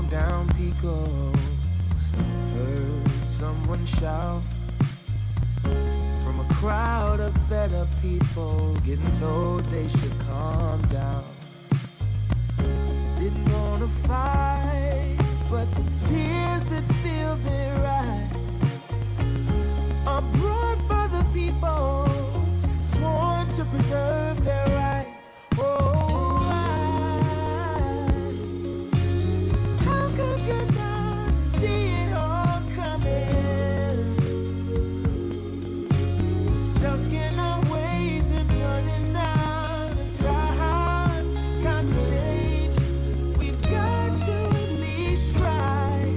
calm down, Pico. Heard someone shout from a crowd of fed up people, getting told they should calm down. Didn't wanna fight, but the tears that fill their eyes are brought by the people sworn to preserve their rights. Oh, how could you not see it all coming? Stuck in our ways and running out of time. Time to change. We've got to at least try.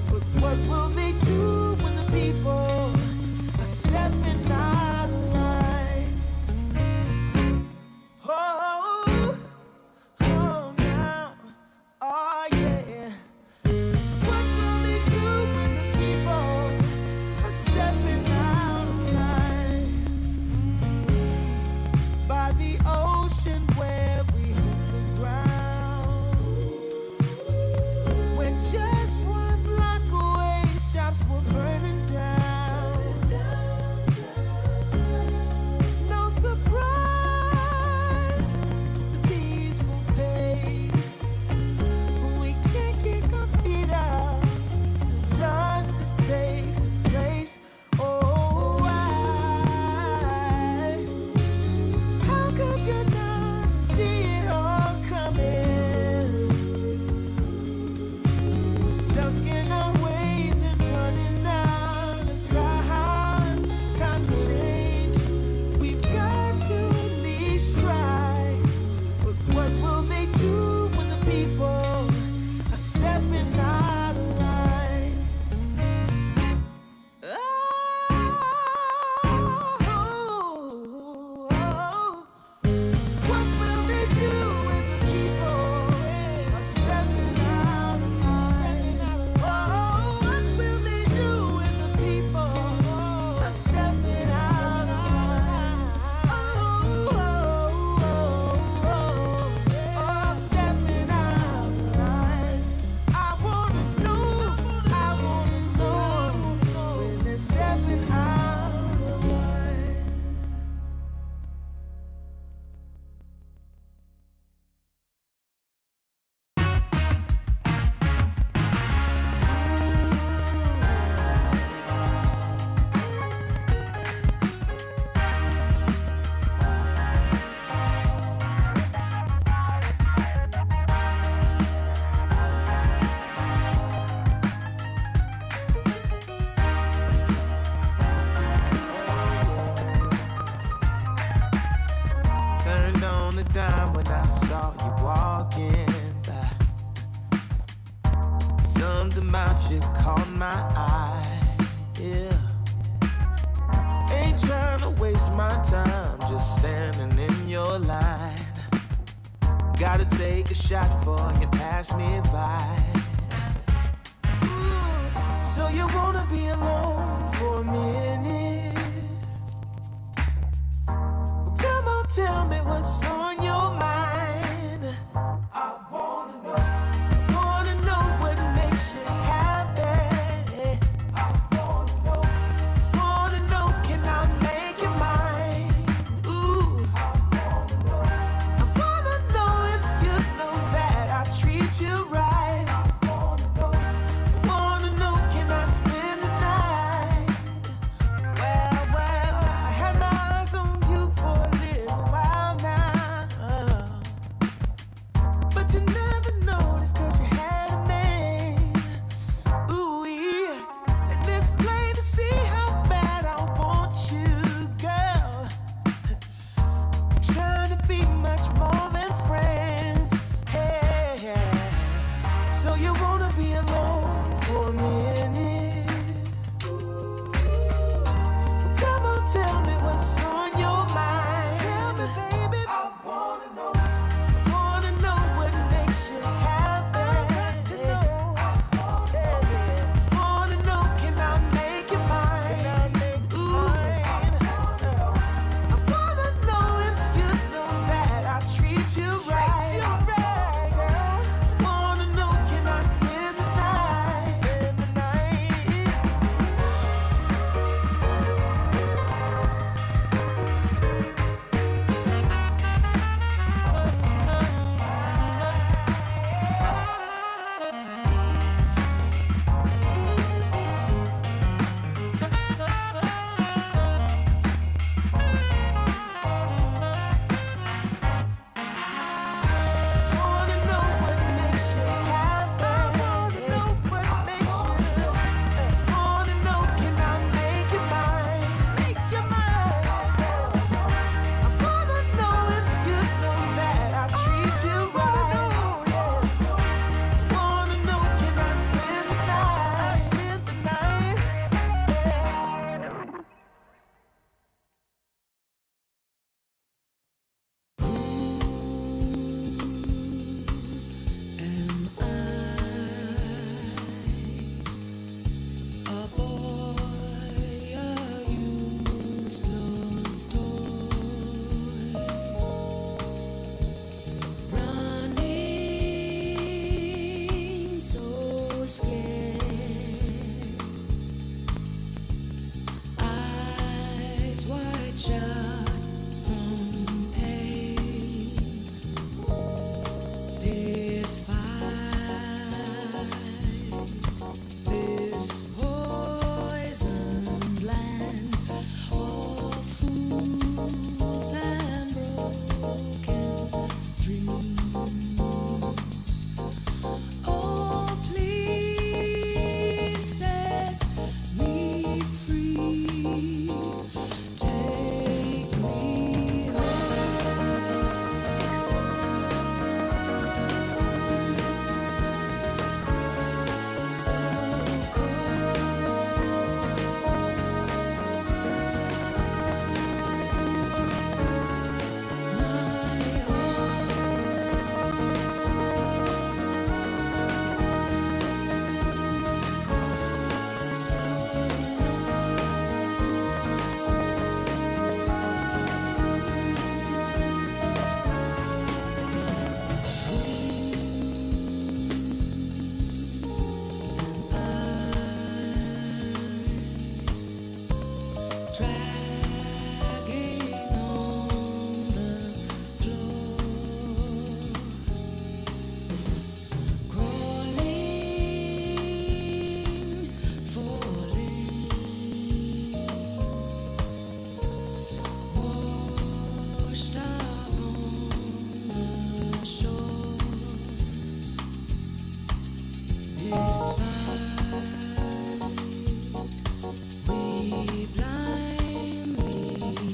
But what will they do when the people are stepping out of line? Oh, oh now, oh yeah. What will they do when the people are stepping out of line? By the ocean where we hit the ground, when just one block away shops were burning down. No surprise, the peaceful pay. We can't kick our feet out till justice takes its place. Oh, how could you not see it all coming? Stuck in our ways and running out of time. Time to change. We've got to at least try. But what will they do when the people are stepping out of line? What will they do when the people are stepping out of line? What will they do when the people are stepping out of line? Stepping out of line. I wanna know when they're stepping out of line. Turned on the dime when I saw you walking by. Something about you caught my eye. Yeah. Ain't trying to waste my time, just standing in your line. Gotta take a shot before you pass me by. So you wanna be alone for a minute? Come on, tell me what's on your mind. I wanna know what makes you happy. I wanna know, can I make you mine? Ooh, I wanna know if you know that I treat you right. I wanna know, can I spend the night? Well, I had my eyes on you for a little while now. Oh, please set me free. Take me home. So dragging on the floor, crawling, falling, washed up on the shore. This we blindly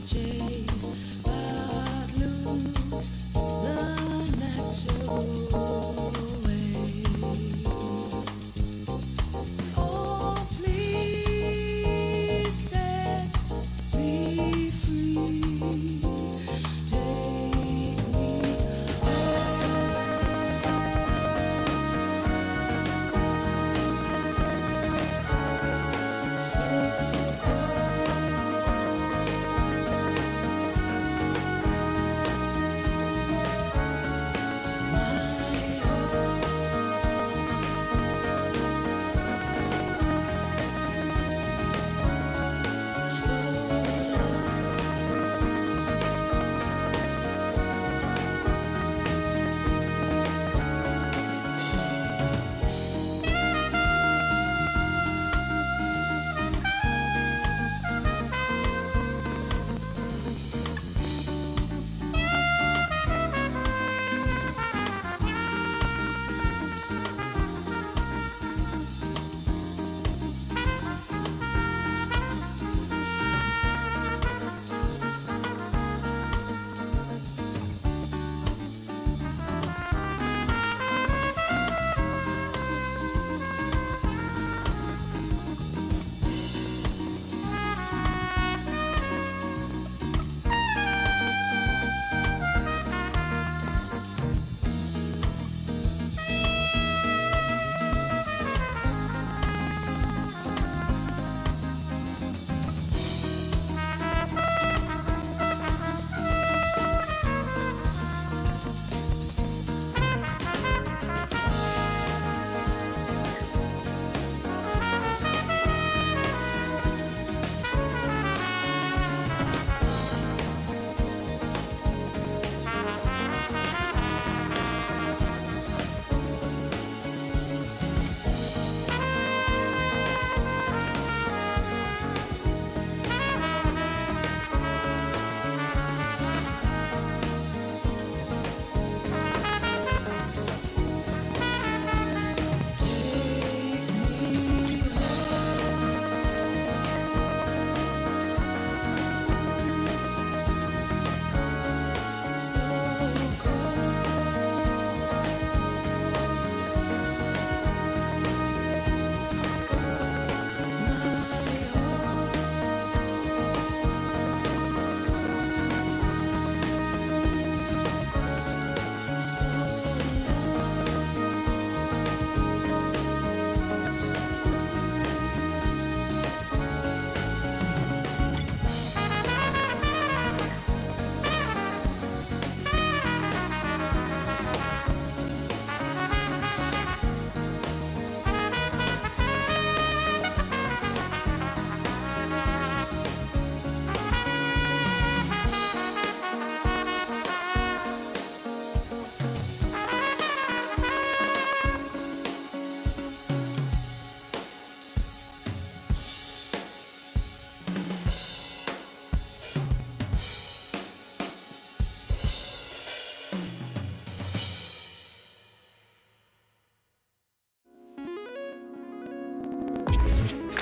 chase, but lose the natural way. Oh, please set me free. Take me so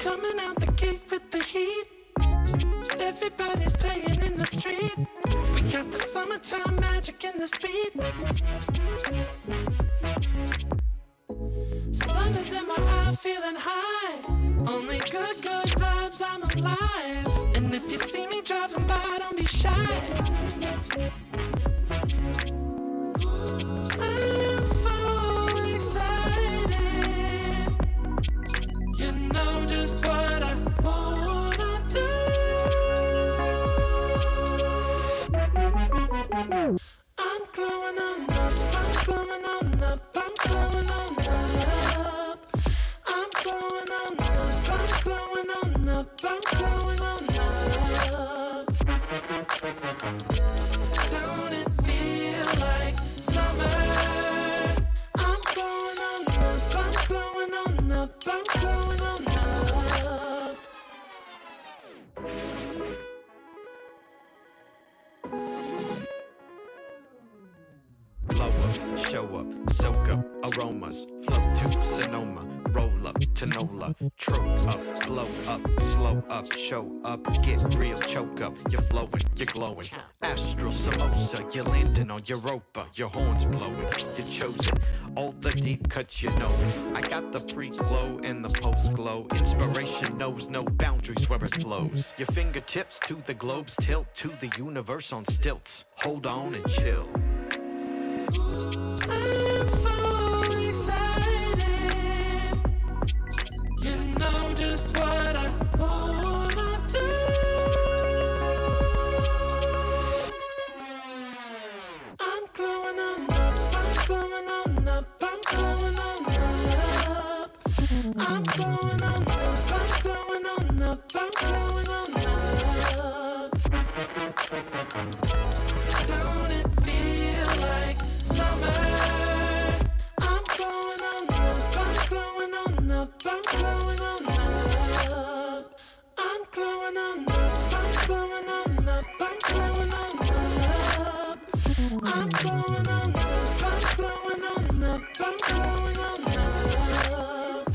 coming out the gate with the heat. Everybody's playing in the street. We got the summertime magic in this beat. Sun is in my eye, feeling high. Only good vibes, I'm alive. And if you see me driving by, don't be shy. I'm so excited. You know just what I wanna do. I'm glowing on up, I'm glowing on up, I'm glowing on up. I'm glowing on up, I'm glowing on up, I'm glowing on up. Don't it feel like summer? I'm glowing on up, I'm glowing on up, I'm glowing on up. Blow up, show up, soak up aromas, float to Sonoma, roll up to Nola, trope up, blow up, slow up, show up, get real, choke up, you're flowing, you're glowing. Astral samosa, you're landing on Europa, your horns blowing, you're chosen. All the deep cuts you know. I got the pre-glow and the post-glow. Inspiration knows no boundaries where it flows. Your fingertips to the globes tilt to the universe on stilts. Hold on and chill. I'm so excited. You know just what I wanna do. I'm glowing on up, I'm glowing on up, I'm glowing on up. I'm glowing on up, I'm glowing on up, I'm glowing on up. Don't it feel like summer? I'm glowing on up, I'm glowing on up, I'm glowing on up. I'm glowing on up, I'm glowing on up, I'm glowing on up. I'm glowing on up, I'm glowing on up, I'm glowing on up.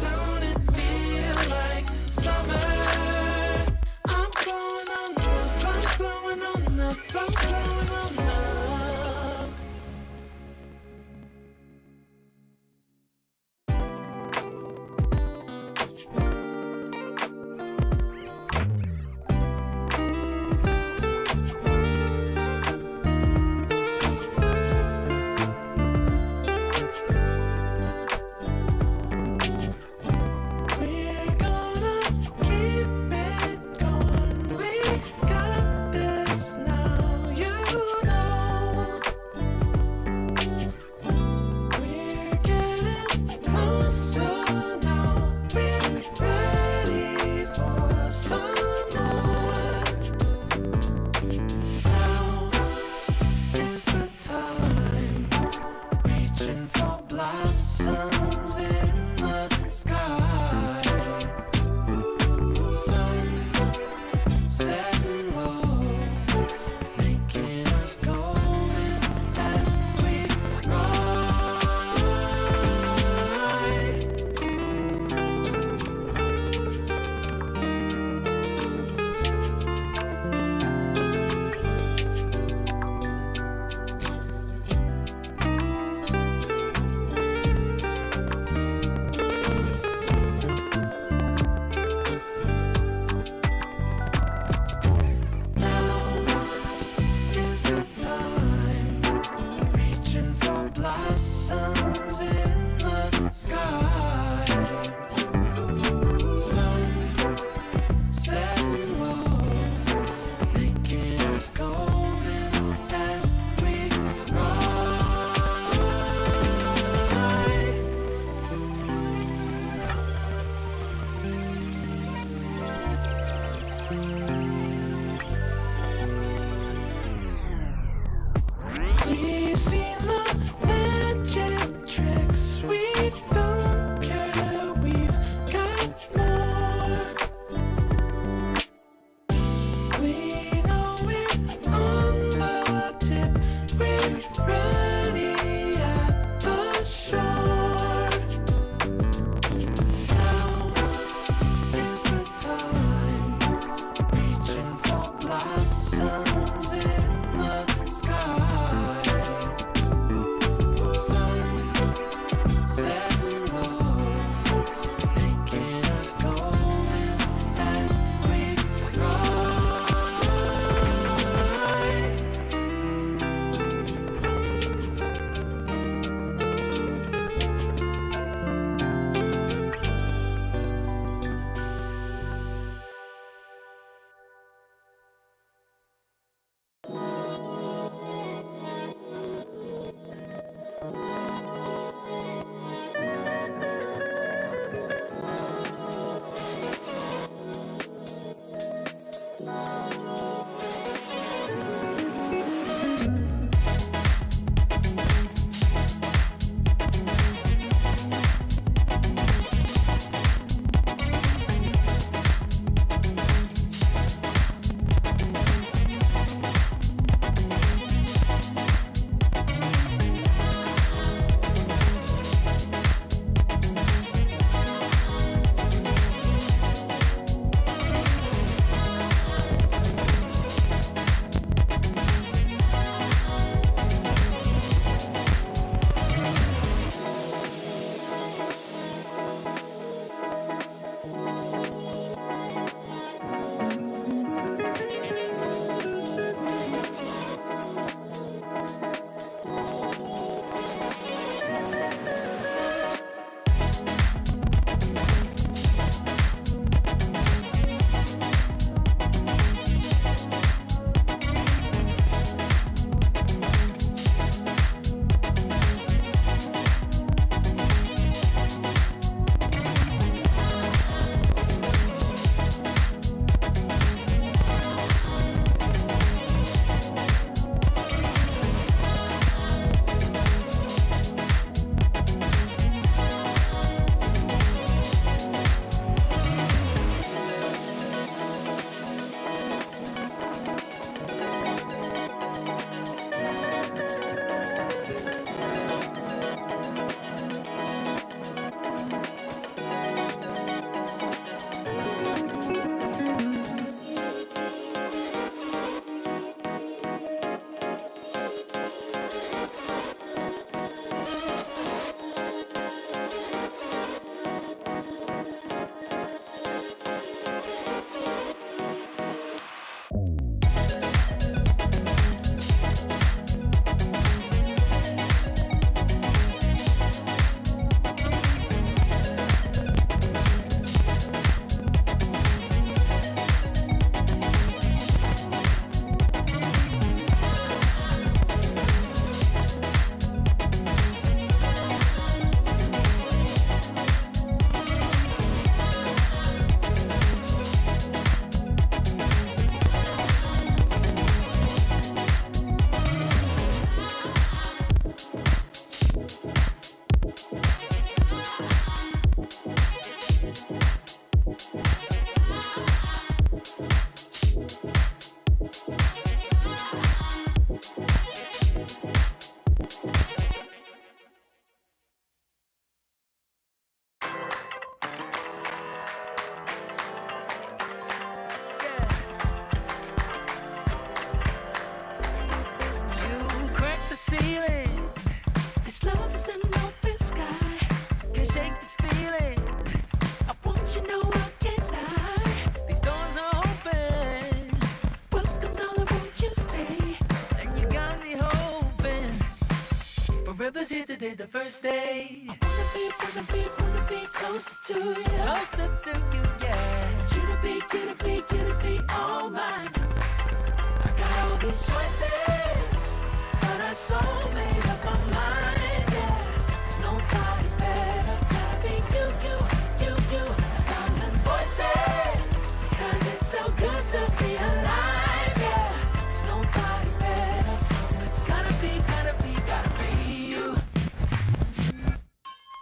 Don't it feel like summer? I'm glowing on up, I'm glowing on up, I'm glowing on up. We're gonna keep it going. We got this now, you know. We're getting closer now. We're ready for some more. Now is the time, reaching for blossoms in the sky. Sun setting low, making us golden as we ride. Now is the time, reaching for blossoms in the sky. Sun setting low, making us golden as we ride. We've seen the magic tricks, we don't care, we've got more. We know we're on the tip, we're ready at the shore. Forever's here, today's the first day. Wanna be closer to you. Closer to you, yeah. Want you to be all mine. I got all these choices, but I so made up my mind, yeah. There's nobody better, gotta be you. A thousand voices, 'cause it's so good to be alive, yeah. There's nobody better, so it's gotta be you.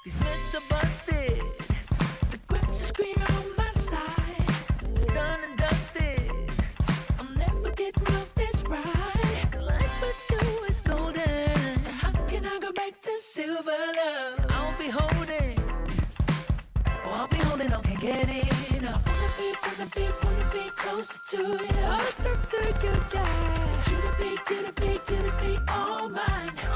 These myths are busted, the grass is green on my side. It's done and dusted, I'm never getting off this ride. Life with you is golden, so how can I go back to silver love? I'll be holding on, can't get enough. Wanna be closer to you. Closer to you, yeah. Want you to be all mine. Oh,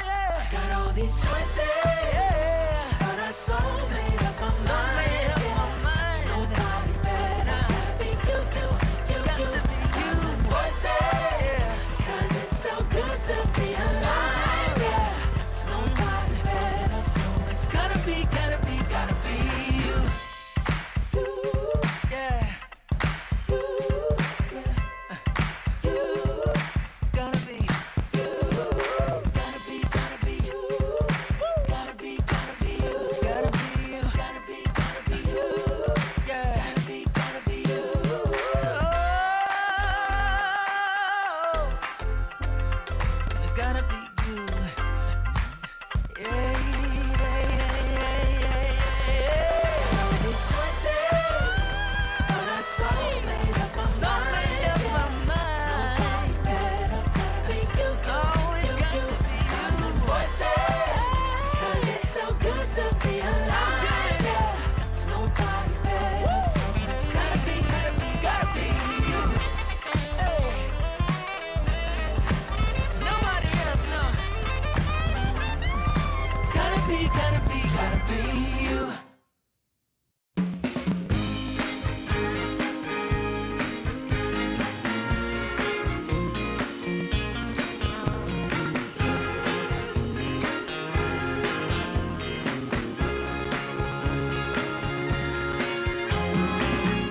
yeah. Got all these choices, yeah. But I so made up my mind. There's nobody better. Gotta be you. Thousand voices, yeah. 'Cause it's so good to be alive, yeah. There's nobody better, so it's gotta be you. Yeah. You. gotta be you. Yeah, it's choices, but I so made up my mind. Nobody better be you. You got some voices, 'cause it's so good to be alive. Yeah, it's nobody better. So it's gotta be you. Hey. Nobody else, no. It's gotta be you.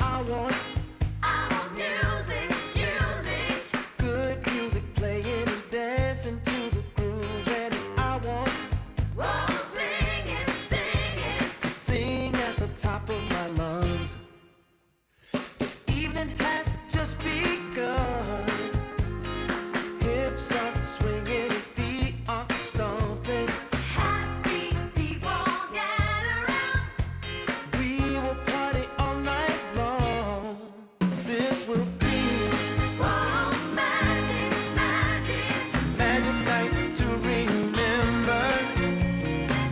I want music, good music playing and dancing to the groove, and I want sing at the top of my lungs. The evening has just begun. Hips are swinging, and feet are stomping. Happy people gather round. We will party all night long. This will be Oh, magic, magic. magic night to remember.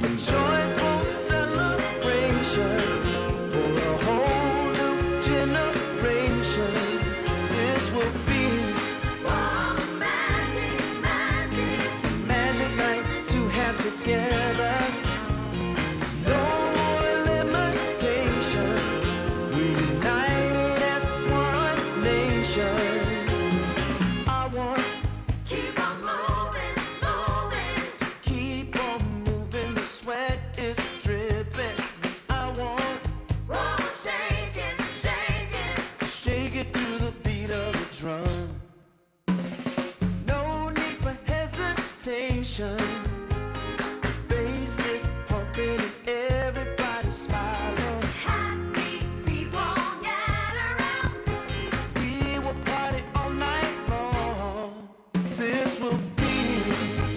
A joyful celebration for a whole new generation. This will be Oh, magic, magic. magic night to have together. No more limitation. We united as one nation. I want Keep on moving, moving. keep on moving. The sweat is dripping. I want Oh, shake it, shake it. shake it to the beat of the drum. No need for hesitation. Bass is pumping and everybody's smiling. Happy people gather round. We will party all night long. This will be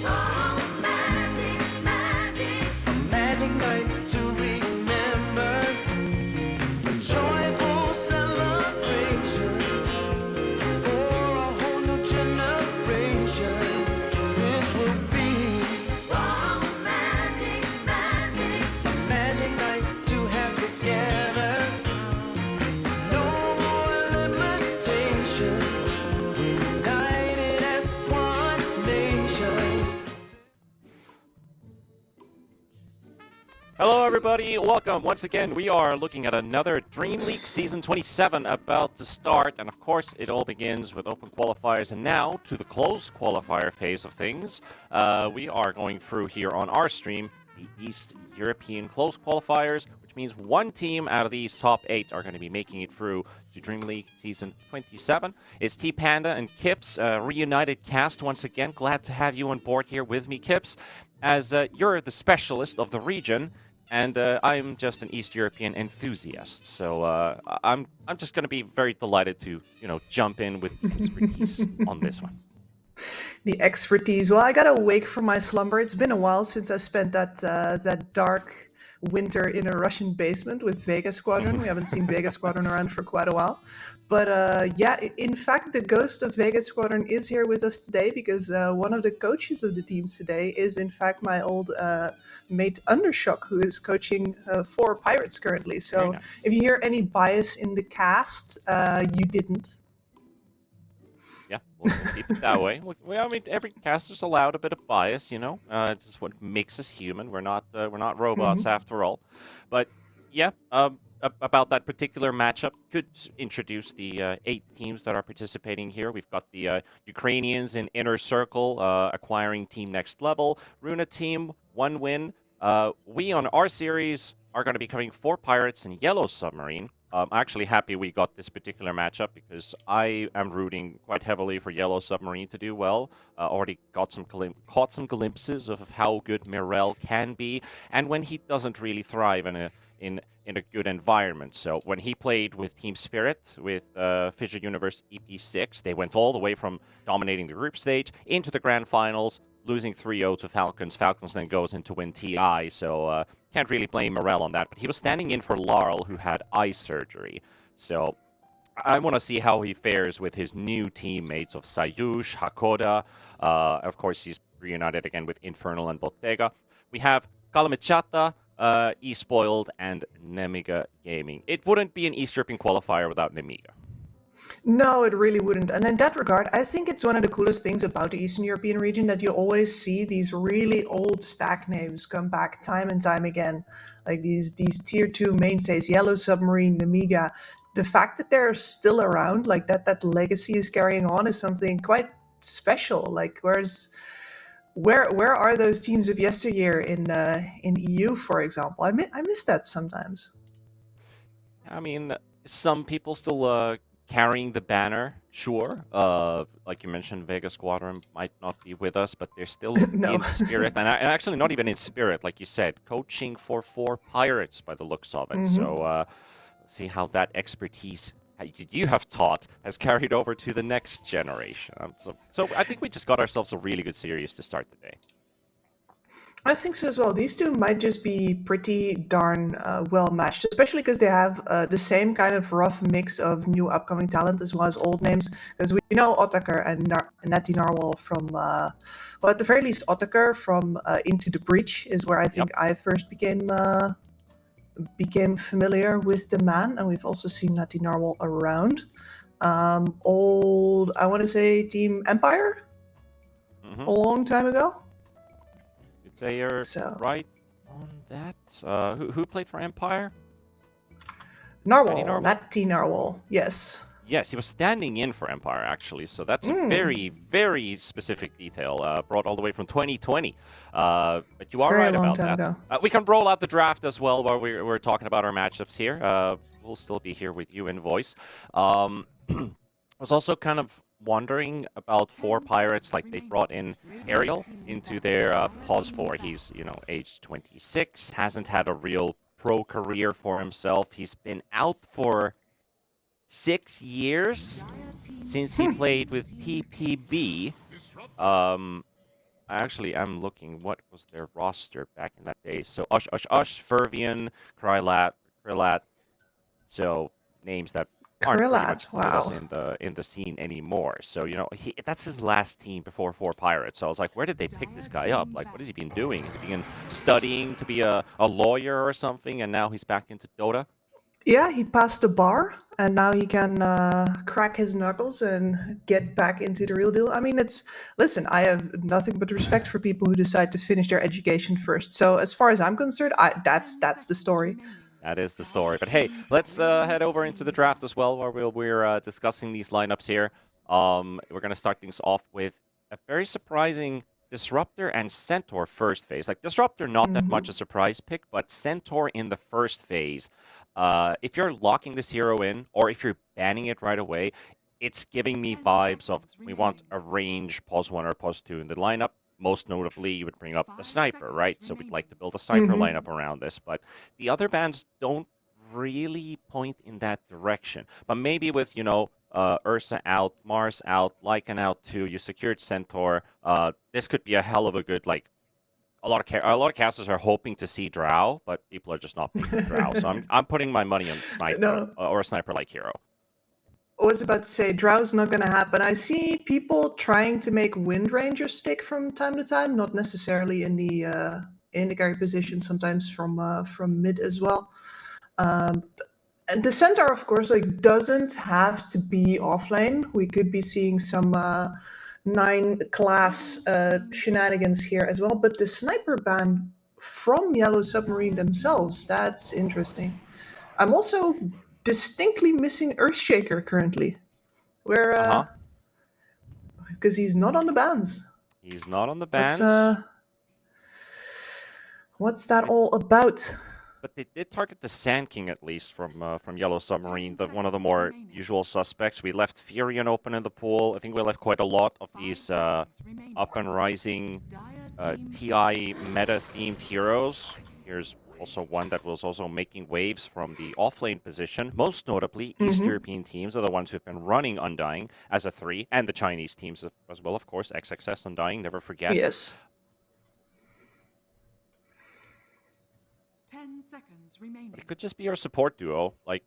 Oh, magic, magic. a magic night to remember. A joyful celebration for a whole new generation. This will be Oh, magic, magic. a magic night to have together. No more limitation. We united as one nation. Hello, everybody. Welcome. Once again, we are looking at another DreamLeague Season 27 about to start. And of course, it all begins with open qualifiers. And now to the closed qualifier phase of things. We are going through here on our stream the East European closed qualifiers, which means one team out of these top 8 are going to be making it through to DreamLeague Season 27. It's T Panda and Kips, reunited cast once again. Glad to have you on board here with me, Kips, as you're the specialist of the region. And I'm just an East European enthusiast, so I'm just going to be very delighted to jump in with expertise on this one. The expertise. Well, I got awake from my slumber. It's been a while since I spent that dark winter in a Russian basement with Vega Squadron. We haven't seen Vega Squadron around for quite a while. But yeah, in fact, the ghost of Vega Squadron is here with us today because one of the coaches of the teams today is in fact my old mate Undershock, who is coaching 4 Pirates currently. Very So nice. if you hear any bias in the cast, you didn't. Yeah, we'll keep it that way. I mean, every caster's allowed a bit of bias, just what makes us human. We're not robots after all. But yeah, about that particular matchup, could introduce the 8 teams that are participating here. We've got the Ukrainians in Inner Circle acquiring Team Next Level, Runa team 1 win. We on our series are going to be coming 4 Pirates and Yellow Submarine. I'm actually happy we got this particular matchup because I am rooting quite heavily for Yellow Submarine to do well. Already got caught some glimpses of how good Mirel can be, and when he doesn't really thrive in a good environment. So when he played with Team Spirit with Fissure Universe EP6, they went all the way from dominating the group stage into the grand finals, losing 3-0 to Falcons. Falcons then goes in to win TI, so can't really blame Morel on that. But he was standing in for Larl, who had eye surgery. So I want to see how he fares with his new teammates of Sayush, Hakoda. Of course, he's reunited again with Infernal and Bottega. We have Kalamechata, eSpoiled, and Nemiga Gaming. It wouldn't be an E-stripping qualifier without Nemiga. No, it really wouldn't. And in that regard, I think it's one of the coolest things about the Eastern European region that you always see these really old stack names come back time and time again. Like these tier 2 mainstays, Yellow Submarine, Nemiga. The fact that they're still around, like that legacy is carrying on, is something quite special. Like where are those teams of yesteryear in EU, for example? I miss that sometimes. I mean, some people still carrying the banner, sure. Like you mentioned, Vega Squadron might not be with us, but they're still No. in spirit. And actually not even in spirit, like you said, coaching for 4 Pirates by the looks of it. So see how that expertise you have taught has carried over to the next generation. So I think we just got ourselves a really good series to start the day. I think so as well. These two might just be pretty darn well matched, especially because they have the same kind of rough mix of new upcoming talent as well as old names. Because we know Otakar and Natty Narwhal from, well, at the very least, Otakar from Into the Breach is where I think I first became familiar with the man, and we've also seen Natty Narwhal around. Old, I want to say, Team Empire a long time ago. You'd say you're So- right on that. Who played for Empire? Narwhal, Narwhal? Natty Narwhal, yes. Yes, he was standing in for Empire, actually. So that's a very, very specific detail, brought all the way from 2020. But you are Very right long about time that. ago. We can roll out the draft as well while we're talking about our matchups here. We'll still be here with you in voice. I was also kind of wondering about 4 Pirates. Like, they brought in Ariel into their pause 4. He's, aged 26, hasn't had a real pro career for himself. He's been out for 6 years since he played with TPB. I actually am looking, what was their roster back in that day? So Ush, Fervian, Krylat. So names that aren't pretty Krylat, much with us wow. in the scene anymore. So, that's his last team before 4 Pirates. So I was like, where did they pick this guy up? Like, what has he been doing? Has he been studying to be a lawyer or something, and now he's back into Dota? Yeah, he passed the bar, and now he can crack his knuckles and get back into the real deal. I mean, listen, I have nothing but respect for people who decide to finish their education first. So as far as I'm concerned, that's the story. That is the story. But hey, let's head over into the draft as well, where we're discussing these lineups here. We're going to start things off with a very surprising Disruptor and Centaur first phase. Like, Disruptor, not that much a surprise pick, but Centaur in the first phase. If you're locking this hero in, or if you're banning it right away, it's giving me vibes of we want a range pause 1 or pause 2 in the lineup. Most notably, you would bring up the sniper, right? So we'd like to build a sniper lineup around this. But the other bans don't really point in that direction. But maybe with, Ursa out, Mars out, Lycan out too, you secured Centaur. This could be a hell of a good, like, a lot of casters are hoping to see Drow, but people are just not picking Drow. So I'm putting my money on sniper No. or a sniper-like hero. I was about to say, Drow's not going to happen. I see people trying to make Wind Ranger stick from time to time, not necessarily in the carry position, sometimes from mid as well. And the Centaur, of course, doesn't have to be offlane. We could be seeing some 9-class shenanigans here as well. But the sniper ban from Yellow Submarine themselves, that's interesting. I'm also distinctly missing Earthshaker currently. Where because he's not on the bans. He's not on the bans. What's that all about? But they did target the Sand King, at least, from Yellow Submarine, one of the more usual suspects. We left Furion open in the pool. I think we left quite a lot of these up and rising TI meta-themed heroes. Here's also one that was also making waves from the offlane position. Most notably, East European teams are the ones who've been running Undying as a 3, and the Chinese teams as well, of course. XXS Undying, never forget. Yes. 10 seconds remaining. But it could just be our support duo. Like,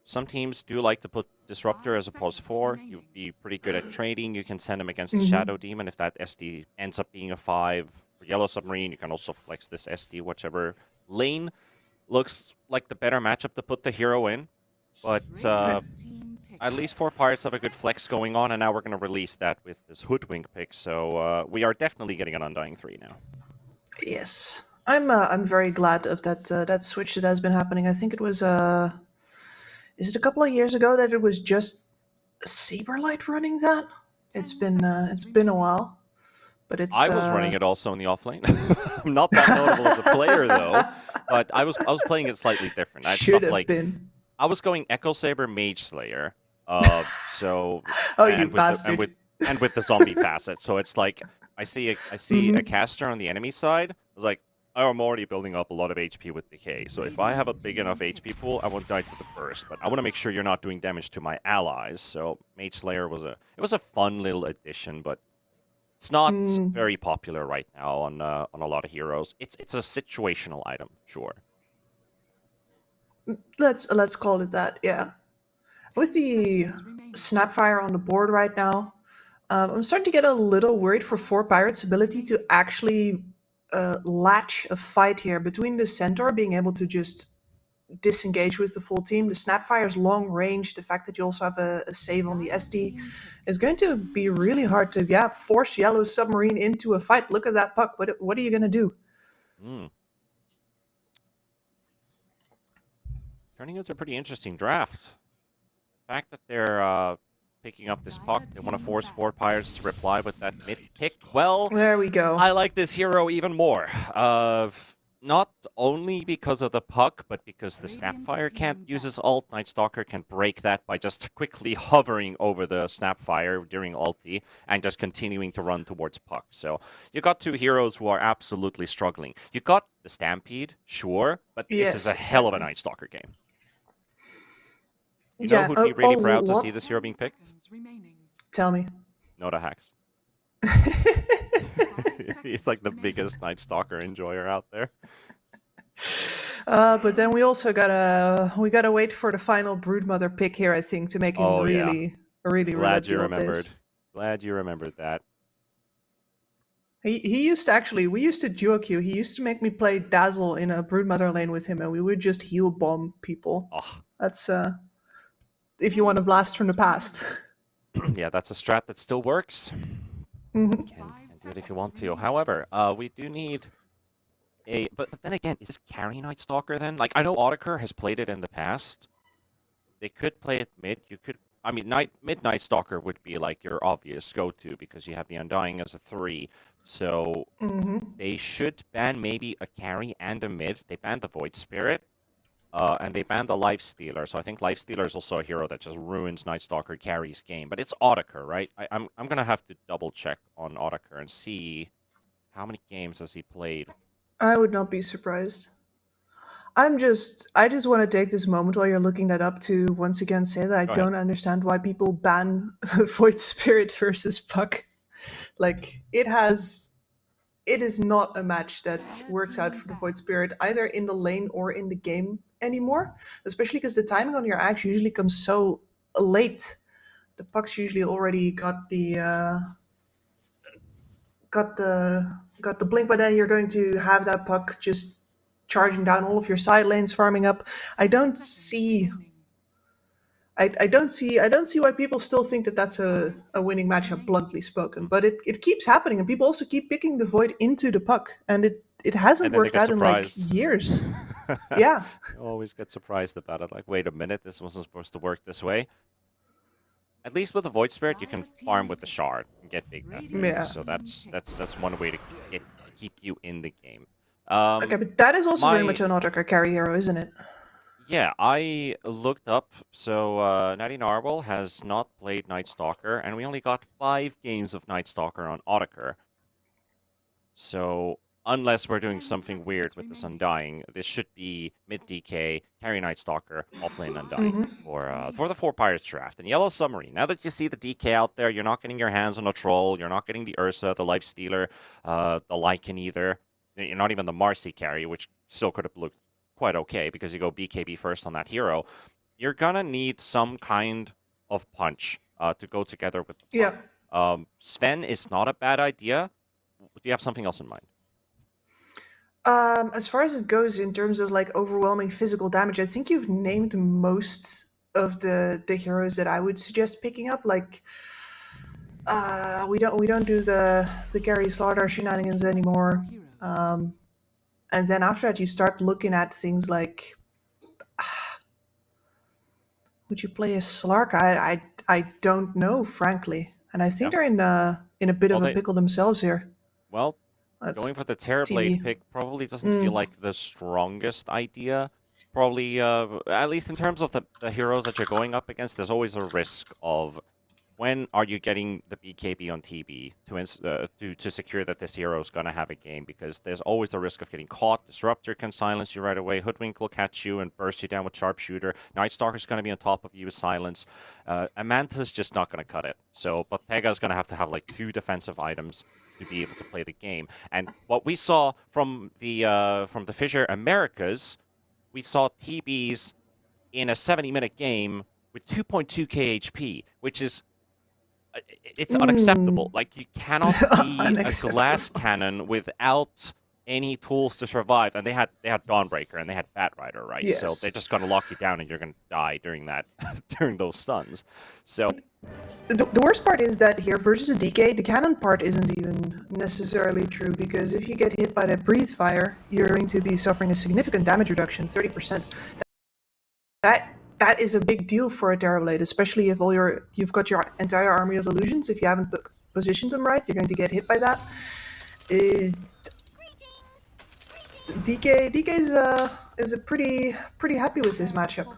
some teams do like to put Disruptor as a +4. You'd be pretty good at trading. You can send him against the Shadow Demon if that SD ends up being a 5. For Yellow Submarine, you can also flex this SD, whichever lane looks like the better matchup to put the hero in. But at least 4 Pirates have a good flex going on, and now we're going to release that with this Hoodwink pick. So we are definitely getting an Undying 3 now. Yes. I'm very glad of that that switch that has been happening. I think it was is it a couple of years ago that it was just Saberlight running that? It's been a while, but it's. I was running it also in the offlane. I'm not that notable as a player though, but I was playing it slightly different. I had Should stuff have like been. I was going Echo Saber Mage Slayer. So Oh, and you with bastard! and with the zombie facet. So it's like I see a caster on the enemy side. I was like, oh, I'm already building up a lot of HP with Decay. So if I have a big enough HP pool, I won't die to the burst. But I want to make sure you're not doing damage to my allies. So Mage Slayer was a fun little addition, but it's not very popular right now on a lot of heroes. It's a situational item, sure. Let's call it that. Yeah. With the Snapfire on the board right now, I'm starting to get a little worried for 4 Pirates' ability to actually latch a fight here between the Centaur being able to just disengage with the full team, the Snapfire's long range, the fact that you also have a save on the SD is going to be really hard to force Yellow Submarine into a fight. Look at that puck. What are you going to do? Turning into a pretty interesting draft. The fact that they're picking up this puck, they want to force 4 Pirates to reply with that mid pick. Well, There we go. I like this hero even more. Not only because of the puck, but because the Snapfire can't use his ult. Night Stalker can break that by just quickly hovering over the Snapfire during ulti and just continuing to run towards puck. So you got 2 heroes who are absolutely struggling. You got the Stampede, sure, but this is a hell of a Night Stalker game. You know who'd be really proud to see this hero being picked? Tell me. Nota Hacks. He's like the biggest Night Stalker enjoyer out there. But then we also gotta wait for the final Broodmother pick here, I think, to make him really Glad you deal with remembered. this. Glad you remembered that. He used to actually, we used to duo queue. He used to make me play Dazzle in a Broodmother lane with him, and we would just heal bomb people. Oh. That's if you want to blast from the past. Yeah, that's a strat that still works. Mhm. Can do it if you want to. However, we do need a... But then again, is this carry Night Stalker then? Like, I know Audiker has played it in the past. They could play it mid. You could... I mean, mid Night Stalker would be like your obvious go-to because you have the Undying as a 3. So they should ban maybe a carry and a mid. They banned the Void Spirit. And they banned the Life Stealer, so I think Life Stealer is also a hero that just ruins Night Stalker carry's game. But it's Audiker, right? I'm gonna have to double check on Audiker and see how many games has he played. I would not be surprised. I just want to take this moment while you're looking that up to once again say that I Go ahead. don't understand why people ban Void Spirit versus Puck. Like it is not a match that works out for the Void Spirit either in the lane or in the game anymore, especially because the timing on your axe usually comes so late. The Puck's usually already got the blink, but then you're going to have that Puck just charging down all of your side lanes, farming up. I don't see why people still think that that's a winning matchup, bluntly spoken. But it keeps happening, and people also keep picking the Void into the Puck, and it hasn't And then they worked get out in like surprised. years. Yeah. You always get surprised about it. Like, wait a minute, this wasn't supposed to work this way. At least with the Void Spirit, you can farm with the Shard and get big that way. Yeah. So that's one way to keep you in the game. Okay, but that is also very my- much an Audiker carry hero, isn't it? Yeah, I looked up. So Natty Narwhal has not played Night Stalker, and we only got 5 games of Night Stalker on Audiker. So unless we're doing something weird with this Undying, this should be mid DK, carry Night Stalker, offlane Undying for the 4 Pirates draft. And Yellow Submarine, now that you see the DK out there, you're not getting your hands on a Troll, you're not getting the Ursa, the Life Stealer, the Lycan either. You're not even the Marcy carry, which still could have looked quite okay because you go BKB first on that hero. You're gonna need some kind of punch to go together with the Yeah. Sven is not a bad idea. Do you have something else in mind? As far as it goes in terms of like overwhelming physical damage, I think you've named most of the heroes that I would suggest picking up. Like, we don't do the Gary Slaughter shenanigans anymore. And then after that, you start looking at things like, would you play a Slark? I don't know, frankly, and I think they're in a bit of a pickle themselves here. Well, That's going for the Terrorblade TV. pick probably doesn't feel like the strongest idea. Probably, at least in terms of the heroes that you're going up against, there's always a risk of when are you getting the BKB on TB to secure that this hero is going to have a game, because there's always the risk of getting caught. Disruptor can silence you right away. Hoodwink will catch you and burst you down with Sharpshooter. Night Stalker's going to be on top of you with silence. Amanta's just not going to cut it. So Bottega's going to have like 2 defensive items to be able to play the game. And what we saw from the Fissure Americas, we saw TBs in a 70-minute game with 2.2k HP, which is it's unacceptable. Like, you cannot be a glass cannon without any tools to survive. And they had Dawnbreaker and they had Batrider, right? Yes. So they're just going to lock you down and you're going to die during that during those stuns. So The worst part is that here versus a DK, the cannon part isn't even necessarily true, because if you get hit by that breathe fire, you're going to be suffering a significant damage reduction, 30%. That is a big deal for a Terrorblade, especially if you've got your entire army of illusions. If you haven't positioned them right, you're going to get hit by that. DK is a pretty happy with this matchup.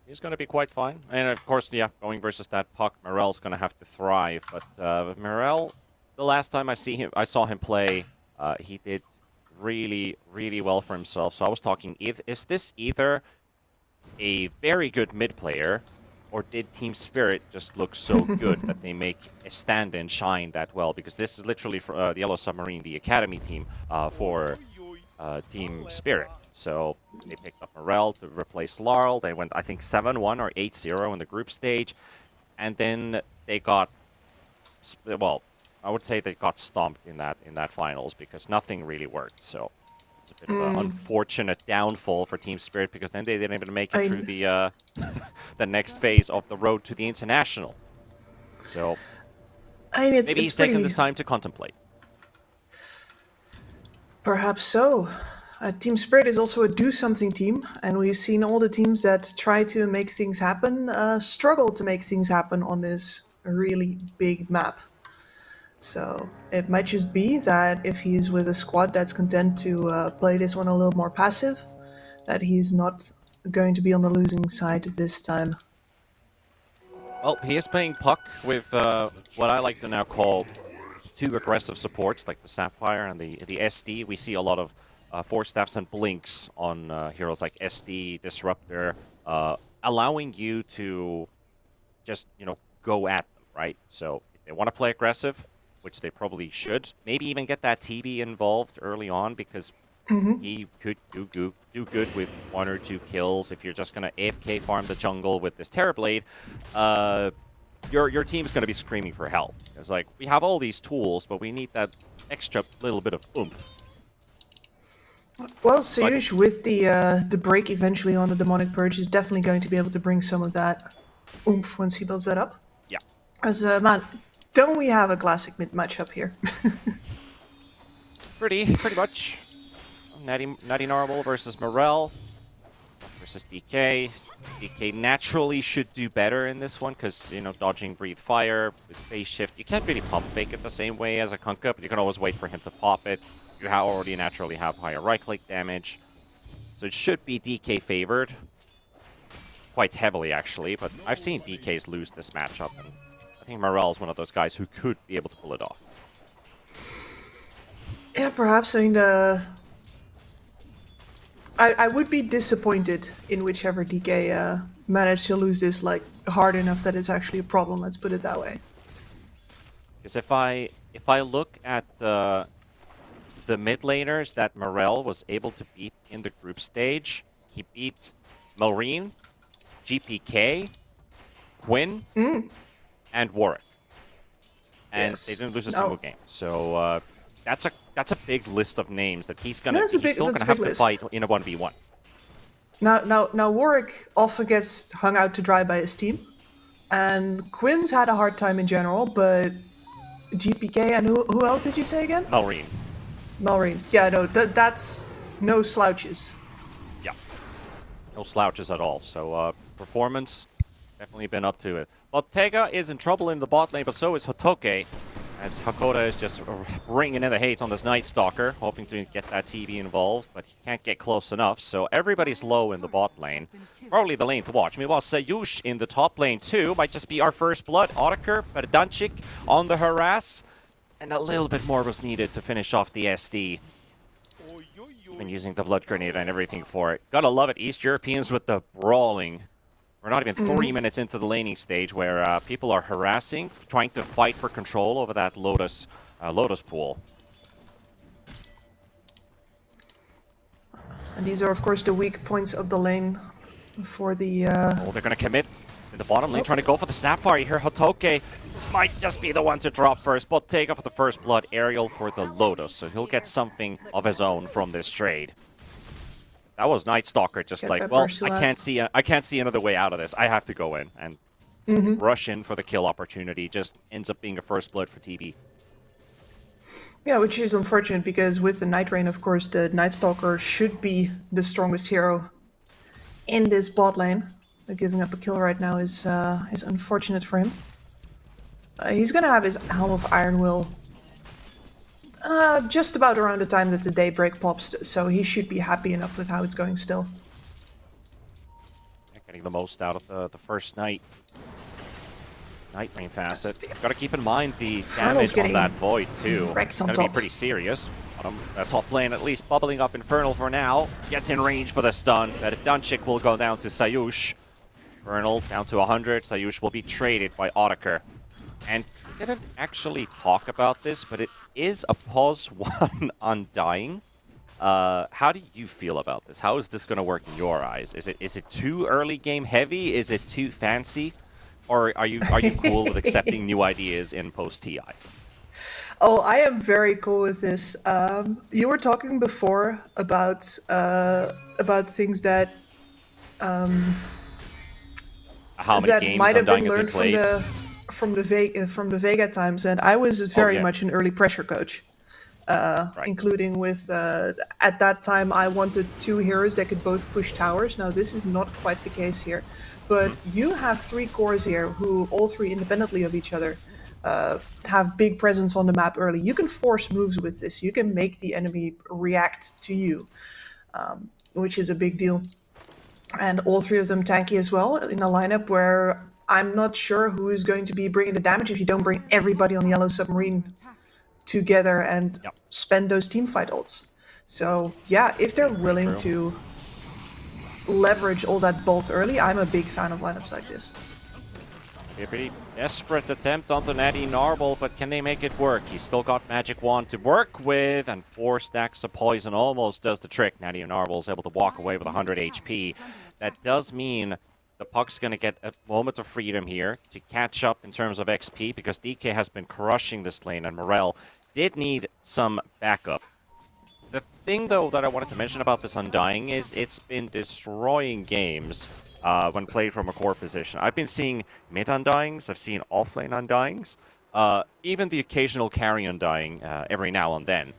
he's going to be quite fine. And of course, yeah, going versus that Puck, Morel's going to have to thrive. But Morel, the last time I saw him play, he did really, really well for himself. So I was talking, is this either a very good mid player, or did Team Spirit just look so good that they make a stand-in shine that well? Because this is literally for, the Yellow Submarine, the Academy team for Team Spirit. So they picked up Morel to replace Laurel. They went, I think, 7-1 or 8-0 in the group stage. And then they got, well, I would say they got stomped in that finals because nothing really worked. So it's a bit of an unfortunate downfall for Team Spirit, because then they didn't even make it through the the next phase of the road to the international. So It's maybe he's pretty, taken this time to contemplate. Perhaps so. Team Spirit is also a do-something team, and we've seen all the teams that try to make things happen struggle to make things happen on this really big map. So it might just be that if he's with a squad that's content to play this one a little more passive, that he's not going to be on the losing side this time. Well, he is playing Puck with what I like to now call 2 aggressive supports, like the Sapphire and the SD. We see a lot of Force Staffs and Blinks on heroes like SD, Disruptor, allowing you to just, go at them, right? So if they want to play aggressive, which they probably should, maybe even get that TB involved early on, because he could do good with 1 or 2 kills. If you're just going to AFK farm the jungle with this Terrorblade, your team's going to be screaming for help. It's like, we have all these tools, but we need that extra little bit of oomph. Well, Soyush, with the break eventually on the Demonic Purge, is definitely going to be able to bring some of that oomph once he builds that up. Yeah. As man, don't we have a classic mid matchup here? Pretty much. Natty Narwhal versus Morel versus DK. DK naturally should do better in this one because, dodging Breathe Fire with Phase Shift. You can't really pump fake it the same way as a Kunkka, but you can always wait for him to pop it. You already naturally have higher right-click damage. So it should be DK favored. Quite heavily, actually, but I've seen DKs lose this matchup, and I think Morel is one of those guys who could be able to pull it off. perhaps. I mean, I would be disappointed in whichever DK managed to lose this like hard enough that it's actually a problem. Let's put it that way. Because if I look at the mid laners that Morel was able to beat in the group stage, he beat Marine, GPK, Quinn, and Warwick, and Yes. they didn't lose a No. single game. So that's a big list of names that he's gonna That's a he's big- still that's gonna a have big to list. fight in a 1v1. Now, Warwick often gets hung out to dry by his team, and Quinn's had a hard time in general. But GPK and who else did you say again? Marine, Malrine. Yeah, no, that's no slouches. yeah, no slouches at all. So performance definitely been up to it. Bottega is in trouble in the bot lane, but so is Hotoke, as Hakoda is just bringing in the hate on this Night Stalker, hoping to get that TB involved, but he can't get close enough, so everybody's low in the bot lane. Probably the lane to watch. Meanwhile, Sayush in the top lane too, might just be our first blood. Otakar, Berdanchik on the harass, and a little bit more was needed to finish off the SD. Even using the blood grenade and everything for it. Gotta love it, East Europeans with the brawling. We're not even 3 minutes into the laning stage where people are harassing, trying to fight for control over that Lotus pool. And these are, of course, the weak points of the lane for the. Oh, they're gonna commit in the bottom lane, trying to go for the Snapfire here. Hotoke might just be the one to drop first, but take up the first blood. Ariel for the Lotus, so he'll get something of his own from this trade. That was Night Stalker, just Get like, that well, burst to I that. can't see another way out of this. I have to go in and rush in for the kill opportunity. Just ends up being a first blood for TB. Yeah, which is unfortunate because with the Night Rain, of course, the Night Stalker should be the strongest hero in this bot lane. Giving up a kill right now is unfortunate for him. He's gonna have his Helm of Iron Will just about around the time that the Daybreak pops, so he should be happy enough with how it's going still. Getting the most out of the first Night Rain facet. Yes, Got to keep in mind the Infernal's damage on getting that Void too. wrecked It's on gonna be top. pretty serious. That top lane at least bubbling up Infernal for now. Gets in range for the stun. That Dunchik will go down to Sayush. Infernal down to 100. Sayush will be traded by Otakar. And we didn't actually talk about this, but it is a pause 1 Undying. How do you feel about this? How is this going to work in your eyes? Is it too early game heavy? Is it too fancy? Or are you cool with accepting new ideas in post TI? Oh, I am very cool with this. You were talking before about things that How many that games might have Undying been have learned been played? from the Vega times, and I was very yeah. much an early pressure coach, including with at that time I wanted 2 heroes that could both push towers. Now this is not quite the case here, but you have 3 cores here who all 3 independently of each other have big presence on the map early. You can force moves with this. You can make the enemy react to you, which is a big deal. And all 3 of them tanky as well in a lineup where I'm not sure who is going to be bringing the damage if you don't bring everybody on Yellow Submarine together and Yep. spend those teamfight ults. So yeah, if they're willing true. to leverage all that bulk early, I'm a big fan of lineups like this. A pretty desperate attempt onto Natty Narble, but can they make it work? He's still got Magic Wand to work with, and 4 stacks of poison almost does the trick. Natty Narble is able to walk away with 100 HP. That does mean the Puck's going to get a moment of freedom here to catch up in terms of XP, because DK has been crushing this lane, and Morel did need some backup. The thing, though, that I wanted to mention about this Undying is it's been destroying games when played from a core position. I've been seeing mid Undyings, I've seen offlane Undyings, even the occasional carry Undying every now and then.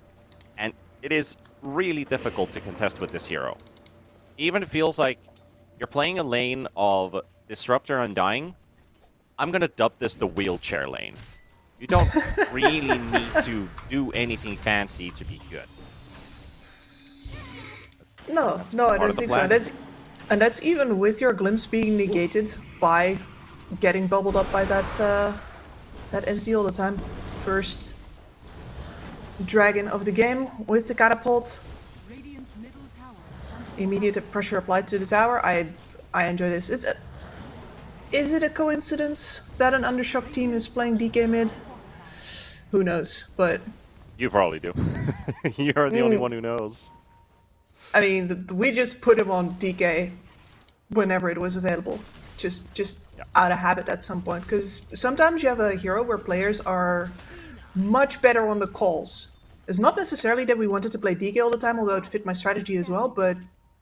And it is really difficult to contest with this hero. Even feels like you're playing a lane of Disruptor Undying. I'm going to dub this the wheelchair lane. You don't really need to do anything fancy to be good. No, I part of don't the think plan. so. That's even with your glimpse being negated by getting bubbled up by that SD all the time. First dragon of the game with the catapult. Immediate pressure applied to the tower. I enjoy this. Is it a coincidence that an Undershock team is playing DK mid? Who knows, but... You probably do. You're the only one who knows. I mean, we just put him on DK whenever it was available. Just out of habit at some point. Because sometimes you have a hero where players are much better on the calls. It's not necessarily that we wanted to play DK all the time, although it fit my strategy as well, but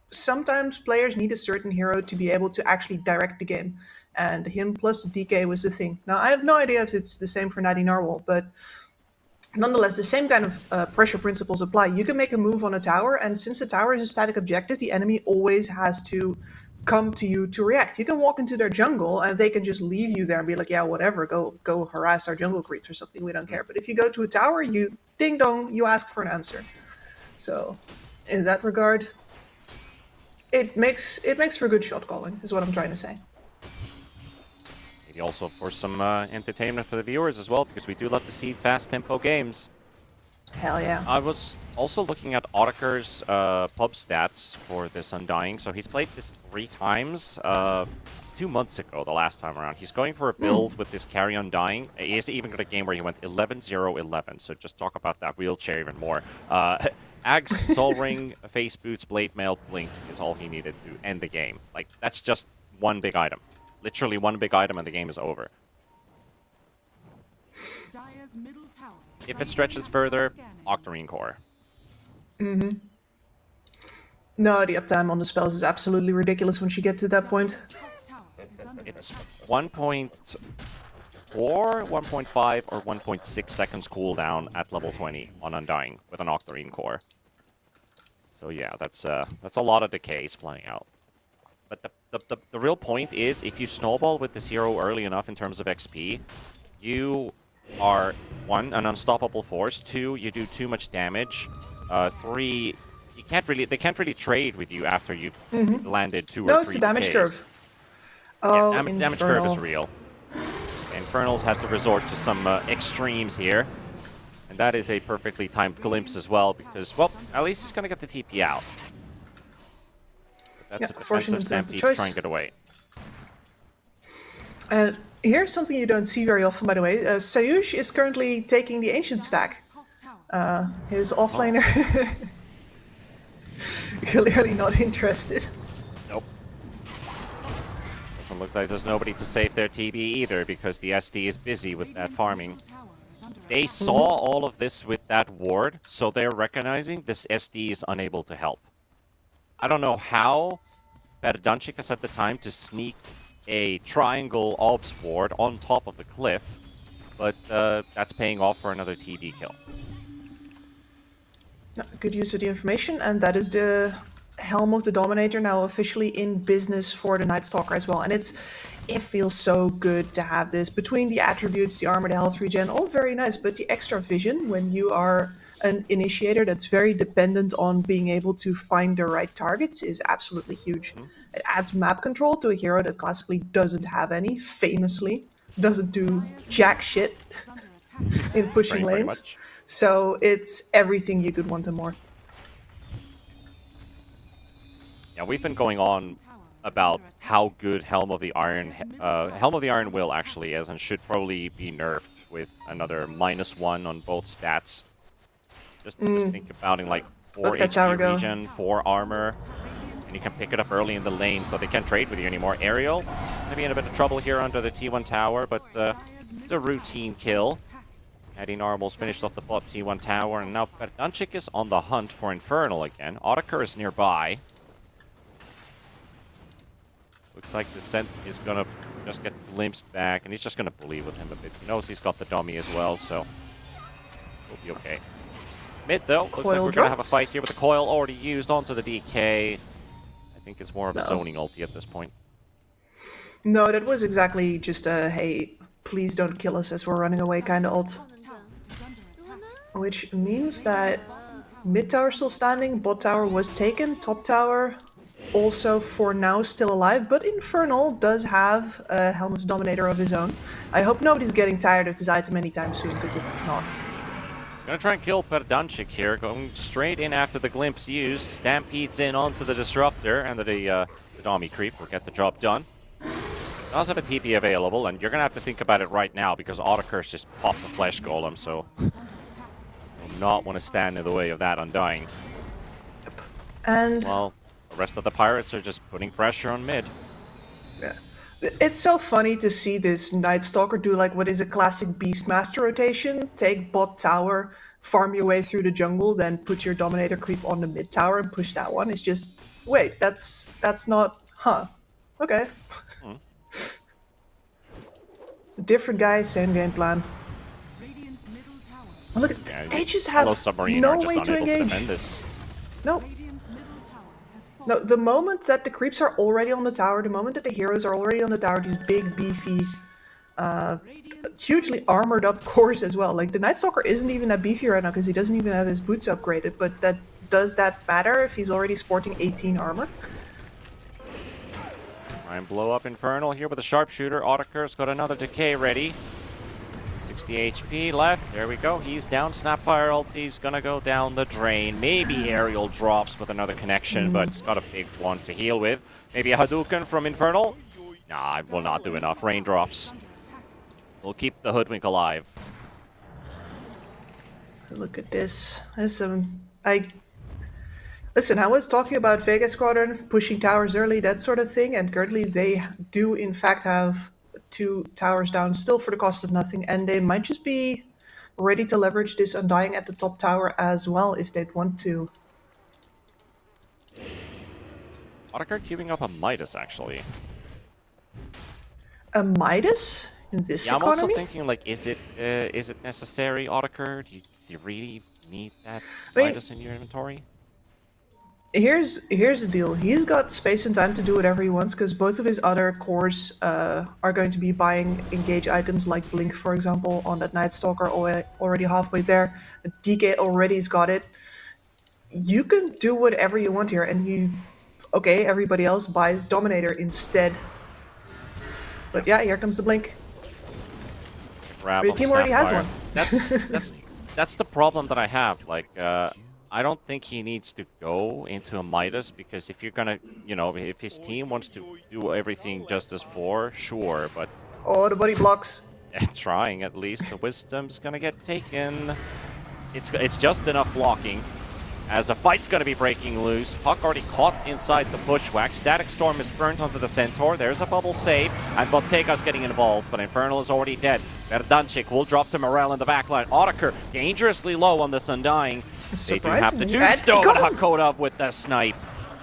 sometimes players need a certain hero to be able to actually direct the game. And him plus DK was the thing. Now, I have no idea if it's the same for Natty Narwhal, but nonetheless, the same kind of pressure principles apply. You can make a move on a tower, and since the tower is a static objective, the enemy always has to come to you to react. You can walk into their jungle, and they can just leave you there and be like, yeah, whatever, go harass our jungle creeps or something, we don't care. But if you go to a tower, you ding dong, you ask for an answer. So, in that regard, it makes for good shot calling, is what I'm trying to say. Maybe also for some entertainment for the viewers as well, because we do love to see fast tempo games. Hell yeah. I was also looking at Otterker's pub stats for this Undying. So he's played this 3 times. 2 months ago, the last time around. He's going for a build with this carry Undying. He has even got a game where he went 11-0-11. So just talk about that wheelchair even more. Ags, Soul Ring, Face Boots, Blade Mail, Blink is all he needed to end the game. Like, that's just one big item. Literally one big item and the game is over. If it stretches further, Octarine Core. No, the uptime on the spells is absolutely ridiculous once you get to that point. It's 1.4, 1.5, or 1.6 seconds cooldown at level 20 on Undying with an Octarine Core. So yeah, that's a lot of decays playing out. But the real point is, if you snowball with this hero early enough in terms of XP, you are 1, an unstoppable force. 2, you do too much damage. 3, they can't really trade with you after you've landed 2 or 3 No, it's the damage decays. curve. Oh, Yeah, damage curve is real. Infernals had to resort to some extremes here. And that is a perfectly timed glimpse as well, because, well, at least he's going to get the TP out. But that's a defensive stampede to try and get away. And here's something you don't see very often, by the way. Sayush is currently taking the Ancient stack. His offlaner clearly not interested. Nope. Doesn't look like there's nobody to save their TB either, because the SD is busy with that farming. They saw all of this with that ward, so they're recognizing this SD is unable to help. I don't know how Verdunchik has had the time to sneak a triangle obs ward on top of the cliff, but that's paying off for another TB kill. Good use of the information, and that is the Helm of the Dominator now officially in business for the Night Stalker as well. And it feels so good to have this. Between the attributes, the armor, the health regen, all very nice, but the extra vision when you are an initiator that's very dependent on being able to find the right targets is absolutely huge. It adds map control to a hero that classically doesn't have any, famously doesn't do jack shit in pushing Pretty lanes. much. So it's everything you could want and more. Yeah, we've been going on about how good Helm of the Iron Will actually is, and should probably be nerfed with another -1 on both stats. Just think about it, like 4 Let that tower HP go. regen, 4 armor, and you can pick it up early in the lane, so they can't trade with you anymore. Ariel, gonna be in a bit of trouble here under the T1 tower, but it's a routine kill. Eddie Narwhal's finished off the bot T1 tower, and now Verdunchik is on the hunt for Infernal again. Otterker is nearby. Looks like the Scent is gonna just get glimpsed back, and he's just gonna bully with him a bit. He knows he's got the dummy as well, so we'll be okay. Mid, though, looks like Coil we're gonna have a drops. fight here with the coil already used onto the DK. I think it's more of a zoning ulti at this point. No, that was exactly just a, hey, please don't kill us as we're running away kind of ult. Which means that mid tower still standing, bot tower was taken, top tower also for now still alive, but Infernal does have a Helm of the Dominator of his own. I hope nobody's getting tired of this item anytime soon, because it's not. Gonna try and kill Perdanchik here, going straight in after the glimpse used. Stampedes in onto the Disruptor, and the Dami Creep will get the job done. Does have a TP available, and you're gonna have to think about it right now because Autocurse just popped the Flesh Golem, so will not want to stand in the way of that Undying. And Well, the rest of the pirates are just putting pressure on mid. yeah. It's so funny to see this Night Stalker do like what is a classic Beastmaster rotation. Take bot tower, farm your way through the jungle, then put your Dominator creep on the mid tower and push that one. It's just, wait, that's not, huh? Okay. Different guy, same game plan. Oh, look, Yeah, they just Hello have Submarine no are just way to unable to engage. defend this. No. No, the moment that the creeps are already on the tower, the moment that the heroes are already on the tower, these big, beefy, hugely armored up cores as well. Like, the Night Stalker isn't even that beefy right now because he doesn't even have his boots upgraded, but does that matter if he's already sporting 18 armor? Try and blow up Infernal here with a Sharpshooter. Autocurse got another Decay ready. 60 HP left. There we go. He's down. Snapfire ulti's gonna go down the drain. Maybe Aerial drops with another connection, but it's got a big one to heal with. Maybe a Hadouken from Infernal? Nah, it will not do enough. Raindrops. We'll keep the Hoodwink alive. Look at this. Listen, I was talking about Vega Squadron pushing towers early, that sort of thing, and currently they do in fact have 2 towers down still for the cost of nothing, and they might just be ready to leverage this Undying at the top tower as well if they'd want to. Autocurse queuing up a Midas, actually. A Midas in this Yeah, I'm economy? also thinking, like, is it necessary, Autocurse? Do you really need that I mean- Midas in your inventory? Here's the deal. He's got space and time to do whatever he wants because both of his other cores are going to be buying engage items like Blink, for example, on that Night Stalker already halfway there. DK already's got it. You can do whatever you want here, and everybody else buys Dominator instead. But yeah, here comes the Blink. Grab Your on team the already has Sapphire. one. That's the problem that I have. Like, I don't think he needs to go into a Midas because if you're gonna, if his team wants to do everything just as 4, sure, but Oh, the body blocks. trying at least, the Wisdom's gonna get taken. It's just enough blocking. As a fight's gonna be breaking loose. Puck already caught inside the Bushwhack. Static Storm is burnt onto the Centaur. There's a bubble save, and Bottega's getting involved, but Infernal is already dead. Verdanchik will drop to Morel in the backline. Autocurse dangerously low on this Undying. They do have the Tombstone. Hakoda with the snipe.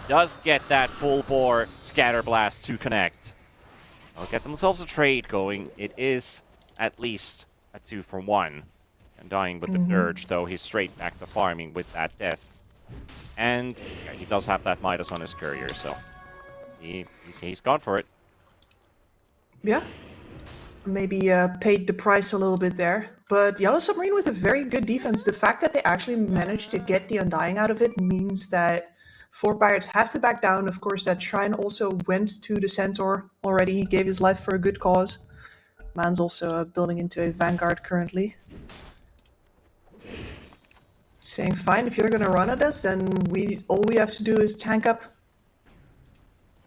Does get that full bore scatter blast to connect. They'll get themselves a trade going. It is at least a 2-for-1. Undying with the Dirge, though, he's straight back to farming with that death. And yeah, he does have that Midas on his courier, so he's gone for it. Yeah. Maybe paid the price a little bit there. But Yellow Submarine with a very good defense. The fact that they actually managed to get the Undying out of it means that 4 pirates have to back down. Of course, that Shrine also went to the Centaur already. He gave his life for a good cause. Man's also building into a Vanguard currently. Saying, fine, if you're going to run at us, then all we have to do is tank up.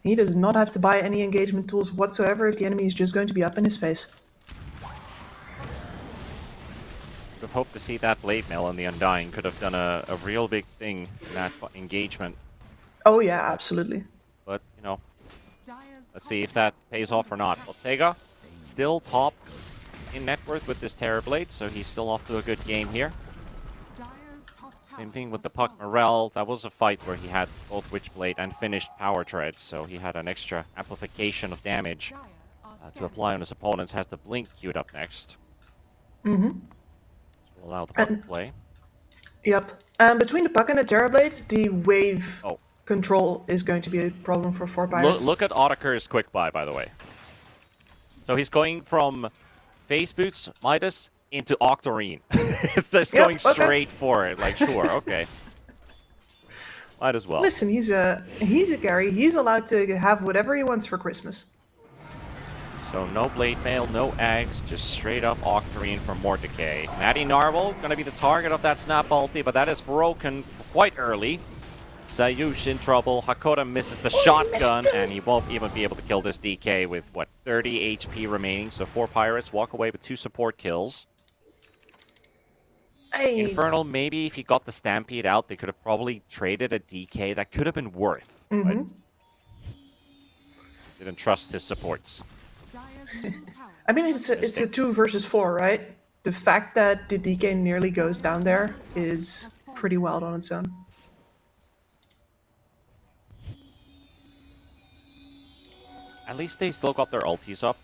He does not have to buy any engagement tools whatsoever if the enemy is just going to be up in his face. Would have hoped to see that Blade Mail and the Undying could have done a real big thing in that engagement. Oh yeah, absolutely. But, let's see if that pays off or not. Bottega still top in net worth with this Terrorblade, so he's still off to a good game here. Same thing with the Puck Morel. That was a fight where he had both Witchblade and finished Power Treads, so he had an extra amplification of damage to apply on his opponents. Has the Blink queued up next. Mm-hmm. So allow the Puck to play. Yep. Between the Puck and the Terrorblade, the wave control is going to be a problem for 4 pirates. Look at Autocur's quick buy, by the way. So he's going from Face Boots, Midas, into Octarine. It's just going straight for it. Like, sure, okay. Might as well. Listen, he's a carry. He's allowed to have whatever he wants for Christmas. So no Blade Mail, no eggs, just straight up Octarine from Mordecai. Maddie Narvel gonna be the target of that snap ulti, but that is broken quite early. Sayush in trouble. Hakoda misses the shotgun, and he won't even be able to kill this DK with, what, 30 HP remaining. So 4 Pirates walk away with 2 support kills. Hey. Infernal, maybe if he got the Stampede out, they could have probably traded a DK. That could have been worth. But didn't trust his supports. I mean, it's a 2 versus 4, right? The fact that the DK nearly goes down there is pretty wild on its own. At least they still got their ultis up,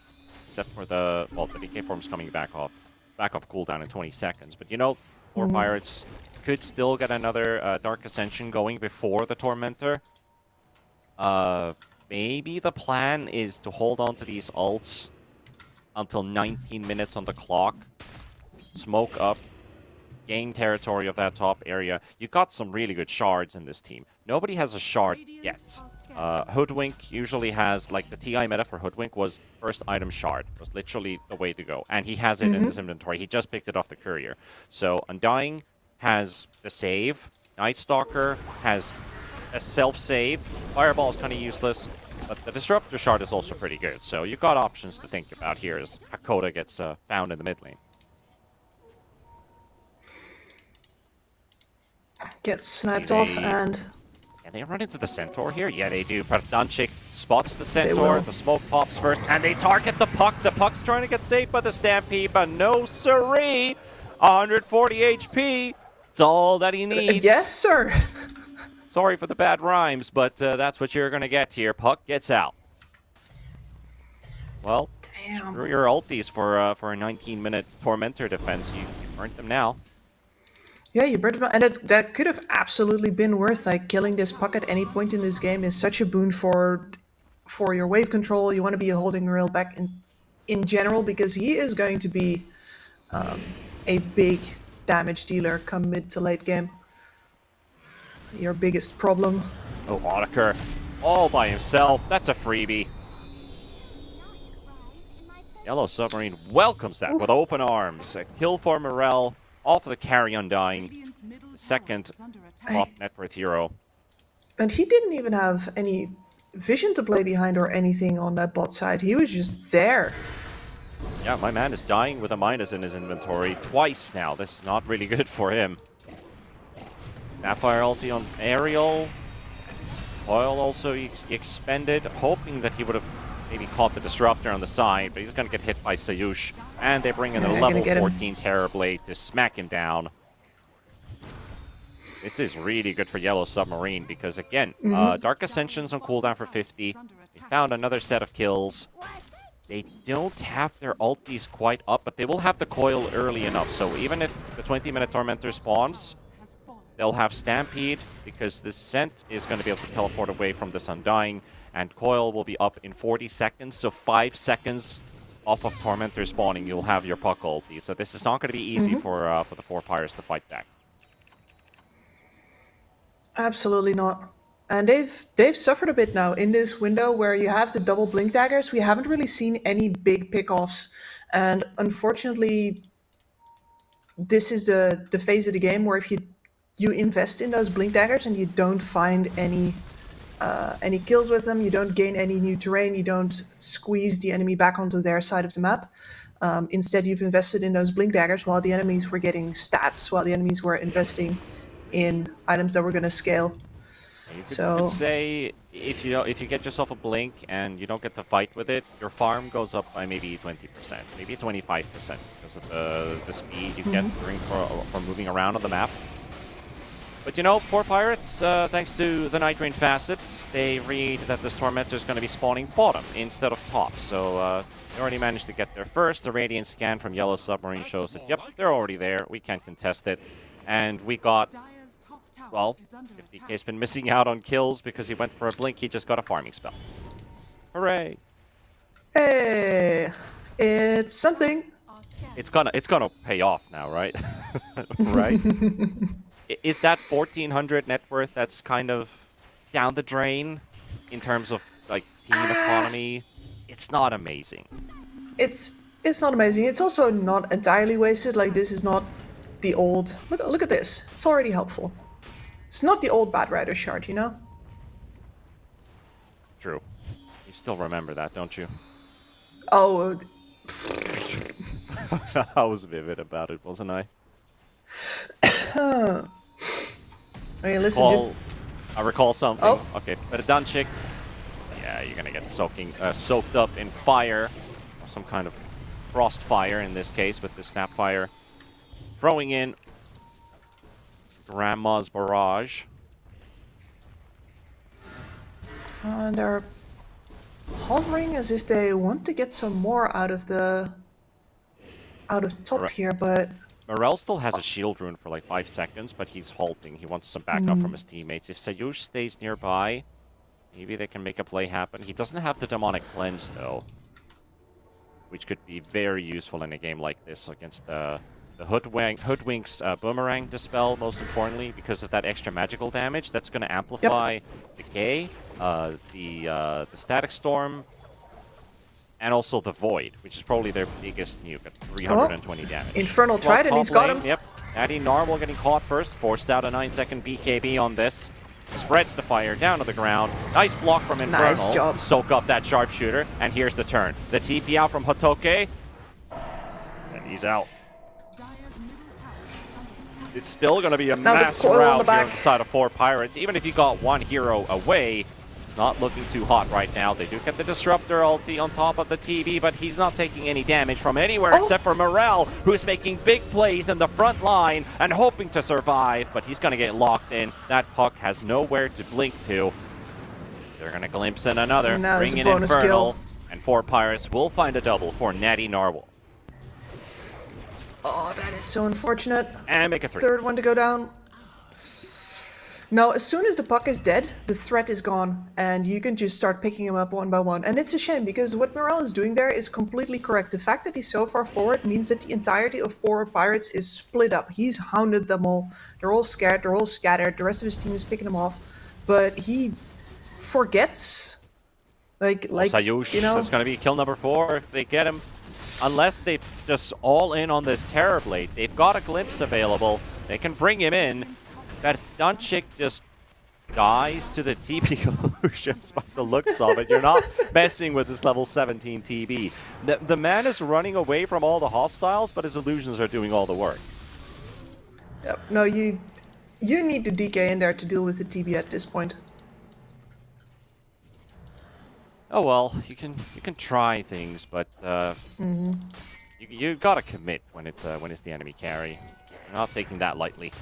except for the DK form's coming back off cooldown in 20 seconds. But you know, 4 Pirates could still get another Dark Ascension going before the Tormentor. Maybe the plan is to hold on to these ults until 19 minutes on the clock, smoke up, gain territory of that top area. You got some really good shards in this team. Nobody has a shard yet. Hoodwink usually has, like, the TI meta for Hoodwink was first item shard. Was literally the way to go. And he has it in his inventory. He just picked it off the courier. So Undying has the save. Night Stalker has a self-save. Fireball is kind of useless. But the Disruptor shard is also pretty good. So you've got options to think about here as Hakoda gets found in the mid lane. Gets sniped off and... And they run into the Centaur here? Yeah, they do. Pardanchik spots the will. Centaur. The smoke pops first, and they target the Puck. The Puck's trying to get saved by the Stampede, but no siree. 140 HP. It's all that he needs. Yes, sir. Sorry for the bad rhymes, but that's what you're going to get here. Puck gets out. Well, Damn. screw your ultis for a 19-minute Tormentor defense. You earned them now. Yeah, you burned him out. And that could have absolutely been worth, like, killing this Puck at any point in this game is such a boon for your wave control. You want to be holding rail back in general, because he is going to be a big damage dealer come mid to late game. Your biggest problem. Oh, Otaker, all by himself. That's a freebie. Yellow Submarine welcomes that with open arms. A kill for Morel. Off the carry Undying. Second top net worth hero. And he didn't even have any vision to play behind or anything on that bot side. He was just there. Yeah, my man is dying with a minus in his inventory twice now. This is not really good for him. Snapfire ulti on Ariel. Coil also expended, hoping that he would have maybe caught the Disruptor on the side, but he's going to get hit by Sayush. And they bring in a level 14 Terrorblade to smack him down. This is really good for Yellow Submarine because, again, Dark Ascension's on cooldown for 50. They found another set of kills. They don't have their ultis quite up, but they will have the Coil early enough. So even if the 20-minute Tormentor spawns, they'll have Stampede because the Scent is going to be able to teleport away from this Undying. And Coil will be up in 40 seconds, so 5 seconds off of Tormentor spawning, you'll have your Puck ulti. So this is not going to be easy for the 4 Pirates to fight back. Absolutely not. And they've suffered a bit now in this window where you have the double blink daggers. We haven't really seen any big pickoffs, and unfortunately, this is the phase of the game where if you invest in those blink daggers and you don't find any kills with them, you don't gain any new terrain, you don't squeeze the enemy back onto their side of the map. Instead, you've invested in those blink daggers while the enemies were getting stats, while the enemies were investing in items that were going to scale. You could say if you get yourself a blink and you don't get to fight with it, your farm goes up by maybe 20%, maybe 25% because of the speed you get for moving around on the map. But you know, 4 Pirates, thanks to the Night Rain facets, they read that this Tormentor is going to be spawning bottom instead of top. So they already managed to get there first. The Radiant scan from Yellow Submarine shows that, yep, they're already there. We can't contest it. And we got, well, 50k's been missing out on kills because he went for a blink. He just got a farming spell. Hooray! Hey, it's something. It's gonna pay off now, right? Right? Is that 1,400 net worth that's kind of down the drain in terms of, like, team economy? it's not amazing. It's not amazing. It's also not entirely wasted. Like, this is not the old. Look at this. It's already helpful. It's not the old Bad Rider shard, you know. True. You still remember that, don't you? Oh, I was vivid about it, wasn't I? I mean, listen, just I recall something. Oh. Okay, but a Dunchick. Yeah, you're gonna get soaked up in fire, or some kind of frost fire in this case with the Snapfire. Throwing in Grandma's Barrage. and they're hovering as if they want to get some more out of top Right. here, but Morel still has a shield rune for like 5 seconds, but he's halting. He wants some backup from his teammates. If Sayush stays nearby, maybe they can make a play happen. He doesn't have the Demonic Cleanse, though, which could be very useful in a game like this against the Hoodwink's Boomerang Dispel, most importantly, because of that extra magical damage. That's going to amplify Decay, the Static Storm, and also the Void, which is probably their biggest nuke at 320 damage. Infernal Trident, he's got him. Yep. Natty Narwhal getting caught first, forced out a 9-second BKB on this. Spreads the fire down to the ground. Nice block from Infernal. Nice job. Soak up that sharpshooter, and here's the turn. The TP out from Hotoke, and he's out. It's still going to be a Now the mass coil on rout the here on back. the side of 4 Pirates. Even if you got one hero away, it's not looking too hot right now. They do get the Disruptor ulti on top of the TV, but he's not taking any damage from anywhere except for Morel, who's making big plays in the front line and hoping to survive, but he's going to get locked in. That puck has nowhere to blink to. They're going to glimpse in another, Now there's bring a in bonus Infernal, kill. and 4 Pirates will find a double for Natty Narwhal. Oh, that is so unfortunate. And make a 3. Third one to go down. Now, as soon as the puck is dead, the threat is gone, and you can just start picking him up one by one. And it's a shame, because what Morel is doing there is completely correct. The fact that he's so far forward means that the entirety of 4 Pirates is split up. He's hounded them all. They're all scared, they're all scattered. The rest of his team is picking them off. But he forgets. Like Sayush, you know, that's going to be kill number 4 if they get him. Unless they just all in on this Terror Blade. They've got a glimpse available. They can bring him in. That Dunchick just dies to the TB illusions by the looks of it. You're not messing with this level 17 TB. The man is running away from all the hostiles, but his illusions are doing all the work. Yep. No, you need the DK in there to deal with the TB at this point. Oh well, you can try things, but you gotta commit when it's the enemy carry. You're not taking that lightly.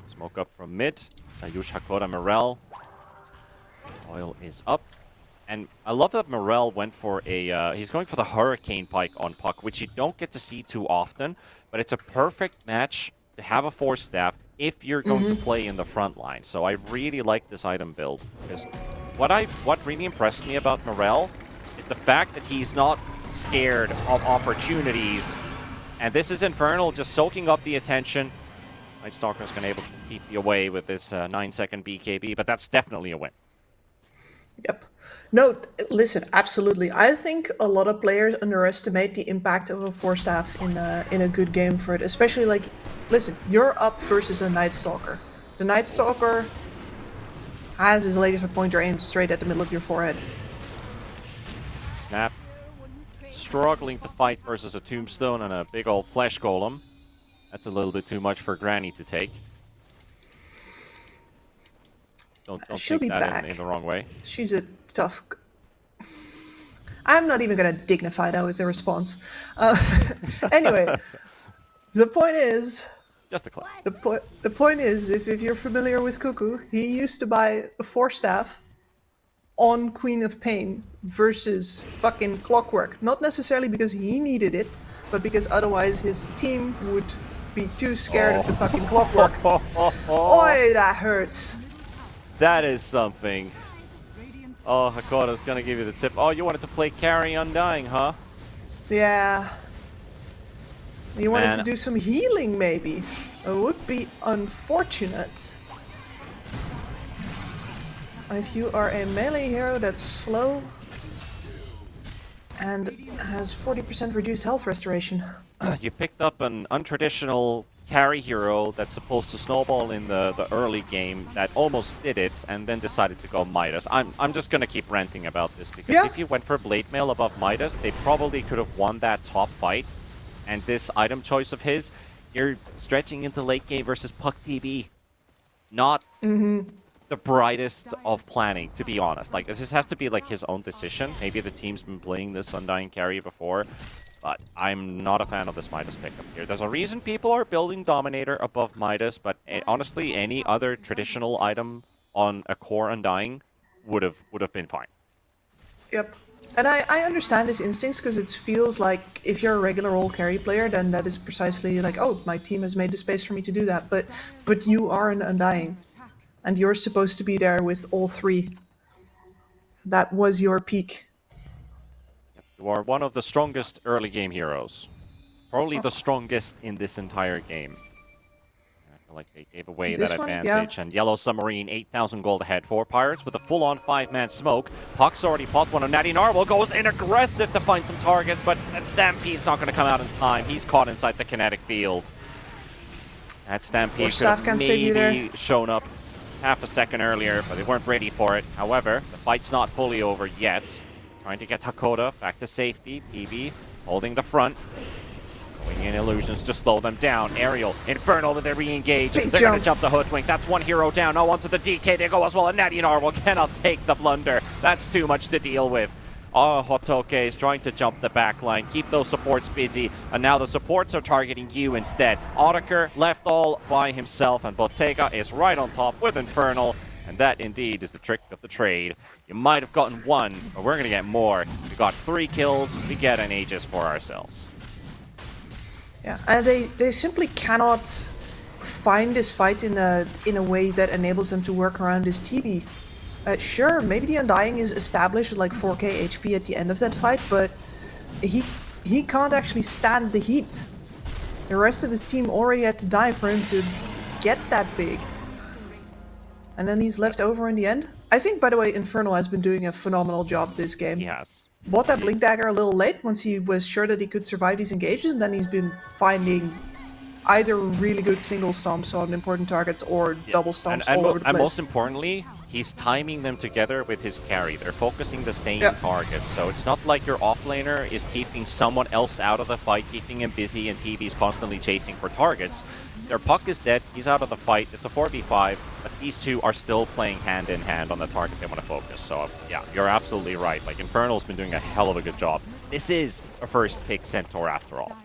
Smoke up from mid. Sayush, Hakoda, Morel. Oil is up. And I love that Morel went for a... he's going for the Hurricane Pike on Puck, which you don't get to see too often. But it's a perfect match to have a Force Staff if you're going to play in the front line. So I really like this item build. Because what really impressed me about Morel is the fact that he's not scared of opportunities. And this is Infernal just soaking up the attention. Night Stalker's going to be able to keep you away with this 9-second BKB, but that's definitely a win. Yep. No, listen, absolutely. I think a lot of players underestimate the impact of a Force Staff in a good game for it. Especially, like, listen, you're up versus a Night Stalker. The Night Stalker has his laser pointer aimed straight at the middle of your forehead. Snap. Struggling to fight versus a Tombstone and a big old Flesh Golem. That's a little bit too much for Granny to take. Don't She'll take be that back. in the wrong way. She's a tough... I'm not even going to dignify that with a response. Anyway, the point is... Just a clip. The point is, if you're familiar with Cuckoo, he used to buy a Force Staff on Queen of Pain versus fucking Clockwork. Not necessarily because he needed it, but because otherwise his team would be too scared of the fucking Clockwork. Oi, that hurts. That is something. Oh, Hakoda's gonna give you the tip. Oh, you wanted to play Carry Undying, huh? Yeah. You wanted Man. to do some healing, maybe. It would be unfortunate. If you are a melee hero that's slow and has 40% reduced health restoration. You picked up an untraditional carry hero that's supposed to snowball in the early game that almost did it and then decided to go Midas. I'm just gonna keep ranting about this because Yeah. if you went for Blade Mail above Midas, they probably could have won that top fight. And this item choice of his, you're stretching into late game versus Puck TB. Not the brightest of planning, to be honest. Like, this has to be like his own decision. Maybe the team's been playing this Undying carry before, but I'm not a fan of this Midas pickup here. There's a reason people are building Dominator above Midas, but honestly, any other traditional item on a core Undying would have been fine. Yep. And I understand his instincts because it feels like if you're a regular role carry player, then that is precisely like, oh, my team has made the space for me to do that. But you are an Undying, and you're supposed to be there with all three. That was your peak. You are one of the strongest early game heroes. Probably the strongest in this entire game. I feel like they gave away This that one, yeah. advantage. And Yellow Submarine, 8,000 gold ahead. 4 Pirates with a full-on 5-man smoke. Puck's already popped one of Natty Narwhal. Goes in aggressive to find some targets, but that Stampede's not going to come out in time. He's caught inside the kinetic field. That Stampede Poor could staff have can't save you maybe shown up half a second earlier, but they weren't ready for it. However, the fight's not fully over yet. Trying to get Hakoda back to safety. PB holding the front. Going in illusions to slow them down. Aerial, Infernal, they're re-engaged. Big They're going to jump. jump the hoodwink. That's one hero down. Now onto the DK they go as well. And Natty Narwhal cannot take the blunder. That's too much to deal with. Oh, Hotoke is trying to jump the back line. Keep those supports busy. And now the supports are targeting you instead. Otaker left all by himself. And Bottega is right on top with Infernal. And that indeed is the trick of the trade. You might have gotten one, but we're going to get more. We got 3 kills. We get an Aegis for ourselves. Yeah, and they simply cannot find this fight in a way that enables them to work around his TB. Sure, maybe the Undying is established with like 4k HP at the end of that fight, but he can't actually stand the heat. The rest of his team already had to die for him to get that big. And then he's left over in the end. I think, by the way, Infernal has been doing a phenomenal job this game. He has. Bought that Blink Dagger a little late once he was sure that he could survive these engages, and then he's been finding either really good single stomps on important targets or double stomps all over the And place. most importantly, he's timing them together with his carry. They're focusing the same Yep. targets, so it's not like your offlaner is keeping someone else out of the fight, keeping him busy, and TB's constantly chasing for targets. Their Puck is dead, he's out of the fight, it's a 4v5, but these two are still playing hand-in-hand on the target they want to focus. So, yeah, you're absolutely right. Like, Infernal's been doing a hell of a good job. This is a first-pick Centaur after all.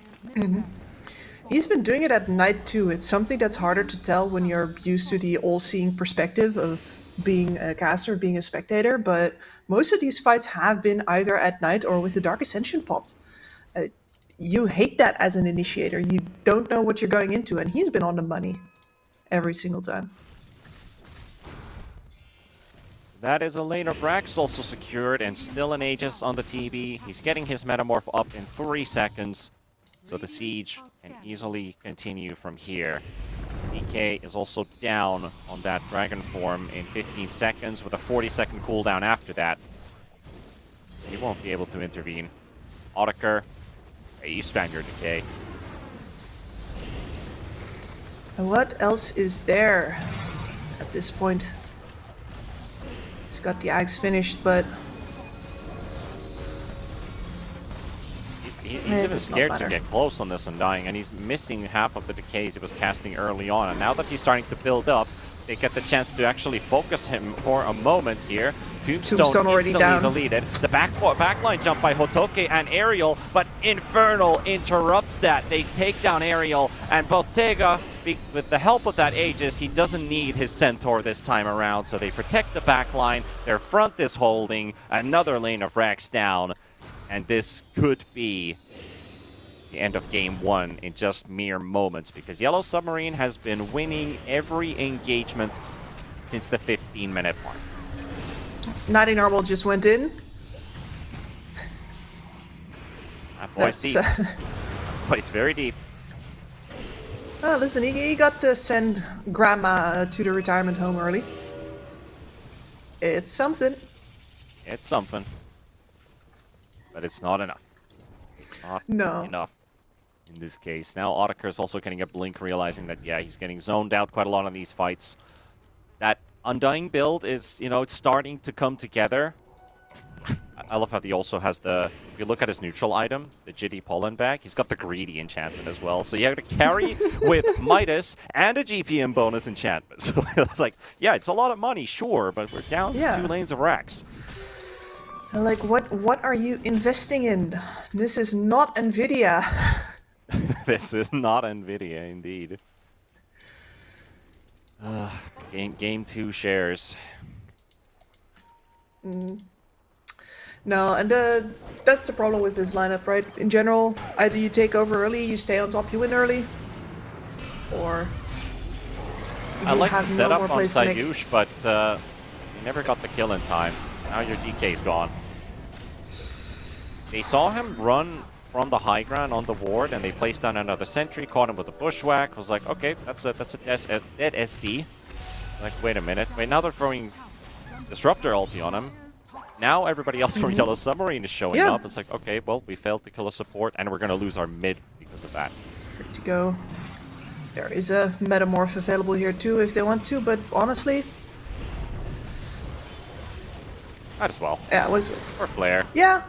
He's been doing it at night too. It's something that's harder to tell when you're used to the all-seeing perspective of being a caster, being a spectator, but most of these fights have been either at night or with the Dark Ascension popped. You hate that as an initiator. You don't know what you're going into, and he's been on the money every single time. That is a lane of Rax also secured, and still an Aegis on the TB. He's getting his Metamorph up in 3 seconds, so the siege can easily continue from here. DK is also down on that Dragon form in 15 seconds with a 40-second cooldown after that. He won't be able to intervene. Otaker, you spam your decay. And what else is there at this point? He's got the axe finished, but He's It even does not scared to matter. get close on this Undying, and he's missing half of the decays he was casting early on. And now that he's starting to build up, they get the chance to actually focus him for a moment here. Tombstone already instantly down. deleted. The backline jump by Hotoke and Aerial, but Infernal interrupts that. They take down Aerial, and Bottega, with the help of that Aegis, he doesn't need his Centaur this time around, so they protect the backline. Their front is holding. Another lane of Rax down, and this could be the end of game 1 in just mere moments, because Yellow Submarine has been winning every engagement since the 15-minute mark. Natty Narwhal just went in. That boy's deep. Boy's very deep. Oh, listen, he got to send Grandma to the retirement home early. It's something. It's something. But it's not enough. Not No. enough in this case. Now Ottoker's also getting a blink, realizing that, yeah, he's getting zoned out quite a lot on these fights. That Undying build is, you know, it's starting to come together. I love how he also has the, if you look at his neutral item, the Jitty Pollen bag, he's got the Greedy enchantment as well. So you have to carry with Midas and a GPM bonus enchantment. So it's like, yeah, it's a lot of money, sure, but we're down to Yeah. 2 lanes of racks. Like, what are you investing in? This is not Nvidia. This is not Nvidia, indeed. Game 2 shares. No, and that's the problem with this lineup, right? In general, either you take over early, you stay on top, you win early, or you I like the have no setup more on place to make. Sayush, but he never got the kill in time. Now your DK's gone. They saw him run from the high ground on the ward, and they placed down another sentry, caught him with a bushwhack. Was like, okay, that's a dead SD. Like, wait a minute. Wait, now they're throwing Disruptor ulti on him. Now everybody else from Yellow Submarine is showing Yeah. up. It's like, okay, well, we failed to kill a support, and we're going to lose our mid because of that. Good to go. There is a Metamorph available here too if they want to, but honestly, Might as well. yeah, it was Or Flare. yeah.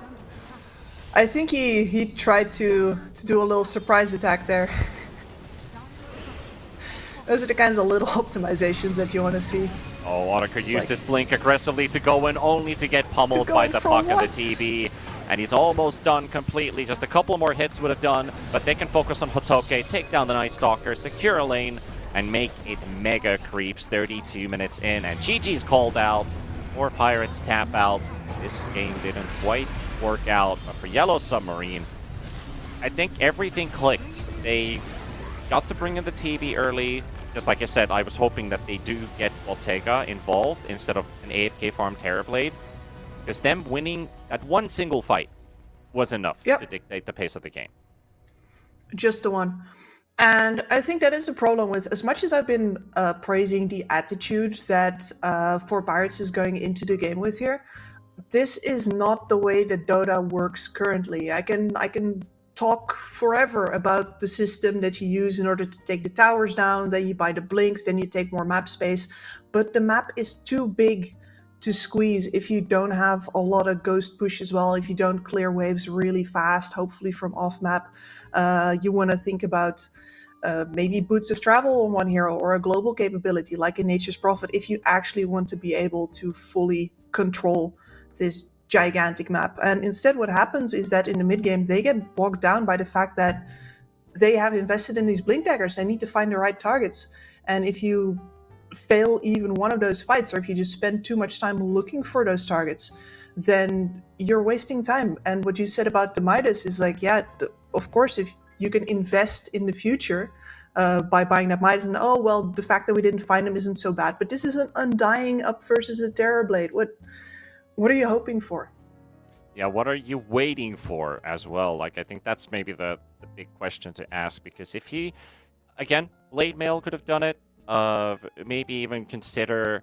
I think he tried to do a little surprise attack there. Those are the kinds of little optimizations that you want to see. Oh, Ottoker used like- his blink aggressively to go in, only to get pummeled go by in the for puck of what? the TB. And he's almost done completely. Just a couple more hits would have done, but they can focus on Hotoke, take down the Night Stalker, secure a lane, and make it mega creeps. 32 minutes in, and GG's called out. 4 Pirates tap out. This game didn't quite work out, but for Yellow Submarine, I think everything clicked. They got to bring in the TB early. Just like I said, I was hoping that they do get Voltega involved instead of an AFK farm Terrorblade. Because them winning that one single fight was enough Yep. to dictate the pace of the game. Just the one. And I think that is the problem with, as much as I've been praising the attitude that For Pirates is going into the game with here, this is not the way that Dota works currently. I can talk forever about the system that you use in order to take the towers down, then you buy the blinks, then you take more map space. But the map is too big to squeeze if you don't have a lot of ghost push as well, if you don't clear waves really fast, hopefully from off map. You want to think about maybe boots of travel on one hero or a global capability like in Nature's Prophet if you actually want to be able to fully control this gigantic map. And instead what happens is that in the mid game they get bogged down by the fact that they have invested in these blink daggers. They need to find the right targets, and if you fail even one of those fights, or if you just spend too much time looking for those targets, then you're wasting time. And what you said about the Midas is like, yeah, of course, if you can invest in the future by buying that Midas, and oh well, the fact that we didn't find him isn't so bad. But this is an Undying up versus a Terrorblade. What are you hoping for? Yeah, what are you waiting for as well? Like, I think that's maybe the big question to ask, because if he, again, Blade Mail could have done it, maybe even consider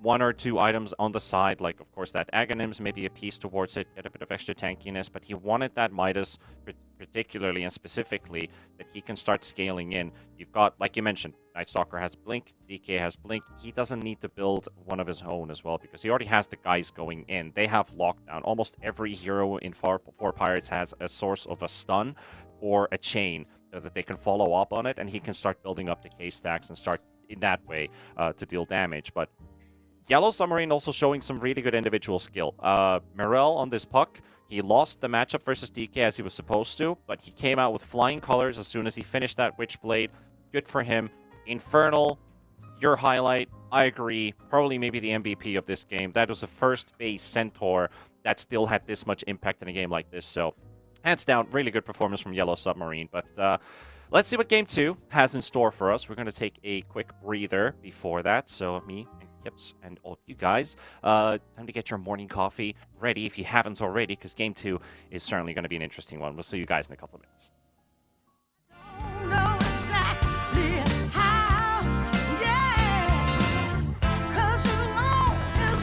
1 or 2 items on the side, like, of course, that Aghanims, maybe a piece towards it, get a bit of extra tankiness, but he wanted that Midas particularly and specifically that he can start scaling in. You've got, like you mentioned, Night Stalker has Blink, DK has Blink. He doesn't need to build one of his own as well, because he already has the guys going in. They have lockdown. Almost every hero in Four Pirates has a source of a stun or a chain so that they can follow up on it, and he can start building up the K stacks and start in that way to deal damage. But Yellow Submarine also showing some really good individual skill. Morel on this puck, he lost the matchup versus DK as he was supposed to, but he came out with flying colors as soon as he finished that Witchblade. Good for him. Infernal, your highlight. I agree. Probably maybe the MVP of this game. That was the first base Centaur that still had this much impact in a game like this. So, hands down, really good performance from Yellow Submarine. But let's see what Game 2 has in store for us. We're going to take a quick breather before that. So, me and Kips and all of you guys, time to get your morning coffee ready if you haven't already, because Game 2 is certainly going to be an interesting one. We'll see you guys in a couple of minutes. Know exactly how, yeah. 'Cause as long as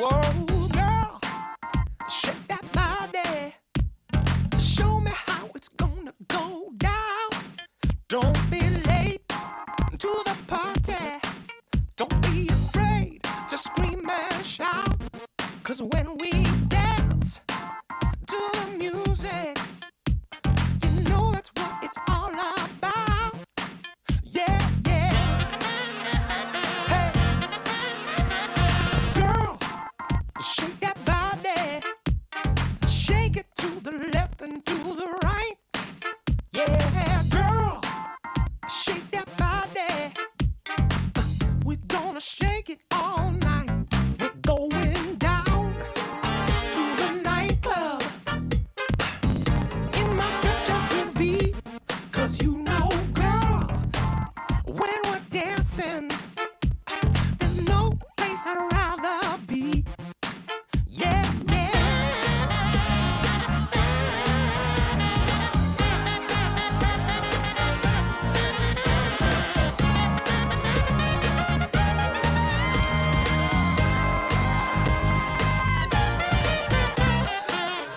Whoa, girl, shake that body. Show me how it's gonna go down. Don't be late to the party. Don't be afraid to scream and shout. 'Cause when we dance to the music, you know that's what it's all about. Yeah, yeah. Hey, girl, shake that body. Shake it to the left and to the right. Yeah, girl, shake that body. We're gonna shake it all night. We're going down to the nightclub in my stretch SUV. 'Cause you know, girl, when we're dancing, there's no place I'd rather be. Yeah, yeah.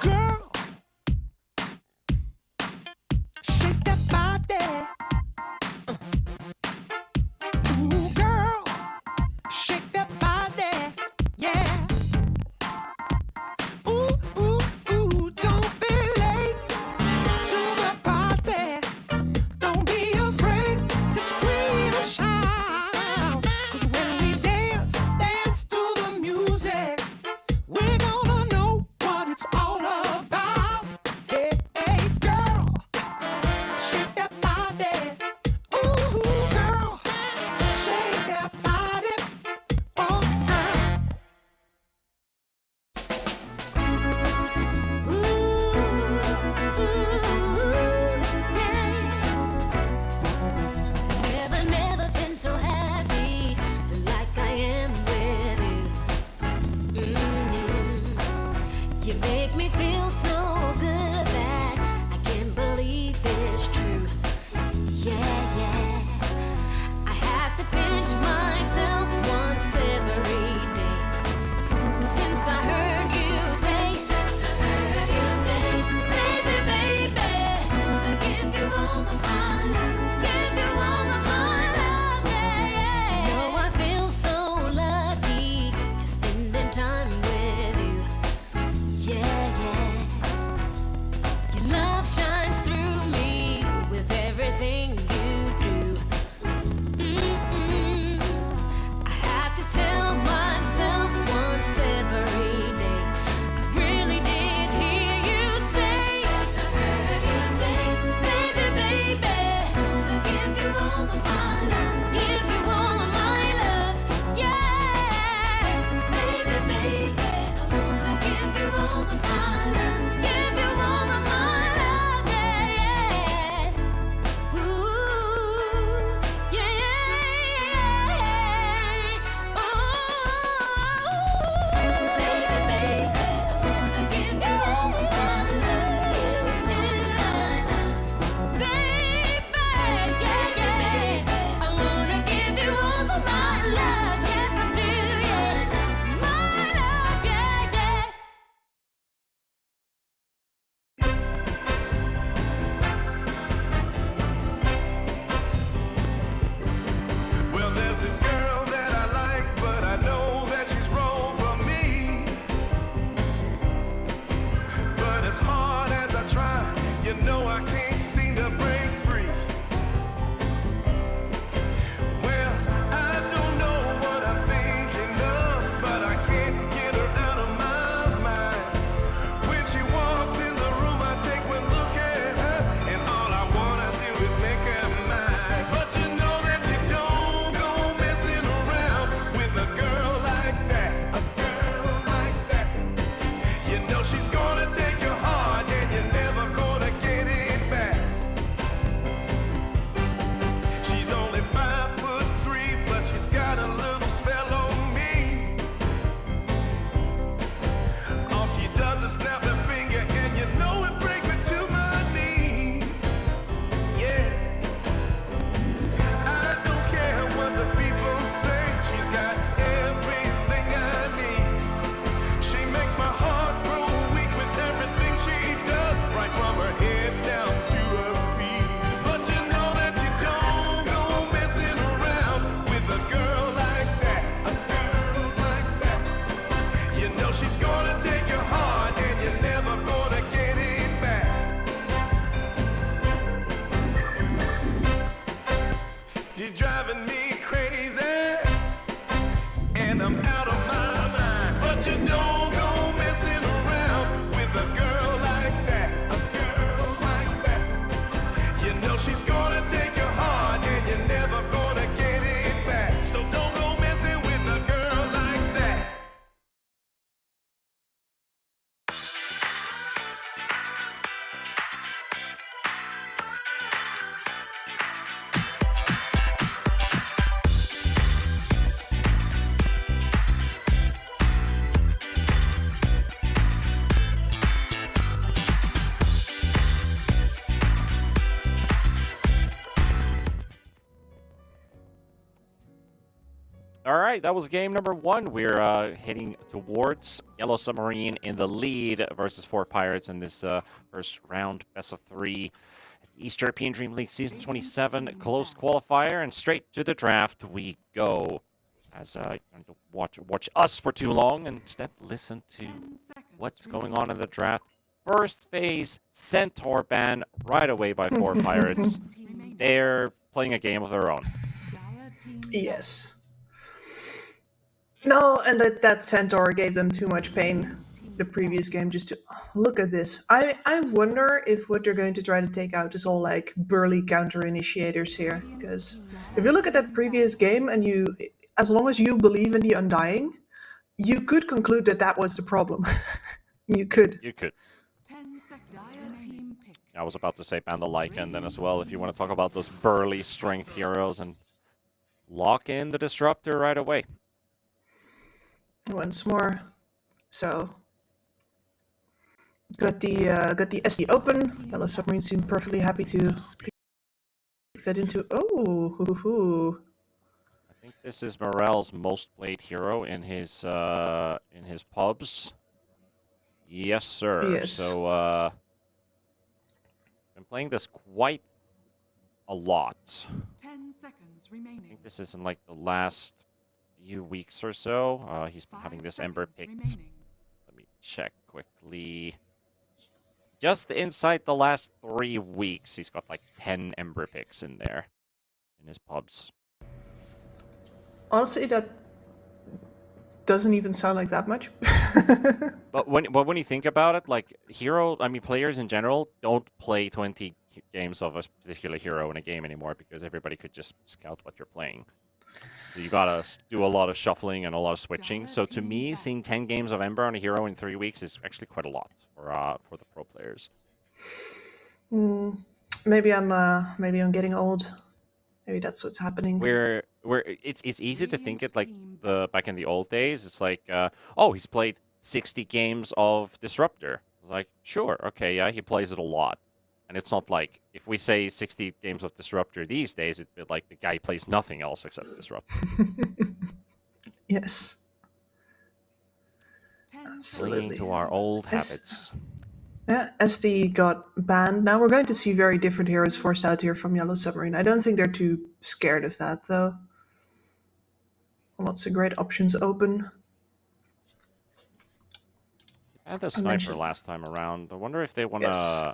Girl, shake that body. Ooh, girl, shake that body. I'm out of my mind. But you don't go messing around with a girl like that. A girl like that. You know she's gonna take your heart and you're never gonna get it back. So don't go messing with a girl like that. All right, that was game number 1. We're heading towards Yellow Submarine in the lead versus 4 Pirates in this first round, best of 3. East European Dream League Season 27 closed qualifier, and straight to the draft we go. As don't watch us for too long, and instead listen to what's going on in the draft. First phase, Centaur ban right away by 4 Pirates. They're playing a game of their own. Yes. No, and that Centaur gave them too much pain the previous game just to look at this. I wonder if what they're going to try to take out is all like burly counter initiators here. Because if you look at that previous game and you, as long as you believe in the Undying, you could conclude that that was the problem. You could. You could. I was about to say ban the Lycan then as well, if you want to talk about those burly strength heroes and lock in the Disruptor right away. Once more. So got the SD open. Yellow Submarine seemed perfectly happy to pick that into. Oh, hoo, hoo. I think this is Morel's most played hero in his pubs. Yes, sir. Yes. So been playing this quite a lot. 10 seconds I remaining. think this is in like the last few weeks or so. He's been having this Ember picked. Let me check quickly. Just inside the last 3 weeks, he's got like 10 Ember picks in there in his pubs. Honestly, that doesn't even sound like that much. But when you think about it, like players in general don't play 20 games of a particular hero in a game anymore because everybody could just scout what you're playing. So you gotta do a lot of shuffling and a lot of switching. So to me, seeing 10 games of Ember on a hero in 3 weeks is actually quite a lot for the pro players. Maybe I'm getting old. Maybe that's what's happening. Where it's easy to think it like back in the old days. It's like he's played 60 games of Disruptor. Like sure, okay, yeah, he plays it a lot. And it's not like, if we say 60 games of Disruptor these days, it'd be like the guy plays nothing else except Disruptor. Yes. Absolutely. Absolutely. To our old habits. Yeah, SD got banned. Now we're going to see very different heroes forced out here from Yellow Submarine. I don't think they're too scared of that, though. Lots of great options open. I had the Sniper last time around. I wonder if they want to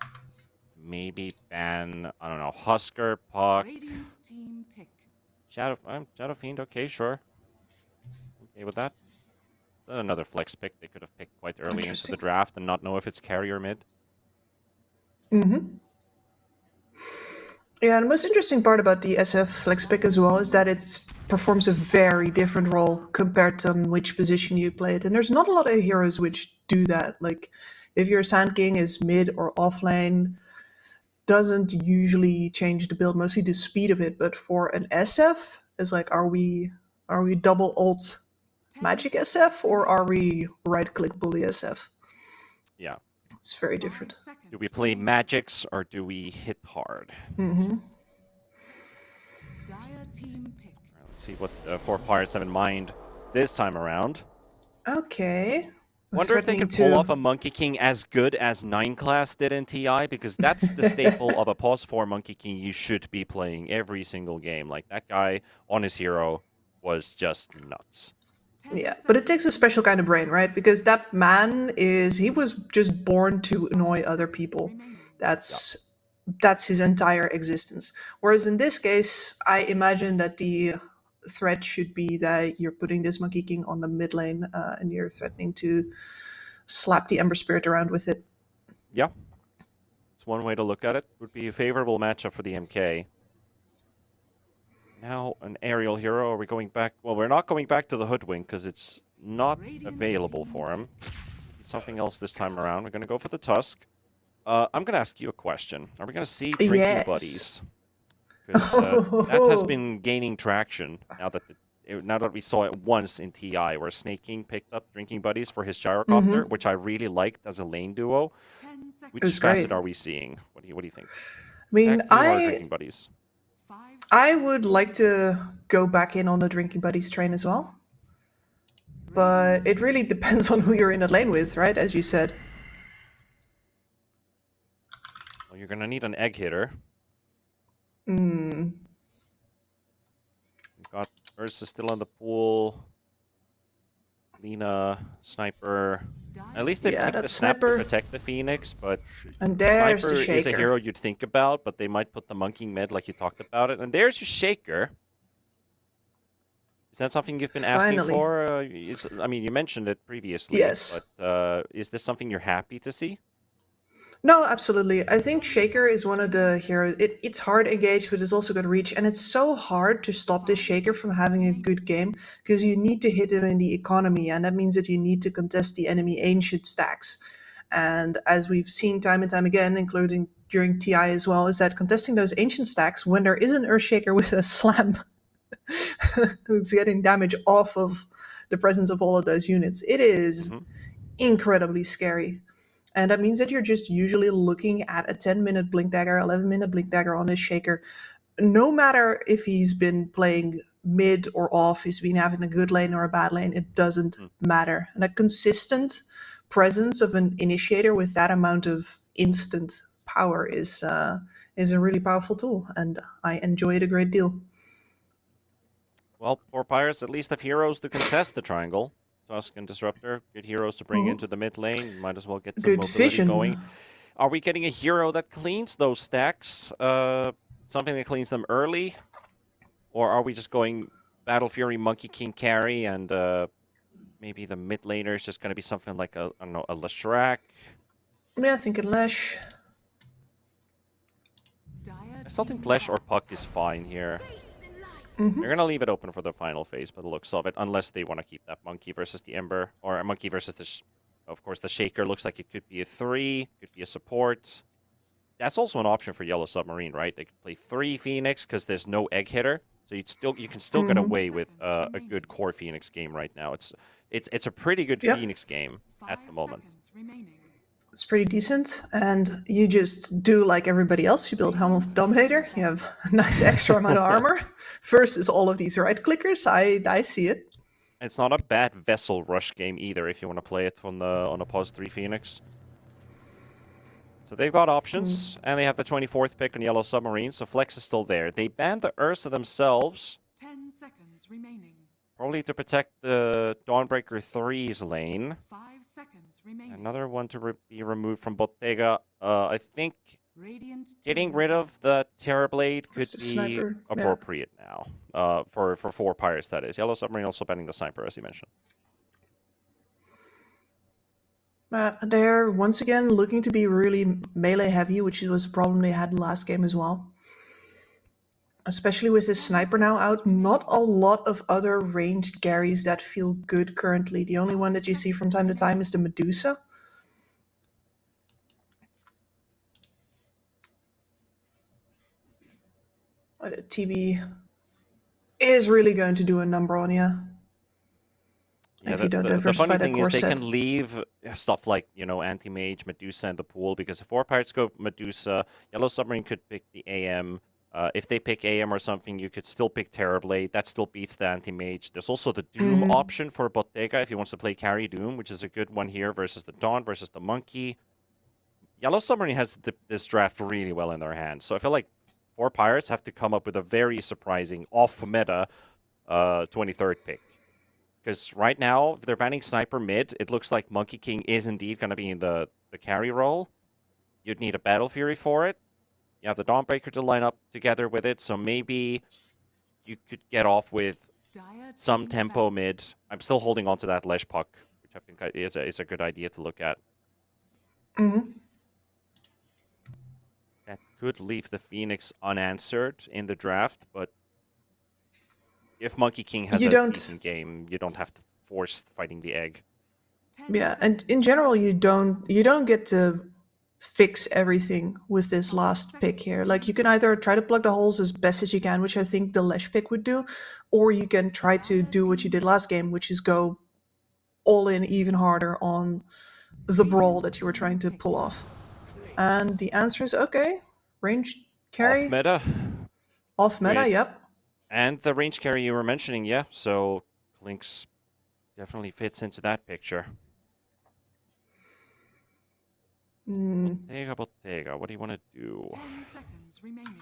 maybe ban, I don't know, Husker, Puck, Radiant team pick. Shadow Fiend, okay, sure. Okay with that. Another flex pick they could have picked quite early into the draft and not know if it's carry or mid. Mm-hmm. Yeah, the most interesting part about the SF flex pick as well is that it performs a very different role compared to which position you play it. And there's not a lot of heroes which do that. Like, if your Sand King is mid or off lane, doesn't usually change the build, mostly the speed of it. But for an SF, it's like, are we double ult Magic SF, or are we right-click bully SF? Yeah. It's very different. Do we play magics or do we hit hard? Mm-hmm. Dire team pick. Let's see what 4 Pirates have in mind this time around. Okay. Wonder if they could pull off a Monkey King as good as 9 class did in TI, because that's the staple of a pos 4 Monkey King you should be playing every single game. Like, that guy on his hero was just nuts. Yeah, but it takes a special kind of brain, right? Because that man he was just born to annoy other people. That's his entire existence. Whereas in this case, I imagine that the threat should be that you're putting this Monkey King on the mid lane and you're threatening to slap the Ember Spirit around with it. Yeah. It's one way to look at it. Would be a favorable matchup for the MK. Now an aerial hero. Are we going back? Well, we're not going back to the Hoodwink because it's not available for him. Something else this time around. We're going to go for the Tusk. I'm going to ask you a question. Are we going to see Drinking Yes. Buddies? Because that has been gaining traction now that we saw it once in TI, where Snake King picked up Drinking Buddies for his gyrocopter, which I really liked as a lane duo. 10 seconds. Which was facet great. are we seeing? What do you think? I mean, Tag team or Drinking Buddies? 5 I would like to go back in on the Drinking Buddies train as well. But it really depends on who you're in a lane with, right? As you said. Well, you're going to need an egg hitter. Hmm. We've got Ursa still in the pool. Lina, Sniper. At least they Yeah, picked the that's Snap to Sniper. protect the Phoenix, but And there's Sniper the is a Shaker. hero you'd think about, but they might put the Monkey mid like you talked about it. And there's your Shaker. Is that something you've been asking Finally. for? I mean, you mentioned it previously. Yes. But is this something you're happy to see? No, absolutely. I think Shaker is one of the heroes. It's hard engaged, but it's also got reach. And it's so hard to stop this Shaker from having a good game because you need to hit him in the economy. And that means that you need to contest the enemy ancient stacks. And as we've seen time and time again, including during TI as well, is that contesting those ancient stacks when there is an Earthshaker with a slam who's getting damage off of the presence of all of those units, it is incredibly scary. And that means that you're just usually looking at a 10-minute Blink Dagger, 11-minute Blink Dagger on this Shaker. No matter if he's been playing mid or off, he's been having a good lane or a bad lane, it doesn't matter. And a consistent presence of an initiator with that amount of instant power is a really powerful tool, and I enjoy it a great deal. Well, poor Pirates at least have heroes to contest the triangle. Tusk and Disruptor, good heroes to bring into the mid lane. Might as well get some Good mobility vision. going. Are we getting a hero that cleans those stacks? Something that cleans them early? Or are we just going Battle Fury, Monkey King carry, and maybe the mid laner is just going to be something like a Leshrac? Yeah, I think in Lesh. I still think Lesh or Puck is fine here. They're going to leave it open for the final phase by the looks of it, unless they want to keep that Monkey versus the Ember, or a Monkey versus the, of course, the Shaker looks like it could be a 3, could be a support. That's also an option for Yellow Submarine, right? They could play 3 Phoenix because there's no egg hitter, so you can still get away with a good core Phoenix game right now. It's a pretty good Yep. Phoenix game at the moment. It's pretty decent, and you just do like everybody else. You build Helm of Dominator, you have a nice extra amount of armor versus all of these right clickers. I see it. It's not a bad Vessel Rush game either if you want to play it on a Pos 3 Phoenix. So they've got options, and they have the 24th pick on Yellow Submarine, so Flex is still there. They banned the Ursa themselves, 10 seconds remaining. probably to protect the Dawnbreaker 3's lane. 5 seconds remaining. Another one to be removed from Bottega. I think Radiant getting team. rid of the Terrorblade could It's the be sniper, yeah. appropriate now. For 4 Pirates, that is. Yellow Submarine also banning the Sniper, as you mentioned. They're once again looking to be really melee heavy, which was a problem they had last game as well. Especially with this sniper now out, not a lot of other ranged Garys that feel good currently. The only one that you see from time to time is the Medusa. The TV is really going to do a number on you. Yeah, If you don't the diversify funny that thing core is they set. can leave stuff like, Anti-Mage, Medusa in the pool, because if 4 Pirates go Medusa, Yellow Submarine could pick the AM. If they pick AM or something, you could still pick Terrorblade. That still beats the Anti-Mage. There's also the Doom option for Bottega if he wants to play carry Doom, which is a good one here versus the Dawn, versus the Monkey. Yellow Submarine has this draft really well in their hands. So I feel like 4 Pirates have to come up with a very surprising off-meta 23rd pick. Because right now, if they're banning Sniper mid, it looks like Monkey King is indeed going to be in the carry role. You'd need a Battle Fury for it. You have the Dawnbreaker to line up together with it, so maybe you could get off with Dire some taking tempo back. mid. I'm still holding on to that Lesh puck, which I think is a good idea to look at. Hmm. That could leave the Phoenix unanswered in the draft, but if Monkey King has You a don't. decent game, you don't have to force fighting the egg. 10 Yeah, and in seconds general, remaining. you don't get to fix everything with this 5 last pick seconds here. Like you remaining. can either try to plug the holes as best as you can, which I think the Lesh pick would do, or you can try to Dire do what you team did last game, which is go all in even harder on the brawl Radiant that you were trying team to pick. pull off. And the answer is okay. Range Off carry meta. off meta. With- Yep. And the range carry you were mentioning, yeah. So Lynx definitely fits into that picture. Mm, Bottega, what do you want to do? 10 seconds remaining.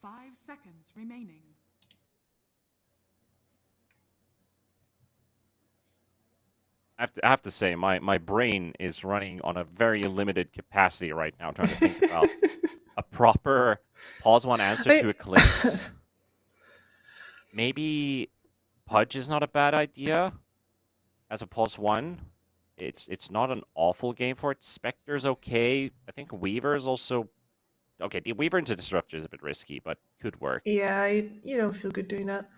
5 seconds remaining. I have to say, my brain is running on a very limited capacity right now, trying to think about a proper pause one answer to a Clinks. Maybe Pudge is not a bad idea as a pause one. It's not an awful game for it. Spectre's okay. I think Weaver is also okay. The Weaver into Disruptor is a bit risky, but could work. yeah, you don't feel good doing that.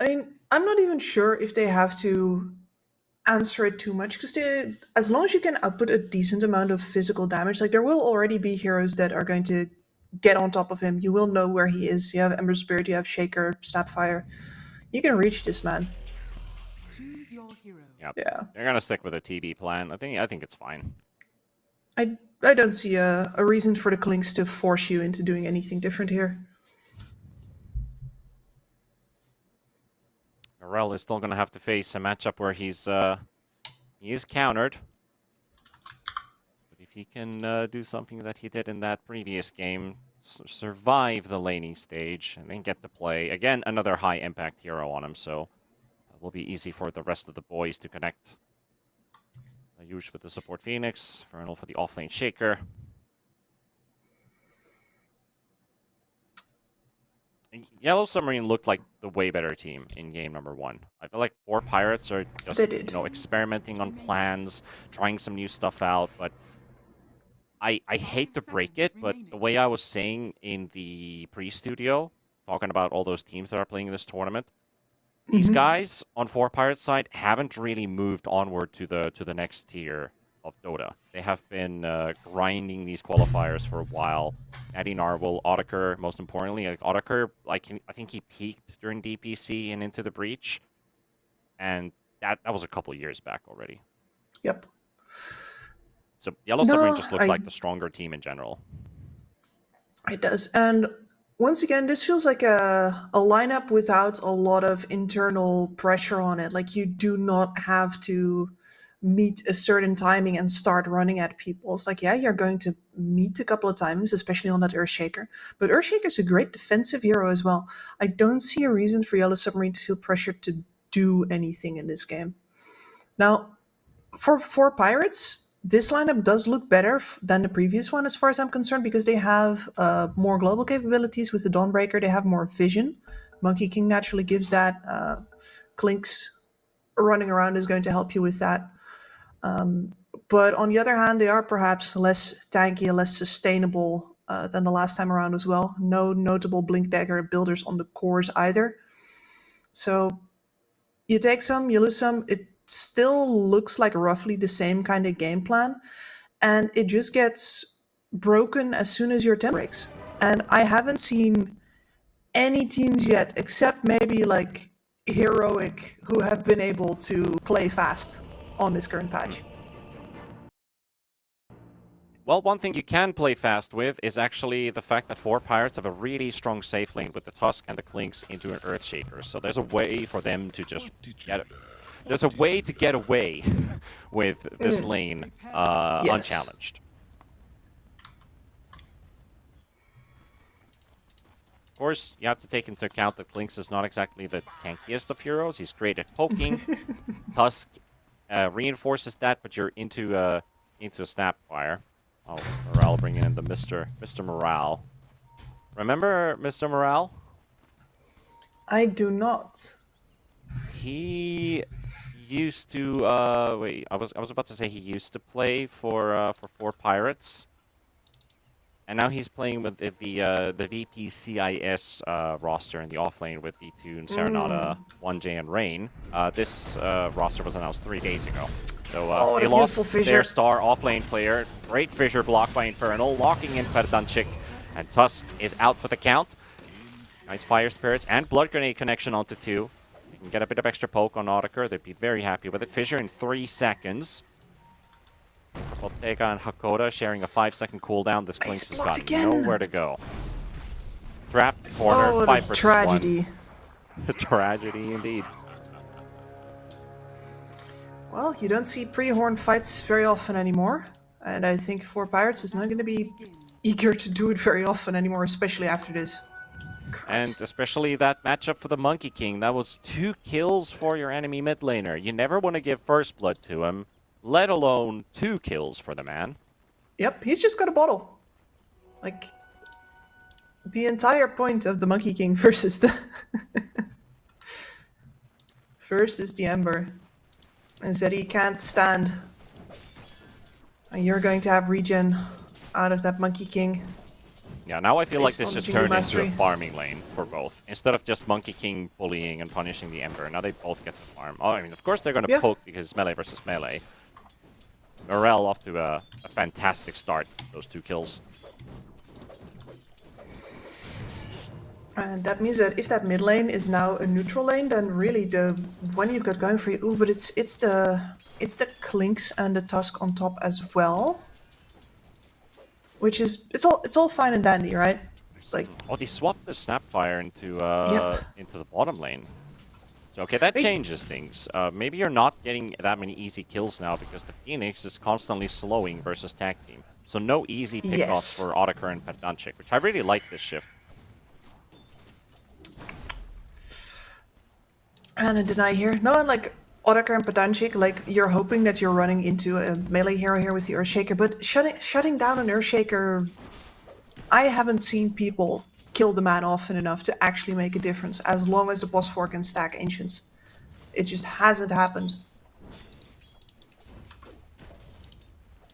I mean, I'm not even sure if they have to answer it too much because as long as you can output a decent amount of physical damage, like there will already be heroes that are going to get on top of him. You will know where he is. You have Ember Spirit, you have Shaker, Snapfire. You can reach this man. Choose your hero. Yep. Yeah, They're gonna stick with a TB plan. I think it's fine. I don't see a reason for the Clinks to force you into doing anything different here. Morel is still gonna have to face a matchup where he is countered. But if he can do something that he did in that previous game, survive the laning stage, and then get to play again, another high impact hero on him, so it will be easy for the rest of the boys to connect. Yush with the support Phoenix, Vernal for the offlane Shaker. Yellow Submarine looked like the way better team in game number 1. I feel like 4 Pirates are just, They did. experimenting on plans, trying some new stuff out, but I hate to break it, but the way I was saying in the pre-studio, talking about all those teams that are playing in this tournament, these guys on 4 Pirates side haven't really moved onward to the next tier of Dota. They have been grinding these qualifiers for a while. Natty Narwhal, Otakar, most importantly. Like Otakar, I think he peaked during DPC and into the Breach. And that was a couple years back already. Yep. So Yellow Submarine just looks like the stronger team in general. It does. And once again, this feels like a lineup without a lot of internal pressure on it. Like you do not have to meet a certain timing and start running at people. It's like, yeah, you're going to meet a couple of timings, especially on that Earthshaker. But Earthshaker is a great defensive hero as well. I don't see a reason for Yellow Submarine to feel pressured to do anything in this game. Now, for Pirates, this lineup does look better than the previous one as far as I'm concerned because they have more global capabilities with the Dawnbreaker. They have more vision. Monkey King naturally gives that. Clinks running around is going to help you with that. But on the other hand, they are perhaps less tanky and less sustainable than the last time around as well. No notable Blink Dagger builders on the cores either. So you take some, you lose some. It still looks like roughly the same kind of game plan, and it just gets broken as soon as your tempo breaks. And I haven't seen any teams yet, except maybe like Heroic, who have been able to play fast on this current patch. Well, one thing you can play fast with is actually the fact that 4 Pirates have a really strong safe lane with the Tusk and the Clinks into an Earthshaker. So there's a way for them to just get it. There's a way to get away with this lane unchallenged. Of course, you have to take into account that Clinks is not exactly the tankiest of heroes. He's great at poking. Tusk reinforces that, but you're into a Snapfire. Oh, Morale bringing in the Mr. Morale. Remember Mr. Morale? I do not. He used to wait. I was about to say he used to play for 4Pirates, and now he's playing with the VPCIS roster in the offlane with V2 and Serenata, 1J and Rain. This roster was announced 3 days ago. So Oh, what they a lost beautiful fissure. their star offlane player. Great fissure block by Infernal, locking in Perdanchik, and Tusk is out for the count. Nice Fire Spirits and Blood Grenade connection onto 2. You can get a bit of extra poke on Autaker. They'd be very happy with it. Fissure in 3 seconds. Bottega and Hakoda sharing a 5-second cooldown. This Clinks has blocked got again. nowhere to go. Trapped, corner, Oh, what 5 a versus tragedy. 1. Tragedy indeed. Well, you don't see pre-horn fights very often anymore. And I think 4Pirates is not going to be eager to do it very often anymore, especially after this. And Christ. especially that matchup for the Monkey King. That was 2 kills for your enemy mid laner. You never want to give first blood to him, let alone 2 kills for the man. Yep, he's just got a bottle. Like, the entire point of the Monkey King versus the... versus the Ember is that he can't stand. And you're going to have regen out of that Monkey King. Yeah, now I feel like Based this on just Jingle turned into a Mastery. farming lane for both. Instead of just Monkey King bullying and punishing the Ember, now they both get to farm. Oh, I mean, of course they're going to Yeah. poke because melee versus melee. Morel off to a fantastic start, those 2 kills. And that means that if that mid lane is now a neutral lane, then really the one you've got going for you. Ooh, but it's the Clinks and the Tusk on top as well. Which is it's all fine and dandy, right? Like, Oh, they swapped the Snapfire into Yep. into the bottom lane. So okay, that Wait. changes things. Maybe you're not getting that many easy kills now because the Phoenix is constantly slowing versus tag team. So no easy pickoffs Yes. for Autaker and Perdanchik, which I really like this shift. and a deny here. No, and like Autaker and Padanchik, like you're hoping that you're running into a melee hero here with the Earthshaker, but shutting down an Earthshaker, I haven't seen people kill the man often enough to actually make a difference. As long as the boss 4 can stack Ancients, it just hasn't happened.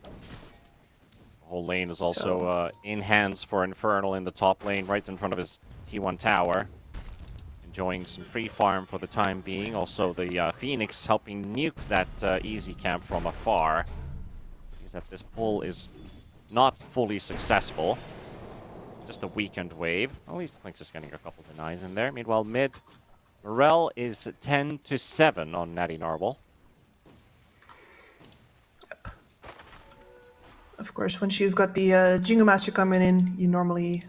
The whole lane is also So- in hands for Infernal in the top lane, right in front of his T1 tower. Enjoying some free farm for the time being. Also, the Phoenix helping nuke that easy camp from afar. Is that this pull is not fully successful. Just a weakened wave. At least Clinks is getting a couple denies in there. Meanwhile, mid, Morel is 10-7 on Natty Narble. Of course, once you've got the Jingle Master coming in, you normally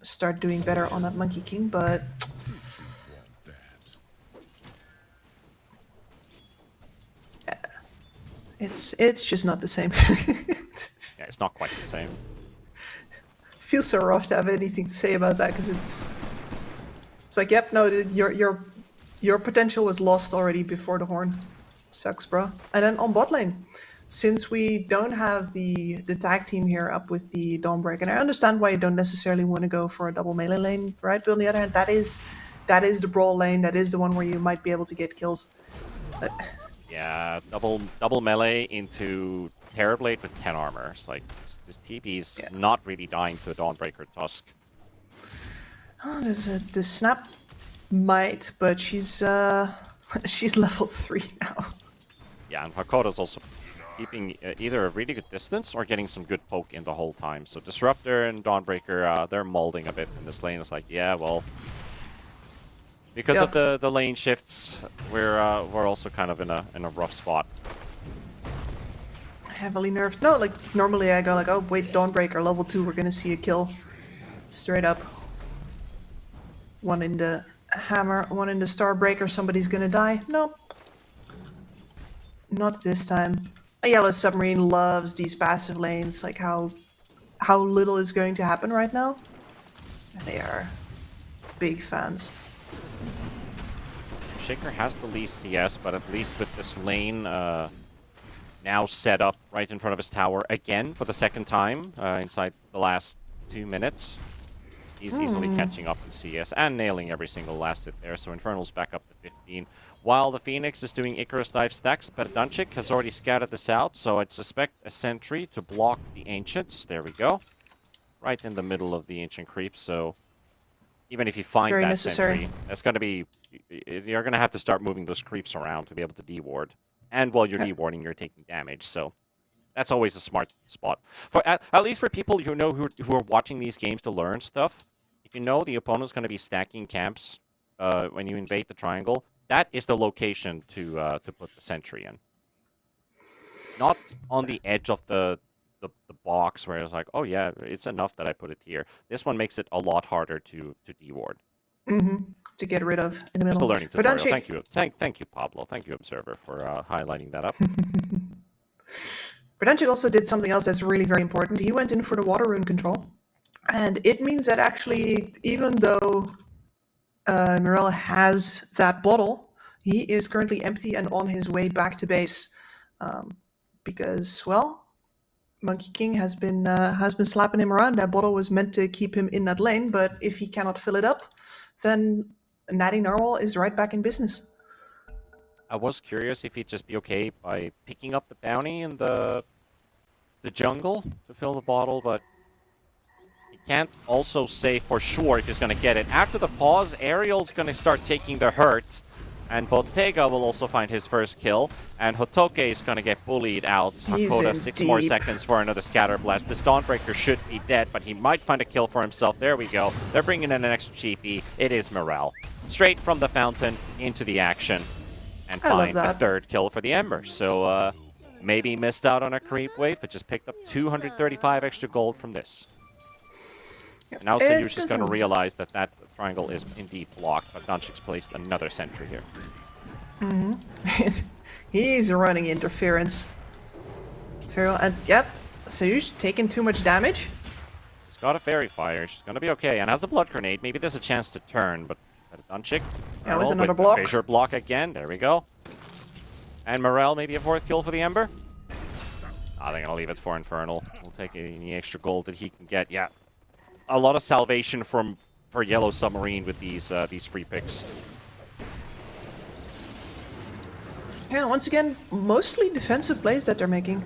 start doing better on that Monkey King, but it's just not the same. Yeah, it's not quite the same. Feels so rough to have anything to say about that because it's like, yep, no, your potential was lost already before the horn. Sucks, bro. And then on bot lane, since we don't have the tag team here up with the Dawnbreak, and I understand why you don't necessarily want to go for a double melee lane, right? But on the other hand, that is the brawl lane. That is the one where you might be able to get kills. Yeah, double melee into Terrorblade with 10 armor. It's like, this TP's Yeah. not really dying to a Dawnbreaker Tusk. Oh, there's the Snap might, but she's she's level 3 now. Yeah, and Hakoda's also keeping either a really good distance or getting some good poke in the whole time. So Disruptor and Dawnbreaker, they're molding a bit in this lane. It's like, yeah, well, because Yep. of the lane shifts, we're also kind of in a rough spot. Heavily nerfed. No, like normally I go like, oh wait, Dawnbreaker level 2, we're gonna see a kill. Straight up. One in the hammer, one in the Starbreaker, somebody's gonna die. Nope. Not this time. A Yellow Submarine loves these passive lanes, like how little is going to happen right now. They are big fans. Shaker has the least CS, but at least with this lane now set up right in front of his tower again for the second time inside the last 2 minutes. He's easily catching up in CS and nailing every single last hit there, so Infernal's back up to 15. While the Phoenix is doing Icarus dive stacks, Perdanchik has already scattered this out, so I'd suspect a sentry to block the Ancients. There we go. Right in the middle of the Ancient creep, so even if you find Very that necessary. sentry, that's going to be... You're going to have to start moving those creeps around to be able to deward. And while you're dewarding, you're taking damage, so... That's always a smart spot. For at least for people who know who are watching these games to learn stuff, if you know the opponent's going to be stacking camps when you invade the triangle, that is the location to put the sentry in. Not on the edge of the box where it's like, oh yeah, it's enough that I put it here. This one makes it a lot harder to deward. To get rid of in the Just middle. a learning tutorial. Perdanchik- Thank you, Pablo. Thank you, Observer, for highlighting that up. Perdanchik also did something else that's really very important. He went in for the water rune control. And it means that actually, even though Morel has that bottle, he is currently empty and on his way back to base. Because, well, Monkey King has been slapping him around. That bottle was meant to keep him in that lane, but if he cannot fill it up, then Natty Narwhal is right back in business. I was curious if he'd just be okay by picking up the bounty in the jungle to fill the bottle, but he can't also say for sure if he's going to get it. After the pause, Ariel's going to start taking the hurts, and Bottega will also find his first kill, and Hotoke is going to get bullied out. He's Hakoda, in 6 more deep. seconds for another scatter blast. This Dawnbreaker should be dead, but he might find a kill for himself. There we go. They're bringing in an extra cheapie. It is Morel. Straight from the fountain into the action. And I love find a that. third kill for the Ember. So maybe missed out on a creep wave, but just picked up 235 extra gold from this. And now It Sayush is going to doesn't- realize that that triangle is indeed blocked, but Donchik's placed another sentry here. He's running interference. And yet, Sayush taking too much damage. She's got a Fairy Fire. She's going to be okay. And has a Blood Grenade. Maybe there's a chance to turn, but Donchik. Yeah, with another the block. Treasure block again. There we go. And Morel, maybe a 4th kill for the Ember. They're going to leave it for Infernal. We'll take any extra gold that he can get. Yeah. A lot of salvation for Yellow Submarine with these free picks. Yeah, once again, mostly defensive plays that they're making.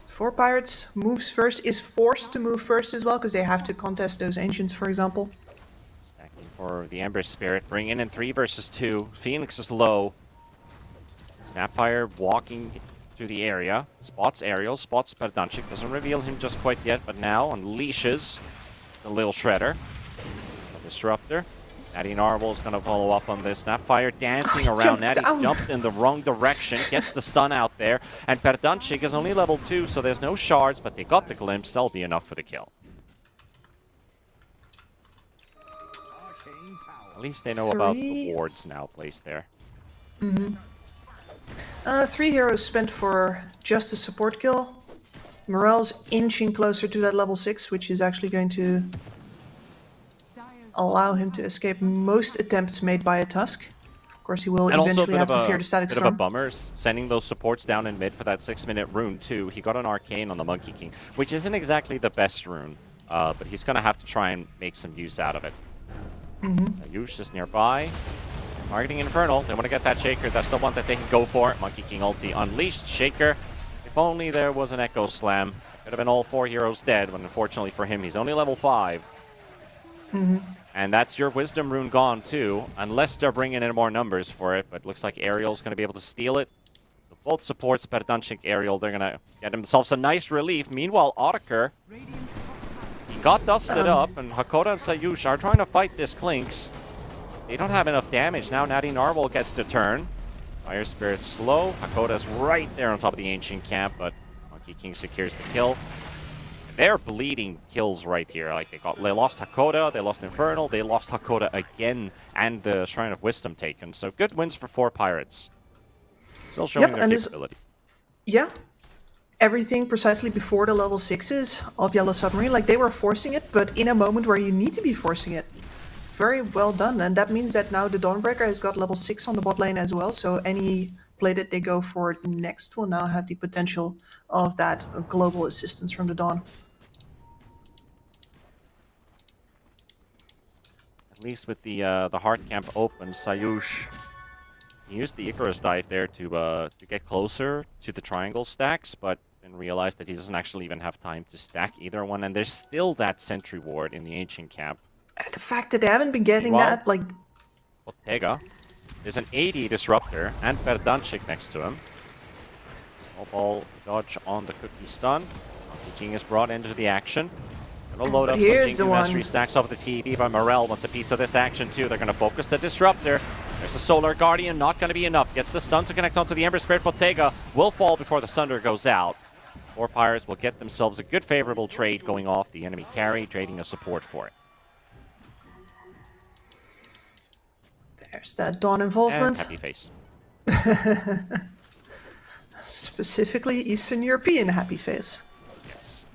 4 Pirates moves first, is forced to move first as well, because they have to contest those Ancients, for example. Stacking for the Ember Spirit. Bringing in 3 versus 2. Phoenix is low. Snapfire walking through the area. Spots Ariel, spots Perdanchik. Doesn't reveal him just quite yet, but now unleashes the Lil Shredder. A Disruptor. Natty Narwhal is going to follow up on this. Snapfire dancing around. jumped Natty down. jumped in the wrong direction. Gets the stun out there. And Perdanchik is only level 2, so there's no shards, but they got the glimpse. That'll be enough for the kill. At least they know about the 3. wards now placed there. 3 heroes spent for just a support kill. Morel's inching closer to that level 6, which is actually going to Dyer's allow him to escape most attempts made by a Tusk. Of course, he will And also a eventually bit have of to a, fear the static bit of a storm. bummer, sending those supports down in mid for that 6-minute rune too. He got an Arcane on the Monkey King, which isn't exactly the best rune, but he's going to have to try and make some use out of it. Sayush is nearby. Targeting Infernal. They want to get that Shaker. That's the one that they can go for. Monkey King ulti unleashed. Shaker. If only there was an Echo Slam. Could have been all 4 heroes dead, but unfortunately for him, he's only level 5. And that's your Wisdom rune gone too, unless they're bringing in more numbers for it. But looks like Ariel's going to be able to steal it. So both supports, Perdanchik, Ariel, they're going to get themselves a nice relief. Meanwhile, Otaker, Radiant's top tower he got dusted up, and Hakoda and Sayush are trying to fight this Clinks. They don't have enough damage. Now Natty Narwhal gets to turn. Fire Spirit's slow. Hakoda's right there on top of the Ancient Camp, but Monkey King secures the kill. They're bleeding kills right here. Like they lost Hakoda, they lost Infernal, they lost Hakoda again, and the Shrine of Wisdom taken. So good wins for 4 Pirates. Still showing Yep, their and this- capability. Yeah. Everything precisely before the level 6s of Yellow Submarine. Like, they were forcing it, but in a moment where you need to be forcing it. Very well done, and that means that now the Dawnbreaker has got level 6 on the bot lane as well, so any play that they go for next will now have the potential of that global assistance from the Dawn. At least with the hard camp open, Sayush used the Icarus dive there to get closer to the triangle stacks, but then realized that he doesn't actually even have time to stack either one, and there's still that sentry ward in the ancient camp. The fact that they haven't been getting Meanwhile- that, like, Bottega. There's an 80 disruptor and Verdanchik next to him. Small ball dodge on the cookie stun. Genius brought into the action. Gonna load But up here's something the mastery one. stacks off the TB, but Morel wants a piece of this action too. They're gonna focus the disruptor. There's the Solar Guardian, not gonna be enough. Gets the stun to connect onto the Ember Spirit. Bottega will fall before the Sunder goes out. Qualifiers will get themselves a good favorable trade going off the enemy carry, trading a support for it. there's that Dawn And involvement. happy face. Specifically Eastern European happy face. Yes.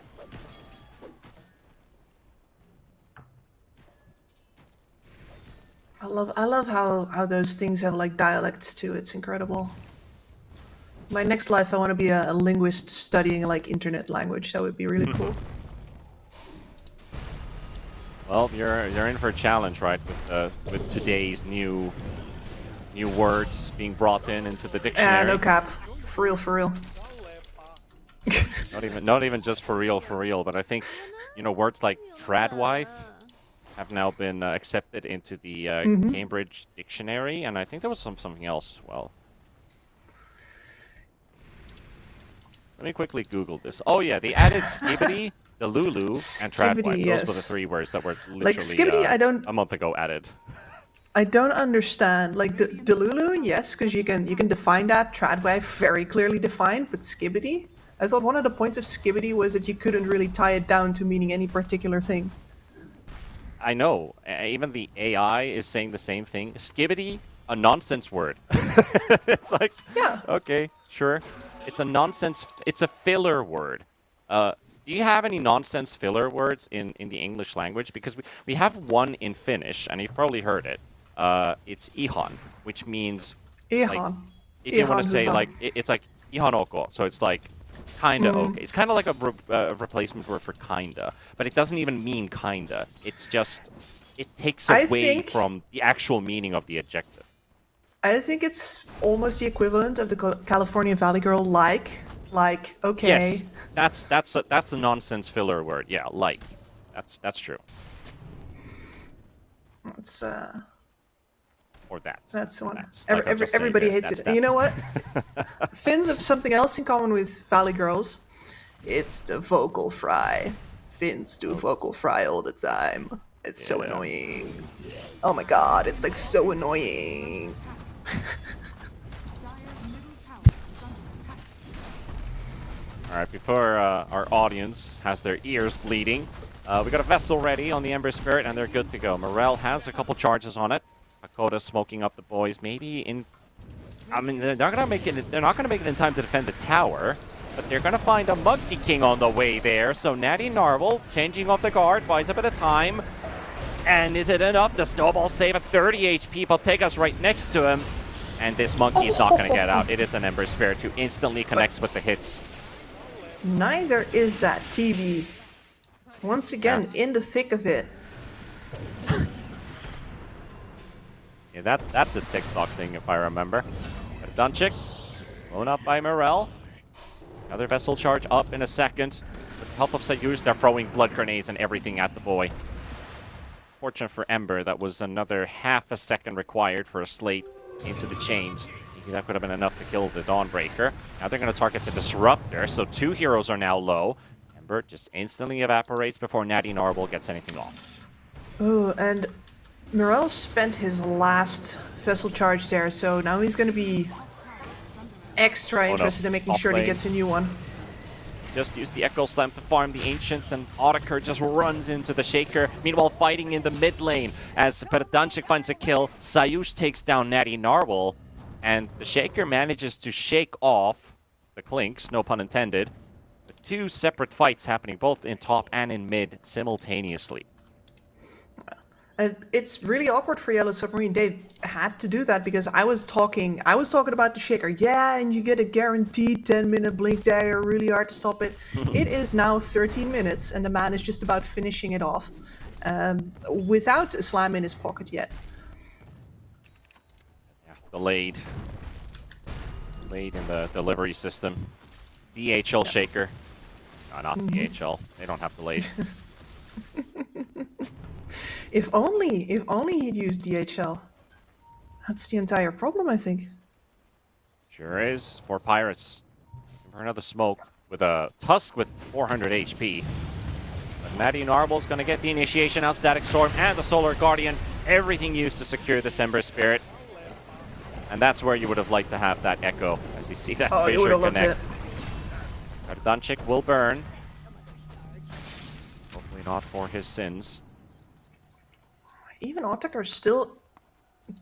I love how those things have like dialects too. It's incredible. My next life, I want to be a linguist studying like internet language. That would be really cool. Well, you're in for a challenge, right? With today's new words being brought into the dictionary. No cap. For real, for real. Not even just for real, but I think words like tradwife have now been accepted into the Cambridge dictionary, and I think there was something else as well. Let me quickly Google this. Oh yeah, they added skibbity, the Lulu, and Skibbity, tradwife. Those yes. were the three words that were literally Like skibbity, a month ago added. I don't understand. Like the Delulu, yes, because you can define that. Tradwife very clearly defined, but skibbity? I thought one of the points of skibbity was that you couldn't really tie it down to meaning any particular thing. I know. Even the AI is saying the same thing. Skibbity, a nonsense word. It's like, Yeah. okay, sure. It's a nonsense. It's a filler word. Do you have any nonsense filler words in the English language? Because we have one in Finnish, and you've probably heard it. It's ihan, which means Ihan. if you want to say Ihan. like it's like ihan ok, so it's like kinda okay. It's kind of like a replacement word for kinda, but it doesn't even mean kinda. It's just it takes I away think- from the actual meaning of the adjective. I think it's almost the equivalent of the California Valley Girl like, okay. Yes, that's a nonsense filler word. Yeah, like that's true. It's Or that. that's the one. That's, like I'm just saying Everybody that- hates that's- it. And you know what? that's- Finns have something else in common with Valley Girls. It's the vocal fry. Finns do vocal fry all the time. It's so Yeah. annoying. Oh my god, it's like so annoying. Dire's middle tower is under attack. All right, before our audience has their ears bleeding, we got a vessel ready on the Ember Spirit, and they're good to go. Morel has a couple charges on it. Hakoda smoking up the boys. Maybe in, I mean, they're not gonna make it. They're not gonna make it in time to defend the tower, but they're gonna find a Monkey King on the way there. So Natty Narvel changing off the guard, buys a bit of time. And is it enough? The snowball save at 30 HP. Botega's right next to him. And this monkey is not going to get out. It is an Ember Spirit who instantly connects with the hits. Neither is that TV. Once again, in the thick of it. Yeah, that's a TikTok thing, if I remember. Dunchik, blown up by Morel. Another vessel charge up in a second. With the help of Sayush, they're throwing blood grenades and everything at the boy. Fortunate for Ember, that was another half a second required for a slate into the chains. Maybe that could have been enough to kill the Dawnbreaker. Now they're going to target the Disruptor, so two heroes are now low. Ember just instantly evaporates before Natty Narble gets anything off. Oh, and Morel spent his last vessel charge there, so now he's going to be extra no. interested in making Off sure he lane. gets a new one. Just use the Echo Slam to farm the Ancients, and Audiker just runs into the Shaker. Meanwhile, fighting in the mid lane as Perdanchik finds a kill. Sayush takes down Natty Narwhal, and the Shaker manages to shake off the Clinks, no pun intended. The two separate fights happening both in top and in mid simultaneously. And it's really awkward for Yellow Submarine. They had to do that because I was talking about the Shaker. Yeah, and you get a guaranteed 10-minute blink dagger, really hard to stop it. It is now 13 minutes, and the man is just about finishing it off. without a slam in his pocket yet. Yeah, delayed. Delayed in the delivery system. DHL shaker. No, not DHL. They don't have delayed. If only he'd used DHL. That's the entire problem, I think. Sure is. For Pirates. For another smoke with a Tusk with 400 HP. But Maddie Narble's going to get the initiation out, Static Storm, and the Solar Guardian. Everything used to secure this Ember Spirit. And that's where you would have liked to have that Echo, as you see that Oh, you would fissure have loved connect. it. Dunchik will burn. Hopefully not for his sins. Even Otakar still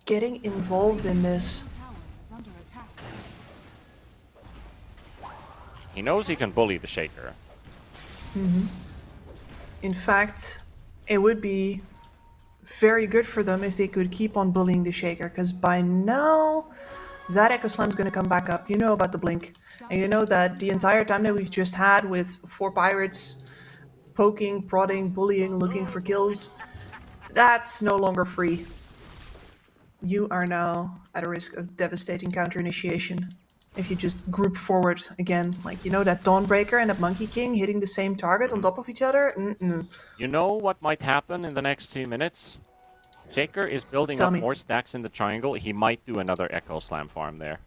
getting involved in this. Tower is under attack. He knows he can bully the Shaker. In fact, it would be very good for them if they could keep on bullying the Shaker, because by now that Echo Slam's going to come back up. You know about the Blink. And you know that the entire time that we've just had with 4 Pirates poking, prodding, bullying, looking for kills, that's no longer free. You are now at a risk of devastating counter initiation if you just group forward again. Like, you know, that Dawnbreaker and that Monkey King hitting the same target on top of each other? You know what might happen in the next 2 minutes? Shaker is building Tell up me. more stacks in the triangle. He might do another Echo Slam farm there.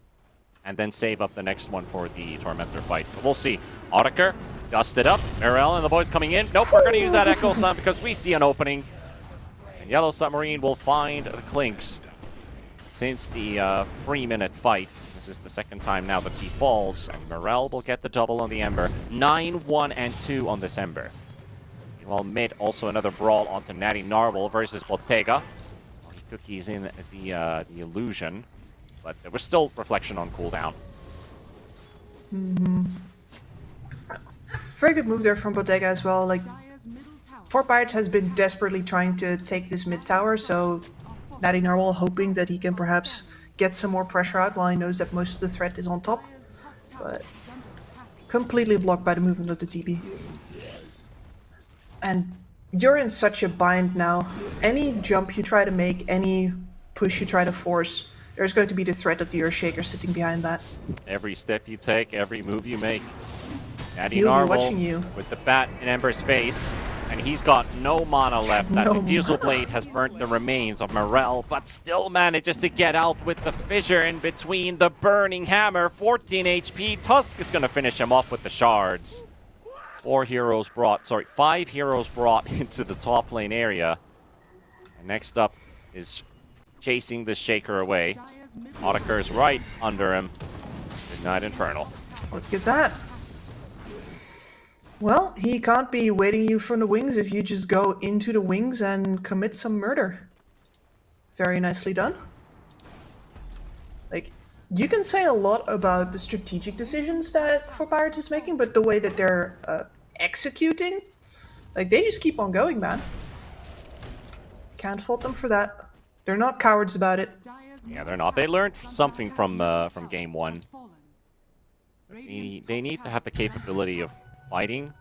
And then save up the next one for the Tormentor fight. But we'll see. Otakar, dusted up. Mirel and the boys coming in. Nope, we're going to use that Echo Slam because we see an opening. And Yellow Submarine will find the Clinks. Since the 3-minute fight, this is the second time now that he falls, and Mirel will get the double on the Ember. 9, 1, and 2 on this Ember. Meanwhile, mid, also another brawl onto Natty Narble versus Bottega. Well, he cookies in the illusion, but there was still reflection on cooldown. Very good move there from Bottega as well. Like, Dire's middle tower 4 Pirates has been desperately trying to take this mid tower, so Natty Narwhal hoping that he can perhaps get some more pressure out while he knows that most of the threat is on top. Dire's top tower But is under attack. completely blocked by the movement of the TB. And you're in such a bind now. Any jump you try to make, any push you try to force, there's going to be the threat of the Earthshaker sitting behind that. Every step you take, every move you make. Natty He'll be Narble watching you. with the bat in Ember's face. And he's got no mana left. That No Diffusal mana. Blade has burnt the remains of Mirel, but still manages to get out with the fissure in between the Burning Hammer. 14 HP. Tusk is going to finish him off with the shards. 5 heroes brought into the top lane area. And next up is chasing the Shaker away. Dire's middle Otakar's right under him. Midnight Infernal. Look at that. Well, he can't be waiting you from the wings if you just go into the wings and commit some murder. Very nicely done. Like, you can say a lot about the strategic decisions that 4 Pirates is making, but the way that they're executing, like, they just keep on going, man. Can't fault them for that. They're not cowards about it. Dire's Yeah, middle they're not. They tower learned is under something attack. from game 1. Has fallen. They Radiant's they top need to tower have the is under capability of attack. fighting,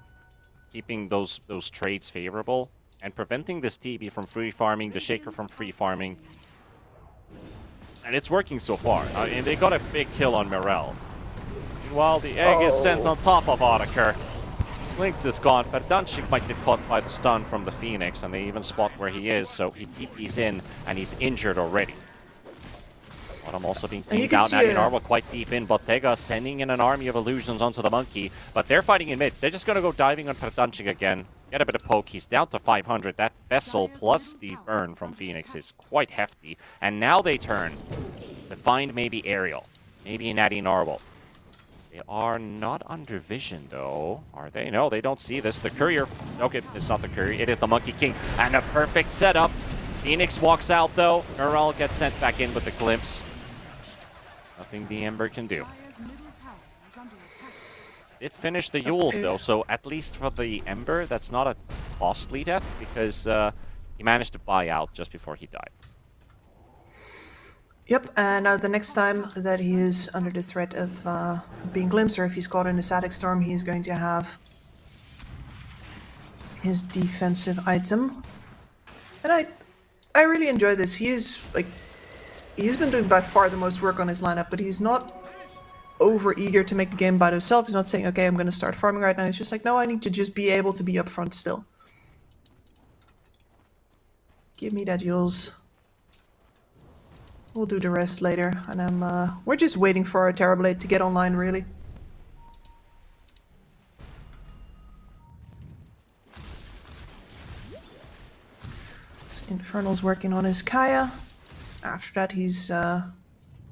keeping those trades favorable, and preventing this TB from free farming, the Shaker from free farming. And it's working so far. And they got a big kill on Mirel. Meanwhile, the egg is sent on top of Otakar. Lynx is gone, but Dunchik might get caught by the stun from the Phoenix, and they even spot where he is, so he TP's in, and he's injured already. Bottom also being And you pinged can out. see Natty a- Narwhal quite deep in. Bottega sending in an army of illusions onto the monkey, but they're fighting in mid. They're just going to go diving on Dunchik again. Get a bit of poke. He's down to 500. That vessel plus the burn from Phoenix is quite hefty. And now they turn to find maybe Ariel, maybe Natty Narwhal. They are not under vision, though, are they? No, they don't see this. The courier... Okay, it's not the courier. It is the Monkey King. And a perfect setup. Phoenix walks out, though. Mirel gets sent back in with a glimpse. Nothing the Ember can do. Dire's middle tower is under attack. It finished the Yules, though, so at least for the Ember, that's not a costly death, because he managed to buy out just before he died. Yep, and the next time that he is under the threat of being glimpsed, or if he's caught in a static storm, he's going to have his defensive item. And I really enjoy this. He's been doing by far the most work on his lineup, but he's not over eager to make the game by himself. He's not saying, okay, I'm going to start farming right now. He's just like, no, I need to just be able to be up front still. Give me that Yules. We'll do the rest later. And we're just waiting for our Terrorblade to get online, really. So Infernal's working on his Kaya. After that, he's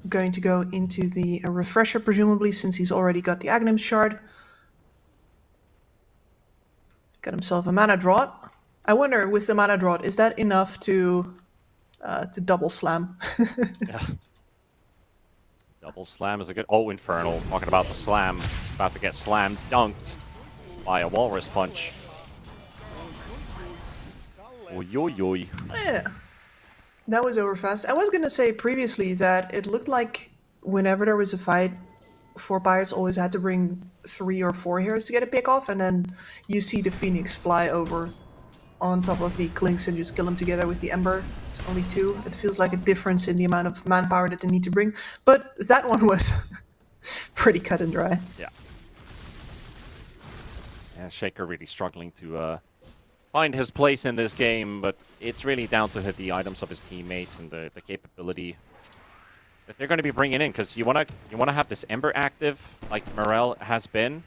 going to go into the refresher, presumably, since he's already got the Aghanim shard. Got himself a mana drought. I wonder, with the mana drought, is that enough to double slam? Yeah. Double slam is a good. Oh, Infernal. Talking about the slam. About to get slam dunked by a walrus punch. Oi, oi, oi. Yeah. That was over fast. I was gonna say previously that it looked like whenever there was a fight, 4 pirates always had to bring 3 or 4 heroes to get a pick off, and then you see the Phoenix fly over on top of the Clinks and just kill them together with the Ember. It's only 2. It feels like a difference in the amount of manpower that they need to bring, but that one was pretty cut and dry. Yeah. And Shaker really struggling to find his place in this game, but it's really down to the items of his teammates and the capability that they're going to be bringing in, because you want to have this Ember active like Morel has been,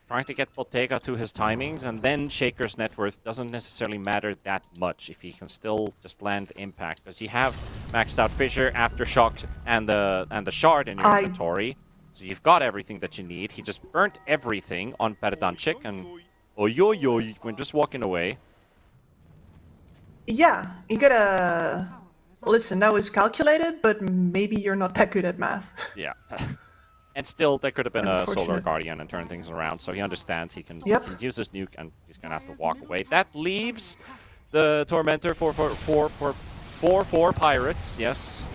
trying to get Bottega to his timings, and then Shaker's net worth doesn't necessarily matter that much if he can still just land impact, because you have maxed out Fissure, Aftershock, and the Shard in your inventory, so you've got everything that you need. He just burnt everything on Paradanchik, and oyoyo, when just walking away. Yeah, you gotta... Listen, that was calculated, but maybe you're not that good at math. Yeah. And still, there could have been a Solar Unfortunate. Guardian and turn things around, so he understands he can use his nuke, and he's going to have to walk away. That leaves the Tormentor for 4 pirates, yes.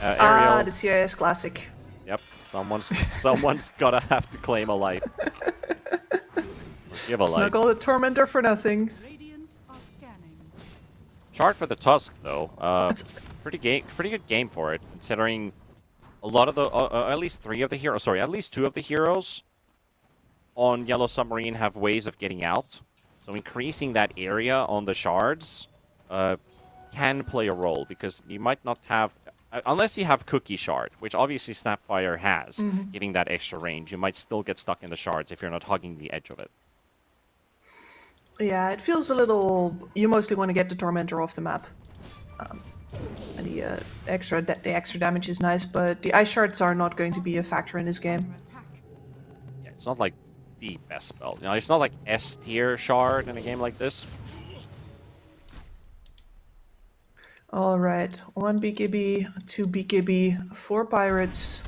Ariel. The CIS classic. Yep, someone's gonna have to claim a life. Or give a life. Snuggle the Tormentor for nothing. Radiant are scanning. Shard for the Tusk, though. Pretty good game for it, considering a lot of the, at least 3 of the heroes, sorry, at least 2 of the heroes on Yellow Submarine have ways of getting out. So increasing that area on the shards can play a role, because you might not have, unless you have Cookie Shard, which obviously Snapfire has, giving that extra range, you might still get stuck in the shards if you're not hugging the edge of it. Yeah, it feels a little... You mostly want to get the Tormentor off the map. And the extra damage is nice, but the Ice Shards are not going to be a factor in this game. Yeah, it's not like the best spell. You know, it's not like S tier Shard in a game like this. Alright, 1 BKB, 2 BKB, 4 pirates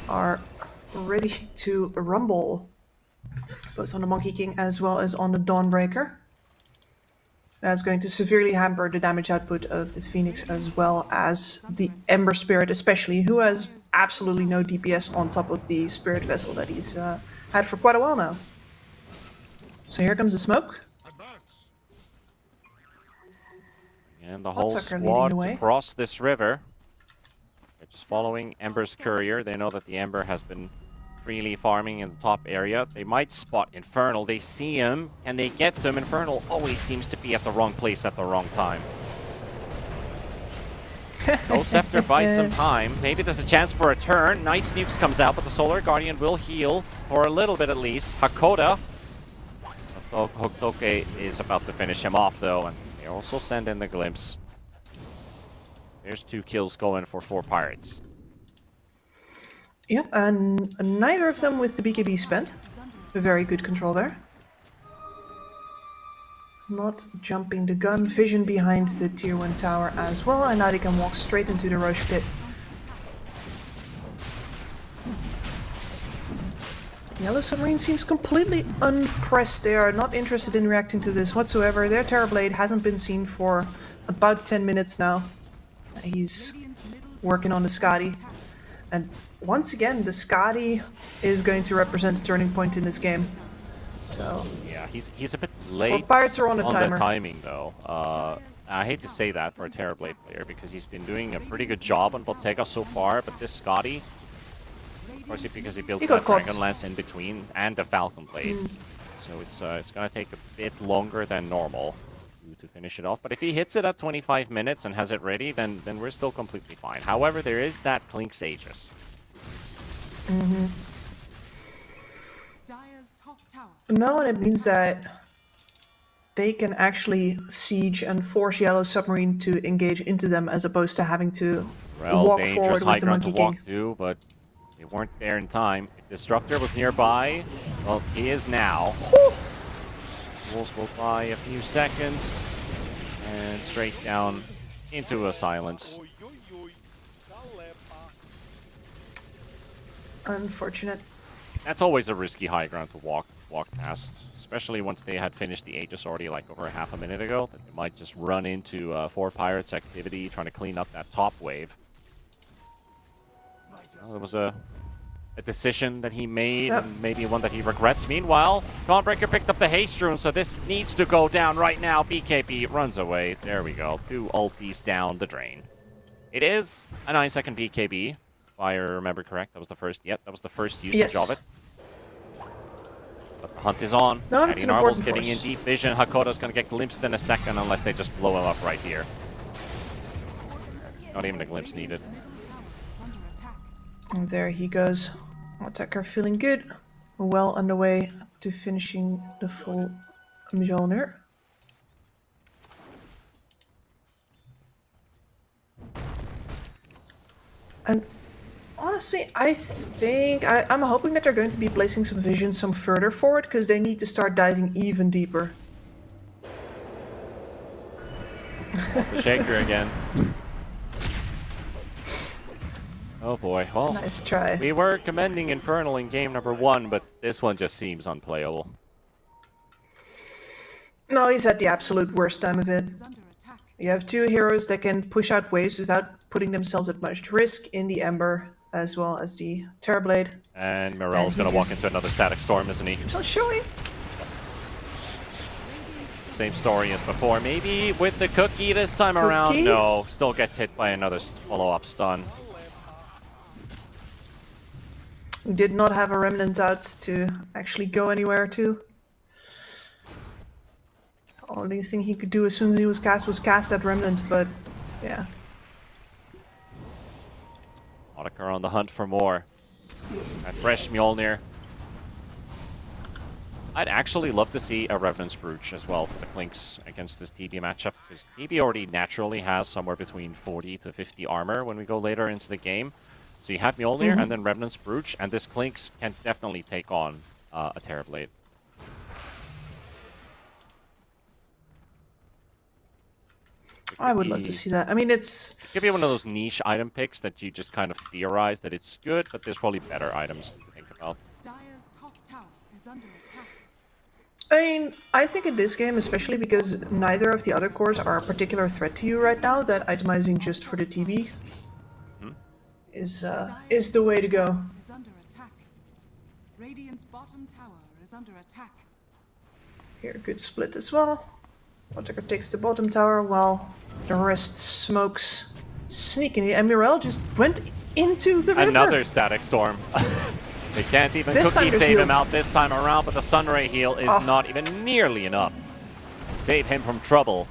are ready to rumble. Both on the Monkey King as well as on the Dawnbreaker. That's going to severely hamper the damage output of the Phoenix as well as the Ember Spirit especially, who has absolutely no DPS on top of the Spirit Vessel that he's had for quite a while now. So here comes the smoke. And the whole Tucker leading squad the to way. cross this river. They're just following Ember's courier. They know that the Ember has been freely farming in the top area. They might spot Infernal. They see him. Can they get to him? Infernal always seems to be at the wrong place at the wrong time. No Scepter buys some time. Maybe there's a chance for a turn. Nice nukes comes out, but the Solar Guardian will heal for a little bit at least. Hakoda. Hotoke is about to finish him off though, and they also send in the glimpse. There's 2 kills going for 4 pirates. Yep, and neither of them with the BKB spent. A very good control there. Not jumping the gun. Vision behind the tier 1 tower as well, and now they can walk straight into the Roche pit. Yellow Submarine seems completely unpressed. They are not interested in reacting to this whatsoever. Their Terrorblade hasn't been seen for about 10 minutes now. He's working on the Skadi. And once again, the Skadi is going to represent a turning point in this game. So Yeah, he's a bit late pirates are on a the timer. timing though. I hate to say that for a Terrorblade player because he's been doing a pretty good job on Bottega so far, but this Scotty, of course, because he built He got that caught. Dragon Lance in between and the Falcon Blade, so it's gonna take a bit longer than normal to finish it off. But if he hits it at 25 minutes and has it ready, then we're still completely fine. However, there is that Clink's Aegis. Dire's top tower. No, and it means that they can actually siege and force Yellow Submarine to engage into them as opposed to having to Well, walk dangerous forward high with the ground Monkey to walk King. to, but they weren't there in time. If Destructor was nearby, well, he is now. Wolves will buy a few seconds and straight down into a silence. Unfortunate. That's always a risky high ground to walk past, especially once they had finished the Aegis already like over half a minute ago. That they might just run into 4 Pirates activity trying to clean up that top wave. Well, it was a decision that he made, and maybe one that he regrets. Meanwhile, Dawnbreaker picked up the haste rune, so this needs to go down right now. BKB runs away. There we go. 2 ulties down the drain. It is a 9-second BKB, if I remember correct. That was the first. Yep, that was the first usage of it. But the hunt is on. No, that's Addy an Narwhal's important getting in force. deep vision. Hakoda's going to get glimpsed in a second unless they just blow him up right here. Not even a glimpse needed. And there he goes. Attacker feeling good. Well underway to finishing the full Mjolnir. And honestly, I'm hoping that they're going to be placing some vision some further forward because they need to start diving even deeper. The shaker again. Oh boy. Well, Nice try. we were commending Infernal in game number 1, but this one just seems unplayable. No, he's at the absolute worst time of it. Is under attack. You have 2 heroes that can push out waves without putting themselves at much risk in the Ember as well as the Terrorblade. And Morel's And going he to walk just- into another Static Storm, isn't he? So showing. Same story as before. Maybe with the cookie this time around. Cookie? No, still gets hit by another follow-up stun. Did not have a remnant out to actually go anywhere to. Only thing he could do as soon as he was cast that remnant, but yeah. Otakar on the hunt for more. That fresh Mjolnir. I'd actually love to see a Revenant's Brooch as well for the Clinks against this TB matchup, because TB already naturally has somewhere between 40 to 50 armor when we go later into the game. So you have Mjolnir and then Revenant's Brooch, and this Clinks can definitely take on a Terrorblade. I would love to see that. I mean, it's. It could be one of those niche item picks that you just kind of theorize that it's good, but there's probably better items to think about. Dire's top tower is under attack. I mean, I think in this game, especially because neither of the other cores are a particular threat to you right now, that itemizing just for the TB is the way to go. Is under attack. Radiant's bottom tower is under attack. Here, good split as well. Attacker takes the bottom tower while the rest smokes sneakily. And Mirel just went into the river. Another Static Storm. They can't even This time Cookie there's save him heals. out this time around, but the Sunray heal is not even nearly enough to save him from trouble.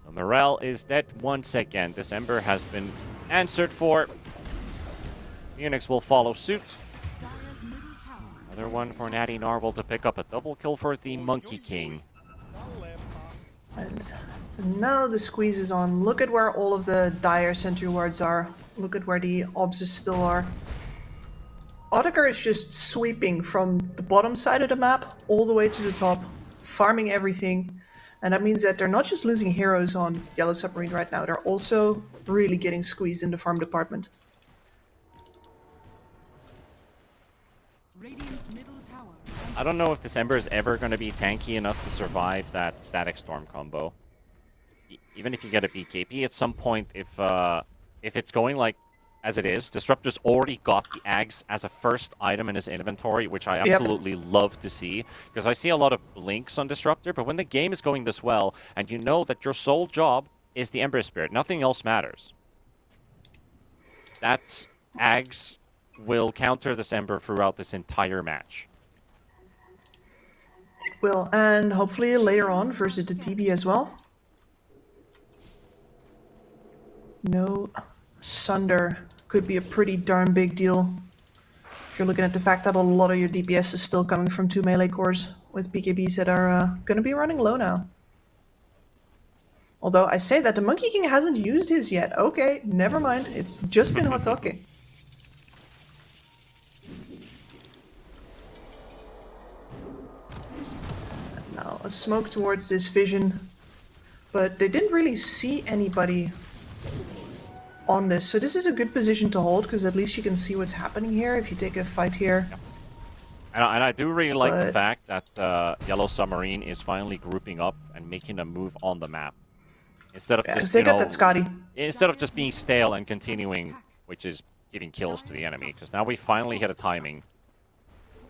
So Morel is dead once again. This Ember has been answered for. Phoenix will follow suit. Dire's middle tower is Another one for Natty Narwhal to pick up a double kill for the Monkey King. And now the squeeze is on. Look at where all of the dire sentry wards are. Look at where the obses still are. Otakar is just sweeping from the bottom side of the map all the way to the top, farming everything. And that means that they're not just losing heroes on Yellow Submarine right now, they're also really getting squeezed in the farm department. Radiant's middle tower is under I don't know if this Ember is ever going to be tanky enough to survive that Static Storm combo. Even if you get a BKB at some point, if it's going like as it is. Disruptor's already got the Ags as a first item in his inventory, which I absolutely love to see. Because I see a lot of blinks on Disruptor, but when the game is going this well, and you know that your sole job is the Ember Spirit, nothing else matters. That's Ags will counter this Ember throughout this entire match. It will, and hopefully later on versus the TB as well. No Sunder could be a pretty darn big deal. If you're looking at the fact that a lot of your DPS is still coming from 2 melee cores with BKBs that are going to be running low now. Although I say that the Monkey King hasn't used his yet. Okay, never mind. It's just been Hotoke. Now a smoke towards this vision, but they didn't really see anybody on this, so this is a good position to hold because at least you can see what's happening here if you take a fight here. And I do really like the fact that Yellow Submarine is finally grouping up and making a move on the map instead of just they got that Scotty. Instead of just being stale and continuing, which is giving kills to the enemy. Because now we finally hit a timing.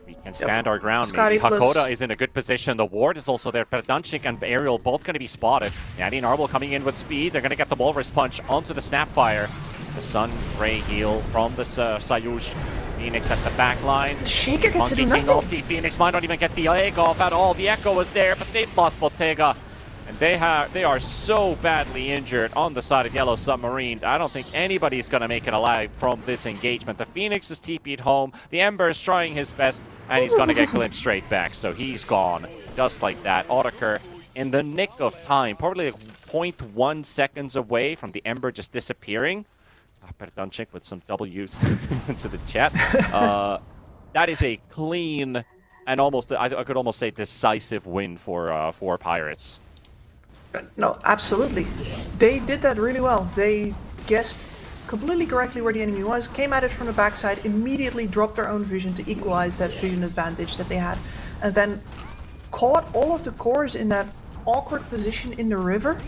We can stand our ground. Scotty Maybe. plus- Hakoda is in a good position. The ward is also there. Perdunchik and Ariel both going to be spotted. Natty and Arbol coming in with speed. They're going to get the Walrus Punch onto the Snapfire. The Sun Ray heal from the Sayush. Phoenix at the back line. Shaker gets to do Monkey King nothing. off. The Phoenix might not even get the egg off at all. The Echo was there, but they've lost Bottega. And they are so badly injured on the side of Yellow Submarine. I don't think anybody's going to make it alive from this engagement. The Phoenix is TP'd home. The Ember is trying his best, and he's going to get glimpsed straight back. So he's gone, just like that. Otakar, in the nick of time, probably like 0.1 seconds away from the Ember just disappearing. Perdunchik with some W's into the chat. That is a clean and almost, I could almost say, decisive win for Pirates. No, absolutely. They did that really well. They guessed completely correctly where the enemy was, came at it from the backside, immediately dropped their own vision to equalize that vision advantage that they had, and then caught all of the cores in that awkward position in the river.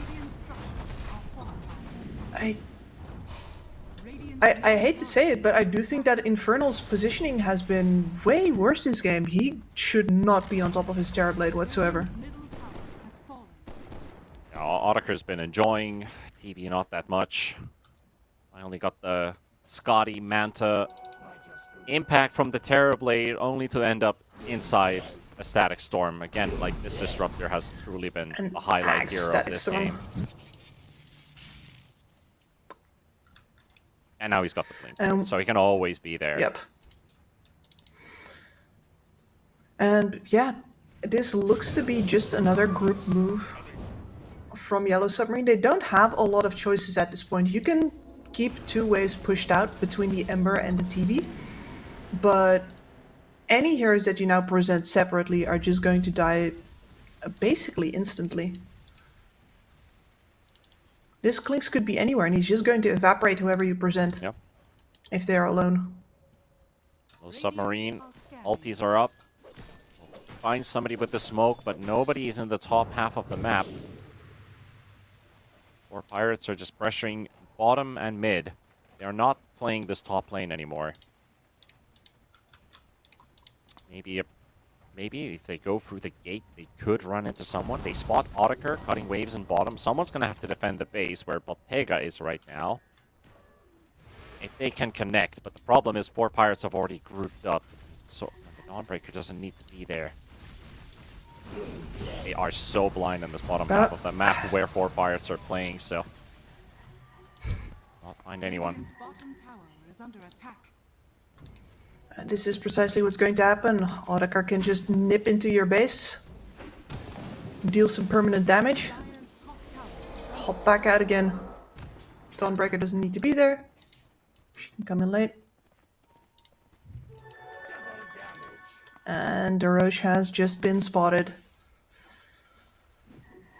I hate to say it, but I do think that Infernal's positioning has been way worse this game. He should not be on top of his Terrorblade whatsoever. Otakar's been enjoying, TB not that much. I only got the Scotty Manta impact from the Terrorblade, only to end up inside a Static Storm. Again, like, this Disruptor has truly been a highlight here of this game. And now he's got the blink, so he can always be there. Yep. And yeah, this looks to be just another group move from Yellow Submarine. They don't have a lot of choices at this point. You can keep 2 waves pushed out between the Ember and the TB, but any heroes that you now present separately are just going to die basically instantly. This Clinks could be anywhere, and he's just going to evaporate whoever you present if they are alone. Yellow Submarine, ultis are up. Find somebody with the smoke, but nobody is in the top half of the map. 4 Pirates are just pressuring bottom and mid. They are not playing this top lane anymore. Maybe if they go through the gate, they could run into someone. They spot Otakar cutting waves in bottom. Someone's going to have to defend the base where Bottega is right now. If they can connect, but the problem is 4 Pirates have already grouped up. So the Dawnbreaker doesn't need to be there. They are so blind in this bottom half of the map where 4 Pirates are playing, so not find anyone. Radiant's bottom tower is under attack. And this is precisely what's going to happen. Otakar can just nip into your base, deal some permanent damage, Dire's top tower is under hop back out again. Dawnbreaker doesn't need to be there. She can come in late. And the Roche has just been spotted.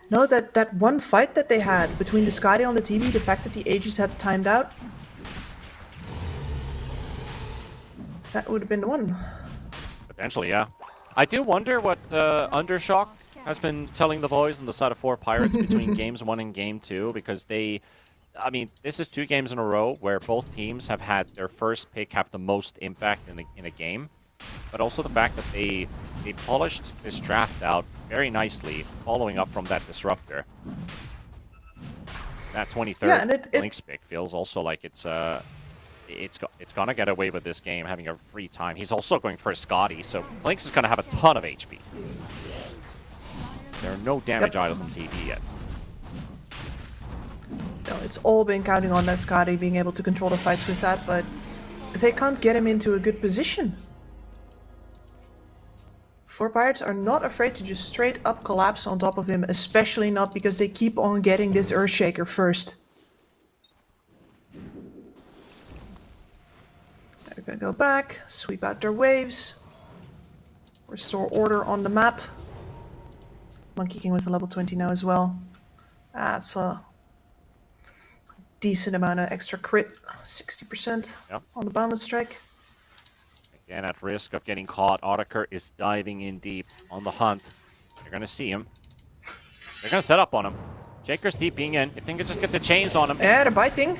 No, that one fight that they had between the Scotty on the TV, the fact that the Aegis had timed out, that would have been the one. Potentially, yeah. I do wonder what Undershock has been telling the boys on the side of 4 Pirates between games 1 and game 2, because they... I mean, this is 2 games in a row where both teams have had their first pick have the most impact in a game, but also the fact that they polished this draft out very nicely, following up from that disruptor. That 23rd Yeah, and it- Lynx pick feels also like it's gonna get away with this game, having a free time. He's also going for a Scotty, so Lynx is gonna have a ton of HP. There are no damage items on TV yet. No, it's all been counting on that Scotty being able to control the fights with that, but they can't get him into a good position. 4 Pirates are not afraid to just straight up collapse on top of him, especially not because they keep on getting this Earthshaker first. They're gonna go back, sweep out their waves, restore order on the map. Monkey King with a level 20 now as well. That's a decent amount of extra crit, 60% Yep. on the Boundless Strike. Again, at risk of getting caught, Autaker is diving in deep on the hunt. They're going to see him. They're going to set up on him. Shaker's TPing in. If they can just get the chains on him. Yeah, they're biting.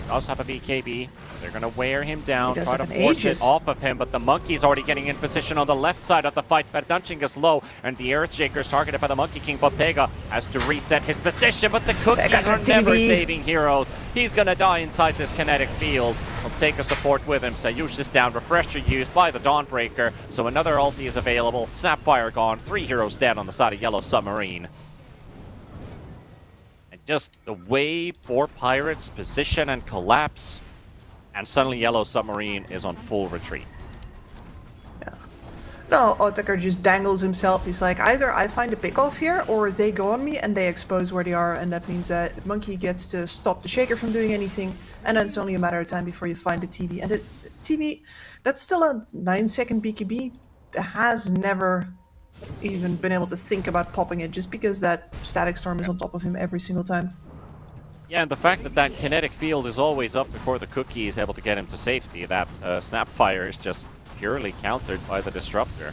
Does have a BKB. They're going to wear him down, He does try to have an force Aegis. it off of him, but the Monkey's already getting in position on the left side of the fight. Verdunching is low, and the Earthshaker's targeted by the Monkey King. Bottega has to reset his position, but the Cookies got are the never TV. saving heroes. He's going to die inside this kinetic field. Bottega support with him. Sayush is down. Refresher used by the Dawnbreaker, so another ulti is available. Snapfire gone. 3 heroes dead on the side of Yellow Submarine. And just the way 4 Pirates position and collapse, and suddenly Yellow Submarine is on full retreat. No, Autaker just dangles himself. He's like, either I find a pick off here, or they go on me and they expose where they are, and that means that Monkey gets to stop the Shaker from doing anything, and then it's only a matter of time before you find the TV. And the TV, that's still a 9-second BKB. Has never even been able to think about popping it, just because that Static Storm is on top of him every single time. Yeah, and the fact that that kinetic field is always up before the Cookie is able to get him to safety, that Snapfire is just purely countered by the Disruptor.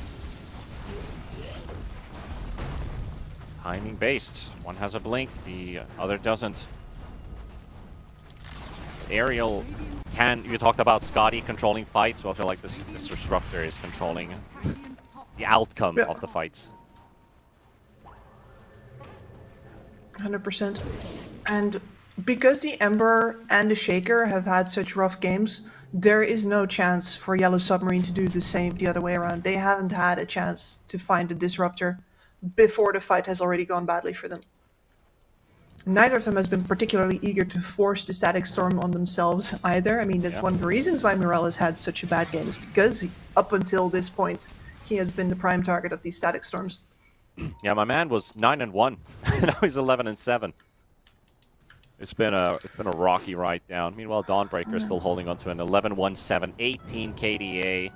Timing based. One has a blink, the other doesn't. Aerial can... You talked about Scotty controlling fights, well I feel like this Disruptor is controlling the outcome Yeah. of the fights. 100%. And because the Ember and the Shaker have had such rough games, there is no chance for Yellow Submarine to do the same the other way around. They haven't had a chance to find a Disruptor before the fight has already gone badly for them. Neither of them has been particularly eager to force the Static Storm on themselves either. I mean, that's one of the reasons why Morel has had such a bad game, is because up until this point, he has been the prime target of these Static Storms. Yeah, my man was 9-1. Now he's 11-7. It's been a rocky ride down. Meanwhile, Dawnbreaker is still holding on to an 11-1-7, 18 KDA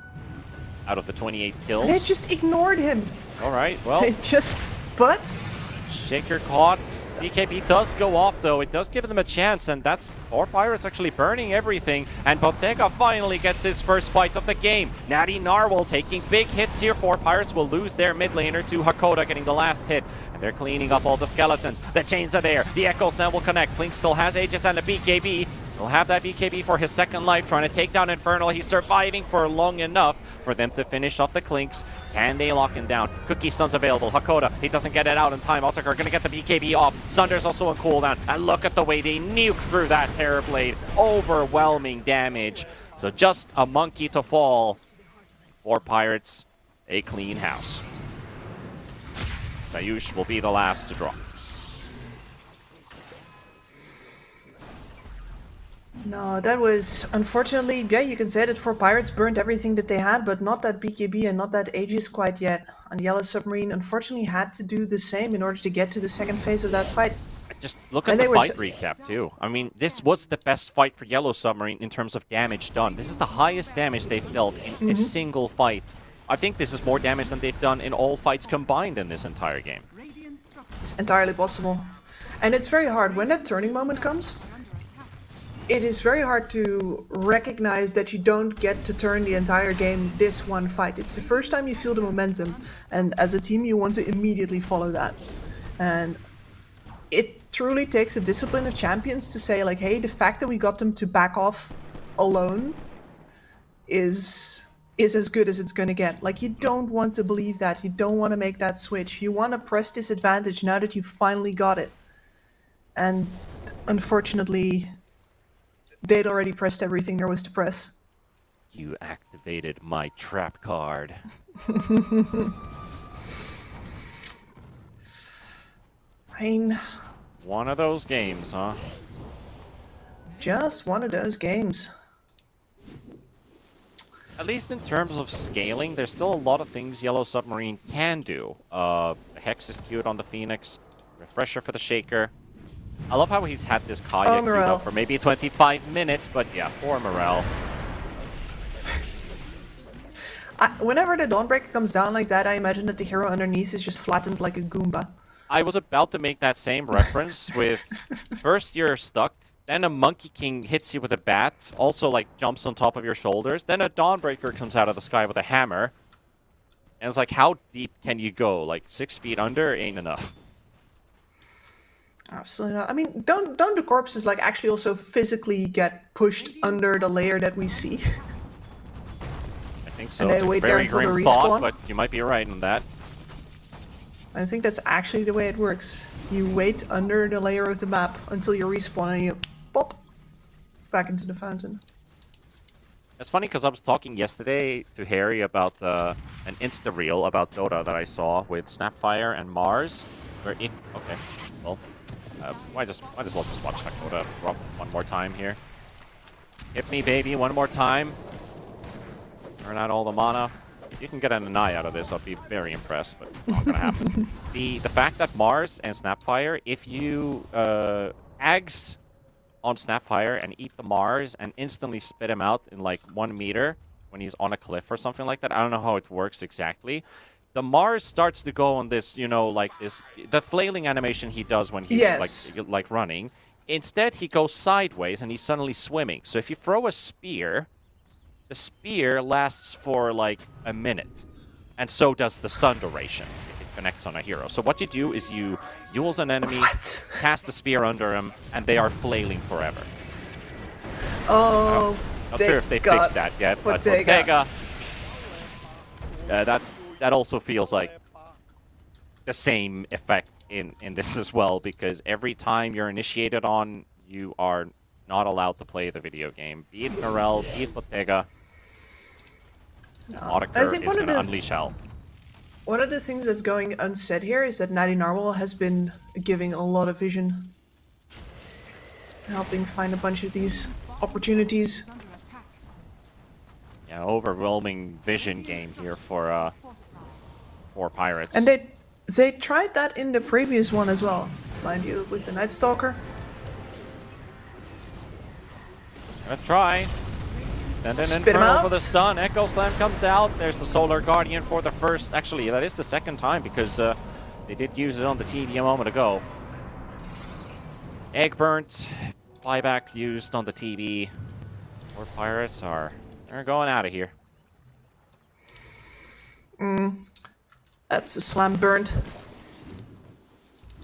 out of the 28 kills. They just ignored him. All right, well, They just... But... Shaker caught. DKB does go off, though. It does give them a chance, and that's 4 Pirates actually burning everything. And Bottega finally gets his first fight of the game. Natty Narwhal taking big hits here. 4 Pirates will lose their mid laner to Hakoda getting the last hit. And they're cleaning up all the skeletons. The chains are there. The Echoes now will connect. Blink still has Aegis and a BKB. He'll have that BKB for his second life, trying to take down Infernal. He's surviving for long enough for them to finish off the Clinks. Can they lock him down? Cookie stun's available. Hakoda, he doesn't get it out in time. Autaker gonna get the BKB off. Sunder's also on cooldown. And look at the way they nuke through that Terrorblade. Overwhelming damage. So just a monkey to fall. 4 Pirates, a clean house. Sayush will be the last to draw. No, that was, unfortunately, yeah, you can say that 4 Pirates burned everything that they had, but not that BKB and not that Aegis quite yet. And Yellow Submarine unfortunately had to do the same in order to get to the second phase of that fight. Just look at And the they were fight s- recap, too. I mean, this was the best fight for Yellow Submarine in terms of damage done. This is the highest damage they've dealt in a single fight. I think this is more damage than they've done in all fights combined in this entire game. Radiant structures It's entirely possible. And it's very hard. When that turning moment comes, are under attack. it is very hard to recognize that you don't get to turn the entire game this one fight. It's the first time you feel the momentum, and as a team you want to immediately follow that. And it truly takes a discipline of champions to say, like, hey, the fact that we got them to back off alone is as good as it's going to get. Like, you don't want to believe that. You don't want to make that switch. You want to press disadvantage now that you finally got it. And unfortunately, they'd already pressed everything there was to press. You activated my trap card. I mean, One of those games, huh? just one of those games. At least in terms of scaling, there's still a lot of things Yellow Submarine can do. Hex is cute on the Phoenix. Refresher for the Shaker. I love how he's had this Kaya queued Morel. up for maybe 25 minutes, but yeah, poor Morel. Whenever the Dawnbreaker comes down like that, I imagine that the hero underneath is just flattened like a Goomba. I was about to make that same reference with first you're stuck, then a Monkey King hits you with a bat, also like jumps on top of your shoulders, then a Dawnbreaker comes out of the sky with a hammer. And it's like, how deep can you go? Like 6 feet under ain't enough. Absolutely not. I mean, don't the corpses like actually also physically get pushed under the layer that we see? I think so. And they It's a wait there very until grim the thought, respawn? but you might be right in that. I think that's actually the way it works. You wait under the layer of the map until you respawn and you pop back into the fountain. It's funny because I was talking yesterday to Harry about an Insta reel about Dota that I saw with Snapfire and Mars. Where if okay, well, might as well just watch Dota drop one more time here. Hit me, baby, one more time. Turn out all the mana. You can get an eye out of this. I'll be very impressed, but not gonna happen. The fact that Mars and Snapfire, if you Ags on Snapfire and eat the Mars and instantly spit him out in like 1 meter when he's on a cliff or something like that. I don't know how it works exactly. The Mars starts to go on this, you know, like this, the flailing animation he does when he's Yes. like running. Instead, he goes sideways and he's suddenly swimming. So if you throw a spear, the spear lasts for like a minute. And so does the stun duration if it connects on a hero. So what you do is you use an enemy, What? cast a spear under him, and they are flailing forever. Oh, Not sure if they got fixed that yet, but Bottega. Bottega, that also feels like the same effect in this as well, because every time you're initiated on, you are not allowed to play the video game. Be it Morel, be it Bottega. Modiker think is one of going to the- unleash hell. One of the things that's going unsaid here is that Natty Narwhal has been giving a lot of vision, helping find a bunch of these opportunities. Is under attack. Yeah, overwhelming vision game here for Pirates. And they tried that in the previous one as well, mind you, with the Night Stalker. Gonna try. Send an Spit 'em Inferno for the out. stun. Echo Slam comes out. There's the Solar Guardian for the first. Actually, that is the second time because they did use it on the TV a moment ago. Egg burnt. Flyback used on the TV. Poor Pirates they're going out of here. That's a slam burnt.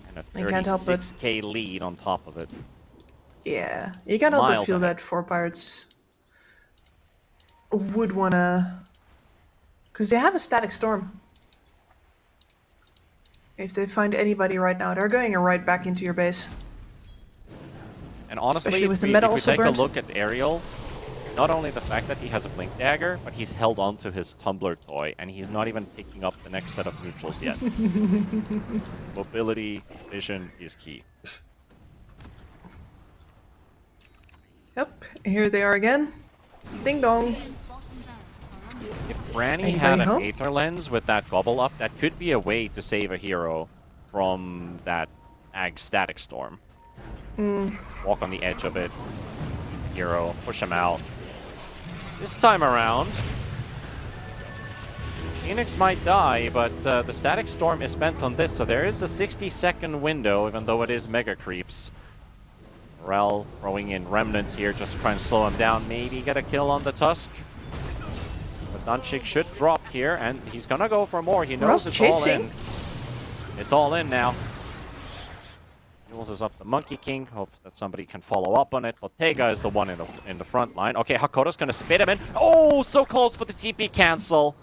And a I can't help but- 36k lead on top of it. Yeah, you can't help but Miles feel ahead. that 4 Pirates would wanna, because they have a static storm. If they find anybody right now, they're going right back into your base. And honestly, Especially with if the we, meta if we also take burnt. a look at Ariel, not only the fact that he has a Blink Dagger, but he's held on to his Tumbler toy, and he's not even picking up the next set of neutrals yet. Mobility, vision is key. Yep, here they are again. Ding dong. If Branny Anybody had an home? Aether Lens with that gobble up, that could be a way to save a hero from that Ag Static Storm. Walk on the edge of it, hero, push him out. This time around, Phoenix might die, but the Static Storm is spent on this, so there is a 60-second window, even though it is Mega Creeps. Morel throwing in Remnants here just to try and slow him down, maybe get a kill on the Tusk. But Dunchik should drop here, and he's gonna go for more. He knows Morel's it's all chasing. in. It's all in now. Uses up the Monkey King, hopes that somebody can follow up on it. Bottega is the one in the front line. Okay, Hakoda's gonna spit him in. Oh, so close for the TP cancel.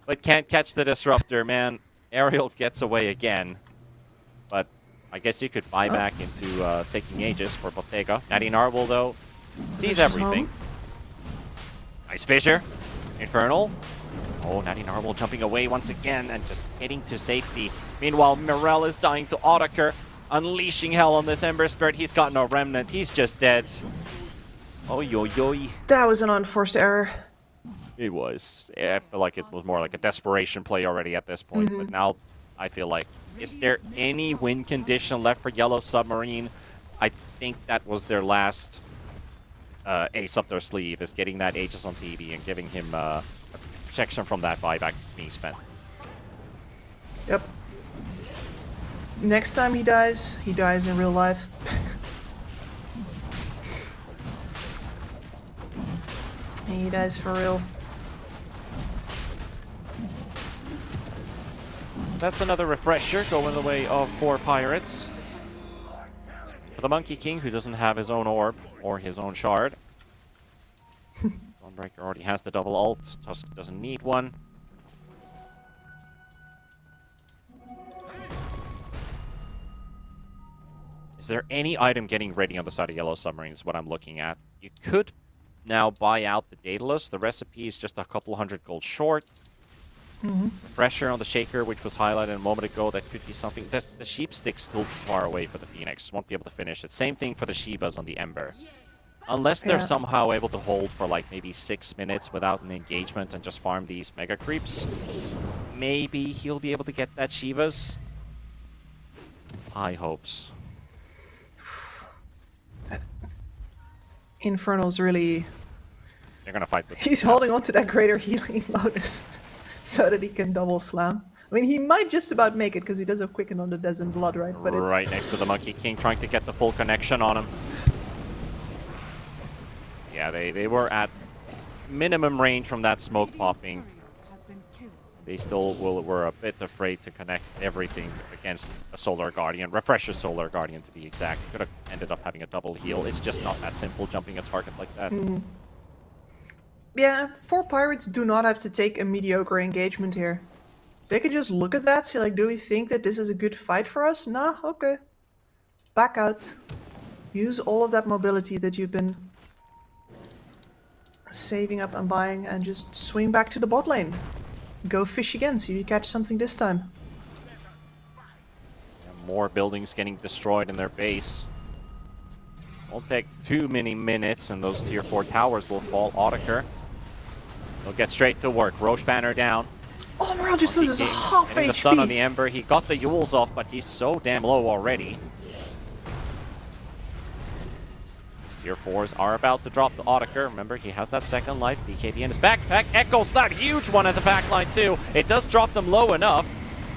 But can't catch the Disruptor, man. Ariel gets away again. But I guess you could buy back into taking Aegis for Bottega. Natty Narwhal, though, sees everything. Nice Fissure. Infernal. Oh, Natty Narwhal jumping away once again and just heading to safety. Meanwhile, Morel is dying to Audiker. Unleashing hell on this Ember Spirit. He's got no remnant. He's just dead. Oh, yo, yo. That was an unforced error. It was. Yeah, I feel like it was more like a desperation play already at this point. But now I feel like, is there any win condition left for Yellow Submarine? I think that was their last ace up their sleeve, is getting that Aegis on TV and giving him protection from that buyback being spent. Yep. Next time he dies in real life. He dies for real. That's another refresher going the way of 4 Pirates. For the Monkey King, who doesn't have his own orb or his own shard. Dawnbreaker already has the double ult. Tusk doesn't need one. Is there any item getting ready on the side of Yellow Submarine is what I'm looking at. You could now buy out the Daedalus. The recipe is just a couple hundred gold short. Pressure on the Shaker, which was highlighted a moment ago, that could be something. The Sheep Stick's still far away for the Phoenix. Won't be able to finish it. Same thing for the Shivas on the Ember. Unless they're somehow able to hold for like maybe 6 minutes without an engagement and just farm these Mega Creeps, maybe he'll be able to get that Shivas. High hopes. Infernal's really... They're gonna fight. He's holding on to that Greater Healing Lotus so that he can double slam. I mean, he might just about make it because he does have Quicken on the Desert Blood, right? But it's... Right next to the Monkey King, trying to get the full connection on him. Yeah, they were at minimum range from that smoke popping. Has been killed. They still were a bit afraid to connect everything against a Solar Guardian. Refresher Solar Guardian, to be exact. Could have ended up having a double heal. It's just not that simple, jumping a target like that. Yeah, 4 Pirates do not have to take a mediocre engagement here. They could just look at that, say like, do we think that this is a good fight for us? Nah, okay. Back out. Use all of that mobility that you've been saving up and buying and just swing back to the bot lane. Go fish again, see if you catch something this time. And more buildings getting destroyed in their base. Won't take too many minutes and those tier 4 towers will fall. Audiker. They'll get straight to work. Roche banner down. Oh, Morel just loses half Getting the stun on HP. the Ember. He got the Yules off, but he's so damn low already. These tier 4s are about to drop the Audiker. Remember, he has that second life. BKB in his backpack. Echo's that huge one at the backline too. It does drop them low enough.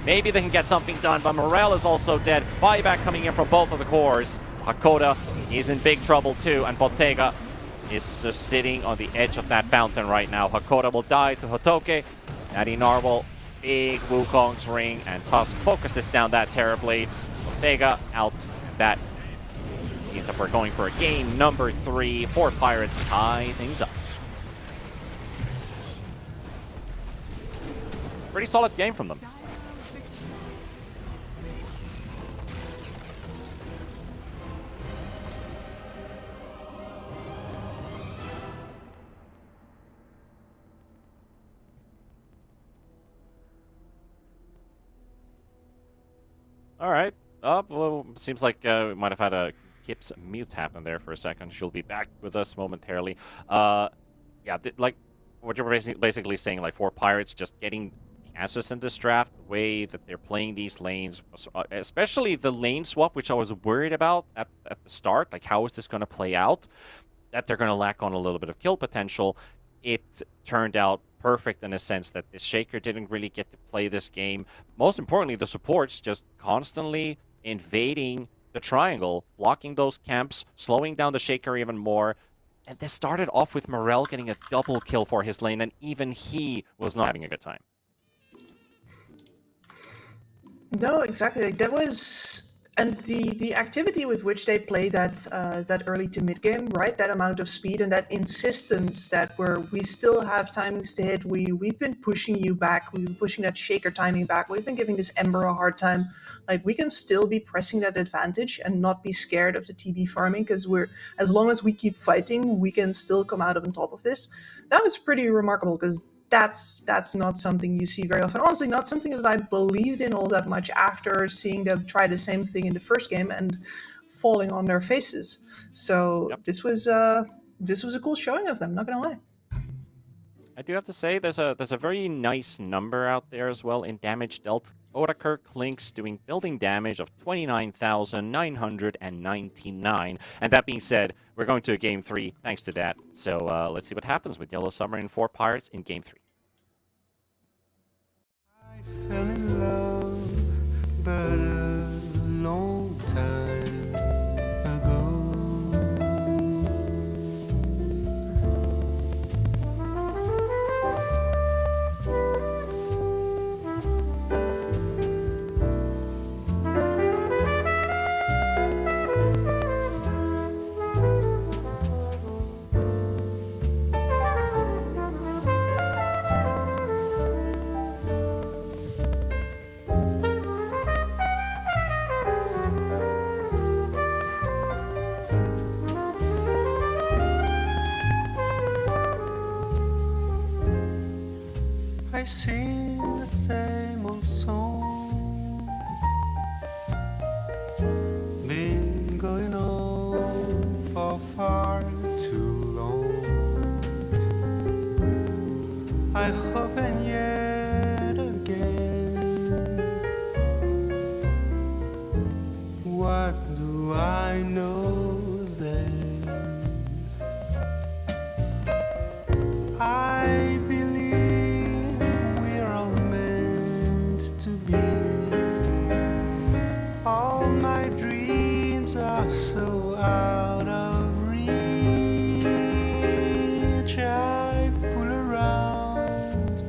Maybe they can get something done, but Morel is also dead. Buyback coming in from both of the cores. Hakoda is in big trouble too, and Bottega is just sitting on the edge of that fountain right now. Hakoda will die to Hotoke. Natty Narwhal, big Wukong's ring, and Tusk focuses down that Terrorblade. Bottega out. That means that we're going for a game number 3. 4 Pirates tie things up. Pretty solid game from them. All right. Well, seems like we might have had a Kip's mute happen there for a second. She'll be back with us momentarily. Yeah, like what you're basically saying, like 4 Pirates just getting answers in this draft, the way that they're playing these lanes, especially the lane swap, which I was worried about at the start. Like, how is this going to play out? That they're going to lack on a little bit of kill potential. It turned out perfect in a sense that this Shaker didn't really get to play this game. Most importantly, the supports just constantly invading the triangle, blocking those camps, slowing down the Shaker even more. And this started off with Morel getting a double kill for his lane, and even he was not having a good time. No, exactly. Like, that was And the activity with which they play that that early to mid game, right? That amount of speed and that insistence that we still have timings to hit. We've been pushing you back. We've been pushing that shaker timing back. We've been giving this Ember a hard time. Like we can still be pressing that advantage and not be scared of the TB farming because as long as we keep fighting, we can still come out on top of this. That was pretty remarkable because that's not something you see very often. Honestly, not something that I believed in all that much after seeing them try the same thing in the first game and falling on their faces. So Yep. this was a cool showing of them. Not gonna lie. I do have to say, there's a very nice number out there as well in damage dealt. Otakir Clinks doing building damage of 29,999. And that being said, we're going to Game 3 thanks to that. So let's see what happens with Yellow Submarine 4 Pirates in Game 3. I fell in love, but a long time ago. I sing the same old song. Been going on for far too long. I hope and yet again. What do I know then? I believe we're all meant to be. All my dreams are so out of reach. I fool around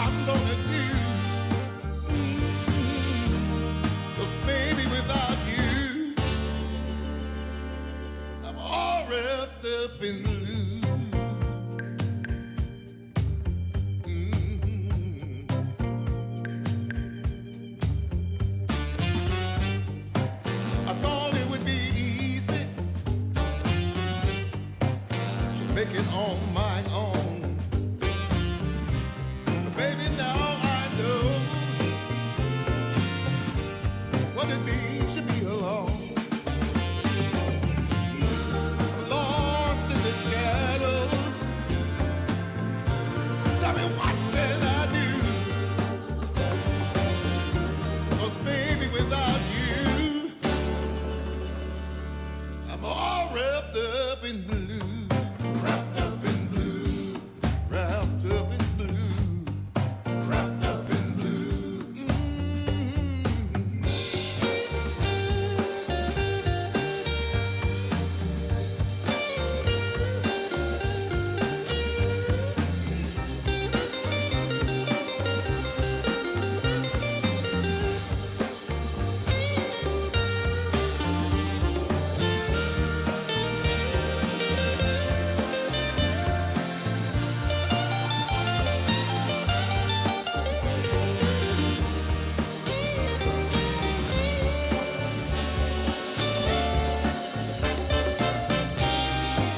I'm gonna do. 'Cause baby, without you, I'm all wrapped up in blue. I thought it would be easy to make it on my own. But baby, now I know what it means to be alone. I'm lost in the shadows. Tell me, what can I do? 'Cause baby, without you, I'm all wrapped up in blue. Wrapped up in blue. Wrapped up in blue. Wrapped up in blue.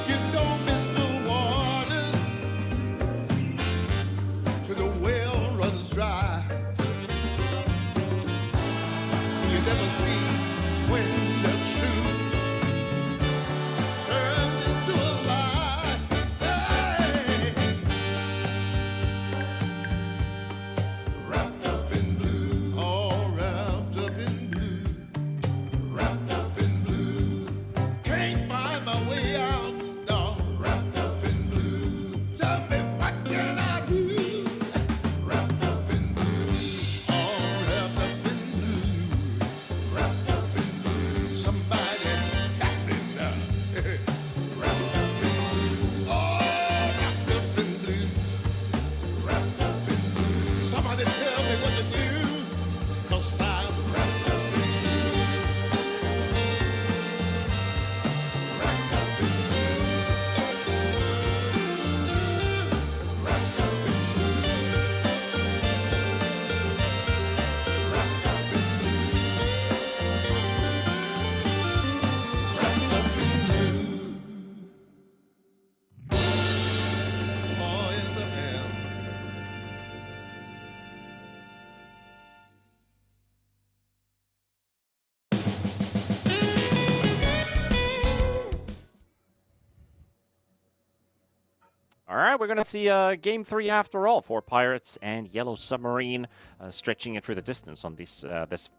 You don't miss the water till the well runs dry. And you never see when the truth turns into a lie. Hey. Wrapped up in blue, all wrapped up in blue, wrapped up in blue. Can't find my way out, no. Wrapped up in blue. Tell me, what can I do? Wrapped up in blue, all wrapped up in blue, wrapped up in blue. Somebody help me now. Wrapped up in blue, all wrapped up in blue, wrapped up in blue. Somebody tell me what to do, 'cause I'm wrapped up in blue, wrapped up in blue, wrapped up in blue, wrapped up in blue, wrapped up in blue. Oh, yes, I am. All right, we're going to see Game 3 after all for Pirates and Yellow Submarine, stretching it for the distance on this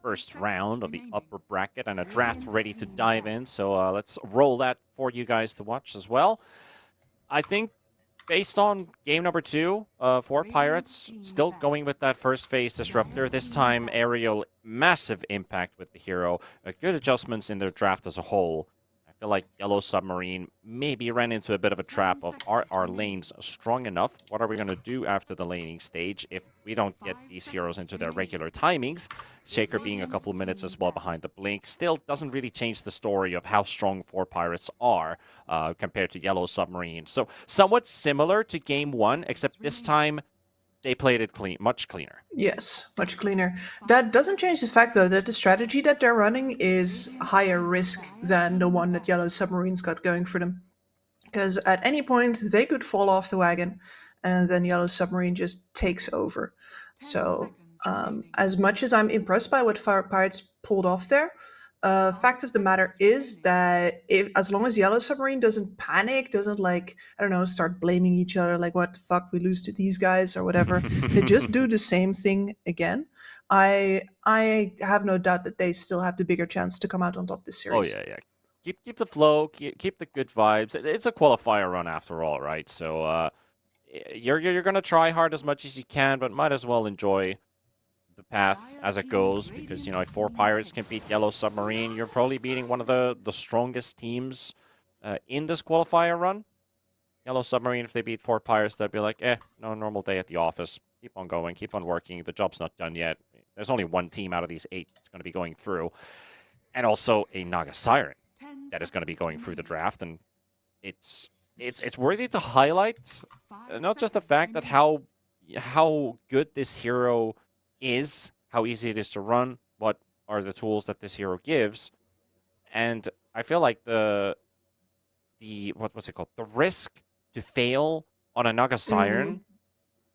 first round of the upper bracket, and a draft ready to dive in. So let's roll that for you guys to watch as well. I think based on game number 2 for Pirates, still going with that first phase disruptor, this time aerial, massive impact with the hero, good adjustments in their draft as a whole. I feel like Yellow Submarine maybe ran into a bit of a trap of, are our lanes strong enough? What are we going to do after the laning stage if we don't get these heroes into their regular timings? Shaker being a couple of minutes as well behind the blink still doesn't really change the story of how strong 4 Pirates are compared to Yellow Submarine. So somewhat similar to game 1, except this time they played it clean, much cleaner. Yes, much cleaner. That doesn't change the fact, though, that the strategy that they're running is higher risk than the one that Yellow Submarine's got going for them. Because at any point, they could fall off the wagon, and then Yellow Submarine just takes over. So, as much as I'm impressed by what Pirates pulled off there, fact of the matter is that as long as Yellow Submarine doesn't panic, doesn't start blaming each other, like what the fuck, we lose to these guys or whatever, they just do the same thing again. I have no doubt that they still have the bigger chance to come out on top this series. Oh yeah. Keep the flow, keep the good vibes. It's a qualifier run after all, right? So you're gonna try hard as much as you can, but might as well enjoy the path as it goes, because if 4 Pirates can beat Yellow Submarine, you're probably beating one of the strongest teams in this qualifier run. Yellow Submarine, if they beat 4 Pirates, they'd be like, no, normal day at the office. keep on going, keep on working. The job's not done yet. There's only one team out of these 8 that's going to be going through, and also a Naga Siren 10 that is going to be seconds going through the remaining. draft, and it's worthy to highlight 5 not just the seconds fact that remaining. how good this hero is, how easy it is to run, what are the tools that this hero gives, and I feel like the what's it called? The risk to fail on a Naga Siren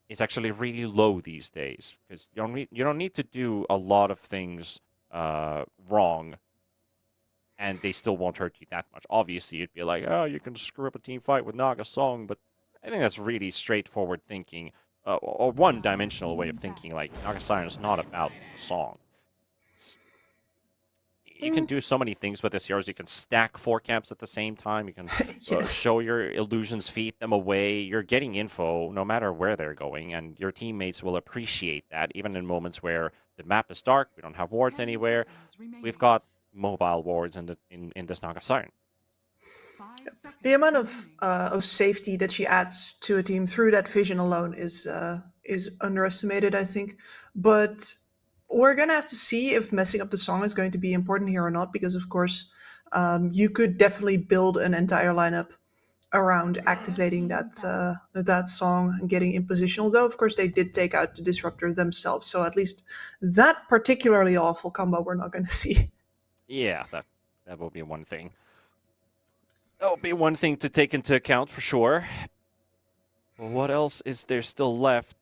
is actually really low these days, because you don't need to do a lot of things wrong, and they still won't hurt you that much. Obviously, you'd be like, oh, you can screw up a team fight with Naga Song, but I think that's really straightforward thinking, or one-dimensional way of thinking. Like, Naga Siren is not about the song. You can do so many things with this heroes. You can stack 4 camps at the same time. You can Yes. show your illusions, feed them away. You're getting info no matter where they're going, and your teammates will appreciate that, even in moments where the map is dark, we don't have wards 10 anywhere. seconds remaining. We've got mobile wards in this Naga Siren. 5 seconds The amount remaining. of safety that she adds to a team through that vision alone is underestimated, I think. But we're gonna have to see if messing up the song is going to be important here or not, because of course, you could definitely build an entire lineup around activating that song and getting in position. Although of course they did take out the disruptor themselves, so at least that particularly awful combo we're not going to see. Yeah, that will be one thing. That will be one thing to take into account for sure. Well, what else is there still left?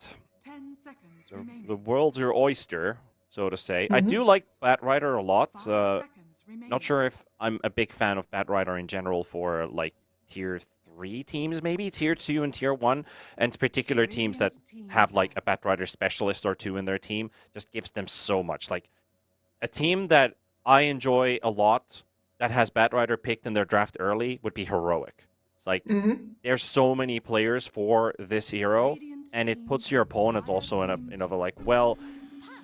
10 seconds The remaining. world's your oyster, so to say. I do like Batrider a lot. 5 seconds remaining. Not sure if I'm a big fan of Batrider in general for like tier 3 teams, maybe tier 2 and tier 1, and particular teams that have like a Batrider specialist or 2 in their team. Just gives them so much. Like a team that I enjoy a lot that has Batrider picked in their draft early would be Heroic. It's like there's so many players for this hero, and it puts your opponent also in a like, well,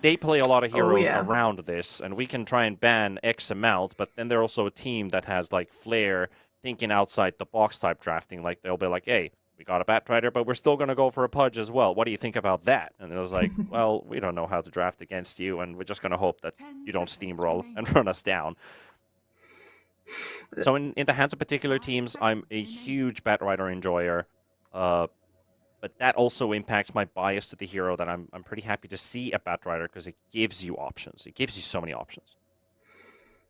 they play a lot of heroes yeah. around this, and we can try and ban X amount, but then they're also a team that has like flair, thinking outside the box type drafting. Like they'll be like, hey, we got a Batrider, but we're still going to go for a Pudge as well. What do you think about that? And it was like, well, we don't know how to draft against you, and we're just going to hope that 10 you don't seconds steamroll remaining. and run us down. So in the hands of particular teams, I'm a huge Batrider enjoyer, but that also impacts my bias to the hero, that I'm pretty happy to see a Batrider because it gives you options. It gives you so many options.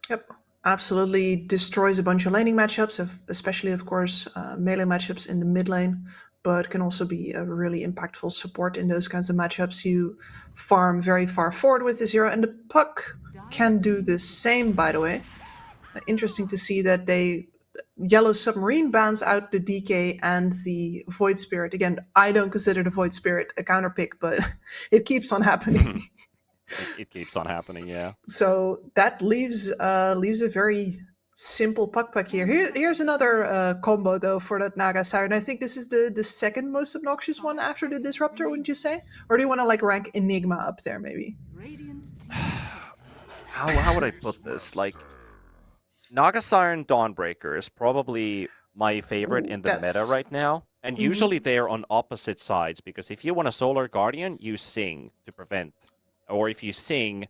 Yep, absolutely destroys a bunch of laning matchups, especially, of course, melee matchups in the mid lane, but can also be a really impactful support in those kinds of matchups. You farm very far forward with this hero, and the puck can do the same, by the way. Interesting to see that Yellow Submarine bans out the DK and the Void Spirit. Again, I don't consider the Void Spirit a counter pick, but it keeps on happening. It keeps on happening, yeah. So that leaves a very simple puck here. Here's another combo though for that Naga Siren. I think this is the second most obnoxious one after the Disruptor, wouldn't you say? Or do you want to like rank Enigma up there maybe? Radiant team. How would I put this? Like, Naga Siren Dawnbreaker is probably my favorite Ooh, in the meta that's- right now. And usually they're on opposite sides, because if you want a Solar Guardian, you sing to prevent. Or if you sing,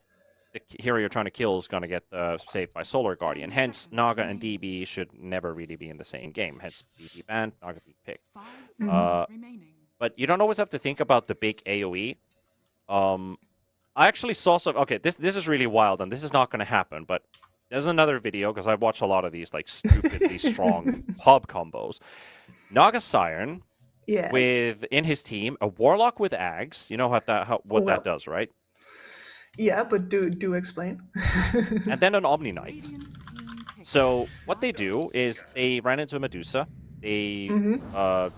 the hero you're trying to kill is going to get saved by Solar Guardian. Hence, Naga and DB should never really be in the same game. Hence, DB banned, Naga be picked. 5 seconds remaining. But you don't always have to think about the big AoE. I actually saw some... Okay, this is really wild, and this is not going to happen, but there's another video, because I watch a lot of these like stupidly strong pub combos. Naga Siren Yes. with, in his team, a Warlock with Ags. You know what that does, right? Yeah, but do explain. And then an Omni Knight. Radiant team pick. So what they do is they ran into a Medusa. They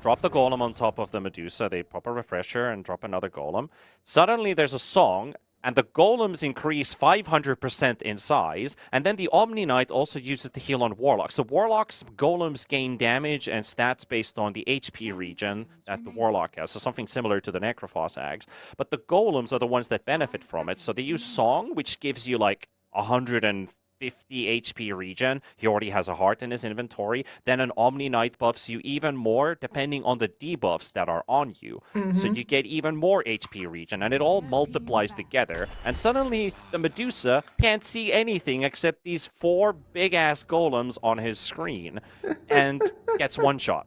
drop the golem on top of the Medusa. They pop a refresher and drop another golem. Suddenly there's a song, and the golems increase 500% in size. And then the Omni Knight also uses the heal on Warlocks. So Warlocks golems gain damage and stats based on the HP regen that the Warlock has. So something similar to the Necrophos Ags. But the golems are the ones that benefit from it. So they use Song, which gives you like 100 and 50 HP regen. He already has a heart in his inventory. Then an Omni Knight buffs you even more depending on the debuffs that are on you. So you get even more HP regen, and it all multiplies together. And suddenly the Medusa can't see anything except these 4 big-ass golems on his screen and gets one shot.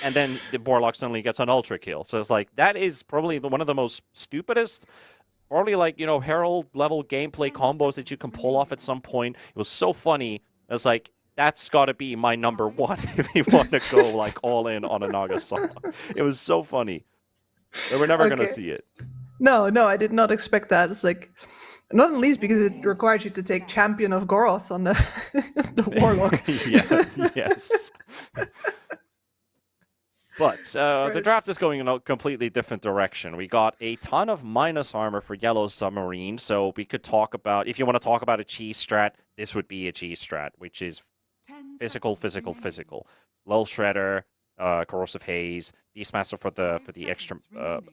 And then the Warlock suddenly gets an ultra kill. So it's like, that is probably one of the most stupidest, probably like, Herald level gameplay combos that you can pull off at some point. It was so funny. It's like, that's gotta be my number 1 if you want to go like all in on a Nagasama. It was so funny. But we're never gonna Okay. see it. No, I did not expect that. It's like, not at least because it requires you to take Champion of Goroth on the, the Warlock. Yes. But the draft is going in a completely different direction. We got a ton of minus armor for Yellow Submarine, so we could talk about, if you want to talk about a cheese strat, this would be a cheese strat, which is 10 physical, seconds physical, remaining. physical. Lull Shredder, Corrosive Haze, Beastmaster for the 5 extra seconds remaining.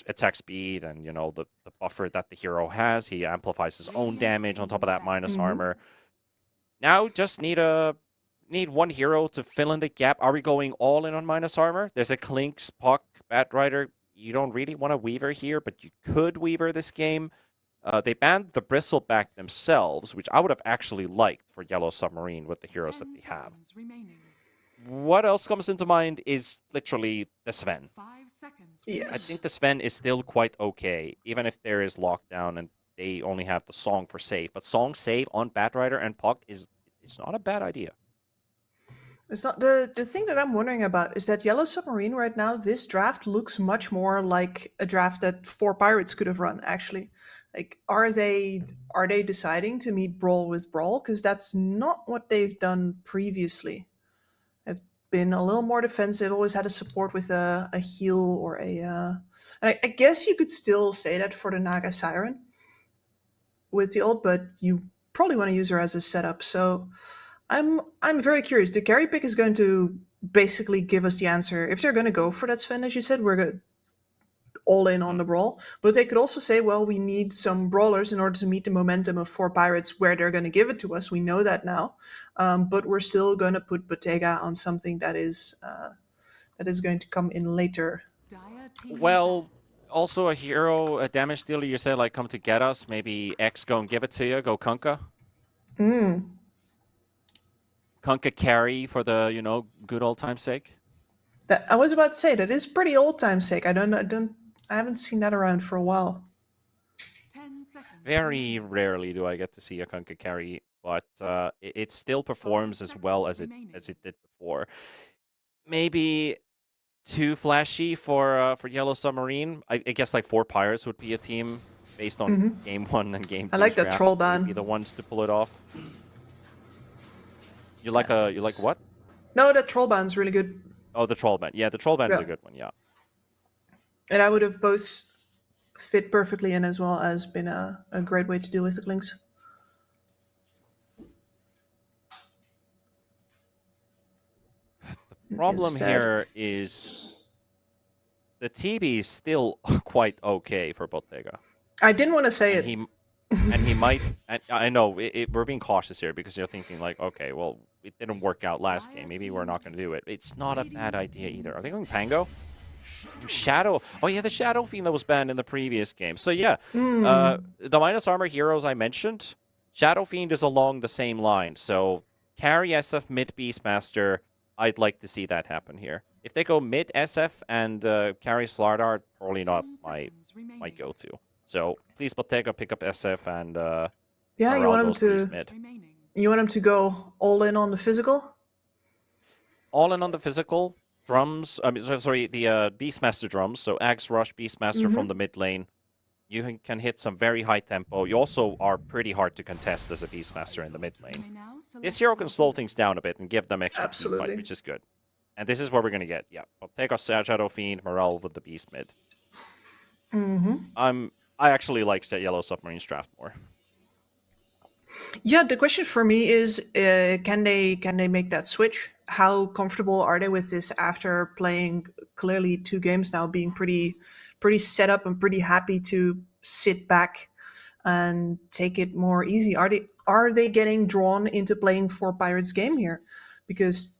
attack speed, and the buffer that the hero has. He amplifies his own damage on top of that minus armor. Now just need one hero to fill in the gap. Are we going all in on minus armor? There's a Clinks, Puck, Batrider. You don't really want a Weaver here, but you could Weaver this game. They banned the Bristleback themselves, which I would have actually liked for Yellow Submarine with the heroes that 10 they have. seconds remaining. What else comes into mind is literally the Sven. 5 seconds. I Yes. think the Sven is still quite okay, even if there is lockdown and they only have the Song for save. But Song save on Batrider and Puck it's not a bad idea. It's not the thing that I'm wondering about is that Yellow Submarine right now, this draft looks much more like a draft that 4 pirates could have run, actually. Like, are they deciding to meet Brawl with Brawl? Because that's not what they've done previously. They've been a little more defensive, always had a support with a heal or a and I guess you could still say that for the Naga Siren with the ult, but you probably want to use her as a setup. So I'm very curious. The carry pick is going to basically give us the answer. If they're going to go for that Sven, as you said, we're good. All in on the brawl. But they could also say, well, we need some brawlers in order to meet the momentum of 4 pirates where they're going to give it to us. We know that now. But we're still going to put Bottega on something that is going to come in later. Dire team Well, also a hero, a damage dealer, you said, like, come to get us. Maybe X go and give it to you. Go Kunkka. Kunkka carry for the, good old time's sake. That I was about to say that is pretty old time's sake. I haven't seen that around for a while. 10 seconds. Very rarely do I get to see a Kunkka carry, but it still performs as well as it did before. Maybe too flashy for Yellow Submarine. I guess like 4 pirates would be a team based on game 1 and game 2. I like that troll Would ban. be the ones to pull it off. You like what? No, that troll band's really good. Oh, the troll ban. Yeah, the troll ban is Yeah. a good one. Yeah. And I would have both fit perfectly in, as well as been a great way to deal with the Clinks. Problem Instead- here is the TB is still quite okay for Bottega. I didn't want to say it. He might. And I know we're being cautious here because you're thinking like, okay, well, it didn't work out last game. Maybe we're not going to do it. It's not a bad idea either. Are they going Pango? Shadow. Oh yeah, the Shadow Fiend that was banned in the previous game. So yeah, the minus armor heroes I mentioned, Shadow Fiend is along the same line. So carry SF mid Beastmaster. I'd like to see that happen here. If they go mid SF and carry Slardar, probably not 10 my seconds remaining. go-to. So please, Bottega, pick up SF and Yeah, you Morale want him goes Beast to mid. Remaining. go all in on the physical. All in on the physical drums. I mean, sorry, the Beastmaster drums. So Axe Rush Beastmaster from the mid lane. You can hit some very high tempo. You also are pretty hard to contest as a Beastmaster in the mid lane. You may now select This hero can your slow hero. things down a bit and give them extra team Absolutely. fight, which is good. And this is what we're gonna get. Yeah, I'll take our Shadow Fiend, Morale with the Beast mid. I actually like that Yellow Submarine's draft more. Yeah, the question for me is, can they make that switch? How comfortable are they with this after playing clearly 2 games now, being pretty set up and pretty happy to sit back and take it more easy? Are they getting drawn into playing for Pirates game here? Because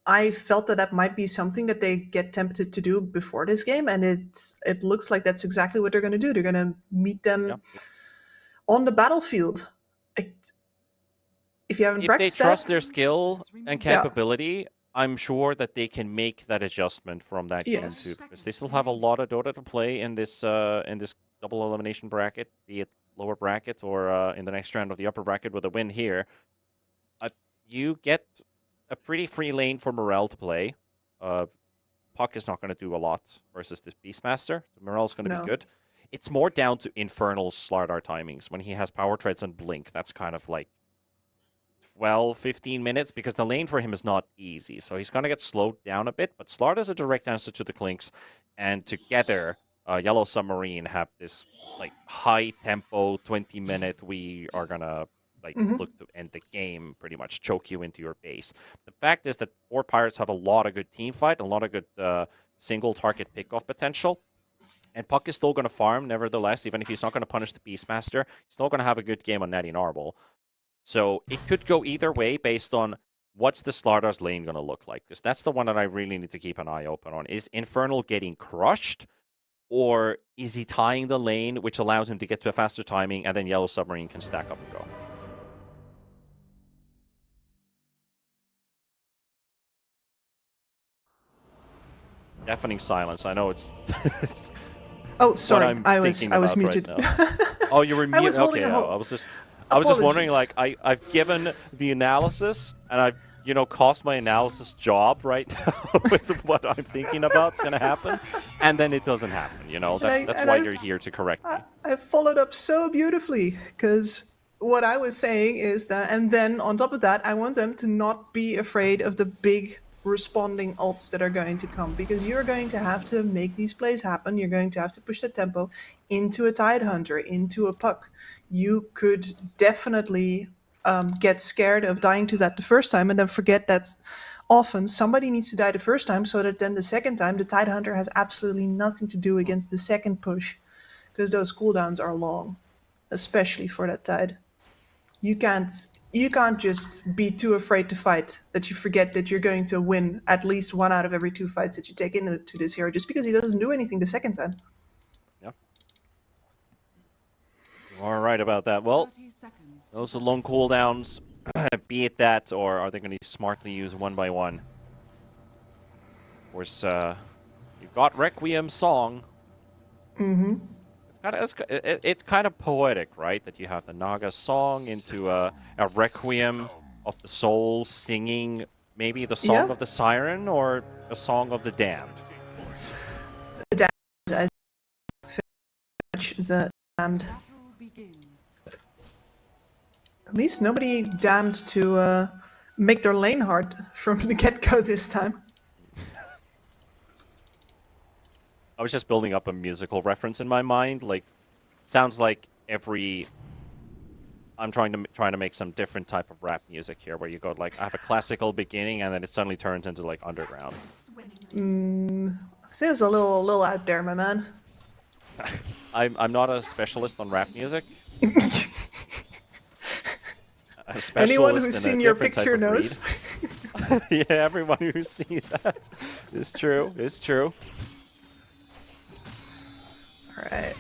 I felt that might be something that they get tempted to do before this game, and it looks like that's exactly what they're going to do. They're going to meet Yeah. them on the battlefield. Like, if you haven't If they practiced trust that, their skill and capability, I'm sure that they can make that adjustment from that game Yes. too. Because they still have a lot of Dota to play in this double elimination bracket, be it lower bracket or in the next round of the upper bracket with a win here. You get a pretty free lane for Morel to play. Puck is not going to do a lot versus this Beastmaster. So Morel's going to No. be good. It's more down to Infernal Slardar timings. When he has Power Treads and Blink, that's kind of like 12, 15 minutes because the lane for him is not easy. So he's going to get slowed down a bit. But Slardar's a direct answer to the Clinks. And together, Yellow Submarine have this like high tempo, 20-minute, we are going to look to end the game, pretty much choke you into your base. The fact is that 4 Pirates have a lot of good team fight, a lot of good single target pickoff potential. And Puck is still going to farm, nevertheless, even if he's not going to punish the Beastmaster. He's still going to have a good game on Natty Narble. So it could go either way based on what's the Slardar's lane going to look like. Because that's the one that I really need to keep an eye open on. Is Infernal getting crushed? Or is he tying the lane, which allows him to get to a faster timing, and then Yellow Submarine can stack up and go? Deafening silence. I know it's. Oh, sorry, I'm I was thinking about muted. right now. Oh, you were muted. was holding Okay, a whole- I was just wondering. Apologies. Like, I've given the analysis, and I've cost my analysis job right now with what I'm thinking about's going to happen, and then it doesn't happen. That's and why I- you're here to correct me. I followed up so beautifully because what I was saying is that, and then on top of that, I want them to not be afraid of the big responding ults that are going to come, because you're going to have to make these plays happen. You're going to have to push the tempo into a Tidehunter, into a Puck. You could definitely get scared of dying to that the first time and then forget that often somebody needs to die the first time so that then the second time the Tidehunter has absolutely nothing to do against the second push, because those cooldowns are long, especially for that Tide. You can't just be too afraid to fight that you forget that you're going to win at least 1 out of every 2 fights that you take into this hero just because he doesn't do anything the second time. Yep. You are right about that. Well, 30 seconds to those are long cooldowns. Be it that, or are they going to smartly use one by one? Of course, you've got Requiem Song. Mm-hmm. It's kind of poetic, right? That you have the Naga song into a Requiem of the Souls singing maybe the song Yeah. of the Siren or the song of the Damned. The damned, the damned. battle begins. At least nobody damned to make their lane hard from the get-go this time. I was just building up a musical reference in my mind. Like, sounds like I'm trying to make some different type of rap music here, where you go like, I have a classical beginning, and then it suddenly turns into like underground. Feels a little out there, my man. I'm not a specialist on rap music. A specialist Anyone in who's a seen your different type picture of knows. breed. Yeah, everyone who's seen that is true. It's true. All right.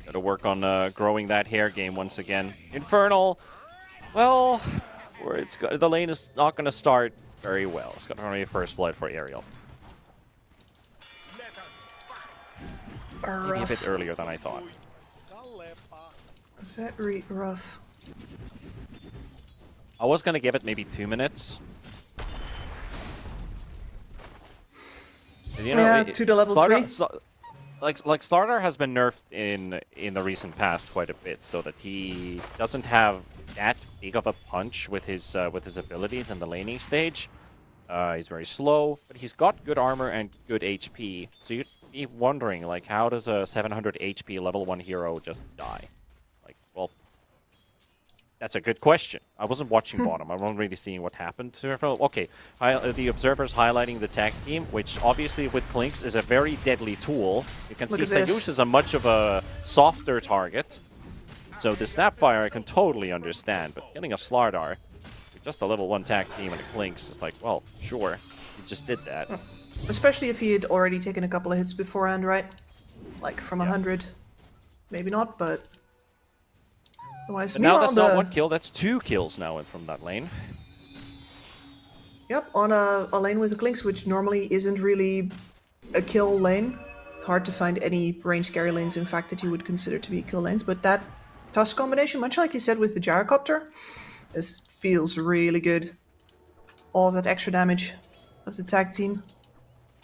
Gotta work on growing that hair game once again. Infernal, well, the lane is not going to start very well. It's going to be a first blood for Ariel. Maybe a bit earlier than I thought. Very rough. I was going to give it maybe 2 minutes. You know, Yeah, to the level 3. Like Slardar has been nerfed in the recent past quite a bit, so that he doesn't have that big of a punch with his abilities in the laning stage. He's very slow, but he's got good armor and good HP. So you'd be wondering, like, how does a 700 HP level 1 hero just die? Like, well, That's a good question. I wasn't watching bottom. I wasn't really seeing what happened to her. Okay, the observer's highlighting the tag team, which obviously with Clinks is a very deadly tool. You can Look see at this. Sayush is a much of a softer target. So the Snapfire I can totally understand, but getting a Slardar with just a level 1 tag team and a Clinks is like, well, sure, you just did that. Especially if he had already taken a couple of hits beforehand, right? Like from 100. Maybe not, but otherwise. But now meanwhile, that's not 1 kill, that's 2 kills now from that lane. Yep, on a lane with a Clinks, which normally isn't really a kill lane. It's hard to find any range carry lanes, in fact, that you would consider to be kill lanes. But that Tusk combination, much like you said with the Gyrocopter, this feels really good. All of that extra damage of the tag team.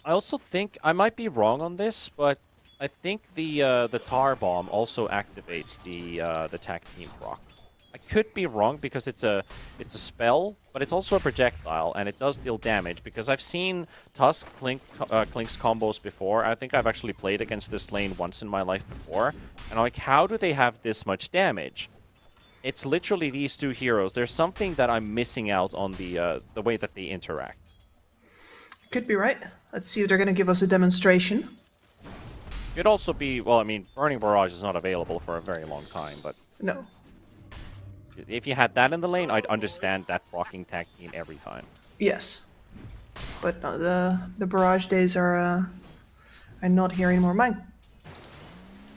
I also think, I might be wrong on this, but I think the Tar Bomb also activates the tag team proc. I could be wrong because it's a spell, but it's also a projectile and it does deal damage. Because I've seen Tusk Clinks combos before. I think I've actually played against this lane once in my life before, and I'm like, how do they have this much damage? It's literally these 2 heroes. There's something that I'm missing out on the way that they interact. Could be right. Let's see if they're going to give us a demonstration. Could also be, well, I mean, Burning Barrage is not available for a very long time, but No. if you had that in the lane, I'd understand that rocking tag team every time. Yes. But no, the barrage days are not here anymore.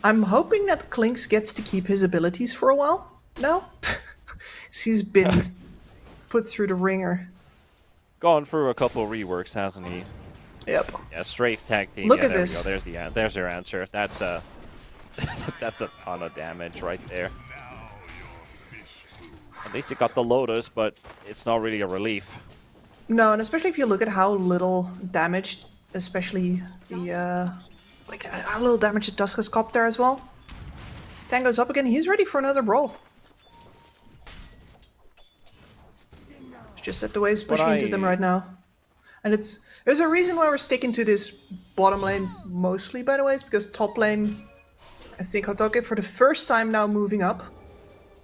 I'm hoping that Clinks gets to keep his abilities for a while now. He's been put through the ringer. Gone through a couple of reworks, hasn't he? Yep. Yeah, strafe tag team. Look yeah, at there this. We go. There's your answer. That's a that's a ton of damage right there. At least you got the Lotus, but it's not really a relief. No, and especially if you look at how little damage, especially the like how little damage the Tusk has copped there as well. Tango's up again. He's ready for another brawl. It's just that the wave's pushing into them right now, and there's a reason why we're sticking to this bottom lane mostly. By the way, is because top lane, I think Hotoke for the first time now moving up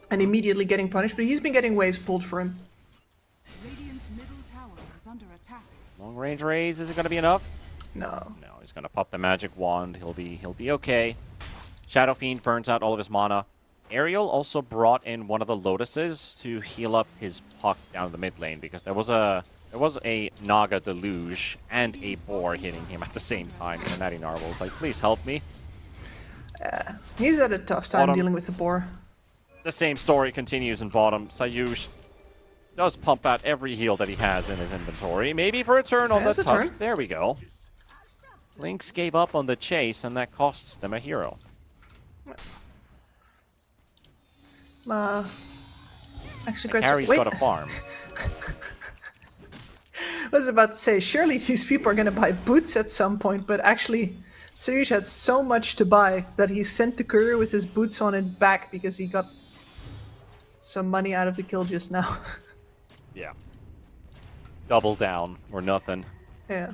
and immediately getting punished, but he's been getting waves pulled for him. Radiant's middle tower is under attack. Long range raise, is it gonna be enough? No. No, he's gonna pop the magic wand. He'll be okay. Shadow Fiend burns out all of his mana. Ariel also brought in one of the Lotuses to heal up his puck down the mid lane because there was a Naga Deluge and a Boar hitting him at the same time. And Natty Narwhal was like, please help me. He's had a tough time Bottom. dealing with the boar. The same story continues in bottom. Sayush does pump out every heal that he has in his inventory. Maybe for a turn on the Has a Tusk. turn. There we go. Lynx gave up on the chase, and that costs them a hero. Actually, And Grace, Harry's wait. got a farm. I was about to say, surely these people are going to buy boots at some point, but actually, Sirius had so much to buy that he sent the courier with his boots on it back because he got some money out of the kill just now. Yeah. Double down or nothing. Yeah.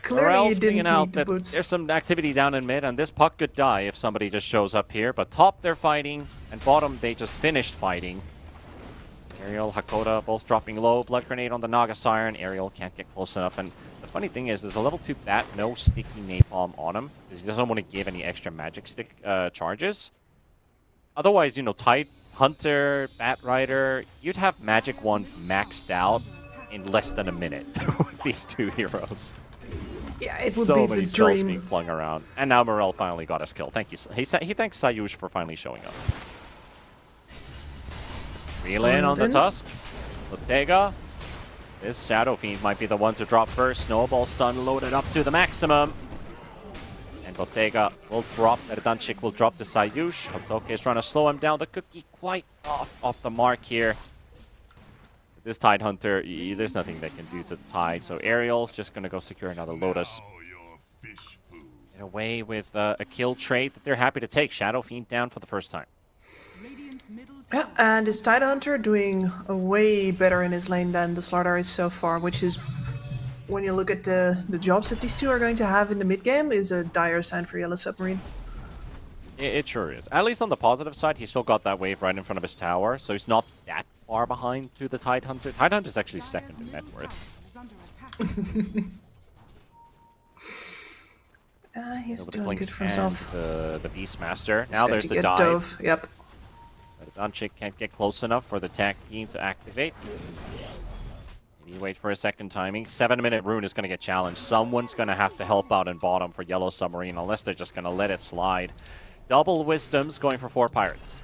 Clearly, Morale's you didn't bringing out need the that boots. there's some activity down in mid, and this puck could die if somebody just shows up here. But top, they're fighting, and bottom, they just finished fighting. Ariel, Hakoda, both dropping low. Blood Grenade on the Naga Siren. Ariel can't get close enough. And the funny thing is, there's a level 2 bat, no sticky napalm on him, because he doesn't want to give any extra magic stick charges. Otherwise, you know, Tide Hunter, Bat Rider, you'd have Magic Wand maxed out in less than a minute with these 2 heroes. Yeah, it would So be many the spells dream. being flung around. And now Morel finally got his kill. Thank you. He thanks Sayush for finally showing up. Relay in on the Golden. Tusk. Bottega. This Shadow Fiend might be the one to drop first. Snowball stun loaded up to the maximum. And Bottega will drop. Erdanchik will drop to Sayush. Hotoke is trying to slow him down. The cookie quite off the mark here. This Tide Hunter, there's nothing they can do to the Tide. So Ariel's just going to go secure another Lotus. Get away with a kill trait that they're happy to take. Shadow Fiend down for the first time. Radiant's middle tower Yeah, and this Tide Hunter doing way better in his lane than the Slardar is so far, which is, when you look at the jobs that these two are going to have in the mid game, is a dire sign for Yellow Submarine. It sure is. At least on the positive side, he still got that wave right in front of his tower, so he's not that far behind to the Tidehunter. Tidehunter is actually second in net worth. Is under attack. He's Over the doing Blinks good for himself. and the Beastmaster. He's Now going there's to the get dive. dove. Yep. The Dunchick can't get close enough for the tag team to activate. Maybe wait for a second timing. 7-minute rune is going to get challenged. Someone's going to have to help out in bottom for Yellow Submarine, unless they're just going to let it slide. Double Wisdoms going for 4 Pirates.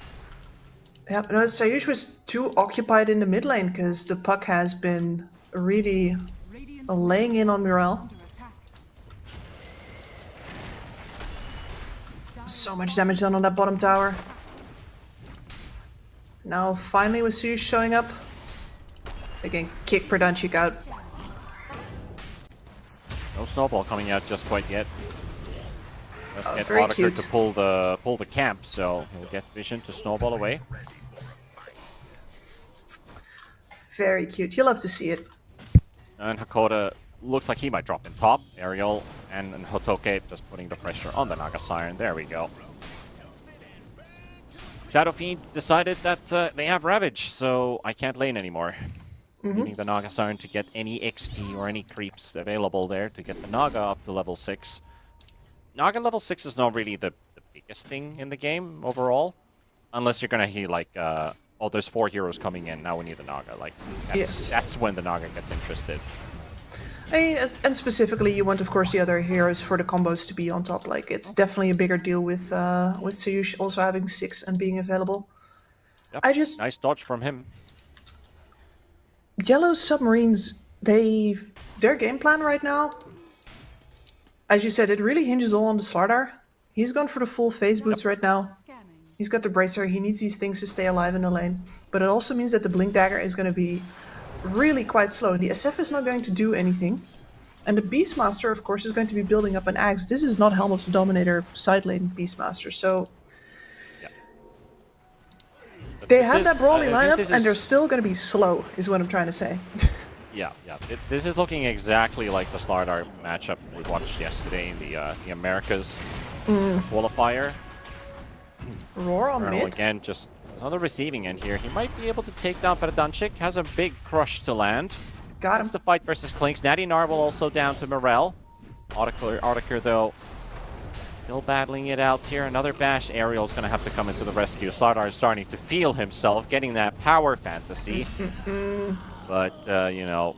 Yep. No, Sayush was too occupied in the mid lane because the puck has been really Radiant's laying in on Mirel. under attack. So much damage done on that bottom tower. Now finally with Sayush showing up, they can kick Perdanchik out. No snowball coming out just quite yet. Let's get very Audiker cute. to pull the camp, so he'll get Vision to snowball away. Very cute. You love to see it. And Hakoda looks like he might drop in top. Ariel and Hotoke just putting the pressure on the Naga Siren. There we go. Shadow Fiend decided that they have Ravage, so I can't lane anymore. Needing the Naga Siren to get any XP or any creeps available there to get the Naga up to level 6. Naga level 6 is not really the biggest thing in the game overall. Unless you're gonna hear like, oh, there's 4 heroes coming in, now we need the Naga. Like, that's when the Naga gets interested. I mean, and specifically, you want, of course, the other heroes for the combos to be on top. Like, it's definitely a bigger deal with Sayush also having 6 and being available. Yep. I just Nice dodge from him. Yellow Submarines, their game plan right now, as you said, it really hinges all on the Slardar. He's gone for the full phase boots right now. Scanning. He's got the bracer. He needs these things to stay alive in the lane. But it also means that the Blink Dagger is going to be really quite slow. The SF is not going to do anything. And the Beastmaster, of course, is going to be building up an axe. This is not Helm of the Dominator side lane Beastmaster. So But they this have that is- brawly I think lineup, this and they're is- still going to be slow, is what I'm trying to say. Yeah. This is looking exactly like the Slardar matchup we watched yesterday in the Americas qualifier. Roar on Colonel mid. again, just on the receiving end here. He might be able to take down Perdanchik. Has a big crush to land. Got That's him. the fight versus Clinks. Natty Narwhal also down to Morel. Audiker though, still battling it out here. Another bash. Ariel's going to have to come into the rescue. Slardar is starting to feel himself, getting that power fantasy. But, you know...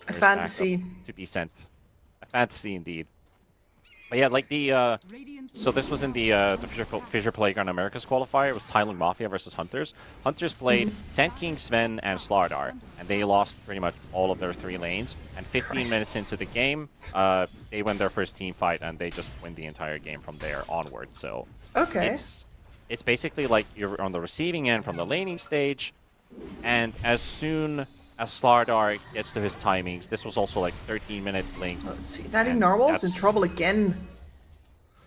A there's fantasy. backup to be sent. A fantasy indeed. But yeah, like the... Radiant's So this was in the Fissure Playground Americas qualifier. It was Thailand Mafia versus Hunters. Hunters played Sand King, Sven, and Slardar, and they lost pretty much all of their 3 lanes. And 15 Christ. minutes into the game, they win their first team fight, and they just win the entire game from there onward. So Okay. it's basically like you're on the receiving end from the laning stage, and as soon as Slardar gets to his timings, this was also like 13-minute link. Let's see. Natty And Narwhal's in that's- trouble again.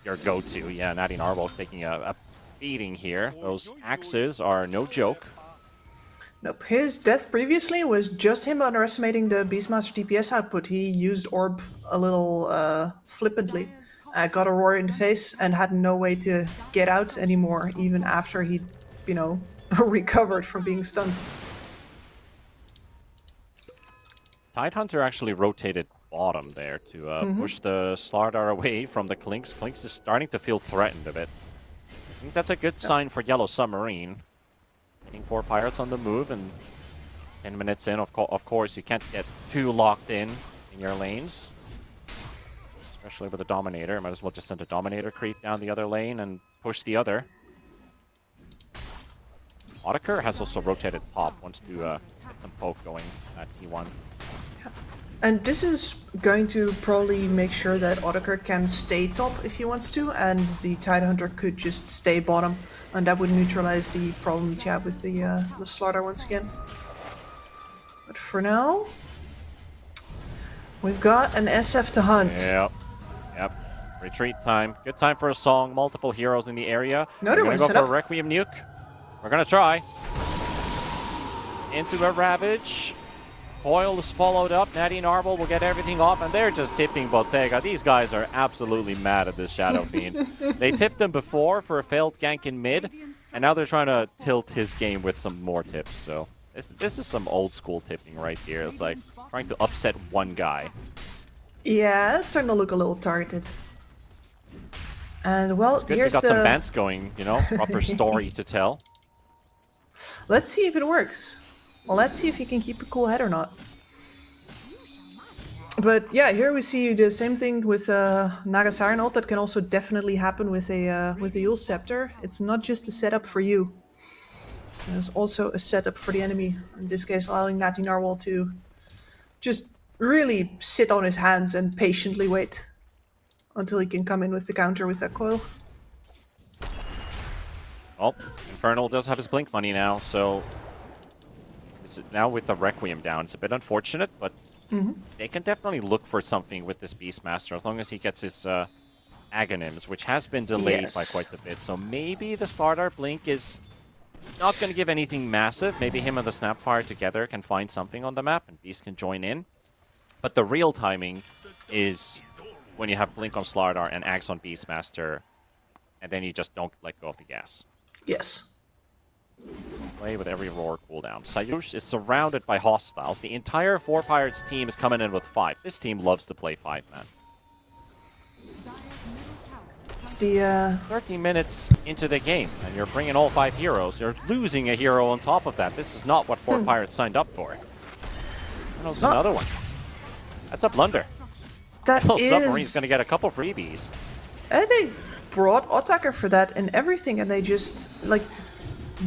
Your go-to, yeah. Natty Narwhal taking a beating here. Those axes are no joke. Nope. His death previously was just him underestimating the Beastmaster DPS output. He used Orb a little flippantly. Got a roar in the face and had no way to get out anymore, even after he, you know, recovered from being stunned. Tidehunter actually rotated bottom there to push the Slardar away from the Clinks. Clinks is starting to feel threatened a bit. I think that's a good sign for Yellow Submarine. Getting 4 pirates on the move, and 10 minutes in, of course, you can't get too locked in your lanes. Especially with a Dominator. Might as well just send a Dominator creep down the other lane and push the other. Audiker has also rotated top, wants to get some poke going at T1. And this is going to probably make sure that Audiker can stay top if he wants to, and the Tidehunter could just stay bottom, and that would neutralize the problem that you have with the Slaughter once again. But for now, we've got an SF to hunt. Yep. Retreat time. Good time for a song. Multiple heroes in the area. Another We're one gonna set go for up. a Requiem nuke. We're gonna try. Into a Ravage. Coil is followed up. Natty Narble will get everything off, and they're just tipping Bottega. These guys are absolutely mad at this Shadow Fiend. They tipped him before for a failed gank in mid, and now they're trying to tilt his game with some more tips. So this is some old school tipping right here. It's like trying to upset one guy. Yeah, it's starting to look a little targeted. And well, Good, here's we got the... some bants going, you know, proper story to tell. Let's see if it works. Well, let's see if you can keep a cool head or not. But yeah, here we see the same thing with Naga's Iron ult that can also definitely happen with a Yule Scepter. It's not just a setup for you. There's also a setup for the enemy. In this case, allowing Natty Narwhal to just really sit on his hands and patiently wait until he can come in with the counter with that coil. Well, Infernal does have his blink money now, so now with the Requiem down, it's a bit unfortunate, but they can definitely look for something with this Beastmaster as long as he gets his Aghanim's, which has been delayed by quite a bit. So maybe the Slardar blink is not going to give anything massive. Maybe him and the Snapfire together can find something on the map and Beast can join in. But the real timing is when you have blink on Slardar and Axe on Beastmaster, and then you just don't let go of the gas. Yes. Play with every roar cooldown. Sayush is surrounded by hostiles. The entire 4 Pirates team is coming in with 5. This team loves to play 5-man. It's the 13 minutes into the game, and you're bringing all 5 heroes. You're losing a hero on top of that. This is not what 4 Pirates signed up for. There's another one. That's a blunder. that Little is. Submarine's going to get a couple freebies. They brought Otaker for that and everything, and they just like.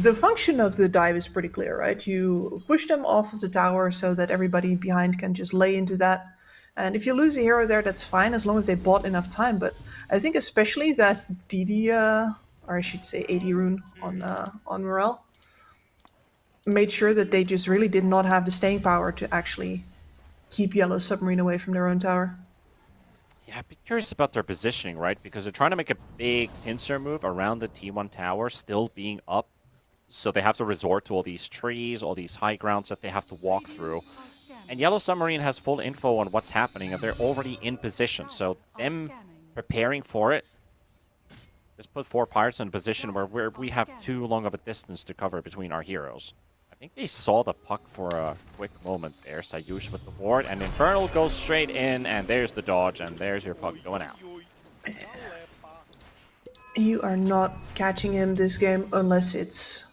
The function of the dive is pretty clear, right? You push them off of the tower so that everybody behind can just lay into that. And if you lose a hero there, that's fine, as long as they bought enough time. But I think especially that DD, or I should say AD rune on Morel, made sure that they just really did not have the staying power to actually keep Yellow Submarine away from their own tower. Yeah, I'd be curious about their positioning, right? Because they're trying to make a big pincer move around the T1 tower, still being up. So they have to resort to all these trees, all these high grounds that they have to walk through. And Yellow Submarine has full info on what's happening, and they're already in position. So them preparing for it just put 4 Pirates in a position where we have too long of a distance to cover between our heroes. I think they saw the puck for a quick moment there. Sayush with the ward, and Infernal goes straight in, and there's the dodge, and there's your puck going out. You are not catching him this game unless it's...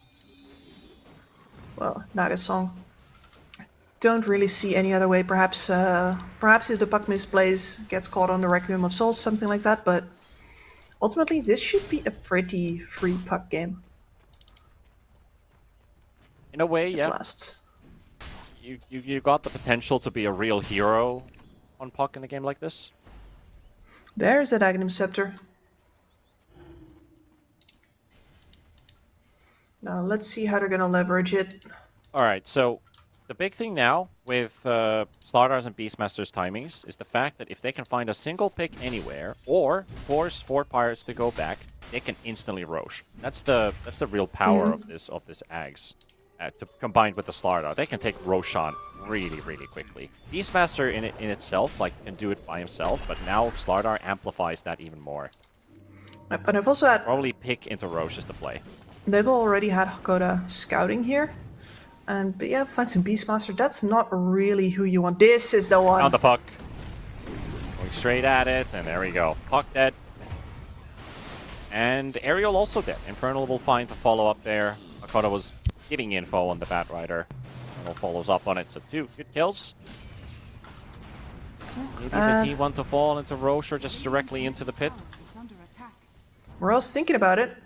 well, Naga's song. Don't really see any other way. Perhaps if the puck misplays, gets caught on the Requiem of Souls, something like that. But ultimately, this should be a pretty free puck game. In a way, yeah. Lasts. You got the potential to be a real hero on puck in a game like this. There's that Aghanim Scepter. Now let's see how they're gonna leverage it. All right, so the big thing now with Slardars and Beastmasters timings is the fact that if they can find a single pick anywhere or force 4 Pirates to go back, they can instantly Roche. That's the real power of this Ags. Combined with the Slardar, they can take Roshan really quickly. Beastmaster in itself can do it by himself, but now Slardar amplifies that even more. But I've also had... probably pick into Roche is the play. They've already had Hakoda scouting here. But yeah, find some Beastmaster. That's not really who you want. This is the one. Found the puck. Going straight at it, and there we go. Puck dead. And Ariel also dead. Infernal will find the follow-up there. Hakoda was giving info on the Batrider. Infernal follows up on it, so 2 good kills. Maybe the T1 to fall into Roche or just directly into the pit. We're all thinking about it.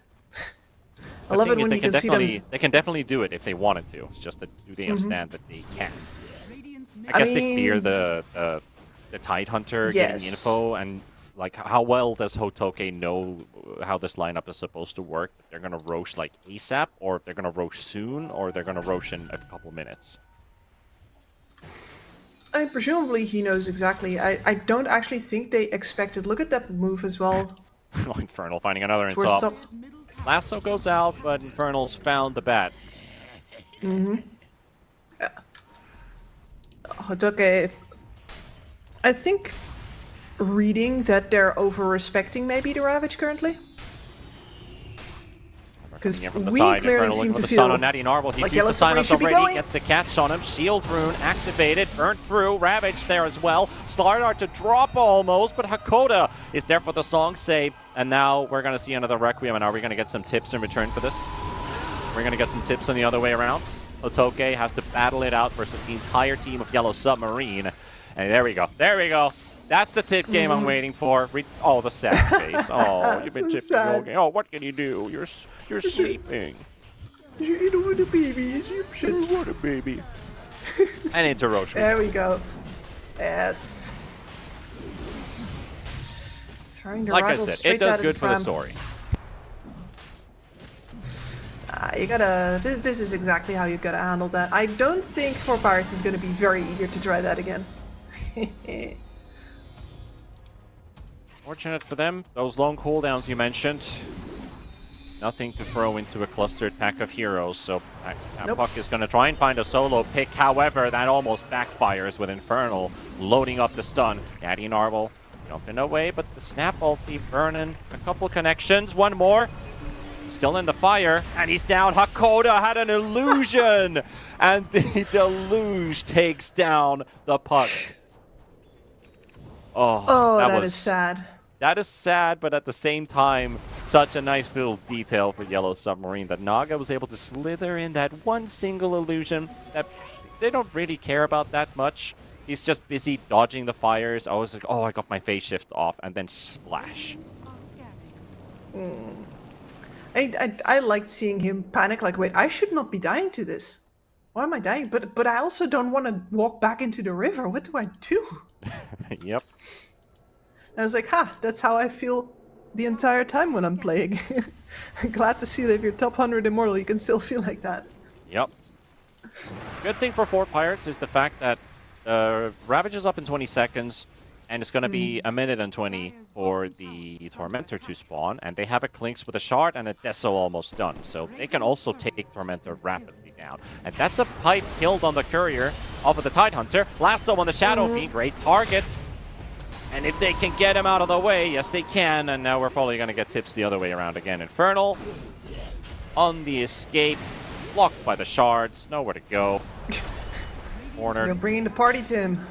I The love it thing is when you can see them. They can definitely do it if they wanted to. It's just that do they understand that they can? I guess they fear the Tidehunter getting info, and like how well does Hotoke know how this lineup is supposed to work? They're gonna Roche like ASAP, or they're gonna Roche soon, or they're gonna Roche in a couple minutes. I mean, presumably he knows exactly. I don't actually think they expected. Look at that move as well. Infernal finding another in Towards top. Lasso goes out, but Infernal's found the bat. Hotoke, I think reading that they're over-respecting maybe the Ravage currently. Because Coming in from the we side, clearly Inferno seem looking to for the stun feel on Natty Narble. He's like used Yellow the silence Submarine should be already. going. Gets the catch on him. Shield rune activated. Burnt through. Ravage there as well. Slardar to drop almost, but Hakoda is there for the song save. And now we're going to see another Requiem. And are we going to get some tips in return for this? We're going to get some tips on the other way around. Hotoke has to battle it out versus the entire team of Yellow Submarine. And there we go. There we go. That's the tip game I'm waiting for. Oh, the sad face. Oh, you've been So tipping sad. all game. Oh, what can you do? You're sleeping. You don't want a baby, You want a baby. And into Roche. There we go. Yes. Throwing the Like I rivals said, straight it does out of good for the pram. story. You gotta. This is exactly how you gotta handle that. I don't think For Pirates is gonna be very eager to try that again. Fortunate for them, those long cooldowns you mentioned. Nothing to throw into a cluster attack of heroes, so that Puck is going to try and find a solo pick. However, that almost backfires with Infernal loading up the stun. Natty Narble jumping away, but the snap ulti burning a couple connections. One more. Still in the fire, and he's down. Hakoda had an illusion, and the deluge takes down the Puck. Oh, that was is sad. That is sad, but at the same time, such a nice little detail for Yellow Submarine that Naga was able to slither in that one single illusion that they don't really care about that much. He's just busy dodging the fires. I was like, oh, I got my phase shift off, and then splash. I liked seeing him panic. Like, wait, I should not be dying to this. Why am I dying? But I also don't want to walk back into the river. What do I do? Yep. And I was like, that's how I feel the entire time when I'm playing. Glad to see that if you're top 100 Immortal, you can still feel like that. Yep. Good thing for Fort Pirates is the fact that Ravage is up in 20 seconds, and it's going to be a minute and 20 for the Tormentor to spawn, and they have a Clinks with a Shard and a Deso almost done, so they can also take Tormentor rapidly down. And that's a pipe killed on the Courier off of the Tidehunter. Lasso on the Shadow Fiend, great target. And if they can get him out of the way, yes they can, and now we're probably going to get tips the other way around again. Infernal on the escape, blocked by the shards, nowhere to go. Cornered. You're bringing the party to him.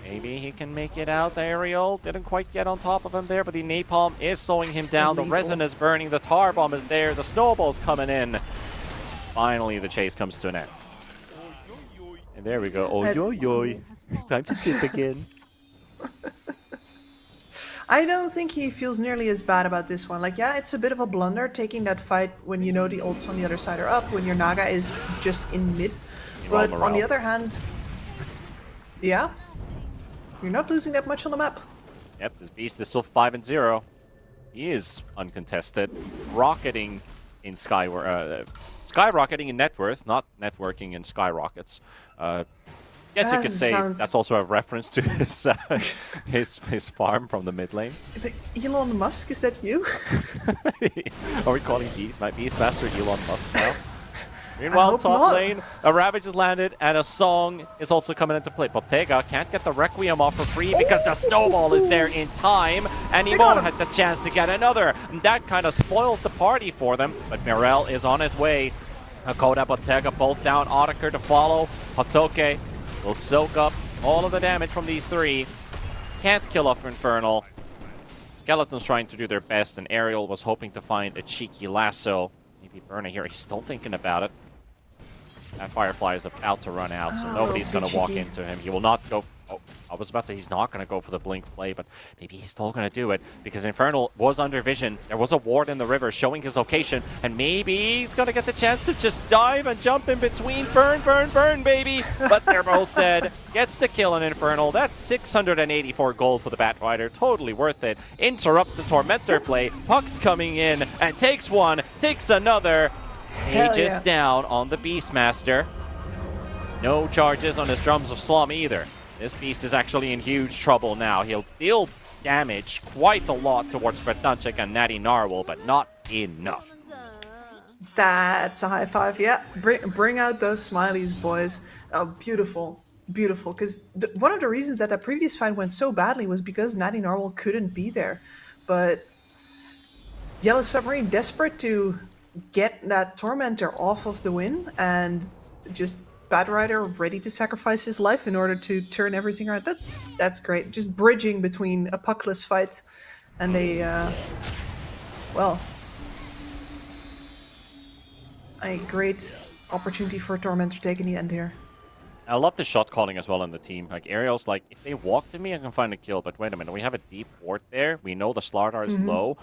Maybe he can make it out. The Aerial didn't quite get on top of him there, but the Napalm is slowing him down. The resin is burning, the Tar Bomb is there, the Snowball's coming in. Finally, the chase comes to an end. And there we go. Oh, yo, yo. Time to tip again. I don't think he feels nearly as bad about this one. Like, yeah, it's a bit of a blunder taking that fight when you know the ults on the other side are up, when your Naga is just in mid. But on the other hand, yeah, you're not losing that much on the map. Yep, this beast is still 5-0. He is uncontested, rocketing in skyrocketing in net worth, not networking in skyrockets. Guess you could say that's also a reference to his farm from the mid lane. Elon Musk, is that you? Are we calling my Beastmaster Elon Musk now? Meanwhile, hope top not. lane, a Ravage is landed, and a Song is also coming into play. Bottega can't get the Requiem off for free because the Snowball is there in time, and he won't have the chance to get another. And that kind of spoils the party for them, but Mirel is on his way. Hakoda, Bottega both down, Audiker to follow. Hotoke will soak up all of the damage from these three. Can't kill off Infernal. Skeletons trying to do their best, and Ariel was hoping to find a cheeky lasso. Maybe Burna here, he's still thinking about it. That Firefly is about to run out, so nobody's going to walk into him. He will not go... Oh, I was about to say he's not going to go for the blink play, but maybe he's still going to do it, because Infernal was under vision. There was a ward in the river showing his location, and maybe he's going to get the chance to just dive and jump in between. Burn, burn, burn, baby! But they're both dead. Gets the kill on Infernal. That's 684 gold for the Batrider. Totally worth it. Interrupts the Tormentor play. Puck's coming in and takes one, takes another. Aegis down on the Beastmaster. No charges on his Drums of Slum either. This beast is actually in huge trouble now. He'll deal damage quite a lot towards Bretanchik and Natty Narwhal, but not enough. That's a high five. Yeah, bring out those smileys, boys. Oh, beautiful. beautiful, because one of the reasons that previous fight went so badly was because Natty Narwhal couldn't be there. But Yellow Submarine, desperate to get that Tormentor off of the win, and just Bad Rider ready to sacrifice his life in order to turn everything around. That's great. Just bridging between a puckless fight and well, a great opportunity for Tormentor taking the end here. I love the shot calling as well in the team. Like, Ariel's like, if they walk to me, I can find a kill. But wait a minute, we have a deep ward there. We know the Slardar is low.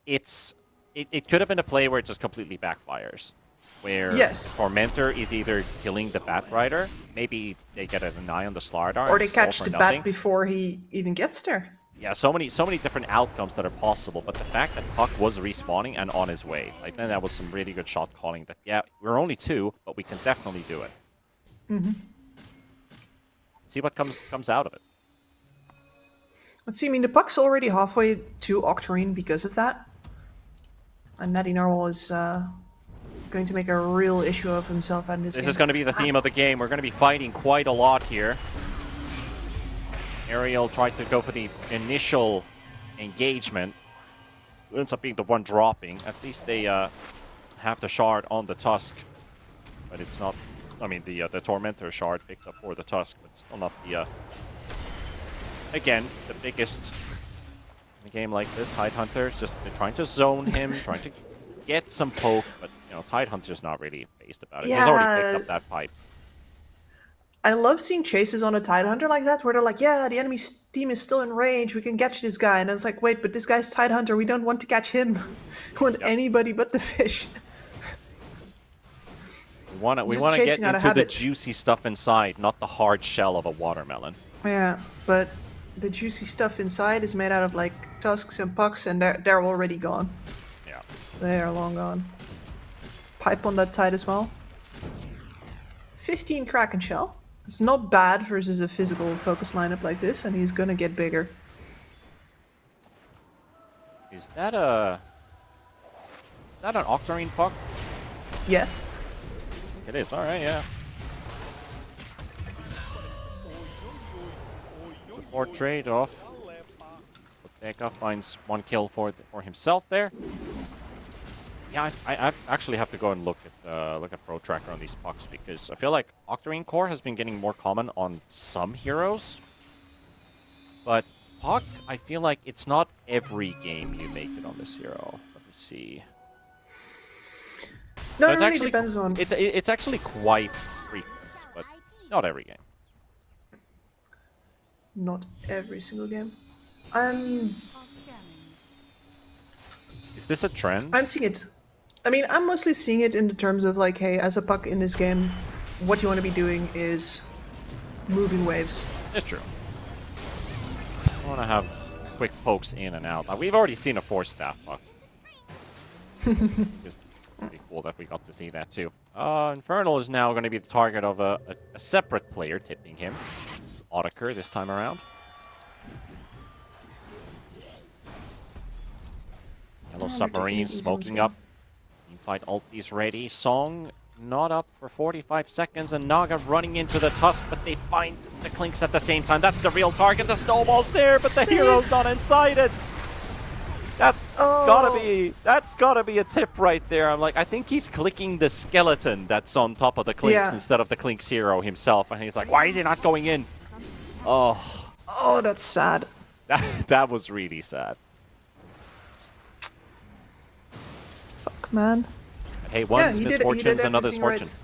It could have been a play where it just completely backfires. Where Yes. Tormentor is either killing the Bat Rider, maybe they get an eye on the Slardar, Or and they solve catch for the nothing. bat before he even gets there. Yeah, so many different outcomes that are possible. But the fact that Puck was respawning and on his way, I think that was some really good shot calling. That yeah, we're only 2, but we can definitely do it. See what comes out of it. Let's see, I mean, the Puck's already halfway to Octarine because of that. And Natty Narwhal is going to make a real issue of himself in this This game. is going to be the theme of the game. We're going to be fighting quite a lot here. Ariel tried to go for the initial engagement. Ends up being the one dropping. At least they have the shard on the Tusk. But it's not... I mean, the Tormentor shard picked up for the Tusk, but still not the... Again, the biggest in a game like this. Tidehunter's just been trying to zone him, trying to get some poke, but, you know, Tidehunter's not really phased about it. He's already picked up that pipe. I love seeing chases on a Tidehunter like that, where they're like, yeah, the enemy team is still in range, we can catch this guy. And it's like, wait, but this guy's Tidehunter, we don't want to catch him. We want anybody but the fish. We want to Just get chasing out of into the habit. juicy stuff inside, not the hard shell of a watermelon. Yeah, but the juicy stuff inside is made out of like tusks and pucks, and they're already gone. Yeah. They are long gone. Pipe on that tide as well. 15 Kraken Shell. It's not bad versus a physical focus lineup like this, and he's gonna get bigger. Is that an Octarine puck? Yes. It is. All right, yeah. Support trade-off. Boteka finds 1 kill for himself there. Yeah, I actually have to go and look at Pro Tracker on these pucks, because I feel like Octarine Core has been getting more common on some heroes, but Puck, I feel like it's not every game you make it on this hero. Let me see. No, So it it's really actually depends on. it's actually quite frequent, but not every game. Not every single game. Are scanning. Is this a trend? I'm seeing it. I mean, I'm mostly seeing it in the terms of like, hey, as a puck in this game, what you want to be doing is moving waves. It's true. I want to have quick pokes in and out. We've already seen a 4-staff puck. It's pretty cool that we got to see that too. Infernal is now going to be the target of a separate player tipping him. It's Audiker this time around. Yellow we're Submarine taking it easy smoking once up. Teamfight ulti's ready. Song not up for 45 seconds, and Naga running into the Tusk, but they find the Clinks at the same time. That's the real target. The snowball's there, but the Safe. hero's not inside it. That's gotta be a tip right there. I'm like, I think he's clicking the skeleton that's on top of the Clinks Yeah. instead of the Clinks hero himself, and he's like, why is he not going in? Oh, Oh, that's sad. that was really sad. Fuck, man. Hey, one's he misfortune's did another's everything fortune. right.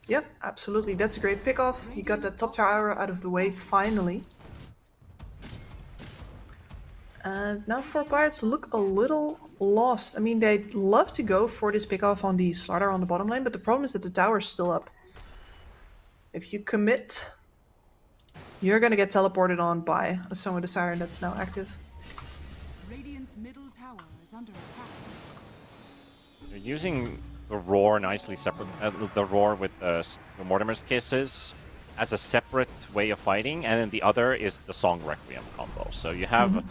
Yep, absolutely. That's a great pick-off. He got that top tower out of the way, finally. And now for Pirates look a little lost. I mean, they'd love to go for this pick-off on the Slardar on the bottom lane, but the problem is that the tower's still up. If you commit, you're gonna get teleported on by a Song of the Siren that's now active. Radiant's middle tower is under attack. They're using the roar nicely separate, the roar with the Mortimer's Kisses as a separate way of fighting, and then the other is the Song Requiem combo. So you have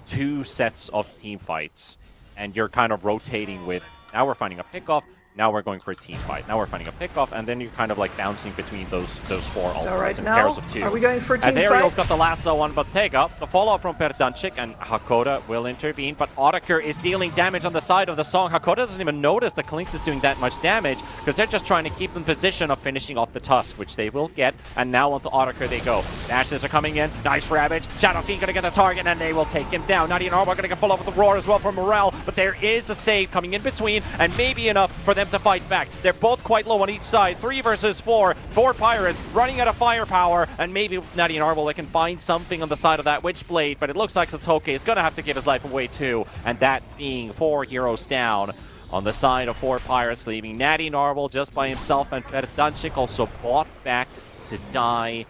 2 sets of team fights, and you're kind of rotating with, now we're finding a pickoff, Now we're going for a team fight. Now we're finding a pickoff, and then you're kind of like bouncing between those four So ultimates right in now, pairs of two. are we going for a team As Ariel's fight? got the lasso on Bottega, the follow-up from Perdancic, and Hakoda will intervene, but Otakar is dealing damage on the side of the song. Hakoda doesn't even notice that Klinx is doing that much damage, because they're just trying to keep in position of finishing off the Tusk, which they will get, and now onto Otakar they go. Dashes are coming in, nice Ravage, Shadow Fiend gonna get the target, and they will take him down. Nadia and Arba gonna get full up with the Roar as well from Morel, but there is a save coming in between, and maybe enough for them to fight back. They're both quite low on each side, 3 versus 4, 4 Pirates running out of firepower, and maybe Nadia and Arba can find something on the side of that Witchblade, but it looks like Satoke is gonna have to give his life away too, and that being 4 heroes down on the side of 4 Pirates, leaving Natty Narwhal just by himself, and Perdancic also bought back to die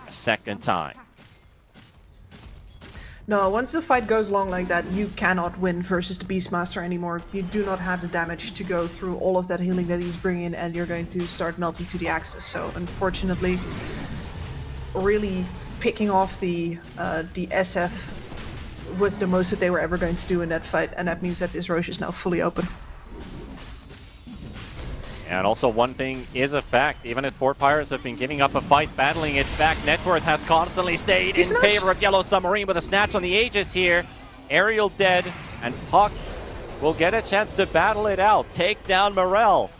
a second time. No, once the fight goes long like that, you cannot win versus the Beastmaster anymore. You do not have the damage to go through all of that healing that he's bringing, and you're going to start melting to the axis. So unfortunately, really picking off the SF was the most that they were ever going to do in that fight, and that means that this Roche is now fully open. And also one thing is a fact, even if 4 Pirates have been giving up a fight, battling it back, Networth has constantly stayed in favor of Yellow Submarine with a snatch on the Aegis here. Ariel dead, and Puck will get a chance to battle it out, take down Morel.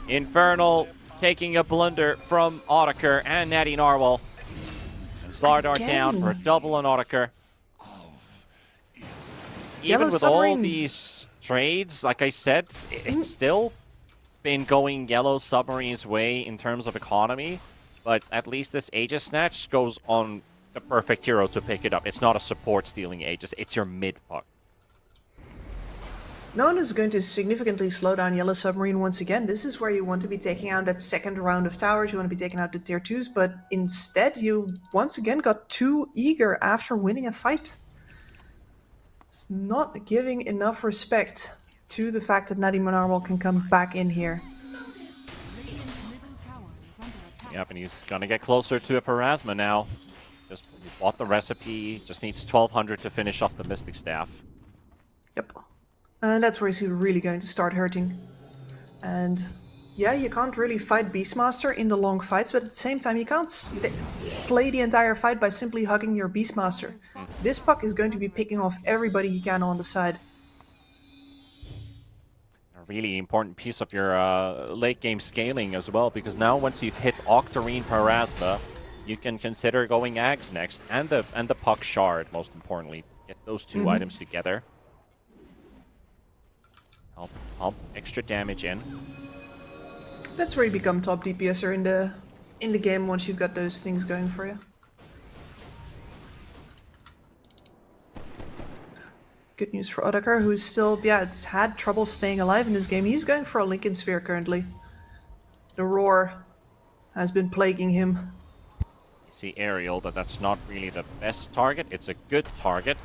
Infernal taking a blunder from Otakar and Natty Narwhal. Slardar down for a double on Otakar. Even with all these trades, like I said, it's still been going Yellow Submarine's way in terms of economy, but at least this Aegis Snatch goes on the perfect hero to pick it up. It's not a support stealing Aegis, it's your mid puck. No one is going to significantly slow down Yellow Submarine once again. This is where you want to be taking out that second round of towers, you want to be taking out the tier 2s, but instead you once again got too eager after winning a fight. It's not giving enough respect to the fact that Nadim Narwhal can come back in here. Yep, and he's gonna get closer to a Parasma now. Just bought the recipe, just needs 1200 to finish off the Mystic Staff. Yep. And that's where he's really going to start hurting. And yeah, you can't really fight Beastmaster in the long fights, but at the same time you can't play the entire fight by simply hugging your Beastmaster. This puck is going to be picking off everybody he can on the side. Really important piece of your late game scaling as well, because now once you've hit Octarine Parasma, you can consider going Ags next, and the Puck Shard, most importantly. Get those two items together. Help extra damage in. That's where you become top DPSer in the game once you've got those things going for you. Good news for Otakar, who's still, it's had trouble staying alive in this game. He's going for a Lincoln Sphere currently. The Roar has been plaguing him. You see Ariel, but that's not really the best target. It's a good target.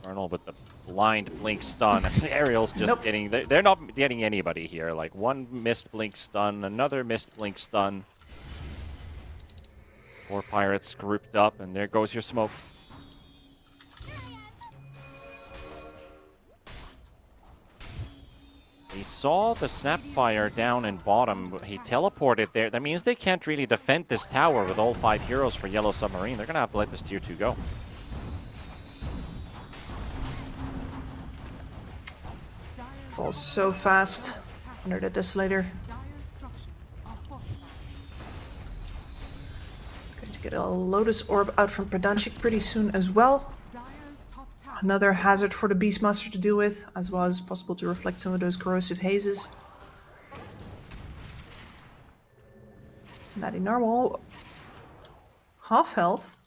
Arnold with the blind blink stun. Ariel's just getting, they're not getting anybody here. Like one missed blink stun, another missed blink stun. 4 Pirates grouped up, and there goes your smoke. He saw the Snapfire down in bottom. He teleported there. That means they can't really defend this tower with all 5 heroes for Yellow Submarine. They're going to have to let this tier 2 go. Falls so fast under the Desolator. Going to get a Lotus Orb out from Perdancic pretty soon as well. Another hazard for the Beastmaster to deal with, as well as possible to reflect some of those corrosive hazes. Natty Narwhal, half health,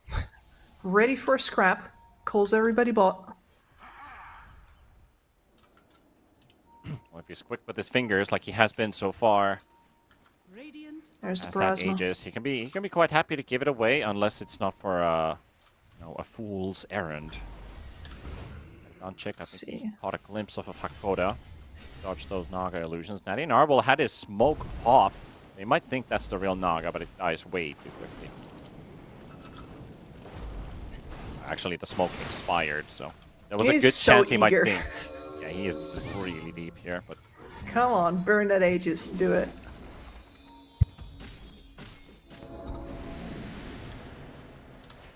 ready for a scrap, calls everybody bot. Well, if he's quick with his fingers, like he has been so far, There's the as that Parasma. Aegis, he can be quite happy to give it away, unless it's not for a fool's errand. On check, I think he caught a glimpse of a Hakoda. Dodged those Naga illusions. Natty Narwhal had his smoke pop. They might think that's the real Naga, but it dies way too quickly. Actually, the smoke expired, so there was a good chance he might think. Yeah, he is really deep here, but Come on, burn that Aegis. Do it.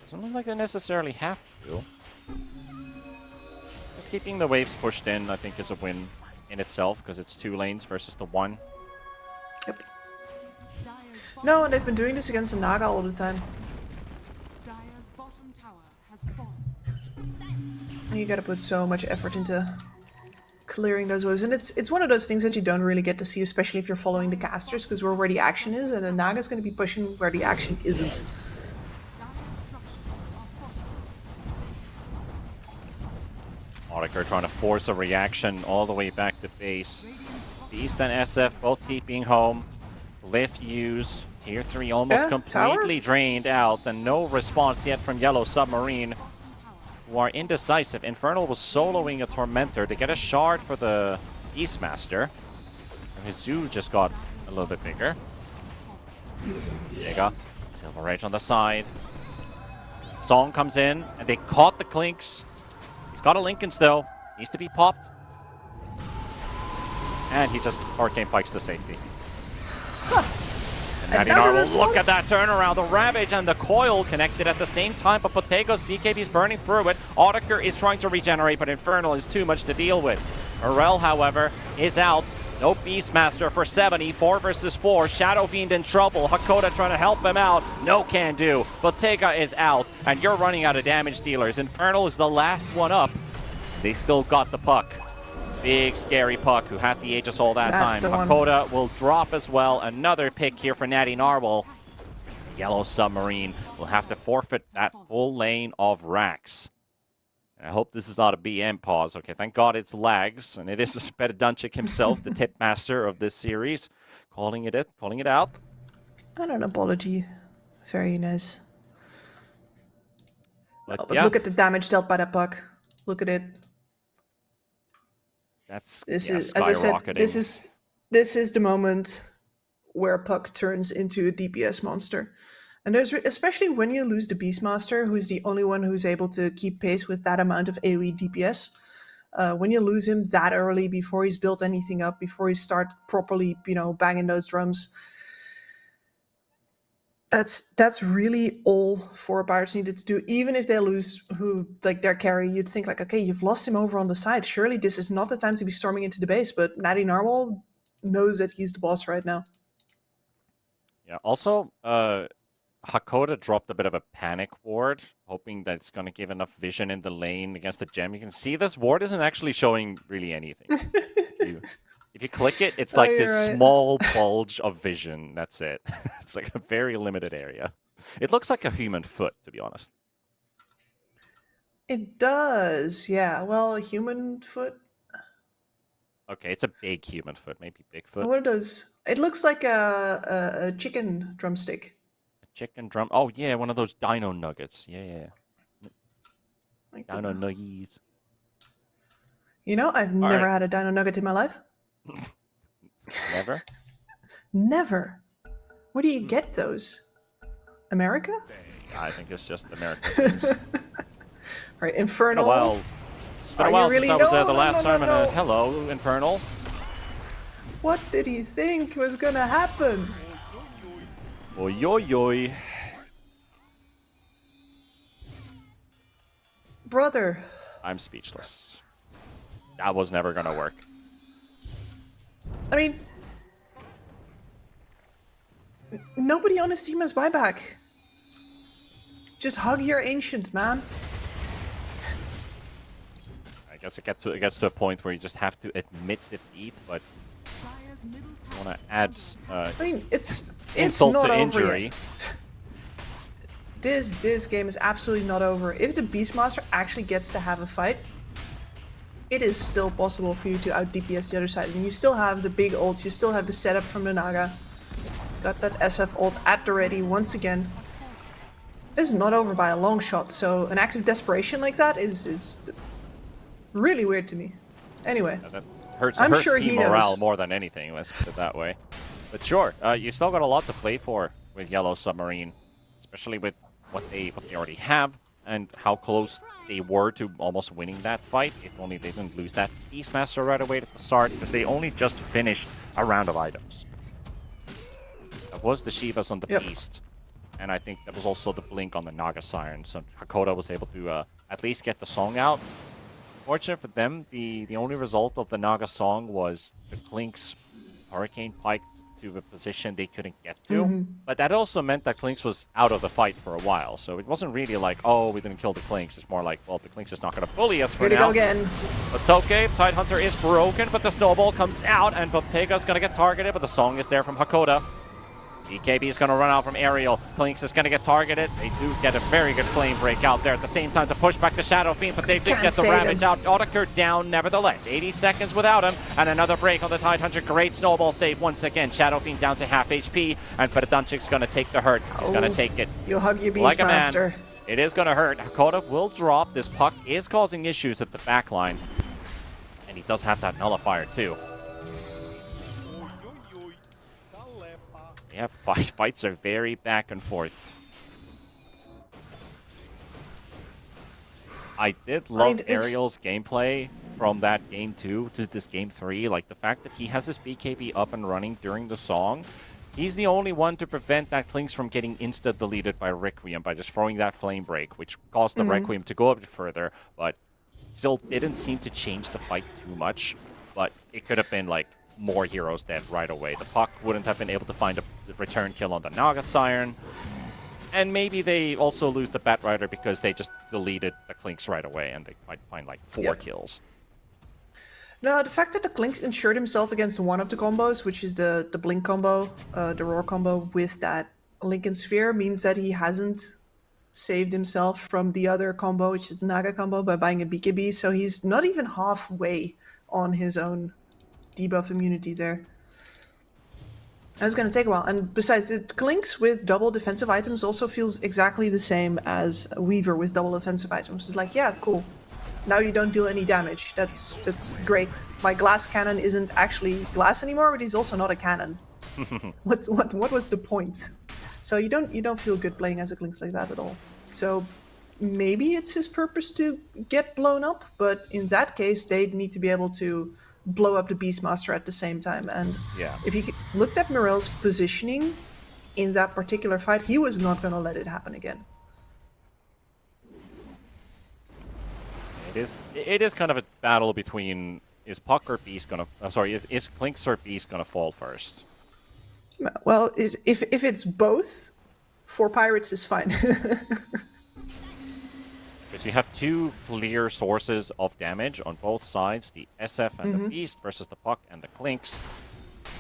Doesn't look like they necessarily have to. But keeping the waves pushed in, I think, is a win in itself, because it's 2 lanes versus the 1. Yep. Dire's No, and they've been doing this against the Naga all the time. Dire's bottom tower has fallen. You gotta put so much effort into clearing those waves. And it's one of those things that you don't really get to see, especially if you're following the casters, because we're where the action is, and the Naga's gonna be pushing where the action isn't. Dire's structures are fortified. Audiker trying to force a reaction all the way back to base. Beast and SF both keeping home. Lift used. Tier 3 almost Yeah, completely tower? drained out, and no response yet from Yellow Submarine, who are indecisive. Infernal was soloing a Tormentor to get a shard for the Beastmaster. And his zoo just got a little bit bigger. Vega, Silver Edge on the side. Song comes in, and they caught the Clinks. He's got a Lincoln still. Needs to be popped. And he just Arcane Pikes to safety. And Natty Another Narwhal, look at that response. turnaround. The Ravage and the Coil connected at the same time, but Potego's BKB's burning through it. Audiker is trying to regenerate, but Infernal is too much to deal with. Morel, however, is out. No Beastmaster for 70. 4 versus 4. Shadow Fiend in trouble. Hakoda trying to help him out. No can do. Bottega is out, and you're running out of damage dealers. Infernal is the last one up. They still got the puck. Big scary puck who had the Aegis all that That's time. the one. Hakoda will drop as well. Another pick here for Natty Narwhal. Yellow Submarine will have to forfeit that full lane of racks. I hope this is not a BM pause. Okay, thank God it's lags, and it is Spedadunchik himself, the tip master of this series, calling it out. And an apology. Very nice. But, Oh, but yeah, look at the damage dealt by that puck. Look at it. that's This yeah, is, as I said, skyrocketing. this is the moment where puck turns into a DPS monster. And there's especially when you lose the Beastmaster, who's the only one who's able to keep pace with that amount of AoE DPS. When you lose him that early, before he's built anything up, before he start properly, banging those drums, that's really all 4 Pirates needed to do. Even if they lose their carry, you'd think okay, you've lost him over on the side. Surely this is not the time to be storming into the base. But Natty Narwhal knows that he's the boss right now. Yeah, also, Hakoda dropped a bit of a panic ward, hoping that it's going to give enough vision in the lane against the gem. You can see this ward isn't actually showing really anything. If you click it, it's like you're this right. small bulge of vision. That's it. It's like a very limited area. It looks like a human foot, to be honest. It does, yeah. Well, a human foot. Okay, it's a big human foot, maybe Bigfoot. What are those? It looks like a chicken drumstick. A chicken drum. Oh, yeah, one of those dino nuggets. Yeah. Like Dino nuggies. I've never right. had a dino nugget in my life. Never? Never. Where do you get those? America? I think it's just American things. Right, Been a Infernal. while. It's been Are a you while really- since I was there No, the no, last no, time. no, And no. hello, Infernal. What did he think was gonna happen? Oi, oi, oi. Brother. I'm speechless. That was never gonna work. I mean, nobody on his team has buyback. Just hug your ancient, man. I guess it gets to a point where you just have to admit defeat, but Dire's middle you tower want to add I mean, it's insult not to over injury. yet. This game is absolutely not over. If the Beastmaster actually gets to have a fight, it is still possible for you to out DPS the other side. And you still have the big ults, you still have the setup from the Naga. Got that SF ult at the ready once again. This is not over by a long shot, so an act of desperation like that is really weird to me. Anyway, That hurts, I'm hurts sure team he morale knows. more than anything, let's put it that way. But sure, you still got a lot to play for with Yellow Submarine, especially with what they already have. and how close they were to almost winning that fight, if only they didn't lose that Beastmaster right away at the start, because they only just finished a round of items. That was the Shivas on the Beast, and I think that was also the Blink on the Naga Siren, so Hakoda was able to at least get the song out. Fortunate for them, the only result of the Naga song was the Klink's Hurricane Pike to a position they couldn't get to. But that also meant that Klinks was out of the fight for a while. So it wasn't really like, oh, we didn't kill the Klinks. It's more like, well, the Klinks is not going to bully us for Here to now. go again. But Tidehunter is broken, but the snowball comes out, and Bottega is going to get targeted, but the song is there from Hakoda. BKB is going to run out from Aerial. Klinks is going to get targeted. They do get a very good flame break out there at the same time to push back the Shadow Fiend, but they did get the Ravage out. Otakar down nevertheless. 80 seconds without him, and another break on the Tidehunter. Great snowball save once again. Shadow Fiend down to half HP, and Pedadanchik's going to take the hurt. He's going to take it. You hug your Like a man. Beastmaster. It is going to hurt. Hakoda will drop. This puck is causing issues at the back line, and he does have that nullifier too. Yeah, fights are very back and forth. I did love Ariel's gameplay from that game 2 to this game 3. Like, the fact that he has his BKB up and running during the song. He's the only one to prevent that Klinks from getting insta-deleted by Requiem by just throwing that flame break, which caused the Requiem to go a bit further, but still didn't seem to change the fight too much. But it could have been, like, more heroes dead right away. The puck wouldn't have been able to find a return kill on the Naga Siren. And maybe they also lose the Batrider because they just deleted the Klinks right away and they might find like 4 kills. No, the fact that the Klinks insured himself against one of the combos, which is the Blink combo, the Roar combo with that Lincoln Sphere, means that he hasn't saved himself from the other combo, which is the Naga combo, by buying a BKB. So he's not even halfway on his own debuff immunity there. That's going to take a while. And besides, it Klinks with double defensive items also feels exactly the same as Weaver with double offensive items. It's like, yeah, cool. Now you don't deal any damage. That's great. My glass cannon isn't actually glass anymore, but he's also not a cannon. What was the point? So you don't feel good playing as a Klinks like that at all. So maybe it's his purpose to get blown up, but in that case, they need to be able to blow up the Beastmaster at the same time. And if you looked at Morel's positioning in that particular fight, he was not going to let it happen again. It is kind of a battle between, is Puck or Beast gonna is Klinks or Beast gonna fall first? Well, if it's both, 4 pirates is fine. Because you have 2 clear sources of damage on both sides, the SF and the Beast versus the Puck and the Klinks.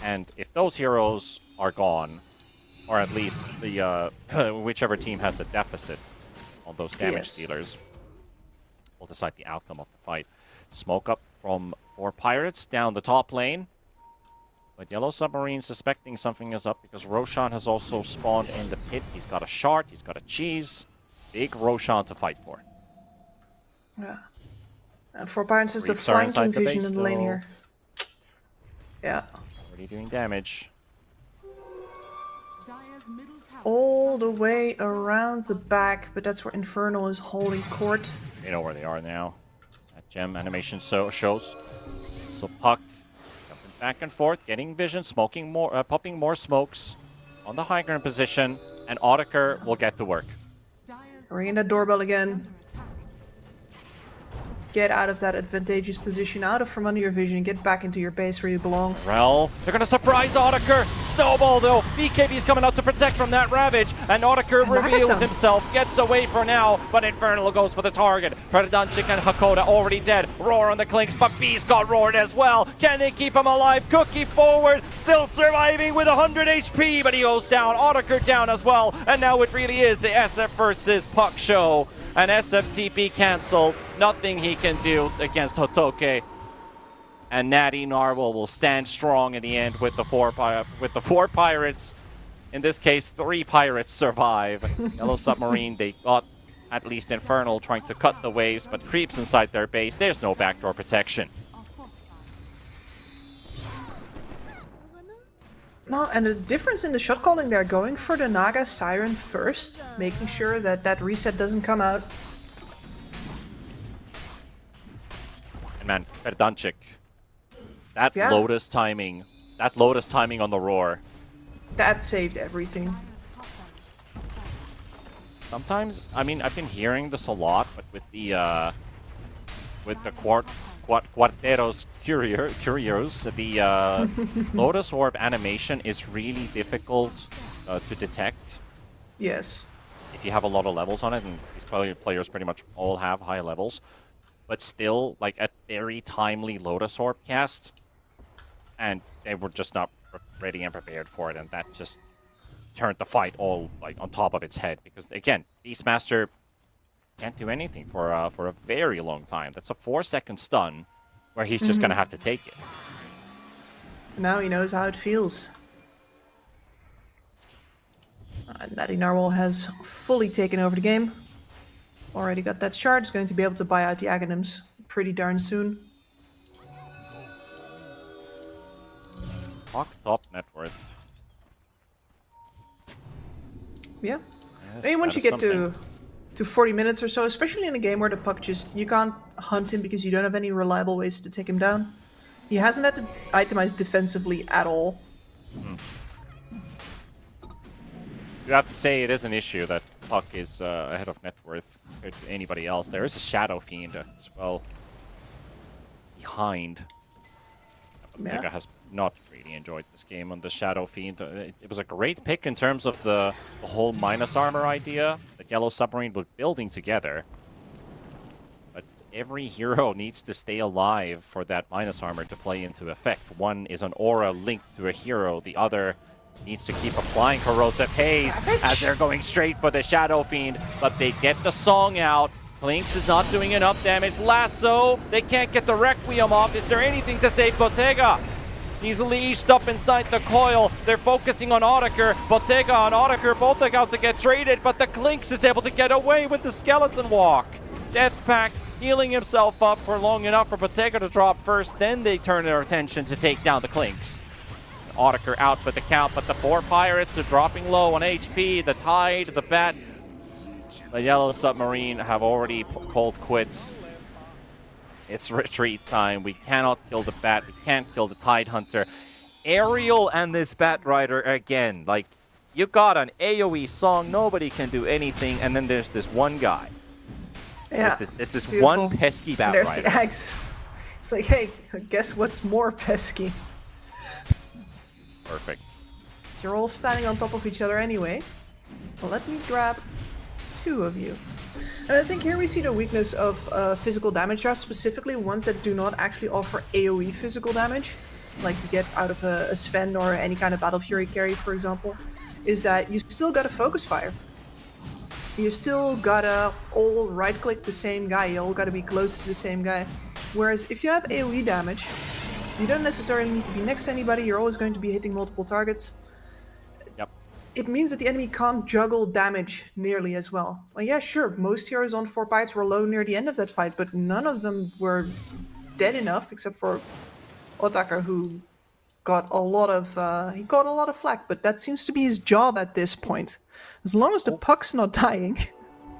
And if those heroes are gone, or at least the whichever team has the deficit on those damage dealers, will decide the outcome of the fight. Smoke up from 4 pirates down the top lane. But Yellow Submarine suspecting something is up because Roshan has also spawned in the pit. He's got a shard, he's got a cheese. Big Roshan to fight for. Yeah. And 4 pirates is the Reaps are inside flanking the vision base, in the lane though. here. Yeah. Already doing damage. Dire's middle tower All the way around the back, but that's where Infernal is holding court. They know where they are now. That gem animation shows. So Puck jumping back and forth, getting vision, smoking more, popping more smokes on the high ground position, and Otakar will get to work. Dire's Ringing the doorbell again. under attack. Get out of that advantageous position, out of from under your vision, get back into your base where you belong. Rel, they're gonna surprise Otakar. Snowball though. BKB's coming out to protect from that Ravage, and Otakar reveals Nagasan. himself, gets away for now, but Infernal goes for the target. Predadanchik and Hakoda already dead. Roar on the Klinks, but Beast got roared as well. Can they keep him alive? Cookie forward, still surviving with 100 HP, but he goes down. Otakar down as well, and now it really is the SF versus Puck show. And SF's TP cancelled. Nothing he can do against Hotoke. And Natty Narwhal will stand strong in the end with the 4 pirates. In this case, 3 pirates survive. Yellow Submarine, they got at least Infernal trying to cut the waves, but creeps inside their base. There's no backdoor protection. Are fortified. No, and the difference in the shot calling there, going for the Naga Siren first, making sure that that reset doesn't come out, Man, Verdanchik. That Yeah. Lotus timing. That Lotus timing on the roar. That saved everything. Dire's top barracks. Sometimes, I mean, I've been hearing this a lot, but with the Quarteros Curios, the Lotus Orb animation is really difficult to detect Yes. if you have a lot of levels on it, and these players pretty much all have high levels. But still, like, a very timely Lotus Orb cast, and they were just not ready and prepared for it, and that just turned the fight all, like, on top of its head. Because, again, Beastmaster can't do anything for a very long time. That's a 4-second stun, where he's just gonna have to take it. Now he knows how it feels. And Natty Narwhal has fully taken over the game. Already got that shard, is going to be able to buy out the Aghanims pretty darn soon. Talk top net worth. Yeah. Yes, I mean, once that you is get something. to 40 minutes or so, especially in a game where the puck just, you can't hunt him because you don't have any reliable ways to take him down. He hasn't had to itemize defensively at all. You have to say it is an issue that Puck is ahead of net worth compared to anybody else. There is a Shadow Fiend as well behind. Yeah. Mega has not really enjoyed this game on the Shadow Fiend. It was a great pick in terms of the whole minus armor idea that Yellow Submarine was building together. But every hero needs to stay alive for that minus armor to play into effect. One is an aura linked to a hero, the other needs to keep applying corrosive haze as they're going straight for the Shadow Fiend, but they get the song out. Lynx is not doing enough damage. Lasso, they can't get the Requiem off. Is there anything to save Bottega? He's leashed up inside the coil. They're focusing on Otaker. Bottega and Otaker both are out to get traded, but the Clinks is able to get away with the Skeleton Walk. Deathpack healing himself up for long enough for Bottega to drop first, then they turn their attention to take down the Clinks. Otaker out with the count, but the 4 Pirates are dropping low on HP. The Tide, the Bat, the Yellow Submarine have already called quits. It's retreat time. We cannot kill the Bat. We can't kill the Tide Hunter. Ariel and this Bat Rider again. Like, you got an AoE song, nobody can do anything, and then there's this one guy. Yeah. There's this beautiful. one pesky Bat There's Rider. the axe. It's like, hey, guess what's more pesky? Perfect. So you're all standing on top of each other anyway. Well, let me grab 2 of you. And I think here we see the weakness of physical damage drafts, specifically ones that do not actually offer AoE physical damage, like you get out of a Sven or any kind of Battle Fury carry, for example, is that you still gotta focus fire. You still gotta all right-click the same guy, you all gotta be close to the same guy. Whereas if you have AoE damage, you don't necessarily need to be next to anybody, you're always going to be hitting multiple targets. Yep. It means that the enemy can't juggle damage nearly as well. Well, yeah, sure, most heroes on 4 Pirates were low near the end of that fight, but none of them were dead enough, except for Otaka, who got a lot of flack, but that seems to be his job at this point. As long as the puck's not dying.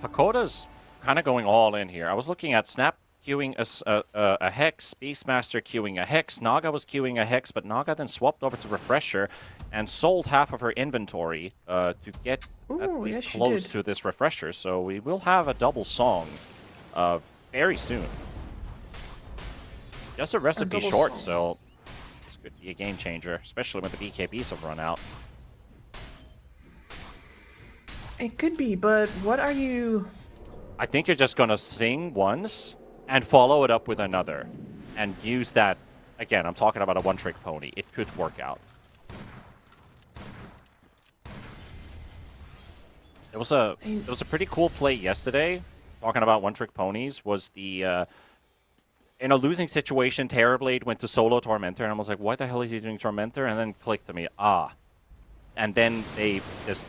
Hakoda's kind of going all in here. I was looking at Snap queuing a Hex, Beastmaster queuing a Hex, Naga was queuing a Hex, but Naga then swapped over to Refresher and sold half of her inventory to get at least yes, she close did. to this Refresher, so we will have a double song very soon. Just a recipe double short, song. so this could be a game changer, especially when the BKBs have run out. It could be, but what are you... I think you're just going to sing once and follow it up with another and use that. Again, I'm talking about a one-trick pony. It could work out. It was a pretty cool play yesterday. Talking about one-trick ponies was the in a losing situation, Terrorblade went to solo Tormentor, and I was like, "Why the hell is he doing Tormentor?" And then clicked to me, and then they just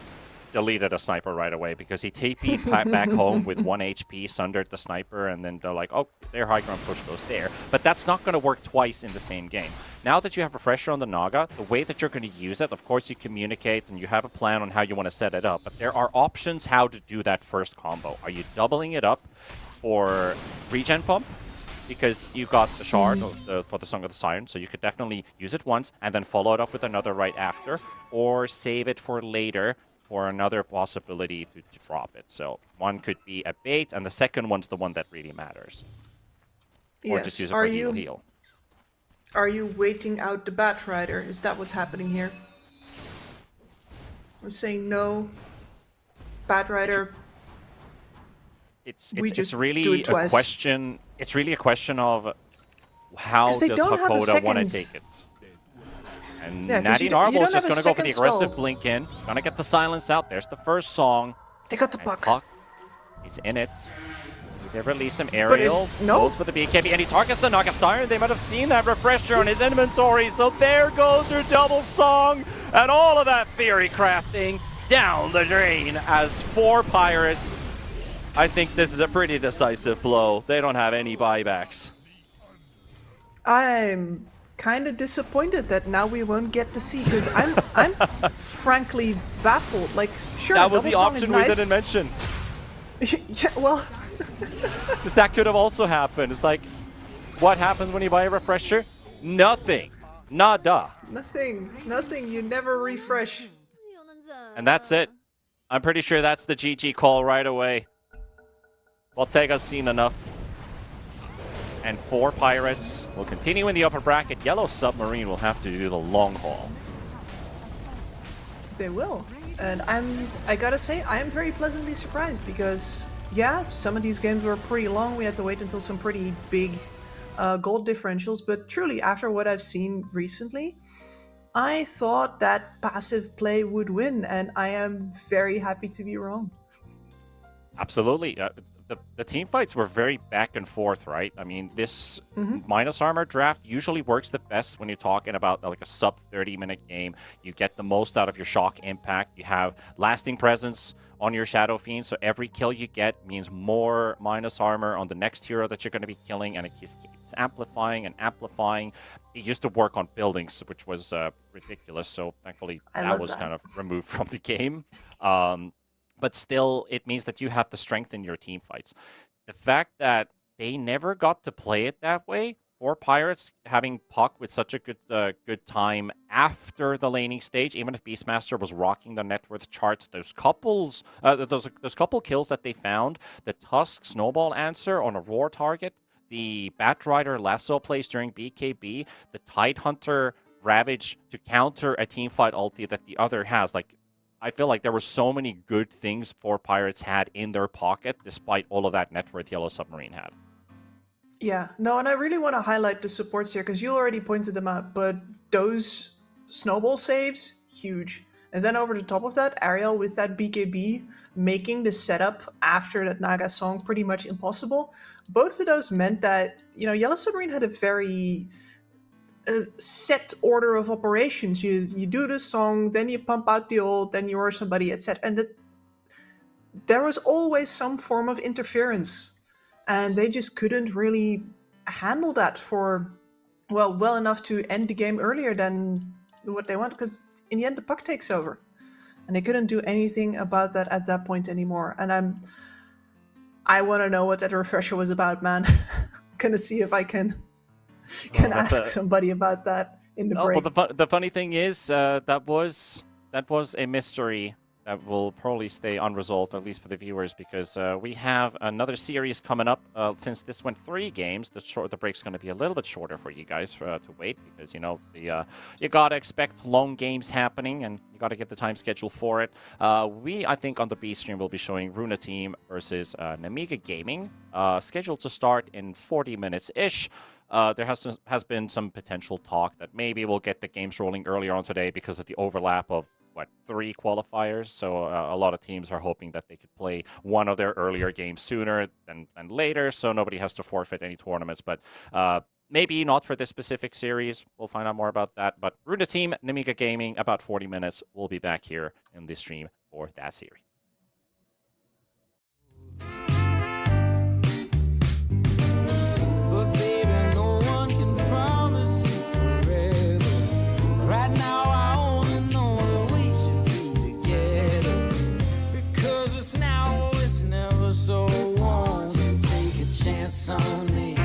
deleted a sniper right away because he TP'd back home with 1 HP, sundered the sniper, and then they're like, oh, their high ground push goes there. But that's not going to work twice in the same game. Now that you have Refresher on the Naga, the way that you're going to use it, of course you communicate and you have a plan on how you want to set it up, but there are options how to do that first combo. Are you doubling it up for regen pump? because you got the shard for the Song of the Siren, so you could definitely use it once and then follow it up with another right after, or save it for later for another possibility to drop it. So one could be a bait, and the second one's the one that really matters. Or just use it for heal. Are you waiting out the Bat Rider? Is that what's happening here? I'm saying no. Bat Rider. It's just really do it a twice. question. It's really a question of how 'Cause does they don't have a Hakoda want to second. take it. And Yeah, 'cause Natty you don't Narble is have just a going to go for the second aggressive spell. blink in. Gonna get the silence out. There's the first song. They got the And puck. Puck is in it. They release him aerial. no. Goes for the BKB, and he targets the Naga Siren. They might have seen that refresher on his inventory. So there goes your double song. And all of that theory crafting down the drain as 4 Pirates. I think this is a pretty decisive blow. They don't have any buybacks. I'm kind of disappointed that now we won't get to see, because I'm frankly baffled. Like, sure, That was the double song is option we nice. didn't mention. Yeah, well, Because that could have also happened. It's like, what happens when you buy a refresher? Nothing. Nada. nothing. You never refresh. And that's it. I'm pretty sure that's the GG call right away. Voltega's seen enough. And 4 Pirates will continue in the upper bracket. Yellow Submarine will have to do the long haul. They will. And I gotta say, I am very pleasantly surprised, because, yeah, some of these games were pretty long. We had to wait until some pretty big gold differentials. But truly, after what I've seen recently, I thought that passive play would win. And I am very happy to be wrong. Absolutely. The team fights were very back and forth, right? I mean, this minus armor draft usually works the best when you're talking about like a sub 30-minute game. You get the most out of your shock impact. You have lasting presence on your Shadow Fiend, so every kill you get means more minus armor on the next hero that you're going to be killing, and it just keeps amplifying and amplifying. It used to work on buildings, which was ridiculous, so thankfully that was kind of removed from the game. But still, it means that you have the strength in your team fights. The fact that they never got to play it that way, or Pirates having Puck with such a good time after the laning stage, even if Beastmaster was rocking the net worth charts, those couple kills that they found, the Tusk Snowball answer on a Roar target, the Batrider lasso plays during BKB, the Tidehunter Ravage to counter a teamfight ulti that the other has, like, I feel like there were so many good things 4 Pirates had in their pocket, despite all of that net worth Yellow Submarine had. Yeah, no, and I really want to highlight the supports here, because you already pointed them out, but those snowball saves, huge. And then over the top of that, Ariel with that BKB, making the setup after that Naga song pretty much impossible. Both of those meant that, Yellow Submarine had a very set order of operations. You do the song, then you pump out the ult, then you are somebody, etc. And there was always some form of interference, and they just couldn't really handle that for well enough to end the game earlier than what they want, because in the end the puck takes over, and they couldn't do anything about that at that point anymore. And I want to know what that refresher was about, man. I'm gonna see if I can ask somebody about that in the break. But the funny thing is, that was a mystery that will probably stay unresolved, at least for the viewers, because we have another series coming up. Since this went 3 games, the break's going to be a little bit shorter for you guys to wait, because you gotta expect long games happening, and you gotta get the time schedule for it. I think on the B stream will be showing Runa Team versus Namiga Gaming, scheduled to start in 40 minutes ish. There has been some potential talk that maybe we'll get the games rolling earlier on today because of the overlap of 3 qualifiers. So a lot of teams are hoping that they could play one of their earlier games sooner than later, so nobody has to forfeit any tournaments. But maybe not for this specific series. We'll find out more about that. But Runa Team, Namiga Gaming, about 40 minutes. We'll be back here in this stream for that series. But baby, no one can promise you forever. Right now, I only know that we should be together. Because it's now or it's never, so won't you take a chance on me?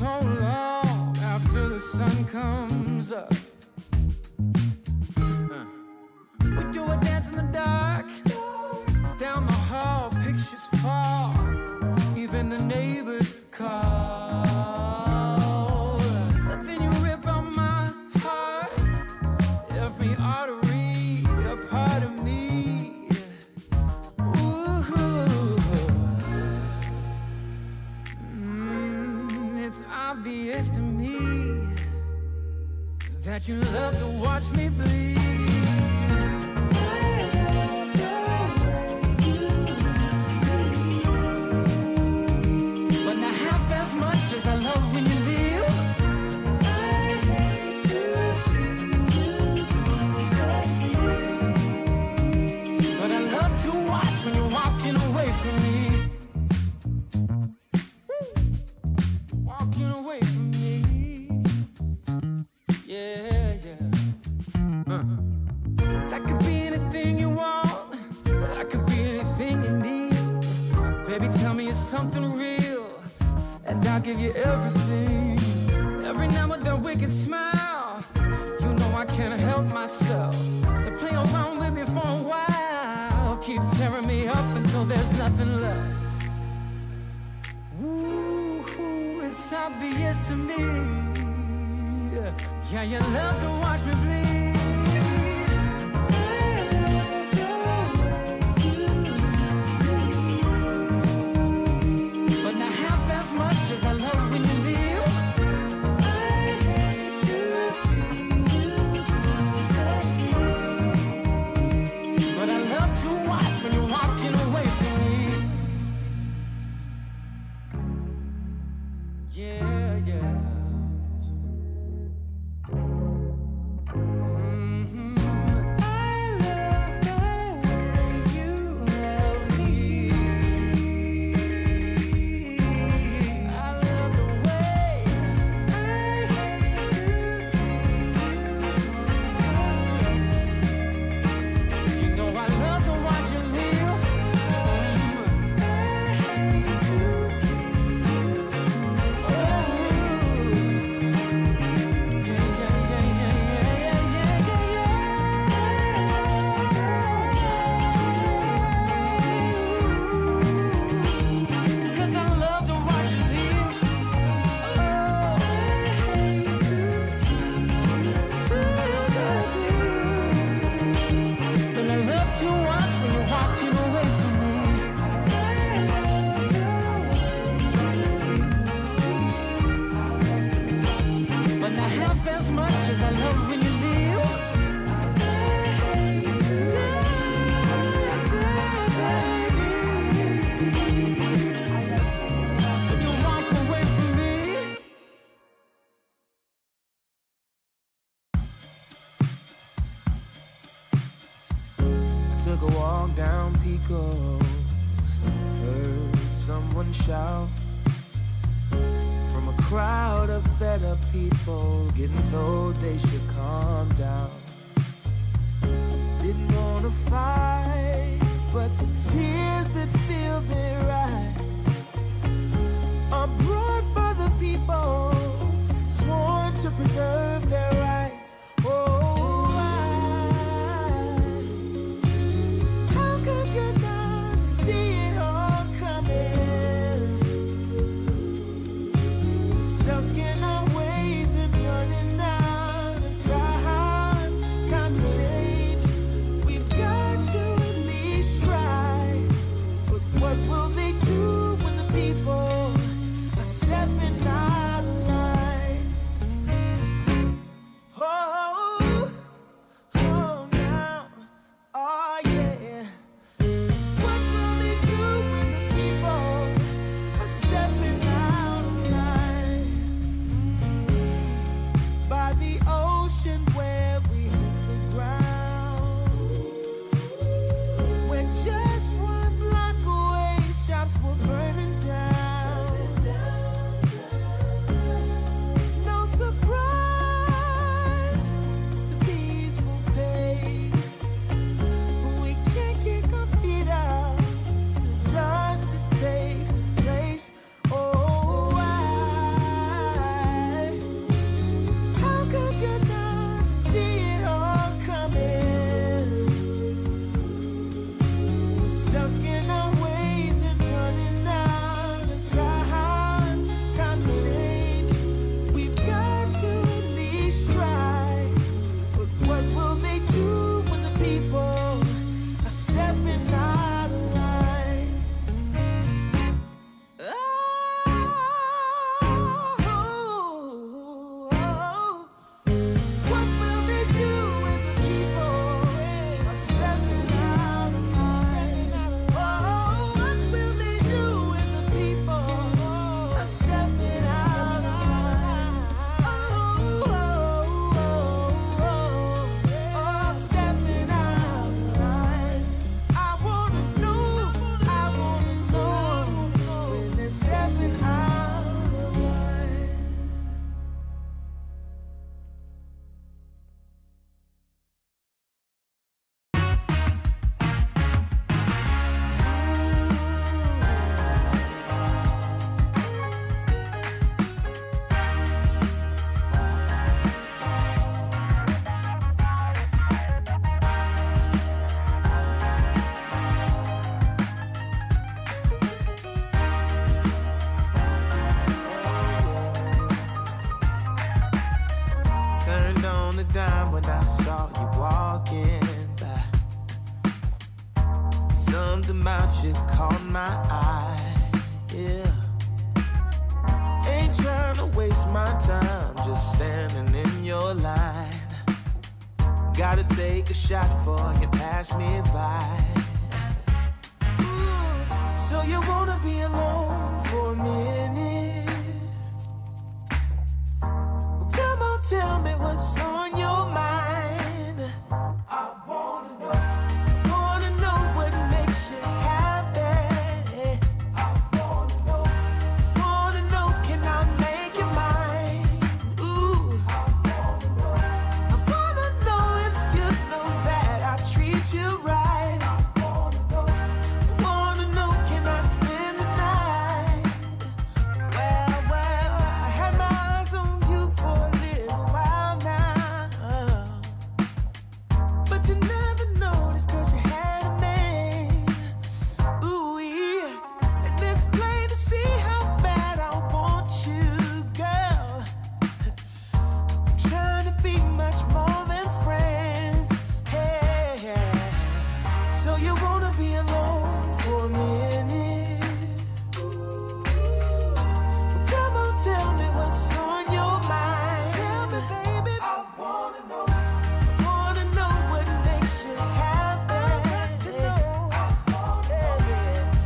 so long after the sun comes up. We do a dance in the dark, down the hall, pictures fall, even the neighbors call. But then you rip out my heart, every artery, a part of me. It's obvious to me that you love to watch me bleed. But not half as much as I love when you leave. I hate to see you disappear. But I love to watch when you're walking away from me. Walking away from me. Yeah, yeah. I could be anything you want. I could be anything you need. Baby, tell me it's something real, and I'll give you everything. Every now and then wicked smile. You know I can't help myself. They play around with me for a while, keep tearing me up until there's nothing left. Ooh, it's obvious to me. Yeah, you love to watch me bleed. But not half as much as I love when you leave. I hate to see you disappear. But I love to watch when you're walking away from me. Yeah, yeah. Took a walk down Pico, heard someone shout from a crowd of fed up people, getting told they should calm down. Didn't wanna fight, but the tears that fill their eyes are brought by the people sworn to preserve their rights. Oh, on a dime when I saw you walking by. Something about you caught my eye, yeah. Ain't trying to waste my time, just standing in your line. Gotta take a shot before you pass me by. So you wanna be alone for a minute? Well, come on, tell me what's on your mind. I wanna know what makes you happy. I wanna know, can I make you mine? Ooh, I wanna know if you know that I treat you right. I wanna know, can I spend the night? Well, I had my eyes on you for a little while now, but you never noticed 'cause you had a man. Ooh, yeah, and it's plain to see how bad I want you, girl. I'm trying to be much more than friends. Hey, so you wanna be alone for a minute? Come on, tell me what's on your mind. Tell me, baby. I wanna know what makes you happy.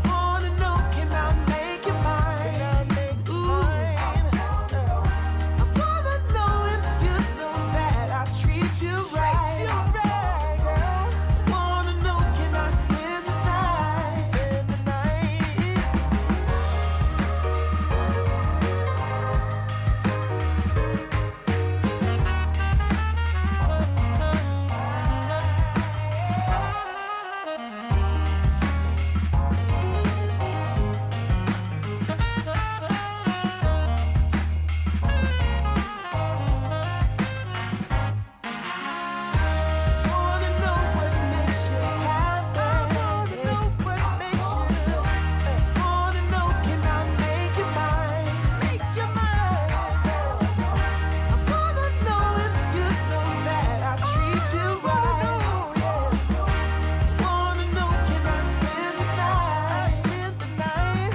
Wanna know, can I make you mine? Ooh, I wanna know if you know that I treat you right. Wanna know, can I spend the night? Wanna know what makes you happy. Wanna know, can I make you mine? I wanna know if you know that I treat you right. Wanna know, can I spend the night?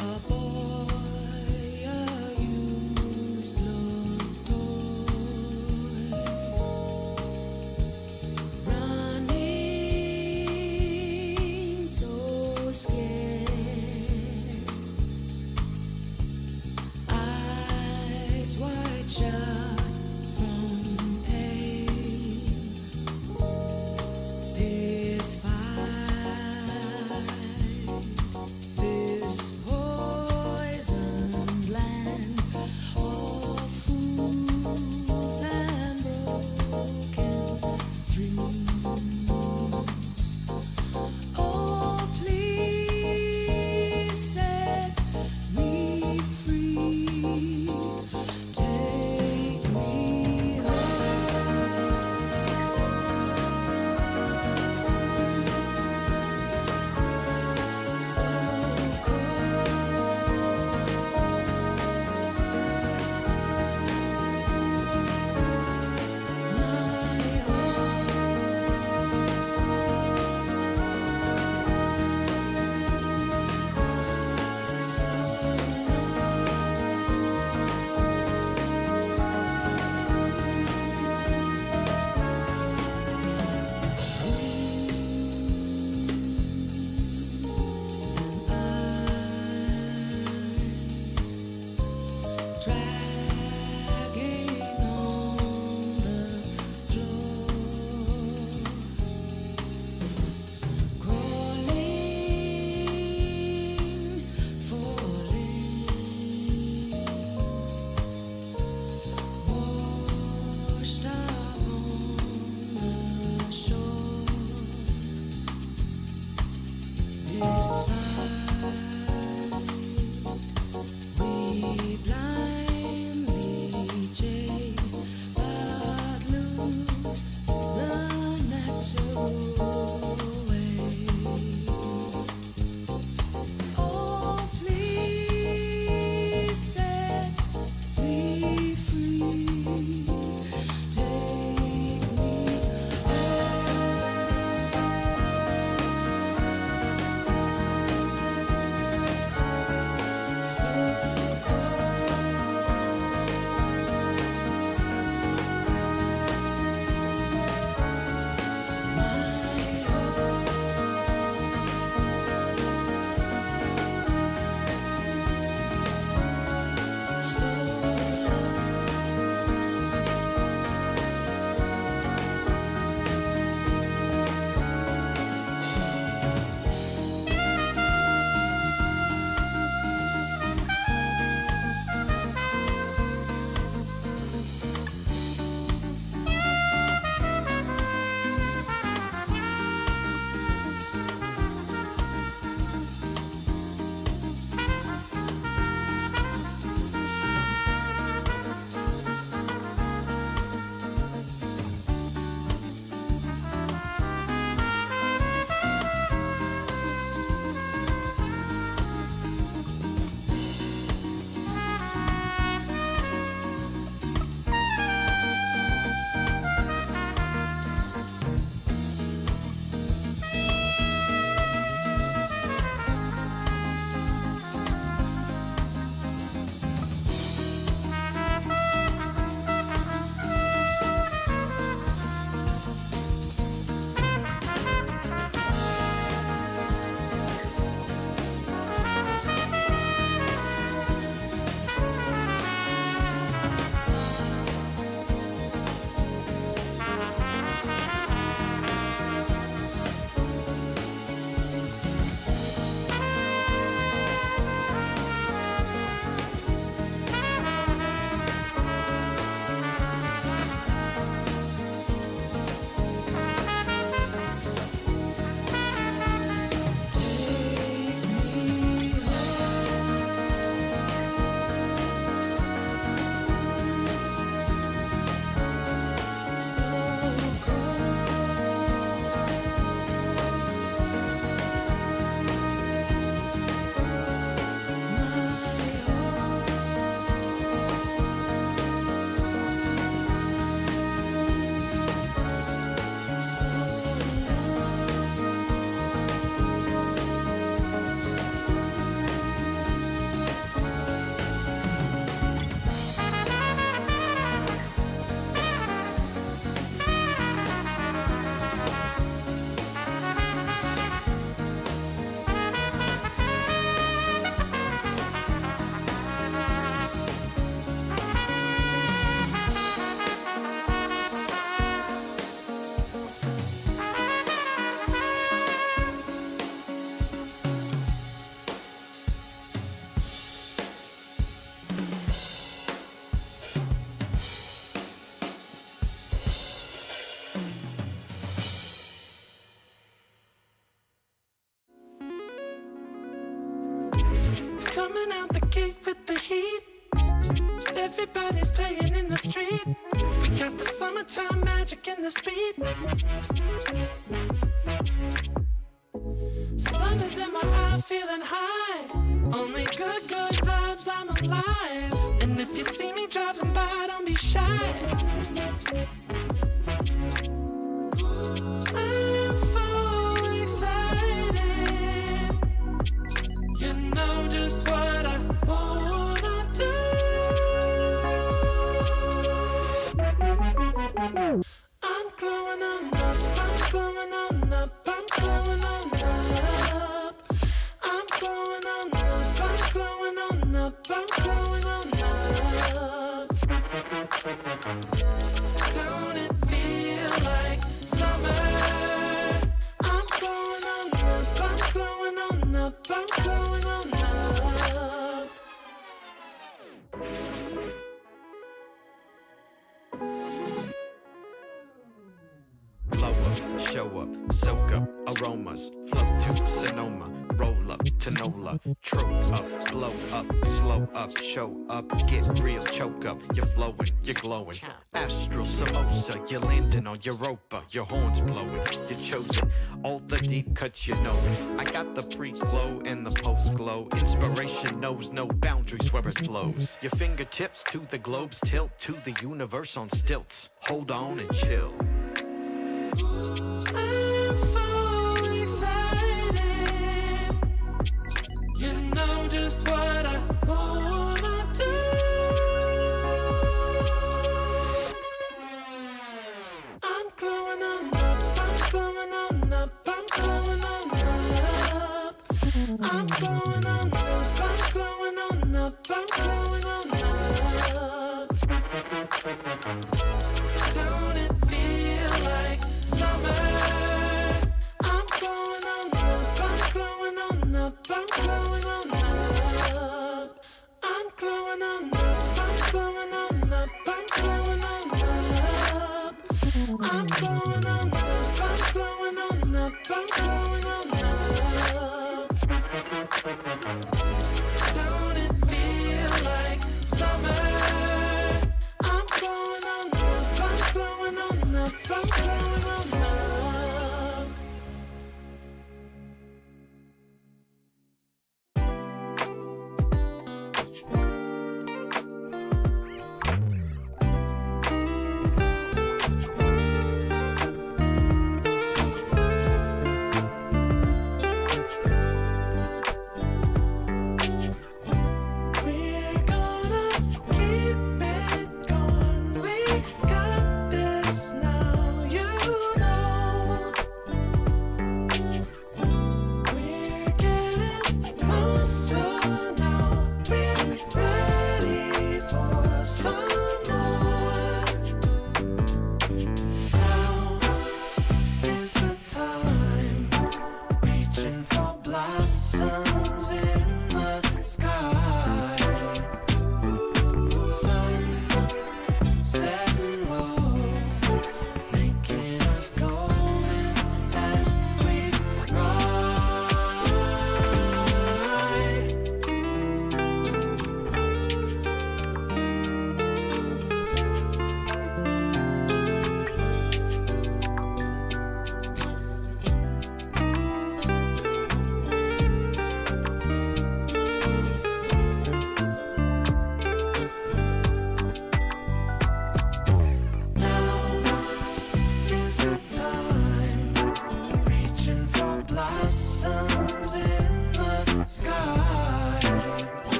A boy, a useless toy, running so scared, eyes wide shut from pain. This fight, this poisoned land of fools and broken dreams. Oh, please set me free. Take me home. So dragging on the floor, crawling, falling, washed up on the shore. This fight we blindly chase, but lose Summertime magic in this beat. Sun is in my eye, feeling high. Only good vibes, I'm alive. And if you see me driving by, don't be shy. I'm so excited. You know just what I wanna do. I'm glowing on up, I'm glowing on up, I'm glowing on up. I'm glowing on up, I'm glowing on up, I'm glowing on up. Don't it feel like summer? I'm glowing on up, I'm glowing on up, I'm glowing on up. Blow up, show up, soak up aromas, float to Sonoma, roll up to Nola, trope up, blow up, slow up, show up, get real, choke up, you're flowing, you're glowing. Astral samosa, you're landing on Europa, your horns blowing, you're chosen, all the deep cuts you know it. I got the pre-glow and the post-glow, inspiration knows no boundaries where it flows. Your fingertips to the globes tilt to the universe on stilts, hold on and chill. I'm so excited. You know just what I wanna do. I'm glowing on up, I'm glowing on up, I'm glowing on up. I'm glowing on up, I'm glowing on up, I'm glowing on up. Don't it feel like summer? I'm glowing on up, I'm glowing on up, I'm glowing on up. I'm glowing on up, I'm glowing on up, I'm glowing on up. I'm glowing on up, I'm glowing on up, I'm glowing on up. Don't it feel like summer? I'm glowing on up, I'm glowing on up, I'm glowing on up.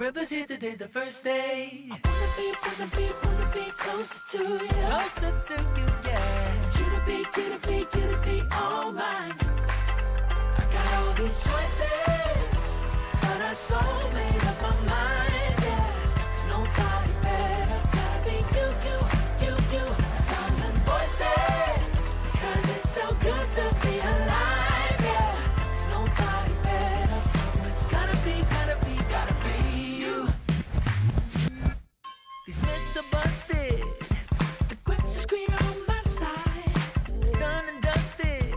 Forever's here, today's the first day. I wanna be closer to you. Closer to you, yeah. Want you to be all mine. I got all these choices, but I so made up my mind, yeah. There's nobody better, gotta be you. A thousand voices, because it's so good to be alive, yeah. There's nobody better, so it's gotta be you. These myths are busted, the grass is greener on my side. It's done and dusted,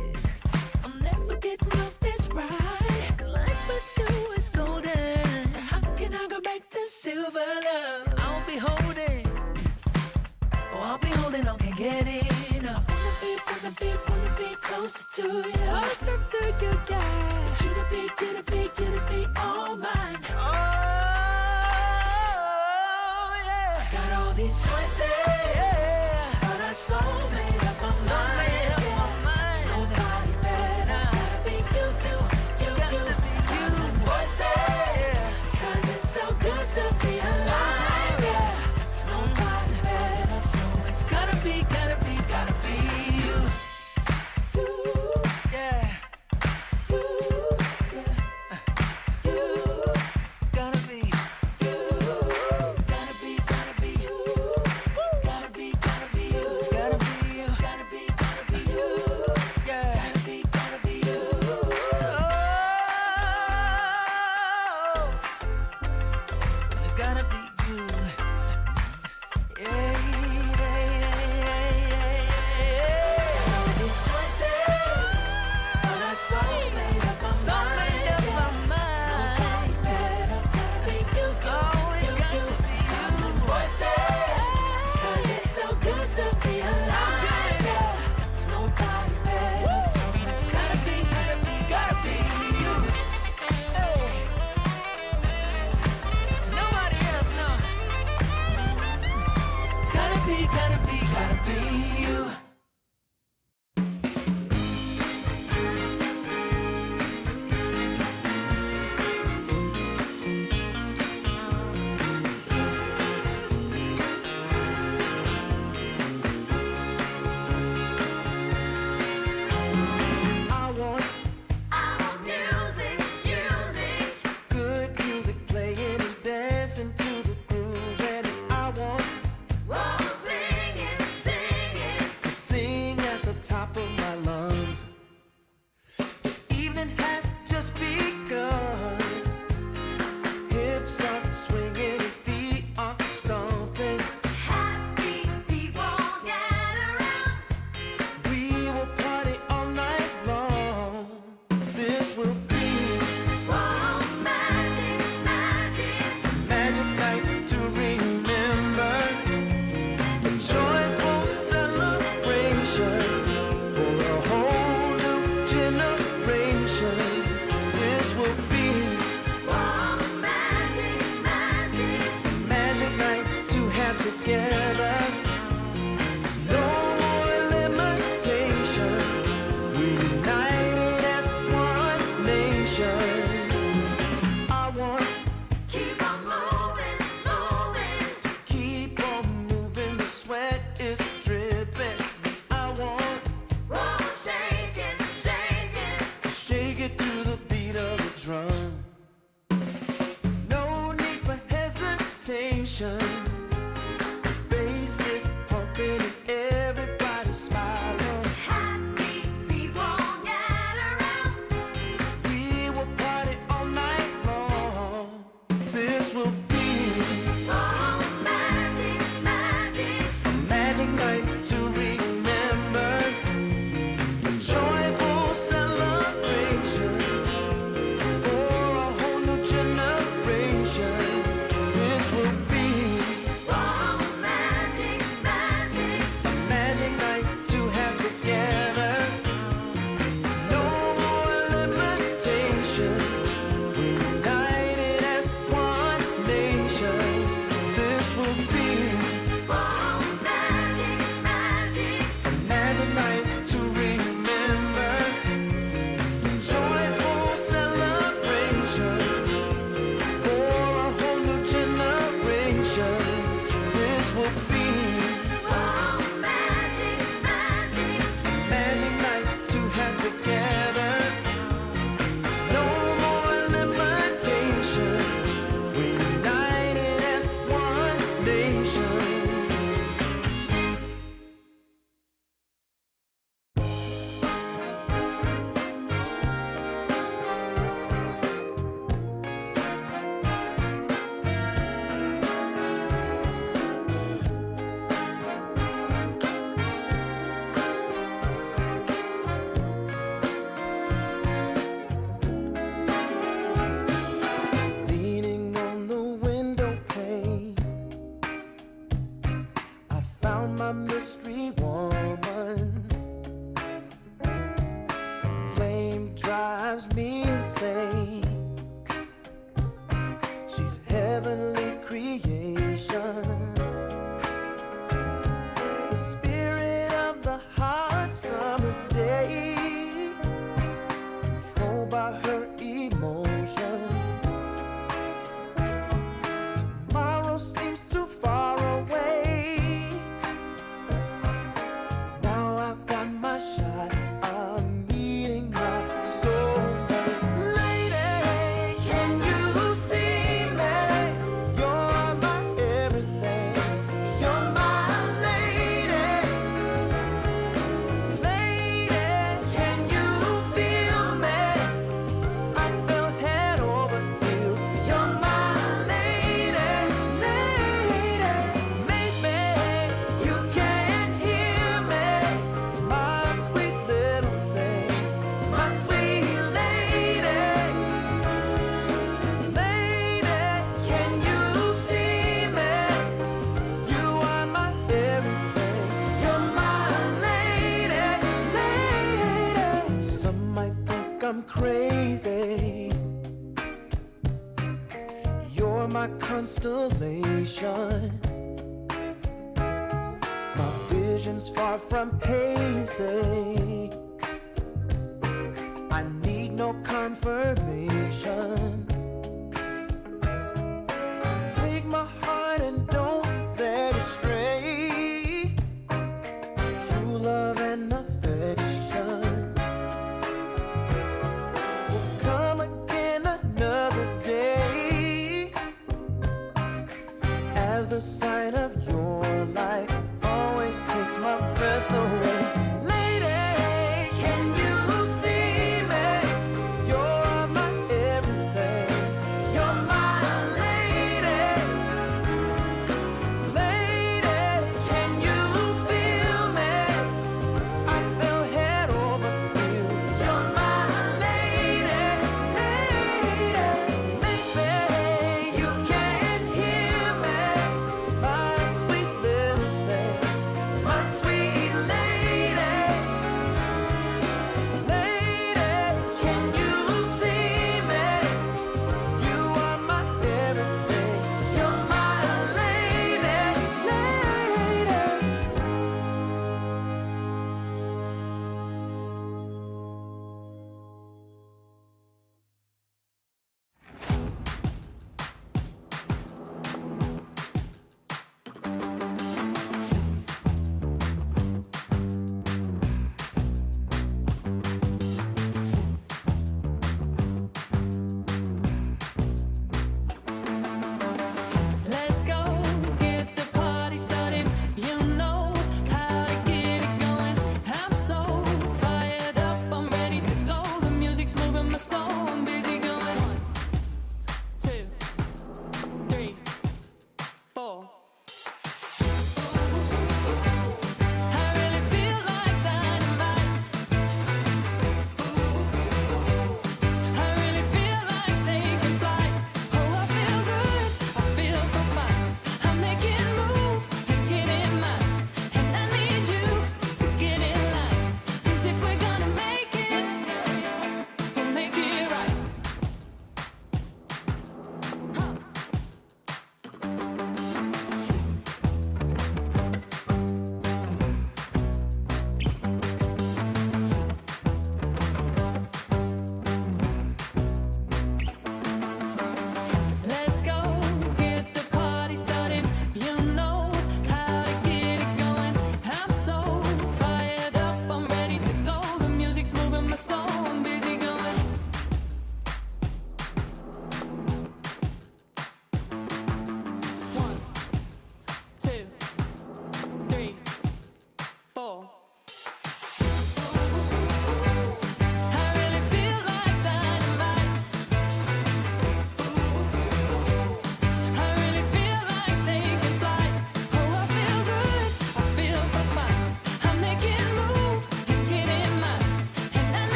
I'm never getting off this ride. 'Cause life with you is golden, so how can I go back to silver love? I'll be holding on, can't get enough. Wanna be closer to you. Closer to you, yeah. Want you to be all mine. Oh, yeah. Got all these choices, yeah. But I so made up my mind. There's nobody better, gotta be you. Got to be you. Voices, yeah. 'Cause it's so good to be alive, yeah. There's nobody better, so it's gotta be you. Yeah. It's gotta be you. Gotta be you. Gotta be you. Gotta be you. Yeah. Gotta be you. Oh. It's gotta be you. Yeah. All these choices, but I so made up my mind. There's nobody better, gotta be you. You got to be you. Voices, 'cause it's so good to be alive. Yeah. There's nobody better, so it's gotta be you. Hey. Nobody else, no. It's gotta be you. I want Music, good music playing and dancing to the groove, and I want oh, singing. to sing at the top of my lungs. The evening has just begun. Hips are swinging, feet are stomping. Happy people gather round. We will party all night long. This will be Oh, magic. magic night to remember. A joyful celebration for a whole new generation. This will be Oh, magic. magic night to have together. No more limitation. We united as one nation. I want Keep on moving. keep on moving. The sweat is dripping. I want Oh, shake it. shake it to the beat of the drum. No need for hesitation. Bass is pumping and everybody's smiling. Happy people gather round. We will party all night long. This will be Oh, magic. a magic night to remember. A joyful celebration for a whole new generation. This will be drives me insane. She's heavenly creation, the spirit of the hot summer day, controlled by her emotion. Tomorrow seems too far away. Now I've got my shot. I'm meeting my soulmate. Lady, can you see me? You're my everything. You're my lady. Lady, can you feel me? I feel head over heels. You're my lady, lady. Maybe you can't hear me, my sweet little thing, my sweet lady. Lady, can you see me? You are my everything. You're my lady, lady. Some might think I'm crazy. You're my constellation. My vision's far from hazy. I need no confirmation. Take my heart and don't let it stray. True love and affection will come again another day, as the sight of your light always takes my breath away. Lady, can you see me? You're my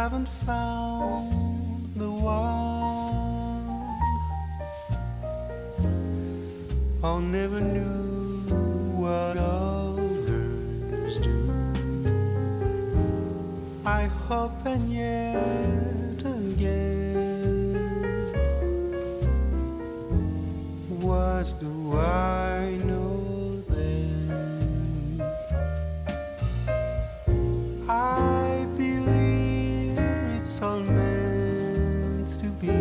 haven't found the one. I never knew what others do. I hope and yet again, what do I know then? I believe it's all meant to be.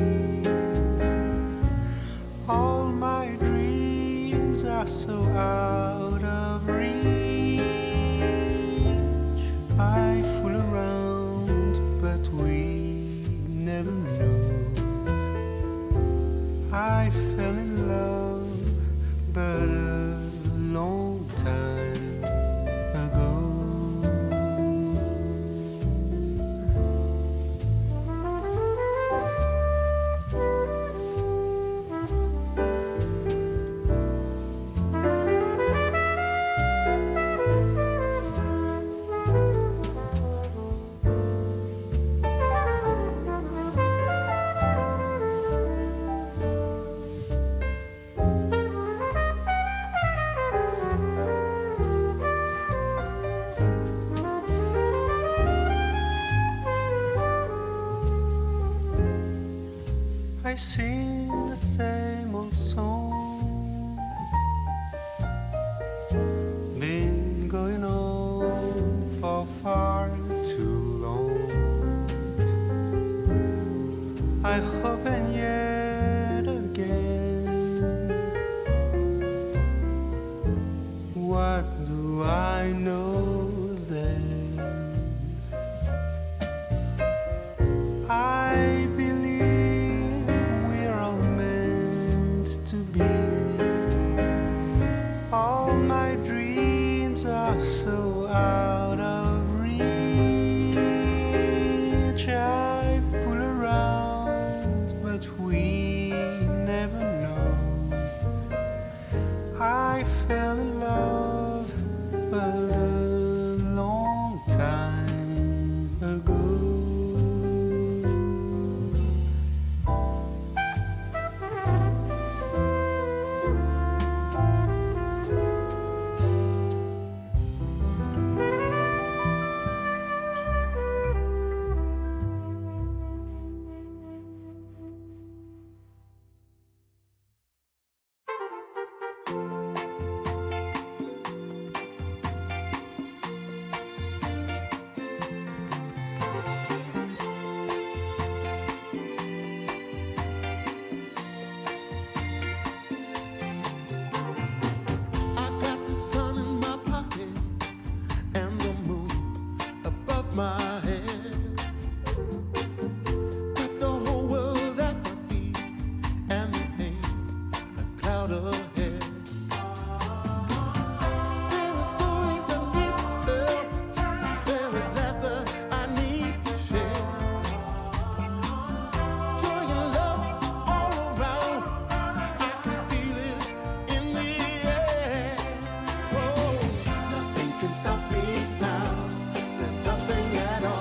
All my dreams are so out of reach. I fool around, but we never know. I fell in love, but a long time ago. I sing the same old song, been going on for far too long. I hope and yet again, what do I know then? I believe we're all meant to be. All my dreams are so out of reach. I fool around, but we never know. I fell in love, but a long time ago. I got the sun in my pocket and the moon above my head. Got the whole world at my feet and the pain a cloud ahead. There are stories I need to tell. There is laughter I need to share. Joy and love all around. I can feel it in the air. Whoa, nothing can stop me now. There's nothing at all.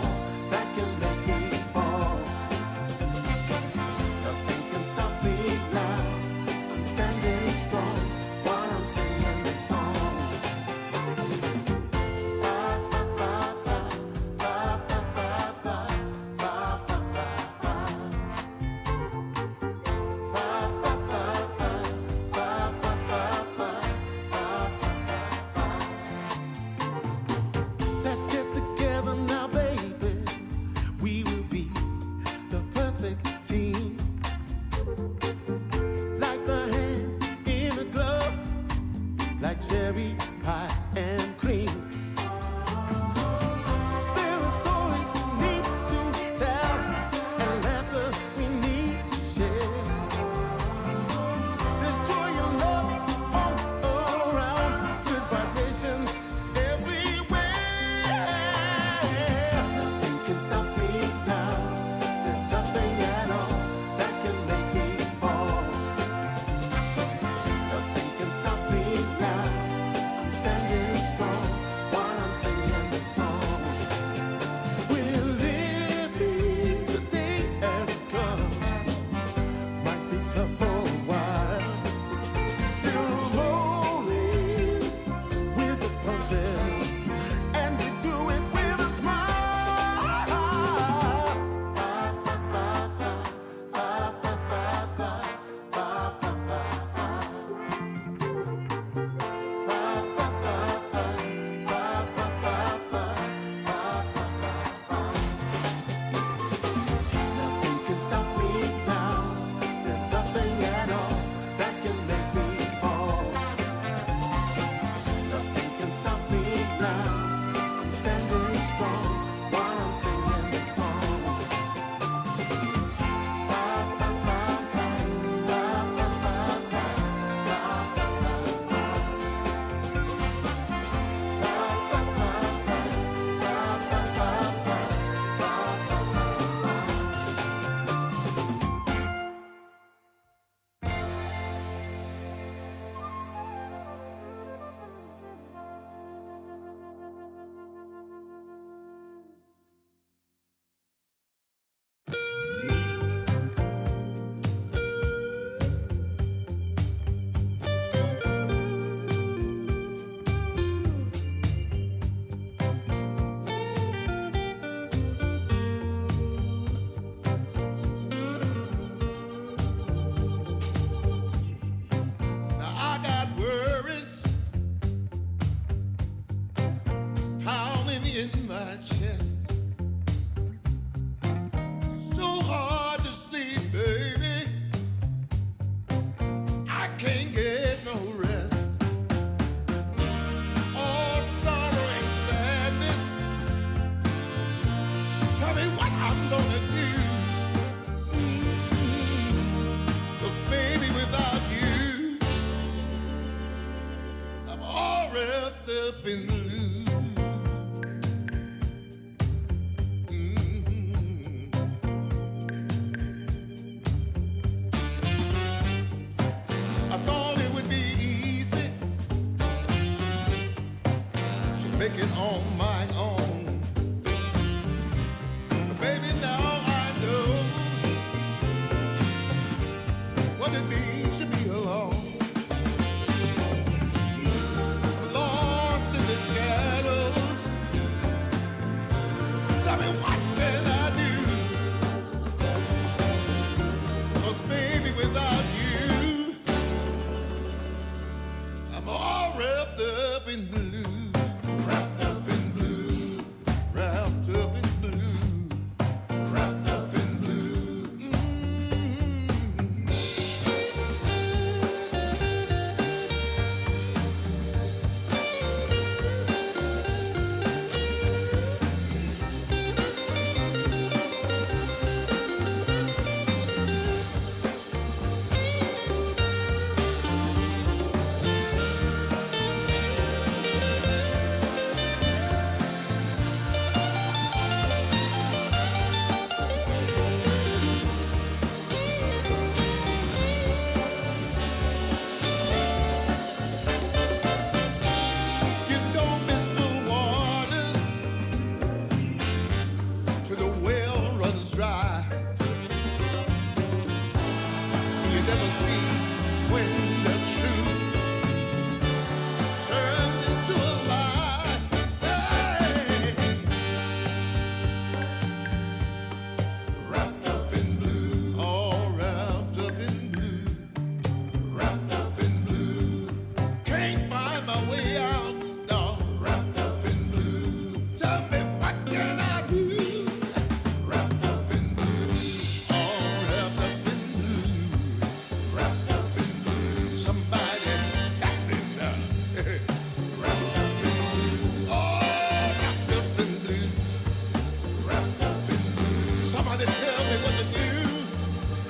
Tell me what I'm gonna do. 'Cause baby, without you, I'm all wrapped up in blue. I thought it would be easy to make it on my own. But baby, now I know what it means to be alone. Lost in the shadows. Tell me what can I do? 'Cause baby, without you, I'm all wrapped up in blue. Wrapped up in blue. Wrapped up in blue. Wrapped up in blue. You don't miss the water till the well runs dry. You never see when the truth turns into a lie. Hey. Wrapped up in blue, all wrapped up in blue. Wrapped up in blue. Can't find my way out, no. Wrapped up in blue. Tell me what can I do? Wrapped up in blue. All wrapped up in blue. Wrapped up in blue. Somebody help me now. Wrapped up in blue. All wrapped up in blue. Wrapped up in blue. Somebody tell me what to do.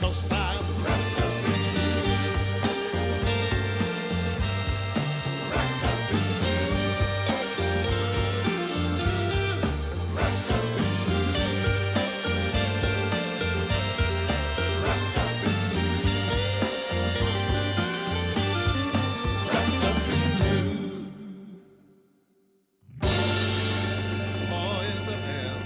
'Cause I'm wrapped up in blue. Wrapped up in blue. Wrapped up in blue. Wrapped up in blue. Wrapped up in blue. Oh, yes, I am.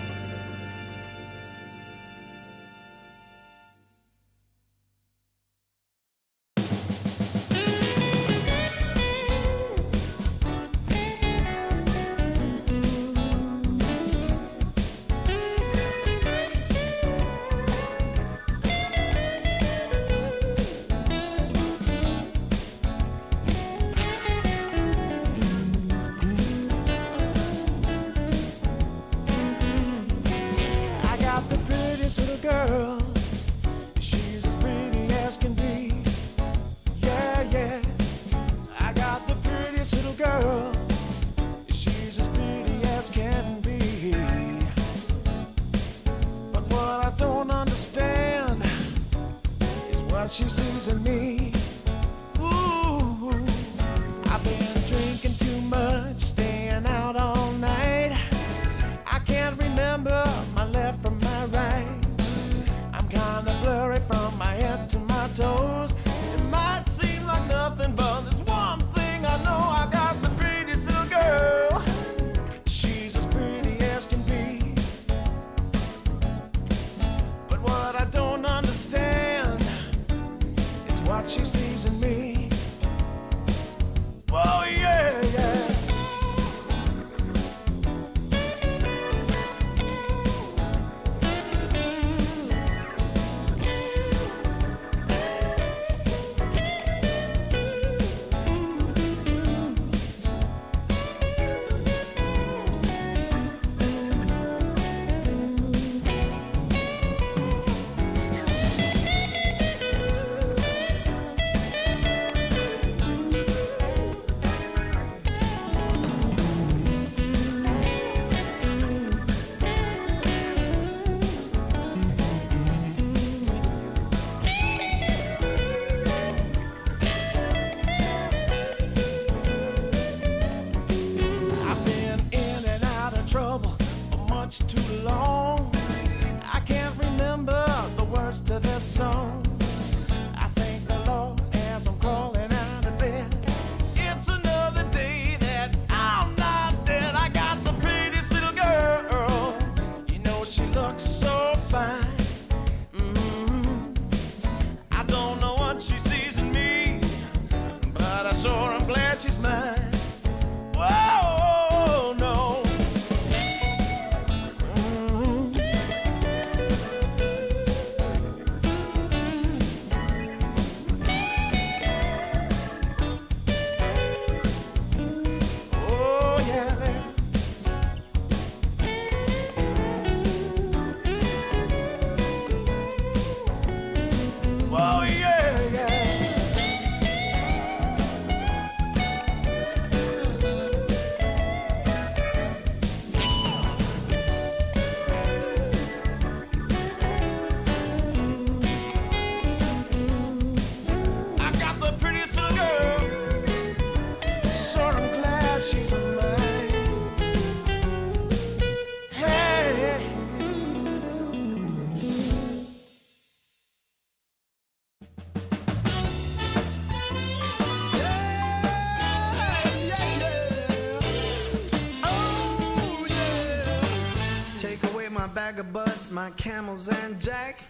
I got the prettiest little girl. She's as pretty as can be. Yeah, yeah. I got the prettiest little girl. She's as pretty as can be. But what I don't understand is what she sees in me. Ooh, I've been drinking too much, staying out all night. I can't remember my left from my right. I'm kinda blurry from my head to my toes. It might seem like nothing, but there's one thing I know. I got the prettiest little girl. She's as pretty as can be. But what I don't understand is what she sees in me. Oh yeah, yeah. much too long. I can't remember the words to this song. I thank the Lord as I'm crawling out of bed. It's another day that I'm not dead. I got the prettiest little girl. You know she looks so fine. I don't know what she sees in me, but I sure am glad she's mine. Whoa, no. Oh, yeah. Oh, yeah, yeah. I got the prettiest little girl. Sure, I'm glad she's mine. Hey. Oh, yeah. Take away my bag of bud, my camels and jack.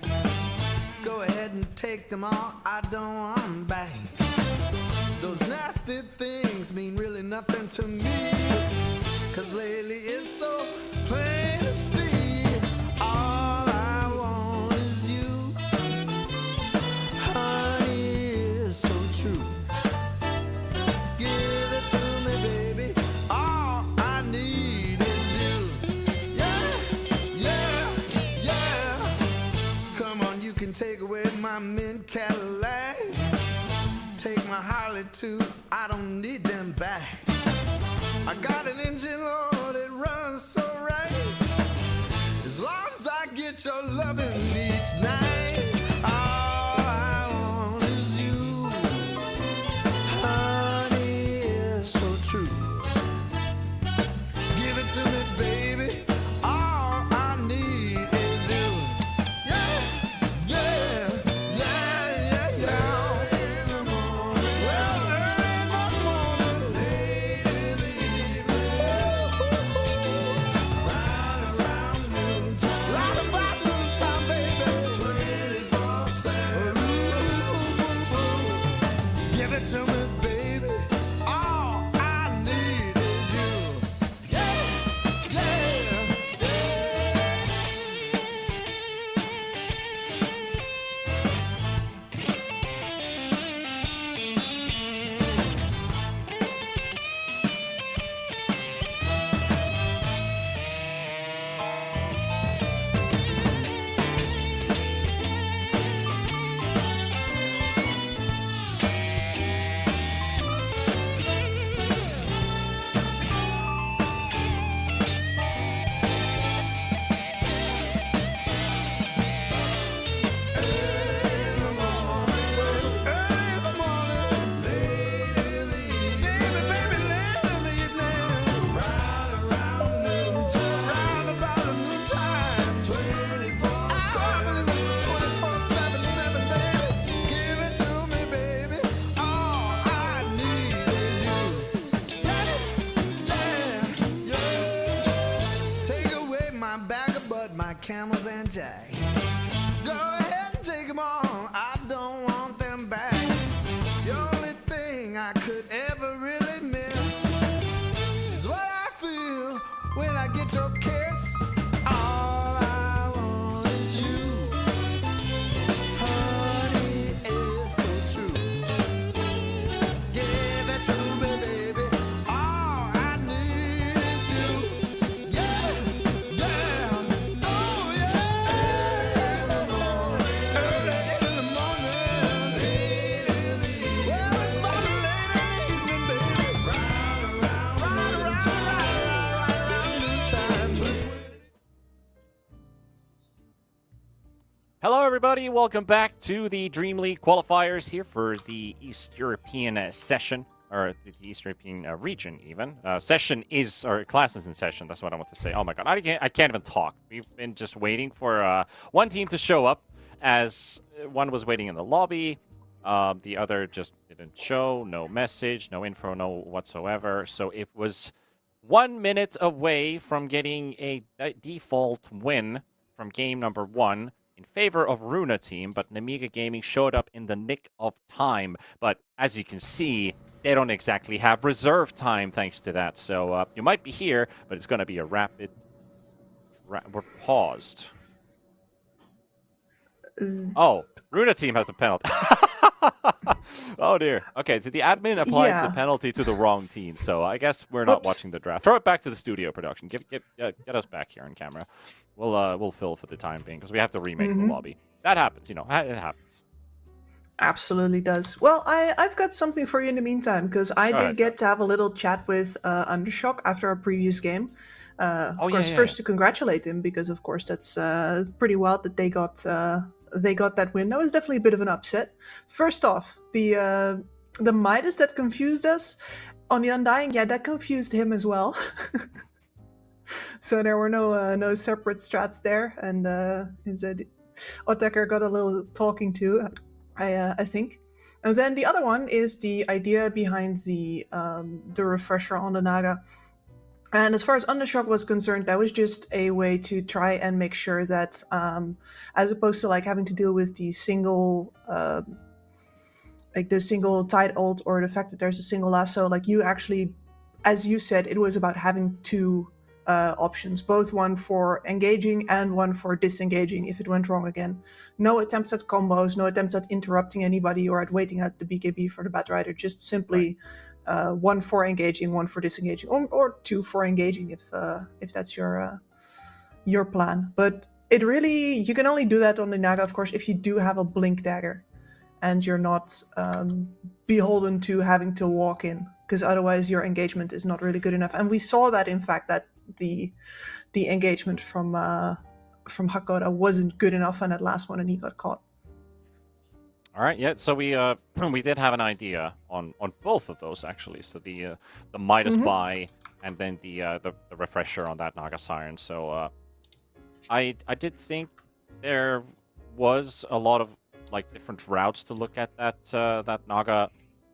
Go ahead and take them all, I don't want them back. Those nasty things mean really nothing to me, 'cause lately it's so plain to see. All I want is you. Honey is so true. Give it to me, baby. All I need is you. Yeah, yeah, yeah. Come on, you can take away my mint Cadillac. Take my Harley too, I don't need them back. I got an engine, Lord, it runs so right. As long as I get your loving each night. All I want is you. Honey is so true. Give it to me, baby. All I need is you. Yeah, yeah, yeah, yeah, yeah. In the morning, well, early in the morning, late in the evening, right around noontime, right about noontime, baby, 24/7. Give it to me, baby. All I need is you. Yeah, yeah, yeah. Camels and jack. Go ahead and take them all, I don't want them back. The only thing I could ever really miss is what I feel when I get your kiss. All I want is you. Honey is so true. Give it to me, baby. All I need is you. Yeah, yeah. Oh, yeah. Early in the morning, late in the evening. Well, it's about late in the evening, baby. Right around noontime. Hello, everybody. Welcome back to the DreamLeague qualifiers here for the East European session. or the Eastern European region even. Session is, or class is in session. That's what I want to say. Oh my god, I can't even talk. We've been just waiting for one team to show up, as one was waiting in the lobby. The other just didn't show. No message, no info, no whatsoever. So it was 1 minute away from getting a default win from game number 1 in favor of Runa team, but Namiga Gaming showed up in the nick of time. But as you can see, they don't exactly have reserve time thanks to that. So you might be here, but it's going to be a rapid... we're paused. Oh, Runa team has the penalty. Oh dear. Okay, so the admin applied the penalty to the wrong team, so I guess we're not watching the draft. Throw it back to the studio production. Get us back here on camera. We'll fill for the time being because we have to remake the lobby. That happens, you know. It happens. Absolutely does. Well, I've got something for you in the meantime, because I did get to have a little chat with Undershock after our previous game. Of course, first to congratulate him, because of course that's pretty wild that they got that win. That was definitely a bit of an upset. First off, the Midas that confused us on the Undying, that confused him as well. So there were no separate strats there, and Ottaker got a little talking to, I think. And then the other one is the idea behind the refresher on the Naga. And as far as Undershock was concerned, that was just a way to try and make sure that, as opposed to like having to deal with the single, tide ult, or the fact that there's a single lasso, like you actually, as you said, it was about having two options, both one for engaging and one for disengaging if it went wrong again. No attempts at combos, no attempts at interrupting anybody or at waiting at the BKB for the Batrider, just simply one for engaging, one for disengaging, or two for engaging if that's your plan. But it really, you can only do that on the Naga, of course, if you do have a blink dagger and you're not beholden to having to walk in, because otherwise your engagement is not really good enough. And we saw that, in fact, that the engagement from Hakoda wasn't good enough on that last one, and he got caught. All right, yeah. So we we did have an idea on both of those actually. So the Midas buy and then the refresher on that Naga Siren. So I did think there was a lot of like different routes to look at that Naga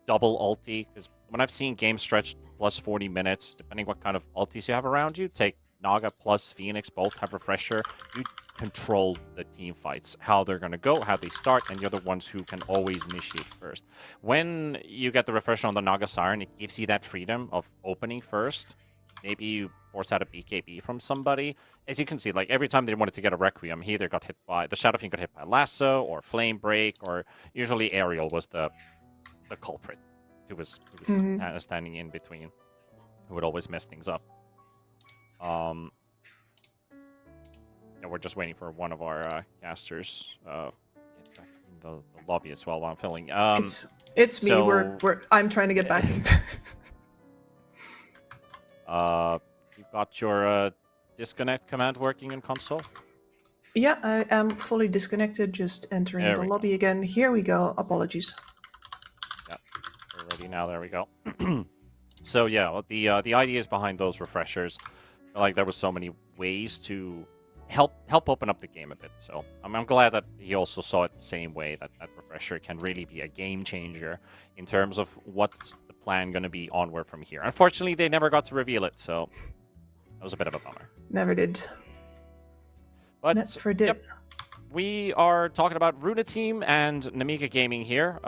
double ulti, because when I've seen games stretched plus 40 minutes, depending what kind of ultis you have around you, take Naga plus Phoenix, both have refresher, you control the team fights, how they're going to go, how they start, and you're the ones who can always initiate first. When you get the refresher on the Naga Siren, it gives you that freedom of opening first. Maybe you force out a BKB from somebody. As you can see, like every time they wanted to get a Requiem, he either got hit by, the Shadow Fiend got hit by Lasso, or Flame Break, or usually Aerial was the culprit who was standing in between, who would always mess things up. Yeah, we're just waiting for one of our casters get back in the lobby as well while I'm filling. It's me. I'm trying to get back. You've got your disconnect command working in console? Yeah, I am fully disconnected, just entering the lobby again. Here we go. Apologies. Yeah, we're ready now. There we go. So yeah, the ideas behind those refreshers, like there were so many ways to help open up the game a bit. So I'm glad that he also saw it the same way, that refresher can really be a game changer in terms of what's the plan going to be onward from here. Unfortunately, they never got to reveal it, so that was a bit of a bummer. Never did. But never did. Yep, we are talking about Runa Team and Namiga Gaming here.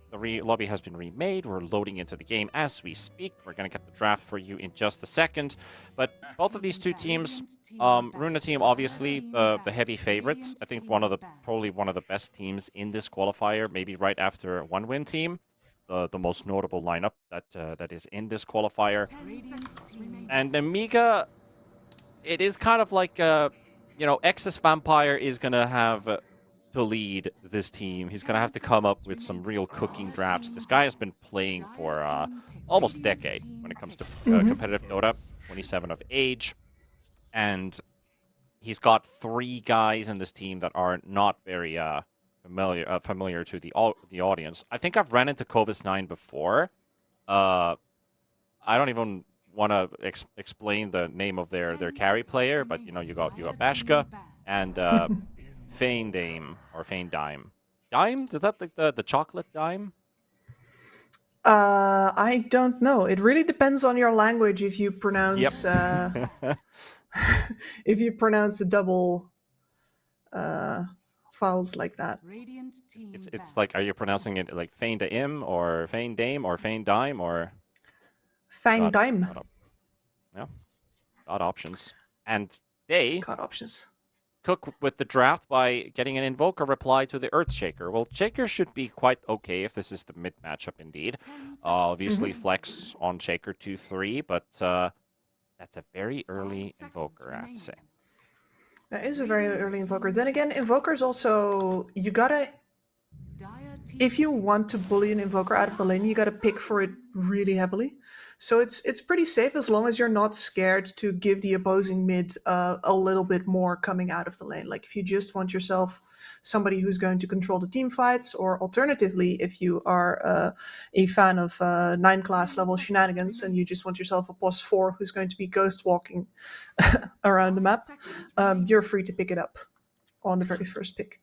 The lobby has been remade. We're loading into the game as we speak. We're going to get the draft for you in just a second. But both of these two teams, Runa Team, obviously, the heavy favorites. I think probably one of the best teams in this qualifier, maybe right after One Win Team. The most notable lineup that is in this qualifier. And Namiga, it is kind of like, Excess Vampire is going to have to lead this team. He's going to have to come up with some real cooking drafts. This guy has been playing for almost a decade when it comes to competitive Dota, 27 of age. And he's got 3 guys in this team that are not very familiar to the audience. I think I've ran into Covis 9 before, I don't even want to explain the name of their carry player, but you got Bashka and Fein Dame or Fein Dime. Dime? Is that like the chocolate dime? I don't know. It really depends on your language if you pronounce if you pronounce the double vowels like that. Radiant team It's like, are you pronouncing it like Fein Dame or Fein Dame or Fein Dime or Fine dime. got options? And they Got options. cook with the draft by getting an Invoker reply to the Earthshaker. Well, Shaker should be quite okay if this is the mid matchup indeed. Obviously, flex on Shaker 2-3, but that's a very early Invoker, I have to say. That is a very early Invoker. Then again, Invokers also, you gotta, if you want to bully an Invoker out of the lane, you gotta pick for it really heavily. So it's pretty safe as long as you're not scared to give the opposing mid a little bit more coming out of the lane. Like if you just want yourself somebody who's going to control the team fights, or alternatively, if you are a fan of 9 class level shenanigans and you just want yourself a plus 4 who's going to be ghost walking around the map, you're free to pick it up on the very first pick.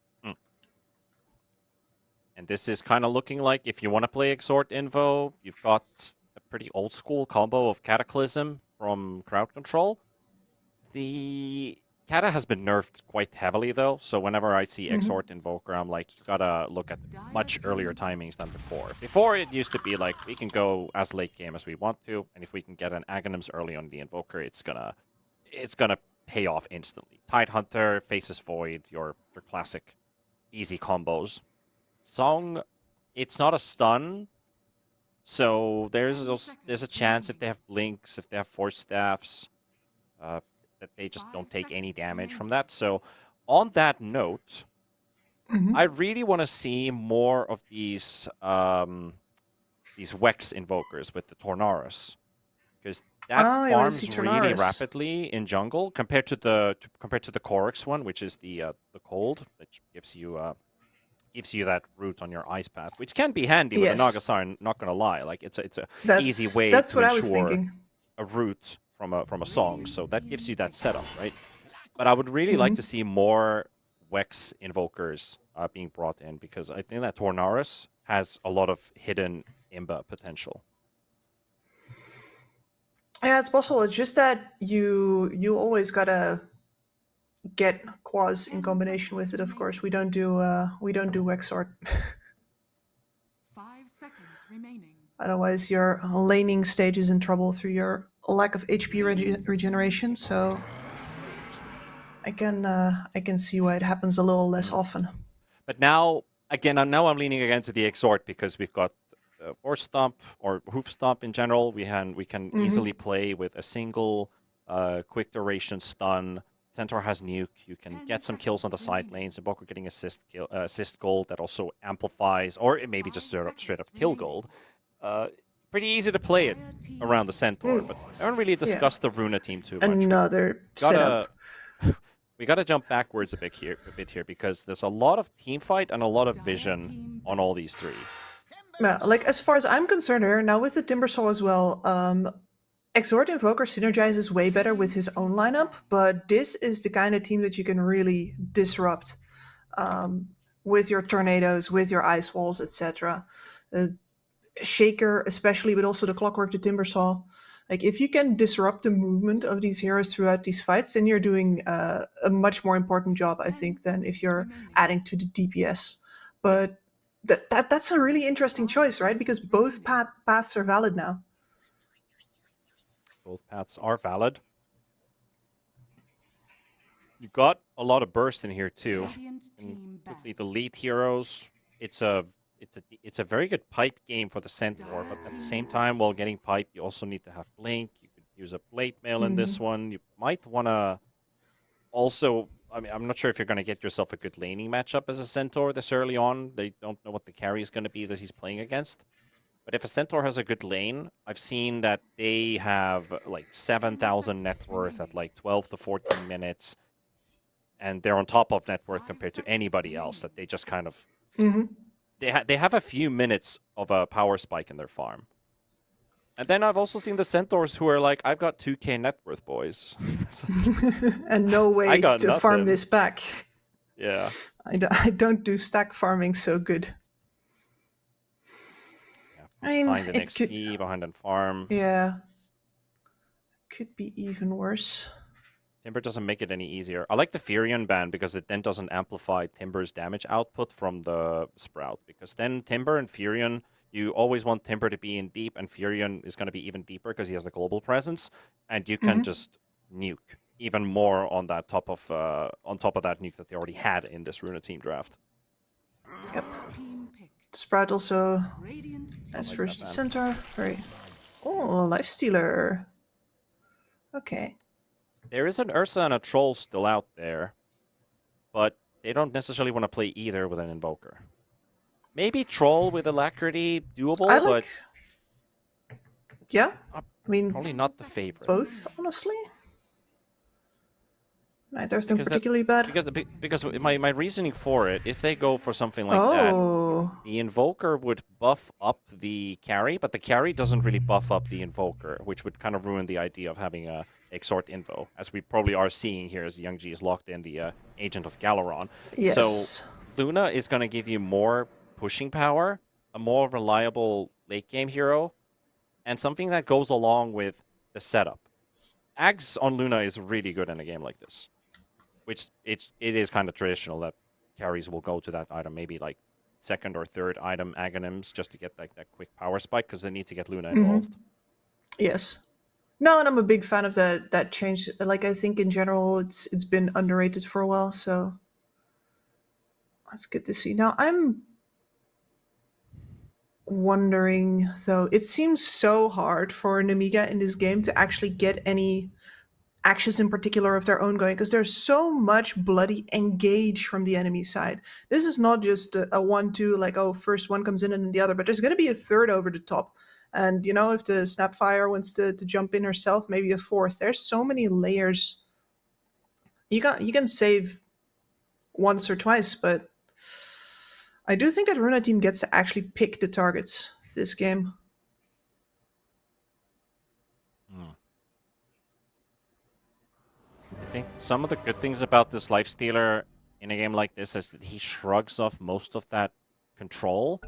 And this is kind of looking like, if you want to play Exhort Invo, you've got a pretty old school combo of Cataclysm from Crowd Control. The Cata has been nerfed quite heavily though, so whenever I see Exhort Invoker, I'm like, you gotta look at much earlier timings than before. Before it used to be like, we can go as late game as we want to, and if we can get an Aghanims early on the Invoker, it's gonna pay off instantly. Tidehunter, Faces Void, your classic easy combos. Song, it's not a stun, so there's a chance if they have blinks, if they have force staffs, that they just don't take any damage from that. So on that note, I really want to see more of these Wex invokers with the Tornaris, because that farms really rapidly in jungle compared to the Korix one, which is the cold, which gives you that route on your ice path, which can be handy with a Nagasar. Not gonna lie, like it's a easy way to ensure a route from a song. So that gives you that setup, right? But I would really like to see more Wex invokers being brought in, because I think that Tornaris has a lot of hidden Imba potential. Yeah, it's possible. It's just that you always gotta get Quaz in combination with it. Of course, we don't do Wexort. 5 seconds remaining. Otherwise, your laning stage is in trouble through your lack of HP regeneration. So I can see why it happens a little less often. But now I'm leaning again to the Exhort, because we've got Horse Stomp or Hoof Stomp in general. We can easily play with a single quick duration stun. Centaur has nuke. You can get some kills on the side lanes. Invoker getting assist gold that also amplifies, or it may be just straight up kill gold. Pretty easy to play it around the Centaur, but I don't really discuss the Runa team too much. Another setup. We gotta jump backwards a bit here, because there's a lot of team fight and a lot of vision on all these three. Yeah, like as far as I'm concerned here, now with the Timbersaw as well, Exhort Invoker synergizes way better with his own lineup, but this is the kind of team that you can really disrupt with your tornadoes, with your ice walls, etc. Shaker especially, but also the Clockwork, the Timbersaw. Like if you can disrupt the movement of these heroes throughout these fights, then you're doing a much more important job, I think, than if you're adding to the DPS. But that's a really interesting choice, right? Because both paths are valid now. Both paths are valid. You've got a lot of burst in here too. Quickly, the lead heroes. It's a very good pipe game for the Centaur, but at the same time, while getting pipe, you also need to have blink. You could use a blade mail in this one. You might want to also. I mean, I'm not sure if you're going to get yourself a good laning matchup as a Centaur this early on. They don't know what the carry is going to be that he's playing against. But if a Centaur has a good lane, I've seen that they have like 7,000 net worth at like 12 to 14 minutes. And they're on top of net worth compared to anybody else, that they just kind of... They have a few minutes of a power spike in their farm. And then I've also seen the centaurs who are like, I've got 2k net worth, boys. And no way got to farm nothing. this back. Yeah. I don't do stack farming so good. I mean, Behind an it XP, could, behind an farm. yeah, could be even worse. Timber doesn't make it any easier. I like the Furion ban because it then doesn't amplify Timber's damage output from the Sprout. Because then Timber and Furion, you always want Timber to be in deep, and Furion is going to be even deeper because he has the global presence, and you can just nuke even more on that top of that nuke that they already had in this Runa team draft. Yep. Team pick. Sprout also Radiant team. as like first that, man. center. Very. Oh, Lifestealer. Okay. There is an Ursa and a Troll still out there, but they don't necessarily want to play either with an Invoker. Maybe Troll with Alacrity doable, I like. Yeah, I mean but probably not the favorite. both, honestly. Neither of them Because that- particularly bad. Because my reasoning for it, if they go for something like that, Oh, the Invoker would buff up the carry, but the carry doesn't really buff up the Invoker, which would kind of ruin the idea of having a Exort Invo, as we probably are seeing here as Young G is locked in the Agent of Galaron. yes. So Luna is going to give you more pushing power, a more reliable late game hero, and something that goes along with the setup. Ags on Luna is really good in a game like this, which it is kind of traditional that carries will go to that item, maybe like second or third item agonyms, just to get like that quick power spike because they need to get Luna involved. Yes. No, and I'm a big fan of that change. Like, I think in general it's been underrated for a while, so that's good to see. Now I'm wondering though, it seems so hard for an Amiga in this game to actually get any actions in particular of their own going, because there's so much bloody engage from the enemy side. This is not just a 1-2, like, oh, first one comes in and then the other, but there's going to be a third over the top. And, you know, if the Snapfire wants to jump in herself, maybe a fourth. There's so many layers. You can save once or twice, but I do think that Runa team gets to actually pick the targets this game. I think some of the good things about this Lifestealer in a game like this is that he shrugs off most of that control.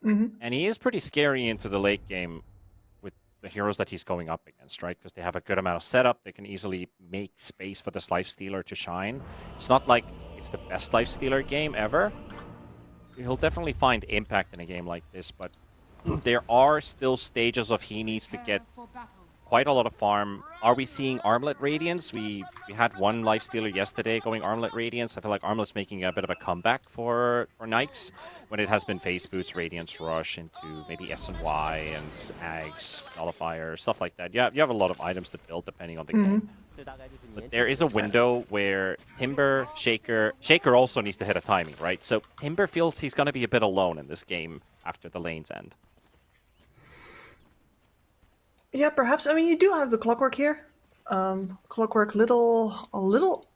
And he is pretty scary into the late game with the heroes that he's going up against, right? Because they have a good amount of setup. They can easily make space for this Lifestealer to shine. It's not like it's the best Lifestealer game ever. He'll definitely find impact in a game like this, but there are still stages of he needs to get For battle. quite a lot of farm. Are we seeing Armlet Radiance? We had one Lifestealer yesterday going Armlet Radiance. I feel like Armlet's making a bit of a comeback for Knights when it has been Phase Boots, Radiance Rush into maybe S&Y and Ags, Nullifier, stuff like that. Yeah, you have a lot of items to build depending on the game. But there is a window where Timber, Shaker also needs to hit a timing, right? So Timber feels he's going to be a bit alone in this game after the lanes end. Yeah, perhaps. I mean, you do have the Clockwork here. Clockwork, a little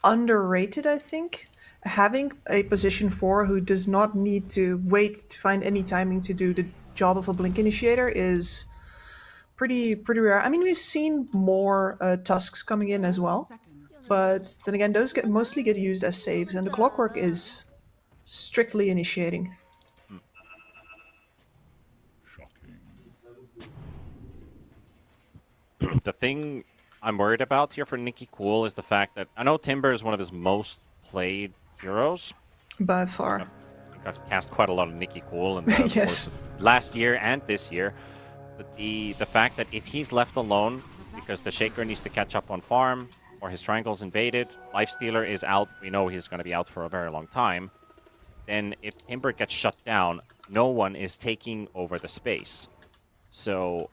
underrated, I think. Having a position 4 who does not need to wait to find any timing to do the job of a Blink Initiator is pretty rare. I mean, we've seen more Tusks coming in as well, but then again, those mostly get used as saves, and the Clockwork is strictly initiating. The thing I'm worried about here for Nicky Cool is the fact that I know Timber is one of his most played heroes. By far. I think I've cast quite a lot of Nicky Cool in the Yes. course of last year and this year. But the fact that if he's left alone because the Shaker needs to catch up on farm or his triangle's invaded, Lifestealer is out, we know he's going to be out for a very long time, then if Timber gets shut down, no one is taking over the space. So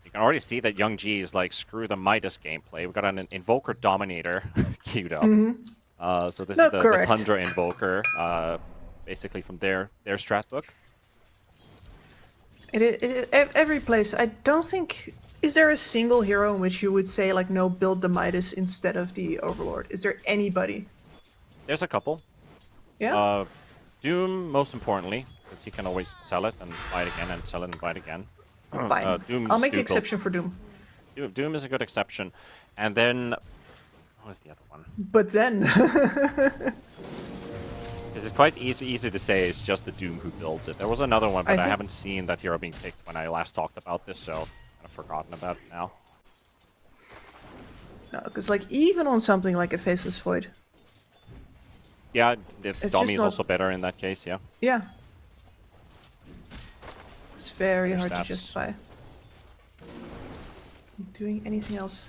you can already see that Young G is like, screw the Midas gameplay. We've got an Invoker Dominator queued up. So this is the Tundra Invoker, basically from their strat book. Every place, I don't think... Is there a single hero in which you would say, like, no, build the Midas instead of the Overlord? Is there anybody? There's a couple. Yeah? Doom, most importantly, because he can always sell it and buy it again and sell it and buy it again. Fine. Doom's I'll make the too cool. exception for Doom. Doom is a good exception. And then, what was the other one? But then, It's quite easy to say it's just the Doom who builds it. There was another one, but I think- haven't seen that hero being picked when I last talked about this, so I've forgotten about it now. no, because like even on something like a Faceless Void, Yeah, the It's dummy just is not- also better in that case, yeah. yeah, it's very Their hard to stats. justify doing anything else.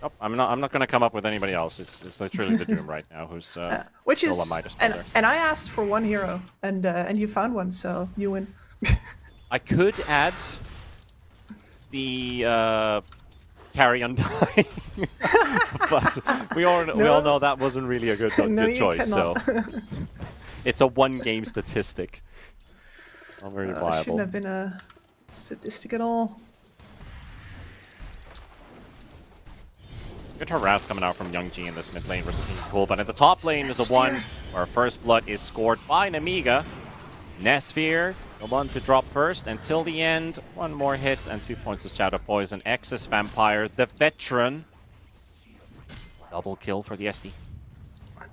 Oh, I'm not gonna come up with anybody else. It's literally the Doom right now who's Which still is, a Midas and builder. I asked for one hero, and you found one, so you win. I could add the carry undying, but we all know that wasn't really a good, No, good you choice. So cannot. it's a one-game statistic. Not very Shouldn't viable. have been a statistic at all. Good harass coming out from Young G in this mid lane versus King Cool, but in the top lane is the one where first blood is scored by Nemiga. Nesphere, the one to drop first until the end. One more hit and 2 points of Shadow Poison. Excess Vampire, the veteran. Double kill for the SD.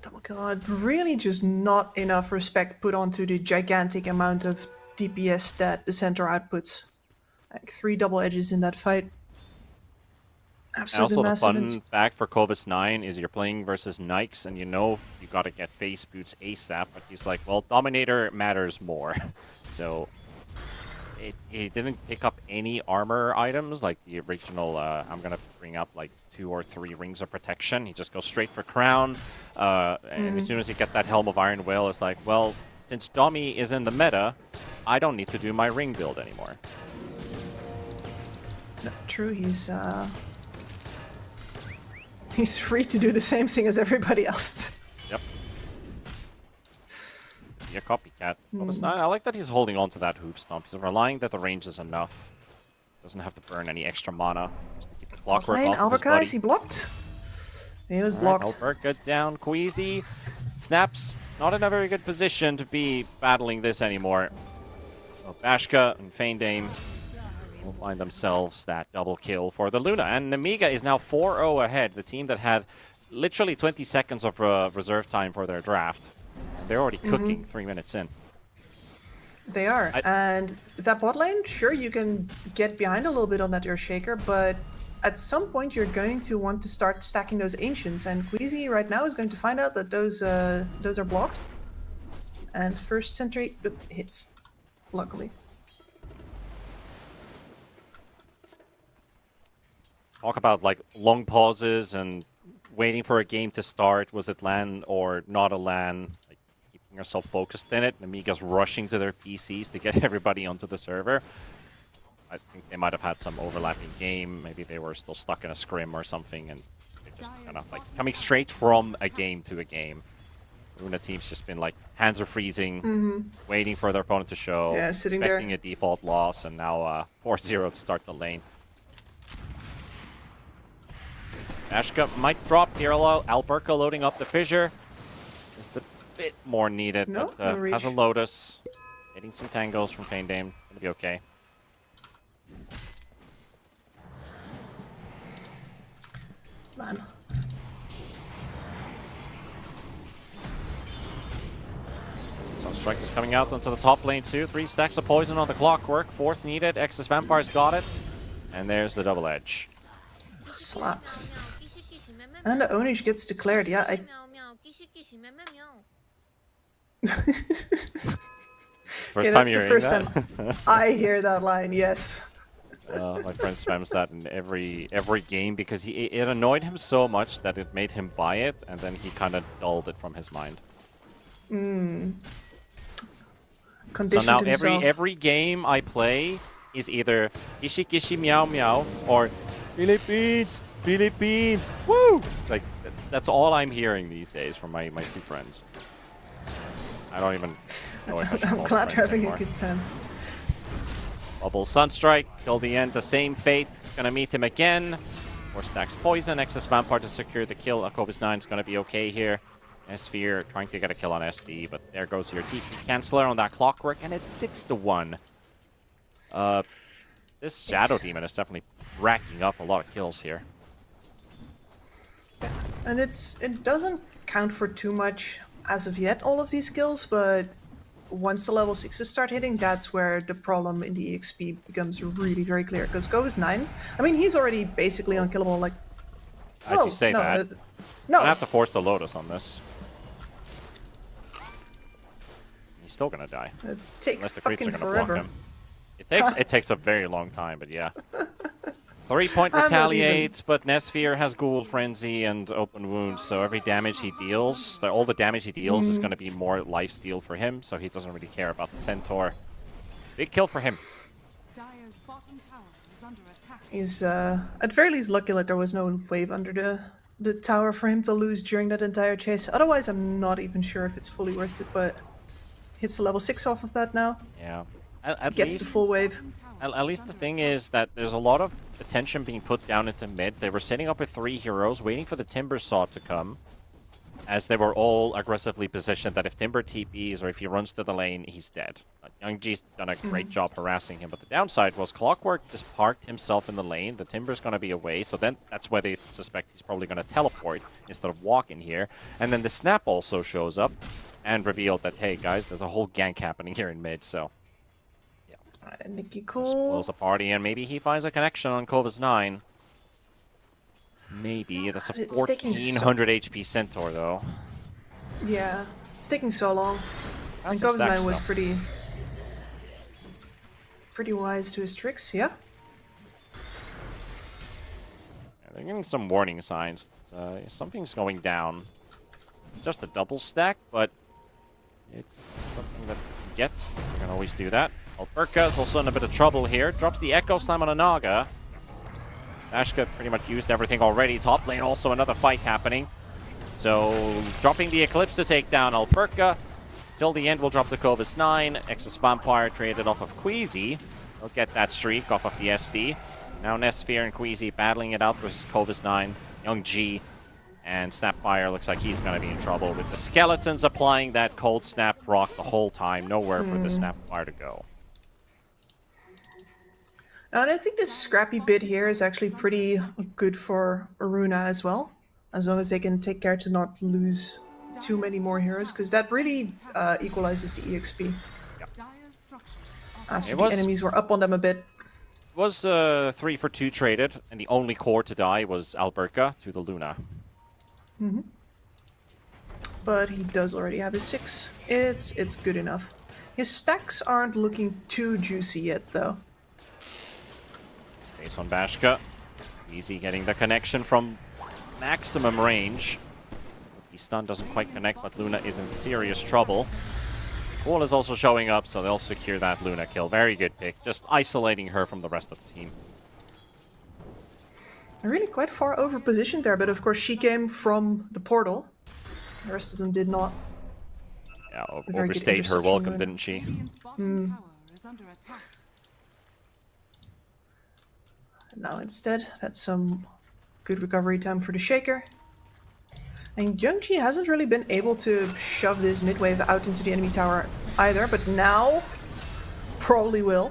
Double kill. Really just not enough respect put onto the gigantic amount of DPS that the center outputs. Like 3 double edges in that fight. And Absolutely also the massive. fun fact for Kovis 9 is you're playing versus Nikes and you know you gotta get face boots ASAP, but he's like, well, Dominator matters more. So it didn't pick up any armor items like the original, I'm gonna bring up like 2 or 3 rings of protection. He just goes straight for crown. And as soon as you get that Helm of Iron Will, it's like, well, since Domi is in the meta, I don't need to do my ring build anymore. True, he's free to do the same thing as everybody else. Yep. Be a copycat. Kovis 9, I like that he's holding on to that hoof stomp. He's relying that the range is enough. Doesn't have to burn any extra mana. Just to keep the clockwork Lane, off of his Alberka, body. is he blocked? He was Alright, blocked. Alberka down. Queasy. Snaps not in a very good position to be battling this anymore. So Bashka and Feindame will find themselves that double kill for the Luna. And Nemiga is now 4-0 ahead. The team that had literally 20 seconds of reserve time for their draft. They're already cooking 3 minutes in. They are. And that bot lane, sure, you can get behind a little bit on that Earthshaker, but at some point you're going to want to start stacking those Ancients, and Queasy right now is going to find out that those are blocked. And first sentry hits, luckily. Talk about like long pauses and waiting for a game to start. Was it LAN or not a LAN? Like keeping yourself focused in it. Nemiga's rushing to their PCs to get everybody onto the server. I think they might have had some overlapping game. Maybe they were still stuck in a scrim or something, and they just kind of like coming straight from a game to a game. Luna team's just been like hands are freezing, waiting for their opponent to show, Yeah, sitting there. expecting a default loss, and now 4-0 to start the lane. Ashka might drop here. Alberka loading up the fissure. Just a bit more needed, No, but no reach. has a Lotus. Getting some tangos from Feindame. Gonna be okay. Man. Sunstrike is coming out onto the top lane too. 3 stacks of poison on the clockwork. 4th needed. Excess Vampire's got it. And there's the double edge. Slap. And the Onish gets declared. Yeah, First okay, time that's you're the hearing first that? time I hear that line, yes. My friend spams that in every game because it annoyed him so much that it made him buy it, and then he kind of dulled it from his mind. So Conditioned now himself. every game I play is either Gishi Gishi Meow Meow or Philippines, Philippines, woo! Like that's all I'm hearing these days from my 2 friends. I don't even know if I should I'm call them glad you're friends having anymore. a good time. Bubble Sunstrike, till the end, the same fate. Gonna meet him again. 4 stacks poison, excess vampire to secure the kill. Kovis 9 is gonna be okay here. S-Sphere trying to get a kill on SD, but there goes your TP canceller on that Clockwork, and it's 6-1. This Shadow Demon is definitely racking up a lot of kills here. And it doesn't count for too much as of yet, all of these kills, but once the level 6s start hitting, that's where the problem in the EXP becomes really very clear. Because Go is 9. I mean, he's already basically unkillable, like... As you say that, no. I have to force the Lotus on this. He's still gonna die. Take Unless the creeps are fucking gonna forever. block him. It takes a very long time, but yeah. 3-point I'm not retaliate, but Nessphere has Ghoul Frenzy and Open Wounds, so every damage he deals, all the damage he deals is going to be more lifesteal for him, so he doesn't really care about the Centaur. Big kill for him. Dire's bottom tower is under attack. He's at very least lucky that there was no wave under the tower for him to lose during that entire chase. Otherwise, I'm not even sure if it's fully worth it, but hits the level 6 off of that now. Yeah. At Gets least, the full wave. At least the thing is that there's a lot of attention being put down into mid. They were setting up with 3 heroes, waiting for the Timber Saw to come, as they were all aggressively positioned that if Timber TPs or if he runs to the lane, he's dead. Young G's done a great job harassing him, but the downside was Clockwork just parked himself in the lane. The Timber's going to be away, so then that's where they suspect he's probably going to teleport instead of walk in here. And then the Snap also shows up and revealed that, hey guys, there's a whole gank happening here in mid, so... Nicky Just Cool. blows the party, and maybe he finds a connection on Kova's 9. Maybe. That's a It's taking 1400 HP Centaur, though. Yeah, it's taking so long. And Some Gov's 9 stack was stuff. pretty wise to his tricks, yeah? Yeah, they're getting some warning signs. Something's going down. It's just a double stack, but it's something that you can get. You can always do that. Alberka is also in a bit of trouble here. Drops the Echo Slam on a Naga. Ashka pretty much used everything already. Top lane also another fight happening. So dropping the Eclipse to take down Alberka. Till the end we'll drop the Kova's 9. Excess Vampire traded off of Queasy. They'll get that streak off of the SD. Now Nessphere and Queasy battling it out versus Kova's 9. Young G and Snapfire looks like he's going to be in trouble with the Skeletons applying that Cold Snap proc the whole time. Nowhere for the Snapfire to go. And I think this scrappy bit here is actually pretty good for Aruna as well. As long as they can take care to not lose too many more heroes, because that really equalizes the EXP. Dire's structures are After It the was- enemies were up on them a bit. It was 3 for 2 traded, and the only core to die was Alberka to the Luna. But he does already have his 6. It's good enough. His stacks aren't looking too juicy yet, though. Base on Bashka. Easy getting the connection from maximum range. The stun doesn't quite connect, but Luna is in serious trouble. Wall is also showing up, so they'll secure that Luna kill. Very good pick. Just isolating her from the rest of the team. Really quite far over positioned there, but of course she came from the portal. The rest of them did not. Yeah, very good overstayed her interception welcome, win. didn't she? Radiant's bottom tower is under attack. Now instead, that's some good recovery time for the Shaker. And Youngji hasn't really been able to shove this mid-wave out into the enemy tower either, but now probably will.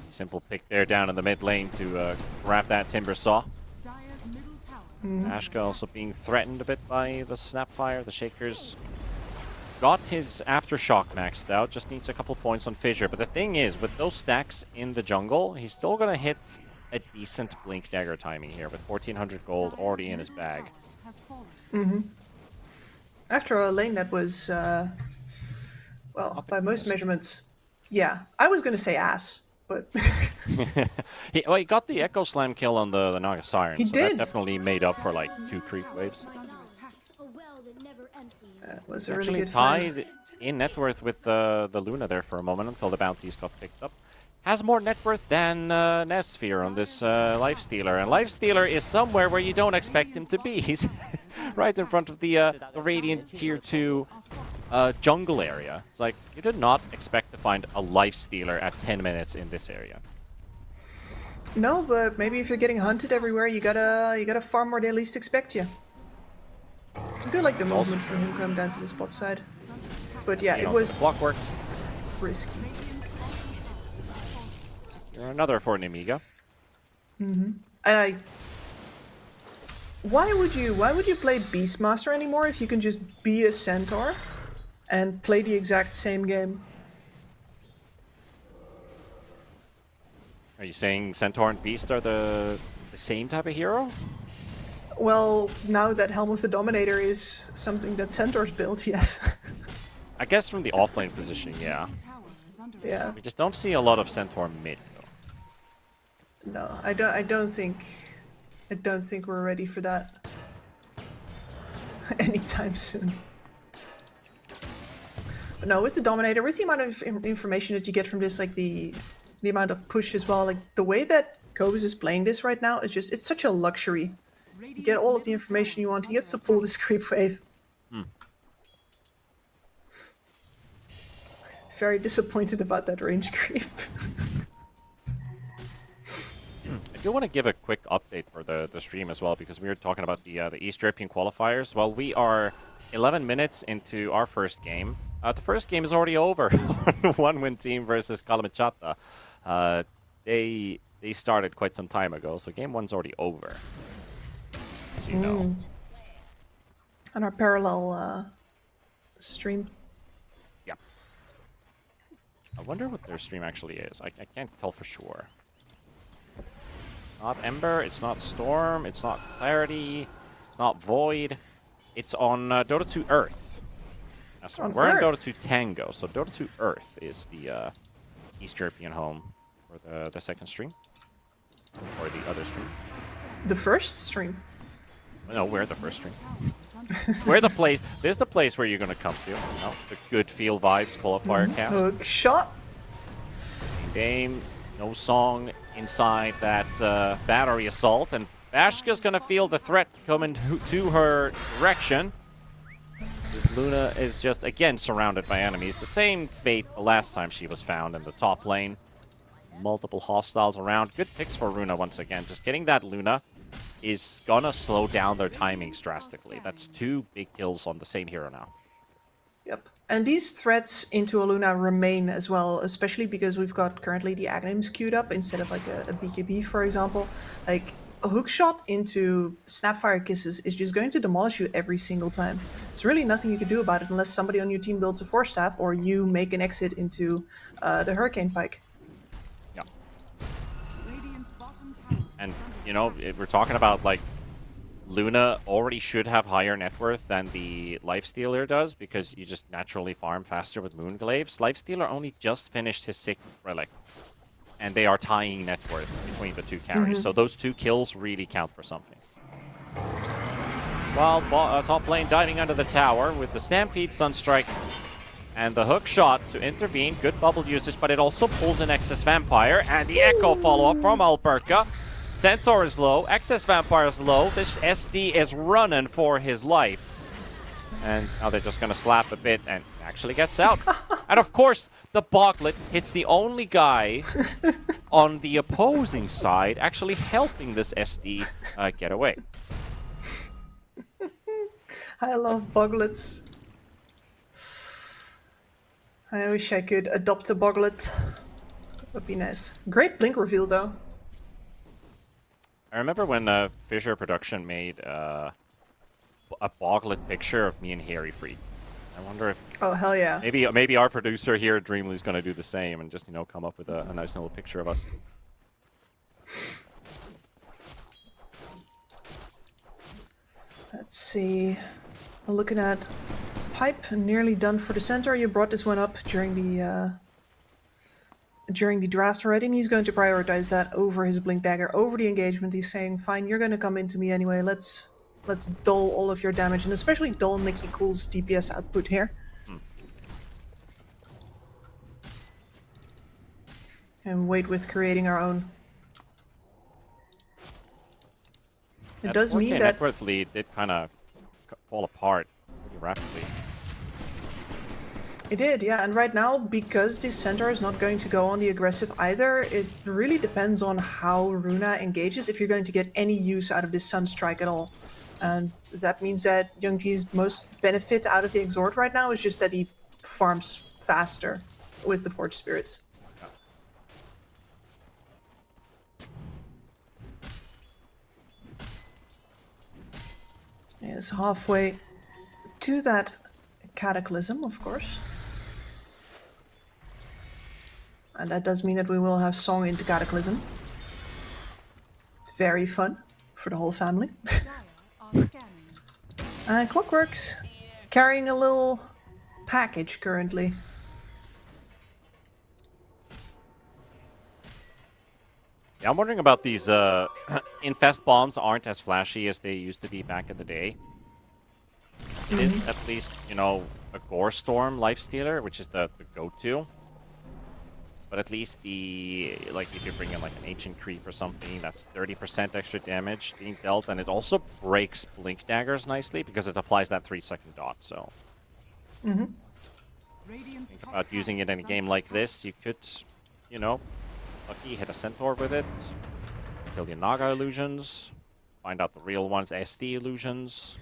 Simple pick there down in the mid lane to grab that Timber Saw. Dire's middle tower Ashka also being threatened a bit by the Snapfire. The Shakers got his Aftershock maxed out, just needs a couple points on Fissure. But the thing is, with those stacks in the jungle, he's still going to hit a decent Blink Dagger timing here with 1400 gold already in his bag. has fallen. After a lane that was, well, by most measurements, yeah, I was going to say ass, but He got the Echo Slam kill on the Naga Siren, He so that did. definitely made up for like 2 creep waves. Is under attack. A well that never empties. that was a really Actually good find. tied in net worth with the Luna there for a moment until the bounties got picked up. Has more net worth than Nessphere on this Lifestealer. And Lifestealer is somewhere where you don't expect him to be. He's right in front of the Radiant Tier 2 jungle area. It's like, you did not expect to find a Lifestealer at 10 minutes in this area. No, but maybe if you're getting hunted everywhere, you gotta farm where they least expect you. I do like the movement from him coming down to the spot side. But yeah, You it know, was block work. risky. You're another for an Amiga. And why would you play Beastmaster anymore if you can just be a centaur and play the exact same game? Are you saying Centaur and Beast are the same type of hero? Well, now that Helm of the Dominator is something that centaurs build, yes. I guess from the offlane position, yeah. Tower is under Yeah. We just don't see a lot of Centaur mid, though. No, I don't think we're ready for that anytime soon. But no, with the Dominator, with the amount of information that you get from this, like the amount of push as well, like the way that Cobus is playing this right now is just, it's such a luxury. You get all of the information you want. He gets to pull this creep wave. Very disappointed about that range creep. I do want to give a quick update for the stream as well, because we were talking about the East European qualifiers. Well, we are 11 minutes into our first game. The first game is already over. One-win team versus Kalamachata. They started quite some time ago, so game one's already over. As you know. On our parallel stream. Yeah. I wonder what their stream actually is. I can't tell for sure. Not Ember, it's not Storm, it's not Clarity, it's not Void. It's on Dota 2 Earth. That's right. We're on Dota 2 Tango, so Dota 2 Earth is the East European home for the second stream. Or the other stream. The first stream. No, we're the first stream. We're the place. There's the place where you're gonna come to. You know, the good feel vibes qualifier cast. Hook shot. Game, no song inside that battery assault, and Bashka's gonna feel the threat coming to her direction. This Luna is just again surrounded by enemies. The same fate the last time she was found in the top lane. Multiple hostiles around. Good picks for Runa once again. Just getting that Luna is gonna slow down their timings drastically. That's 2 big kills on the same hero now. Yep. And these threats into Aluna remain as well, especially because we've got currently the Aghanims queued up instead of like a BKB, for example. Like, a hook shot into Snapfire Kisses is just going to demolish you every single time. There's really nothing you can do about it unless somebody on your team builds a Force Staff or you make an exit into the Hurricane Pike. Yeah. Radiant's bottom tower And, is under you know, we're talking about, like, Luna already should have higher net worth than the Lifestealer does, because you just naturally farm faster with Moonglaves. Lifestealer only just finished his 6th relic, and they are tying net worth between the 2 carries, so those 2 kills really count for something. While top lane diving under the tower with the Stampede Sunstrike and the hook shot to intervene. Good bubble usage, but it also pulls in Excess Vampire, and the Echo follow-up from Alberca. Centaur is low, Excess Vampire is low, this SD is running for his life. And now they're just gonna slap a bit and actually gets out. And of course, the Boglet hits the only guy on the opposing side actually helping this SD get away. I love Boglets. I wish I could adopt a Boglet. Would be nice. Great blink reveal though. I remember when Fisher Production made a Boglet picture of me and Harry Freak. I wonder if Oh hell yeah. maybe our producer here at DreamLeague is going to do the same and just, you know, come up with a nice little picture of us. Let's see. We're looking at Pipe, nearly done for the center. You brought this one up during the draft already, and he's going to prioritize that over his Blink Dagger, over the engagement. He's saying, fine, you're going to come into me anyway. Let's dull all of your damage, and especially dull Nikki Cool's DPS output here. And wait with creating our own. It That does 4K mean that net worth lead did kind of fall apart pretty rapidly. it did, yeah. And right now, because this center is not going to go on the aggressive either, it really depends on how Runa engages if you're going to get any use out of this Sunstrike at all. And that means that Youngji's most benefit out of the Exhort right now is just that he farms faster with the Forge Spirits. Is halfway to that Cataclysm, of course. And that does mean that we will have Song into Cataclysm. Very fun for the whole family. Dire are scanning. And Clockworks carrying a little package currently. Yeah, I'm wondering about these infest bombs aren't as flashy as they used to be back in the day. It is at least, you know, a Gore Storm Lifestealer, which is the go-to. But at least the, like, if you bring in like an Ancient Creep or something, that's 30% extra damage being dealt, and it also breaks Blink Daggers nicely because it applies that 3-second dot, so. Radiant's Think top about using tower it in a is game under like attack. this, you could, you know, lucky, hit a Centaur with it, kill the Naga illusions, find out the real ones, SD illusions.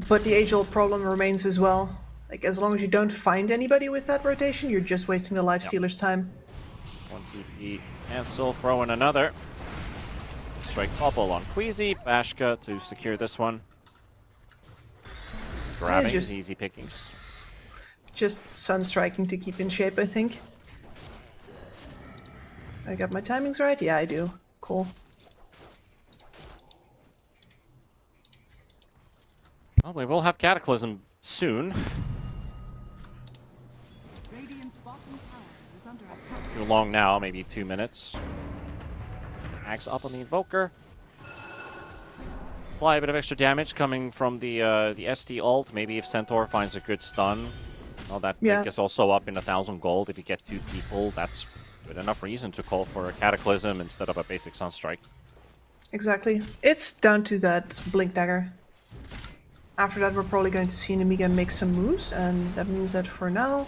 But the age-old problem remains as well. Like, as long as you don't find anybody with that rotation, you're just wasting the Lifestealer's time. 1 TP, cancel, throw in another. Strike bubble on Queasy, Bashka to secure this one. Just grabbing just- his easy pickings. Just Sunstriking to keep in shape, I think. I got my timings right? Yeah, I do. Cool. Well, we will have Cataclysm soon. Radiant's bottom tower is under attack. Too long now, maybe 2 minutes. Axe up on the Invoker. Apply a bit of extra damage coming from the SD ult. Maybe if Centaur finds a good stun. Well, that Yeah. pick is also up in 1,000 gold. If you get 2 people, that's good enough reason to call for a Cataclysm instead of a basic Sunstrike. Exactly. It's down to that Blink Dagger. After that, we're probably going to see Nemiga make some moves, and that means that for now,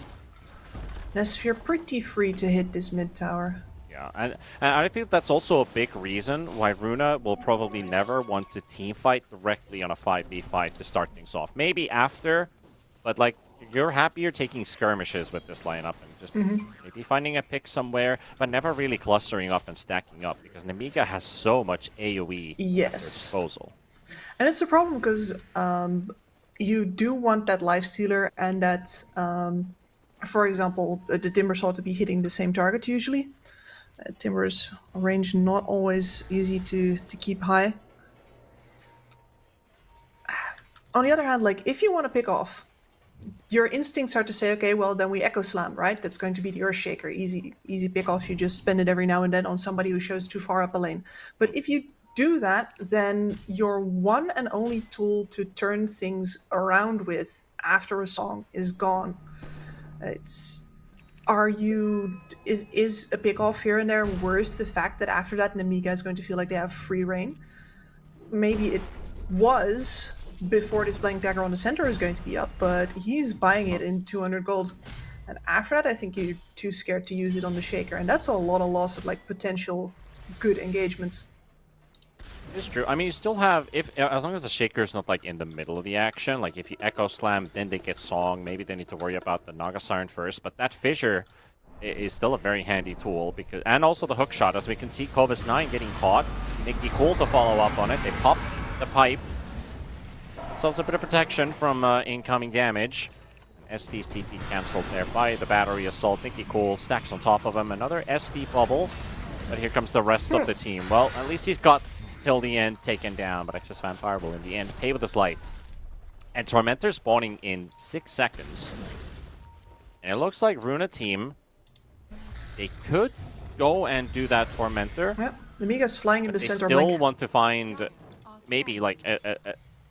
Nesphere pretty free to hit this mid tower. Yeah, and I think that's also a big reason why Runa will probably never want to teamfight directly on a 5v5 to start things off. Maybe after, but like, you're happier taking skirmishes with this lineup and just maybe finding a pick somewhere, but never really clustering up and stacking up, because Nemiga has so much AoE at her Yes. disposal. And it's a problem because you do want that Lifestealer and that, for example, the Timber Saw to be hitting the same target usually. Timber's range not always easy to keep high. On the other hand, like, if you want to pick off, your instincts are to say, okay, well, then we Echo Slam, right? That's going to be the Earthshaker. Easy pick off. You just spend it every now and then on somebody who shows too far up a lane. But if you do that, then your one and only tool to turn things around with after a song is gone. Is a pick off here and there worth the fact that after that Nemiga is going to feel like they have free reign? Maybe it was before this Blank Dagger on the center is going to be up, but he's buying it in 200 gold. And after that, I think you're too scared to use it on the Shaker, and that's a lot of loss of like potential good engagements. It's true. I mean, you still have, as long as the Shaker's not like in the middle of the action, like if you Echo Slam, then they get Song, maybe they need to worry about the Naga Siren first, but that Fissure is still a very handy tool, because, and also the hook shot, as we can see Kovis 9 getting caught. Nikki Cool to follow up on it. They pop the pipe. So it's a bit of protection from incoming damage. SD's TP cancelled there by the battery assault. Nikki Cool stacks on top of him. Another SD bubble. But here comes the rest of the team. Well, at least he's got till the end taken down, but Excess Vampire will in the end pay with his life. And Tormentor spawning in 6 seconds. And it looks like Runa team, they could go and do that Tormentor. Yep, Nemiga's flying in the They center still blink. want to find maybe like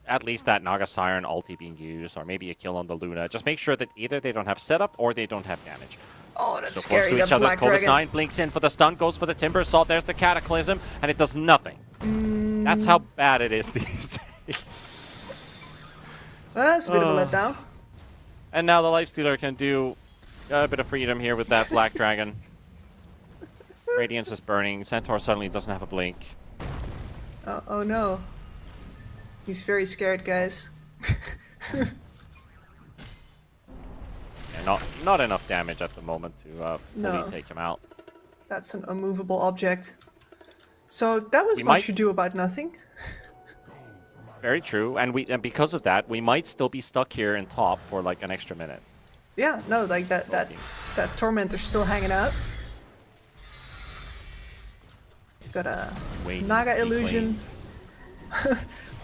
at least that Naga Siren ulti being used, or maybe a kill on the Luna. Just make sure that either they don't have setup or they don't have damage. Oh, that's So close scary, to each that other. Black Kovis Dragon. 9 blinks in for the stun, goes for the Timber Saw. There's the Cataclysm, and it does nothing. That's how bad it is these days. That's a bit of a letdown. And now the Lifestealer can do a bit of freedom here with that Black Dragon. Radiance is burning. Centaur suddenly doesn't have a blink. Oh no. He's very scared, guys. Yeah, not enough damage at the moment to fully No. take him out. That's an immovable object. So that was We much might- ado about nothing. Very true, and because of that, we might still be stuck here in top for like an extra minute. Yeah, no, like that tormentor's still hanging out. Got a Wait, Naga keep illusion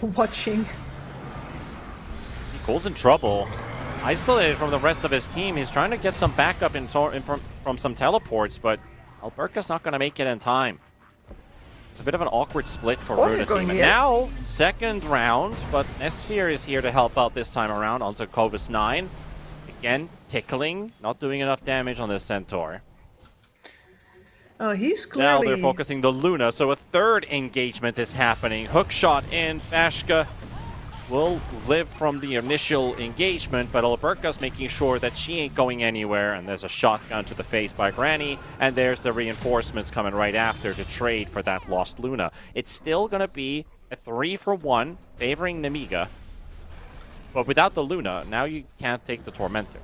watching. He Cole's in trouble. Isolated from the rest of his team. He's trying to get some backup from some teleports, but Alberca's not going to make it in time. It's a bit of an awkward split for Oh, Runa they're going team. And here. now, second round, but Esphere is here to help out this time around onto Covis 9. Again, tickling, not doing enough damage on this Centaur. Oh, he's Now clearly... they're focusing the Luna, so a third engagement is happening. Hook shot in, Bashka will live from the initial engagement, but Alberca's making sure that she ain't going anywhere, and there's a shotgun to the face by Granny, and there's the reinforcements coming right after to trade for that lost Luna. It's still going to be a 3-for-1 favoring Nemiga, but without the Luna, now you can't take the Tormentor.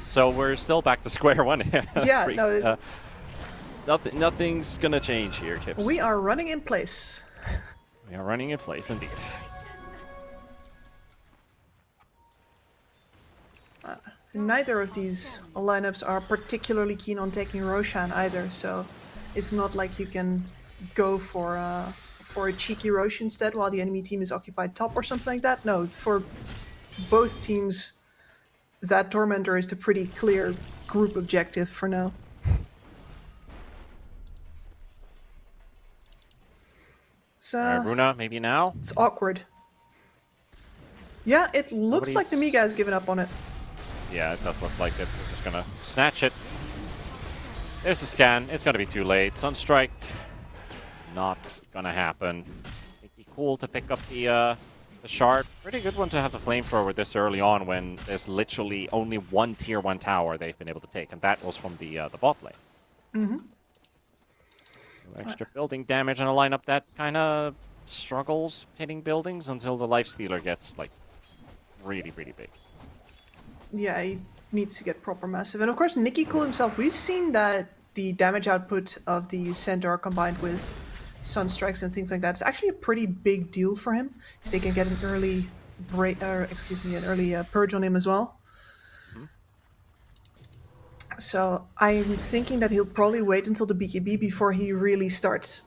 So we're still back to square one. Yeah, no, it's... Nothing's gonna change here, Kips. We are running in place. We are running in place, indeed. Neither of these lineups are particularly keen on taking Roshan either, so it's not like you can go for a cheeky Rosh instead while the enemy team is occupied top or something like that. No, for both teams, that Tormentor is the pretty clear group objective for now. It's, Runa, maybe now? it's awkward. Yeah, it looks like Nobody's- Nemiga has given up on it. Yeah, it does look like it. We're just gonna snatch it. There's the scan. It's gonna be too late. Sunstrike. Not gonna happen. It'd be cool to pick up the shard. Pretty good one to have the flamethrower this early on when there's literally only one tier 1 tower they've been able to take, and that was from the bot lane. Mm-hmm. Extra building damage in a lineup that kind of struggles hitting buildings until the Lifestealer gets like really, really big. Yeah, he needs to get proper massive. And of course, Nicky Cool himself, we've seen that the damage output of the Centaur combined with Sunstrikes and things like that is actually a pretty big deal for him. If they can get an early purge on him as well. Mm-hmm. So I'm thinking that he'll probably wait until the BKB before he really starts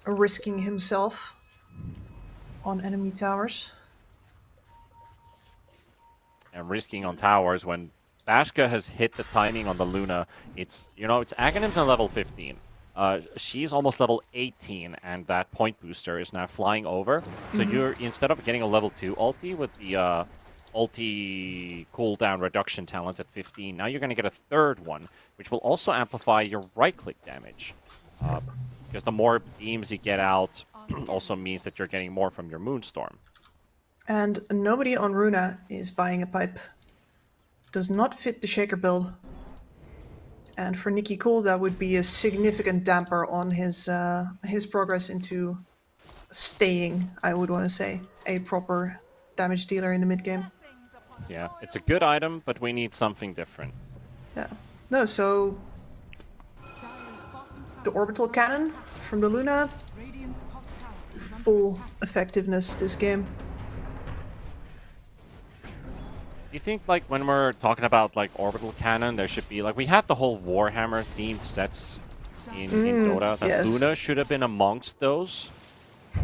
risking himself on enemy towers. And risking on towers when Bashka has hit the timing on the Luna. It's Aghanim's on level 15. She's almost level 18, and that point booster is now flying over. So you're, instead of getting a level 2 ulti with the ulti cooldown reduction talent at 15, now you're going to get a third one, which will also amplify your right-click damage. Because the more beams you get out also means that you're getting more from your Moonstorm. And nobody on Runa is buying a pipe. Does not fit the Shaker build. And for Nicky Cool, that would be a significant damper on his progress into staying, I would want to say, a proper damage dealer in the mid game. Yeah, it's a good item, but we need something different. Yeah. No, so the orbital cannon from the Luna, Radiant's top tower is under full attack. effectiveness this game. Do you think, like, when we're talking about, like, orbital cannon, there should be, like, we had the whole Warhammer-themed sets in Dota, that yes. Luna should have been amongst those? I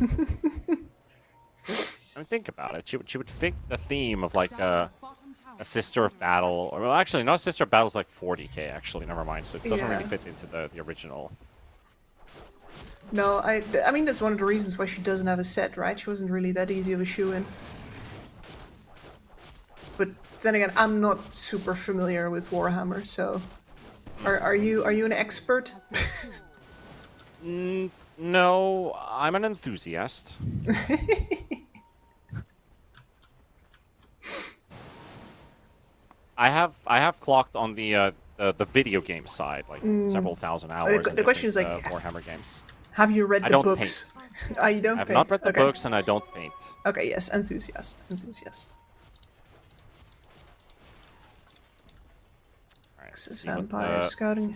mean, think about it. She would fit the theme of, like, Dire's bottom tower a Sister of Battle, or, well, actually, not Sister of Battle is like 40k, actually, never mind, so it doesn't really Yeah. fit into the original. No, I mean, that's one of the reasons why she doesn't have a set, right? She wasn't really that easy of a shoe-in. But then again, I'm not super familiar with Warhammer, so... Are you an expert? No, I'm an enthusiast. I have clocked on the video game side, like several thousand hours. The in question is, different, like, Warhammer games. Have you read I the don't books? You don't I have paint. not read the Okay. books, and I don't paint. Okay, yes, enthusiast. All right, Access see what vampire scouting.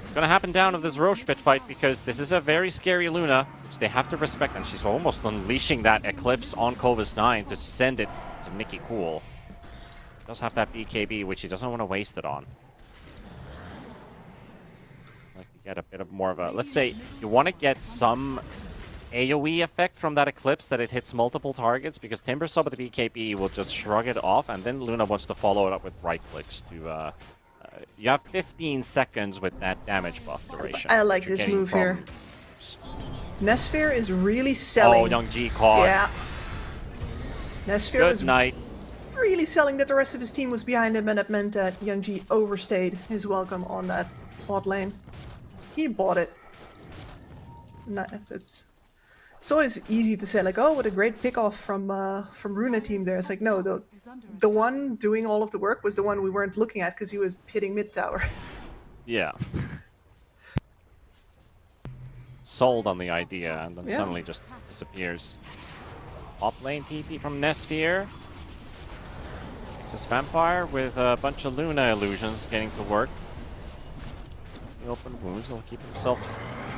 It's gonna happen down of this Roche pit fight because this is a very scary Luna, which they have to respect, and she's almost unleashing that Eclipse on Clovis 9 to send it to Nikki Cool. Does have that BKB, which he doesn't want to waste it on. Like you get a bit of more of a, let's say you want to get some AoE effect from that Eclipse, that it hits multiple targets, because Timber Sub with the BKB will just shrug it off, and then Luna wants to follow it up with right clicks to you have 15 seconds with that damage buff duration. I like this move here. Nesphere is really selling. Oh, Young G caught. Yeah. Nesphere Good was night. really selling that the rest of his team was behind him, and it meant that Young G overstayed his welcome on that bot lane. He bought it. It's always easy to say, like, oh, what a great pick-off from Runa team there. It's like, no, the one doing all of the work was the one we weren't looking at because he was hitting mid tower. Yeah. Sold on the idea, and then suddenly just disappears. Top lane TP from Nesphere. Nexus Vampire with a bunch of Luna illusions getting to work. The open wounds will keep himself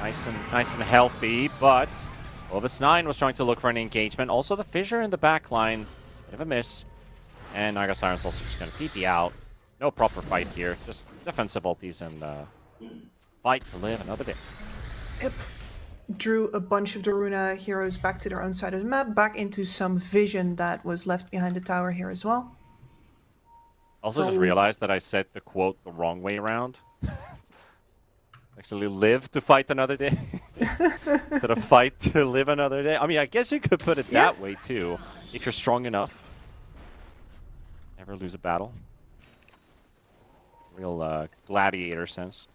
nice and healthy, but Clovis 9 was trying to look for an engagement. Also, the fissure in the back line. It's a bit of a miss. And Naga Siren's also just going to TP out. No proper fight here. Just defensive ultis and fight to live another day. Yep. Drew a bunch of the Runa heroes back to their own side of the map, back into some vision that was left behind the tower here as well. Also just realized that I said the quote the wrong way around. Actually live to fight another day. Instead of fight to live another day. I mean, I guess you could put it that way too, if you're strong enough. Never lose a battle. Real gladiator sense.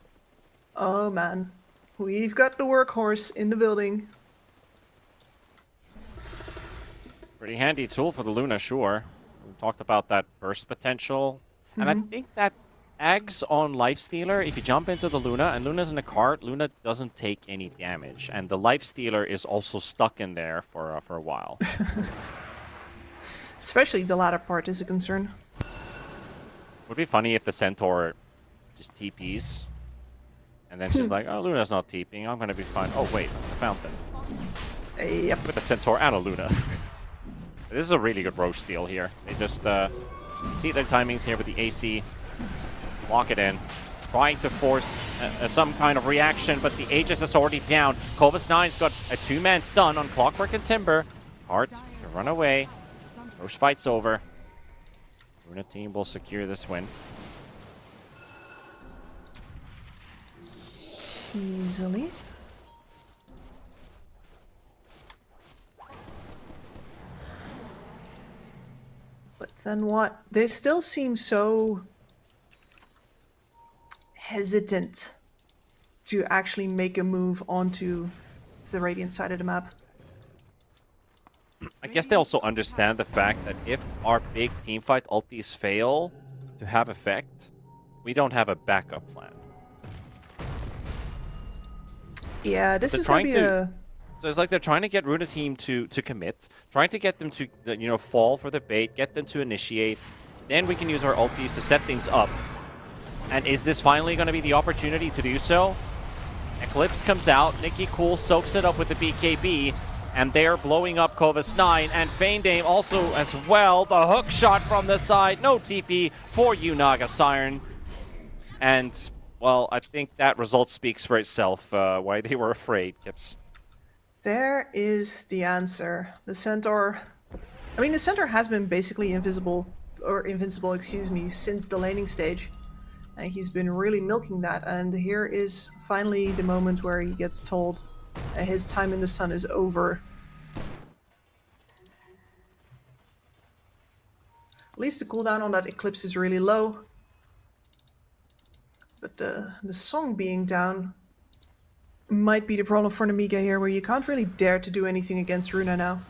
Oh man, we've got the workhorse in the building. Pretty handy tool for the Luna, sure. We talked about that burst potential. And I think that Ags on Lifestealer, if you jump into the Luna, and Luna's in a cart, Luna doesn't take any damage. And the Lifestealer is also stuck in there for a while. Especially the latter part is a concern. Would be funny if the Centaur just TPs. And then she's like, oh, Luna's not TPing, I'm gonna be fine. Oh wait, the fountain. Yep. With the Centaur and a Luna. This is a really good Roche steal here. They just see their timings here with the AC. Lock it in. Trying to force some kind of reaction, but the Aegis is already down. Clovis 9's got a two-man stun on Clockwork and Timber. Hard to run away. Roche fight's over. Runa team will secure this win. Easily. But then what? They still seem so hesitant to actually make a move onto the Radiant side of the map. I guess they also understand the fact that if our big teamfight ultis fail to have effect, we don't have a backup plan. Yeah, this is going to be a... So it's like they're trying to get Runa team to commit, trying to get them to, you know, fall for the bait, get them to initiate. Then we can use our ultis to set things up. And is this finally going to be the opportunity to do so? Eclipse comes out, Nikki Cool soaks it up with the BKB, and they're blowing up Clovis 9, and Feindame also as well. The hook shot from the side, no TP for you, Naga Siren. And, well, I think that result speaks for itself, why they were afraid, Kips. There is the answer. The Centaur... I mean, the Centaur has been basically invincible, excuse me, since the laning stage. And he's been really milking that, and here is finally the moment where he gets told that his time in the sun is over. At least the cooldown on that Eclipse is really low. But the song being down might be the problem for Namiga here, where you can't really dare to do anything against Runa now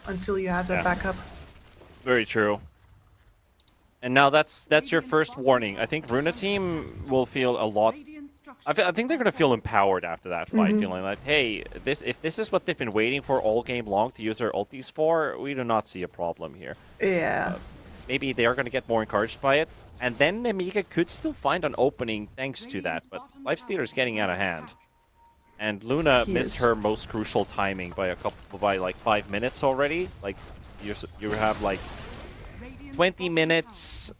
until you have that backup. Very true. And now that's your first warning. I think Runa team will feel a lot I think they're going to feel empowered after that fight, feeling like, hey, if this is what they've been waiting for all game long to use their ultis for, we do not see a problem here. Yeah. Maybe they are going to get more encouraged by it, and then Amiga could still find an opening thanks to that, but Lifestealer's getting out of hand. And Luna missed her most crucial timing by like 5 minutes already. Like, you have like 20 minutes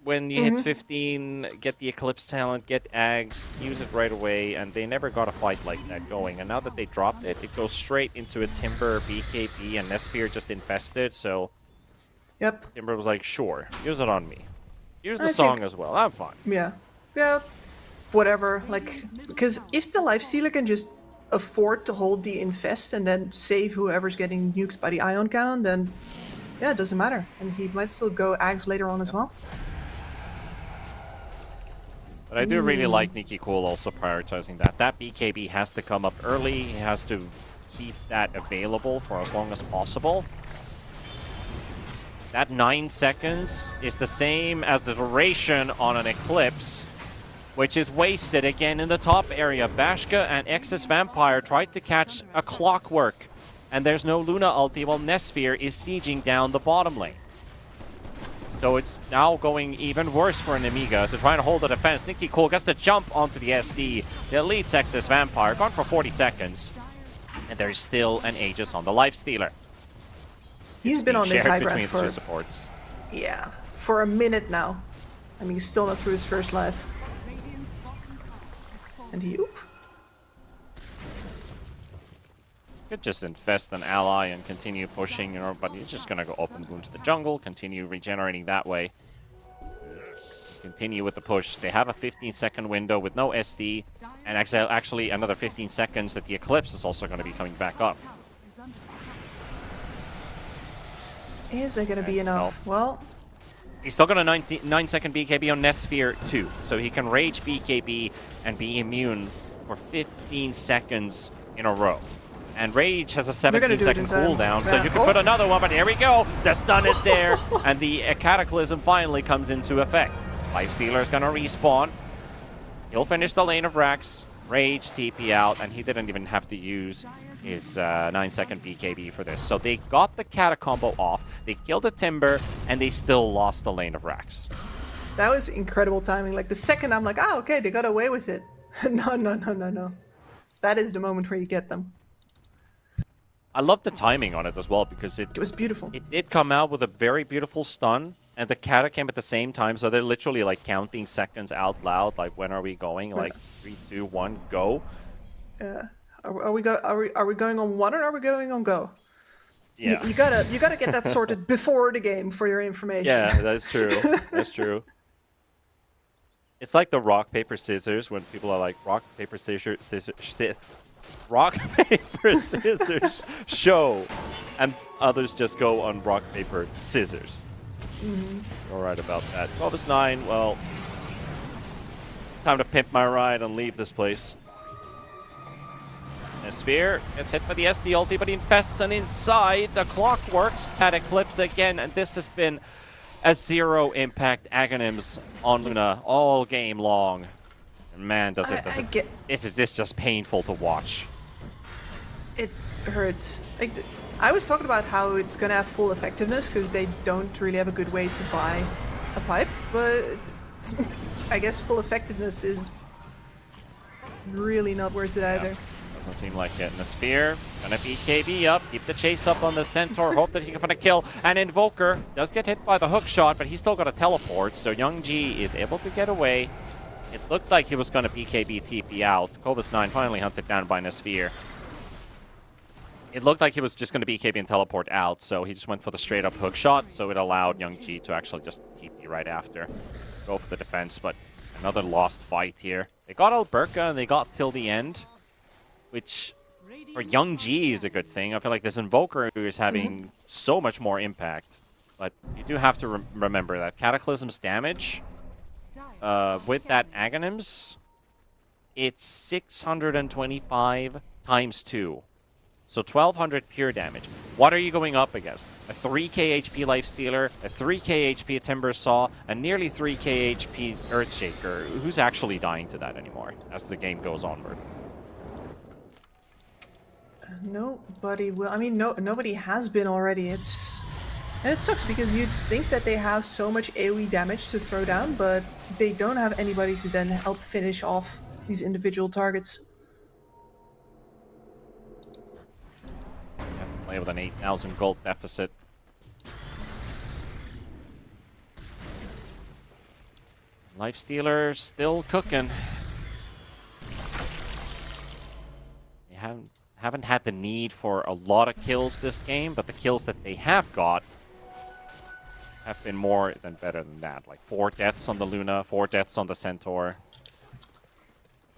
when you hit 15, get the Eclipse talent, get Ags, use it right away, and they never got a fight like that going. And now that they dropped it, it goes straight into a Timber, BKB, and Nesphere just infested, so... Yep. Timber was like, sure, use it on me. Use the song as well, I'm fine. Yeah. Yeah. Whatever. Like, because if the Lifestealer can just afford to hold the infest and then save whoever's getting nuked by the ion cannon, then yeah, it doesn't matter. And he might still go Ags later on as well. But I do really like Nikki Cool also prioritizing that. That BKB has to come up early. He has to keep that available for as long as possible. That 9 seconds is the same as the duration on an Eclipse, which is wasted again in the top area. Bashka and Excess Vampire tried to catch a Clockwork, and there's no Luna ulti while Nesphere is sieging down the bottom lane. So it's now going even worse for an Amiga to try and hold the defense. Nikki Cole gets to jump onto the SD. The elite Excess Vampire gone for 40 seconds. And there's still an Aegis on the Lifestealer. He's been on this high ground between for... the two supports. Yeah, for a minute now. I mean, he's still not through his first life. And he... Oop. Could just infest an ally and continue pushing, you know, but he's just gonna go open wound to the jungle, continue regenerating that way. Continue with the push. They have a 15-second window with no SD, and actually another 15 seconds that the Eclipse is also going to be coming back up. Is there gonna be enough? Well... He's still got a 9-second BKB on Nesphere too, so he can Rage BKB and be immune for 15 seconds in a row. And Rage has a 17-second cooldown, so you can put another one, but here we go! The stun is there, and the Cataclysm finally comes into effect. Lifestealer's gonna respawn. He'll finish the lane of Rax, Rage, TP out, and he didn't even have to use his 9-second BKB for this. So they got the Cata combo off, they killed the Timber, and they still lost the lane of Rax. That was incredible timing. Like, the second I'm like, ah, okay, they got away with it. No. That is the moment where you get them. I love the timing on it as well, because it was beautiful. It did come out with a very beautiful stun, and the Cata came at the same time, so they're literally like counting seconds out loud, like when are we going? Like 3, 2, 1, go. Are we going on one or are we going on go? Yeah. You gotta get that sorted before the game for your information. Yeah, that's true. That's true. It's like the rock paper scissors when people are like rock paper scissors rock paper scissors show, and others just go on rock paper scissors. You're right about that. 12-9. Well, time to pimp my ride and leave this place. Nesphere gets hit by the SD ulti, but he infests, and inside the Clockworks, Tad Eclipse again, and this has been a zero impact Aghanims on Luna all game long. And man, does it this just painful to watch. It hurts. Like, I was talking about how it's gonna have full effectiveness because they don't really have a good way to buy a pipe, but I guess full effectiveness is really not worth it either. Doesn't seem like it. Nesphere gonna BKB up, keep the chase up on the Centaur, hope that he can find a kill. And Invoker does get hit by the hook shot, but he's still got a teleport, so Young G is able to get away. It looked like he was gonna BKB TP out. Cobus9 finally hunted down by Nesphere. It looked like he was just gonna BKB and teleport out, so he just went for the straight up hook shot, so it allowed Young G to actually just TP right after. Go for the defense, but another lost fight here. They got Alberca and they got till the end, which for Young G is a good thing. I feel like this Invoker is having so much more impact. But you do have to remember that Cataclysm's damage with that Aghanims, it's 625 times 2. So 1200 pure damage. What are you going up against? A 3k HP Lifestealer, a 3k HP Timber Saw, a nearly 3k HP Earthshaker. Who's actually dying to that anymore as the game goes onward? Nobody will. I mean, nobody has been already. And it sucks because you'd think that they have so much AoE damage to throw down, but they don't have anybody to then help finish off these individual targets. You have to play with an 8,000 gold deficit. Lifestealer still cooking. They haven't had the need for a lot of kills this game, but the kills that they have got have been more than better than that. Like 4 deaths on the Luna, 4 deaths on the Centaur.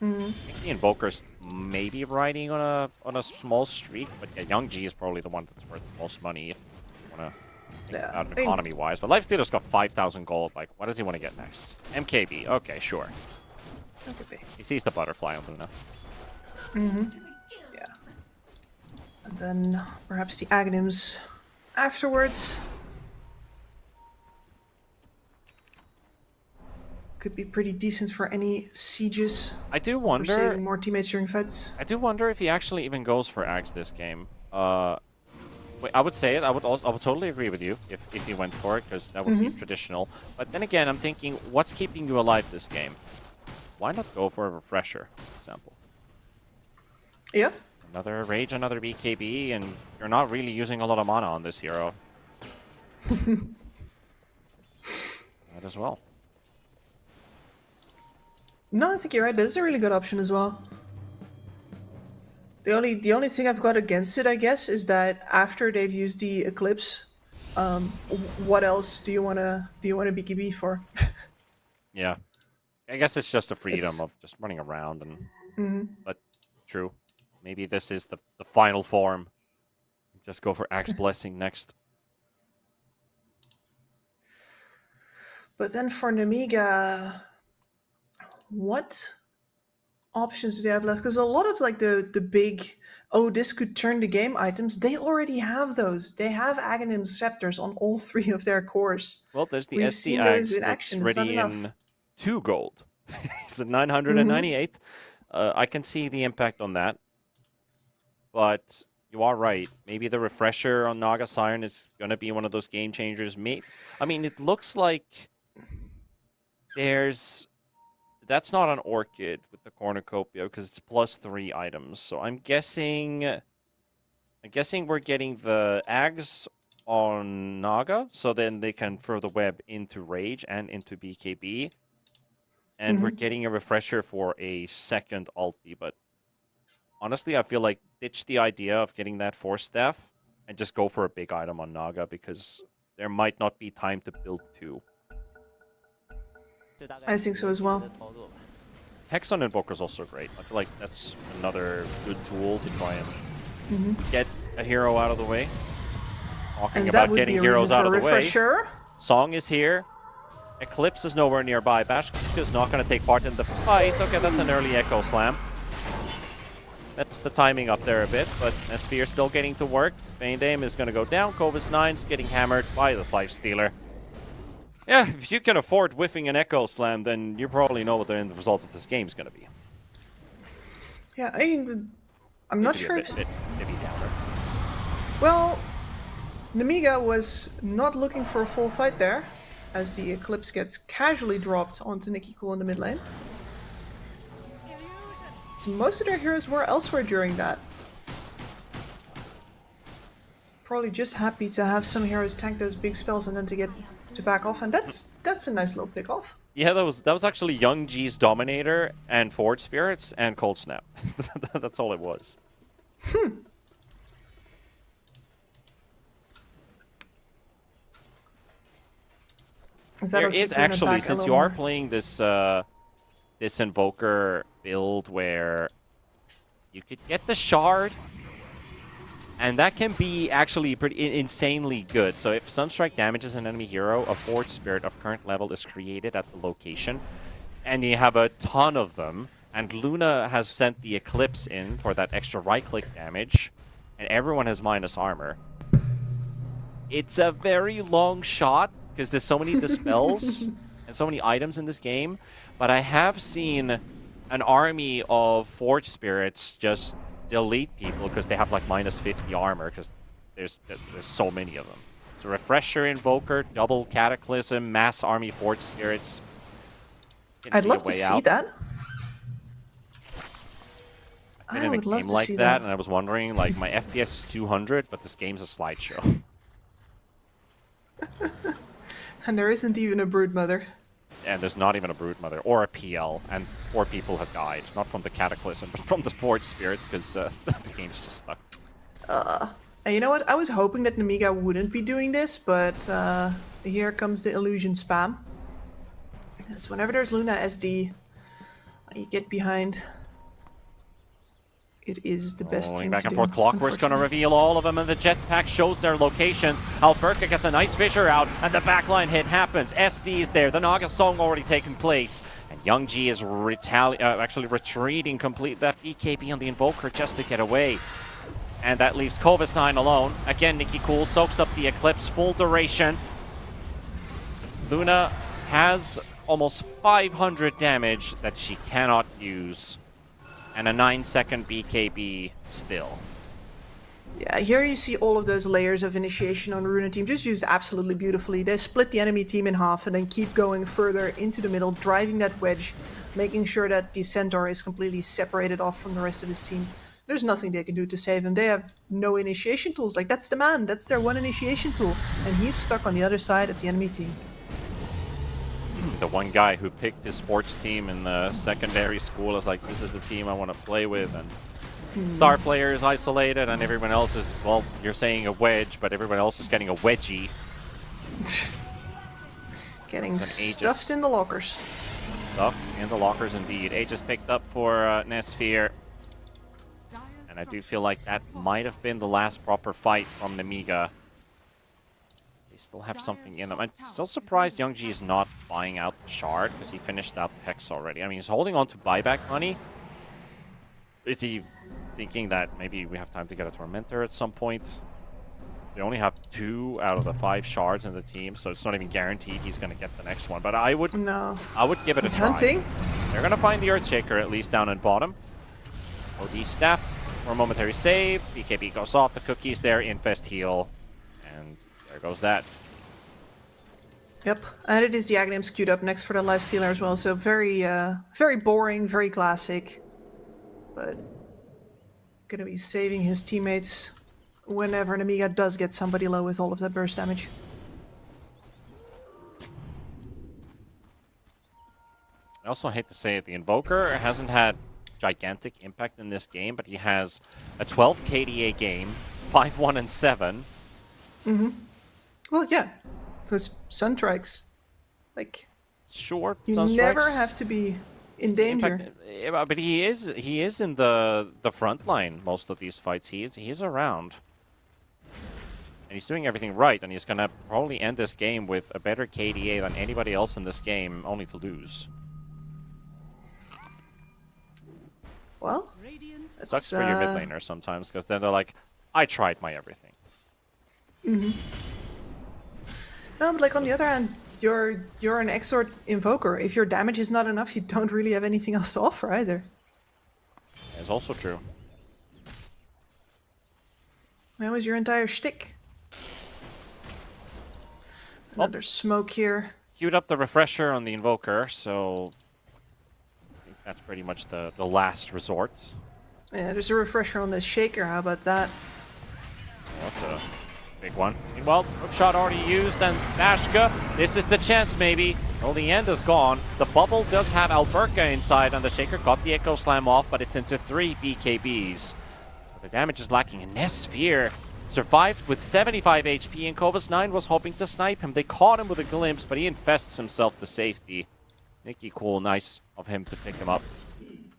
I think the Invoker's maybe riding on a small streak, but yeah, Young G is probably the one that's worth the most money if you want to think about it economy-wise. But Lifestealer's got 5,000 gold. Like, what does he want to get next? MKB. Okay, sure. He sees the butterfly on Luna. Yeah. And then perhaps the Aghanims afterwards. Could be pretty decent for any sieges. I do For wonder. saving more teammates during fights. I do wonder if he actually even goes for Ags this game. Wait, I would say it. I would totally agree with you if he went for it, because that would be traditional. But then again, I'm thinking, what's keeping you alive this game? Why not go for a refresher, for example? Yeah. Another rage, another BKB, and you're not really using a lot of mana on this hero. That as well. No, I think you're right. This is a really good option as well. The only thing I've got against it, I guess, is that after they've used the Eclipse, what else do you wanna BKB for? Yeah, I guess it's just the freedom of just running around and. But true, maybe this is the final form. Just go for Axe Blessing next. But then for Nemiga, what options do they have left? Because a lot of like the big, oh, this could turn the game items, they already have those. They have Aghanim Scepters on all 3 of their cores. Well, there's the We've SC seen those Axe in that's action. It's not ready enough. in 2 gold. It's at 998. I can see the impact on that. But you are right. Maybe the refresher on Naga Siren is going to be one of those game changers. I mean, it looks like there's... That's not an Orchid with the Cornucopia because it's +3 items. So I'm guessing we're getting the Ags on Naga, so then they can throw the web into Rage and into BKB. And we're getting a refresher for a second ulti, but honestly, I feel like ditch the idea of getting that Force Staff and just go for a big item on Naga because there might not be time to build 2. I think so as well. Hex on Invoker is also great. I feel like that's another good tool to try and get a hero out of the way. Talking And that about would getting be a heroes reason out for of the way. refresher. Song is here. Eclipse is nowhere nearby. Bashka is not going to take part in the fight. Okay, that's an early Echo Slam. That's the timing up there a bit, but Sphere still getting to work. Feigned Aim is going to go down. Cobus 9's getting hammered by this Lifestealer. Yeah, if you can afford whiffing an Echo Slam, then you probably know what the end result of this game is going to be. Yeah, I mean, I'm not sure if... Bit downer. Well, Nemiga was not looking for a full fight there, as the Eclipse gets casually dropped onto Nikki Cool in the mid lane. So most of their heroes were elsewhere during that. Probably just happy to have some heroes tank those big spells and then to back off, and that's a nice little pick off. Yeah, that was actually Young G's Dominator and Forge Spirits and Cold Snap. That's all it was. There is actually, since you are playing this this Invoker build where you could get the Shard, and that can be actually pretty insanely good. So if Sunstrike damages an enemy hero, a Forge Spirit of current level is created at the location, and you have a ton of them, and Luna has sent the Eclipse in for that extra right-click damage, and everyone has minus armor. It's a very long shot because there's so many dispels and so many items in this game, but I have seen an army of Forge Spirits just delete people because they have like minus 50 armor because there's so many of them. So Refresher, Invoker, Double Cataclysm, Mass Army Forge Spirits. I'd love to see that. I've been in a game like that, and I was wondering, like, my FPS is 200, but this game's a slideshow. And there isn't even a Broodmother. And there's not even a Broodmother or a PL, and 4 people have died. Not from the Cataclysm, but from the Forge Spirits, because the game's just stuck. And you know what? I was hoping that Nemiga wouldn't be doing this, but here comes the illusion spam. Because whenever there's Luna SD, you get behind. It is the best thing back to and do, forth. Clockwork's going to reveal all of them, and the jetpack shows their locations. Alberca gets a nice fissure out, and the backline hit happens. SD is there. The Naga song already taken place. And Young G is actually retreating complete that BKB on the Invoker just to get away. And that leaves Kovas9 alone. Again, Nikki Cool soaks up the Eclipse full duration. Luna has almost 500 damage that she cannot use. And a 9-second BKB still. Yeah, here you see all of those layers of initiation on Runa team just used absolutely beautifully. They split the enemy team in half and then keep going further into the middle, driving that wedge, making sure that the Centaur is completely separated off from the rest of his team. There's nothing they can do to save him. They have no initiation tools. Like, that's the man. That's their one initiation tool. And he's stuck on the other side of the enemy team. The one guy who picked his sports team in the secondary school is like, this is the team I want to play with, and star player is isolated, and everyone else is, well, you're saying a wedge, but everyone else is getting a wedgie. Getting stuffed in the lockers. Stuffed in the lockers, indeed. Aegis picked up for Nesphere, and I do feel like that might have been the last proper fight from Nemiga. They still have something in them. I'm still surprised Young G is not buying out the shard because he finished out Hex already. I mean, he's holding on to buyback money. Is he thinking that maybe we have time to get a Tormentor at some point? They only have 2 out of the 5 shards in the team, so it's not even guaranteed he's going to get the next one. But I would give it a try. Hunting. They're going to find the Earthshaker at least down in bottom. OD staff for a momentary save. BKB goes off. The cookie's there. Infest heal. And there goes that. Yep, and it is the Aghanim's queued up next for the Lifestealer as well, so very, very boring, very classic. But gonna be saving his teammates whenever Nemiga does get somebody low with all of that burst damage. I also hate to say it, the Invoker hasn't had gigantic impact in this game, but he has a 12 KDA game, 5-1 and 7. Mm-hmm. Well, yeah. Those Sunstrikes. Like, sure, you never have to be in danger. Impact, but he is in the front line most of these fights. He is around. And he's doing everything right, and he's gonna probably end this game with a better KDA than anybody else in this game, only to lose. Well, sucks for your mid laner sometimes, because then they're like, I tried my everything. Mm-hmm. No, but like on the other hand, you're an Exort Invoker. If your damage is not enough, you don't really have anything else to offer either. That's also true. That was your entire shtick. Another smoke here. Queued up the refresher on the Invoker, so I think that's pretty much the last resort. Yeah, there's a refresher on the Shaker. How about that? Oh, that's a big one. Well, hookshot already used, and Dashka, this is the chance maybe. Well, the end is gone. The bubble does have Alberca inside, and the Shaker got the Echo Slam off, but it's into 3 BKBs. But the damage is lacking, and Nesphere survived with 75 HP, and Kovas9 was hoping to snipe him. They caught him with a glimpse, but he infests himself to safety. Nikki Cool, nice of him to pick him up.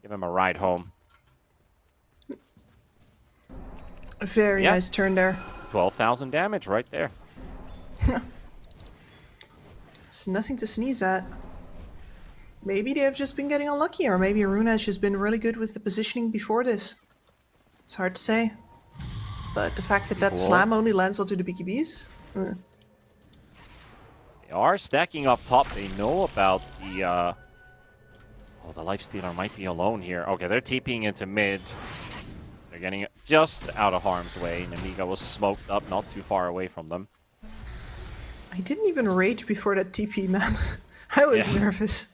Give him a ride home. A very nice turn there. 12,000 damage right there. It's nothing to sneeze at. Maybe they have just been getting unlucky, or maybe Runa has just been really good with the positioning before this. It's hard to say. but the fact that that Cool. slam only lands onto the BKBs. They are stacking up top. They know about the... Oh, the Lifestealer might be alone here. Okay, they're TPing into mid. They're getting just out of harm's way. Namiga was smoked up not too far away from them. I didn't even rage before that TP, man. I was Yeah. nervous.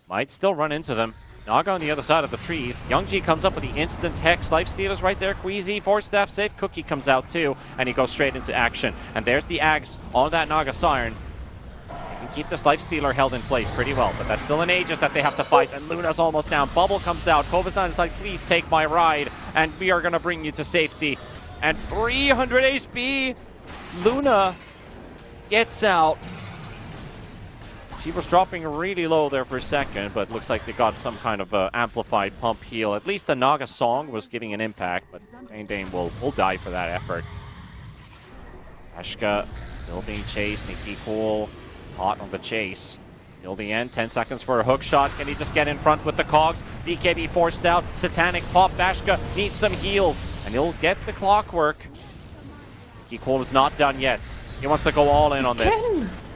Might still run into them. Naga on the other side of the trees. Youngji comes up with the instant Hex. Lifestealers right there. Queasy, 4-staff safe. Cookie comes out too, and he goes straight into action. And there's the Axe on that Naga Siren. They can keep this Lifestealer held in place pretty well, but that's still an Aegis that they have to fight, and Luna's almost down. Bubble comes out. Kovazan is like, please take my ride, and we are going to bring you to safety. And 300 HP! Luna gets out. She was dropping really low there for a second, but looks like they got some kind of amplified pump heal. At least the Naga song was giving an impact, but Dane will die for that effort. Ashka still being chased. Nikki Cool hot on the chase. Till the end, 10 seconds for a hook shot. Can he just get in front with the cogs? BKB forced out. Satanic pop. Bashka needs some heals, and he'll get the clockwork. Nikki Cool is not done yet. He wants to go all in on this.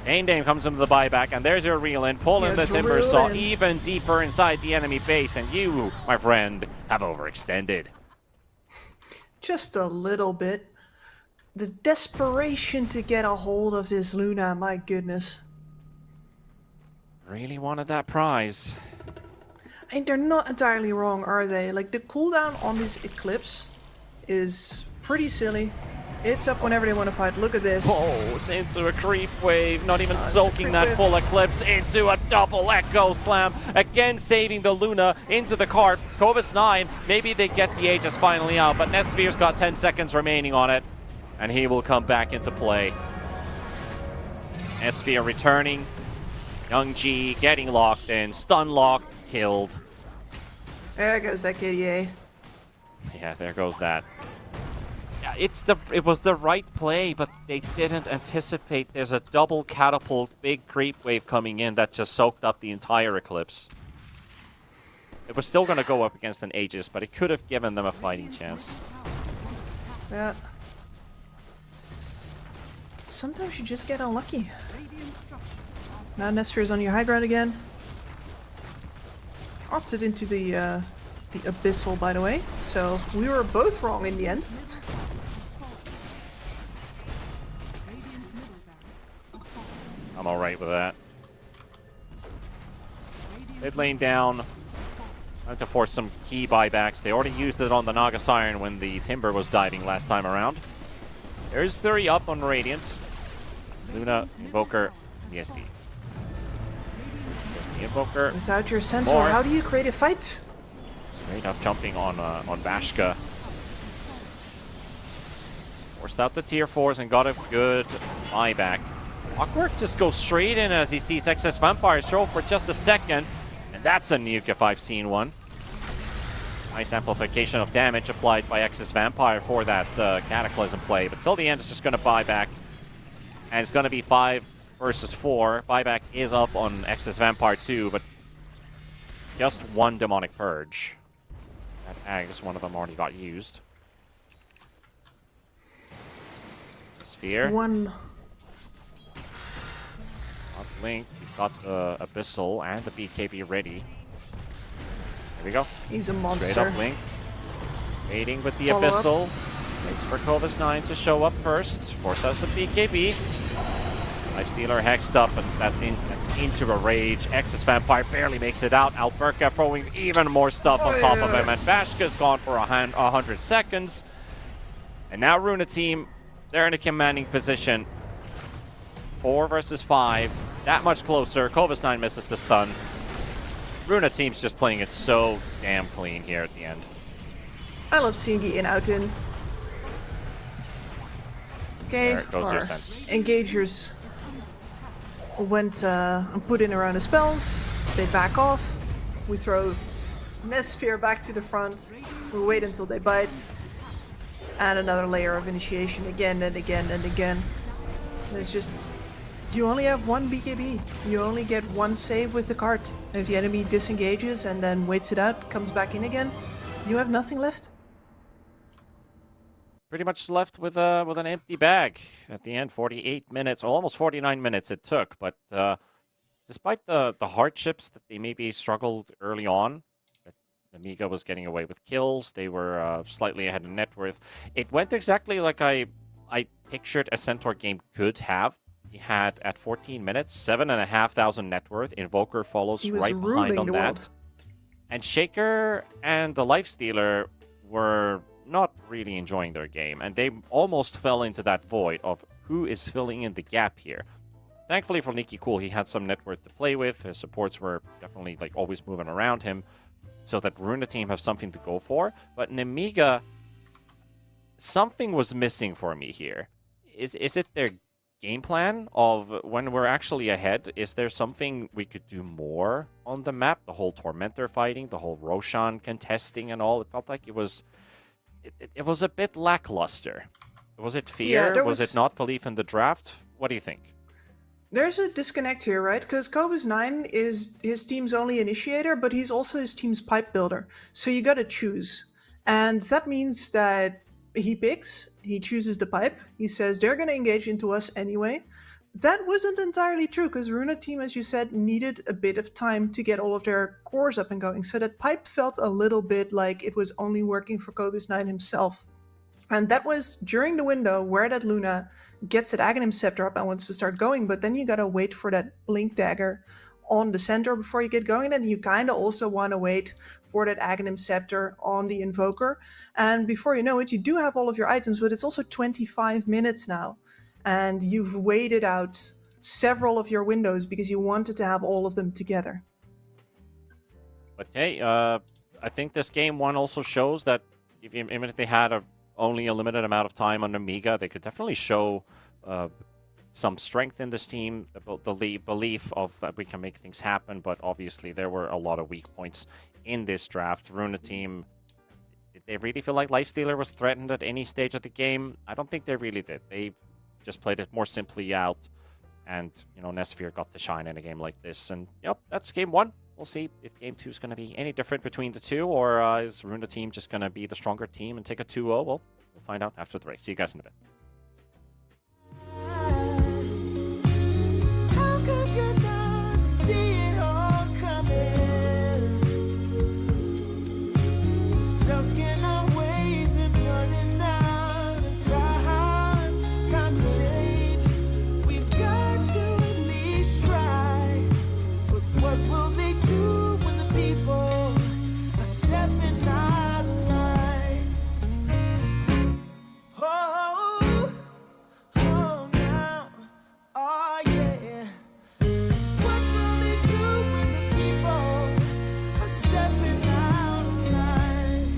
Dame comes into the buyback, and there's your reel in. Pull in the Timber Saw even deeper inside the enemy base, and you, my friend, have overextended. Just a little bit. The desperation to get a hold of this Luna, my goodness. Really wanted that prize. And they're not entirely wrong, are they? Like, the cooldown on this Eclipse is pretty silly. It's up whenever they want to fight. Look at this. Oh, it's into a creep wave. Not even It's a soaking creep that wave. full Eclipse into a double Echo Slam. Again, saving the Luna into the cart. Kovis 9, maybe they get the Aegis finally out, but Nesphere's got 10 seconds remaining on it, and he will come back into play. Nesphere returning. Young G getting locked in. Stun locked. Killed. There goes that KDA. Yeah, there goes that. Yeah, it was the right play, but they didn't anticipate there's a double catapult big creep wave coming in that just soaked up the entire Eclipse. It was still going to go up against an Aegis, but it could have given them a fighting chance. Yeah. Sometimes you just get unlucky. Now Nesphere's on your high ground again. Opted into the Abyssal, by the way, so we were both wrong in the end. I'm alright with that. Mid lane down. Trying to force some key buybacks. They already used it on the Naga Siren when the Timber was diving last time around. There's 30 up on Radiant. Luna, Invoker, ESD. There's the Invoker. Without your Centaur, More. how do you create a fight? Straight up jumping on Bashka. Forced out the tier 4s and got a good buyback. Clockwork just goes straight in as he sees Excess Vampire show for just a second. And that's a nuke if I've seen one. Nice amplification of damage applied by Excess Vampire for that Cataclysm play. But till the end, it's just going to buy back. And it's going to be 5 versus 4. Buyback is up on Excess Vampire too, but just one Demonic Purge. That Ags, one of them already got used. Sphere. One. Got Link, you've got the Abyssal and the BKB ready. There we go. He's a Straight monster. up Link. Waiting with the Follow up. Abyssal. Waits for Kovis 9 to show up first. Force out some BKB. Lifestealer hexed up, but that's into a rage. Excess Vampire barely makes it out. Alberca throwing even more stuff on top of him. And Bashka's gone for 100 seconds. And now Runa team, they're in a commanding position. 4 versus 5. That much closer. Kovis 9 misses the stun. Runa team's just playing it so damn clean here at the end. I love seeing the in-out in. Okay, There goes your our scent. engagers went and put in a round of spells. They back off. We throw Nesphere back to the front. We wait until they bite. And another layer of initiation again and again and again. And it's just... You only have one BKB. You only get one save with the cart. If the enemy disengages and then waits it out, comes back in again, you have nothing left. pretty much left with an empty bag at the end. 48 minutes, almost 49 minutes it took. But despite the hardships that they maybe struggled early on, that Amiga was getting away with kills. They were slightly ahead in net worth. It went exactly like I pictured a Centaur game could have. He had at 14 minutes 7,500 net worth. Invoker follows He was right behind ruling on the that. world. And Shaker and the Lifestealer were not really enjoying their game, and they almost fell into that void of who is filling in the gap here. Thankfully for Leaky Cool, he had some net worth to play with. His supports were definitely like always moving around him, so that Runa team have something to go for. But in Amiga, something was missing for me here. Is it their game plan of when we're actually ahead? Is there something we could do more on the map? The whole Tormentor fighting, the whole Roshan contesting and all. It felt like it was a bit lackluster. Was it fear? Yeah, was it not belief in the draft? What do you think? There's a disconnect here, right? Because Cobus9 is his team's only initiator, but he's also his team's pipe builder. So you gotta choose. And that means that he chooses the pipe. He says they're gonna engage into us anyway. That wasn't entirely true, because Runa team, as you said, needed a bit of time to get all of their cores up and going. So that pipe felt a little bit like it was only working for Cobus9 himself. And that was during the window where that Luna gets that Aghanim Scepter up and wants to start going, but then you gotta wait for that Blink Dagger on the center before you get going, and you kind of also want to wait for that Aghanim Scepter on the Invoker. And before you know it, you do have all of your items, but it's also 25 minutes now. And you've waited out several of your windows because you wanted to have all of them together. But hey, I think this game one also shows that even if they had only a limited amount of time on Amiga, they could definitely show some strength in this team, the belief of that we can make things happen. But obviously there were a lot of weak points in this draft. Runa team, did they really feel like Lifestealer was threatened at any stage of the game? I don't think they really did. They just played it more simply out, and Nesphere got to shine in a game like this. And yep, that's game one. We'll see if game two is going to be any different between the two, or is Runa team just going to be the stronger team and take a 2-0? Well, we'll find out after the race. See you guys in a bit. How could you not see it all coming? Stuck in our ways and running out of time to change. We've got to at least try. But what will they do when the people are stepping out of line? Oh, oh now, oh yeah. What will they do when the people are stepping out of line?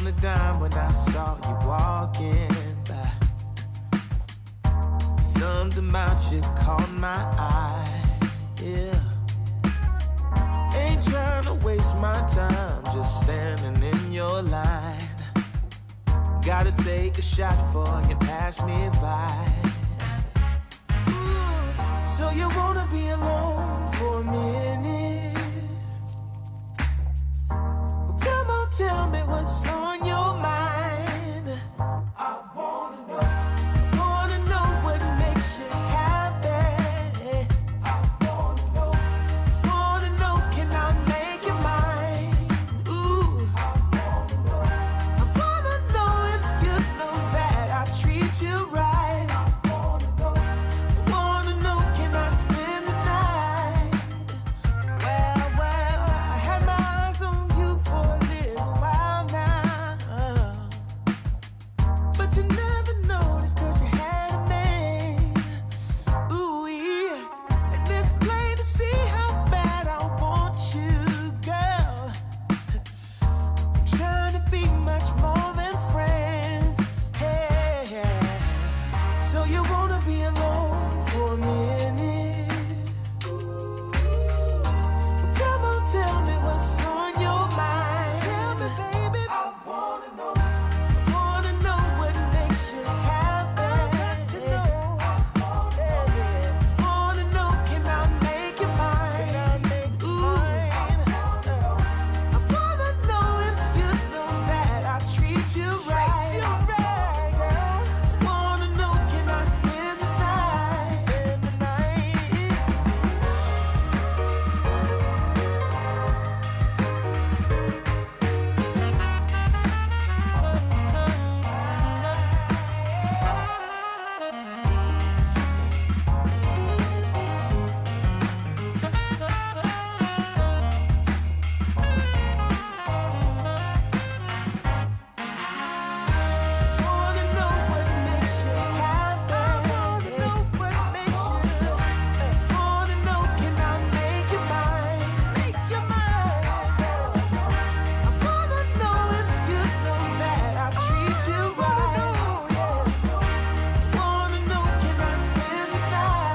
on a dime when I saw you walking by. Something about you caught my eye, yeah. Ain't trying to waste my time, just standing in your line. Gotta take a shot before you pass me by. So you wanna be alone for a minute? Well, come on, tell me what's on your mind. I wanna know what makes you happy. I wanna know, can I make you mine? Ooh, I wanna know if you know that I treat you right. Wanna know, can I spend the night? Well, I had my eyes on you for a little while now, but you never noticed 'cause you had a man. Ooh, yeah, and it's plain to see how bad I want you, girl. I'm trying to be much more than friends, hey. So you wanna be alone for a minute? Come on, tell me what's on your mind. Tell me, baby. I wanna know what makes you happy. Wanna know, can I make you mine? Ooh, I wanna know if you know that I treat you right. Wanna know, can I spend the night? Wanna know what makes you happy. Wanna know, can I make you mine? I wanna know if you know that I treat you right. Wanna know, can I spend the night?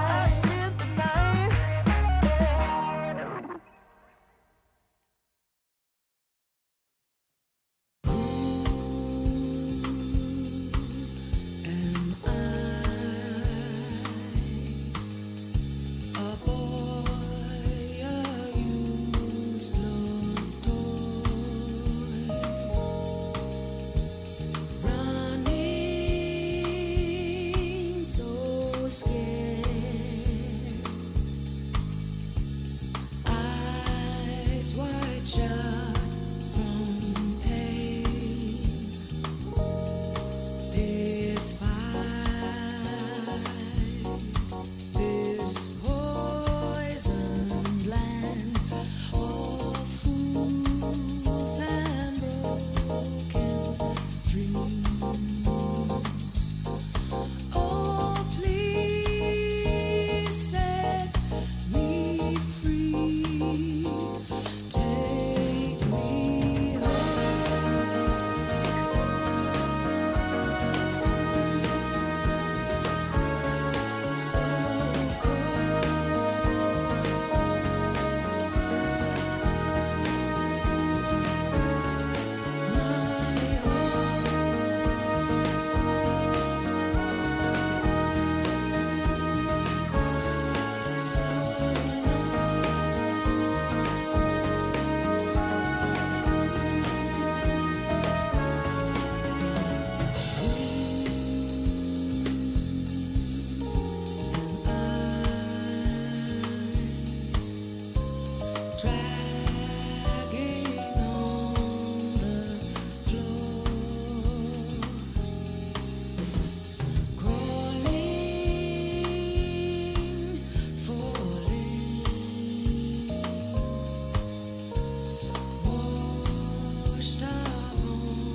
A boy, a used lost toy, running so scared, eyes wide shut from pain. This fight, this poisoned land of fools and broken dreams. Oh, please set me free. Take me home. So dragging on the floor, crawling, falling, washed up on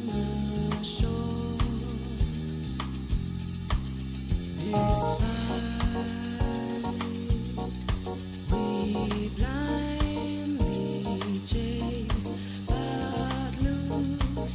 the shore. This fight we blindly chase, but lose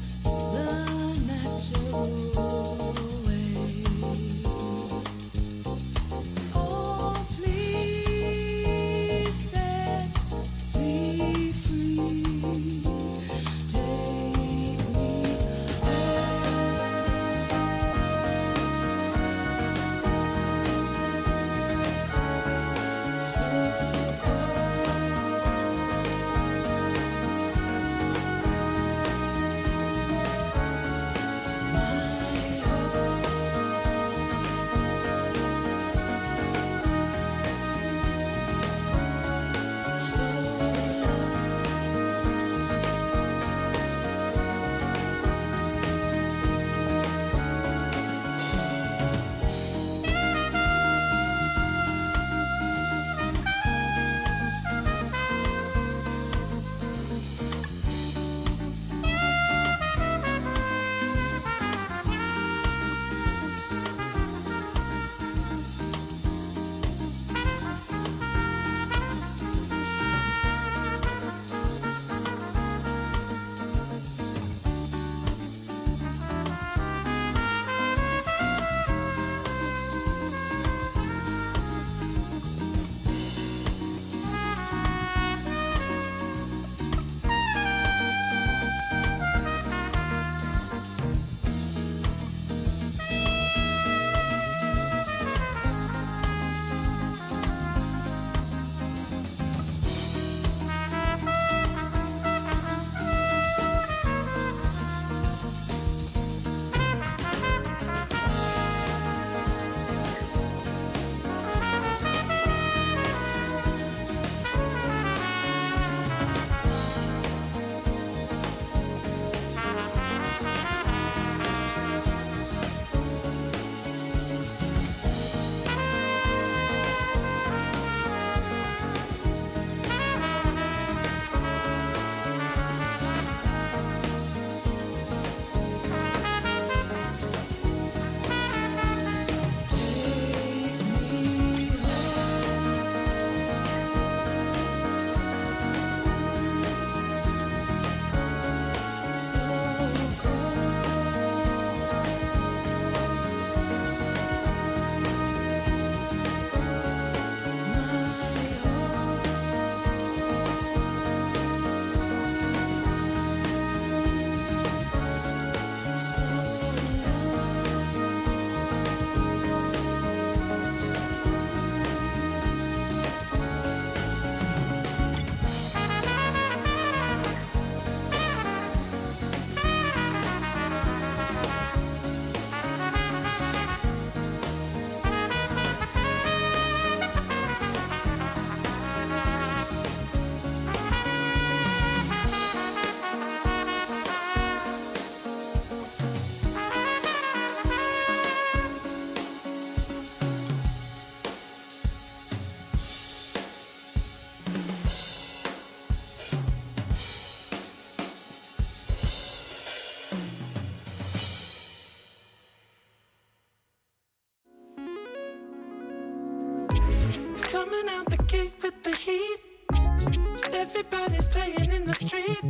everybody's playing in the street.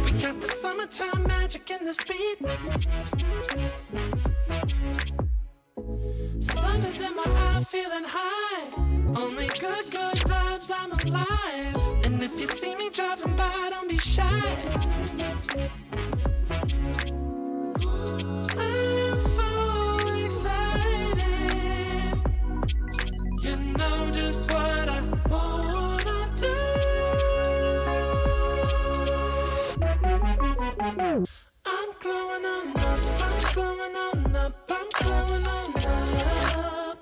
We got the summertime magic in this beat. Sun is in my eye, feeling high. Only good vibes, I'm alive. And if you see me driving by, don't be shy. I'm so excited. You know just what I wanna do. I'm glowing on up, I'm glowing on up, I'm glowing on up.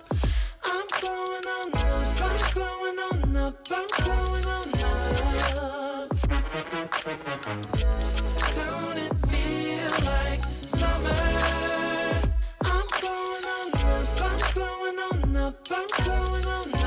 I'm glowing on up, I'm glowing on up, I'm glowing on up. Don't it feel like summer? I'm glowing on up, I'm glowing on up, I'm glowing on up.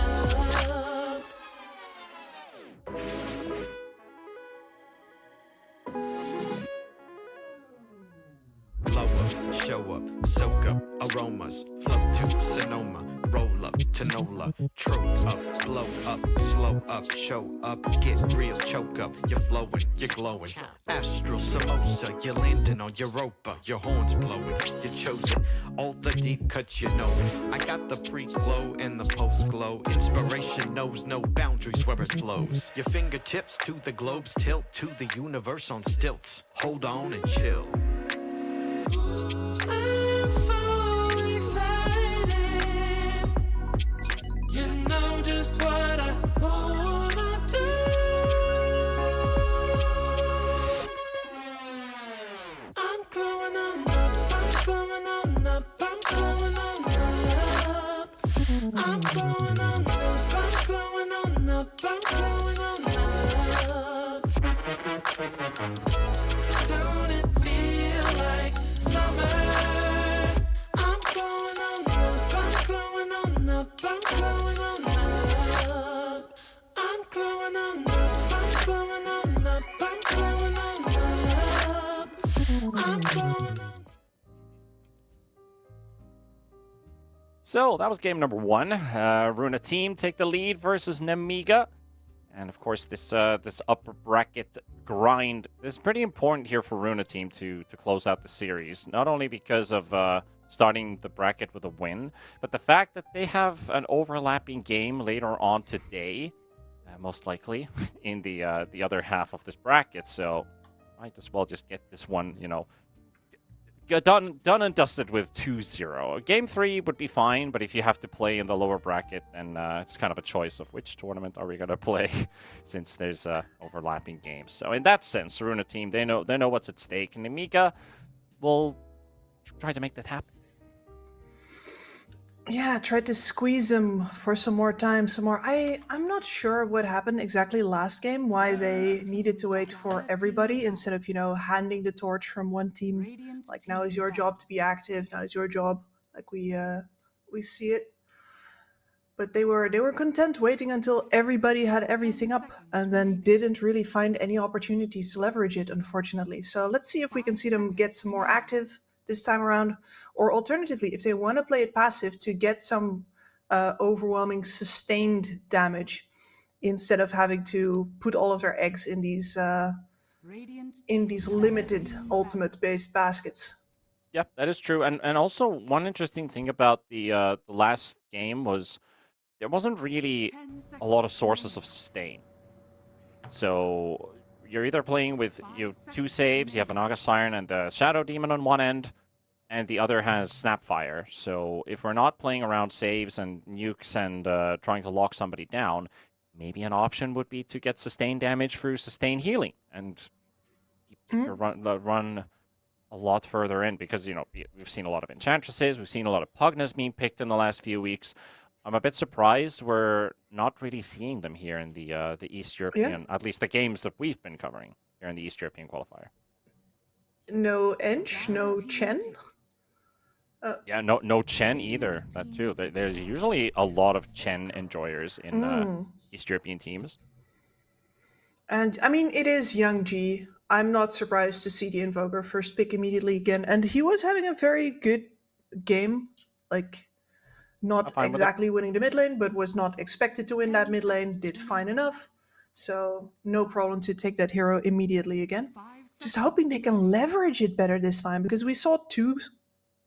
Blow up, show up, soak up aromas, float to Sonoma, roll up to Nola, trope up, blow up, slow up, show up, get real, choke up, you're flowing, you're glowing. Astral samosa, you're landing on Europa, your horns blowing, you're chosen, all the deep cuts you know. I got the pre-glow and the post-glow, inspiration knows no boundaries where it flows. Your fingertips to the globe's tilt, to the universe on stilts, hold on and chill. I'm so excited. You know just what I wanna do. I'm glowing on up, I'm glowing on up, I'm glowing on up. I'm glowing on up, I'm glowing on up, I'm glowing on up. Don't it feel like summer? I'm glowing on up, I'm glowing on up, I'm glowing on up. I'm glowing on up, I'm glowing on up, I'm glowing on up. I'm glowing on. So that was game number 1. Runa team take the lead versus Nemiga. And of course, this upper bracket grind is pretty important here for Runa team to close out the series. Not only because of starting the bracket with a win, but the fact that they have an overlapping game later on today, most likely in the other half of this bracket. So might as well just get this one, done and dusted with 2-0. Game 3 would be fine, but if you have to play in the lower bracket, then it's kind of a choice of which tournament are we going to play, since there's overlapping games. So in that sense, Runa team, they know what's at stake, and Amiga will try to make that happen. Yeah, tried to squeeze them for some more time, some more. I'm not sure what happened exactly last game, why they needed to wait for everybody instead of, handing the torch from one team. Like, now is your job to be active, now is your job. Like we see it. But they were content waiting until everybody had everything up and then didn't really find any opportunities to leverage it, unfortunately. So let's see if we can see them get some more active this time around, or alternatively, if they want to play it passive, to get some overwhelming sustained damage instead of having to put all of their eggs in these limited ultimate-based baskets. Yeah, that is true. And also, one interesting thing about the last game was there wasn't really a lot of sources of sustain. So you're either playing with 2 saves, you have an Naga Siren and the Shadow Demon on one end, and the other has Snapfire. So if we're not playing around saves and nukes and trying to lock somebody down, maybe an option would be to get sustained damage through sustained healing and keep your run a lot further in, because we've seen a lot of Enchantresses, we've seen a lot of Pugnas being picked in the last few weeks. I'm a bit surprised we're not really seeing them here in the East European, at least the games that we've been covering here in the East European qualifier. No Ench, no Chen. Yeah, no Chen either. That too. There's usually a lot of Chen enjoyers in East European teams. And I mean, it is Young G. I'm not surprised to see the Invoker first pick immediately again. And he was having a very good game. Like, not exactly winning the mid lane, but was not expected to win that mid lane. Did fine enough. So no problem to take that hero immediately again. 5 Just seconds hoping they can remaining. leverage it better this time, because we saw 2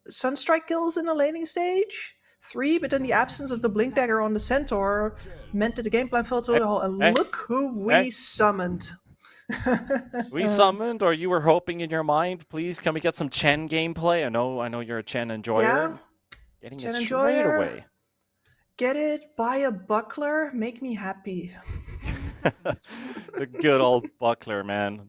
Sunstrike kills in the laning stage. 3, but then the absence of the Blink Dagger on the Centaur meant that the game plan fell to the hole. And Hey, look who we hey. summoned. We summoned, or you were hoping in your mind, please, can we get some Chen gameplay? I know you're a Chen enjoyer. Yeah, Getting Chen it enjoyer. straight away. Get it? Buy a buckler? Make me happy. 10 seconds remaining. The good old buckler, man.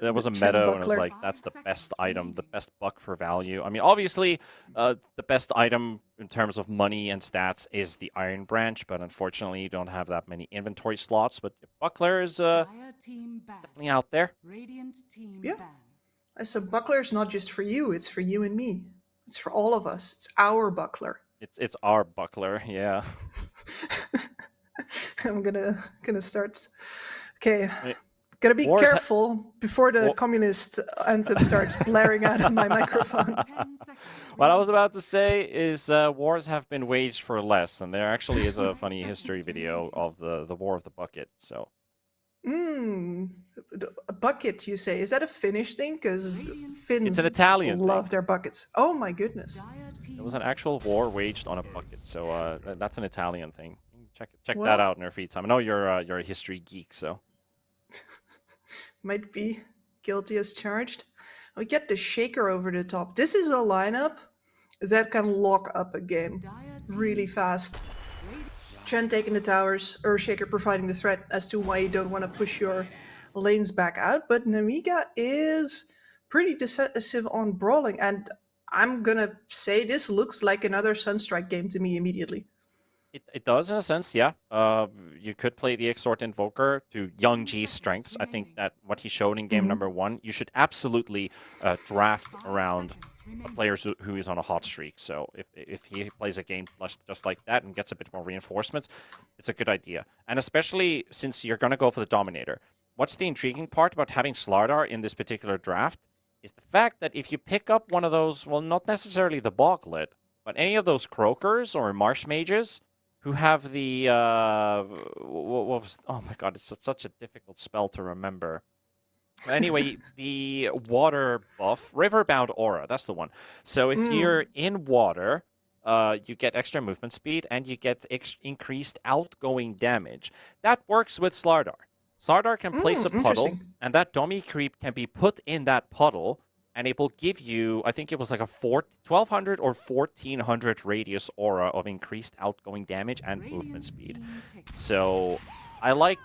There was a Chen meta, and it was buckler. like, that's the 5 best seconds item, the remaining. best buck for value. I mean, obviously, the best item in terms of money and stats is the Iron Branch, but unfortunately, you don't have that many inventory slots. But the buckler is Dire team ban. definitely out there. Radiant team Yeah. ban. I said buckler is not just for you, it's for you and me. It's for all of us. It's our buckler. It's our buckler, yeah. I'm gonna start. Okay, Wait, gotta be Wars ha- careful before the Wa- communist anthem starts blaring out of my microphone. 10 seconds What I was remaining. about to say is wars have been waged for less, and there actually is a funny history video of the War of the Bucket. So A bucket, you say? Is that a Finnish thing? Because Finns It's an Italian love thing. their buckets. Oh my goodness. Dire team it was an actual war waged on a bucket. So that's an Italian thing. You can check Well- that out in your free time. I know you're a history geek, so Might be guilty as charged. We get the shaker over the top. This is a lineup that can lock up a game Dire team really fast. Chen taking the towers, Earthshaker providing the threat as to why you don't want to push your lanes back out. But Namiga is pretty decisive on brawling, and I'm gonna say this looks like another Sunstrike game to me immediately. it does in a sense, yeah. You could play the Exort Invoker to Young G's strengths. I think that what he showed in game number 1, you should absolutely draft 5 around seconds remaining. players who is on a hot streak. So if he plays a game just like that and gets a bit more reinforcements, it's a good idea. And especially since you're going to go for the Dominator. What's the intriguing part about having Slardar in this particular draft is the fact that if you pick up one of those, well, not necessarily the Boglet, but any of those Croakers or Marsh Mages who have the, what was, oh my god, it's such a difficult spell to remember. But anyway, the water buff, Riverbound Aura, that's the one. So if you're in water, you get extra movement speed and you get increased outgoing damage. That works with Slardar. Slardar can place a puddle, Interesting. and that dummy creep can be put in that puddle, and it will give you, I think it was like a 1200 or 1400 radius aura of increased outgoing damage and movement Radiant speed. team picked. So I like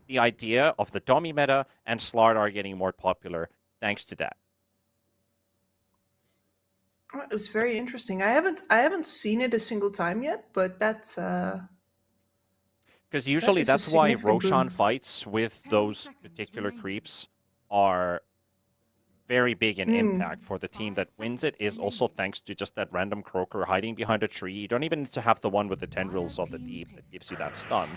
the idea of the dummy meta and Slardar getting more popular thanks to that. Oh, it's very interesting. I haven't seen it a single time yet, but that's Because usually is a that's why significant Roshan boon. fights with 10 those seconds particular remaining. creeps are very big in Mm. impact for the team that 5 wins it seconds is also remaining. thanks to just that random Croaker hiding behind a tree. You don't even need to have the one with the tendrils of the team deep that picked. gives you that stun.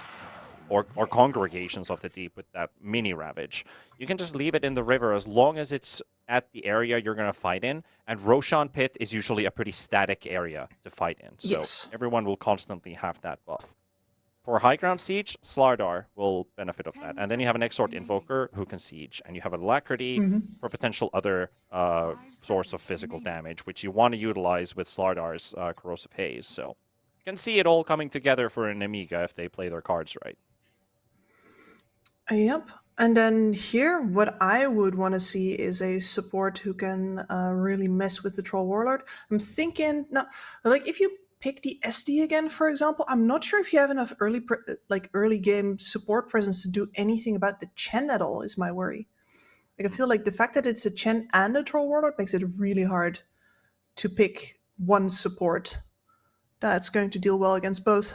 Or congregations of the deep with that mini ravage. You can just leave it in the river as long as it's at the area you're going to fight in. And Roshan Pit is usually a pretty static area to fight in. So Yes. everyone will constantly have that buff. For High Ground Siege, Slardar will benefit of that. 10 And then you have an seconds Exort remaining. Invoker who can Siege. And you have Alacrity for potential other source of seconds physical remaining. damage, which you want to utilize with Slardar's Corrosive Haze. So you can see it all coming together for an Amiga if they play their cards right. Yep. And then here, what I would want to see is a support who can really mess with the Troll Warlord. I'm thinking, now, like if you pick the SD again, for example, I'm not sure if you have enough early game support presence to do anything about the Chen at all. Is my worry. Like I feel like the fact that it's a Chen and a Troll Warlord makes it really hard to pick one support that's going to deal well against both.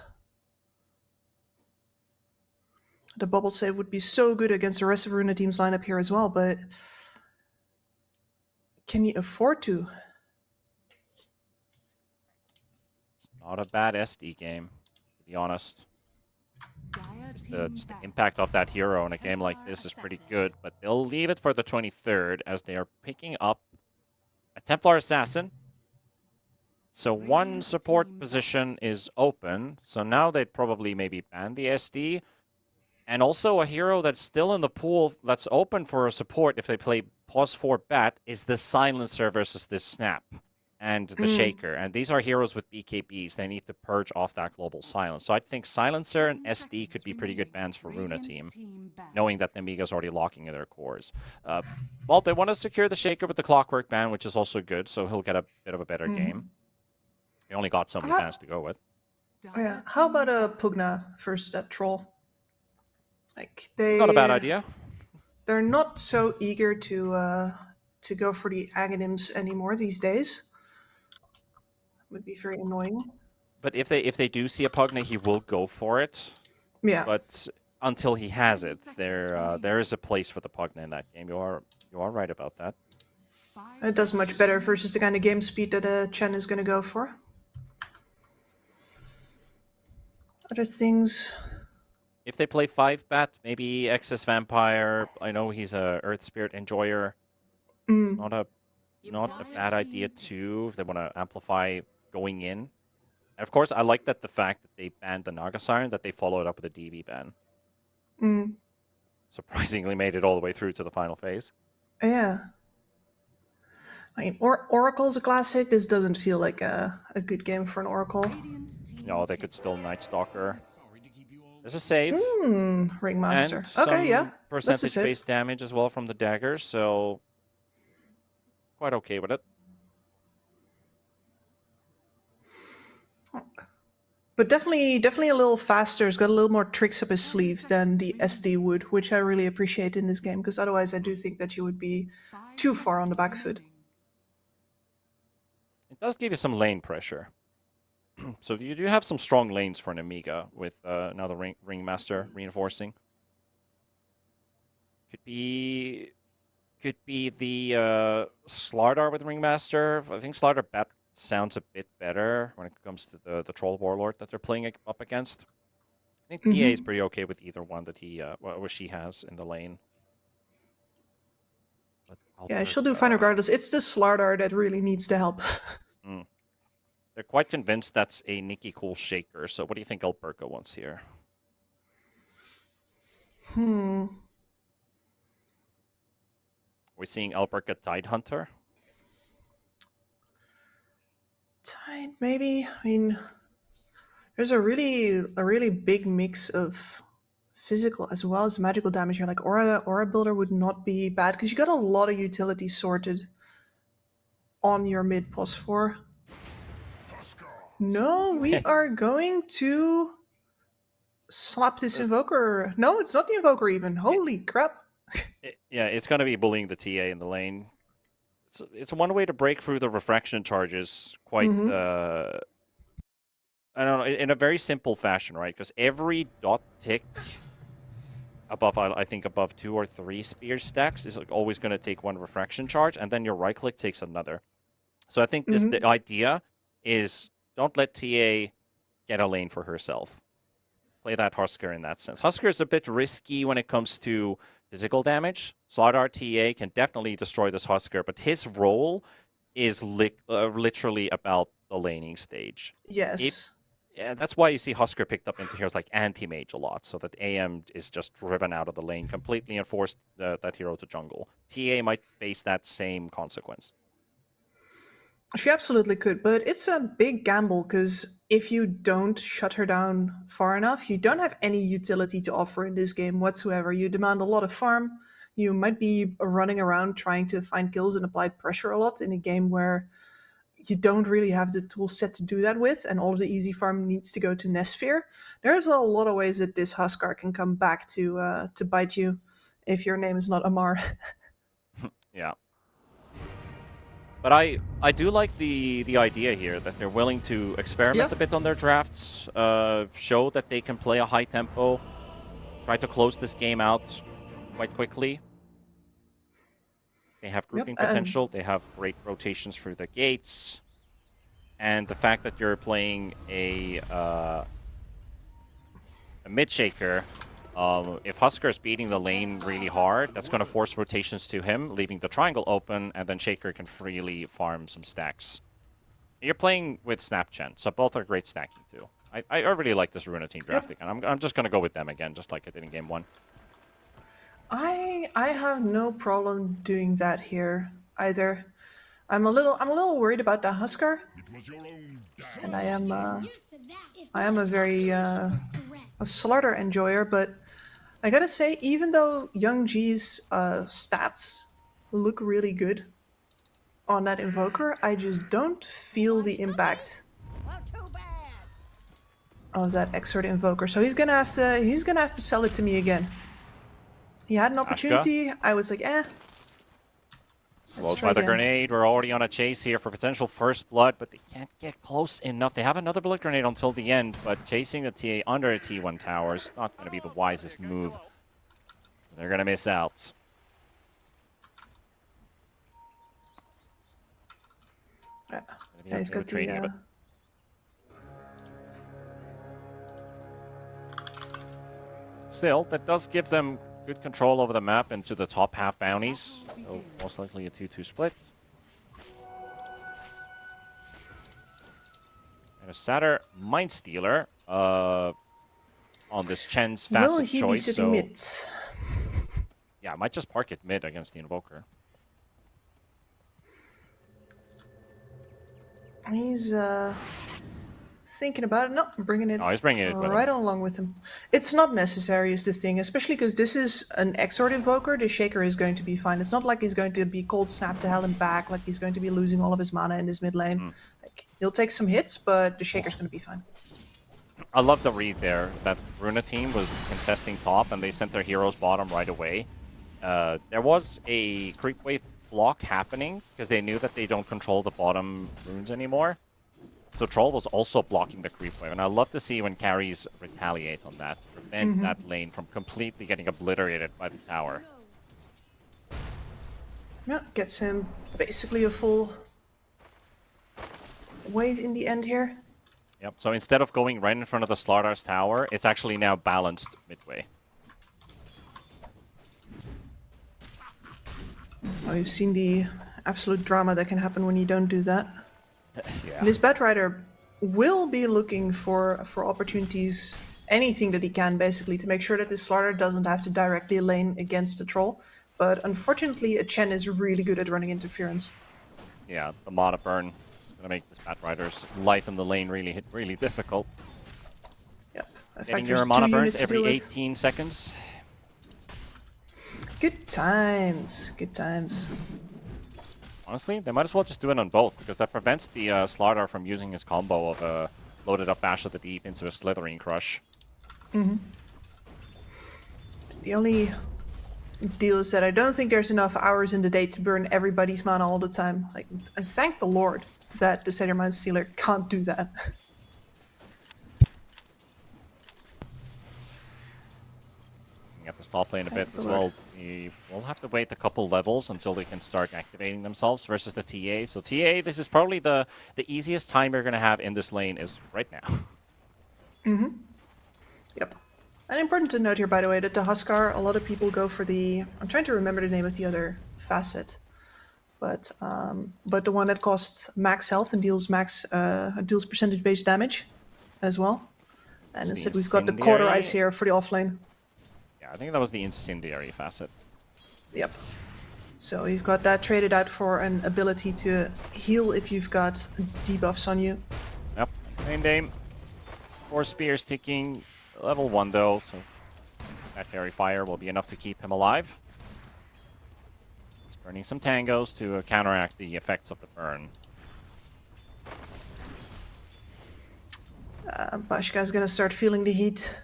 The bubble save would be so good against the rest of Runa Team's lineup here as well, but can you afford to? It's not a bad SD game, to be honest. Dire Just team the ban. impact of that hero in a game like this is pretty good, but they'll leave it for the 23rd as they are picking up a Templar Assassin. So one Radiant support team position is open, so now they'd probably maybe ban the SD. And also a hero that's still in the pool that's open for a support if they play pause 4 bat is this Silencer versus this Snap and the Shaker. And these are heroes with BKBs. They need to purge off that global silence. So I think Silencer and SD could be pretty good bans for Runa team, knowing that Nemiga's already locking in their cores. Well, they want to secure the Shaker with the Clockwork ban, which is also good, so he'll get a bit of a better game. He only got so many bans to go with. Oh, yeah. How about a Pugna versus that troll? Like Not a bad idea. They're not so eager to go for the Aghanims anymore these days. Would be very annoying. But if they do see a Pugna, he will go for it. Yeah. But until he has it, there is a place for the Pugna in that game. You are right about that. It does much better versus the kind of game speed that Chen is going to go for. Other things. If they play 5 bat, maybe Excess Vampire. I know he's a Earth Spirit enjoyer. Not a bad idea too. If they want to amplify going in. And of course, I like that the fact that they banned the Naga Siren, that they followed up with a DB ban. Surprisingly made it all the way through to the final phase. Yeah. I mean, Oracle's a classic. This doesn't feel like a good game for an Oracle. No, they could still Night Stalker. There's a save. Ringmaster. And Okay, yeah. percentage-based damage as well from the daggers, so quite okay with it. But definitely a little faster. He's got a little more tricks up his sleeve than the SD would, which I really appreciate in this game, because otherwise I do think that you would be too far on the back foot. It does give you some lane pressure. So you do have some strong lanes for an Amiga with now the Ringmaster reinforcing. Could be the Slardar with Ringmaster. I think Slardar Bat sounds a bit better when it comes to the Troll Warlord that they're playing up against. I think PA is pretty okay with either one that he or she has in the lane. Yeah, she'll do fine regardless. It's the Slardar that really needs the help. They're quite convinced that's a Nikki Cool Shaker, so what do you think Alberca wants here? We're seeing Alberca Tidehunter? Tide, maybe? I mean, there's a really big mix of physical as well as magical damage here. Like Aura Builder would not be bad, because you got a lot of utility sorted on your mid pos 4. No, we are going to slap this Invoker. No, it's not the Invoker even. Holy crap. Yeah, it's going to be bullying the TA in the lane. It's one way to break through the refraction charges quite, I don't know, in a very simple fashion, right? Because every dot tick above, I think above 2 or 3 spear stacks is always going to take 1 refraction charge, and then your right click takes another. So I think the idea is don't let TA get a lane for herself. Play that Husker in that sense. Husker is a bit risky when it comes to physical damage. Slardar TA can definitely destroy this Husker, but his role is literally about the laning stage. Yes. Yeah, that's why you see Husker picked up into heroes like Anti-Mage a lot, so that AM is just driven out of the lane completely and forced that hero to jungle. TA might face that same consequence. She absolutely could, but it's a big gamble, because if you don't shut her down far enough, you don't have any utility to offer in this game whatsoever. You demand a lot of farm. You might be running around trying to find kills and apply pressure a lot in a game where you don't really have the tool set to do that with, and all of the easy farm needs to go to Nesphere. There's a lot of ways that this Huskar can come back to bite you if your name is not Amar. Yeah. But I do like the idea here that they're willing to experiment a bit on their drafts, show that they can play a high tempo, try to close this game out quite quickly. They have grouping potential, they have great rotations through the gates, and the fact that you're playing a mid shaker, if Husker is beating the lane really hard, that's going to force rotations to him, leaving the triangle open, and then Shaker can freely farm some stacks. You're playing with Snapchat, so both are great stacking too. I really like this Runa team drafting, and I'm just gonna go with them again, just like I did in game 1. I have no problem doing that here either. I'm a little worried about the Huskar, and I am a very a slaughter enjoyer, but I gotta say, even though Young G's stats look really good on that Invoker, I just don't feel the impact of that Exort Invoker. So he's gonna have to sell it to me again. He had an opportunity. I was like, eh. Slowed by the grenade. We're already on a chase here for potential first blood, but they can't get close enough. They have another blood grenade until the end, but chasing the TA under a T1 tower is not going to be the wisest move. They're going to miss out. I've got the... Still, that does give them good control over the map into the top half bounties. So most likely a 2-2 split. And a Satyr Mindstealer on this Chen's facet Will he choice. be sitting mid? Yeah, I might just park it mid against the Invoker. He's thinking about it. No, bringing it. Oh, he's bringing it right along with him. It's not necessary is the thing, especially because this is an Exort Invoker. The Shaker is going to be fine. It's not like he's going to be cold snap to hell and back, like he's going to be losing all of his mana in this mid lane. Like, he'll take some hits, but the Shaker's going to be fine. I love the read there. That Runa team was contesting top, and they sent their heroes bottom right away. There was a creep wave block happening, because they knew that they don't control the bottom runes anymore. So Troll was also blocking the creep wave, and I love to see when carries retaliate on that, prevent that lane from completely getting obliterated by the tower. Yeah, gets him basically a full wave in the end here. Yep, so instead of going right in front of the Slardar's tower, it's actually now balanced midway. Oh, you've seen the absolute drama that can happen when you don't do that. Yeah. This Batrider will be looking for opportunities, anything that he can, basically, to make sure that this Slardar doesn't have to directly lane against the Troll. But unfortunately, a Chen is really good at running interference. Yeah, the mana burn is going to make this Batrider's life in the lane really difficult. Yep. Getting your mana burns every 18 seconds. Good times. Good times. Honestly, they might as well just do it on both, because that prevents the Slardar from using his combo of a loaded up Bash of the Deep into a Slithering Crush. The only deal is that I don't think there's enough hours in the day to burn everybody's mana all the time. Like, and thank the Lord that the Satyr Mindstealer can't do that. At the top lane a bit as well. We'll have to wait a couple levels until they can start activating themselves versus the TA. So TA, this is probably the easiest time you're going to have in this lane is right now. Yep. And important to note here, by the way, that the Huskar, a lot of people go for the... I'm trying to remember the name of the other facet. But the one that costs max health and deals deals percentage-based damage as well. And instead we've got the Cauterize here for the offlane. I think that was the Incendiary facet. Yep. So you've got that traded out for an ability to heal if you've got debuffs on you. Yep. Main Dame. 4 spears ticking. Level 1 though, so that Fairy Fire will be enough to keep him alive. He's burning some tangos to counteract the effects of the burn. Bashka's gonna start feeling the heat.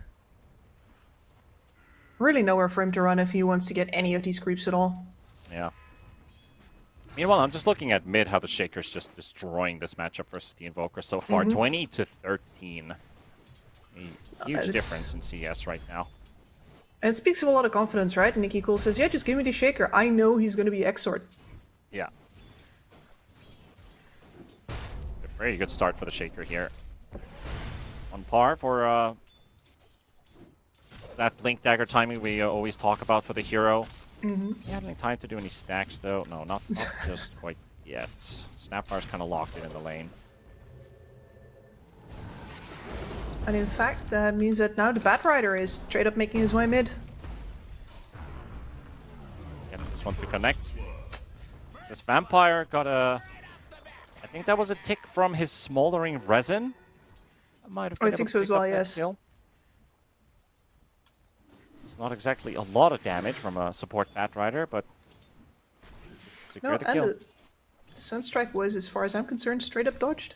Really nowhere for him to run if he wants to get any of these creeps at all. Yeah. Meanwhile, I'm just looking at mid how the Shaker's just destroying this matchup versus the Invoker so far. 20-13. A huge difference in CS right now. And it speaks of a lot of confidence, right? Nicky Cool says, yeah, just give me the Shaker. I know he's going to be Exort. Yeah. A very good start for the Shaker here. On par for that Blink Dagger timing we always talk about for the hero. He had any time to do any stacks though? No, not just quite yet. Snapfire's kind of locked in the lane. And in fact, that means that now the Bat Rider is straight up making his way mid. Get this one to connect. This Vampire got a... I think that was a tick from his smoldering resin. I might have I been think able so to as pick up well, that yes. kill. It's not exactly a lot of damage from a support Bat Rider, but... No, secure the and kill. the Sunstrike was, as far as I'm concerned, straight up dodged.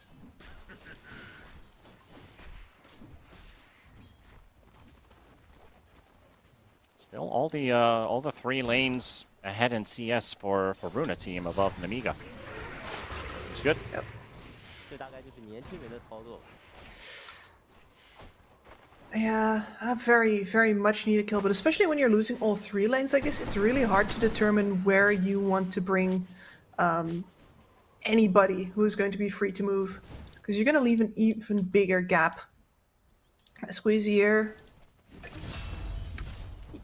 Still, all the 3 lanes ahead in CS for Runa team above Namiga. It's good. Yep. 这大概就是年轻人的操作。 Yeah, a very, very much needed kill, but especially when you're losing all 3 lanes like this, it's really hard to determine where you want to bring anybody who's going to be free to move, because you're going to leave an even bigger gap. Squeeze here.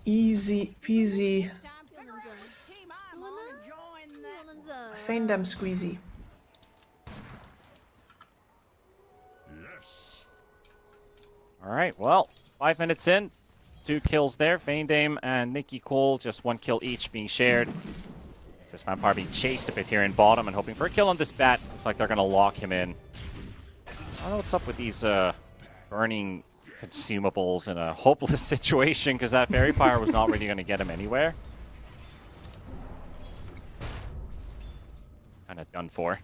Easy peasy. Feign them squeezy. Alright, well, 5 minutes in. 2 kills there. Feindame and Nikki Cole, just 1 kill each being shared. This Vampire being chased a bit here in bottom and hoping for a kill on this bat. Looks like they're going to lock him in. I don't know what's up with these burning consumables in a hopeless situation, because that Fairy Fire was not really going to get him anywhere. Kind of done for.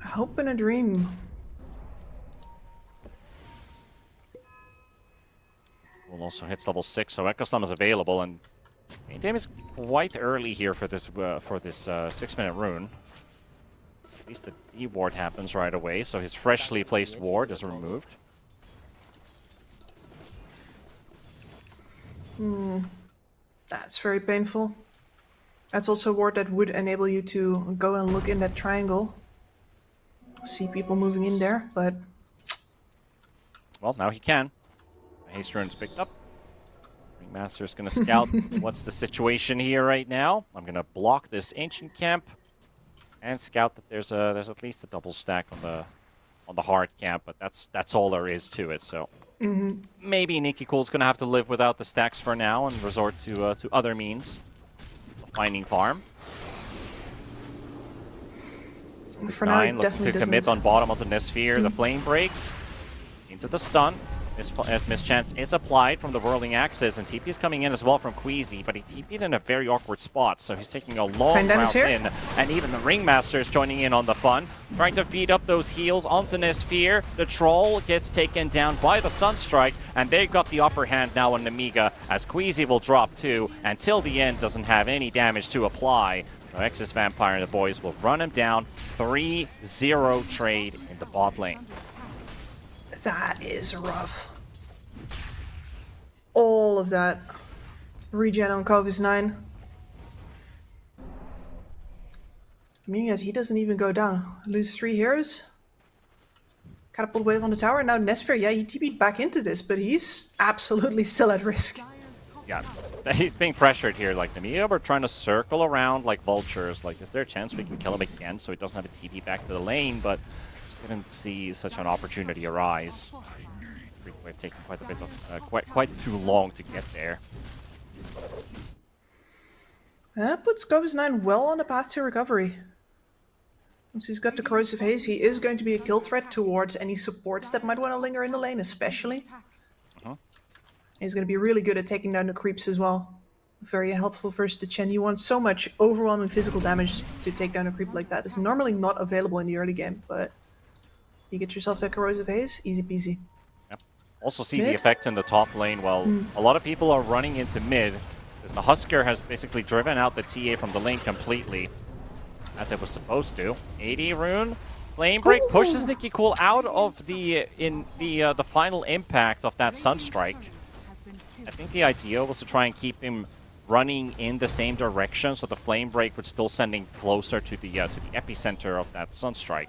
Hope in a dream. Will also hits level 6, so Echo Slam is available, and Feindame is quite early here for this 6-minute rune. At least the D ward happens right away, so his freshly placed ward is removed. That's very painful. That's also a ward that would enable you to go and look in that triangle. See people moving in there, but... Well, now he can. Haste rune's picked up. Ringmaster's gonna scout what's the situation here right now. I'm gonna block this ancient camp and scout that there's at least a double stack on the hard camp, but that's all there is to it. So maybe Nikki Cool's gonna have to live without the stacks for now and resort to other means of finding farm. For now, it Looking definitely to commit doesn't. on bottom of the Nesphere. The flame break into the stun. As mischance is applied from the whirling axis, and TP is coming in as well from Queasy, but he TP'd in a very awkward spot, so he's taking a long Feindame is route here. in, and even the Ringmaster is joining in on the fun, trying to feed up those heals onto Nesphere. The Troll gets taken down by the Sunstrike, and they've got the upper hand now on Namiga, as Queasy will drop too, until the end doesn't have any damage to apply. So Exis Vampire and the boys will run him down. 3-0 trade in the bot lane. That is rough. All of that regen on Kovis 9. Meaning that he doesn't even go down. Lose 3 heroes. Catapult wave on the tower. Now Nesphere, yeah, he TP'd back into this, but he's absolutely still at risk. Yeah, he's being pressured here. Like, Namiga are trying to circle around like vultures. Like, is there a chance we can kill him again so he doesn't have a TP back to the lane? But didn't see such an opportunity arise. We've taken quite a bit of, quite too long to get there. That puts Kovis 9 well on the path to recovery. Once he's got the Corrosive Haze, he is going to be a kill threat towards any supports that might want to linger in the lane, especially. He's going to be really good at taking down the creeps as well. Very helpful versus the Chen. You want so much overwhelming physical damage to take down a creep like that. It's normally not available in the early game, but you get yourself that Corrosive Haze, easy peasy. Yep. Also see Mid? the effect in the top lane while a lot of people are running into mid. Because the Husker has basically driven out the TA from the lane completely, as it was supposed to. 80 rune. Flame break pushes Nikki Cool out of the final impact of that Sunstrike. I think the idea was to try and keep him running in the same direction, so the flame break would still send him closer to the epicenter of that Sunstrike.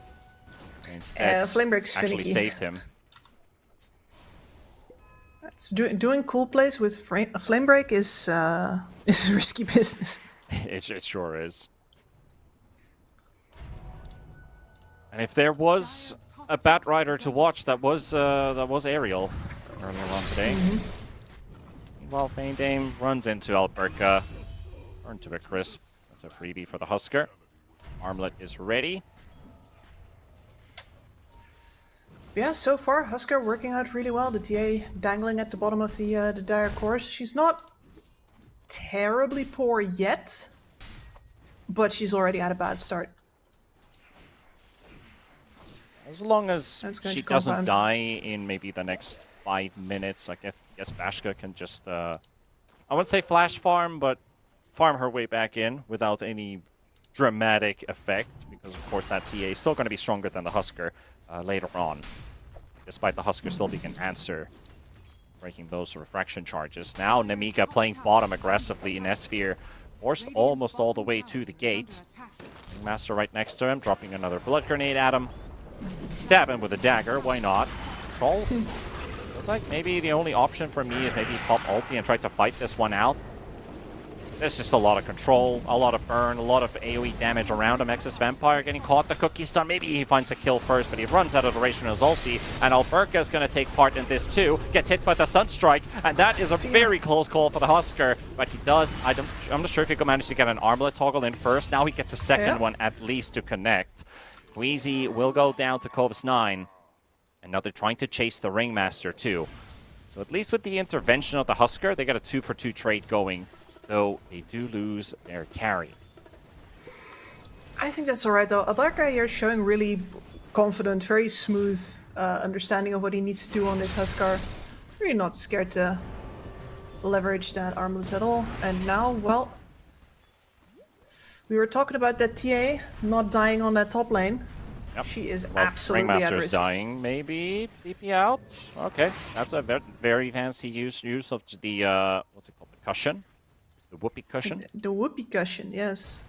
Instead, Flame break's actually finicky. saved him. That's doing cool plays with flame break is risky business. It sure is. And if there was a Bat Rider to watch. That was Ariel earlier on today. Meanwhile, Fane Dame runs into Alberca. Turn to a crisp. That's a freebie for the Husker. Armlet is ready. Yeah, so far Husker working out really well. The TA dangling at the bottom of the dire course. She's not terribly poor yet, but she's already had a bad start. As long as That's going she to doesn't compound. die in maybe the next 5 minutes, I guess Vashka can just, I wouldn't say flash farm, but farm her way back in without any dramatic effect, because of course that TA is still going to be stronger than the Husker later on, despite the Husker still being an answer, breaking those refraction charges. Now Namika playing bottom aggressively in S-Sphere, forced almost all the way to the gate. Master right next to him, dropping another blood grenade at him. Stab him with a dagger, why not? Troll. Looks like maybe the only option for me is maybe pop ulti and try to fight this one out. There's just a lot of control, a lot of burn, a lot of AoE damage around him. Exus Vampire getting caught, the cookie stun. Maybe he finds a kill first, but he runs out of duration of his ulti. And Alberca is going to take part in this too. Gets hit by the Sunstrike, and that is a very close call for the Husker. But he does, I'm not sure if he can manage to get an Armlet toggle in first. Now he gets a second one at least to connect. Queasy will go down to Covis 9. And now they're trying to chase the Ringmaster too. So at least with the intervention of the Husker, they got a 2-for-2 trade going. Though they do lose their carry. I think that's alright though. Alberca here showing really confident, very smooth understanding of what he needs to do on this Huskar. Really not scared to leverage that armlet at all. And now, well, we were talking about that TA not dying on that top lane. Yep. She is Well, absolutely at Ringmaster's risk. dying. Maybe DP out. Okay, that's a very fancy use of the what's it called? The cushion. The whoopee cushion? The whoopee cushion, yes.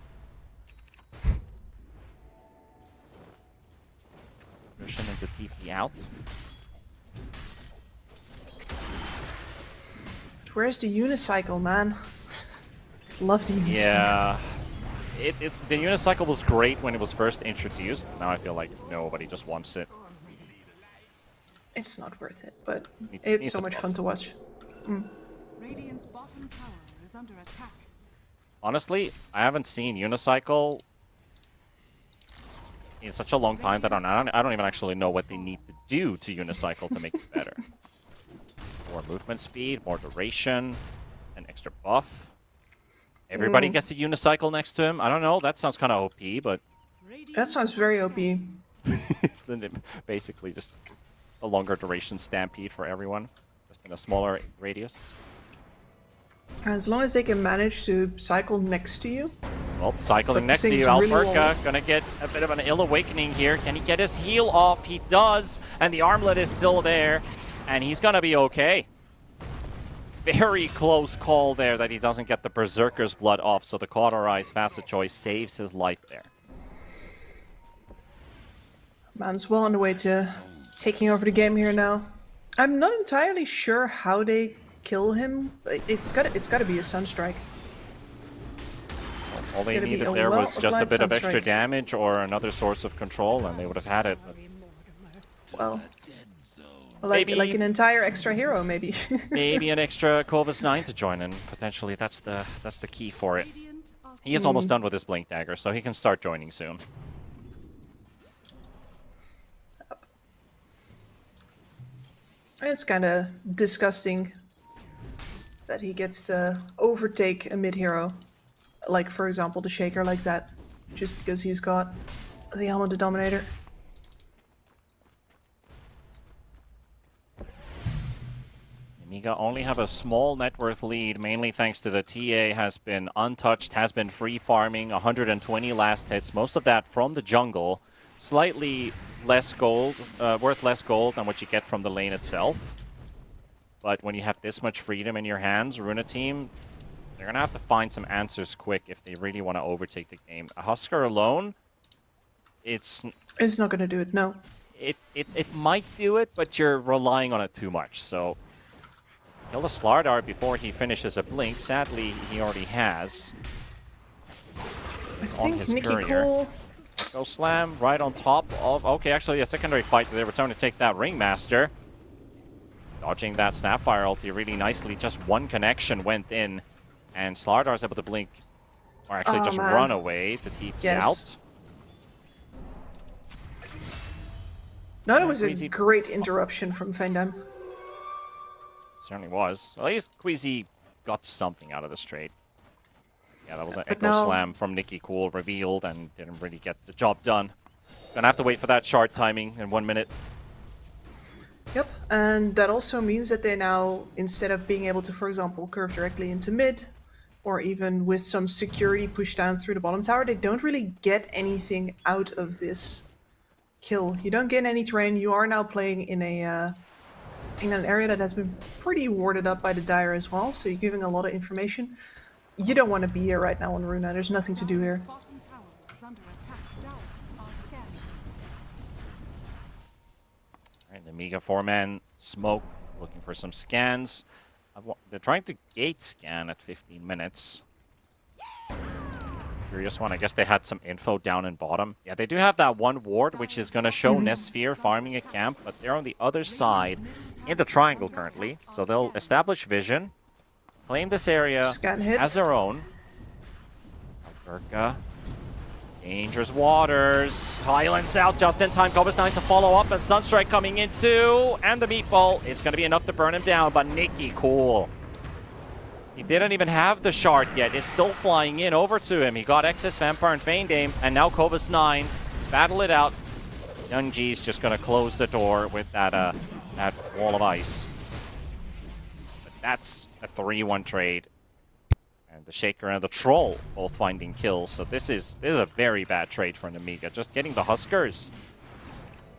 Cushion into TP out. Where's the unicycle, man? Love the unicycle. Yeah. The unicycle was great when it was first introduced. Now I feel like nobody just wants it. It's not worth it, but Needs it's so to much buff. fun to watch. Radiant's bottom tower is under attack. Honestly, I haven't seen unicycle in such a long time that I don't even actually know what they need to do to unicycle to make it better. More movement speed, more duration, an extra buff. Everybody gets a unicycle next to him. I don't know, that sounds kind of OP, but That sounds very OP. then it basically just a longer duration stampede for everyone, just in a smaller radius. As long as they can manage to cycle next to you. Well, cycling But next to things you, really Alberca won't. gonna get a bit of an ill awakening here. Can he get his heal off? He does, and the armlet is still there, and he's gonna be okay. Very close call there that he doesn't get the Berserker's blood off, so the Cauterized Facet Choice saves his life there. Man's well on the way to taking over the game here now. I'm not entirely sure how they kill him. But it's gotta be a Sunstrike. All they gotta be needed a there was just a well-applied bit of extra Sunstrike. damage or another source of control, and they would have had it. But Well, like Maybe- an entire extra hero, maybe. maybe an extra Covis 9 to join in. Potentially, that's the key for it. Radiant are He is almost done with his Blink Dagger, so he can start joining soon. It's kind of disgusting that he gets to overtake a mid hero, like for example the Shaker like that, just because he's got the Helmet of Dominator. Amiga only have a small net worth lead, mainly thanks to the TA has been untouched, has been free farming, 120 last hits, most of that from the jungle. Slightly less gold, worth less gold than what you get from the lane itself. But when you have this much freedom in your hands, Runa team, they're going to have to find some answers quick if they really want to overtake the game. A Husker alone, it's It's not gonna do it, no. it might do it, but you're relying on it too much. So kill the Slardar before he finishes a blink. Sadly, he already has. I think his Nikki courier. Cole Go slam right on top of... Okay, actually a secondary fight. They return to take that Ringmaster. Dodging that Snapfire ulti really nicely. Just one connection went in. And Slardar is able to blink. Or actually just run away to keep out. No, that was a great interruption from Feindam. Certainly was. Well, at least Queasy got something out of this trade. Yeah, that was an But Echo now- Slam from Nikki Cool revealed and didn't really get the job done. Gonna have to wait for that shard timing in 1 minute. Yep, and that also means that they now, instead of being able to, for example, curve directly into mid, or even with some security push down through the bottom tower, they don't really get anything out of this kill. You don't gain any terrain. You are now playing in a in an area that has been pretty warded up by the Dire as well, so you're giving a lot of information. You don't want to be here right now on Runa. There's nothing to do here. Bottom tower is under attack. Down are scanning. Alright, the Amiga 4-man smoke, looking for some scans. They're trying to gate scan at 15 minutes. Curious one. I guess they had some info down in bottom. Yeah, they do have that one ward, which is going to show Nesphere farming a camp, but they're on the other side in the triangle currently. So they'll establish vision, claim this area Scan hits. as their own. Alberca. Dangerous waters. Thailand South just in time. Cobus 9 to follow up, and Sunstrike coming in too. And the meatball. It's going to be enough to burn him down, but Nikki Cool. He didn't even have the shard yet. It's still flying in over to him. He got Excess Vampire and Feindame, and now Cobus 9. Battle it out. Young G's just going to close the door with that that wall of ice. But that's a 3-1 trade. And the Shaker and the Troll both finding kills. So this is a very bad trade for an Amiga. Just getting the Huskers.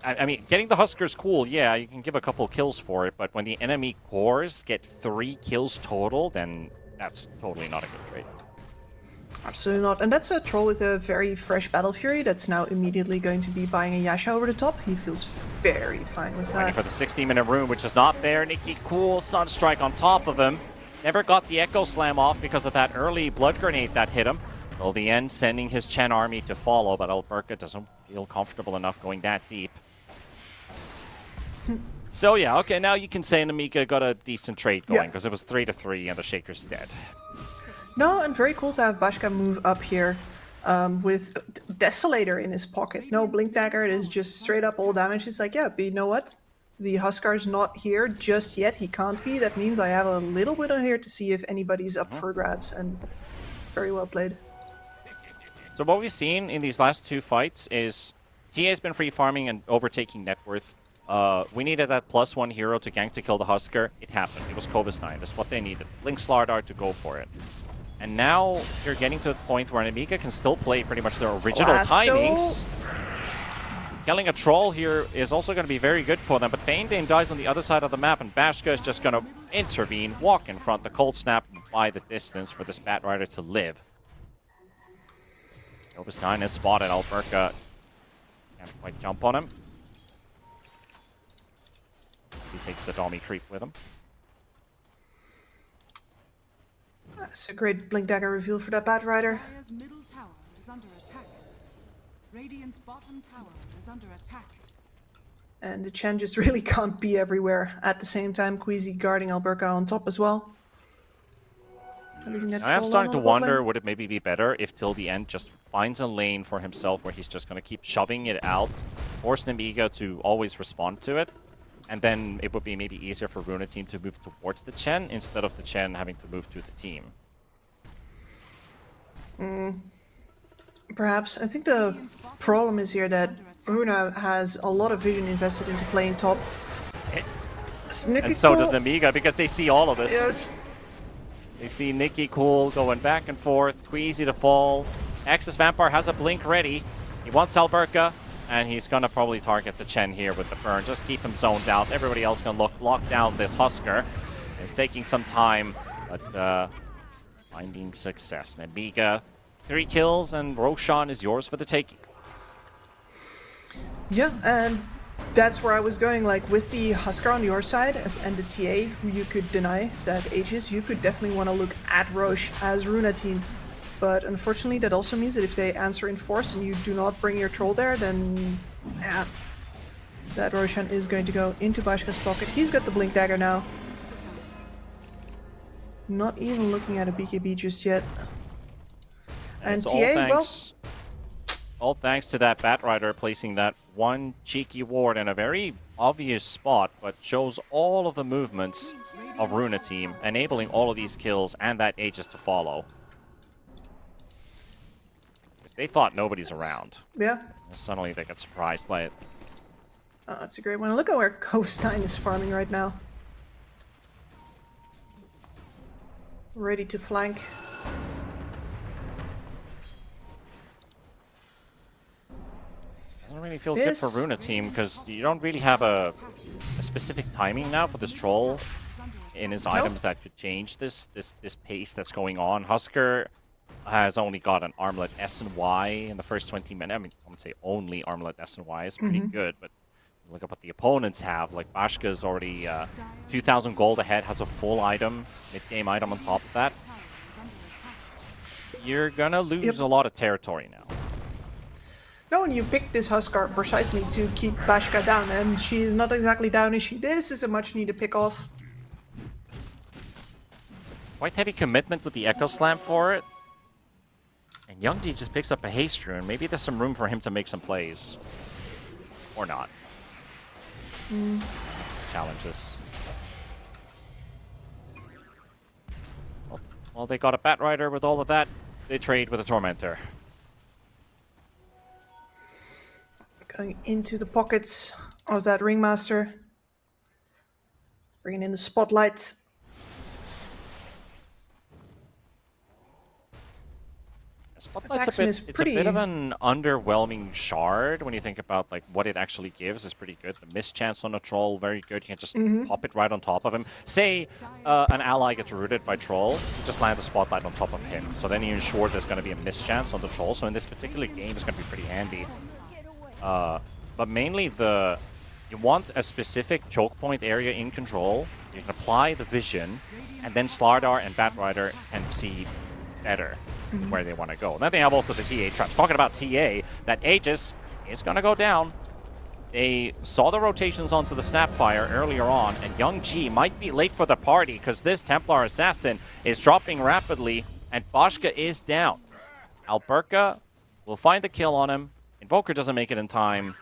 I mean, getting the Huskers cool, yeah, you can give a couple kills for it, but when the enemy cores get 3 kills total, then that's totally not a good trade. Absolutely not. And that's a Troll with a very fresh Battle Fury that's now immediately going to be buying a Yasha over the top. He feels very fine with Waiting that. for the 60-minute rune, which is not there. Nikki Cool, Sunstrike on top of him. Never got the Echo Slam off because of that early Blood Grenade that hit him. Till the end, sending his Chen army to follow, but Alberca doesn't feel comfortable enough going that deep. So yeah, okay, now you can say an Amiga got a decent trade going, because it was 3-3 and the Shaker's dead. No, and very cool to have Bashka move up here with Desolator in his pocket. No Blink Dagger, it is just straight up all damage. It's like, yeah, but you know what? The Huskar's not here just yet. He can't be. That means I have a little bit on here to see if anybody's up for grabs, and very well played. So what we've seen in these last 2 fights is TA's been free farming and overtaking net worth. We needed that +1 hero to gank to kill the Husker. It happened. It was Cobus 9. That's what they needed. Link Slardar to go for it. And now you're getting to the point where an Amiga can still play pretty much their original timings. Killing a Troll here is also going to be very good for them, but Feindame dies on the other side of the map, and Bashka is just going to intervene, walk in front, the Cold Snap by the distance for this Bat Rider to live. Cobus 9 is spotted. Alberca can't quite jump on him. He takes the Dommy creep with him. That's a great Blink Dagger reveal for that Bat Rider. Dire's middle tower is under attack. Radiant's bottom tower is under attack. And the Chen just really can't be everywhere at the same time. Queasy guarding Alberca on top as well. I am starting to wonder, would it maybe be better if Till the End just finds a lane for himself where he's just going to keep shoving it out, force Nemiga to always respond to it, and then it would be maybe easier for Runa team to move towards the Chen instead of the Chen having to move to the team. Perhaps. I think the problem is here that Runa has a lot of vision invested into playing top. And so does Nemiga, because they see all of this. Yes. They see Nikki Cool going back and forth, Queasy to fall. Axis Vampire has a blink ready. He wants Alberca, and he's going to probably target the Chen here with the burn. Just keep him zoned out. Everybody else can lock down this Husker. It's taking some time, but finding success. Nemiga, 3 kills, and Roshan is yours for the taking. Yeah, and that's where I was going. Like, with the Husker on your side and the TA, who you could deny that Aegis, you could definitely want to look at Roche as Runa team. But unfortunately, that also means that if they answer in force and you do not bring your troll there, then yeah, that Roshan is going to go into Bashka's pocket. He's got the Blink Dagger now. Not even looking at a BKB just yet. And it's TA, all thanks to that Batrider placing that one cheeky ward in a very obvious spot, but shows all of the movements of Runa team, enabling all of these kills and that Aegis to follow. Because they thought nobody's around. yeah. And suddenly they get surprised by it. Oh, that's a great one. Look at where Coastine is farming right now. Ready to flank. Doesn't really feel good for Runa team because you don't really have a specific timing now for this troll in his items that could change this pace that's going on. Husker has only got an armlet S and Y in the first 20 minutes. I mean, I would say only armlet S and Y is pretty good, but look at what the opponents have. Like Bashka's already 2,000 gold ahead, has a full item, mid-game item on top of that. You're gonna lose a lot of territory now. No, and you picked this Huskar precisely to keep Bashka down, and she's not exactly down, is she? This is a much needed pick off. Quite heavy commitment with the Echo Slam for it. And Youngji just picks up a haste rune. Maybe there's some room for him to make some plays. Or not. Challenge this. Well, they got a Batrider with all of that. They trade with a Tormentor. Going into the pockets of that Ringmaster. Bringing in the spotlights. Spotlight's it's a bit of an underwhelming shard when you think about like what it actually gives is pretty good. The mischance on a troll, very good. You can just pop it right on top of him. Say an ally gets rooted by troll, you just land the spotlight on top of him. So then you ensure there's going to be a mischance on the troll. So in this particular game, it's going to be pretty handy. But mainly you want a specific choke point area in control. You can apply the vision, and then Slardar and Batrider can see better where they want to go. And then they have also the TA traps. Talking about TA, that Aegis is going to go down. They saw the rotations onto the Snapfire earlier on, and Young G might be late for the party because this Templar Assassin is dropping rapidly, and Bashka is down. Alberca will find the kill on him. Invoker doesn't make it in time.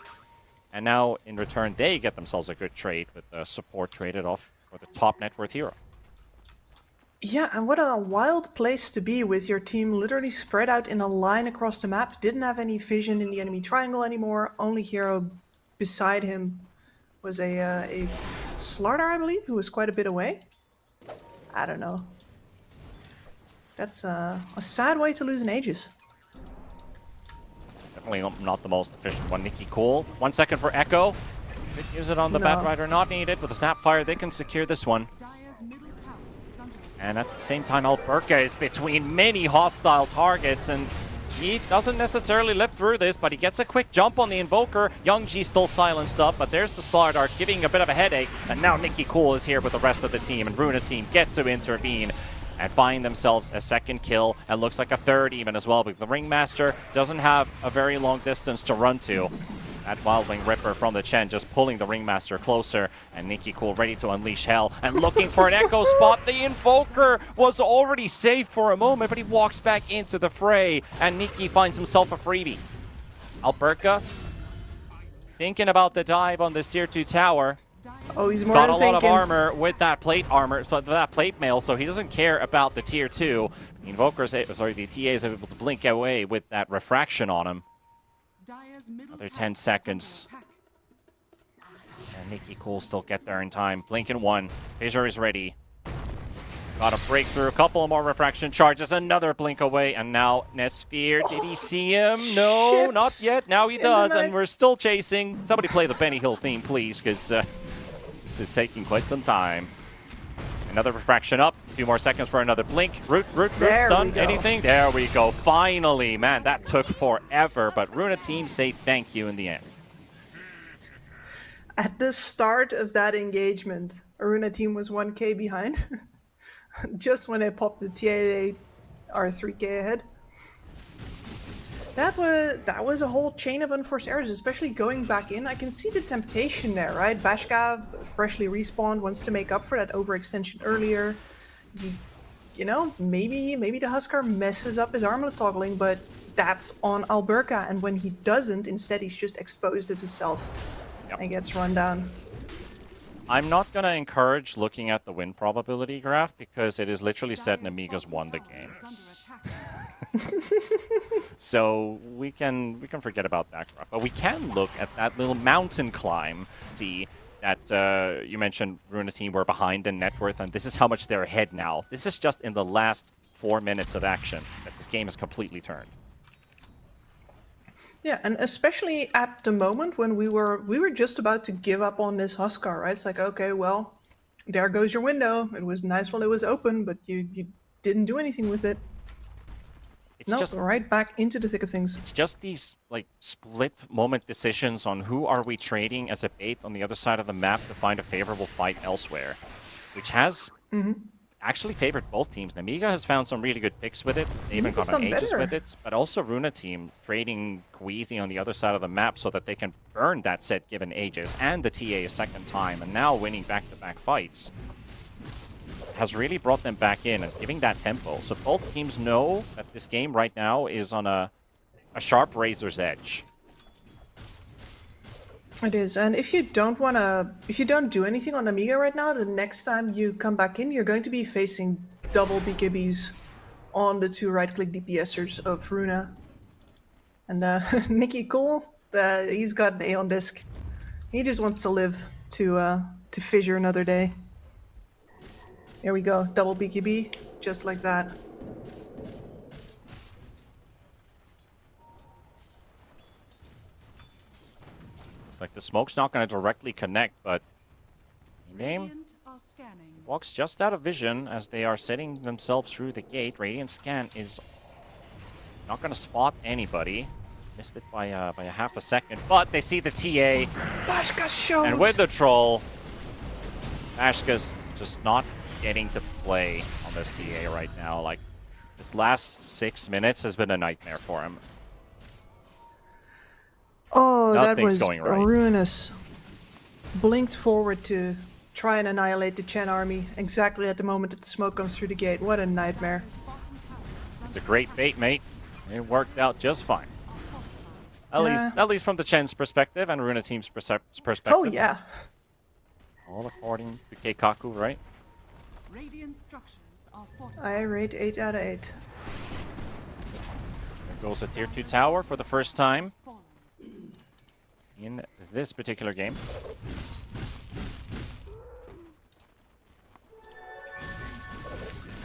And now, in return, they get themselves a good trade with the support traded off for the top net worth hero. Yeah, and what a wild place to be with your team literally spread out in a line across the map. Didn't have any vision in the enemy triangle anymore. Only hero beside him was a Slardar, I believe, who was quite a bit away. I don't know. That's a sad way to lose an Aegis. Definitely not the most efficient one. Nikki Cool. 1 second for Echo. Could use it on the Batrider. Not needed. With the Snapfire, they can secure this one. And at the same time, Alberca is between many hostile targets, and he doesn't necessarily live through this, but he gets a quick jump on the Invoker. Young G still silenced up, but there's the Slardar giving a bit of a headache, and now Nikki Cool is here with the rest of the team, and Runa team get to intervene and find themselves a second kill, and looks like a third even as well, because the Ringmaster doesn't have a very long distance to run to. That Wildwing Ripper from the Chen just pulling the Ringmaster closer, and Nikki Cool ready to unleash hell and looking for an echo spot. The Invoker was already safe for a moment, but he walks back into the fray, and Nikki finds himself a freebie. Alberca thinking about the dive on this tier 2 tower. Oh, he's got a lot of armor with that plate armor, so that plate mail, so he doesn't care about the tier 2. The Invoker's, the TA is able to blink away with that refraction on him. Another 10 seconds. And Nikki Cool still get there in time. Blinking 1. Fissure is ready. Got a breakthrough. A couple more refraction charges. Another blink away. And now Nesphere. Did he see him? No, Ships not yet. Now he does. And we're still chasing. Somebody play the Benny Hill theme, please, because this is taking quite some time. Another refraction up. A few more seconds for another blink. Root, stun, anything? There we go. Finally, man, that took forever, but Runa team say thank you in the end. At the start of that engagement, Runa team was 1k behind. Just when they popped the TA, are 3k ahead. That was a whole chain of unforced errors, especially going back in. I can see the temptation there, right? Bashka, freshly respawned, wants to make up for that overextension earlier. You know, maybe the Huskar messes up his armlet toggling, but that's on Alberca, and when he doesn't, instead he's just exposed of himself and gets run down. I'm not going to encourage looking at the win probability graph because it is literally said Dire's Namiga's bottom won the tower game. is under attack. So we can forget about that graph. But we can look at that little mountain climb. See that you mentioned Runa team were behind in net worth, and this is how much they're ahead now. This is just in the last 4 minutes of action that this game is completely turned. Yeah, and especially at the moment when we were just about to give up on this Huskar, right? It's like, okay, well, there goes your window. It was nice while it was open, but you didn't do anything with it. It's No, just right back into the thick of things. It's just these like split moment decisions on who are we trading as a bait on the other side of the map to find a favorable fight elsewhere, which has actually favored both teams. Namiga has found some really good picks with it. They even got Namiga's on done ages better. with it, but also Runa team trading Queasy on the other side of the map so that they can burn that set given ages and the TA a second time, and now winning back-to-back fights has really brought them back in and giving that tempo. So both teams know that this game right now is on a sharp razor's edge. It is, and if you don't do anything on Amiga right now, the next time you come back in, you're going to be facing double BKBs on the two right-click DPSers of Runa. And Nicky Cool, he's got an A on disc. He just wants to live to fissure another day. Here we go, double BKB, just like that. It's like the smoke's not going to directly connect, but in-game Radiant are scanning. walks just out of vision as they are setting themselves through the gate. Radiant scan is not going to spot anybody. Missed it by a half a second, but they see the TA. Bashka shows! And with the troll, Bashka's just not getting to play on this TA right now. Like, this last 6 minutes has been a nightmare for him. Oh, that Nothing's was going right. ruinous. Blinked forward to try and annihilate the Chen army exactly at the moment that the smoke comes through the gate. What a nightmare. Dire's bottom tower is It's a under great bait, mate. It worked out just fine. Yeah. At least from the Chen's perspective and Runa team's perspective. Oh yeah. All according to Keikaku, right? Radiant structures are fortified. I rate 8 out of 8. There goes a tier 2 tower for the first time Fallen. in this particular game.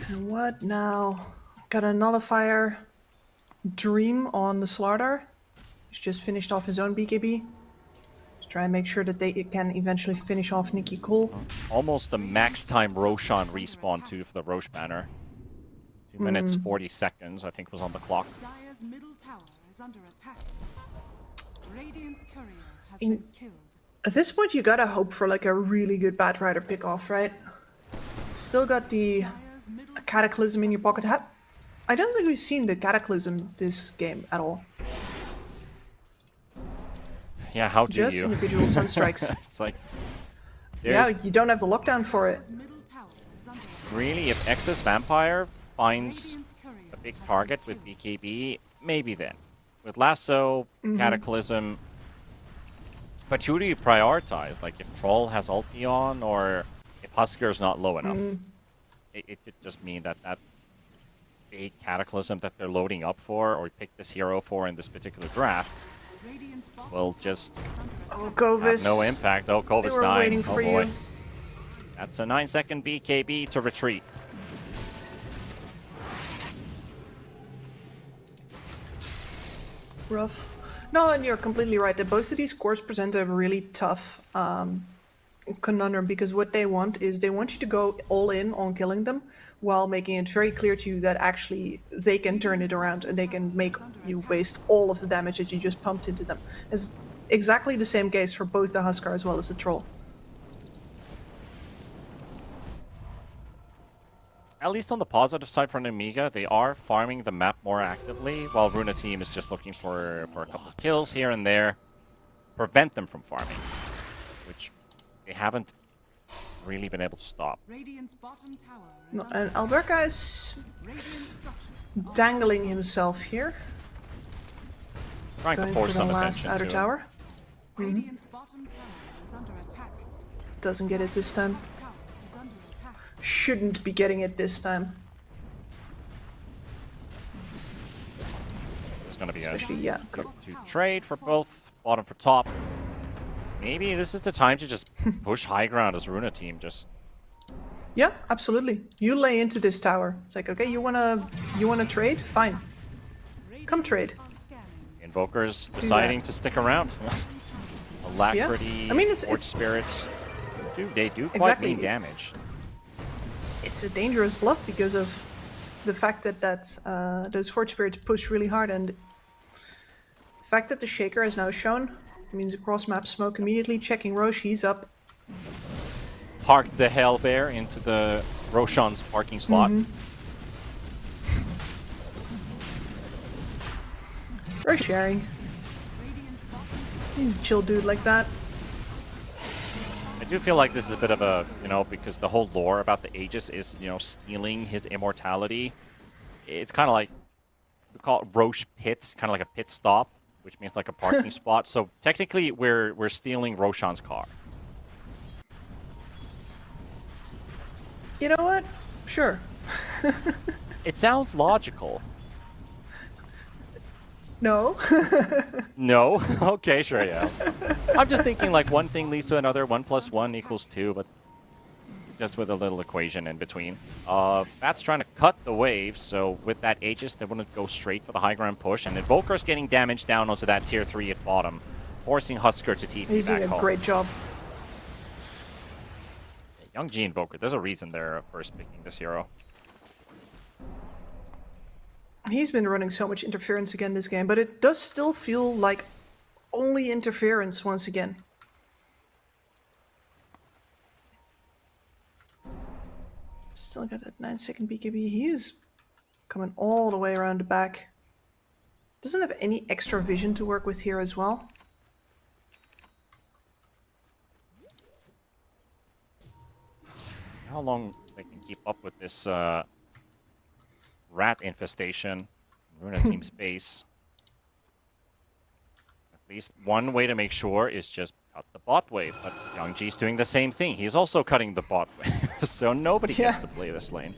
And what now? Got a nullifier Dream on the Slardar. He's just finished off his own BKB. Just try and make sure that they can eventually finish off Nicky Cole. Almost a max time Roshan respawn too for the Roche banner. 2 minutes 40 seconds, I think, was on the clock. Dire's middle tower is under attack. Radiant's courier has In- been killed. At this point, you gotta hope for like a really good Batrider pick-off, right? Still got the Dire's middle Cataclysm in your pocket. I don't think we've seen the Cataclysm this game at all. Yeah, how do Just you? individual Sunstrikes. It's like, Yeah, there's you don't have the lockdown for it. middle tower is under attack. really, if Excess Vampire finds Radiant's courier a big has target been with killed. BKB, maybe then. With Lasso, Cataclysm. But who do you prioritize? Like, if Troll has ulti on, or if Huskar's not low enough? It could just mean that that big Cataclysm that they're loading up for, or pick this hero for in this particular draft, Radiant's bottom will tower just is under attack. Oh, have Kovis. no impact. Oh, They Kovis were 9. waiting Oh for boy. you. That's a 9-second BKB to retreat. Rough. No, and you're completely right that both of these cores present a really tough conundrum, because what they want is they want you to go all in on killing them while making it very clear to you that actually they can turn it around and they can make you waste all of the damage that you just pumped into them. It's exactly the same case for both the Huskar as well as the Troll. at least on the positive side for Nemiga, they are farming the map more actively, while Runa team is just looking for a couple of kills here and there, prevent them from farming, which they haven't really been able to stop. Radiant's bottom tower is No, under and Alberca is Radiant structures are dangling himself here, Trying to going for force the some last attention outer to him. tower. Radiant's bottom tower is under attack. Doesn't get it this time. Tower is under attack. Shouldn't be getting it this time. There's going to be a Especially, yeah. to trade for both, bottom for top. Maybe this is the time to just push high ground as Runa team. Just Yeah, absolutely. You lay into this tower. It's like, okay, you wanna trade? Fine. Come trade. Are scanning. Invokers deciding to stick around. Alacrity, I mean, it's- Forge Spirits, they do quite Exactly, mean it's- damage. It's a dangerous bluff because of the fact that those Forge Spirits push really hard, and the fact that the Shaker is now shown means a cross-map smoke immediately. Checking Roche, he's up. Parked the Hellbear into the Roshan's parking slot. Roche sharing. Radiant's bottom He's a chill dude like that. I do feel like this is a bit of a, because the whole lore about the Aegis is, stealing his immortality. It's kind of like, we call it Roche pits, kind of like a pit stop, which means like a parking spot. So technically, we're stealing Roshan's car. You know what? Sure. It sounds logical. No. No? Okay, sure, yeah. I'm just thinking like one thing leads to another, 1 + 1 = 2, but just with a little equation in between. Bat's trying to cut the wave, so with that Aegis, they want to go straight for the high ground push, and Invoker's getting damage down onto that tier 3 at bottom, forcing Husker to TP He's back doing a home. great job. Young G Invoker, there's a reason they're first picking this hero. He's been running so much interference again this game, but it does still feel like only interference once again. Still got that 9-second BKB. He is coming all the way around the back. Doesn't have any extra vision to work with here as well. See how long they can keep up with this rat infestation. Runa team space. At least one way to make sure is just cut the bot wave. But Young G's doing the same thing. He's also cutting the bot wave, so nobody gets to play this lane.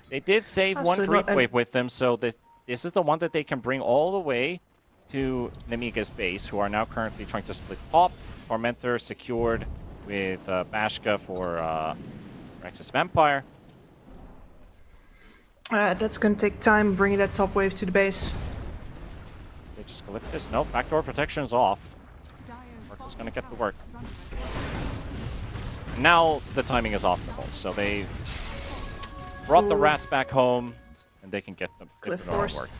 They did save one Absolutely. creep wave with them, so this is the one that they can bring all the way to Nemiga's base, who are now currently trying to split top. Tormentor secured with Bashka for Rex's Vampire. That's gonna take time bringing that top wave to the base. They just go lift this. No, backdoor protection's off. Dire's Marco's bottom gonna get to tower work. is under attack. Now the timing is optimal, so they brought the Ooh. rats back home, and they can get them Cliff to work. Force. Dire's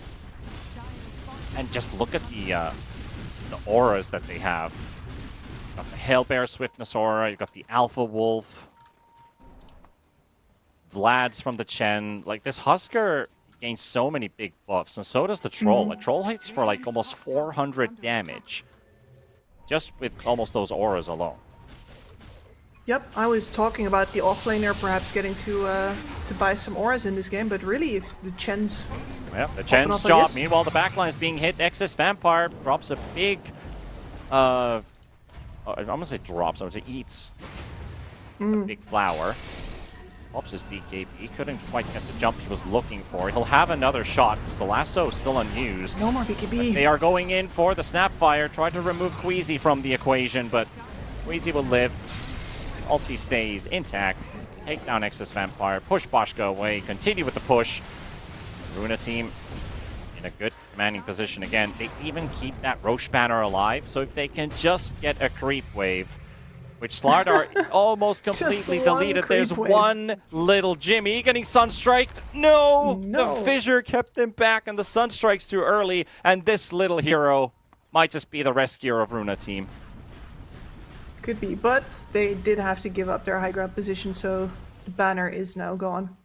bottom And just look at the auras that they have. You've got the Hellbear Swiftness aura, you've got the Alpha Wolf, Vlad's from the Chen. Like, this Husker gains so many big buffs, and so does the Troll. Like, Troll hits for like almost 400 damage just with almost those auras alone. Yep, I was talking about the offlaner perhaps getting to buy some auras in this game, but really, if the Chen's Yeah, the Chen's off like job. this. Meanwhile, the backline is being hit. Excess Vampire drops a big... I'm going to say drops. I'm going to say eats a big flower. Pops his BKB. Couldn't quite get the jump he was looking for. He'll have another shot because the lasso is still unused. no more BKB. They are going in for the Snapfire. Try to remove Queasy from the equation, but Queasy will live. His ulti stays intact. Take down Excess Vampire. Push Bashka away. Continue with the push. Runa team in a good commanding position again. They even keep that Roche banner alive, so if they can just get a creep wave, which Slardar almost completely one deleted. creep There's wave. one little Jimmy getting Sunstriked. No! No. The fissure kept him back, and the Sunstrike's too early, and this little hero might just be the rescuer of Runa team. Could be, but they did have to give up their high ground position, so the banner is now gone.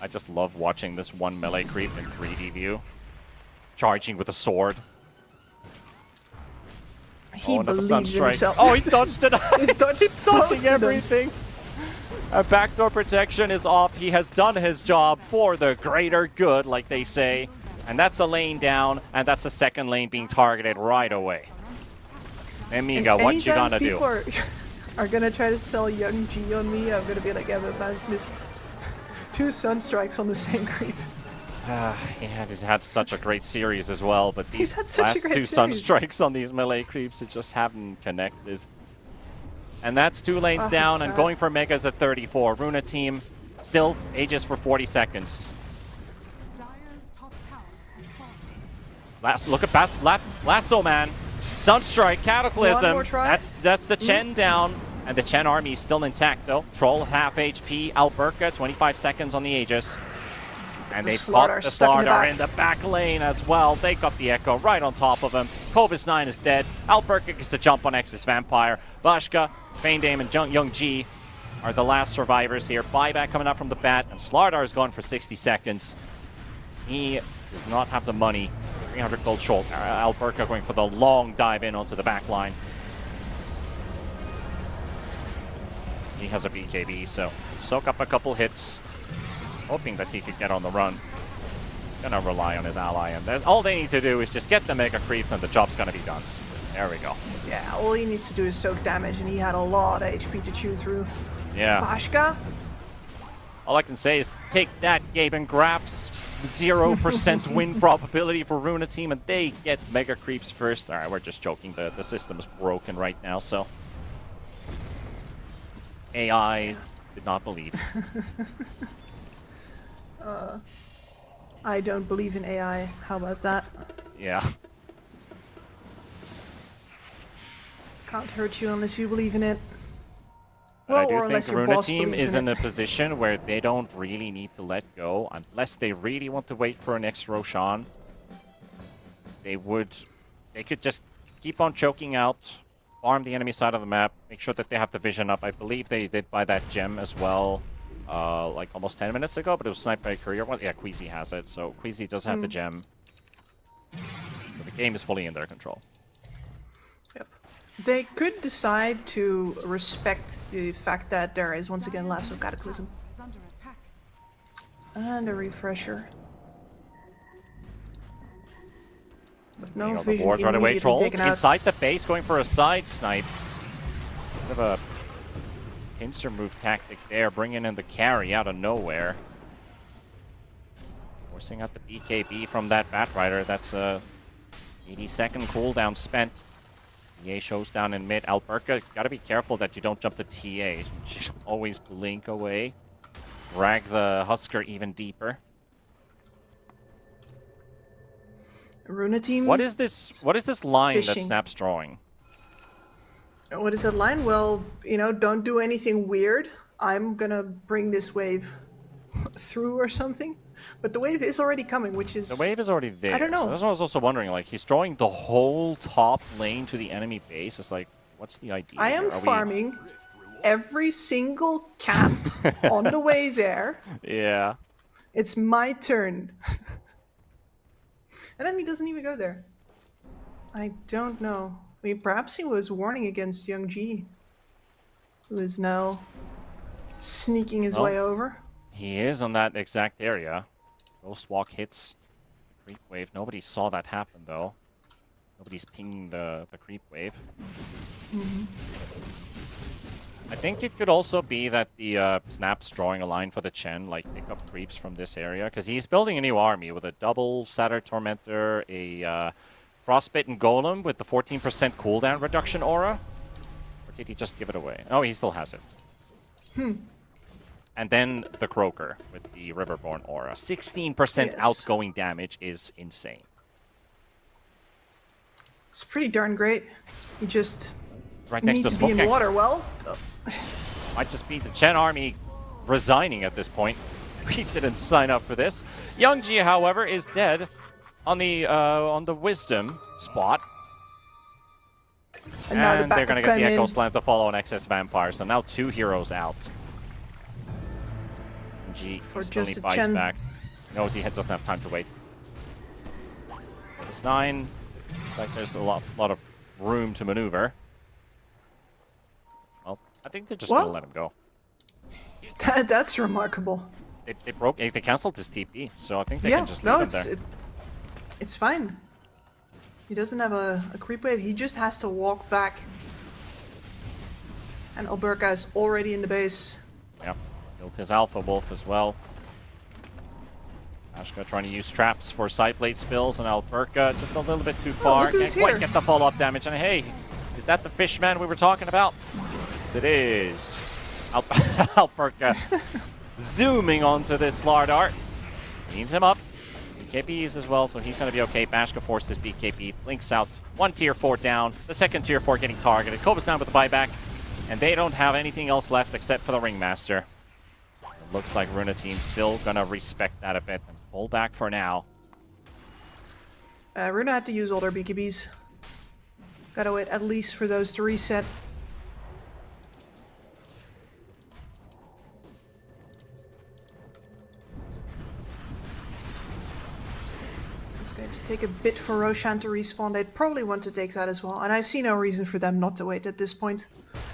I just love watching this one melee creep in 3D view. Charging with a sword. He Another believes sun in strike. himself. Oh, he dodged it. He's dodged He's both dodging of them. everything. Backdoor protection is off. He has done his job for the greater good, like they say. And that's a lane down, and that's a second lane being targeted right away. Amiga, what you gonna do? People are gonna try to sell Young G on me. I'm gonna be like, yeah, but man's missed 2 sun strikes on the same creep. Yeah, he's had such a great series as well, but these had such a last great 2 sun series. strikes on these melee creeps, it just haven't connected. And that's 2 lanes Oh, down it's and sad. going for Megas at 34. Runa team still Aegis for 40 seconds. Dire's top tower has fallen. Look at Lasso Man. Sunstrike, Cataclysm. One more try? That's the Chen down. And the Chen army is still intact though. Troll half HP. Alberca, 25 seconds on the Aegis. And The they Slardar pop the stuck in the Slardar back. in the back lane as well. They got the Echo right on top of him. Kovis 9 is dead. Alberca gets to jump on Exis Vampire. Vashka, Feindame, and Young G are the last survivors here. Buyback coming up from the bat, and Slardar is gone for 60 seconds. He does not have the money. 300 gold short. Alberca going for the long dive in onto the back line. He has a BKB, so soak up a couple hits. Hoping that he could get on the run. He's gonna rely on his ally, and then all they need to do is just get the mega creeps and the job's gonna be done. There we go. Yeah, all he needs to do is soak damage, and he had a lot of HP to chew through. Yeah. Bashka? All I can say is take that, Gabe and Graps. 0% win probability for Runa team, and they get mega creeps first. Alright, we're just joking. The system is broken right now, so. AI did not believe. I don't believe in AI. How about that? Yeah. Can't hurt you unless you believe in it. But I Well, or do unless think your Runa boss team believes is in in it. a position where they don't really need to let go unless they really want to wait for an next Roshan. They could just keep on choking out, farm the enemy side of the map, make sure that they have the vision up. I believe they did buy that gem as well, like almost 10 minutes ago, but it was sniped by a courier. Well, yeah, Queasy has it, so Queasy does have the gem. So the game is fully in their control. Yep. They could decide to respect the fact that there is once again Lasso Cataclysm. Is under attack. And a refresher. But no You know, the vision boards right away. immediately Trolls taken out. inside the base, going for a side snipe. Bit of a pincer move tactic there, bringing in the carry out of nowhere. Forcing out the BKB from that Batrider. That's a 80-second cooldown spent. EA shows down in mid. Alberca, gotta be careful that you don't jump the TA. She always blink away. Drag the Husker even deeper. Runa team. What is this line that Fishing. Snap's drawing? What is that line? Well, you know, don't do anything weird. I'm gonna bring this wave through or something. But the wave is already coming, which is... The wave is already there. I don't know. So that's what I was also wondering. Like, he's drawing the whole top lane to the enemy base. It's like, what's the idea? I am here? Are we- farming every single camp on the way there. Yeah. It's my turn. And then he doesn't even go there. I don't know. I mean, perhaps he was warning against Young G, who is now sneaking his Well, way over. He is on that exact area. Ghost Walk hits the creep wave. Nobody saw that happen, though. Nobody's pinging the creep wave. I think it could also be that the Snap's drawing a line for the Chen, like pick up creeps from this area, because he's building a new army with a double Satyr Tormentor, a Frostbitten Golem with the 14% cooldown reduction aura. Or did he just give it away? Oh, he still has it. And then the Croaker with the Riverborn aura. 16% Yes. outgoing damage is insane. It's pretty darn great. You just Right next need to to the be in smoke. water. Well, Might just be the Chen army resigning at this point. We didn't sign up for this. Young Ji, however, is dead on the Wisdom spot. and now the And they're backup going to get the come Echo in. Slam to follow on Excess Vampire. So now 2 heroes out. Young G For instantly just a buys Chen. back. Knows he doesn't have time to wait. It's 9. Like there's a lot of room to maneuver. Well, I think they're just Well- gonna let him go. That's remarkable. They canceled his TP, so I think they Yeah, can just no, leave him there. it's fine. He doesn't have a creep wave. He just has to walk back. And Alberca is already in the base. Yeah, built his Alpha Wolf as well. Ashka trying to use traps for side blade spills, and Alberca just a little bit too far. look who's Can't quite here. get the follow-up damage. And hey, is that the fishman we were talking about? Yes, it is. Alberca zooming onto this Slardar. Cleans him up. BKBs as well, so he's going to be okay. Bashka forced this BKB. Links out. One tier 4 down. The second tier 4 getting targeted. Kova's down with the buyback. And they don't have anything else left except for the Ringmaster. It looks like Runa Team's still going to respect that a bit and pull back for now. Runa had to use all their BKBs. Gotta wait at least for those to reset. It's going to take a bit for Roshan to respawn. They'd probably want to take that as well. And I see no reason for them not to wait at this point.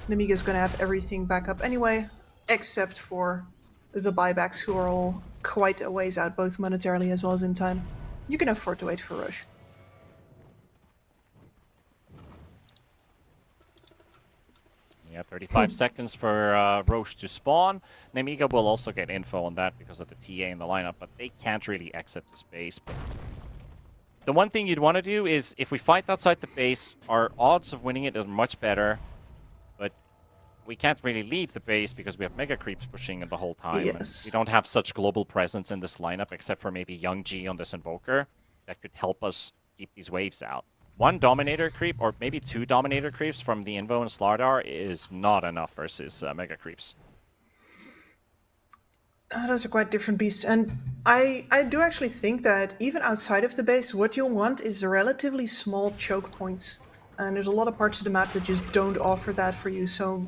Namiga's gonna have everything back up anyway, except for the buybacks who are all quite a ways out, both monetarily as well as in time. You can afford to wait for Roche. Yeah, 35 seconds for Roche to spawn. Nemiga will also get info on that because of the TA in the lineup, but they can't really exit the space. But the one thing you'd want to do is, if we fight outside the base, our odds of winning it are much better. But we can't really leave the base because we have Mega Creeps pushing it the whole time. Yes. We don't have such global presence in this lineup, except for maybe Young G on this Invoker, that could help us keep these waves out. One Dominator creep, or maybe 2 Dominator creeps from the Invo and Slardar is not enough versus Mega Creeps. Those are quite different beasts, and I do actually think that even outside of the base, what you'll want is relatively small choke points. And there's a lot of parts of the map that just don't offer that for you, so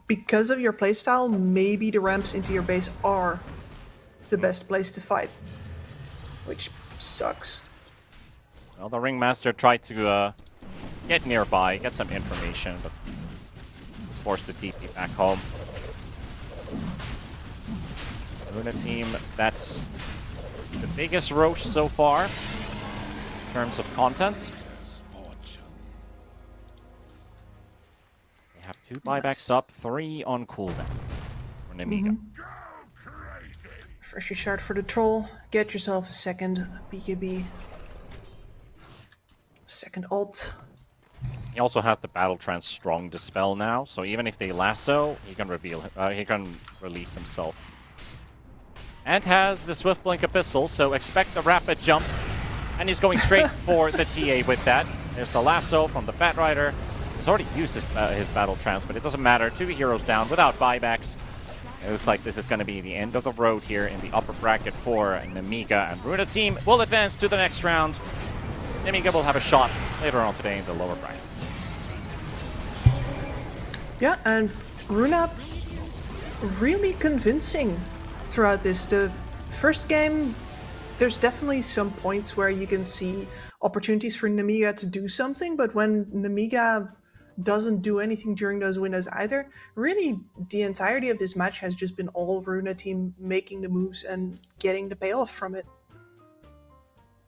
because of your playstyle, maybe the ramps into your base are the best place to fight. Which sucks. Well, the Ringmaster tried to get nearby, get some information, but was forced to TP back home. Runa Team, that's the biggest Roche so far in terms of content. They have 2 buybacks up, 3 on cooldown for Nemiga. Freshie shard for the troll. Get yourself a second BKB. Second ult. He also has the Battle Trance Strong Dispel now, so even if they lasso, he can release himself. And has the Swift Blink Abyssal, so expect the rapid jump. And he's going straight for the TA with that. There's the lasso from the Bat Rider. He's already used his Battle Trance, but it doesn't matter. 2 heroes down without buybacks. It looks like this is going to be the end of the road here in the upper bracket for Nemiga. And Runa Team will advance to the next round. Nemiga will have a shot later on today in the lower bracket. Yeah, and Runa really convincing throughout this. The first game, there's definitely some points where you can see opportunities for Nemiga to do something, but when Nemiga doesn't do anything during those windows either, really the entirety of this match has just been all Runa Team making the moves and getting the payoff from it.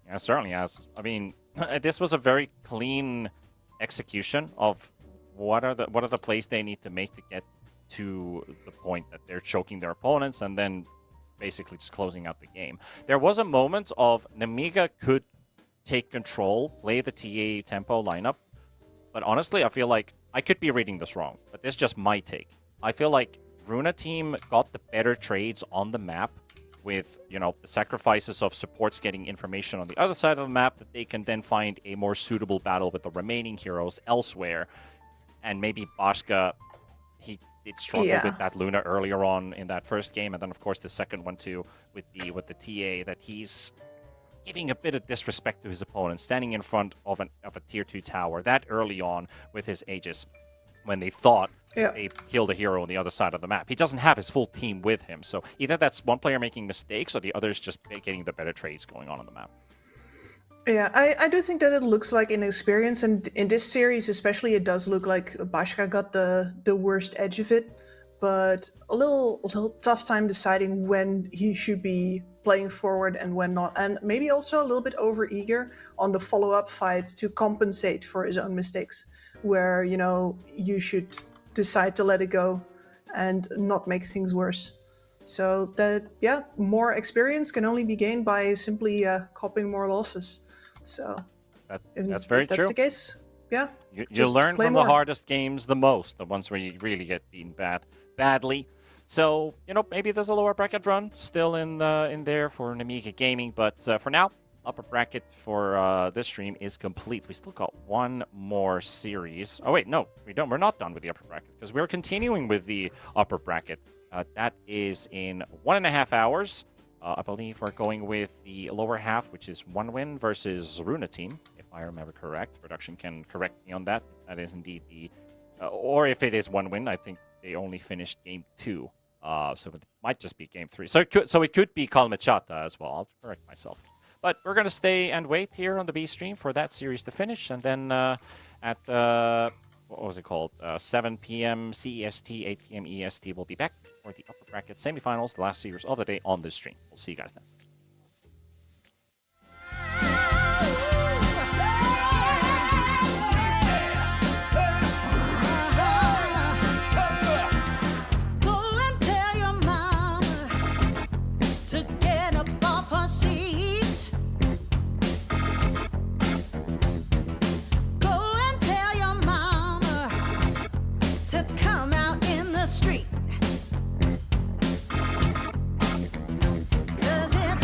Yeah, it certainly has. I mean, this was a very clean execution of what are the plays they need to make to get to the point that they're choking their opponents and then basically just closing out the game. There was a moment of Nemiga could take control, play the TA tempo lineup, but honestly, I feel like I could be reading this wrong, but this is just my take. I feel like Runa Team got the better trades on the map with, you know, the sacrifices of supports getting information on the other side of the map that they can then find a more suitable battle with the remaining heroes elsewhere. And maybe Bashka, he did struggle with that Luna earlier on in that first game, and then of course the second one too with the TA, that he's giving a bit of disrespect to his opponent, standing in front of a tier 2 tower that early on with his Aegis. when they thought Yeah. they killed a hero on the other side of the map. He doesn't have his full team with him, so either that's one player making mistakes or the other's just getting the better trades going on the map. Yeah, I do think that it looks like inexperience, and in this series especially, it does look like Bashka got the worst edge of it, but a little tough time deciding when he should be playing forward and when not, and maybe also a little bit over-eager on the follow-up fights to compensate for his own mistakes, where, you know, you should decide to let it go and not make things worse. So that, yeah, more experience can only be gained by simply copying more losses. So That's very if that's true. the case, yeah. You just learn play from more. the hardest games the most, the ones where you really get beaten badly. So, you know, maybe there's a lower bracket run still in there for an Amiga Gaming, but for now, upper bracket for this stream is complete. We still got one more series. Oh wait, no, we don't. We're not done with the upper bracket because we're continuing with the upper bracket. That is in 1.5 hours. I believe we're going with the lower half, which is 1 win versus Runa team, if I remember correct. Production can correct me on that. That is indeed the, or if it is 1 win, I think they only finished game 2. So it might just be game 3. So it could be Kalmachata as well. I'll correct myself. But we're gonna stay and wait here on the B stream for that series to finish, and then at what was it called? 7 p.m. CEST, 8 p.m. EST. We'll be back for the upper bracket semifinals, the last series of the day on this stream. We'll see you guys then. Go and tell your mama to get up off her seat. Go and tell your mama to come out in the street. 'Cause it's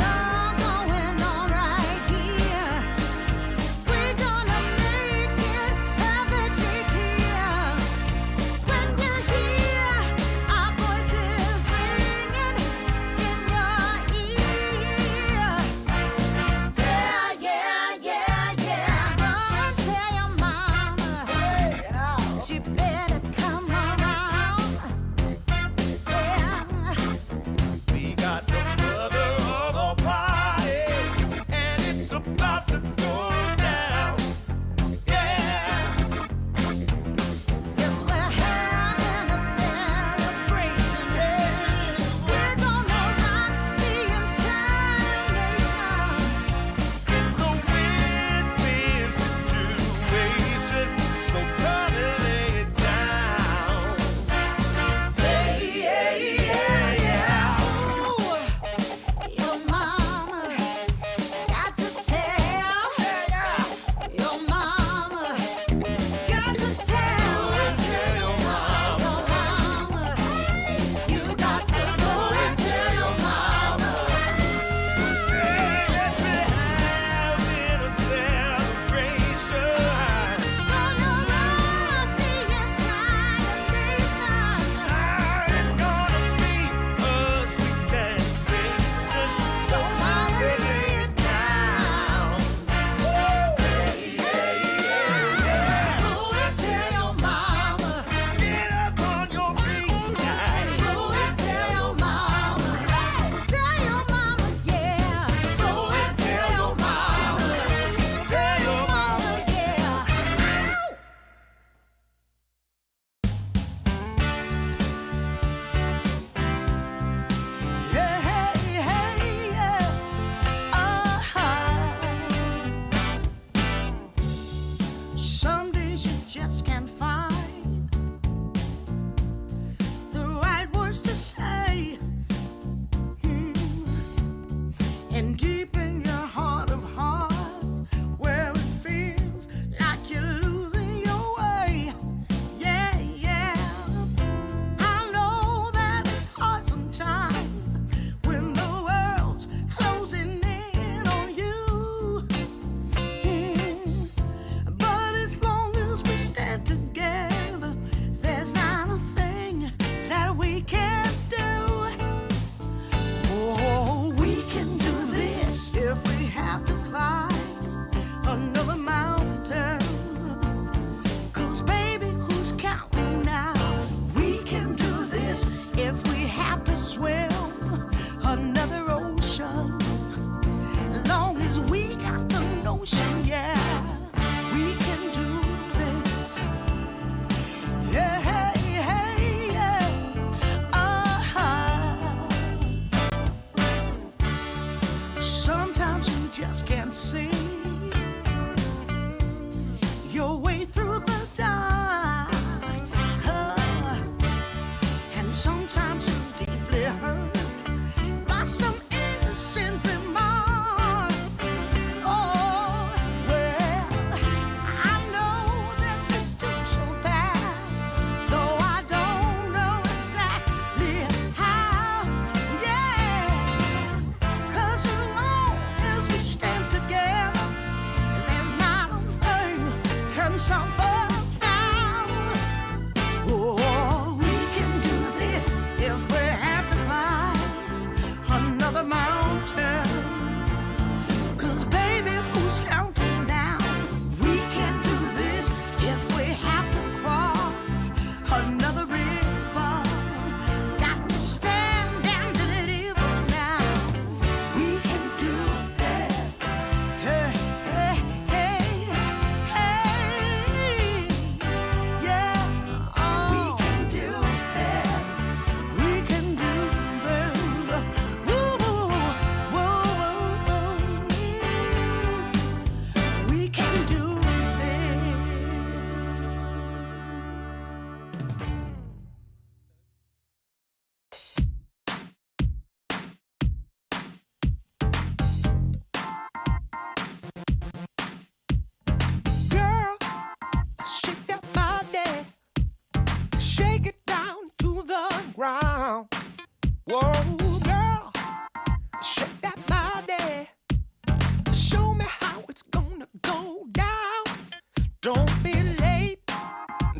Don't be late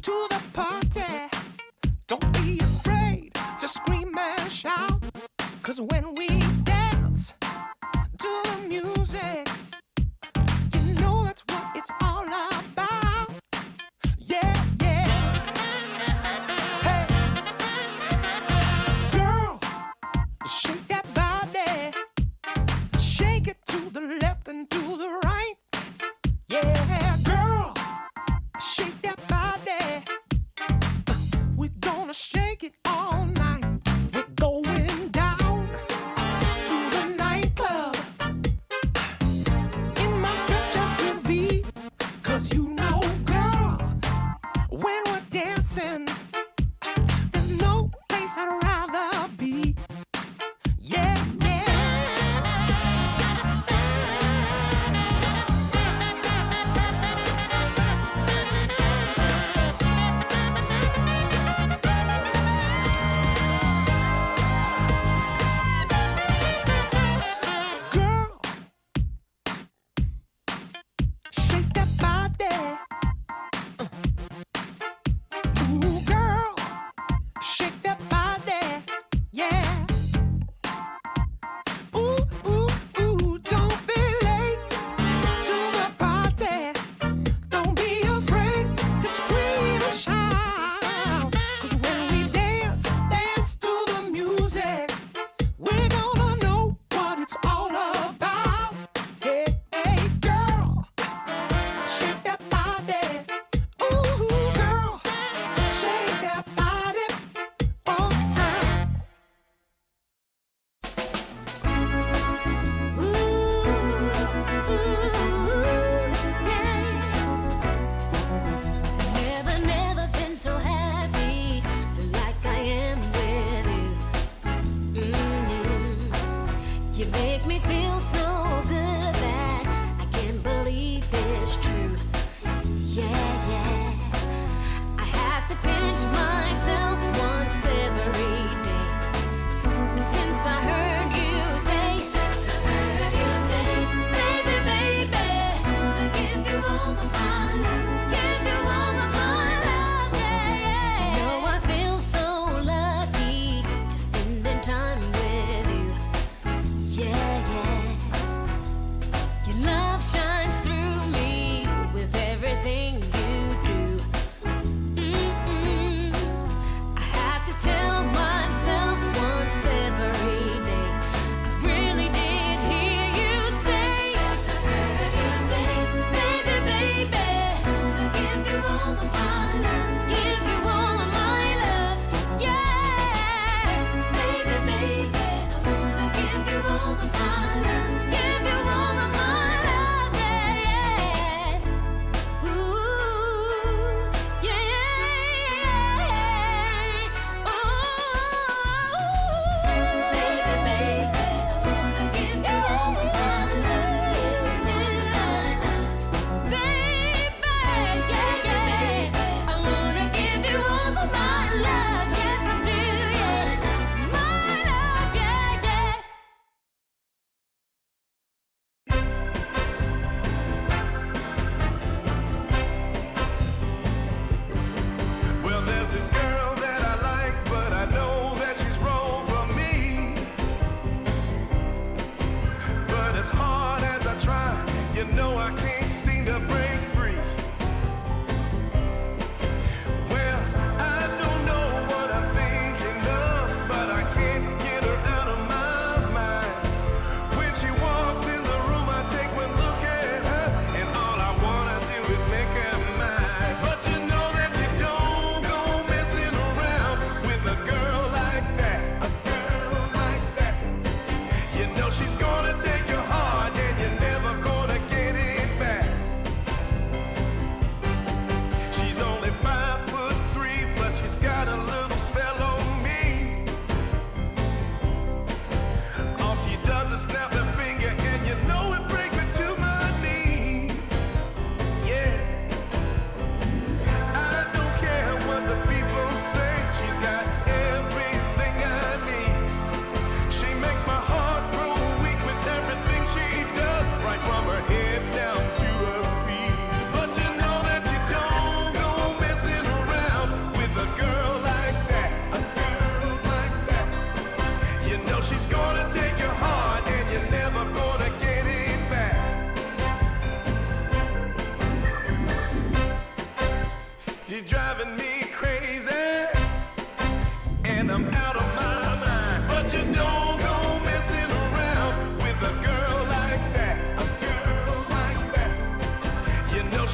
to the party. Don't be afraid to scream and shout. 'Cause when we dance to the music, you know that's what it's all about. Yeah, yeah. Hey, girl, shake that body. Shake it to the left and to the right. Yeah, girl, shake that body. We're gonna shake it all night. We're going down.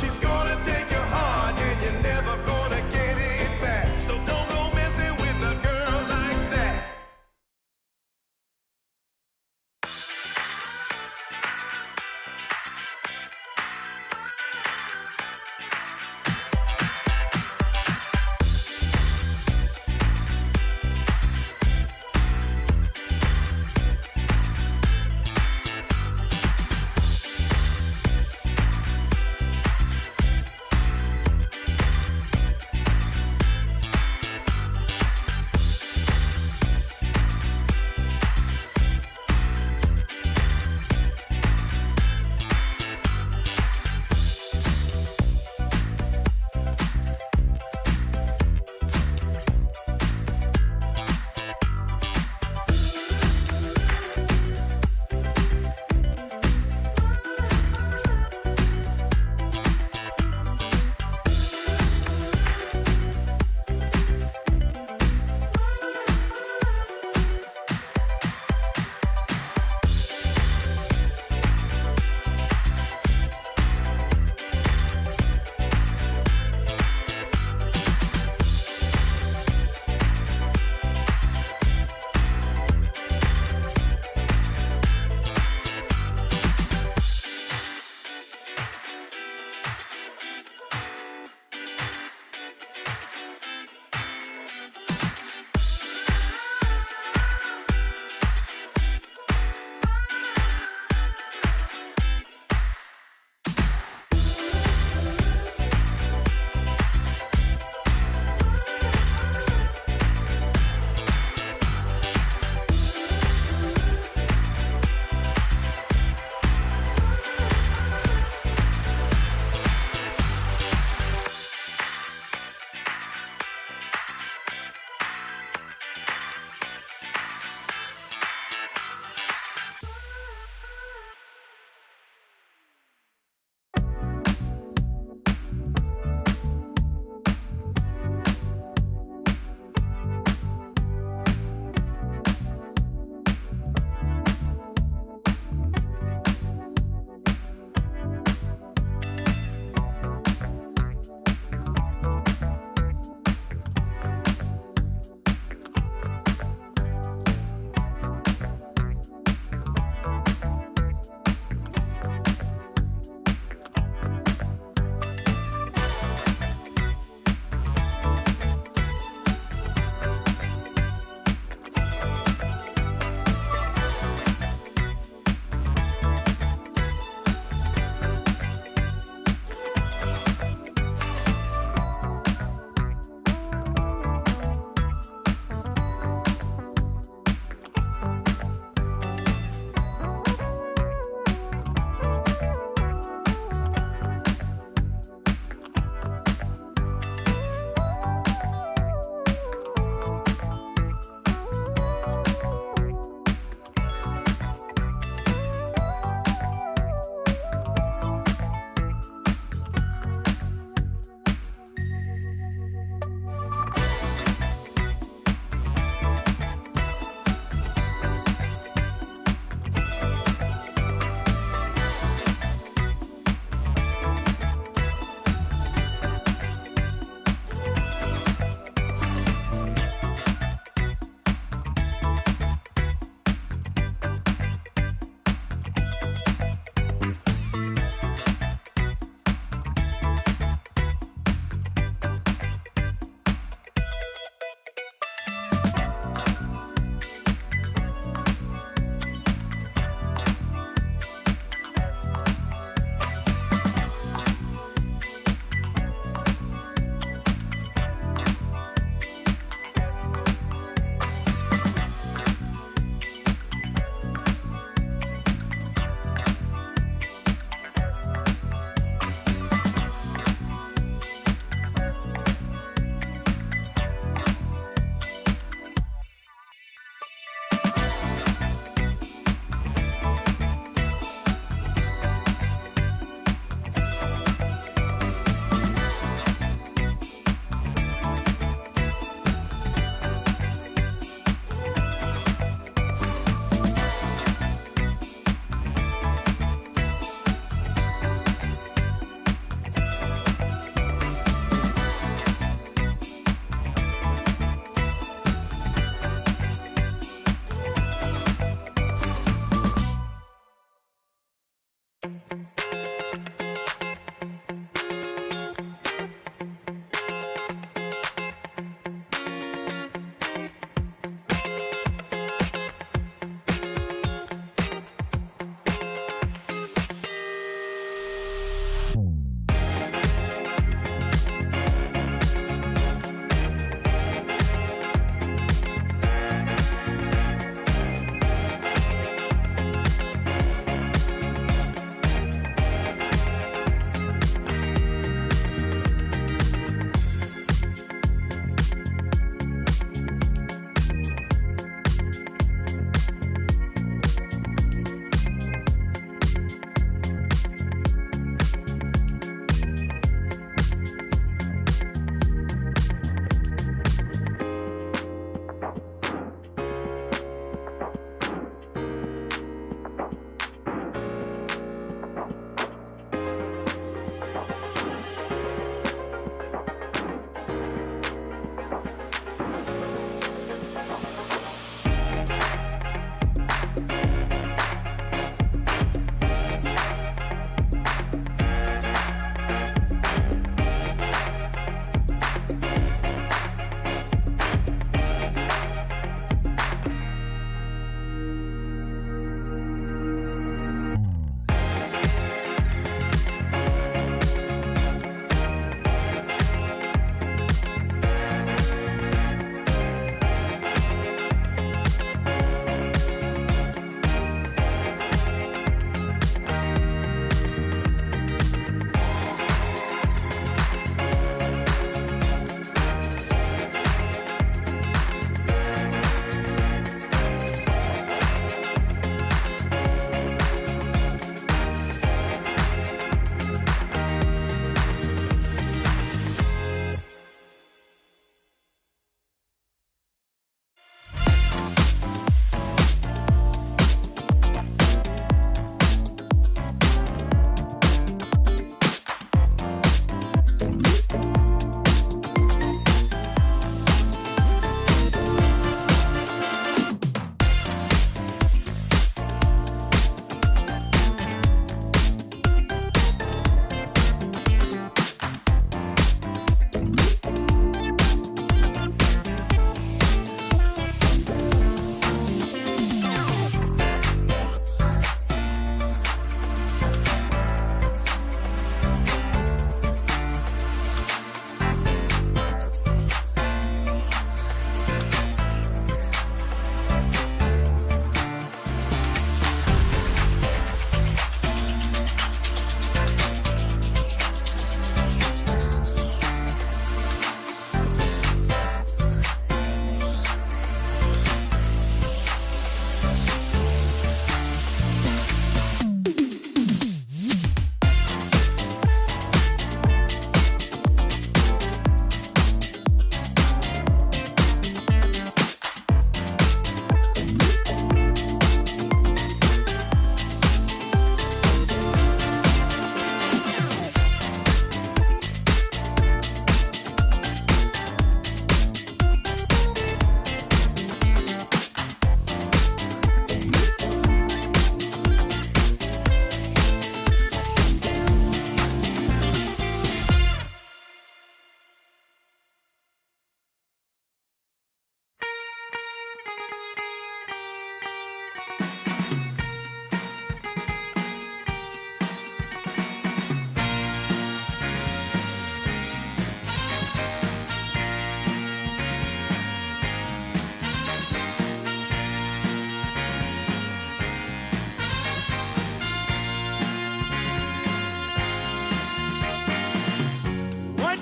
She's gonna take your heart and you're never gonna get it back. So don't go messing with a girl like that.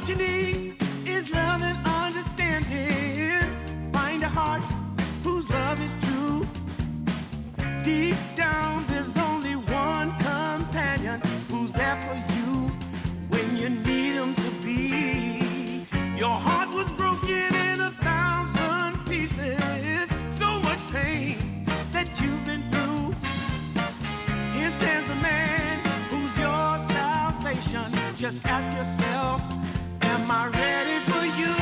What you need is love and understanding. Find a heart whose love is true. Deep down, there's only one companion who's there for you when you need him to be. Your heart was broken in 1,000 pieces. So much pain that you've been through. Here stands a man who's your salvation. Just ask yourself, am I ready for you?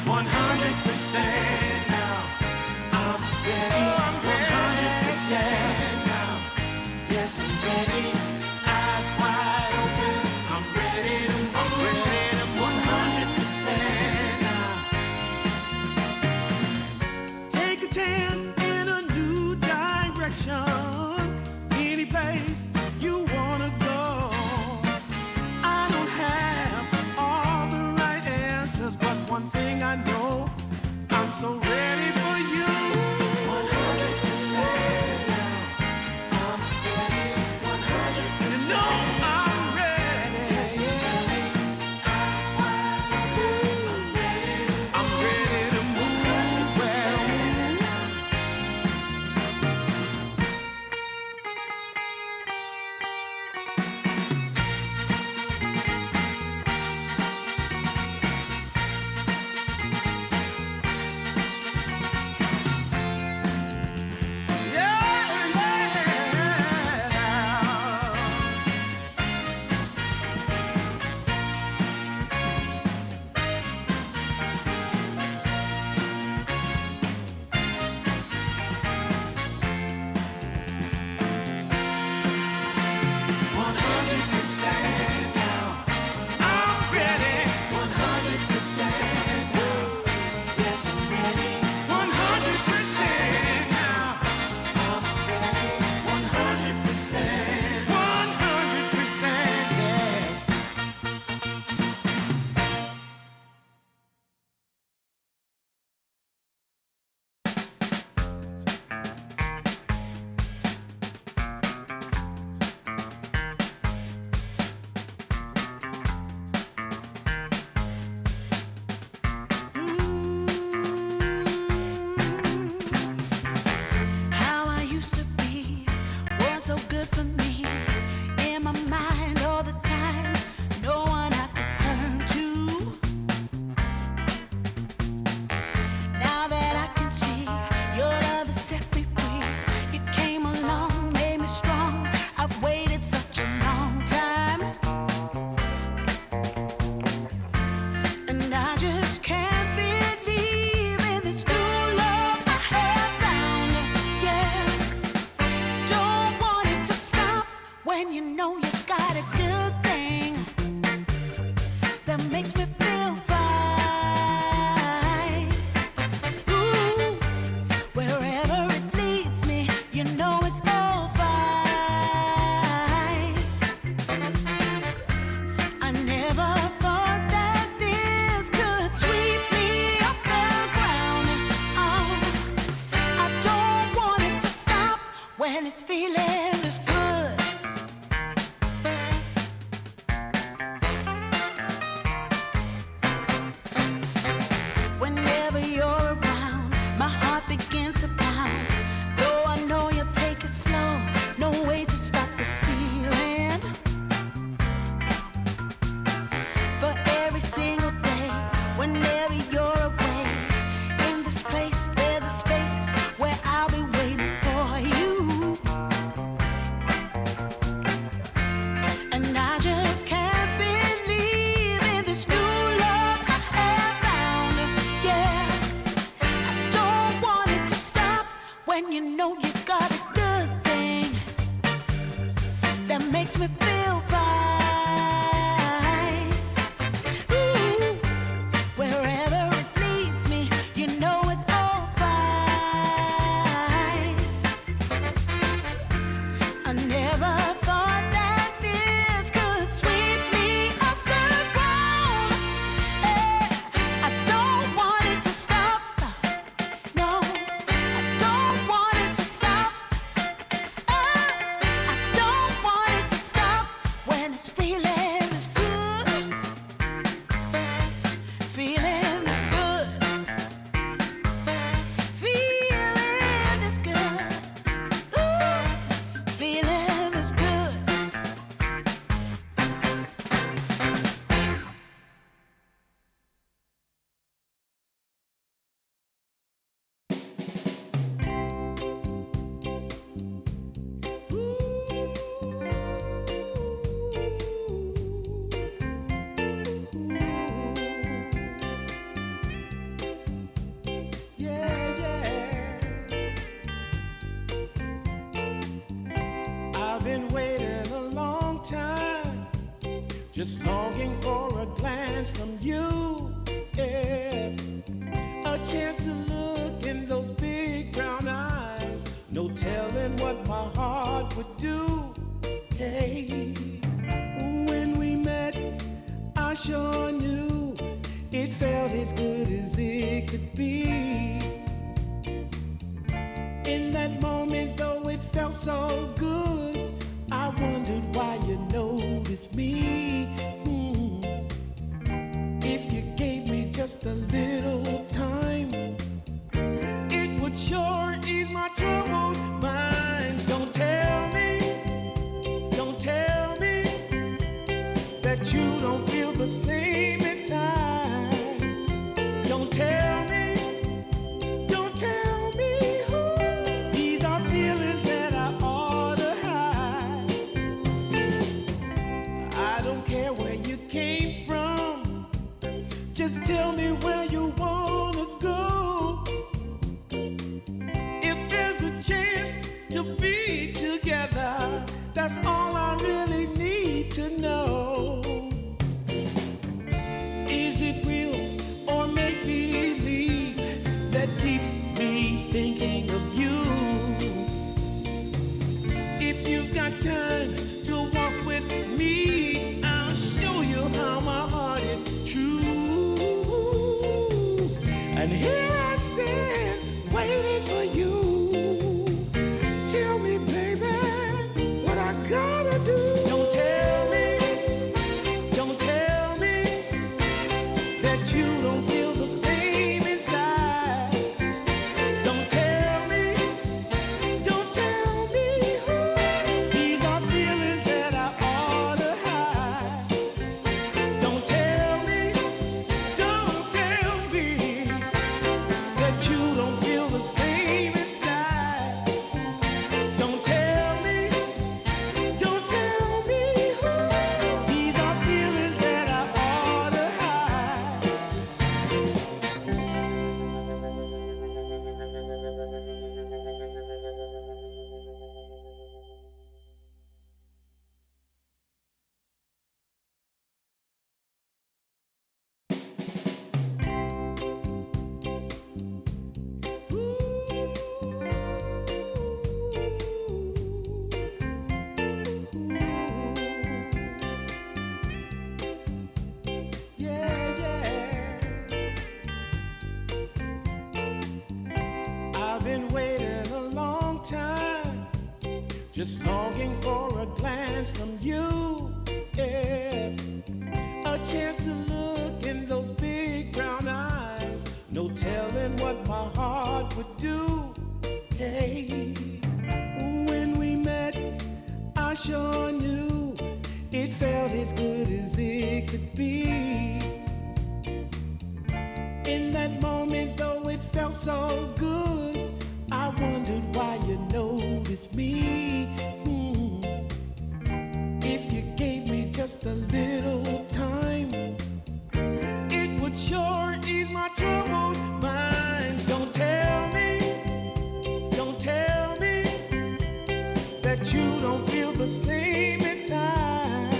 100% now. I'm ready. 100% now. Yes, I'm ready. Eyes wide open. I'm ready to move. 100% now. Take a chance in a new direction. Any place you wanna go. I don't have all the right answers, but one thing I know, I'm so ready for you. 100% now. I'm ready. 100%. You know I'm ready. Yes, I'm ready. Eyes wide open. I'm ready to move. Well, how I used to be was so good for me. In my mind all the time, no one I could turn to. Now that I can see your love has set me free. You came along, made me strong. I've waited such a long time, and I just can't believe in this new love I have found. Yeah, don't want it to stop when you know you got a good thing that makes me feel fine. Ooh, wherever it leads me, you know it's all fine. I never thought that this could sweep me off the ground. Oh, I don't want it to stop when it's feeling this good. Whenever you're around, my heart begins to pound. Though I know you'll take it slow, no way to stop this feeling. For every single day, whenever you're away, in this place there's a space where I'll be waiting for you. And I just can't believe in this new love I have found. Yeah, I don't want it to stop when you know you got a good thing that makes me feel fine. Ooh, wherever it leads me, you know it's all fine. I never thought that this could sweep me off the ground. I don't want it to stop. No, I don't want it to stop. I don't want it to stop when it's feeling this good. just longing for a glance from you. Yeah. A chance to look in those big brown eyes. No telling what my heart would do. Hey, when we met, I sure knew it felt as good as it could be. In that moment, though it felt so good, I wondered why you noticed me. If you gave me just a little time, it would sure ease my troubled mind. Don't tell me that you don't feel the same inside. Don't tell me who. These are feelings that I ought to hide. I don't care where you came from, just tell me where you wanna go. If there's a chance to be together, that's all I really need to know. Is it real or make believe that keeps me thinking of you? If you've got time to walk with me, I'll show you how my heart is true. And here I stand waiting for you. Tell me, baby, what I gotta do. Don't tell me that you don't feel the same inside. Don't tell me who. These are feelings that I ought to hide. Don't tell me that you don't feel the same inside. Don't tell me who. These are feelings that I ought to hide. I've been waiting a long time, just longing for a glance from you. Yeah. A chance to look in those big brown eyes. No telling what my heart would do. Hey, when we met, I sure knew it felt as good as it could be. In that moment, though it felt so good, I wondered why you noticed me. If you gave me just a little time, it would sure ease my troubled mind. Don't tell me that you don't feel the same inside.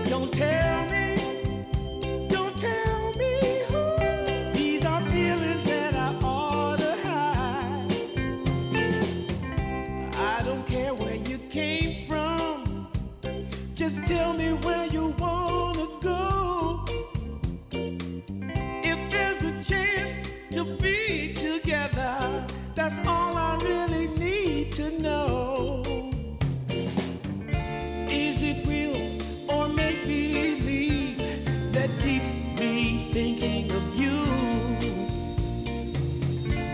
Don't tell me who. These are feelings that I ought to hide. I don't care where you came from, just tell me where you wanna go. If there's a chance to be together, that's all I really need to know. Is it real or make believe that keeps me thinking of you?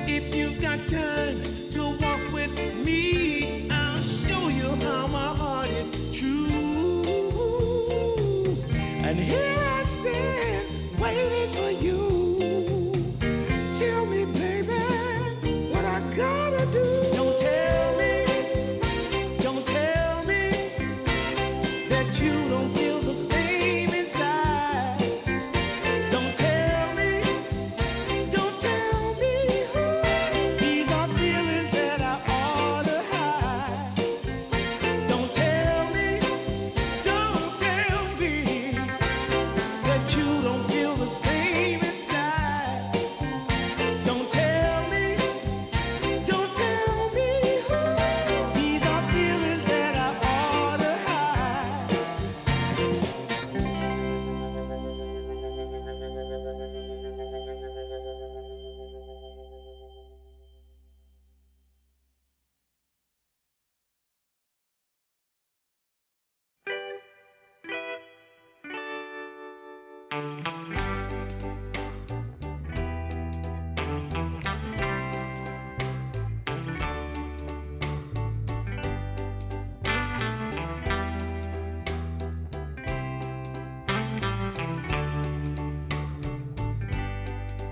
If you've got time to walk with me, I'll show you how my heart is true. And here I stand waiting for you. Tell me, baby, what I gotta do. Don't tell me that you don't feel the same inside. Don't tell me who. These are feelings that I ought to hide. Don't tell me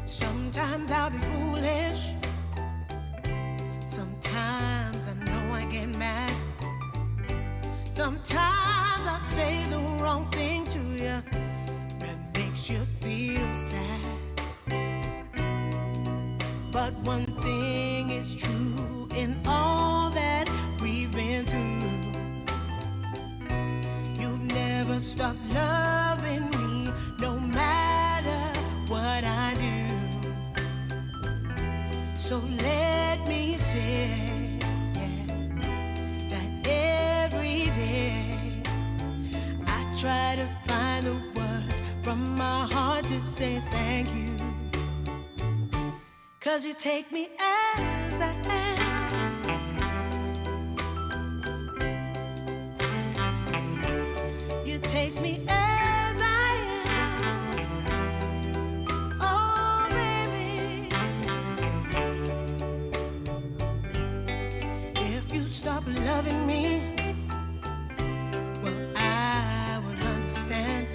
Sometimes I'll be foolish. Sometimes I know I get mad. Sometimes I say the wrong thing to you that makes you feel sad. But one thing is true in all that we've been through. You've never stopped loving me, no matter what I do. So let me say, yeah, that every day I try to find the words from my heart to say thank you. 'Cause you take me as I am. You take me as I am. Oh, baby. If you stop loving me, well, I would understand.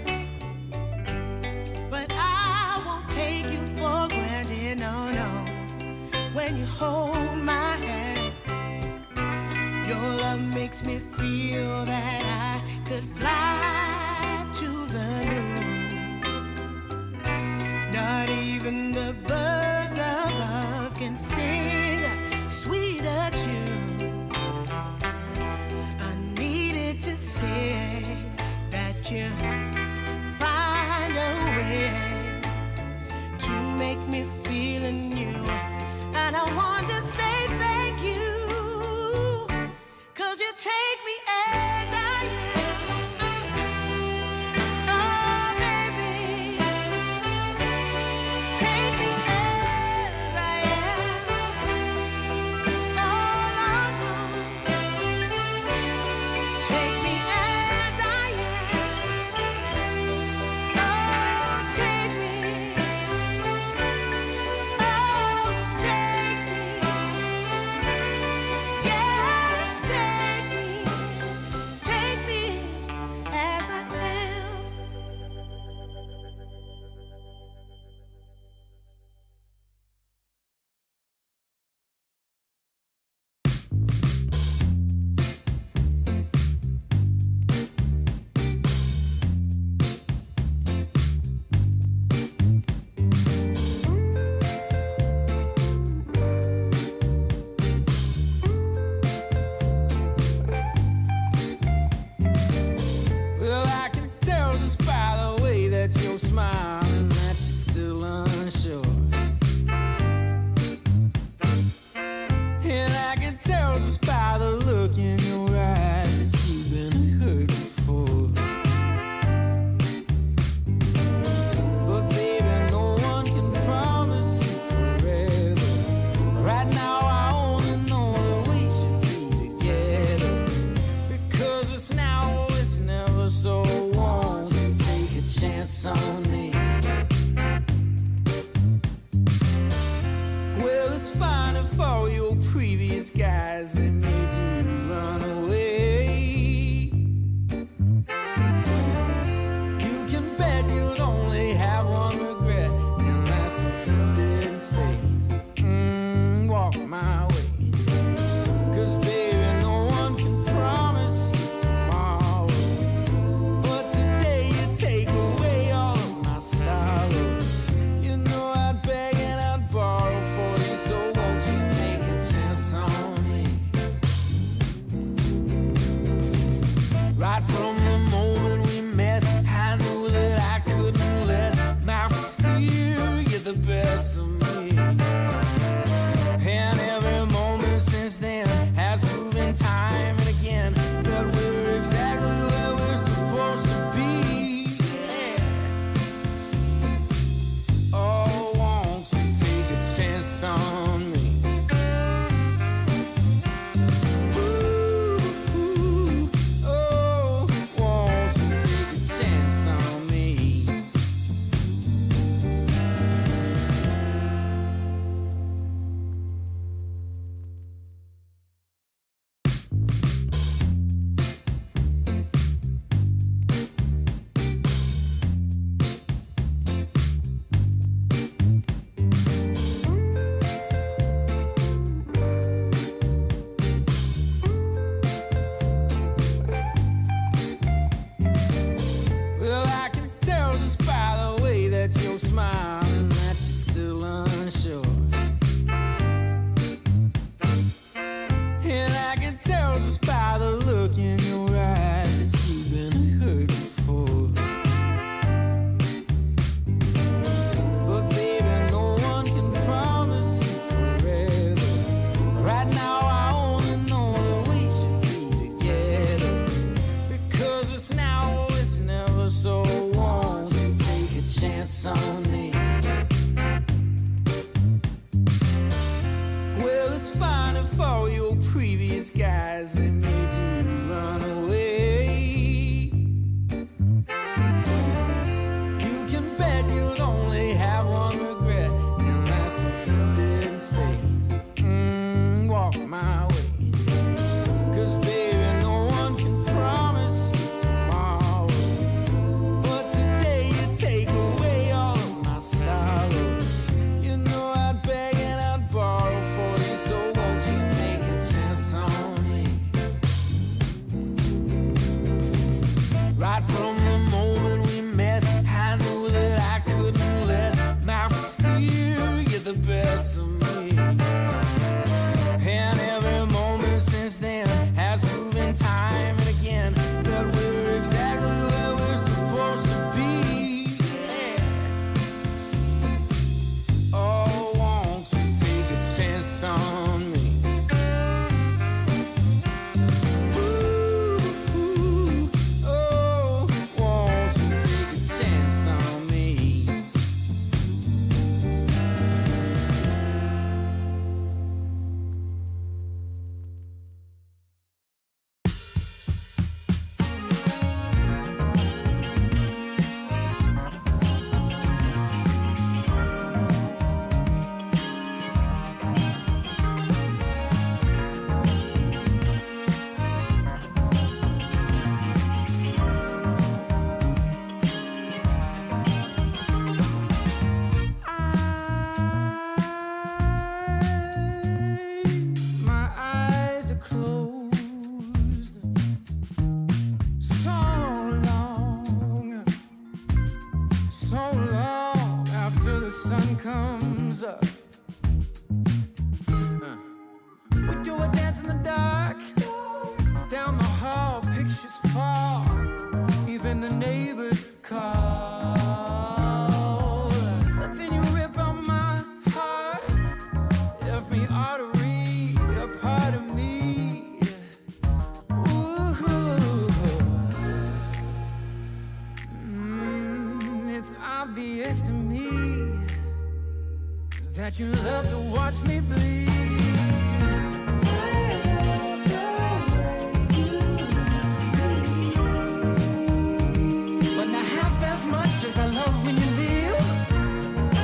But I won't take you for granted, no, no. When you hold my hand, your love makes me feel that I could fly to the moon. Not even the birds above can sing a sweeter tune. I needed to say that you find a way to make me feel anew. And I want to say thank you, 'cause you take me as I am. Oh, baby, take me as I am. Oh, no, take me as I am. Oh, take me. Oh, take me. Yeah, take me. Take me as I am. Well, I can tell just by the way that you're smiling that you're still unsure. And I can tell just by the look in your eyes that you've been hurt before. But baby, no one can promise you forever. Right now I only know that we should be together. Because it's now or it's never, so won't you take a chance on me? Well, it's fine if all your previous guys, they made you run away. You can bet you'd only have one regret, and that's if you didn't stay. Walk my way. 'Cause baby, no one can promise you tomorrow. But today you take away all of tell just by the way that you're smiling that you're still unsure. And I can tell just by the look in your eyes that you've been hurt before. But baby, no one can promise you forever. Right now I only know that we should be together. Because it's now or it's never, so won't you take a chance on me? Well, it's fine if all your previous guys they made you run away. You can bet you'd only have one regret, and that's if you didn't stay. Walk my way. 'Cause baby, no one can promise you tomorrow. But today you take away all of my sorrows. You know I'd beg and I'd borrow for you, so won't you take a chance on me? Right from the moment we met, I knew that I couldn't let my fear get the best of me. And every moment since then has proven time and again that we're exactly where we're supposed to be. Yeah. Oh, won't you take a chance on me? Ooh, oh, won't you take a chance on me? My eyes are closed so long after the sun comes up. We do a dance in the dark, down the hall, pictures fall, even the neighbors call. But then you rip out my heart, every artery, a part of me. Ooh, it's obvious to me that you love to watch me bleed. But not half as much as I love when you leave. I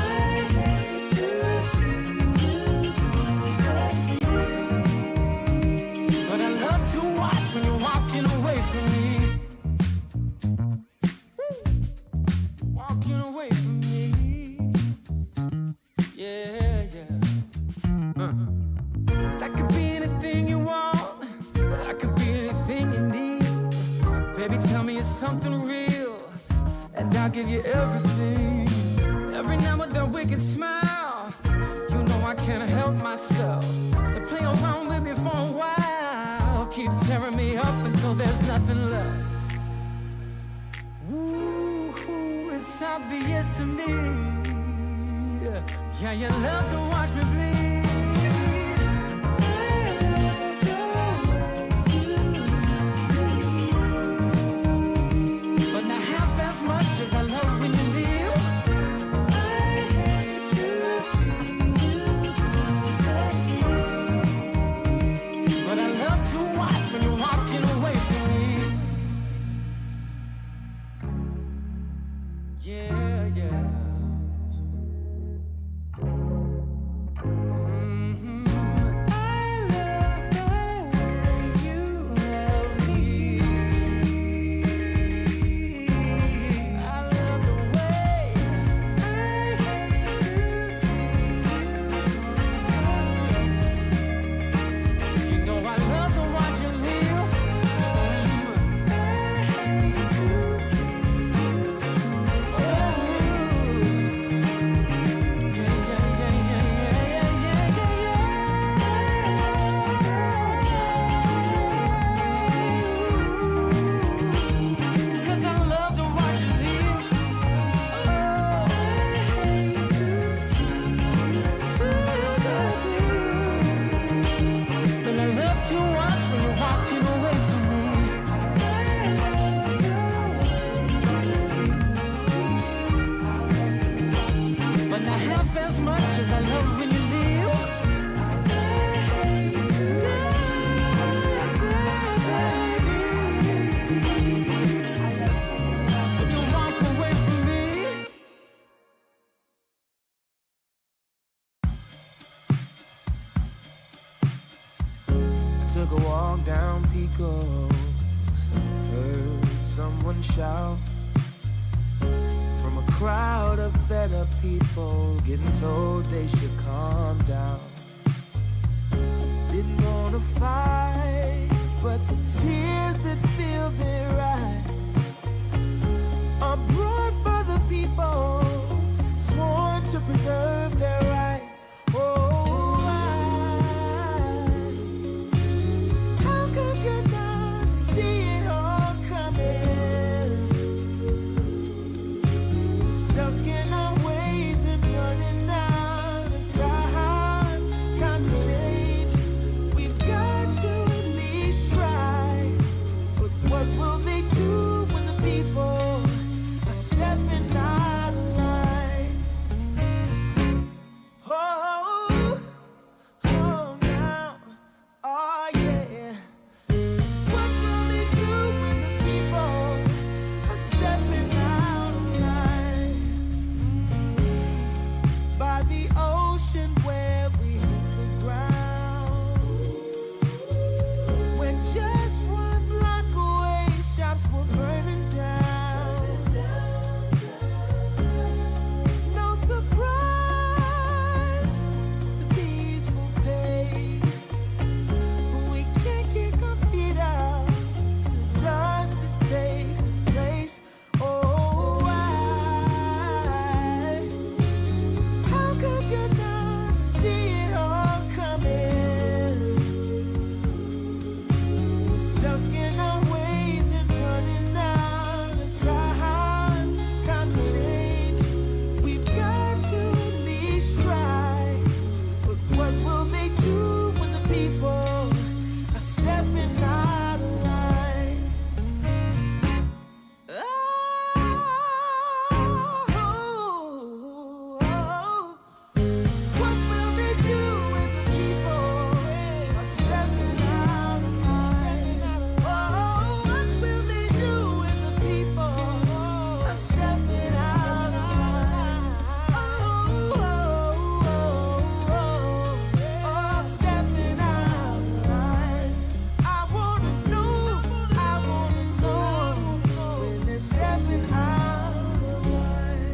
hate to see you go sad. But I love to watch when you're walking away from me. Walking away from me. Yeah, yeah. 'Cause I could be anything you want. I could be anything you need. Baby, tell me it's something real, and I'll give you everything. Every now and then wicked smile. You know I can't help myself. They play around with me for a while, keep tearing me up until there's nothing left. Ooh, it's obvious to me. Yeah, you love to watch me bleed. But not half as much as I love when you leave. I hate to see you go sad. But I love to watch when you're walking away from me. Yeah, yeah. Oh, ago, heard someone shout from a crowd of fed up people getting told they should calm down. Didn't wanna fight, but the tears that fill their eyes are brought by the people sworn to preserve their rights. Oh, how could you not see it all coming? Stuck in our ways and running out of time. Time to change. We've got to at least try. But what will they do when the people are stepping out of line? Oh, oh now, oh yeah. What will they do when the people are stepping out of line? By the ocean where we hit the ground, when just one block away shops were burning down. No surprise, the peaceful pay. We can't kick our feet out till justice takes its place. Oh, how could you not see it all coming? Stuck in our ways and running out of time. Time to change. We've got to at least try. But what will they do when the people are stepping out of line? What will they do when the people are stepping out of line? What will they do when the people are stepping out of line? Stepping out of line. I wanna know when they're stepping out of line.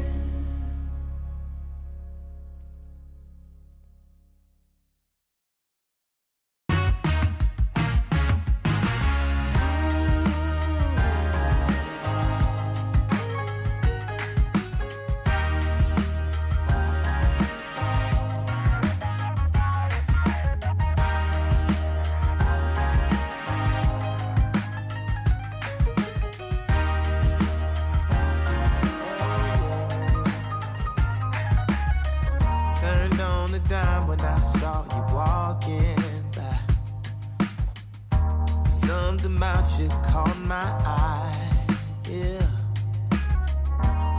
Turned on the dime when I saw you walking by. Something about you caught my eye, yeah.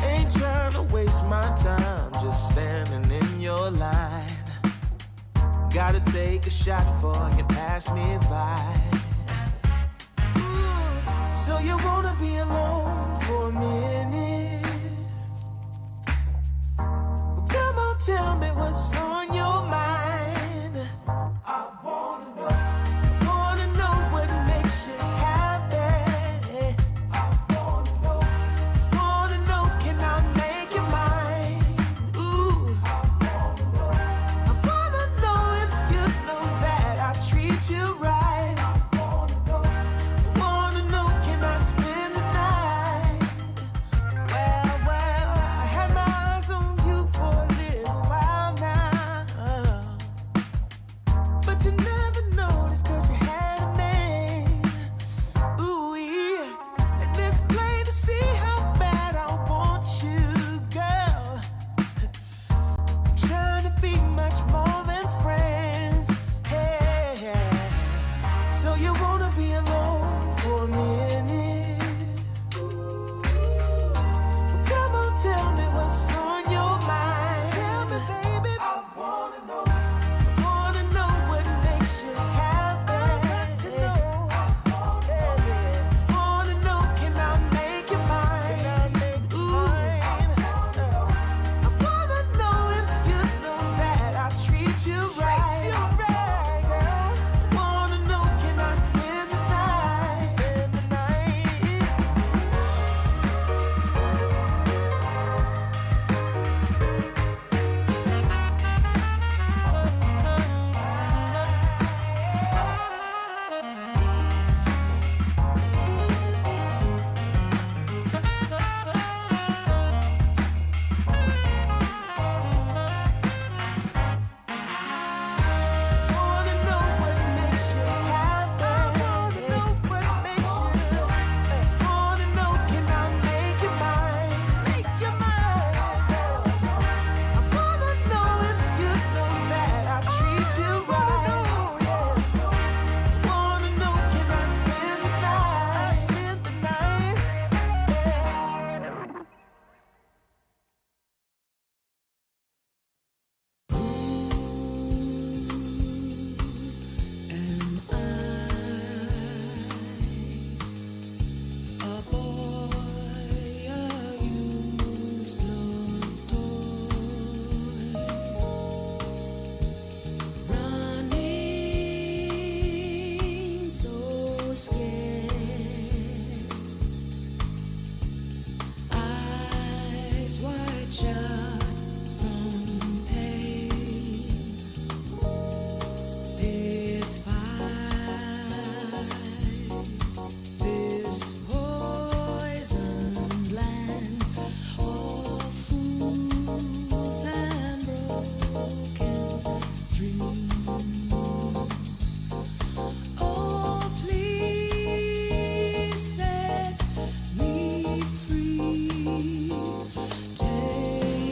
Ain't trying to waste my time, just standing in your line. Gotta take a shot for you pass me by. So you wanna be alone for a minute? Well, come on, tell me what's on your mind. I wanna know what makes you happy. I wanna know, can I make you mine? Ooh, I wanna know if you know that I treat you right. I wanna know, can I spend the night? watch out from pain. This fight, this poisoned land, all fools and broken dreams. Oh, please set me free. Take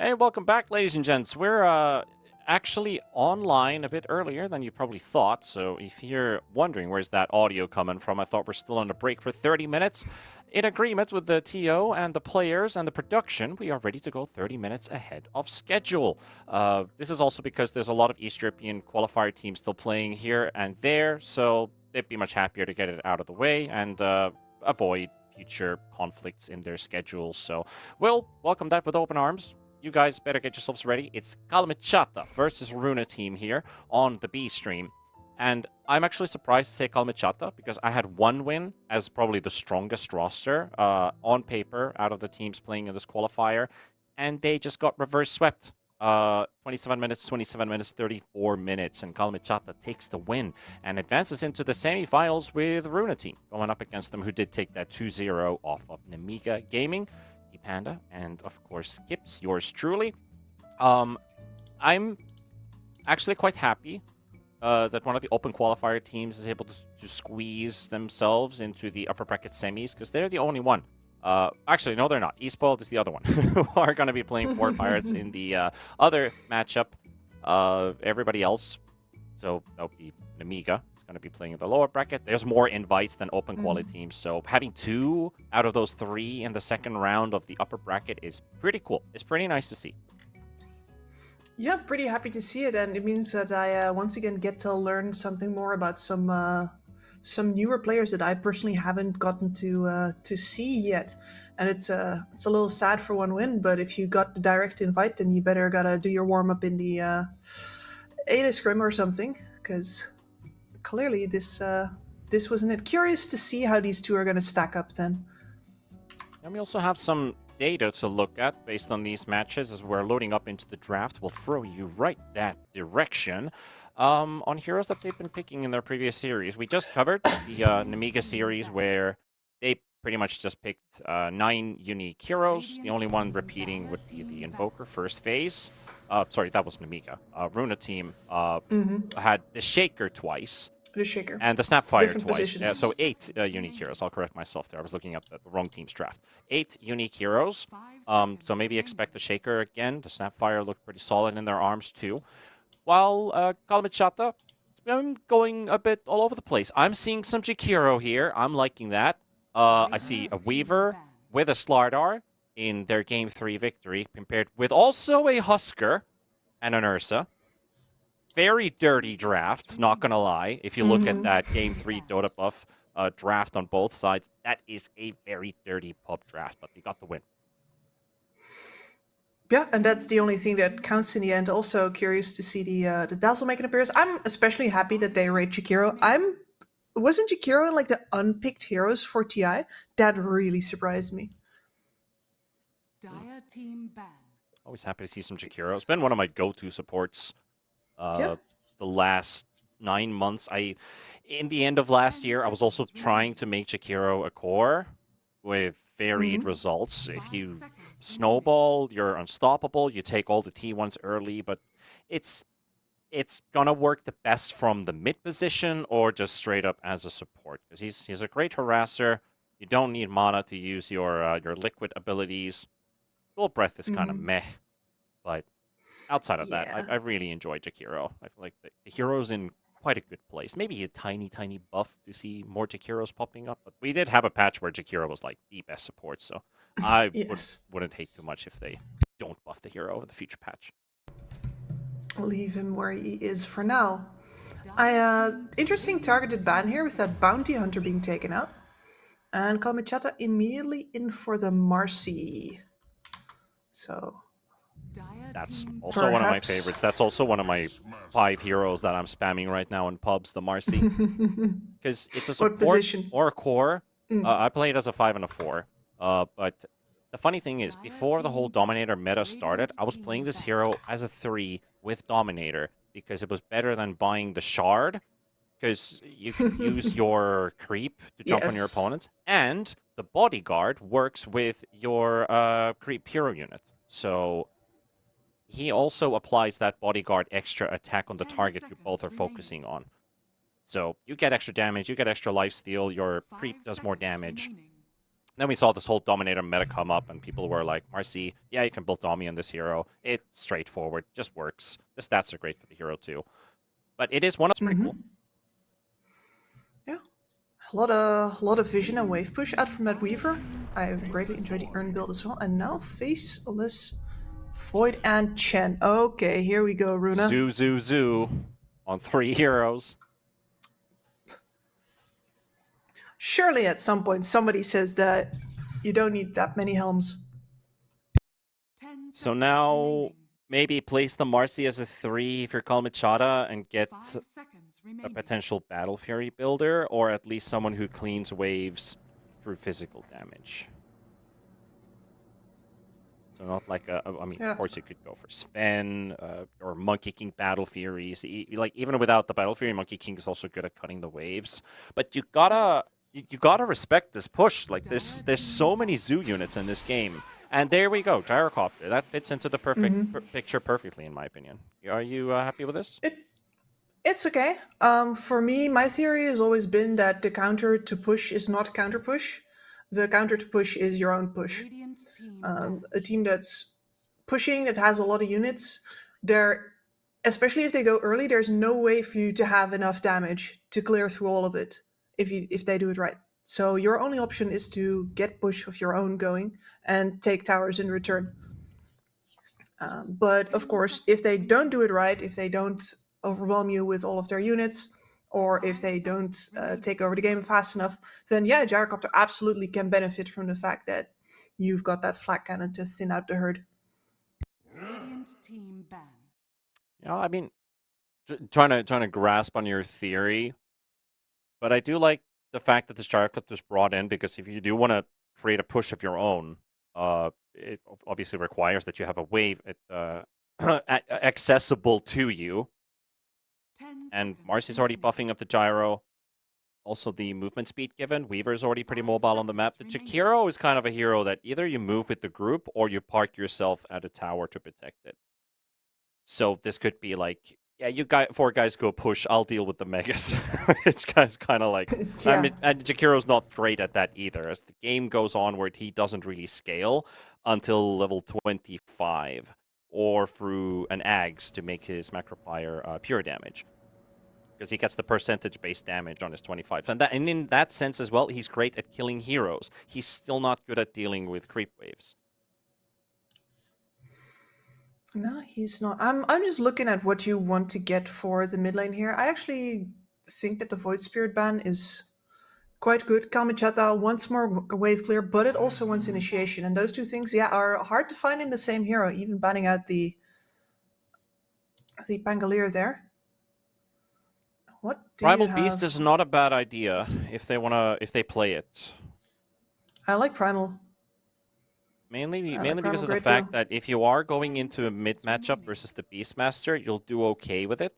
Hey, welcome back, ladies and gents. We're actually online a bit earlier than you probably thought. So if you're wondering where's that audio coming from, I thought we're still on a break for 30 minutes. In agreement with the TO and the players and the production, we are ready to go 30 minutes ahead of schedule. This is also because there's a lot of East European qualifier teams still playing here and there, so they'd be much happier to get it out of the way and avoid future conflicts in their schedules. So we'll welcome that with open arms. You guys better get yourselves ready. It's Kalmechata versus Runa team here on the B stream. And I'm actually surprised to say Kalmechata because I had one win as probably the strongest roster on paper out of the teams playing in this qualifier. And they just got reverse swept. 27 minutes, 34 minutes. And Kalmechata takes the win and advances into the semifinals with Runa team. Going up against them who did take that 2-0 off of Nemiga Gaming. Panda, and of course Skips, yours truly. I'm actually quite happy that one of the open qualifier teams is able to squeeze themselves into the upper bracket semis, because they're the only one. Actually, no, they're not. Esporld is the other one who are going to be playing for Pirates in the other matchup. Everybody else, so that would be Nemiga, is going to be playing in the lower bracket. There's more invites than open quality teams, so having 2 out of those 3 in the second round of the upper bracket is pretty cool. It's pretty nice to see. Yeah, pretty happy to see it, and it means that I once again get to learn something more about some newer players that I personally haven't gotten to see yet. And it's a little sad for one win, but if you got the direct invite, then you better gotta do your warm up in the Ada scrim or something, because clearly this wasn't it. Curious to see how these two are going to stack up then. And we also have some data to look at based on these matches as we're loading up into the draft. We'll throw you right that direction. On heroes that they've been picking in their previous series. We just covered the Nemiga series where they pretty much just picked 9 unique heroes. The only one repeating would be the Invoker first phase. Sorry, that was Nemiga. Runa team had the Shaker twice. The Shaker. And the Snapfire Different twice. positions. So 8 unique heroes. I'll correct myself there. I was looking at the wrong team's draft. 8 unique heroes. So maybe expect the Shaker again. The Snapfire looked pretty solid in their arms too. While Kalmechata, I'm going a bit all over the place. I'm seeing some Jakiro here. I'm liking that. I see a Weaver with a Slardar in their Game 3 victory, compared with also a Husker and an Ursa. Very dirty draft, not gonna lie. If you look at that Game 3 Dota buff draft on both sides, that is a very dirty pub draft, but they got the win. Yeah, and that's the only thing that counts in the end. Also curious to see the Dazzle make an appearance. I'm especially happy that they rate Jakiro. Wasn't Jakiro in like the unpicked heroes for TI? That really surprised me. Dire team ban. Always happy to see some Jakiro. It's been one of my go-to supports the last 9 months. In the end of last year, I was also trying to make Jakiro a core with varied results. If you snowball, you're unstoppable. You take all the T1s early, but it's gonna work the best from the mid position or just straight up as a support, because he's a great harasser. You don't need mana to use your liquid abilities. Full breath is kind of meh, but outside of that, I really enjoy Jakiro. I feel like the hero's in quite a good place. Maybe a tiny buff to see more Jakiros popping up, but we did have a patch where Jakiro was like the best support, so I wouldn't hate too much if they don't buff the hero in the future patch. Leave him where he is for now. Interesting targeted ban here with that bounty hunter being taken out. And Kalmechata immediately in for the Marcy. So that's also one of my favorites. That's also one of my 5 heroes that I'm spamming right now in pubs, the Marcy. Because it's a support or a core. I play it as a 5 and a 4. But the funny thing is, before the whole Dominator meta started, I was playing this hero as a 3 with Dominator because it was better than buying the Shard, because you can use your creep to jump on your opponents, and the Bodyguard works with your creep hero unit. So he also applies that Bodyguard extra attack on the target you both are focusing on. So you get extra damage, you get extra lifesteal, your creep does more damage. Then we saw this whole Dominator meta come up, and people were like, Marcy, yeah, you can build Domi on this hero. It's straightforward, just works. The stats are great for the hero too. But it is one that's pretty cool. Yeah. A lot of vision and wave push out from that Weaver. I greatly enjoyed the Urn build as well. And now faceless Void and Chen. Okay, here we go, Runa. Zoo, zoo, zoo on 3 heroes. Surely at some point somebody says that you don't need that many helms. 10 So seconds now remaining. maybe place the Marcy as a 3 if you're Kalmichata and get 5 seconds a remaining. potential Battle Fury builder, or at least someone who cleans waves through physical damage. So not like a, I mean, Yeah. of course you could go for Sven or Monkey King Battle Furies. Like even without the Battle Fury, Monkey King is also good at cutting the waves. But you gotta respect this push. Like there's so many zoo units in this game, and there we go, Gyrocopter. That fits into the perfect picture perfectly, in my opinion. Are you happy with this? It's okay. For me, my theory has always been that the counter to push is not counter push. The counter to push is your own push. Radiant team A team that's pushing, that has a lot of units, they're, especially if they go early, there's no way for you to have enough damage to clear through all of it if they do it right. So your only option is to get push of your own going and take towers in return. But of course, if they don't do it right, if they don't overwhelm you with all of their units, or if they don't take over the game fast enough, then yeah, Gyrocopter absolutely can benefit from the fact that you've got that flak cannon to thin out the herd. Radiant team ban. Yeah, I mean, trying to grasp on your theory, but I do like the fact that this Gyrocopter is brought in, because if you do want to create a push of your own, it obviously requires that you have a wave accessible to you. 10 And seconds Marcy's already remaining. buffing up the gyro. Also, the movement speed given. Weaver's already pretty 5 mobile on the map. The seconds Jakiro is kind of a hero that either you move with the group or you park yourself at a tower to protect it. So this could be like, yeah, you 4 guys go push, I'll deal with the Megas. It's kind of like, Yeah. I mean, and Jakiro's not great at that either. As the game goes onward, he doesn't really scale until level 25 or through an Ags to make his Macroplier pure damage, because he gets the percentage-based damage on his 25. And in that sense as well, he's great at killing heroes. He's still not good at dealing with creep waves. No, he's not. I'm just looking at what you want to get for the mid lane here. I actually think that the Void Spirit ban is quite good. Kalmichata wants more wave clear, but it also wants initiation. And those two things, yeah, are hard to find in the same hero, even banning out the Pangolier there. What do Primal you Beast have? is not a bad idea if they play it. I like Primal. Mainly like because Primal of the great fact deal. that if you are going into a mid matchup versus the Beastmaster, you'll do okay with it.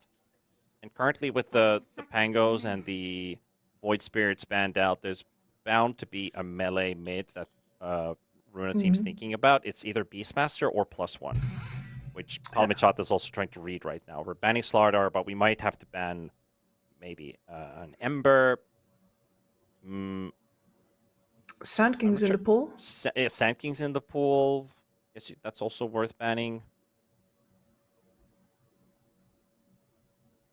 And currently with the Pangos and the Void Spirits banned out, there's bound to be a melee mid that Runa team's thinking about. It's either Beastmaster or +1, which Kalmichata is also trying to read right now. We're banning Slardar, but we might have to ban maybe an Ember. Sand King's in the pool. Sand King's in the pool. Guess that's also worth banning.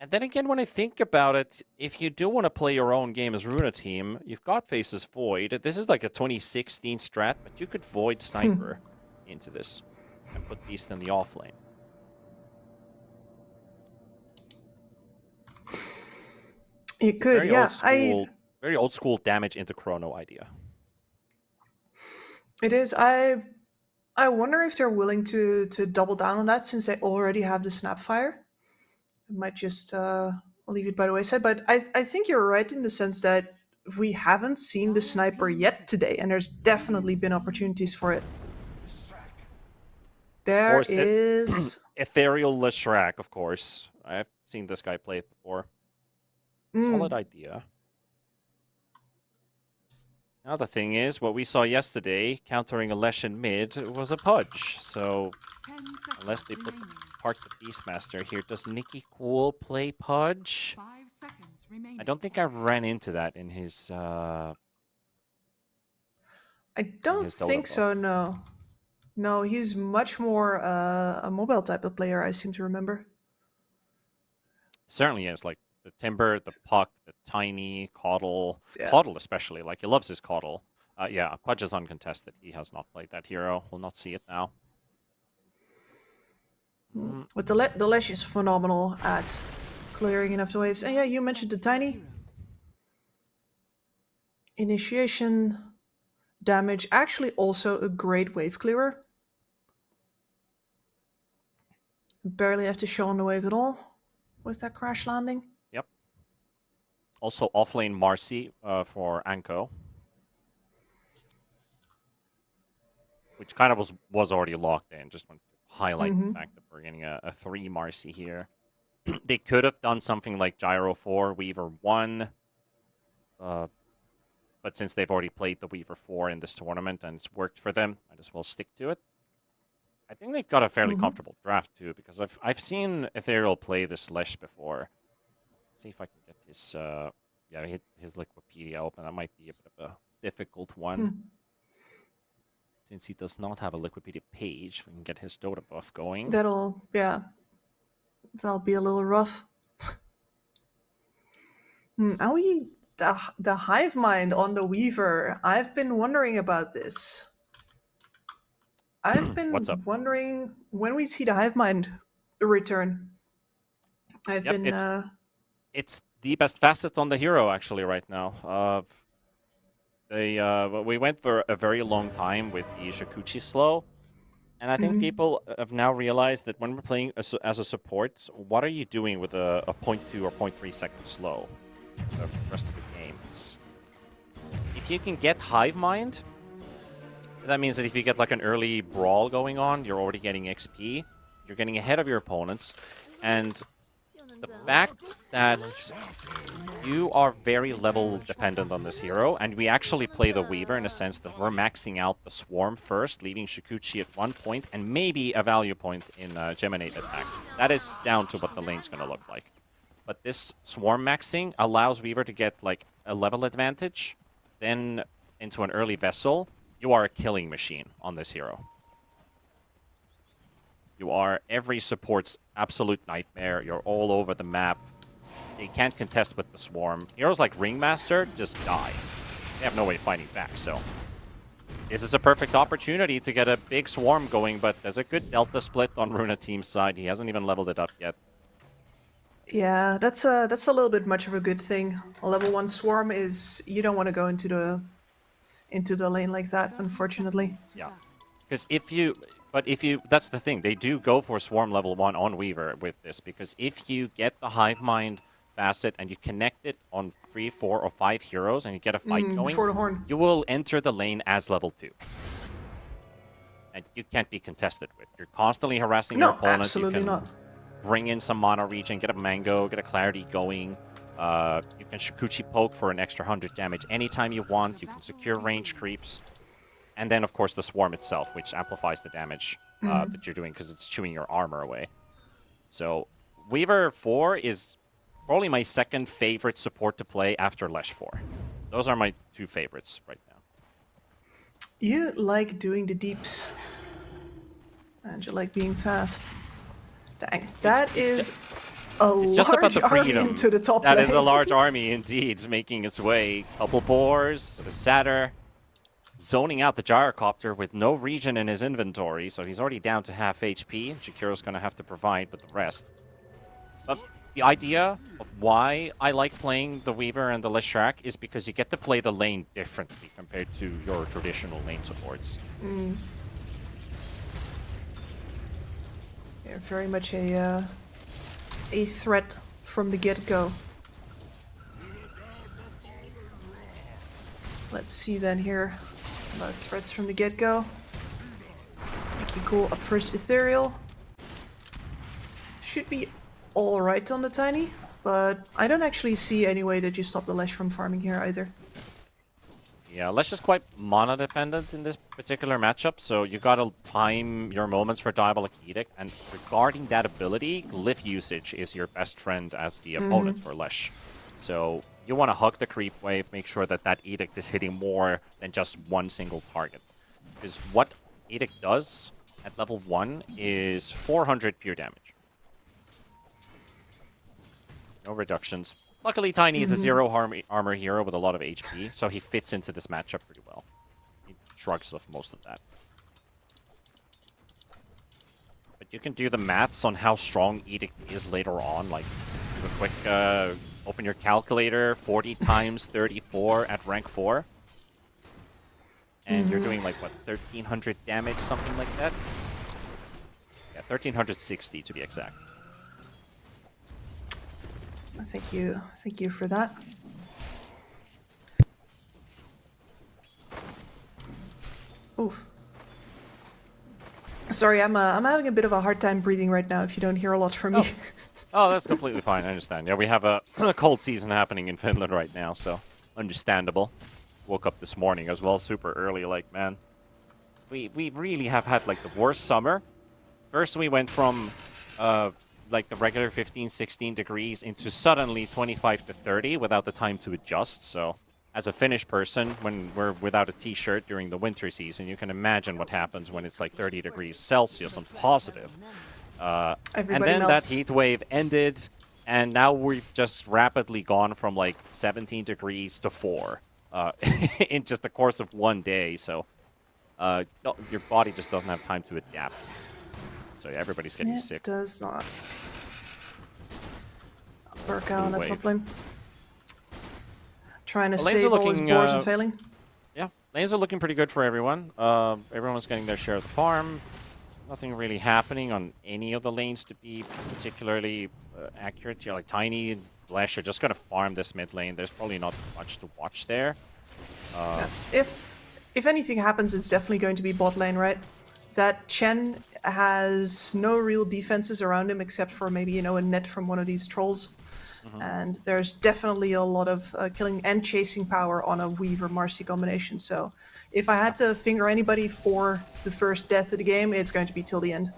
And then again, when I think about it, if you do want to play your own game as Runa team, you've got Faces Void. This is like a 2016 strat, but you could Void Sniper into this and put Beast in the off lane. You could, Very yeah. very old school damage into Chrono idea. It is. I wonder if they're willing to double down on that, since they already have the Snapfire. I might just leave it by the wayside. But I think you're right in the sense that we haven't seen the sniper yet today, and there's definitely been opportunities for it. There is Ethereal Leshrac, of course. I've seen this guy play it before. Solid idea. Now the thing is, what we saw yesterday, countering a Leshen mid, was a Pudge. So, 10 unless they seconds remaining. park the Beastmaster here, does Nicky Cool play Pudge? 5 seconds remaining. I don't think I ran into that in his... I I don't his Dota think buff. so, no. No, he's much more a mobile type of player, I seem to remember. Certainly is, like the Timber, the Puck, the Tiny, Caudle. Yeah. Caudle especially, like he loves his Caudle. Yeah, Pudge is uncontested. He has not played that hero. We'll not see it now. But the Lash is phenomenal at clearing enough the waves. And yeah, you mentioned the Tiny. Heroes. Initiation, damage, actually also a great wave clearer. Barely have to show on the wave at all with that crash landing. Yep. Also offlane Marcy for Anko. Which kind of was already locked in. Just want to highlight the fact that we're getting a 3 Marcy here. They could have done something like Gyro 4, Weaver 1. But since they've already played the Weaver 4 in this tournament and it's worked for them, might as well stick to it. I think they've got a fairly comfortable draft too, because I've seen Ethereal play this Lesh before. Let's see if I can get his his Liquipedia open. That might be a bit of a difficult one. Since he does not have a Liquipedia page, we can get his Dota buff going. That'll be a little rough. The Hive Mind on the Weaver. I've been wondering about this. I've been What's up? wondering when we see the Hive Mind return. It's the best facet on the hero actually right now. We went for a very long time with the Shakuchi slow, and I think people have now realized that when we're playing as a support, what are you doing with a 0.2 or 0.3 second slow the rest of the game? If you can get Hive Mind, that means that if you get like an early brawl going on, you're already getting XP, you're getting ahead of your opponents, and the fact that you are very level dependent on this hero, and we actually play the Weaver in a sense that we're maxing out the Swarm first, leaving Shakuchi at 1 point, and maybe a value point in Geminate attack. That is down to what the lane's going to look like. But this Swarm maxing allows Weaver to get like a level advantage, then into an early Vessel. You are a killing machine on this hero. You are every support's absolute nightmare. You're all over the map. They can't contest with the Swarm. Heroes like Ringmaster just die. They have no way fighting back, so... This is a perfect opportunity to get a big Swarm going, but there's a good Delta split on Runa team's side. He hasn't even leveled it up yet. Yeah, that's a little bit much of a good thing. A level 1 Swarm is... You don't want to go into the lane like that, unfortunately. Yeah. Because if you... That's the thing. They do go for Swarm level 1 on Weaver with this, because if you get the Hive Mind facet and you connect it on 3, 4, or 5 heroes and you get a fight going, before the horn. You will enter the lane as level 2. And you can't be contested with. You're constantly harassing your opponent. Absolutely not. Bring in some Mono Regen, get a Mango, get a Clarity going. You can Shakuchi poke for an extra 100 damage anytime you want. You can secure range creeps. And then, of course, the Swarm itself, which amplifies the damage that you're doing because it's chewing your armor away. So, Weaver 4 is probably my second favorite support to play after Lesh 4. Those are my 2 favorites right now. You like doing the deeps. And you like being fast. Dang, that is a large army into the top lane. That is a large army indeed, making its way. Couple boars, a Satyr, zoning out the Gyrocopter with no regen in his inventory, so he's already down to half HP, and Shakiro's going to have to provide with the rest. But the idea of why I like playing the Weaver and the Leshrac is because you get to play the lane differently compared to your traditional lane supports. They're very much a threat from the get-go. Let's see then here about threats from the get-go. Make you cool up first Ethereal. Should be alright on the Tiny, but I don't actually see any way that you stop the Lesh from farming here either. Yeah, Lesh is quite mono-dependent in this particular matchup, so you gotta time your moments for Diabolic Edict, and regarding that ability, Glyph usage is your best friend as the opponent for Lesh. So you want to hug the creep wave, make sure that that Edict is hitting more than just one single target. Because what Edict does at level 1 is 400 pure damage. No reductions. Luckily, Tiny is a zero armor hero with a lot of HP, so he fits into this matchup pretty well. He shrugs off most of that. But you can do the maths on how strong Edict is later on. Like, do a quick, open your calculator, 40 times 34 at rank 4. And you're doing, like, what, 1,300 damage, something like that? Yeah, 1,360 to be exact. Thank you for that. Oof. Sorry, I'm having a bit of a hard time breathing right now. If you don't hear a lot from me. Oh, that's completely fine. I understand. Yeah, we have a cold season happening in Finland right now, so understandable. Woke up this morning as well, super early. Like, man, we really have had like the worst summer. First, we went from like the regular 15, 16 degrees into suddenly 25 to 30 without the time to adjust. So as a Finnish person, when we're without a t-shirt during the winter season, you can imagine what happens when it's like 30 degrees Celsius on positive. And then melts. that heat wave ended, and now we've just rapidly gone from like 17 degrees to 4 in just the course of one day. So your body just doesn't have time to adapt. So yeah, everybody's getting sick. It does not. Work out on the top lane. Trying to save all his boars and failing. Yeah, lanes are looking pretty good for everyone. Everyone's getting their share of the farm. Nothing really happening on any of the lanes to be particularly accurate here. Like Tiny and Flesh are just going to farm this mid lane. There's probably not much to watch there. If anything happens, it's definitely going to be bot lane, right? That Chen has no real defenses around him except for maybe, you know, a net from one of these trolls. And there's definitely a lot of killing and chasing power on a Weaver Marcy combination. So if I had to finger anybody for the first death of the game, it's going to be till the end.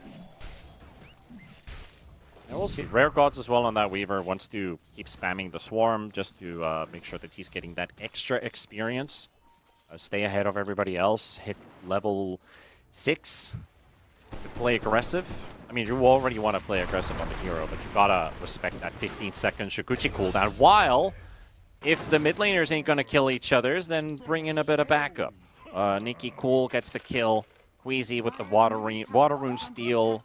And we'll see. Rare Gods as well on that Weaver wants to keep spamming the Swarm just to make sure that he's getting that extra experience. Stay ahead of everybody else. Hit level 6 to play aggressive. I mean, you already want to play aggressive on the hero, but you gotta respect that 15-second Shikuchi cooldown. While, if the mid laners ain't gonna kill each other's, then bring in a bit of backup. Nikki Cool gets the kill. Queasy with the Water Rune steal.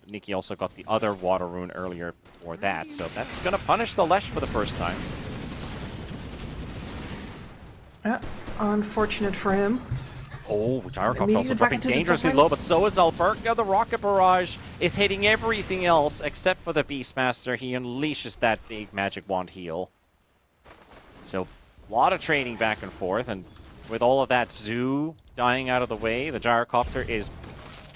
Nikki also got the other Water Rune earlier for that, so that's gonna punish the Lesh for the first time. Yeah, unfortunate for him. Oh, Gyrocopter also dropping dangerously low, but so is Alberca. The Rocket Barrage is hitting everything else except for the Beastmaster. He unleashes that big Magic Wand heal. So, a lot of trading back and forth, and with all of that Zoo dying out of the way, the Gyrocopter is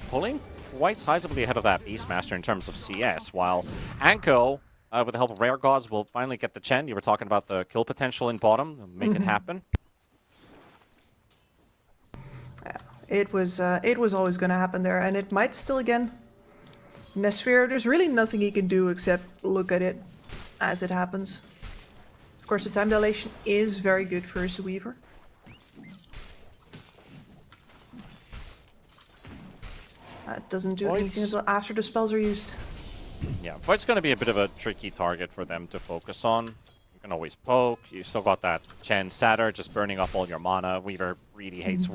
pulling quite sizably ahead of that Beastmaster in terms of CS, while Anko, with the help of Rare Gods, will finally get the Chen. You were talking about the kill potential in bottom, make it happen. It was always going to happen there, and it might still again. Nesphere, there's really nothing he can do except look at it as it happens. Of course, the time dilation is very good for his Weaver. That doesn't do anything until after the spells are used. Yeah, but it's going to be a bit of a tricky target for them to focus on. You can always poke. You still got that Chen Satyr just burning up all your mana. Weaver really hates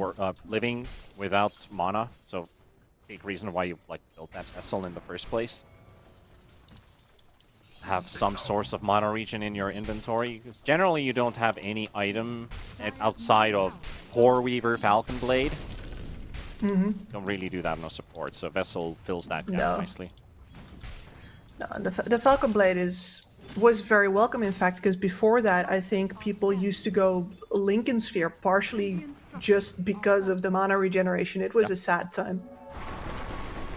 living without mana, so big reason why you like built that vessel in the first place. Have some source of mana regen in your inventory, because generally you don't have any item outside of Core Weaver Falcon Blade. Don't really do that no support, so vessel fills that gap nicely. No, the Falcon Blade was very welcome, in fact, because before that, I think people used to go Lincoln Sphere partially just because of the mana regeneration. It was a sad time.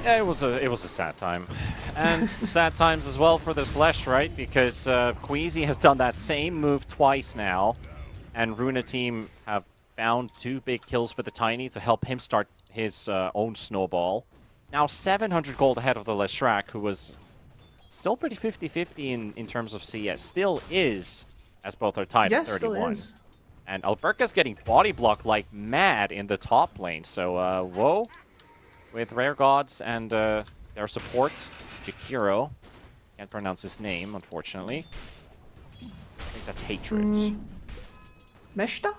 Yeah, it was a sad time, and sad times as well for this Lesh, right? Because Queasy has done that same move twice now, and Runa team have found 2 big kills for the Tiny to help him start his own snowball. Now 700 gold ahead of the Leshrac, who was still pretty 50-50 in terms of CS. Still is, as both are tied at Yes, still 31. is. And Alberca's getting body blocked like mad in the top lane. So, Woe with Rare Gods and their support, Jakiro. Can't pronounce his name, unfortunately. I think that's Hatred. Meshta?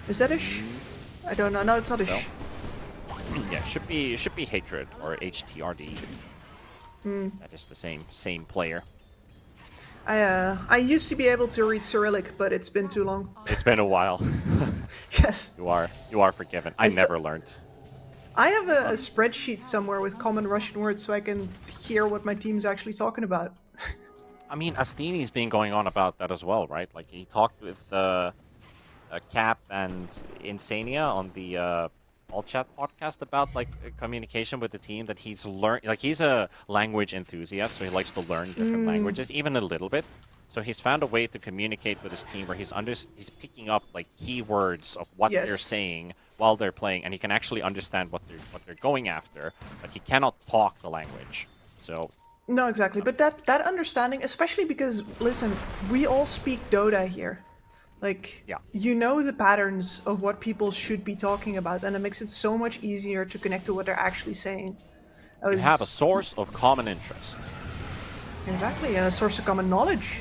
Is that Ish? I don't know. No, it's not Ish. No. Yeah, should be Hatred or HTRD. That is the same player. I used to be able to read Cyrillic, but it's been too long. It's been a while. Yes. You are forgiven. I never learned. I have a spreadsheet somewhere with common Russian words so I can hear what my team's actually talking about. I mean, Astini's been going on about that as well, right? Like, he talked with Cap and Insania on the All Chat podcast about, like, communication with the team, that he's learned... Like, he's a language enthusiast, so he likes to learn different languages, even a little bit. So he's found a way to communicate with his team where he's picking up, like, keywords of what they're saying while they're playing, and he can actually understand what they're going after, but he cannot talk the language. So... No, exactly. But that understanding, especially because, listen, we all speak Dota here. Like, you know the patterns of what people should be talking about, and it makes it so much easier to connect to what they're actually saying. You have a source of common interest. Exactly, and a source of common knowledge.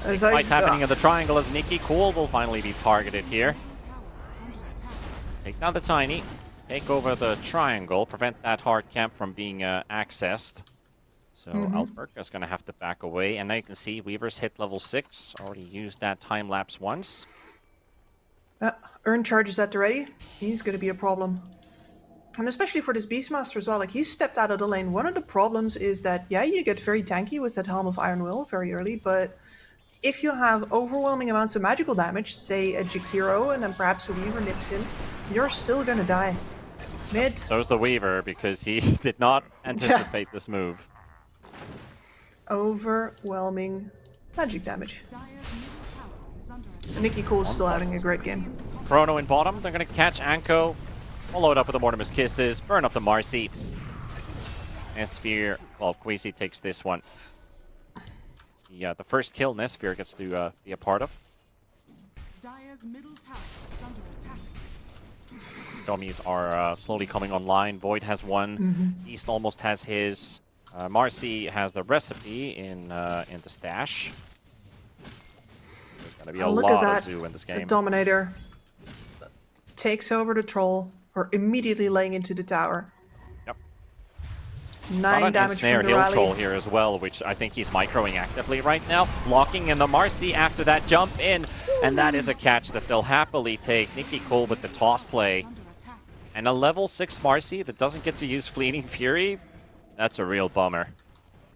Big fight happening in the triangle as Nikki Cool will finally be targeted here. Take down the Tiny. Take over the triangle, prevent that hard camp from being accessed. So Alberca's going to have to back away. And now you can see Weaver's hit level 6. Already used that time lapse once. Earn charges at the ready. He's going to be a problem. And especially for this Beastmaster as well. Like, he stepped out of the lane. One of the problems is that, yeah, you get very tanky with that Helm of Iron Will very early. But if you have overwhelming amounts of magical damage, say a Jakiro and then perhaps a Weaver nips in, you're still going to die. Mid. So is the Weaver, because he did not anticipate this move. Overwhelming magic damage. Nikki Cool's still having a great game. Chrono in bottom. They're going to catch Anko. Follow it up with the Mortimer's Kisses. Burn up the Marcy. Nesphere. Well, Queasy takes this one. It's the first kill Nesphere gets to be a part of. Dire's middle tower is under attack. Dummies are slowly coming online. Void has one. East almost has his. Marcy has the recipe in the stash. There's going to be a lot of zoo in this game. The Dominator takes over the troll, or immediately laying into the tower. Yep. 9 damage from the Heal rally. Troll here as well, which I think he's microing actively right now. Blocking in the Marcy after that jump in. And that is a catch that they'll happily take. Nikki Cole with the toss play. And a level 6 Marcy that doesn't get to use Fleeting Fury. That's a real bummer.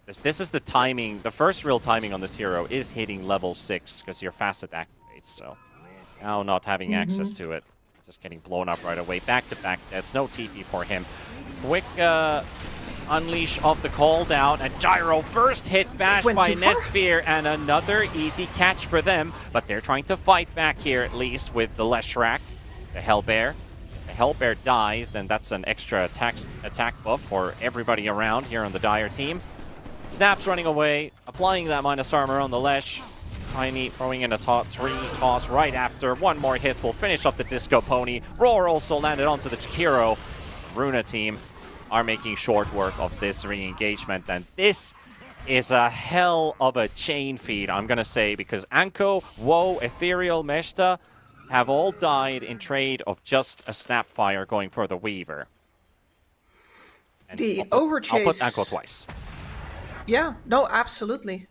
This is the timing. The first real timing on this hero is hitting level 6 because your facet activates. So now not having access to it. Just getting blown up right away. Back-to-back deaths. No TP for him. Quick unleash of the call down. And Gyro first hit bashed by Nesphere. And another easy catch for them. But they're trying to fight back here at least with the Leshrac. The Hellbear. Hellbear dies, then that's an extra attack buff for everybody around here on the Dire team. Snap's running away, applying that minus armor on the Lesh. Tiny throwing in a 3 toss right after. One more hit will finish up the Disco Pony. Roar also landed onto the Chikiro. Runa team are making short work of this re-engagement, and this is a hell of a chain feed, I'm gonna say, because Anko, Woe, Ethereal, Meshta have all died in trade of just a Snapfire going for the Weaver. And the I'll overchase. put Anko twice. Yeah, no, absolutely.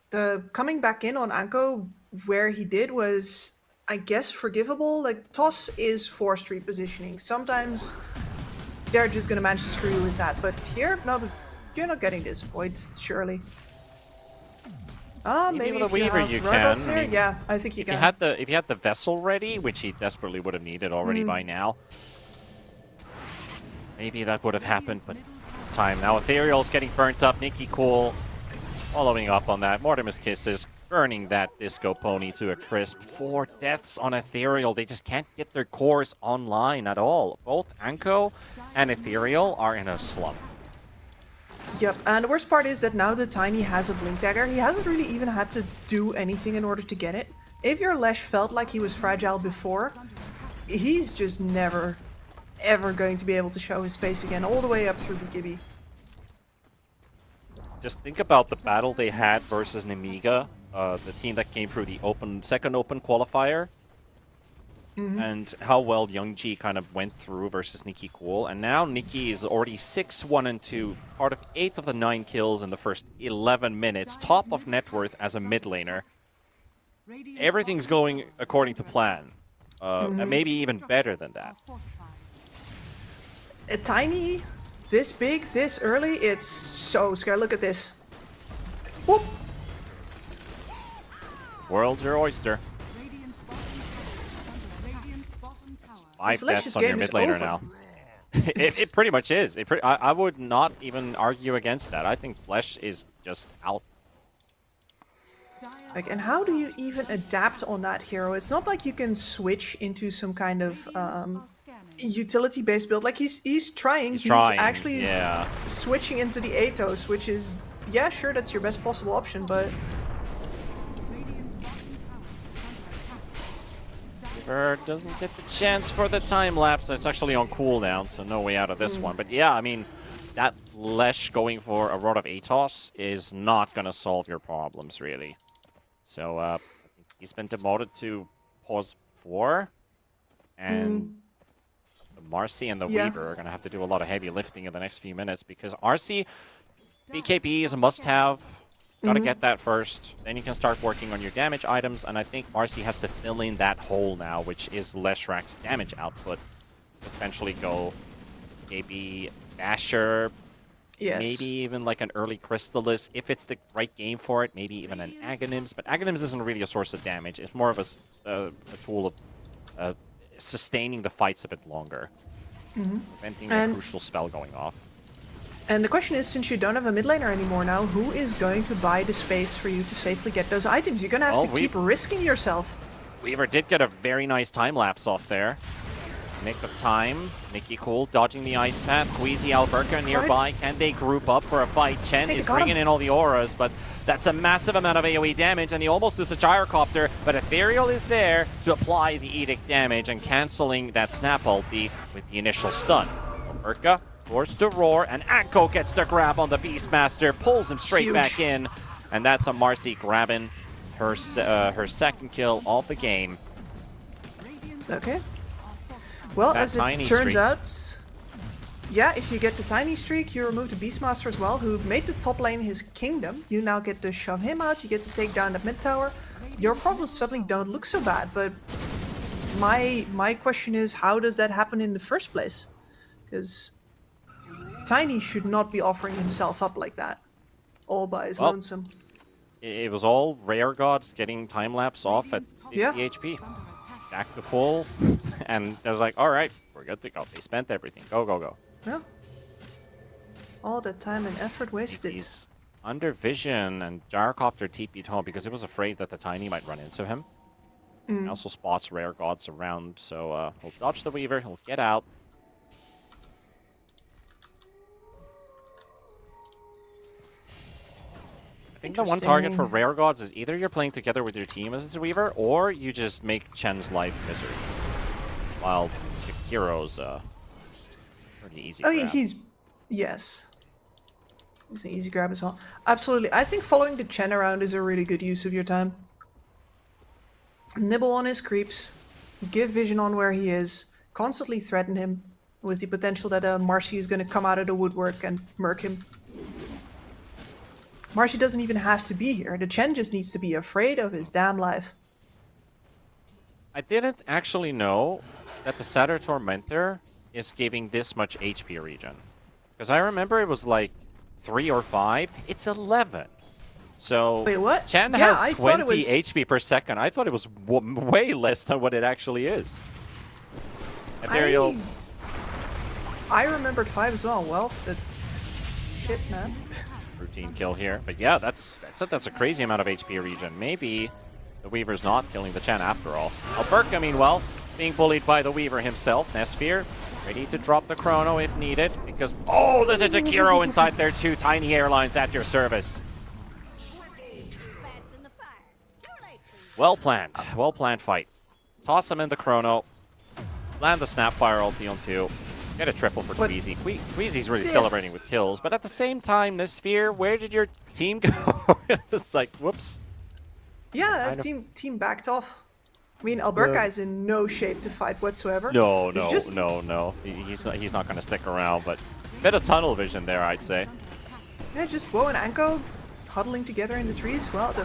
The coming back in on Anko where he did was, I guess, forgivable. Like, Toss is forced repositioning. Sometimes they're just going to manage to screw you with that. But here, no, you're not getting this Void, surely. Maybe with if a Weaver you you have can. here, I mean, yeah, I think you can. If you had the vessel ready, which he desperately would have needed already by now, maybe that would have happened. But this time now, Ethereal's getting burnt up. Nikki Cool following up on that. Mortimer's Kisses burning that Disco Pony to a crisp. 4 deaths on Ethereal. They just can't get their cores online at all. Both Anko and Ethereal are in a slump. Yep, and the worst part is that now the Tiny has a Blink Dagger. He hasn't really even had to do anything in order to get it. If your Lesh felt like he was fragile before, he's just never, ever going to be able to show his face again, all the way up through the Gibby. Just think about the battle they had versus Nemiga, the team that came through the second open qualifier, and how well Youngji kind of went through versus Nikki Cool. And now Nikki is already 6-1-2, part of 8 of the 9 kills in the first 11 minutes, top of net worth as a mid laner. Everything's going according to plan, and maybe even better than that. A Tiny, this big, this early, it's so scary. Look at this. Whoop! World's your oyster. Five deaths on your mid laner now. it pretty much is. I would not even argue against that. I think Flesh is just out. Like, and how do you even adapt on that hero? It's not like you can switch into some kind of utility-based build. Like, he's trying. He's actually switching into the Athos, which is, yeah, sure, that's your best possible option, but... Bird doesn't get the chance for the time lapse. It's actually on cooldown, so no way out of this one. But yeah, I mean, that Lesh going for a Rod of Athos is not going to solve your problems, really. So he's been demoted to pause 4, and Marcy and the Weaver are going to have to do a lot of heavy lifting in the next few minutes, because RC BKB is a must-have. Got to get that first, then you can start working on your damage items, and I think Marcy has to fill in that hole now, which is Leshrak's damage output. Potentially go maybe Basher, maybe even like an early Crystallis, if it's the right game for it, maybe even an Aghanim's, but Aghanim's isn't really a source of damage, it's more of a tool of sustaining the fights a bit longer, preventing a crucial spell going off. And the question is, since you don't have a mid laner anymore now, who is going to buy the space for you to safely get those items? You're going to have to keep risking yourself. Weaver did get a very nice time lapse off there. Nick of time. Nikki Cool dodging the ice path. Queasy Alberca nearby. Can they group up for a fight? Chen is bringing in all the auras, but that's a massive amount of AoE damage, and he almost does the gyrocopter, but Ethereal is there to apply the Edict damage and canceling that snap ulti with the initial stun. Alberca forced to roar, and Anko gets the grab on the Beastmaster, pulls him straight back in, and that's a Marcy grabbing her second kill of the game. Okay. Well, as it turns out, yeah, if you get the Tiny Streak, you remove the Beastmaster as well, who made the top lane his kingdom. You now get to shove him out, you get to take down the mid tower. Your problems suddenly don't look so bad, but my question is, how does that happen in the first place? Because Tiny should not be offering himself up like that, all by his lonesome. It was all Rare Gods getting time-lapse off at 50 HP. Back to full, and I was like, alright, we're good to go. They spent everything. Go, go, go. Yeah. All that time and effort wasted. He's under vision, and Gyrocopter TP'd home because it was afraid that the Tiny might run into him. He also spots Rare Gods around, so he'll dodge the Weaver, he'll get out. I think the one target for Rare Gods is either you're playing together with your team as a Weaver, or you just make Chen's life misery. While Hero's pretty easy. Oh, he's... Yes. It's an easy grab as well. Absolutely. I think following the Chen around is a really good use of your time. Nibble on his creeps. Give vision on where he is. Constantly threaten him with the potential that Marcy is going to come out of the woodwork and murk him. Marcy doesn't even have to be here. The Chen just needs to be afraid of his damn life. I didn't actually know that the Satyr Tormentor is giving this much HP regen. Because I remember it was like 3 or 5. It's 11. So wait, what? Chen has 20 HP per second. I thought it was way less than what it actually is. Ethereal. I remembered 5 as well. Well, shit, man. Routine kill here, but yeah, that's a crazy amount of HP regen. Maybe the Weaver's not killing the Chen after all. Alberca, meanwhile, being bullied by the Weaver himself. Nesphere Ready to drop the chrono if needed, because oh, there's a Jakiro inside there too. Tiny Airlines at your service. Well planned fight. Toss him in the chrono, land the Snapfire ulti on 2, get a triple for Queasy. Queasy's really celebrating with kills, but at the same time, Nisphere, where did your team go? It's like, whoops. Yeah, that team backed off. I mean, Alberca is in no shape to fight whatsoever. No. He's not going to stick around, but bit of tunnel vision there, I'd say. Yeah, just Woe and Anko huddling together in the trees. Well,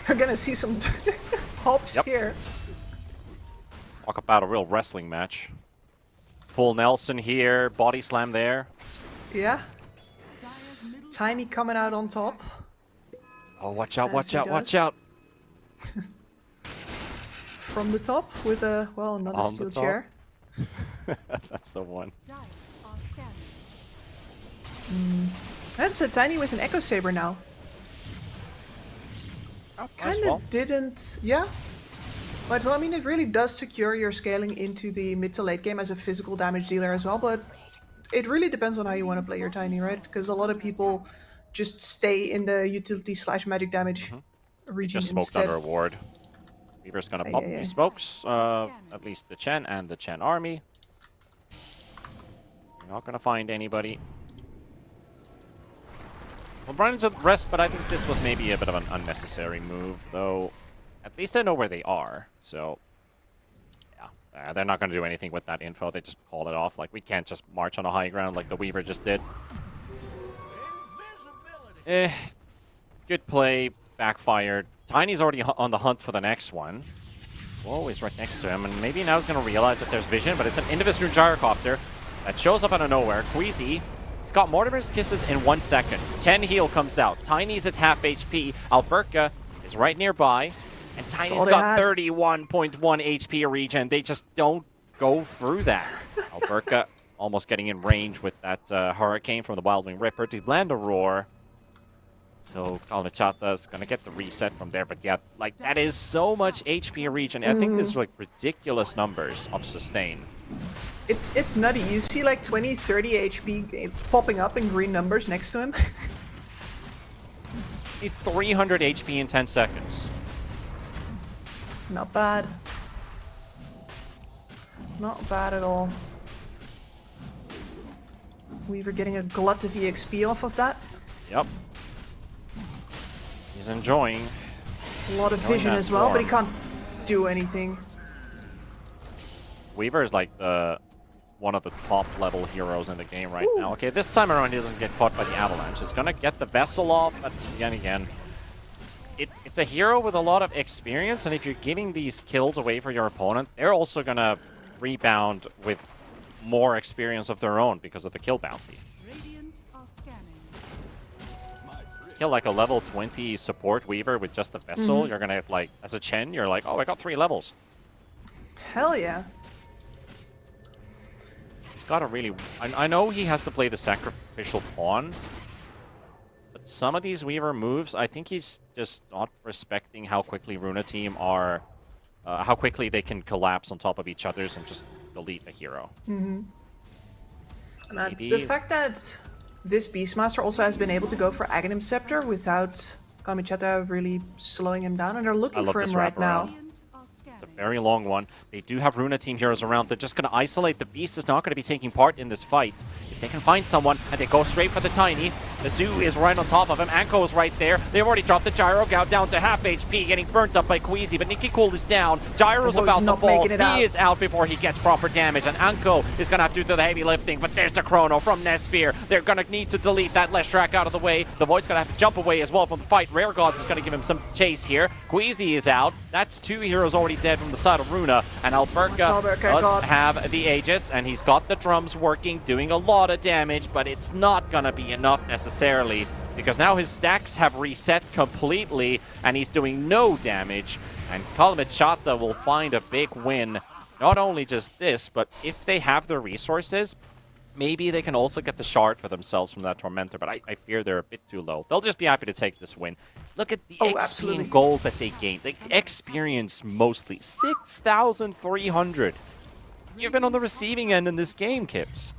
we're going to see some hops here. Talk about a real wrestling match. Full Nelson here, body slam there. Yeah. Tiny coming out on top. Oh, watch out, watch out. From the top with a, well, not a steel chair. That's the one. That's a Tiny with an Echo Saber now. Oh, kind of didn't, yeah. But well, I mean, it really does secure your scaling into the mid to late game as a physical damage dealer as well. But it really depends on how you want to play your Tiny, right? Because a lot of people just stay in the utility / magic damage region just smoked instead. under a ward. Weaver's gonna pop these smokes, at least the Chen and the Chen army. You're not gonna find anybody. We'll run into the rest, but I think this was maybe a bit of an unnecessary move, though. At least I know where they are, so yeah. They're not gonna do anything with that info. They just call it off. Like, we can't just march on a high ground like the Weaver just did. Good play, backfired. Tiny's already on the hunt for the next one. Whoa, he's right next to him, and maybe now he's going to realize that there's vision, but it's an Individual Gyrocopter that shows up out of nowhere. Queasy, he's got Mortimer's Kisses in 1 second. Chen heal comes out. Tiny's at half HP. Alberca is right nearby, and Tiny's got 31.1 HP regen. They just don't go through that. Alberca almost getting in range with that Hurricane from the Wildwing Ripper to land a Roar. So Kalnichata's gonna get the reset from there, but yeah, like, that is so much HP regen. I think this is like ridiculous numbers of sustain. It's nutty. You see like 20, 30 HP popping up in green numbers next to him. He's 300 HP in 10 seconds. Not bad. Not bad at all. Weaver getting a glut of EXP off of that. Yep. He's enjoying. A lot of vision as well, but he can't do anything. Weaver is like one of the top level heroes in the game right now. Okay, this time around he doesn't get caught by the avalanche. He's gonna get the vessel off, but again, it's a hero with a lot of experience, and if you're giving these kills away for your opponent, they're also gonna rebound with more experience of their own because of the kill bounty. Kill like a level 20 support Weaver with just a vessel, you're gonna, like, as a Chen, you're like, oh, I got 3 levels. Hell yeah. He's got to really... I know he has to play the sacrificial pawn, but some of these Weaver moves, I think he's just not respecting how quickly Runa team are... how quickly they can collapse on top of each other's and just delete a hero. The fact that this Beastmaster also has been able to go for Aghanim Scepter without Kamichata really slowing him down, and they're looking for him right now. It's a very long one. They do have Runa team heroes around. They're just going to isolate. The Beast is not going to be taking part in this fight. If they can find someone, and they go straight for the Tiny. The Zoo is right on top of him. Anko is right there. They've already dropped the Gyro down to half HP, getting burnt up by Queasy, but Nikki Cool is down. Gyro's about to fall. He is out before he gets proper damage, and Anko is going to have to do the heavy lifting, but there's the Chrono from Nesphere. They're going to need to delete that Leshrac out of the way. The Void's going to have to jump away as well from the fight. Rare Gods is going to give him some chase here. Queasy is out. That's 2 heroes already dead from the side of Runa, and Alberca does have the Aegis, and he's got the drums working, doing a lot of damage, but it's not gonna be enough necessarily, because now his stacks have reset completely, and he's doing no damage, and Kalmichata will find a big win. Not only just this, but if they have the resources, maybe they can also get the shard for themselves from that Tormentor, but I fear they're a bit too low. They'll just be happy to take this win. Look at the XP and gold that they gained. Like, experience mostly. 6,300. You've been on the receiving end in this game, Kips.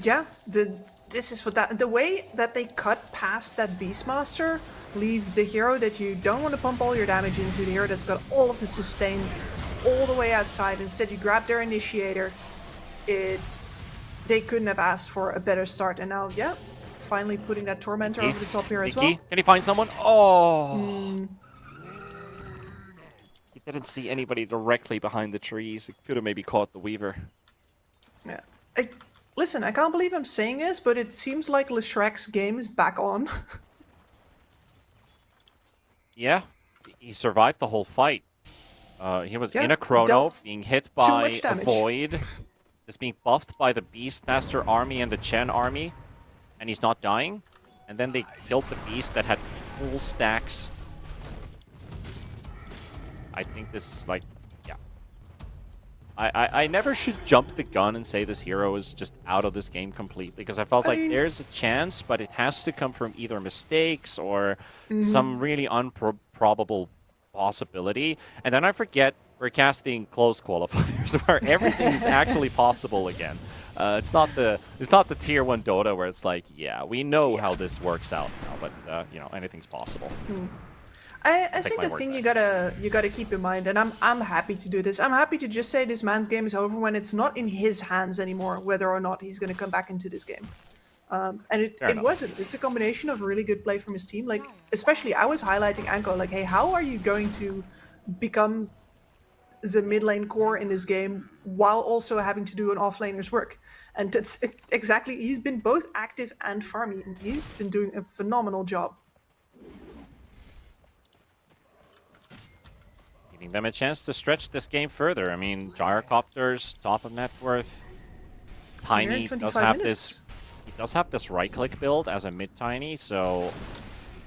Yeah, this is what the way that they cut past that Beastmaster, leave the hero that you don't want to pump all your damage into, the hero that's got all of the sustain all the way outside. Instead, you grab their initiator. They couldn't have asked for a better start, and now, yeah, finally putting that tormentor over the top here as well. Can he find someone? Oh. He didn't see anybody directly behind the trees. It could have maybe caught the Weaver. Yeah. Listen, I can't believe I'm saying this, but it seems like Leshrek's game is back on. Yeah, he survived the whole fight. He was Yeah, in a chrono, dealt being hit too by much a damage. void. Just being buffed by the Beastmaster army and the Chen army. And he's not dying. And then they killed the Beast that had full stacks. I think this is like, yeah. I never should jump the gun and say this hero is just out of this game completely, because I felt like there's a chance, but it has to come from either mistakes or some really improbable possibility. And then I forget we're casting close qualifiers where everything is actually possible again. It's not the tier 1 Dota where it's like, yeah, we know how this works out now, but you know, anything's possible. I think the thing you gotta keep in mind, and I'm happy to do this. I'm happy to just say this man's game is over when it's not in his hands anymore, whether or not he's gonna come back into this game. And it wasn't. It's a combination of really good play from his team. Like, especially I was highlighting Anko, like, hey, how are you going to become the mid lane core in this game while also having to do an offlaner's work? And that's exactly, he's been both active and farmy, and he's been doing a phenomenal job. Giving them a chance to stretch this game further. I mean, Gyrocopter's top of net worth. Tiny does have this. He does have this right-click build as a mid-tiny, so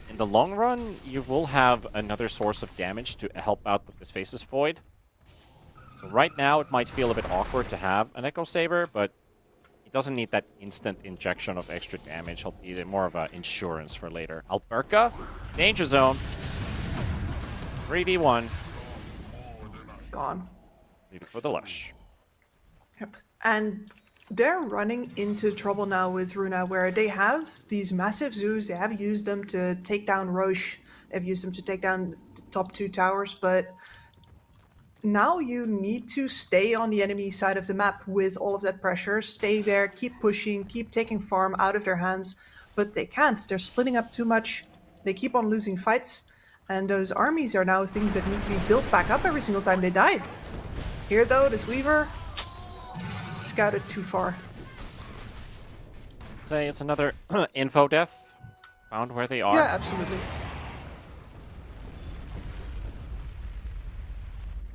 in the long run, you will have another source of damage to help out with this Faceless Void. So right now, it might feel a bit awkward to have an Echo Saber, but he doesn't need that instant injection of extra damage. He'll be more of an insurance for later. Alberca, danger zone. 3v1. Gone. Leave it for the Lush. Yep. And they're running into trouble now with Runa, where they have these massive zoos. They have used them to take down Roche. They've used them to take down the top 2 towers, but now you need to stay on the enemy side of the map with all of that pressure. Stay there, keep pushing, keep taking farm out of their hands, but they can't. They're splitting up too much. They keep on losing fights, and those armies are now things that need to be built back up every single time they die. Here, though, this Weaver scouted too far. Say it's another info death. Found where they are. Yeah, absolutely.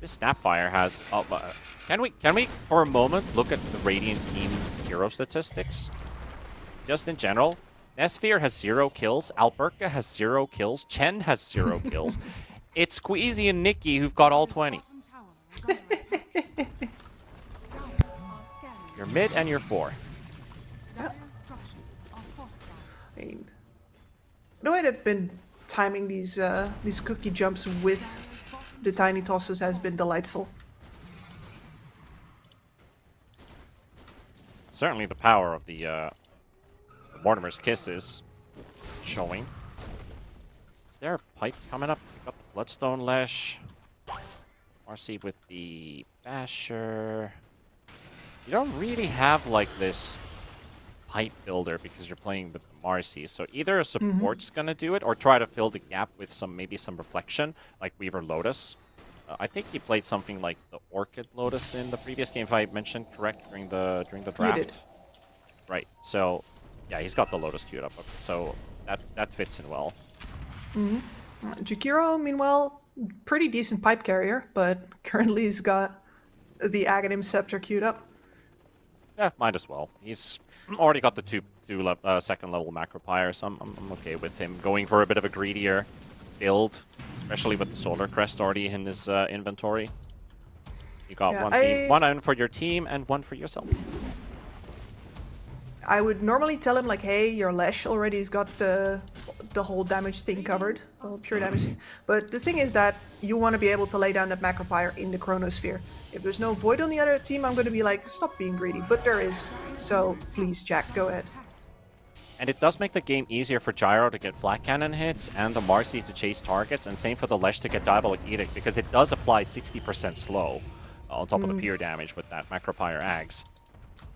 This Snapfire has. Can we for a moment look at the Radiant team hero statistics? Just in general, Nesphere has 0 kills. Alberca has 0 kills. Chen has 0 kills. It's Squeezy and Nikki who've got all 20. You're mid and you're 4. I mean, the way they've been timing these cookie jumps with the tiny tosses has been delightful. Certainly the power of the Mortimer's Kisses showing. Is there a pipe coming up? We've got the Bloodstone Lash. Marcy with the Basher. You don't really have like this pipe builder because you're playing with Marcy. So either a support's gonna do it or try to fill the gap with maybe some reflection, like Weaver Lotus. I think he played something like the Orchid Lotus in the previous game, if I mentioned correct during the draft. He did. Right. So yeah, he's got the Lotus queued up. Okay, so that fits in well. Jakiro, meanwhile, pretty decent pipe carrier, but currently he's got the Aghanim Scepter queued up. Yeah, might as well. He's already got the two second level macro pyre, so I'm okay with him going for a bit of a greedier build, especially with the Solar Crest already in his inventory. You got one for your team and one for yourself. I would normally tell him like, hey, your Lash already's got the the whole damage thing covered, the whole pure damage thing. But the thing is that you want to be able to lay down that Macropyre in the Chronosphere. If there's no Void on the other team, I'm going to be like, stop being greedy. But there is. So please, Jack, go ahead. And it does make the game easier for Gyro to get flat cannon hits and the Marcy to chase targets, and same for the Lesh to get Diabolic Edict, because it does apply 60% slow on top of the pure damage with that Macropyre Ags.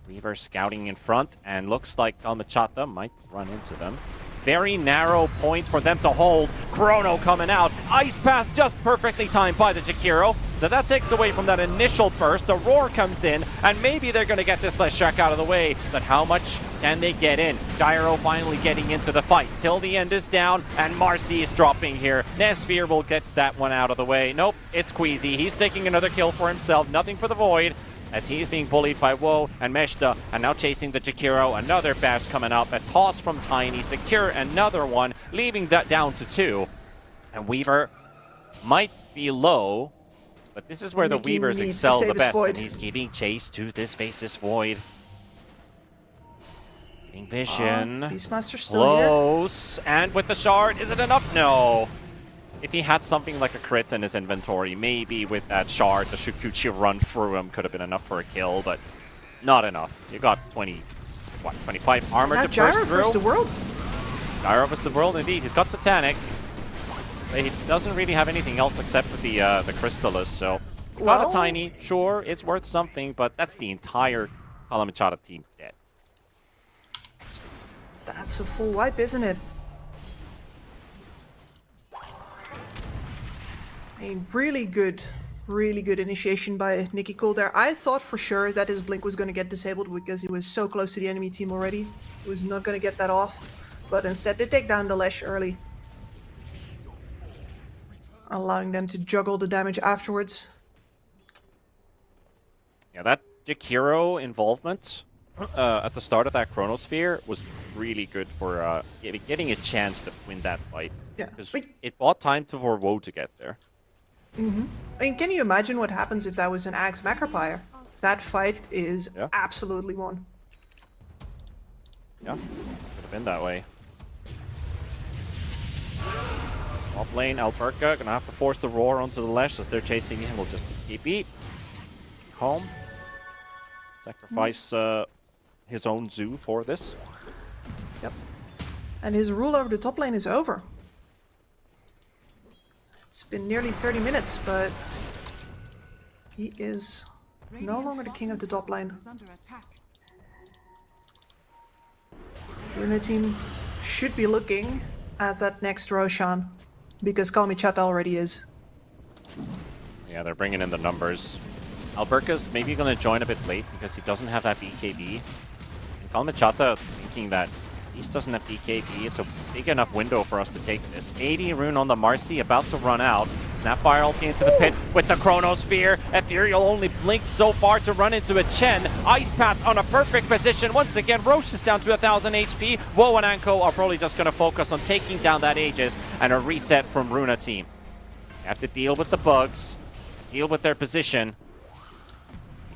Weaver scouting in front, and looks like Kalmachata might run into them. Very narrow point for them to hold. Chrono coming out. Ice Path just perfectly timed by the Jakiro. So that takes away from that initial burst. The Roar comes in, and maybe they're going to get this Leshrac out of the way. But how much can they get in? Gyro finally getting into the fight. Till the end is down, and Marcy is dropping here. Nesfear will get that one out of the way. Nope, it's Queasy. He's taking another kill for himself. Nothing for the Void, as he's being bullied by Woe and Meshta, and now chasing the Jakiro. Another bash coming up. A toss from Tiny. Secure another one, leaving that down to 2. And Weaver might be low, but this is where the Mickey Weavers needs to excel save the his best, Void. and he's giving chase to this Faceless Void. Getting vision. Beastmaster still here. Close. And with the shard, is it enough? No. If he had something like a crit in his inventory, maybe with that shard, the Shukuchi run through him could have been enough for a kill, but not enough. You got 25 armor Now to Gyro burst through. versus the world. Gyro versus the world, indeed. He's got Satanic. But he doesn't really have anything else except for the Crystallis, so... Got Well- a Tiny, sure, it's worth something, but that's the entire Kalamachata team dead. That's a full wipe, isn't it? A really good initiation by Nicky Cool there. I thought for sure that his blink was going to get disabled because he was so close to the enemy team already. He was not going to get that off. But instead they take down the Lesh early, allowing them to juggle the damage afterwards. Yeah, that Jakiro involvement at the start of that Chronosphere was really good for getting a chance to win that fight. Yeah. Because it bought time for Woe to get there. I mean, can you imagine what happens if that was an Axe Macropyre? That fight is absolutely won. Yeah, could have been that way. Top lane, Alberca gonna have to force the Roar onto the Lesh as they're chasing him. We'll just keep it. Calm. Sacrifice his own zoo for this. Yep. And his rule over the top lane is over. It's been nearly 30 minutes, but he is no longer the king of the top lane. Is under attack. Runa team should be looking at that next Roshan, because Kalmachata already is. Yeah, they're bringing in the numbers. Alberca's maybe going to join a bit late because he doesn't have that BKB. And Kalmachata thinking that East doesn't have BKB. It's a big enough window for us to take this. 80 rune on the Marcy, about to run out. Snapfire ulti into the pit with the Chronosphere. Ethereal only blinked so far to run into a Chen. Ice Path on a perfect position. Once again, Roche is down to 1,000 HP. Woe and Anko are probably just going to focus on taking down that Aegis, and a reset from Runa team. They have to deal with the bugs, deal with their position.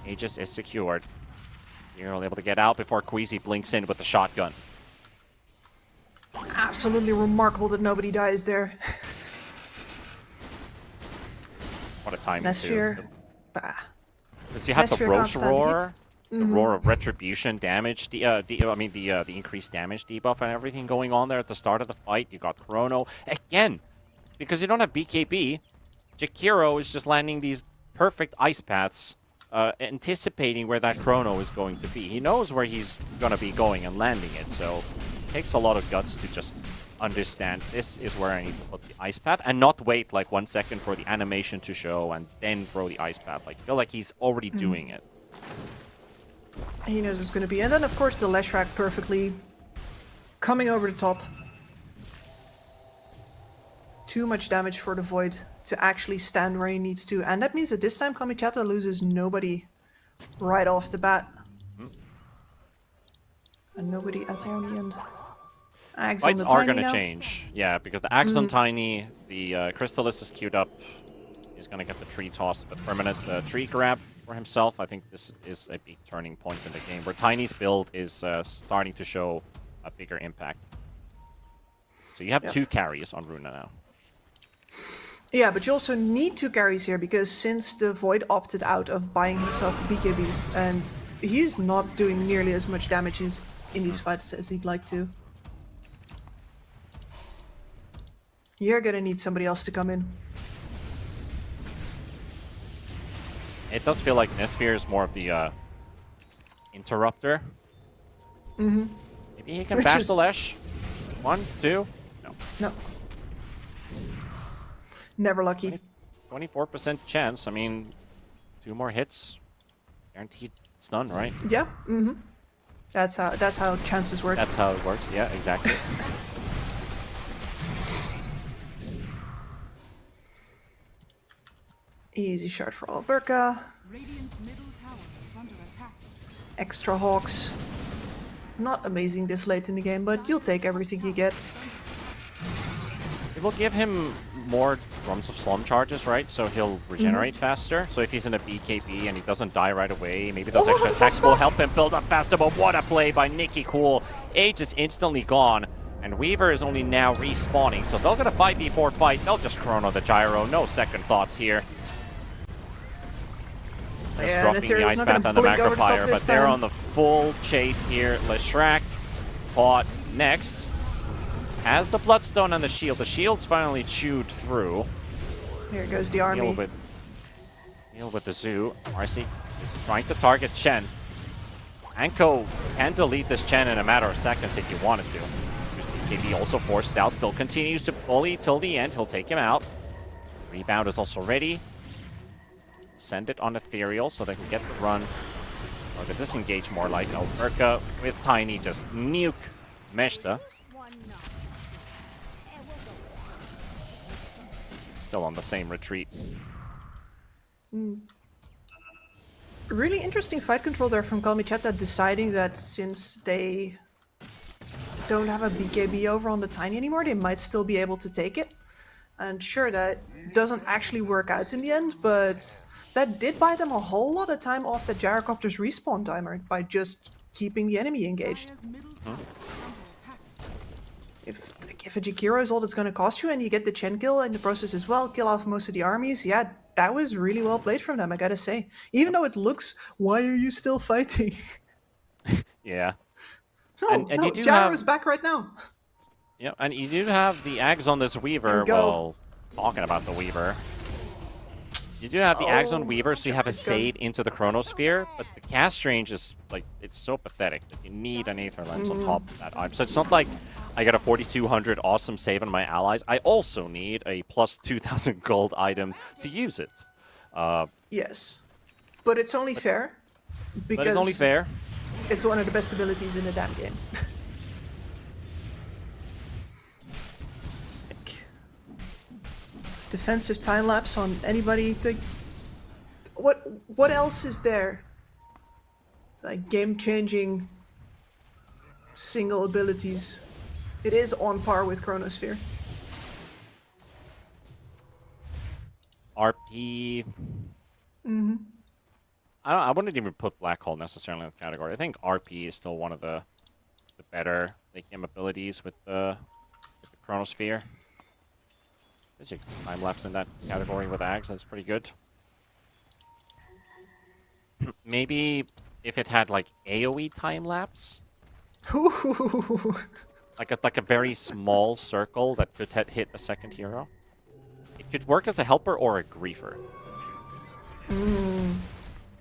The Aegis is secured. You're only able to get out before Queasy blinks in with the shotgun. Absolutely remarkable that nobody dies there. What a timing Nesfear. too. Bah. Because you have the Nesfear Roche can't stand Roar, heat. the Roar of Retribution damage, the increased damage debuff and everything going on there at the start of the fight. You got Chrono. Again, because you don't have BKB, Jakiro is just landing these perfect ice paths, anticipating where that Chrono is going to be. He knows where he's going to be going and landing it, so it takes a lot of guts to just understand this is where I need to put the ice path and not wait like 1 second for the animation to show and then throw the ice path. Like, I feel like he's already doing it. He knows what's going to be. And then, of course, the Leshrac perfectly coming over the top. Too much damage for the Void to actually stand where he needs to. And that means that this time Kalmachata loses nobody right off the bat. And nobody at all in the end. Ags Fights on the are Tiny going to now. change. Yeah, because the Axe on Tiny, the Crystallis is queued up. He's going to get the tree toss, the permanent tree grab for himself. I think this is a big turning point in the game, where Tiny's build is starting to show a bigger impact. So you have Yep. 2 carries on Runa now. Yeah, but you also need 2 carries here because since the Void opted out of buying himself a BKB, and he's not doing nearly as much damage in these fights as he'd like to. You're gonna need somebody else to come in. It does feel like Nesphere is more of the interrupter. Mm-hmm. Maybe he can Which bash is- the Lesh. 1, 2. No. No. Never lucky. 24% chance. I mean, 2 more hits. Guaranteed it's done, right? Yeah. Mm-hmm. That's how chances work. That's how it works. Yeah, exactly. Easy shard for Alberca. Radiant's middle tower is under attack. Extra Hawks. Not amazing this late in the game, but you'll take everything you get. It will give him more drums of slum charges, right? So he'll regenerate faster. So if he's in a BKB and he doesn't die right away, maybe those Oh, extra that's attacks will smart. help him build up faster. But what a play by Nikki Cool. Age is instantly gone. And Weaver is only now respawning. So they'll get a 5v4 fight. They'll just chrono the gyro. No second thoughts here. Just Yeah, dropping the Ethereal's Ice not Path gonna on the blink over the top Macroplier, this but they're time. on the full chase here. Leshrac caught next. Has the Bloodstone and the shield. The shield's finally chewed through. Here goes the army. Deal with the Zoo. Marcy is trying to target Chen. Anko can delete this Chen in a matter of seconds if you wanted to. KB also forced out, still continues to bully till the end. He'll take him out. Rebound is also ready. Send it on Ethereal so they can get the run. Or the disengage more like Alberca with Tiny just nuke Meshta. Still on the same retreat. Really interesting fight control there from Kalmicheta, deciding that since they don't have a BKB over on the Tiny anymore, they might still be able to take it. And sure, that doesn't actually work out in the end, but that did buy them a whole lot of time off the Gyrocopter's respawn timer by just keeping the enemy engaged. Dire's middle tower is under attack. If a Jakiro is all that's going to cost you and you get the Chen kill in the process as well, kill off most of the armies, yeah, that was really well played from them, I gotta say. Even though it looks, why are you still fighting? Yeah. No, And no, you do Gyro's have- back right now. Yeah, and you do have the Ags on this There Weaver. we go. Well, talking about the Weaver. You do have the Ags on Oh, Weaver, so you have a it's good. save into the Chronosphere, but the cast range is, like, it's so pathetic that you need an Aether Lens on top of that item. So it's not like I got a 4200 awesome save on my allies. I also need a plus 2000 gold item to use it. Yes. But it's only fair. Because But it's only fair. it's one of the best abilities in the damn game. Defensive time lapse on anybody. Like, what else is there? Like game changing single abilities. It is on par with Chronosphere. RP. I wouldn't even put Black Hole necessarily in the category. I think RP is still one of the better late game abilities with the Chronosphere. There's a time lapse in that category with Ags. That's pretty good. Maybe if it had like AoE time lapse, like a very small circle that could hit a second hero. It could work as a helper or a griefer.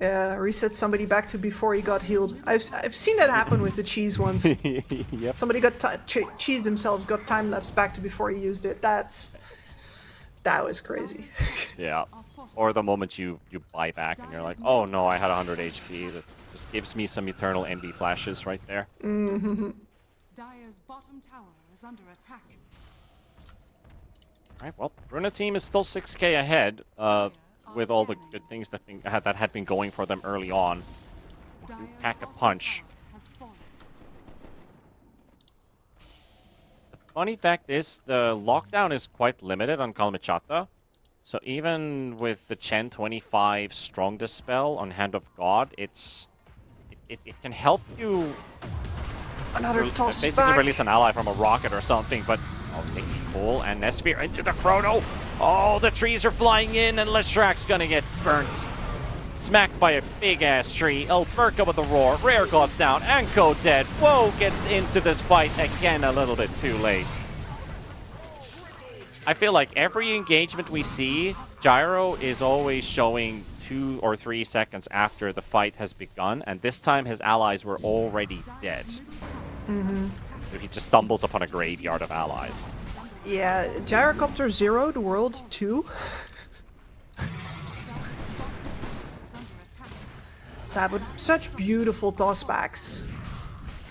Yeah, reset somebody back to before he got healed. I've seen that happen with the cheese once. Yep. Somebody got cheesed themselves, got time lapse back to before he used it. That was crazy. Yeah. Or the moment you buy back and you're like, oh no, I had 100 HP. That just gives me some eternal envy flashes right there. Dire's bottom tower is under attack. Alright, well, Runa team is still 6k ahead with all the good things that had been going for them early on. Dire's Pack a bottom punch. tower has fallen. Funny fact is, the lockdown is quite limited on Kalmichata. So even with the Chen 25 Strong Dispel on Hand of God, it can help you Another toss basically back. release an ally from a rocket or something, but Oh, Nicky Cole and Nesphere into the Chrono. Oh, the trees are flying in, and Leshrak's gonna get burnt. Smacked by a big-ass tree. Alberca with a roar. Rare gloves down. Anko dead. Whoa, gets into this fight again a little bit too late. I feel like every engagement we see, Gyro is always showing 2 or 3 seconds after the fight has begun, and this time his allies were already dead. So he just stumbles upon a graveyard of allies. Yeah, Gyrocopter 0, the world 2. Sad, but such beautiful tossbacks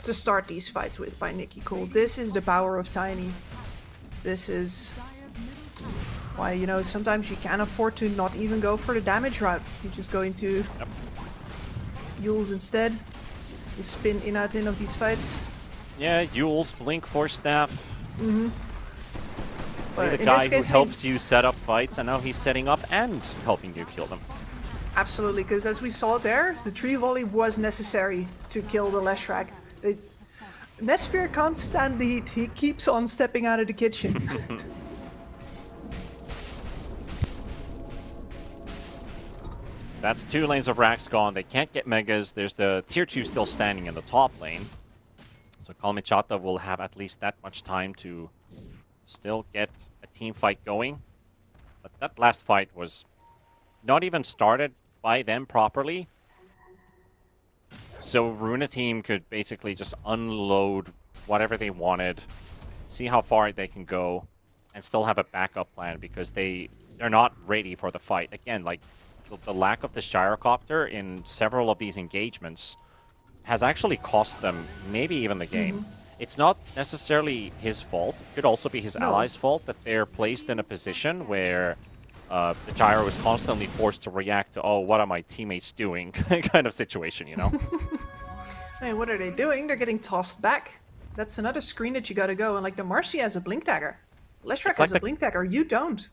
to start these fights with by Nicky Cole. This is the power of Tiny. This is why, you know, sometimes you can't afford to not even go for the damage route. You just go into Yules instead. You spin in out in of these fights. Yeah, Yules, Blink, Force Staff. But The in guy this case, who helps you set up fights, and now he's setting up and helping you kill them. absolutely, because as we saw there, the tree volley was necessary to kill the Leshrac. Nesphere can't stand the heat. He keeps on stepping out of the kitchen. That's 2 lanes of racks gone. They can't get megas. There's the tier 2 still standing in the top lane. So Kalmichata will have at least that much time to still get a team fight going. But that last fight was not even started by them properly. So Runa team could basically just unload whatever they wanted, see how far they can go, and still have a backup plan because they're not ready for the fight. Again, like the lack of the Gyrocopter in several of these engagements has actually cost them maybe even the game. It's not necessarily his fault. It could also be his allies' fault that they're placed in a position where the Gyro is constantly forced to react to, oh, what are my teammates doing kind of situation, you know? Hey, what are they doing? They're getting tossed back. That's another screen that you gotta go. And like the Marcy has a blink dagger. Leshrac has a blink dagger. You don't.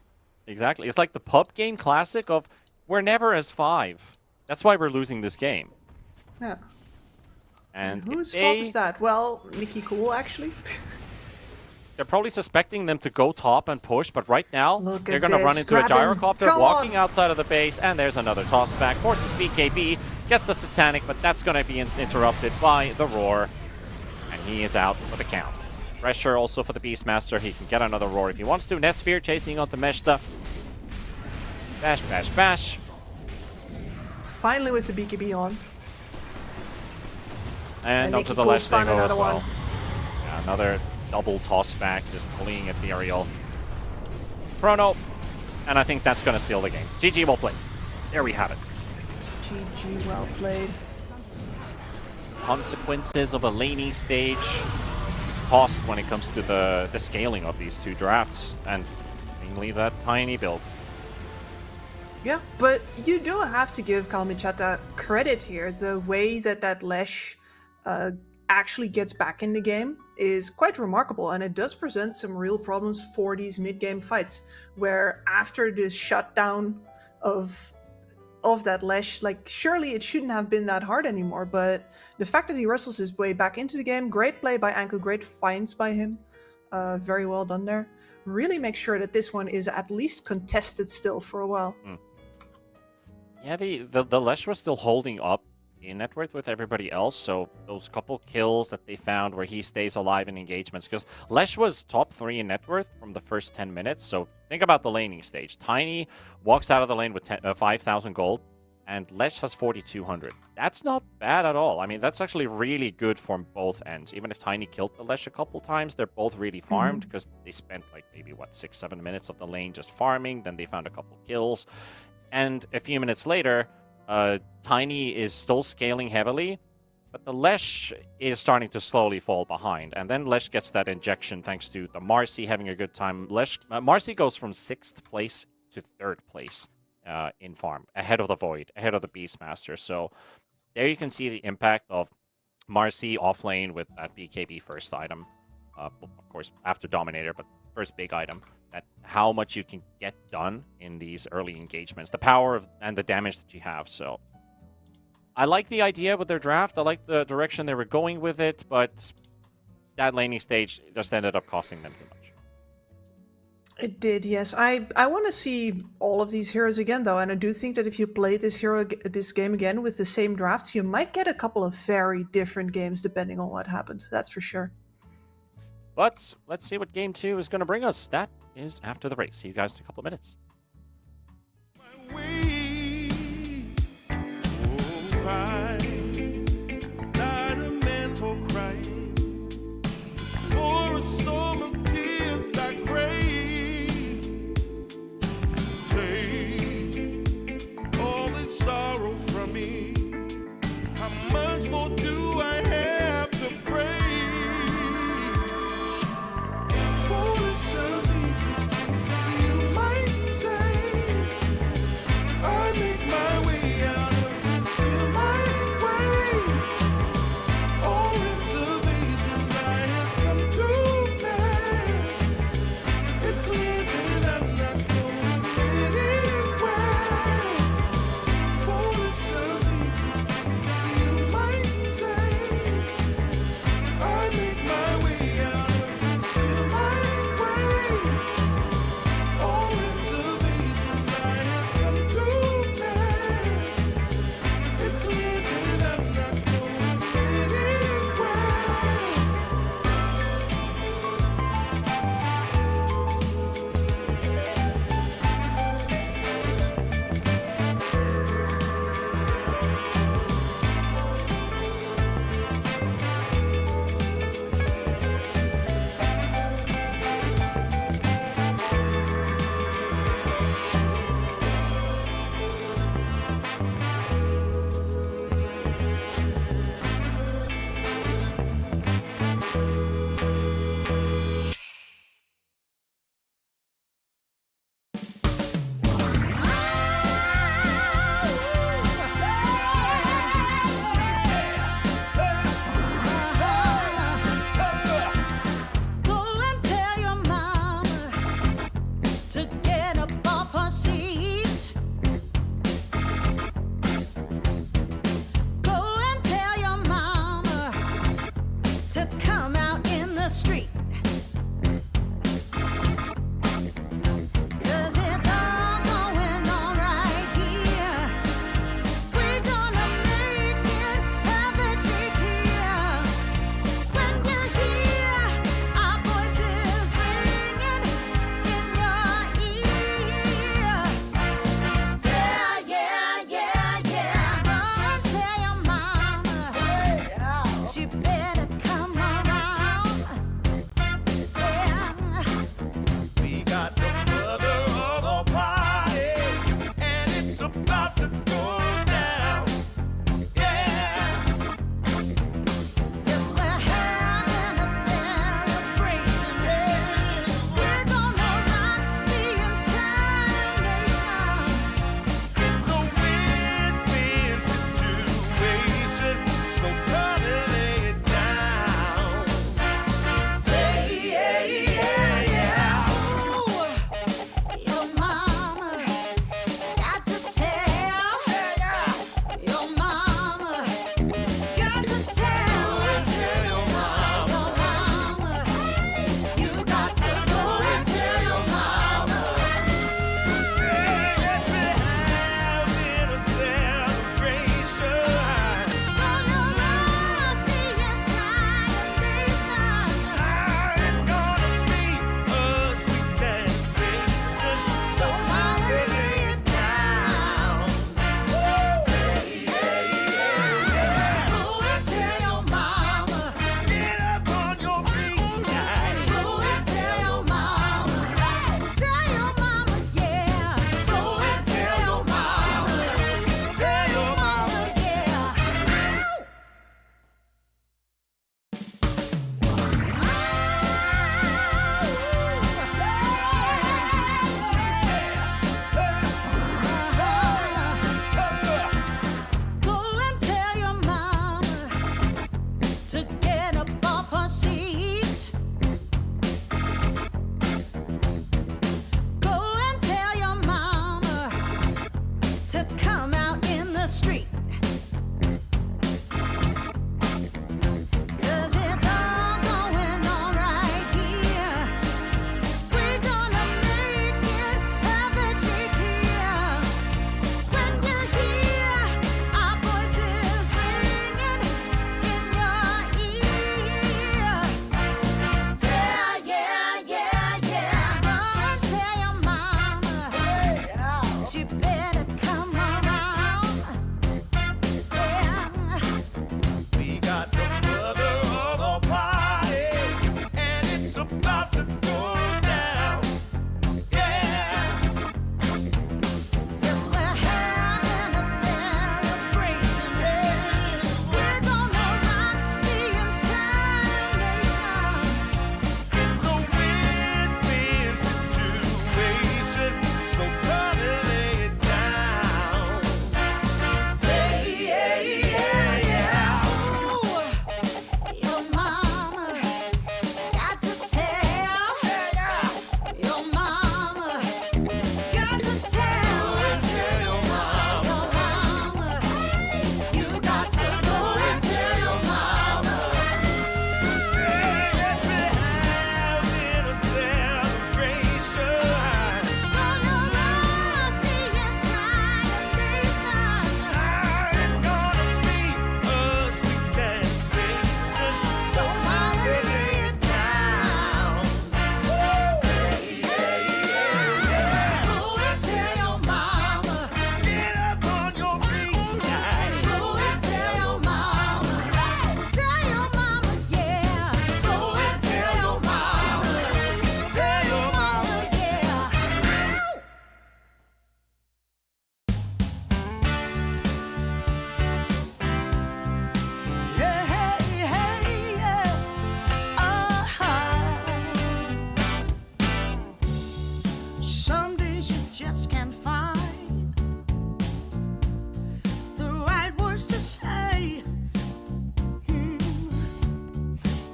Exactly. It's like the pub game classic of we're never as 5. That's why we're losing this game. Yeah. And Whose fault is that? Well, Nicky Cole, actually. They're probably suspecting them to go top and push, but right now Look they're at going to run this. into a Grab him. Gyrocopter Come walking on. outside of the base, and there's another toss back. Forces BKB, gets the Satanic, but that's going to be interrupted by the Roar, and he is out for the count. Pressure also for the Beastmaster. He can get another Roar if he wants to. Nesphere chasing onto Meshta. Bash, bash, bash. Finally with the BKB on. And Nicky onto the Cole's left found angle as another well. one. Yeah, another double toss back, just pulling ethereal. Chrono, and I think that's going to seal the game. GG, well played. There we have it. GG, well played. Consequences of a laning stage cost when it comes to the scaling of these 2 drafts, and mainly that tiny build. Yeah, but you do have to give Kalmichata credit here. The way that Lesh actually gets back in the game is quite remarkable, and it does present some real problems for these mid-game fights, where after this shutdown of that Lesh, like, surely it shouldn't have been that hard anymore, but the fact that he wrestles his way back into the game, great play by Anko, great finds by him, very well done there. Really make sure that this one is at least contested still for a while. Yeah, the Lesh was still holding up in net worth with everybody else, so those couple kills that they found where he stays alive in engagements, because Lesh was top 3 in net worth from the first 10 minutes, so think about the laning stage. Tiny walks out of the lane with 5,000 gold, and Lesh has 4,200. That's not bad at all. I mean, that's actually really good from both ends. Even if Tiny killed the Lesh a couple times, they're both really farmed, because they spent like maybe, 6-7 minutes of the lane just farming, then they found a couple kills. And a few minutes later, Tiny is still scaling heavily, but the Lesh is starting to slowly fall behind. And then Lesh gets that injection thanks to the Marcy having a good time. Marcy goes from 6th place to 3rd place in farm, ahead of the Void, ahead of the Beastmaster. So there you can see the impact of Marcy off lane with that BKB first item. Of course, after Dominator, but first big item. That how much you can get done in these early engagements, the power of and the damage that you have. So I like the idea with their draft. I like the direction they were going with it, but that laning stage just ended up costing them too much. It did, yes. I want to see all of these heroes again, though, and I do think that if you play this game again with the same drafts, you might get a couple of very different games depending on what happens. That's for sure. But let's see what Game 2 is going to bring us. That is after the break. See you guys in a couple of minutes. My way. Oh, cry. Not a man for crying. For a storm of tears I crave. Take all this sorrow from me. How much more do I have to pray? Foolish of me, you might say. I make my way out of this in my way. All reservations I have come to bear. It's clear that I'm not going anywhere. Foolish of me, you might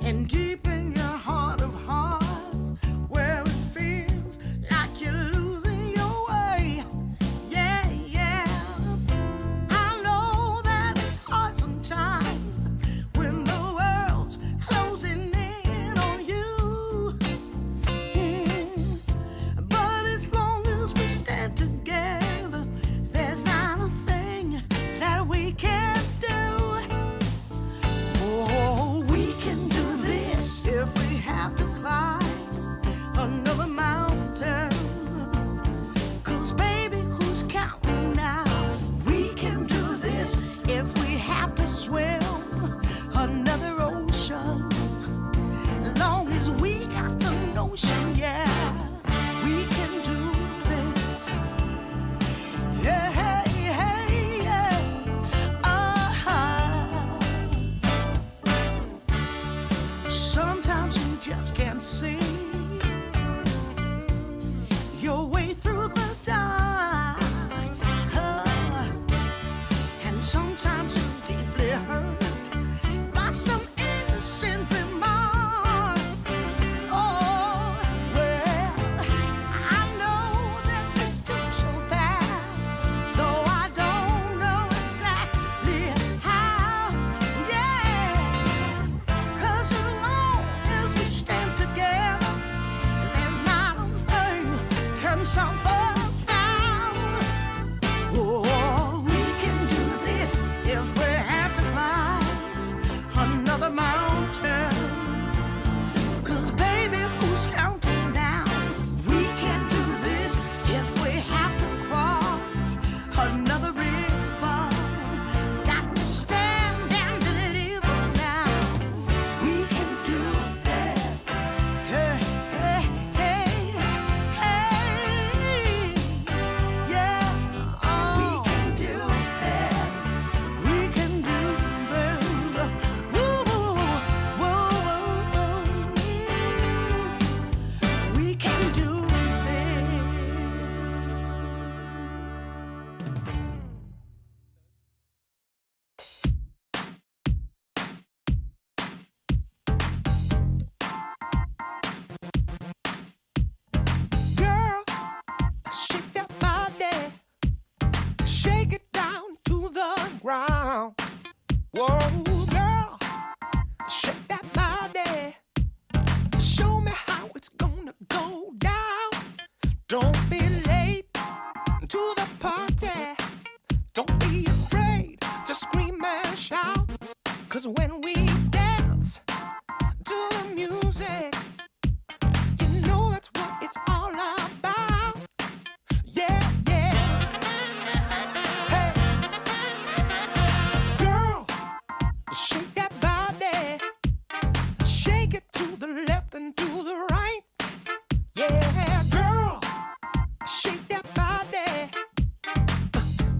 And deep in your heart of hearts, where it feels like you're losing your way. Yeah, yeah. I know that it's hard sometimes when the world's closing in on you. But as long as we stand together, there's not a thing that we can't do. Oh, we can do this if we have to climb another mountain. 'Cause baby, who's counting now? We can do this if we have to swim another ocean. As long as we got the notion, yeah, we can do this. Yeah, hey, yeah. Sometimes you just can't see your way through the dark. And sometimes you're deeply hurt by some innocent remark. Oh, well, I know that this too shall pass, though I don't know exactly how. Yeah, 'cause as long as we stand together, there's not a thing can stop us now. Oh, we can do this if we have to climb another mountain. 'Cause baby, who's counting now? We can do this if we have to cross another river. Got to stand and deliver now. We can do this. Hey, hey, hey, hey. Yeah, we can do this. We can do this. Woo, woo, woo. We can do this. Girl, shake that body, shake it down to the ground. Whoa, girl, shake that body, show me how it's gonna go down. Don't be late to the party, don't be afraid to scream and shout. 'Cause when we dance to the music, you know that's what it's all about. Yeah, yeah. Hey, girl, shake that body, shake it to the left and to the right. Yeah, girl, shake that body.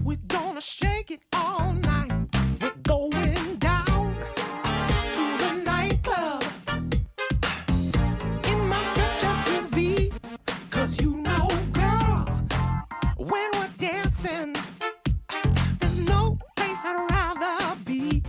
We're gonna shake it all night. We're going down to the nightclub in my stretch SUV. 'Cause you know, girl, when we're dancing, there's no place I'd rather be.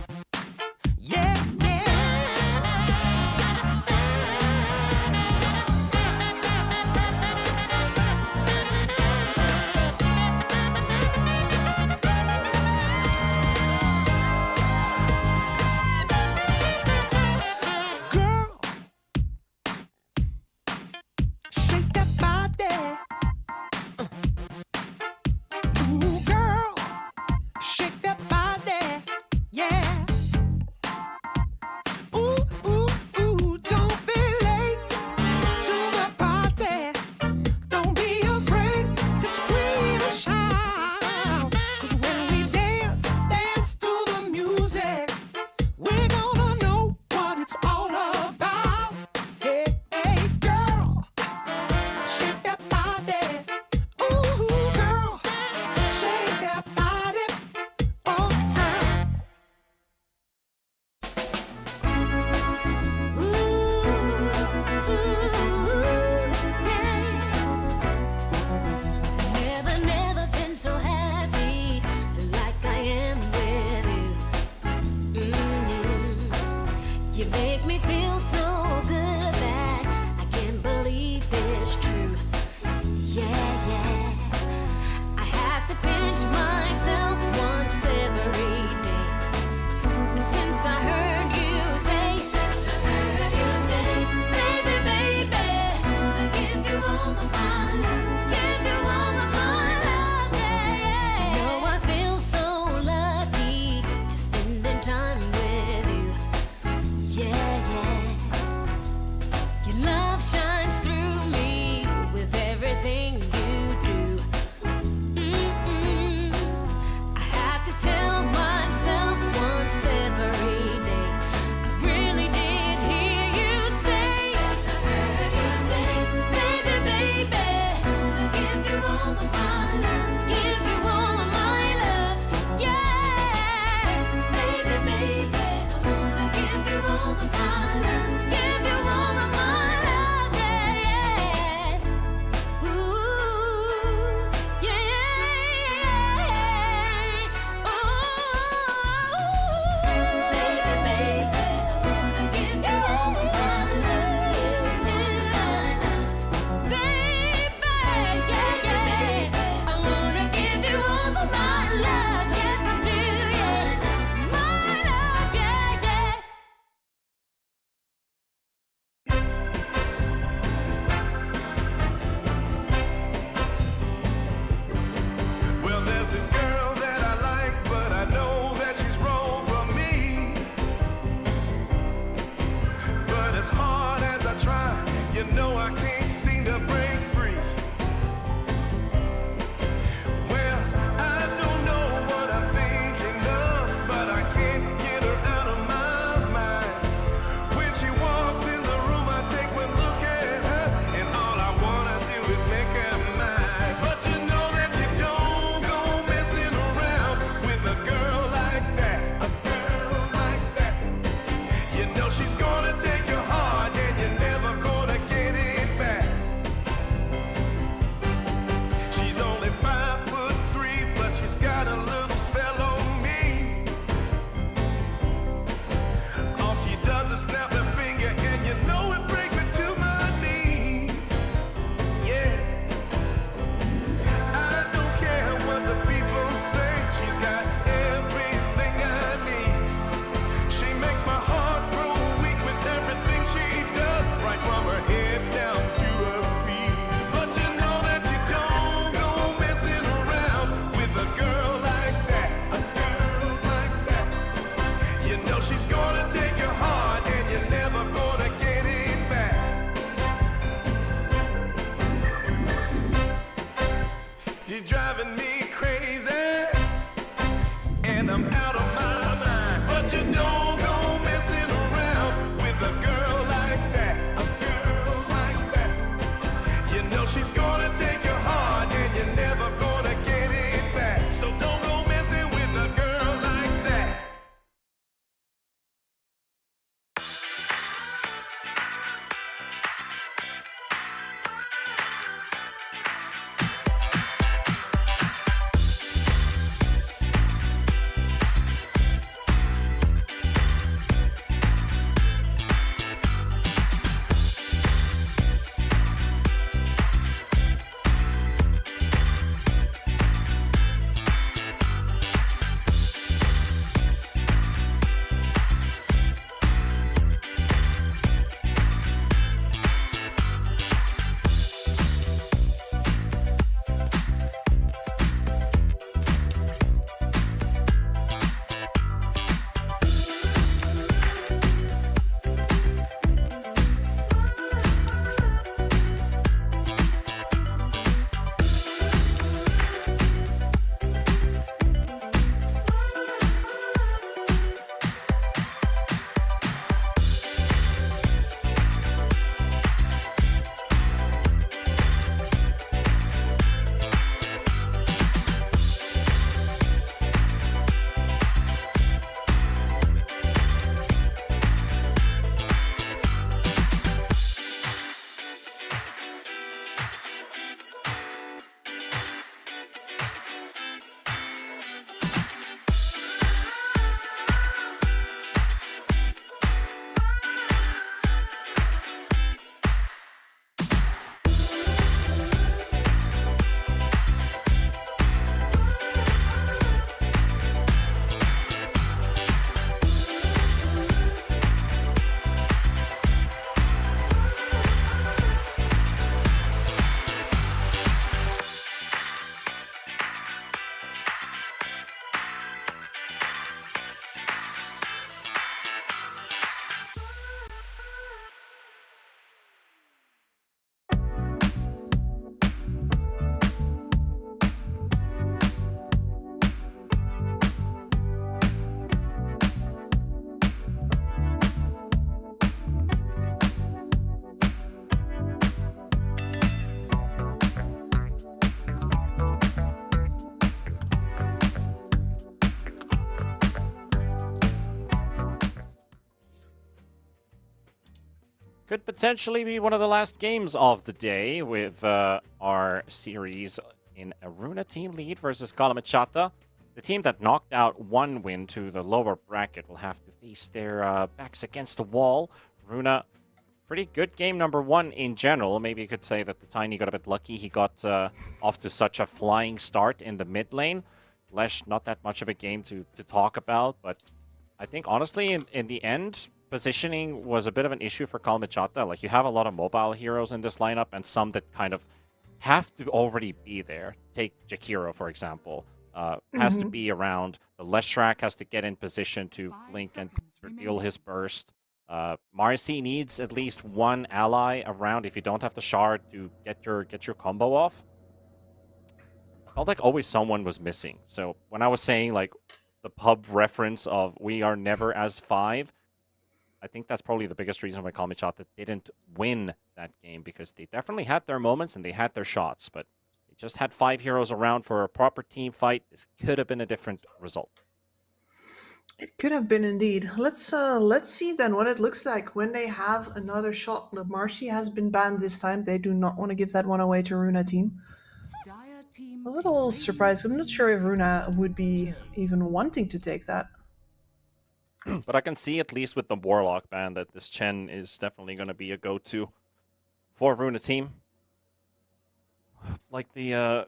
know she's gonna take your heart and you're never gonna get it back. She's driving me crazy, and I'm out of my mind. But you don't go messing around with a girl like that, a girl like that. You know she's gonna take your heart and you're never gonna get it back. So don't go messing with a girl like that. Could potentially be one of the last games of the day with our series in Aruna Team Lead versus Kalamachata. The team that knocked out one win to the lower bracket will have to face their backs against the wall. Aruna, pretty good game number one in general. Maybe you could say that the Tiny got a bit lucky. He got off to such a flying start in the mid lane. Lesh, not that much of a game to talk about, but I think honestly in the end, positioning was a bit of an issue for Kalamachata. Like, you have a lot of mobile heroes in this lineup and some that kind of have to already be there. Take Jakiro, for example. Has to be around. The Leshrak has to get in position to blink and deal his burst. Marcy needs at least one ally around if you don't have the shard to get your combo off. I felt like always someone was missing. So when I was saying like the pub reference of we are never as 5, I think that's probably the biggest reason why Kalamachata didn't win that game, because they definitely had their moments and they had their shots, but they just had 5 heroes around for a proper team fight. This could have been a different result. It could have been indeed. Let's see then what it looks like when they have another shot. The Marcy has been banned this time. They do not want to give that one away to Runa team. A little surprised. I'm not sure if Runa would be even wanting to take that. But I can see, at least with the Warlock ban, that this Chen is definitely going to be a go-to for Runa team. Like the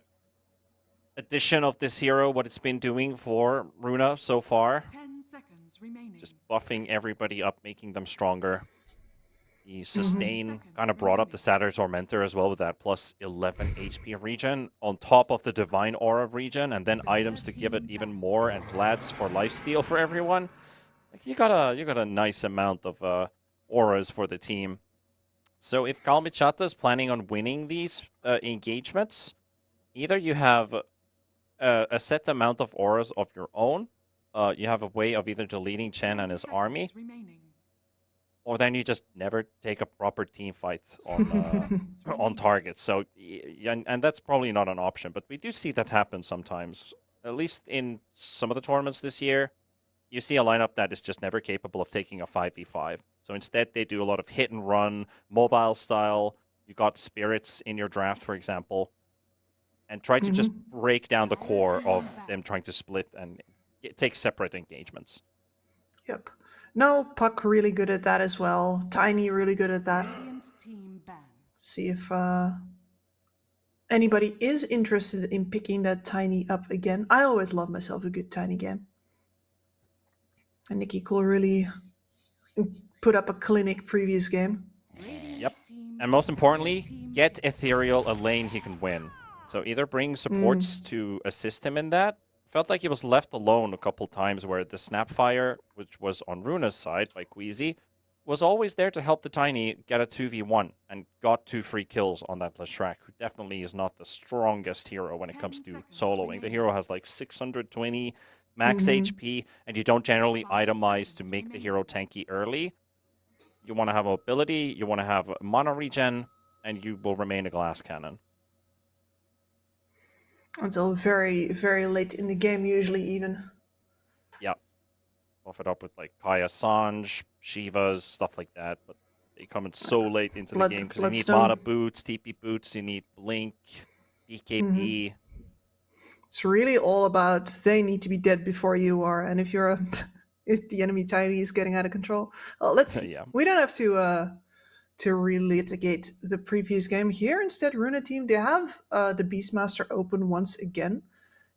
addition of this hero, what it's been doing for Runa so far. 10 seconds remaining. Just buffing everybody up, making them stronger. The sustain kind of brought up the Satyr Tormentor as well with that plus 11 HP regen on top of the Divine Aura regen, and then items to give it even more and Vlads for lifesteal for everyone. Like you got a nice amount of auras for the team. So if Kalmichata is planning on winning these engagements, either you have a set amount of auras of your own, you have a way of either deleting Chen and his army, or then you just never take a proper team fight on on target. So, and that's probably not an option, but we do see that happen sometimes. At least in some of the tournaments this year, you see a lineup that is just never capable of taking a 5v5. So instead, they do a lot of hit and run, mobile style. You got spirits in your draft, for example, and try to just break down the core of them trying to split and take separate engagements. Yep. No, Puck really good at that as well. Tiny really good at that. See if anybody is interested in picking that Tiny up again. I always love myself a good Tiny game. And Nikki Cool really put up a clinic previous game. Yep. And most importantly, get Ethereal a lane he can win. So either bring supports to assist him in that. Felt like he was left alone a couple times where the Snapfire, which was on Runa's side by Queasy, was always there to help the Tiny get a 2v1 and got 2 free kills on that Leshrac, who definitely is not the strongest hero when it comes to soloing. The hero has like 620 max HP, and you don't generally itemize to make the hero tanky early. You want to have mobility, you want to have mana regen, and you will remain a glass cannon. Until very, very late in the game, usually even. Yeah. Buff it up with like Kaya Sanj, Shivas, stuff like that. But they come in so late into the game because you need mana boots, TP boots, you need Blink, BKB. It's really all about they need to be dead before you are. And if you're if the enemy Tiny is getting out of control, well, let's. Yeah. We don't have to relitigate the previous game here. Instead, Runa team, they have the Beastmaster open once again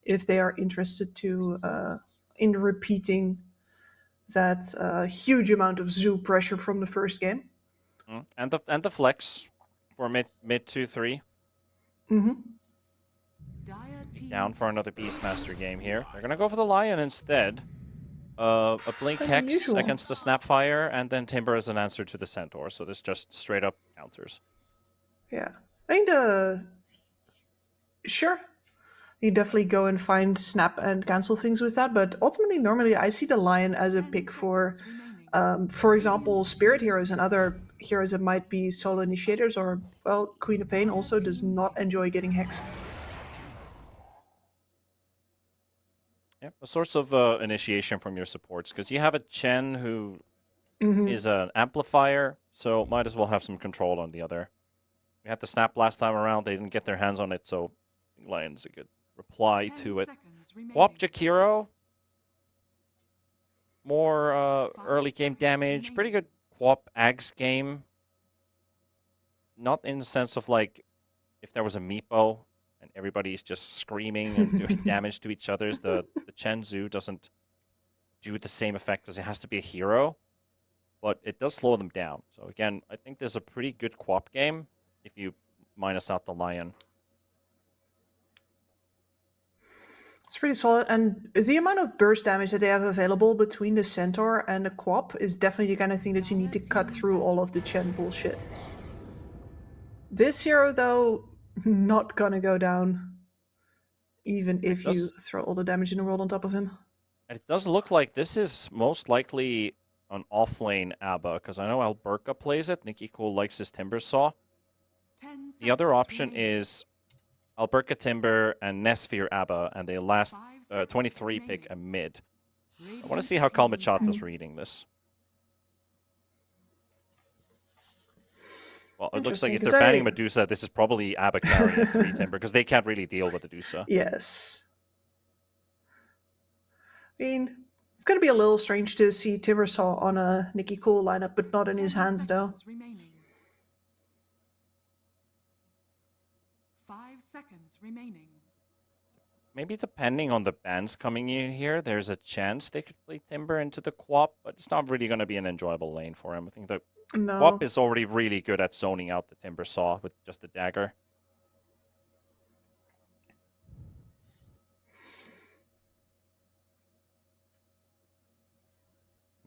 if they are interested to in repeating that huge amount of zoo pressure from the first game. And the flex for mid 2-3. Down for another Beastmaster game here. They're gonna go for the Lion instead. A Blink Hex against the Snapfire, and then Timber as an answer to the Centaur. So this just straight up counters. Yeah. I mean, sure. You definitely go and find snap and cancel things with that, but ultimately, normally, I see the Lion as a pick for example, Spirit Heroes and other heroes that might be solo initiators, or, well, Queen of Pain also does not enjoy getting hexed. Yeah, a source of initiation from your supports, because you have a Chen who is an amplifier, so might as well have some control on the other. We had the Snap last time around, they didn't get their hands on it, so Lion's a good reply to it. Wop Jakiro, more early game damage, pretty good Quap Ags game. Not in the sense of like, if there was a Meepo, and everybody's just screaming and doing damage to each other's. The Chen Zhu doesn't do the same effect because it has to be a hero, but it does slow them down. So again, I think there's a pretty good Quap game if you minus out the Lion. It's pretty solid, and the amount of burst damage that they have available between the Centaur and the Quap is definitely the kind of thing that you need to cut through all of the Chen bullshit. This hero, though, not gonna go down, even if you throw all the damage in the world on top of him. And it does look like this is most likely an offlane ABBA, because I know Alberca plays it. Nikki Cool likes his Timber Saw. The other option is Alberca Timber and Nesphere ABBA, and they last 23 pick a mid. I want to see how Kalmichata's reading this. Well, it looks like if they're banning Medusa, this is probably ABBA carrying 3 Timber, because they can't really deal with Medusa. Yes. I mean, it's going to be a little strange to see Timbersaw on a Nikki Cool lineup, but not in his hands, though. 5 seconds remaining. Maybe depending on the bans coming in here, there's a chance they could play Timber into the Quap, but it's not really going to be an enjoyable lane for him. I think the Quap is already really good at zoning out the Timber Saw with just a dagger.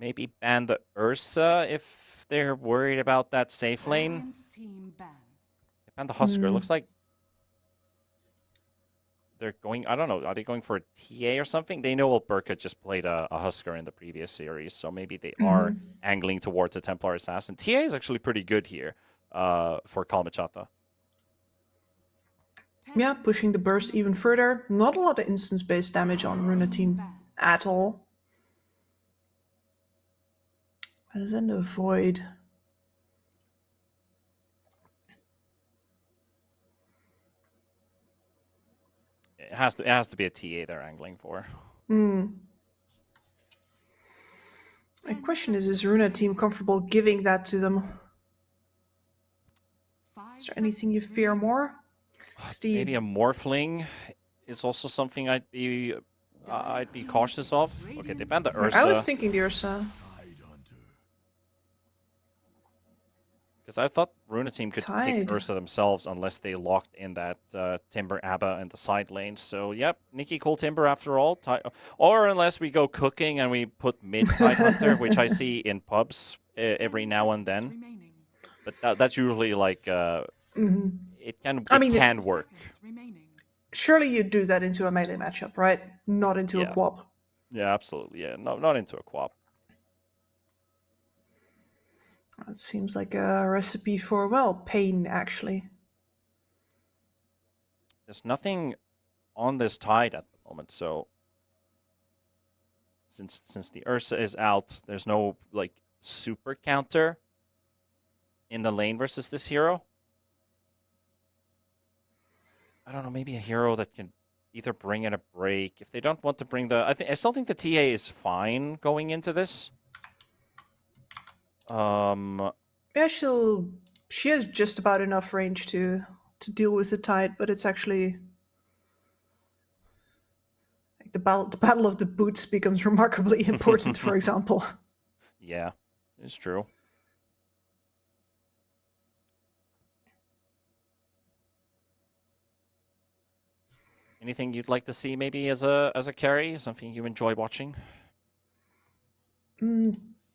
Maybe ban the Ursa if they're worried about that safe lane. Radiant team ban. Ban the Husker. Looks like they're going. I don't know. Are they going for a TA or something? They know Alberca just played a Husker in the previous series, so maybe they are angling towards a Templar Assassin. TA is actually pretty good here for Kalmachata. Yeah, pushing the burst even further. Not a lot of instance-based damage on Runa team at all. And then the Void. It has to be a TA they're angling for. The question is Runa team comfortable giving that to them? Is there anything you fear more? Steve. Maybe a Morphling is also something I'd be cautious of. Okay, they banned the Ursa. I was thinking the Ursa. Because I thought Runa team could pick Ursa themselves unless they locked in that Timber Abba and the side lanes. So, yep, Nikki Cool Timber after all. Or unless we go cooking and we put mid Tide Hunter, which I see in pubs every now and then. But that's usually like, it can work. Surely you'd do that into a melee matchup, right? Not into a quap. Yeah, absolutely. Yeah, not into a quap. That seems like a recipe for, well, pain, actually. There's nothing on this Tide at the moment, so since the Ursa is out, there's no like super counter in the lane versus this hero. I don't know, maybe a hero that can either bring in a break. If they don't want to bring the... I still think the TA is fine going into this. Yeah, she has just about enough range to deal with the Tide, but it's actually like the battle of the boots becomes remarkably important, for example. Yeah, it's true. Anything you'd like to see maybe as a carry? Something you enjoy watching?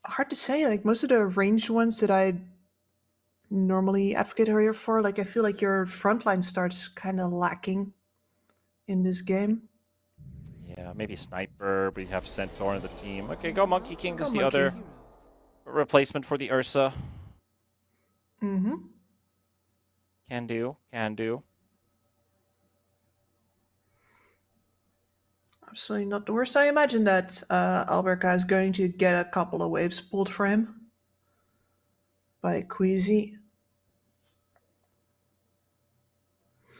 Hard to say. Like most of the ranged ones that I normally advocate here for, like I feel like your frontline starts kind of lacking in this game. Yeah, maybe Sniper, but you have Centaur in the team. Okay, go Monkey King is the other replacement for the Ursa. Can do. Absolutely not the worst. I imagine that Alberca is going to get a couple of waves pulled for him by Queasy.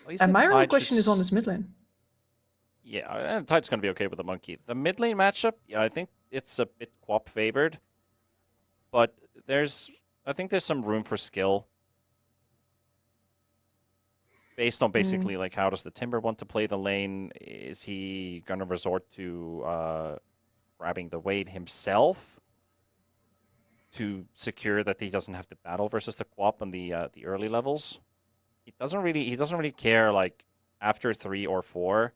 Well, and my real question is on this mid lane. Yeah, and Tide's going to be okay with the Monkey. The mid lane matchup, yeah, I think it's a bit quap favored. But I think there's some room for skill. Based on basically like how does the Timber want to play the lane? Is he gonna resort to grabbing the wave himself to secure that he doesn't have to battle versus the Quap on the early levels? He doesn't really care like after 3 or 4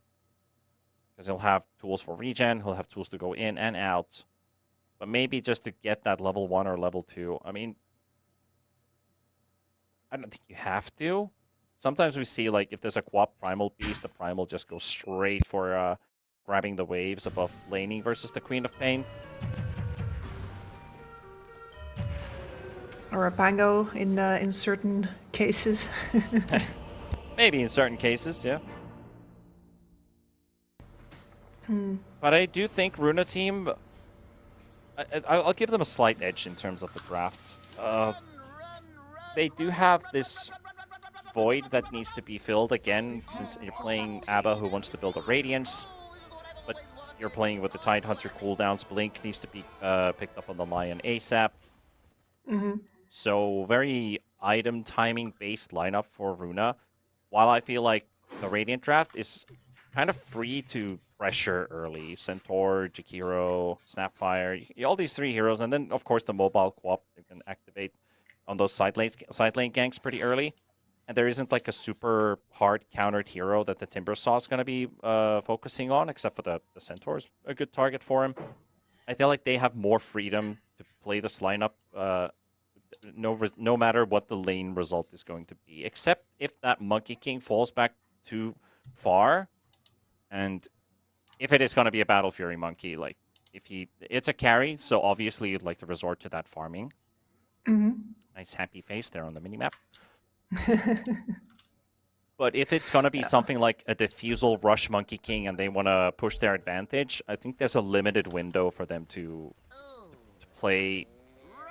because he'll have tools for regen, he'll have tools to go in and out. But maybe just to get that level 1 or level 2. I mean, I don't think you have to. Sometimes we see, like, if there's a Quap Primal Beast, the Primal just goes straight for grabbing the waves above laning versus the Queen of Pain. Or a Pango in certain cases. Maybe in certain cases, yeah. But I do think Runa team... I'll give them a slight edge in terms of the draft. They do have this... void that needs to be filled again, since you're playing Abba who wants to build a Radiance, but you're playing with the Tide Hunter cooldowns. Blink needs to be picked up on the Lion ASAP. So very item timing based lineup for Runa, while I feel like the Radiant draft is kind of free to pressure early. Centaur, Jakiro, Snapfire, all these 3 heroes, and then of course the mobile Quap you can activate on those side lane ganks pretty early. And there isn't like a super hard countered hero that the Timbersaw is going to be focusing on, except for the Centaur's a good target for him. I feel like they have more freedom to play this lineup, no matter what the lane result is going to be, except if that Monkey King falls back too far, and if it is going to be a Battle Fury Monkey, like it's a carry, so obviously you'd like to resort to that farming. Nice happy face there on the minimap. But if it's going to be something like a Diffusal Rush Monkey King and they want to push their advantage, I think there's a limited window for them to play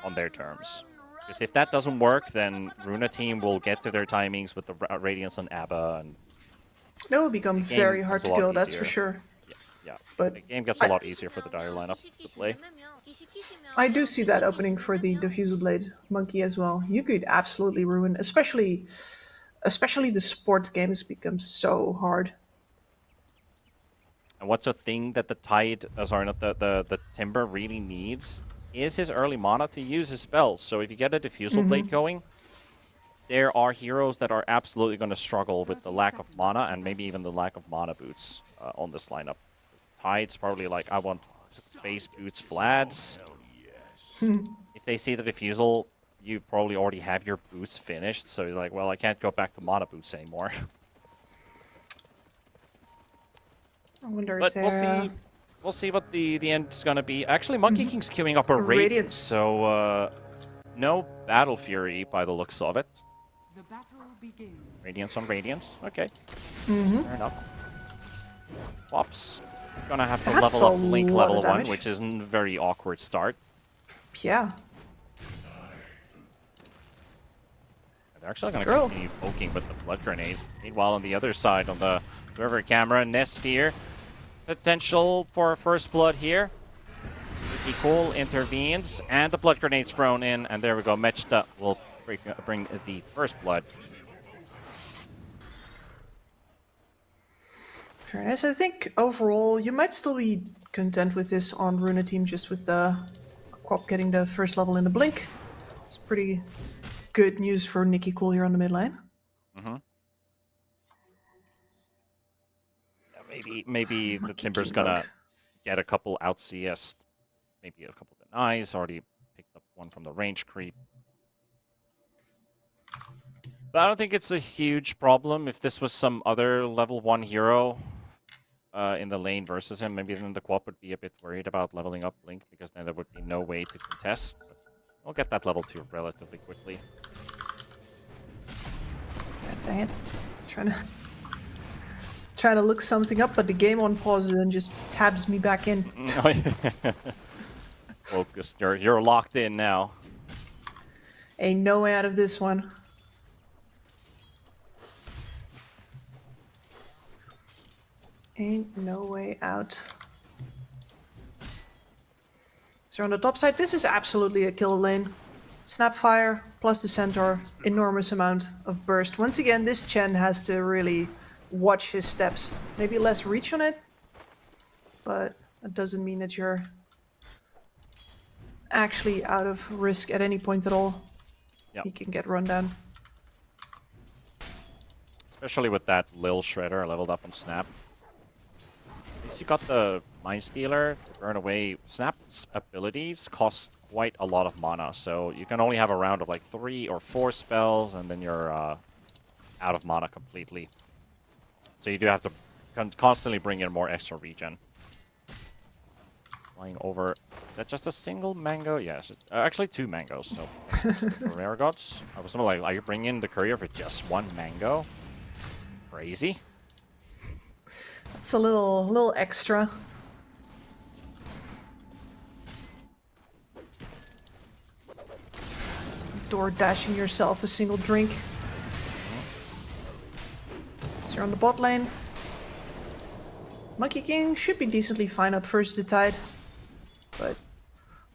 on their terms. Because if that doesn't work, then Runa team will get to their timings with the Radiance on Abba. And It will become very hard to kill, that's for sure. Yeah, But the game gets a lot easier for the Dire lineup to play. I do see that opening for the Diffusal Blade Monkey as well. You could absolutely ruin, especially the sports games become so hard. And what's a thing that the Tide, the Timber really needs is his early mana to use his spells. So if you get a Diffusal Blade going, there are heroes that are absolutely going to struggle with the lack of mana and maybe even the lack of mana boots on this lineup. Tide's probably like, I want base boots Vlads. If they see the Diffusal, you probably already have your boots finished, so you're like, well, I can't go back to mana boots anymore. I wonder But if they're... we'll see what the end's gonna be. Actually, Monkey King's queuing up a Radiance, so no Battle Fury by the looks of it. The battle begins. Radiance on Radiance, okay. Fair enough. Wops gonna have to That's level up a Link lot level of 1, damage. which is a very awkward start. Yeah. They're actually going to continue poking with the Blood Grenade. Meanwhile, on the other side, on the river camera, Nesphere, potential for a first blood here. Pretty cool, intervenes, and the Blood Grenade's thrown in, and there we go. Mechta will bring the first blood. Very nice. I think overall you might still be content with this on Runa team, just with the Quap getting the first level in the blink. It's pretty good news for Nicky Cool here on the mid lane. Yeah, maybe the Timber's gonna get a couple out CS, maybe a couple denies. Already picked up one from the range creep. But I don't think it's a huge problem. If this was some other level 1 hero in the lane versus him, maybe then the Quap would be a bit worried about leveling up Link, because then there would be no way to contest. But we'll get that level 2 relatively quickly. God dang it. Trying to look something up, but the game on pauses and just tabs me back in. Focus. You're locked in now. Ain't no way out of this one. Ain't no way out. So on the top side, this is absolutely a kill lane. Snapfire plus the Centaur, enormous amount of burst. Once again, this Chen has to really watch his steps. Maybe less reach on it, but that doesn't mean that you're actually out of risk at any point at all. Yep. He can get run down. Especially with that Lil Shredder leveled up on Snap. At least you got the Mind Stealer to burn away. Snap's abilities cost quite a lot of mana, so you can only have a round of like 3 or 4 spells, and then you're out of mana completely. So you do have to constantly bring in more extra regen. Flying over. Is that just a single mango? Yes. Actually, 2 mangoes. So for rare gods. I was like, are you bringing in the courier for just 1 mango? Crazy. That's a little extra. Door dashing yourself a single drink. So you're on the bot lane. Monkey King should be decently fine up first the Tide. But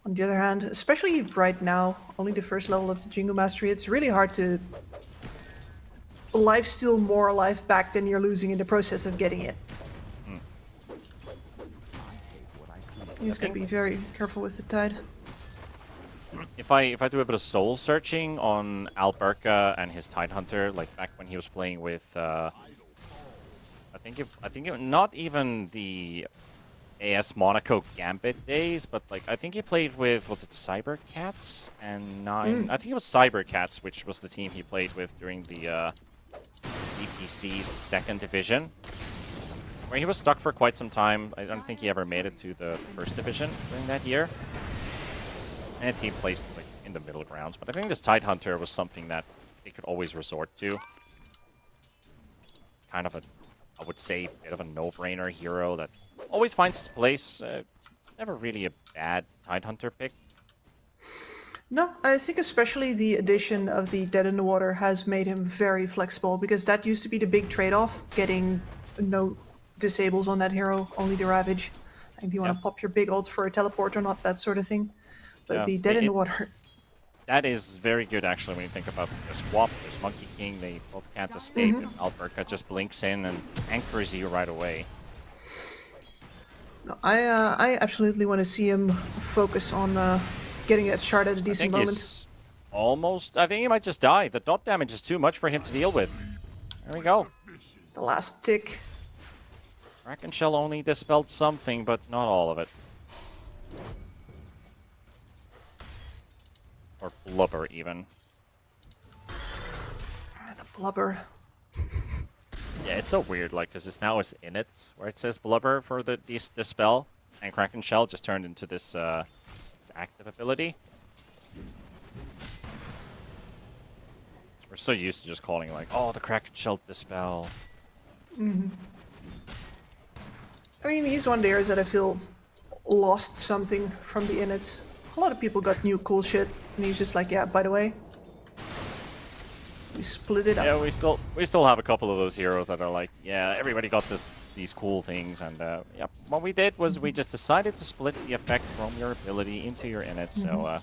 on the other hand, especially right now, only the first level of the Jingle Mastery, it's really hard to lifesteal more life back than you're losing in the process of getting it. He's gonna be very careful with the Tide. If I do a bit of soul searching on Alberca and his Tidehunter, like back when he was playing with, I think not even the AS Monaco Gambit days, but like I think he played with, was it Cybercats and Nine? I think it was Cybercats, which was the team he played with during the DPC second division, where he was stuck for quite some time. I don't think he ever made it to the first division during that year. And the team placed like in the middle grounds, but I think this Tidehunter was something that they could always resort to. Kind of a, I would say, bit of a no-brainer hero that always finds its place. It's never really a bad Tidehunter pick. No, I think especially the addition of the Dead in the Water has made him very flexible, because that used to be the big trade-off, getting no disables on that hero, only the Ravage. Like, do you want to pop your big ult for a teleport or not, that sort of thing. But the Dead in the Water... That is very good, actually, when you think about there's Quap, there's Monkey King, they both can't escape, and Alberca just blinks in and anchors you right away. No, I absolutely want to see him focus on getting that shard at a decent moment. He's almost... I think he might just die. The dot damage is too much for him to deal with. There we go. The last tick. Kraken Shell only dispelled something, but not all of it. Or blubber, even. The blubber. Yeah, it's so weird, like, because it's now it's in it, where it says blubber for the dispel, and Kraken Shell just turned into this, this active ability. We're so used to just calling, like, oh, the Kraken Shell dispel. I mean, he's one of the areas that I feel lost something from the inits. A lot of people got new cool shit, and he's just like, yeah, by the way, we split it up. Yeah, we still have a couple of those heroes that are like, yeah, everybody got these cool things, and yeah, what we did was we just decided to split the effect from your ability into your init, so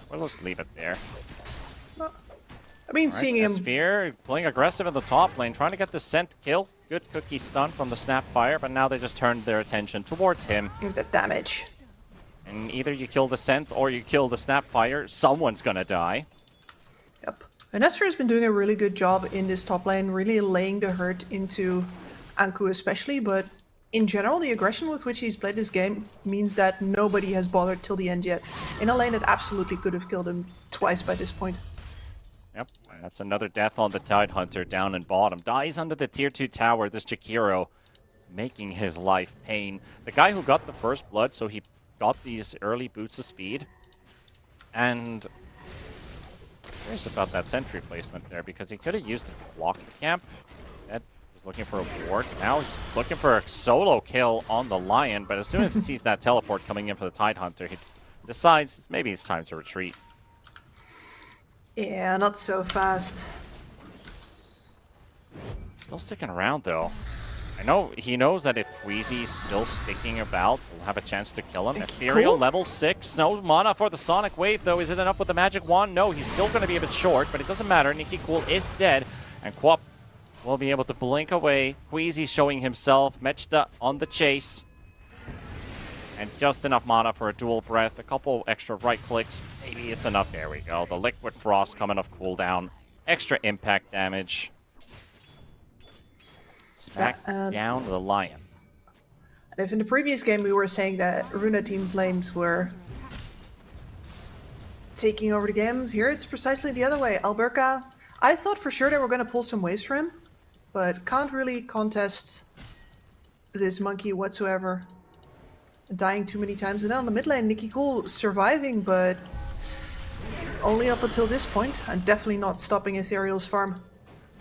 we'll just leave it there. I mean, seeing him... Sphere playing aggressive in the top lane, trying to get the scent kill. Good cookie stun from the Snapfire, but now they just turned their attention towards him. With the damage. And either you kill the scent or you kill the Snapfire, someone's gonna die. Yep. And Esper has been doing a really good job in this top lane, really laying the hurt into Anku especially, but in general, the aggression with which he's played this game means that nobody has bothered till the end yet. In a lane that absolutely could have killed him twice by this point. Yep, and that's another death on the Tidehunter down in bottom. Dies under the tier 2 tower. This Jakiro is making his life pain. The guy who got the first blood, so he got these early boots of speed. And curious about that sentry placement there, because he could have used it to block the camp. That was looking for a ward. Now he's looking for a solo kill on the Lion, but as soon as he sees that teleport coming in for the Tidehunter, he decides maybe it's time to retreat. Yeah, not so fast. Still sticking around, though. I know he knows that if Queasy's still sticking about, we'll have a chance to kill him. Ethereal, level 6. No mana for the Sonic Wave, though. Is it enough with the Magic Wand? No, he's still going to be a bit short, but it doesn't matter. Nikki Cool is dead, and Quap will be able to blink away. Queasy showing himself. Mechta on the chase. And just enough mana for a dual breath. A couple extra right clicks. Maybe it's enough. There we go. The Liquid Frost coming off cooldown. Extra impact damage. Smack down the Lion. And if in the previous game we were saying that Runa team's lanes were taking over the game, here it's precisely the other way. Alberca, I thought for sure they were going to pull some waves for him, but can't really contest this monkey whatsoever. Dying too many times. And then on the mid lane, Nikki Cool surviving, but only up until this point, and definitely not stopping Ethereal's farm.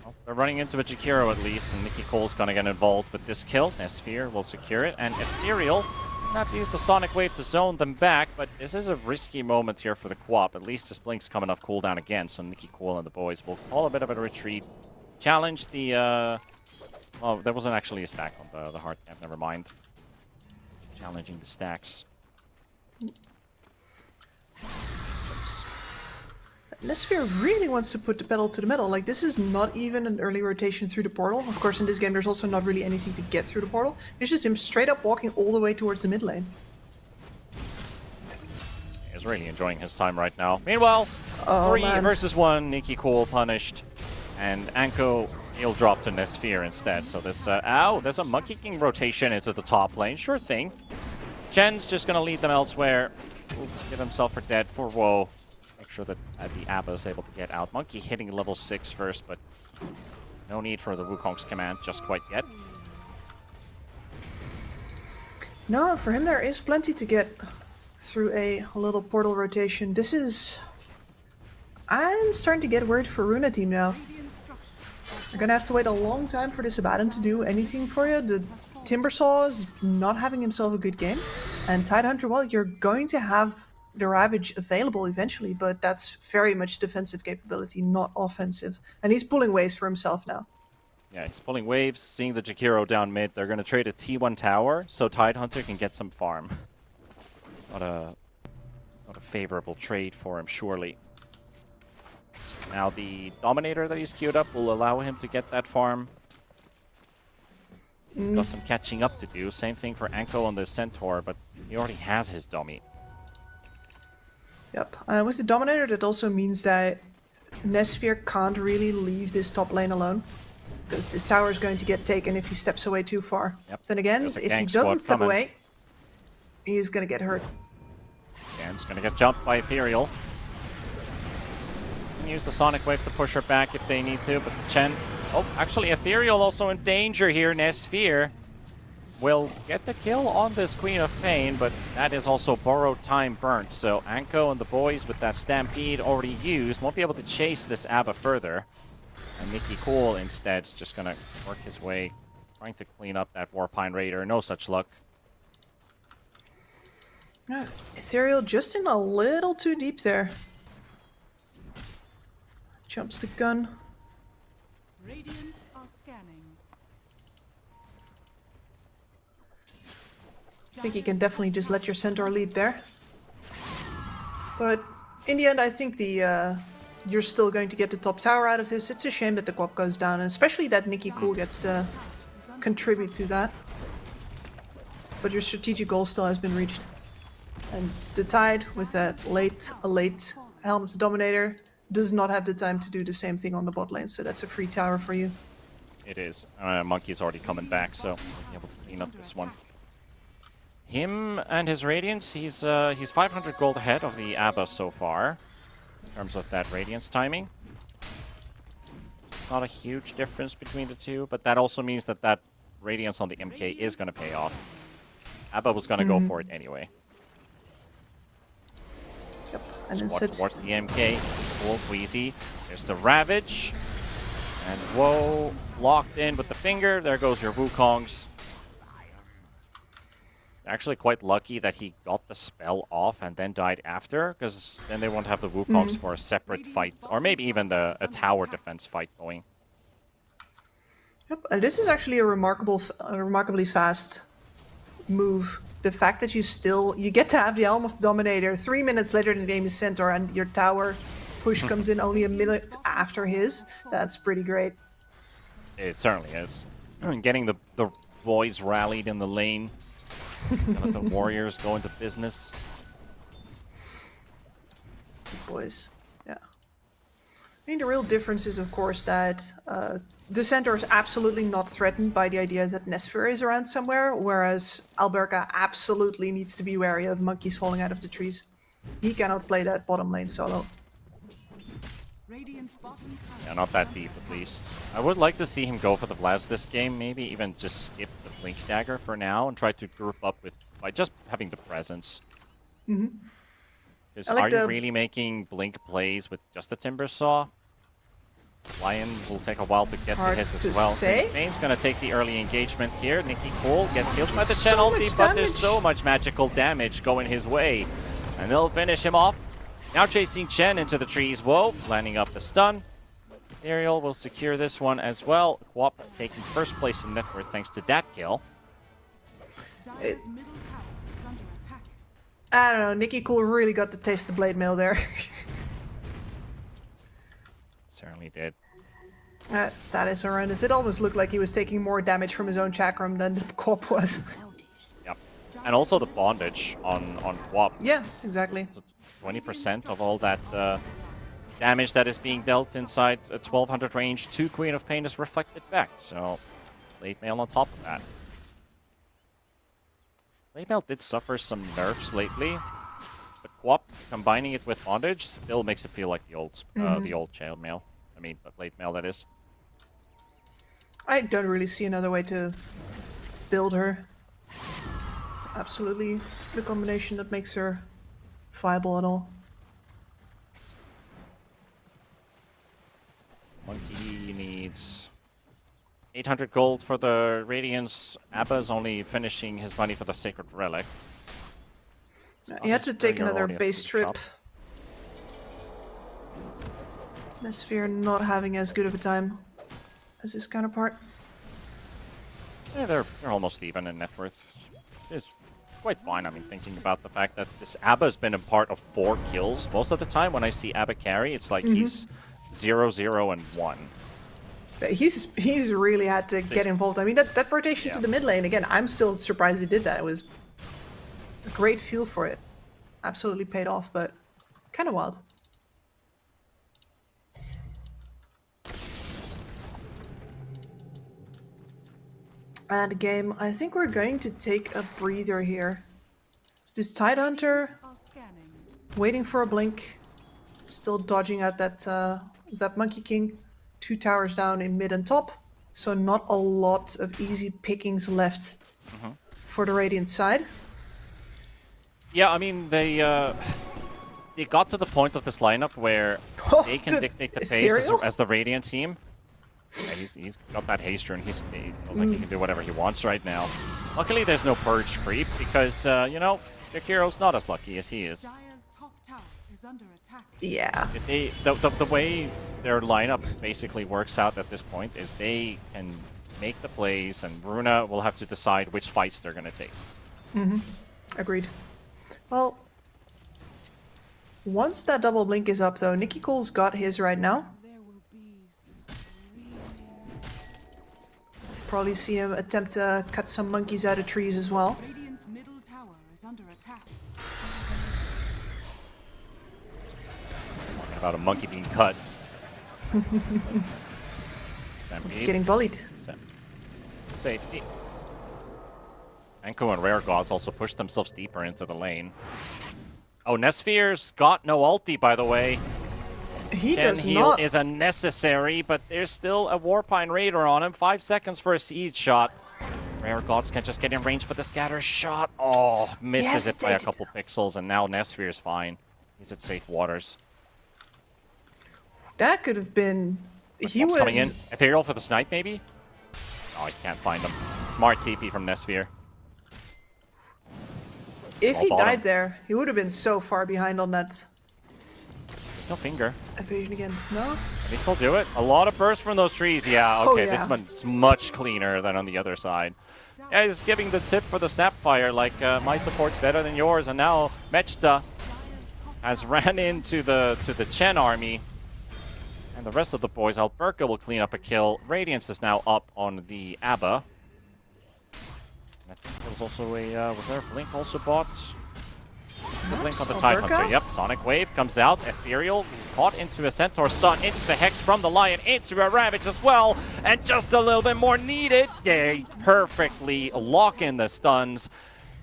Well, they're running into a Jakiro at least, and Nikki Cole's going to get involved with this kill. Sphere will secure it, and Ethereal not use the Sonic Wave to zone them back, but this is a risky moment here for the Quap. At least this Blink's coming off cooldown again, so Nikki Cole and the boys will call a bit of a retreat. Challenge the... Oh, there wasn't actually a stack on the hard camp, never mind. Challenging the stacks. Sphere really wants to put the pedal to the metal. Like, this is not even an early rotation through the portal. Of course, in this game, there's also not really anything to get through the portal. It's just him straight up walking all the way towards the mid lane. He's really enjoying his time right now. Meanwhile, 3 versus 1, Nikki Cool punished. And Anko He'll drop to Nesphere instead. So this, ow, there's a Monkey King rotation into the top lane. Sure thing. Chen's just gonna lead them elsewhere. Ooh, give himself for dead for Woe. Make sure that the Abba is able to get out. Monkey hitting level 6 first, but no need for the Wukong's command just quite yet. No, for him there is plenty to get through a little portal rotation. This is... I'm starting to get worried for Runa team now. You're gonna have to wait a long time for this Abaddon to do anything for you. The Timbersaw is not having himself a good game. And Tidehunter, well, you're going to have the Ravage available eventually, but that's very much defensive capability, not offensive. And he's pulling waves for himself now. Yeah, he's pulling waves, seeing the Jakiro down mid. They're gonna trade a T1 tower so Tidehunter can get some farm. Not a favorable trade for him, surely. Now the Dominator that he's queued up will allow him to get that farm. He's got some catching up to do. Same thing for Anko on the Centaur, but he already has his Domi. Yep. With the Dominator, that also means that Nesphere can't really leave this top lane alone. Because this tower is going to get taken if he steps away too far. Yep. Then again, There's a if he gank squad doesn't step coming. away, he's going to get hurt. Dan's gonna get jumped by Ethereal. Can use the Sonic Wave to push her back if they need to, but Chen... Oh, actually Ethereal also in danger here. Nesphere will get the kill on this Queen of Pain, but that is also borrowed time burnt. So Anko and the boys with that Stampede already used won't be able to chase this Abba further. And Nicky Cool instead is just gonna work his way, trying to clean up that Warpine Raider. No such luck. Ethereal just in a little too deep there. Jumps the gun. Radiant are scanning. I think you can definitely just let your Centaur lead there. But in the end, I think you're still going to get the top tower out of this. It's a shame that the Quap goes down, and especially that Nicky Cool gets to contribute to that. But your strategic goal still has been reached. And the Tide, with that late Helm of the Dominator, does not have the time to do the same thing on the bot lane, so that's a free tower for you. It is. Monkey's already coming back, so we'll be able to clean up this one. Him and his Radiance, he's 500 gold ahead of the Abba so far, in terms of that Radiance timing. Not a huge difference between the two, but that also means that that Radiance on the MK is going to pay off. Abba was going to go for it anyway. Yep, and Squad instead... towards the MK, full Wheezy. There's the Ravage. And whoa, locked in with the finger. There goes your Wukongs. Actually quite lucky that he got the spell off and then died after, because then they won't have the Wukongs for a separate fight, or maybe even a tower defense fight going. Yep, and this is actually a remarkably fast move. The fact that you get to have the Helm of the Dominator 3 minutes later in the game is Centaur, and your tower push comes in only a minute after his. That's pretty great. It certainly is. Getting the boys rallied in the lane. Let the warriors go into business. Boys, yeah. I think the real difference is, of course, that the Centaur is absolutely not threatened by the idea that Nesphere is around somewhere, whereas Alberca absolutely needs to be wary of monkeys falling out of the trees. He cannot play that bottom lane solo. Radiant's bottom tower. Yeah, not that deep at least. I would like to see him go for the Vlas this game, maybe even just skip the Blink Dagger for now and try to group up with by just having the presence. Because are you really making Blink plays with just the Timbersaw? Lion will take a while to get to his as well. Bane's gonna take the early engagement here. Nicky Cole gets healed by the Chen ulti, but there's so much magical damage going his way. And they'll finish him off. Now chasing Chen into the trees. Whoa, landing up the stun. Ariel will secure this one as well. Quap taking first place in net worth thanks to that kill. Dire's middle tower is under attack. I don't know, Nicky Cool really got to taste the blade mail there. Certainly did. That is horrendous. It almost looked like he was taking more damage from his own chakram than the Quap was. Yep. And also the bondage on Quap. Yeah, exactly. 20% of all that damage that is being dealt inside a 1200 range to Queen of Pain is reflected back. So, late mail on top of that. Late mail did suffer some nerfs lately, but Quap combining it with bondage still makes it feel like the old chain mail. I mean, but late mail that is. I don't really see another way to build her. Absolutely the combination that makes her viable at all. Monkey needs 800 gold for the Radiance. Abba's only finishing his money for the Sacred Relic. He had to take another Already base has trip. shop. Nesphere not having as good of a time as his counterpart. Yeah, they're almost even in net worth. It's quite fine. I mean, thinking about the fact that this Abba's been a part of 4 kills. Most of the time when I see Abba carry, it's like he's 0, 0, and 1. But he's really had to get involved. I mean, that rotation to the mid lane, again, I'm still surprised he did that. It was a great feel for it. Absolutely paid off, but kind of wild. And game, I think we're going to take a breather here. Is this Tidehunter Are scanning. waiting for a blink? Still dodging at that Monkey King. 2 towers down in mid and top. So not a lot of easy pickings left for the Radiant side. Yeah, I mean, they got to the point of this lineup where they can dictate the pace as the Radiant team. Yeah, he's got that haste rune. He feels like he can do whatever he wants right now. Luckily, there's no purge creep because, you know, Jakiro's not as lucky as he is. Dire's top tower is under attack. Yeah. The way their lineup basically works out at this point is they can make the plays, and Runa will have to decide which fights they're going to take. Agreed. Well, once that double blink is up, though, Nicky Cole's got his right now. There will be screaming. Probably see him attempt to cut some monkeys out of trees as well. Radiant's middle tower is under attack. Talking about a monkey being cut. Stampede. Getting bullied. Safety. Anko and Rare Gods also push themselves deeper into the lane. Oh, Nesphere's got no ulti, by the way. He Gen does heal not. is unnecessary, but there's still a Warpine Raider on him. 5 seconds for a siege shot. Rare Gods can just get in range for the scatter shot. Oh, misses Yes, it by a couple pixels, and now Nesphere's fine. He's at safe waters. That could have been. He What's was coming in? Ethereal for the snipe, maybe? Oh, I can't find him. Smart TP from Nesphere. If All he bottom. died there, he would have been so far behind on that There's no finger. evasion again. No? Can he still do it? A lot of bursts from those trees. Yeah, Oh, okay. yeah. This one's much cleaner than on the other side. Yeah, he's giving the tip for the Snapfire, like, my support's better than yours. And now Mechta has ran into the Chen army. And the rest of the boys, Alberca will clean up a kill. Radiance is now up on the Abba. And I think there was also a, was there a blink also bought? The blink on the Alberca? Tidehunter. Yep, Sonic Wave comes out. Ethereal, he's caught into a Centaur stun, into the Hex from the Lion, into a Ravage as well. And just a little bit more needed. They perfectly lock in the stuns.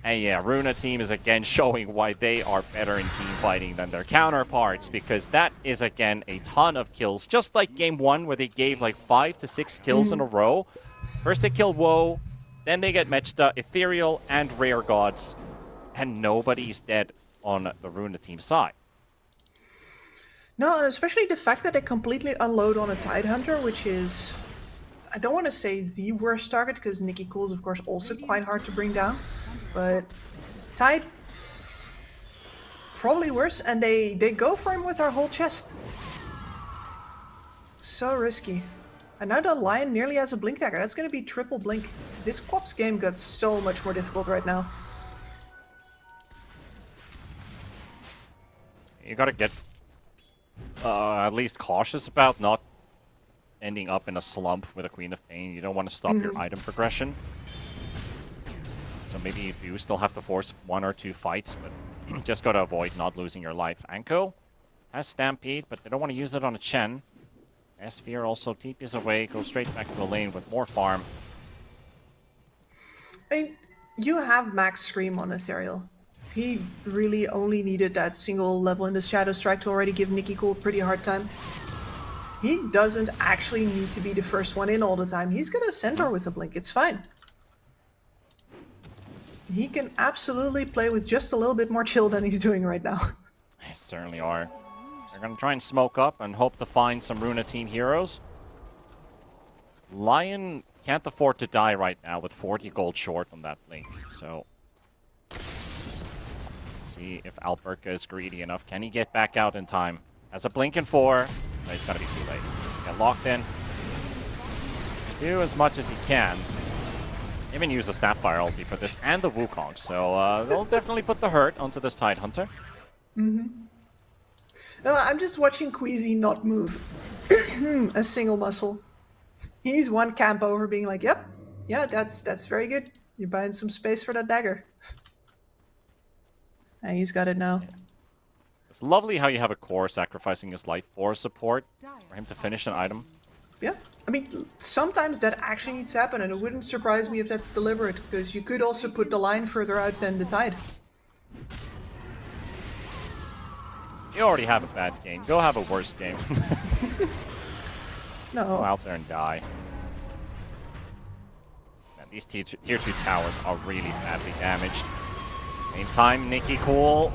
And yeah, Runa team is again showing why they are better in team fighting than their counterparts, because that is again a ton of kills. Just like game 1 where they gave like 5 to 6 kills in a row. First they kill Woe, then they get Mechta, Ethereal, and Rare Gods. And nobody's dead on the Runa team side. No, and especially the fact that they completely unload on a Tidehunter, which is, I don't want to say the worst target, because Nicky Cool is of course also quite hard to bring down. But Tide, probably worse, and they go for him with our whole chest. So risky. And now the Lion nearly has a blink dagger. That's going to be triple blink. This Quap's game got so much more difficult right now. You gotta get at least cautious about not ending up in a slump with a Queen of Pain. You don't want to stop your item progression. So maybe you do still have to force 1 or 2 fights, but just gotta avoid not losing your life. Anko has Stampede, but they don't want to use it on a Chen. S-Sphere also TPs away, goes straight back to the lane with more farm. I mean, you have Max Scream on Ethereal. He really only needed that single level in the Shadow Strike to already give Nicky Cool a pretty hard time. He doesn't actually need to be the first one in all the time. He's gonna Centaur with a Blink, it's fine. He can absolutely play with just a little bit more chill than he's doing right now. They certainly are. They're going to try and smoke up and hope to find some Runa team heroes. Lion can't afford to die right now with 40 gold short on that Blink, so... See if Alberca is greedy enough. Can he get back out in time? Has a Blink in 4. No, he's going to be too late. Get locked in. Do as much as he can. Even use the Snapfire ulti for this and the Wukong, so they'll definitely put the hurt onto this Tidehunter. No, I'm just watching Queasy not move a single muscle. He's one camp over being like, yep, yeah, that's very good. You're buying some space for that dagger. And he's got it now. It's lovely how you have a core sacrificing his life for support, for him to finish an item. Yeah, I mean, sometimes that actually needs to happen, and it wouldn't surprise me if that's deliberate, because you could also put the line further out than the Tide. You already have a bad game. Go have a worse game. No. Go out there and die. Man, these tier 2 towers are really badly damaged. Meantime, Nicky Cool.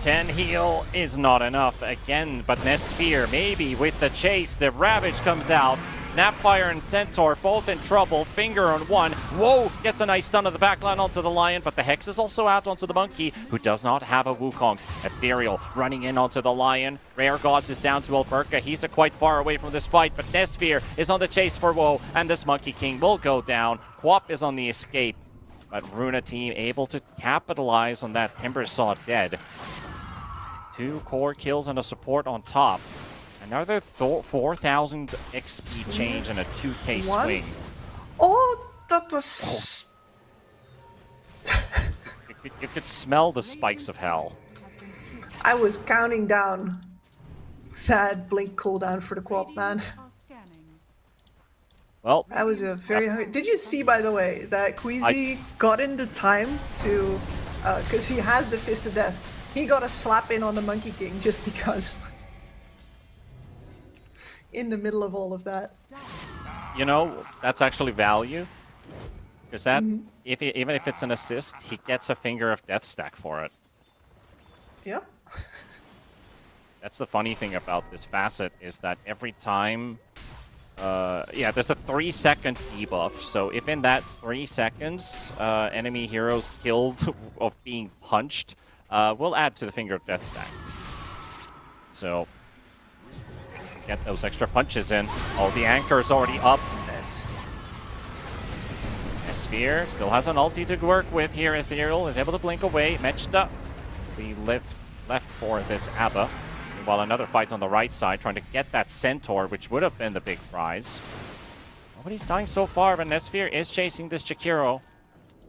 10 heal is not enough again, but Nesphere maybe with the chase. The Ravage comes out. Snapfire and Centaur both in trouble. Finger on one. Whoa! Gets a nice stun of the backline onto the Lion, but the Hex is also out onto the Monkey, who does not have a Wukong's. Ethereal running in onto the Lion. Rare Gods is down to Alberca. He's quite far away from this fight, but Nesphere is on the chase for Woe, and this Monkey King will go down. Quap is on the escape, but Runa team able to capitalize on that Timbersaw dead. 2 core kills and a support on top. Another 4,000 XP change and a 2k swing. Oh, that was... You could smell the spikes of hell. I was counting down that Blink cooldown for the Quap, man. Well, that was a very... Did you see, by the way, that Queasy got in the time to... because he has the Fist of Death. He got a slap in on the Monkey King just because. In the middle of all of that. You know, that's actually value. Because that, even if it's an assist, he gets a Finger of Death stack for it. Yep. That's the funny thing about this facet, is that every time... yeah, there's a 3-second debuff, so if in that 3 seconds, enemy heroes killed of being punched, will add to the Finger of Death stacks. So, get those extra punches in. Oh, the Anchor is already up. Sphere still has an ulti to work with here. Ethereal is able to blink away. Mechta, we left for this Abba. While another fight on the right side, trying to get that Centaur, which would have been the big prize. Nobody's dying so far, but Nesphere is chasing this Jakiro.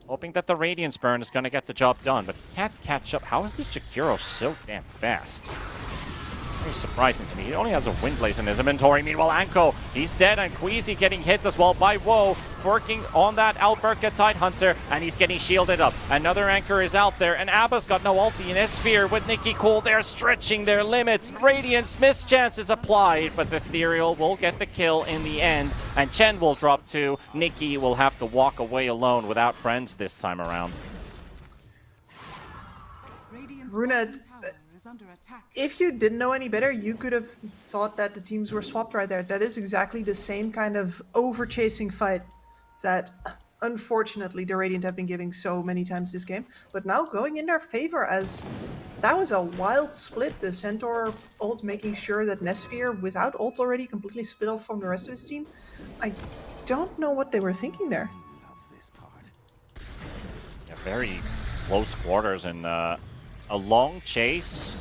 Hoping that the Radiance Burn is going to get the job done, but he can't catch up. How is this Jakiro so damn fast? Very surprising to me. He only has a Windblaze in his inventory. Meanwhile, Anko, he's dead, and Queasy getting hit as well by Woe, working on that Alberca Tidehunter, and he's getting shielded up. Another Anchor is out there, and Abba's got no ulti in Sphere with Nicky Cool. They're stretching their limits. Radiance mischance is applied, but the Ethereal will get the kill in the end, and Chen will drop 2. Nicky will have to walk away alone without friends this time around. Runa, if you didn't know any better, you could have thought that the teams were swapped right there. That is exactly the same kind of over-chasing fight that, unfortunately, the Radiant have been giving so many times this game. But now going in their favor, as that was a wild split. The Centaur ult making sure that Nesphere, without ult already, completely split off from the rest of his team. I don't know what they were thinking there. Yeah, very close quarters and a long chase.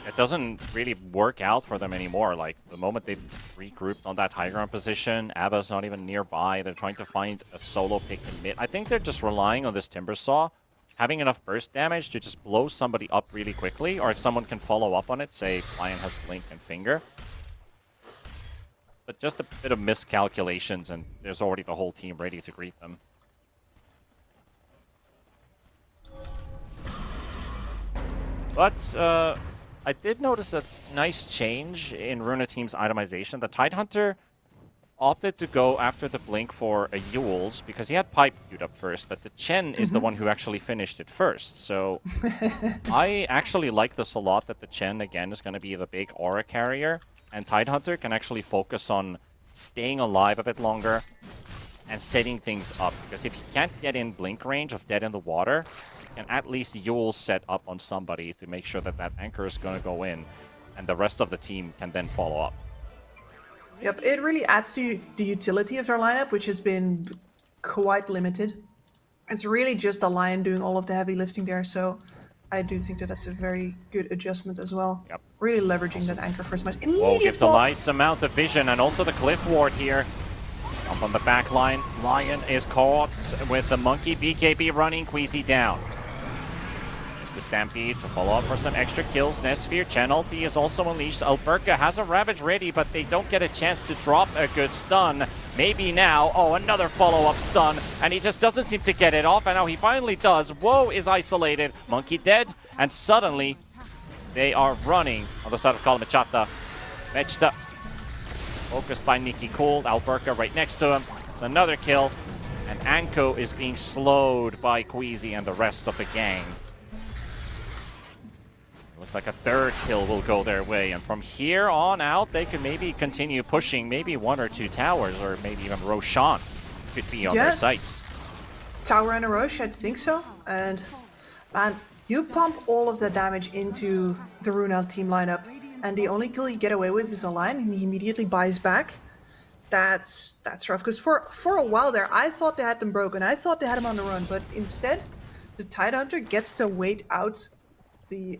It doesn't really work out for them anymore. Like, the moment they've regrouped on that high ground position, Abba's not even nearby. They're trying to find a solo pick in mid. I think they're just relying on this Timbersaw having enough burst damage to just blow somebody up really quickly, or if someone can follow up on it, say Lion has Blink and Finger. But just a bit of miscalculations, and there's already the whole team ready to greet them. But I did notice a nice change in Runa Team's itemization. The Tidehunter opted to go after the Blink for a Yule's because he had Pipe queued up first, but the Chen is the one who actually finished it first. So I actually like this a lot, that the Chen, again, is going to be the big aura carrier, and Tidehunter can actually focus on staying alive a bit longer and setting things up. Because if he can't get in Blink range of Dead in the Water, he can at least Yule set up on somebody to make sure that that anchor is going to go in, and the rest of the team can then follow up. Yep, it really adds to the utility of their lineup, which has been quite limited. It's really just a Lion doing all of the heavy lifting there, so I do think that that's a very good adjustment as well. Yep. Really leveraging that anchor first match. Whoa, gives a nice amount of vision, and also the Cliff Ward here. Up on the back line, Lion is caught with the Monkey. BKB running Queasy down. The Stampede to follow up for some extra kills. Nesphere, Chen ulti is also unleashed. Alberca has a Ravage ready, but they don't get a chance to drop a good stun. Maybe now. Oh, another follow-up stun, and he just doesn't seem to get it off, and now he finally does. Woe is isolated. Monkey dead, and suddenly they are running on the side of Kalamachata. Mechta focused by Nikki Cool. Alberca right next to him. It's another kill, and Anko is being slowed by Queasy and the rest of the gang. Looks like a third kill will go their way, and from here on out, they could maybe continue pushing maybe 1 or 2 towers, or maybe even Roshan could be on their sights. Tower and a Roche, I think so. And man, you pump all of the damage into the Runa team lineup, and the only kill you get away with is a Lion, and he immediately buys back. That's rough, because for a while there, I thought they had them broken. I thought they had him on the run, but instead, the Tidehunter gets to wait out the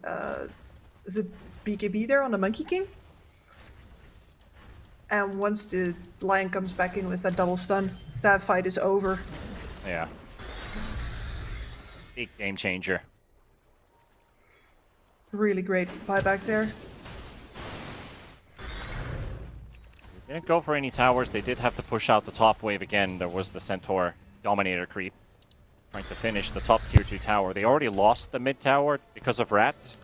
BKB there on the Monkey King. And once the Lion comes back in with that double stun, that fight is over. Yeah. Big game changer. Really great buyback there. They didn't go for any towers. They did have to push out the top wave again. There was the Centaur Dominator creep trying to finish the top tier 2 tower. They already lost the mid tower because of Rat.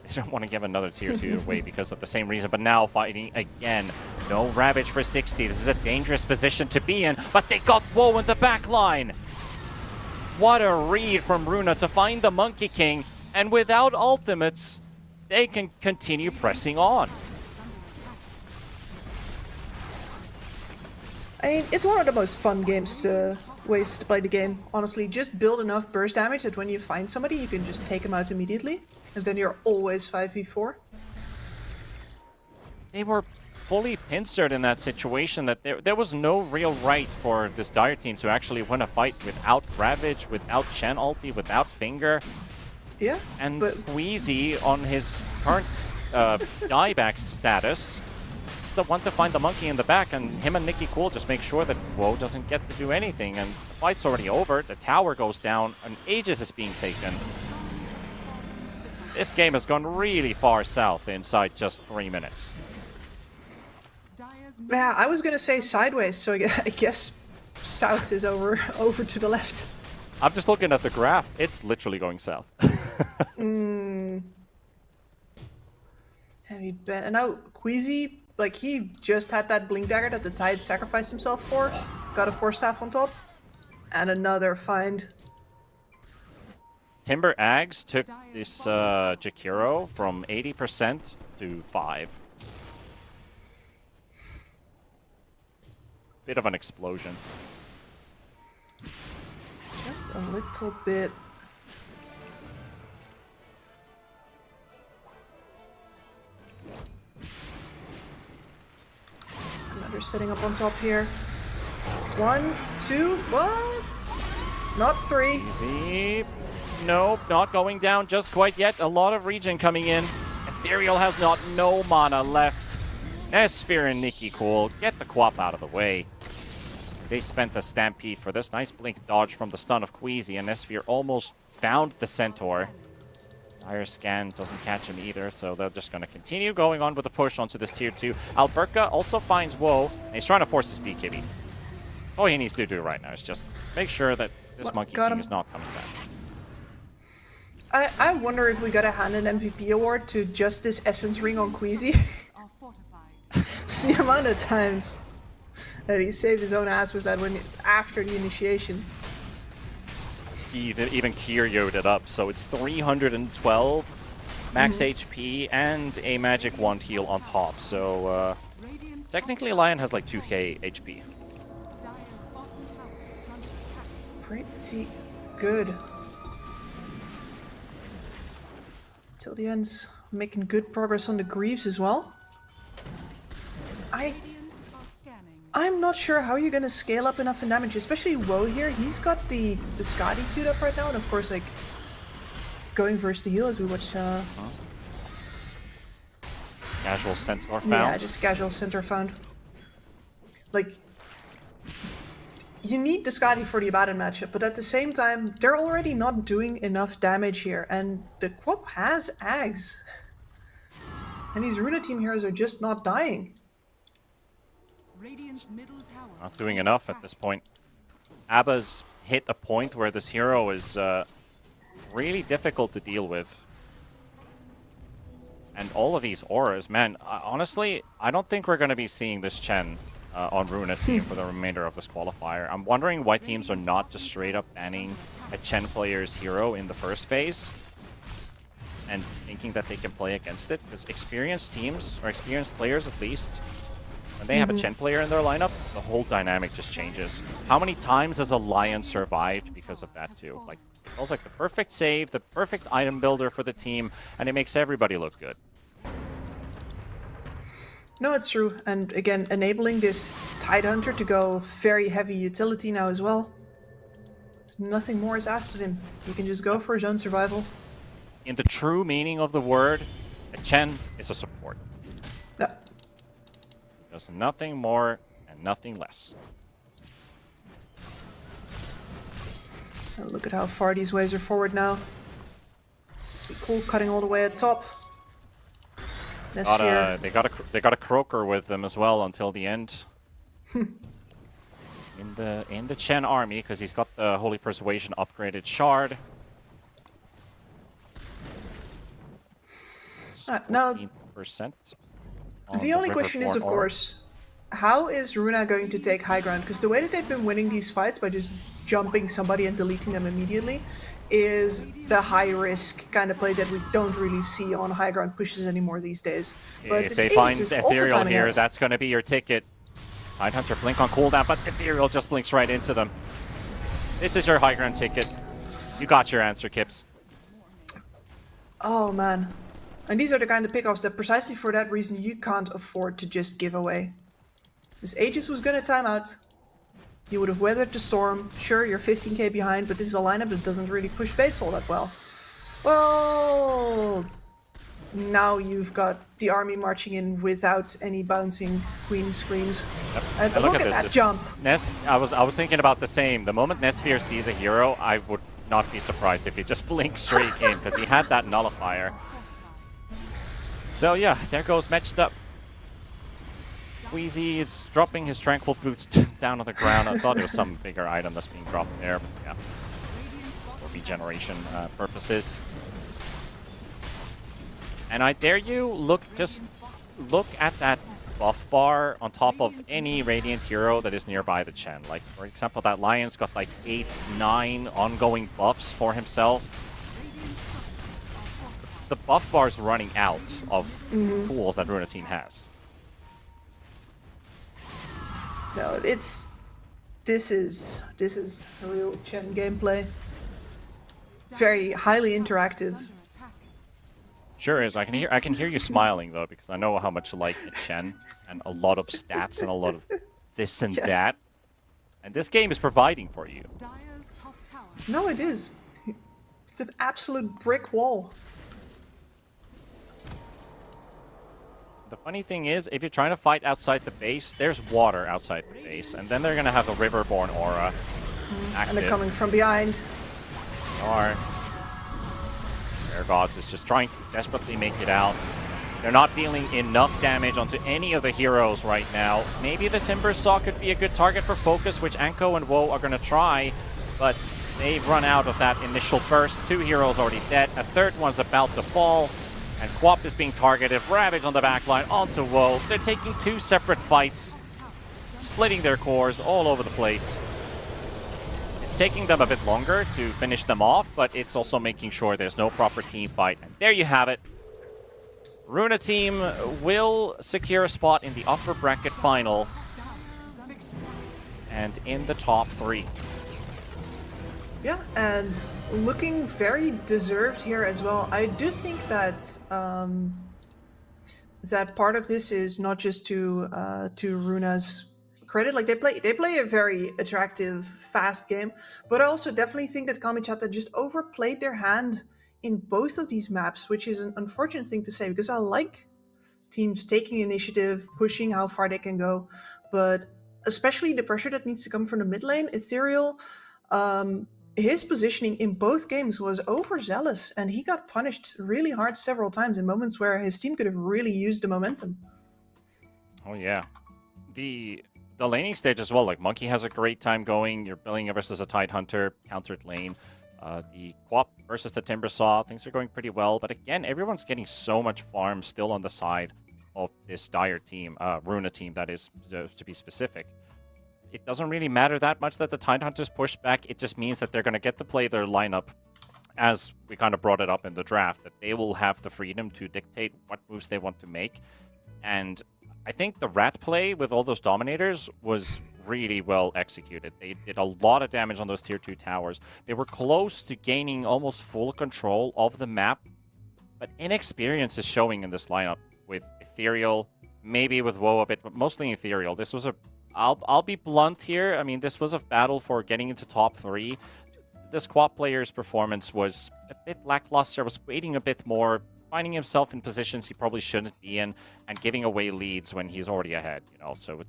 They don't want to give another tier 2 away because of the same reason, but now fighting again. No Ravage for 60. This is a dangerous position to be in, but they got Woe in the back line. What a read from Runa to find the Monkey King, and without ultimates, they can continue pressing on. I mean, it's one of the most fun ways to play the game. Honestly, just build enough burst damage that when you find somebody, you can just take them out immediately, and then you're always 5v4. They were fully pincered in that situation, that there was no real right for this Dire team to actually win a fight without Ravage, without Chen ulti, without Finger. Yeah, and Queasy on his current dieback status is the one to find the monkey in the back, and him and Nikki Cool just make sure that Woe doesn't get to do anything, and the fight's already over. The tower goes down, and Aegis is being taken. This game has gone really far south inside just 3 minutes. Yeah, I was gonna say sideways, so I guess south is over to the left. I'm just looking at the graph. It's literally going south. Heavy bet. And now Queasy, like, he just had that Blink Dagger that the Tide sacrificed himself for. Got a 4-staff on top. And another find. Timber Ags took this Jakiro from 80% to 5%. Bit of an explosion. Just a little bit. Another setting up on top here. 1, 2, what? Not 3. Easy. Nope, not going down just quite yet. A lot of regen coming in. Ethereal has no mana left. Nesphere and Nikki Cool, get the Quap out of the way. They spent a stampede for this. Nice blink dodge from the stun of Queasy, and Nesphere almost found the Centaur. Dire Scan doesn't catch him either, so they're just going to continue going on with the push onto this tier 2. Alberca also finds Woe, and he's trying to force his BKB. All he needs to do right now is just make sure that this Monkey King is not coming back. I wonder if we gotta hand an MVP award to just this Essence Ring on Queasy. Are fortified. It's the amount of times that he saved his own ass with that when after the initiation. He even Kiryo'd it up, so it's 312 max HP and a magic wand heal on top. So technically Lion has like 2k HP. Dire's bottom tower is under attack. Pretty good. Till the end's making good progress on the Greaves as well. Radiant are scanning. I'm not sure how you're gonna scale up enough in damage, especially Woe here. He's got the Scotty queued up right now, and of course, like, going versus the heal as we watch. Casual Centaur found. Yeah, just casual center found. Like, you need the Scotty for the Abaddon matchup, but at the same time, they're already not doing enough damage here, and the Quap has Ags. And these Runa team heroes are just not dying. Radiant's middle tower. Not doing enough at this point. Abba's hit a point where this hero is really difficult to deal with. And all of these auras, man, honestly, I don't think we're going to be seeing this Chen on Runa team for the remainder of this qualifier. I'm wondering why teams are not just straight up banning a Chen player's hero in the first phase and thinking that they can play against it. Because experienced teams, or experienced players at least, when they have a Chen player in their lineup, the whole dynamic just changes. How many times has a Lion survived because of that too? Like, it feels like the perfect save, the perfect item builder for the team, and it makes everybody look good. No, it's true. And again, enabling this Tidehunter to go very heavy utility now as well. Nothing more is asked of him. He can just go for his own survival. In the true meaning of the word, a Chen is a support. Yeah. Does nothing more and nothing less. Look at how far these waves are forward now. Cool, cutting all the way at top. They got a croaker with them as well until the end. in the Chen army, because he's got the Holy Persuasion upgraded shard. Now, 14% the only question is, of course, how is Runa going to take high ground? Because the way that they've been winning these fights by just jumping somebody and deleting them immediately is the high-risk kind of play that we don't really see on high ground pushes anymore these days. But if they find Ethereal here, that's going to be your ticket. Tidehunter blink on cooldown, but Ethereal just blinks right into them. This is your high ground ticket. You got your answer, Kips. Oh, man. And these are the kind of pickoffs that precisely for that reason you can't afford to just give away. This Aegis was gonna time out. You would have weathered the storm. Sure, you're 15k behind, but this is a lineup that doesn't really push base all that well. Well, now you've got the army marching in without any bouncing queen screams. Yep. And look at that this jump. I was thinking about the same. The moment Nesphere sees a hero, I would not be surprised if he just blinks straight in, because he had that nullifier. So yeah, there goes matched up. Queasy is dropping his tranquil boots down on the ground. I thought there was some bigger item that's being dropped there, but yeah, for regeneration purposes. And I dare you just look at that buff bar on top of any Radiant hero that is nearby the Chen. Like, for example, that Lion's got like 8, 9 ongoing buffs for himself. The buff bar is running out of tools that Runa team has. No, this is a real Chen gameplay. Very highly interactive. Sure is. I can hear you smiling though, because I know how much you like Chen and a lot of stats and a lot of this and that. And this game is providing for you. No, it is. It's an absolute brick wall. the funny thing is, if you're trying to fight outside the base, there's water outside the base, and then they're going to have the Riverborn aura active. And they're coming from behind. Or Air Gods is just trying to desperately make it out. They're not dealing enough damage onto any of the heroes right now. Maybe the Timber Saw could be a good target for focus, which Anko and Woe are going to try, but they've run out of that initial burst. 2 heroes already dead. A third one's about to fall, and Quap is being targeted. Ravage on the backline onto Woe. They're taking 2 separate fights, splitting their cores all over the place. It's taking them a bit longer to finish them off, but it's also making sure there's no proper team fight. And there you have it. Runa team will secure a spot in the upper bracket final and in the top 3. Yeah, and looking very deserved here as well. I do think that that part of this is not just to Runa's credit. Like they play a very attractive, fast game, but I also definitely think that Kamichata just overplayed their hand in both of these maps, which is an unfortunate thing to say because I like teams taking initiative, pushing how far they can go, but especially the pressure that needs to come from the mid lane. Ethereal, his positioning in both games was overzealous, and he got punished really hard several times in moments where his team could have really used the momentum. Oh yeah. The laning stage as well, like Monkey has a great time going. You're building versus a Tidehunter, countered lane. The Quap versus the Timbersaw, things are going pretty well, but again, everyone's getting so much farm still on the side of this Dire team, Runa team, that is, to be specific. It doesn't really matter that much that the Tidehunters push back. It just means that they're going to get to play their lineup as we kind of brought it up in the draft, that they will have the freedom to dictate what moves they want to make. And I think the rat play with all those Dominators was really well executed. They did a lot of damage on those tier 2 towers. They were close to gaining almost full control of the map, but inexperience is showing in this lineup with Ethereal, maybe with Woe a bit, but mostly Ethereal. This was a... I'll be blunt here. I mean, this was a battle for getting into top 3. The squad player's performance was a bit lackluster. Was waiting a bit more, finding himself in positions he probably shouldn't be in, and giving away leads when he's already ahead, you know. So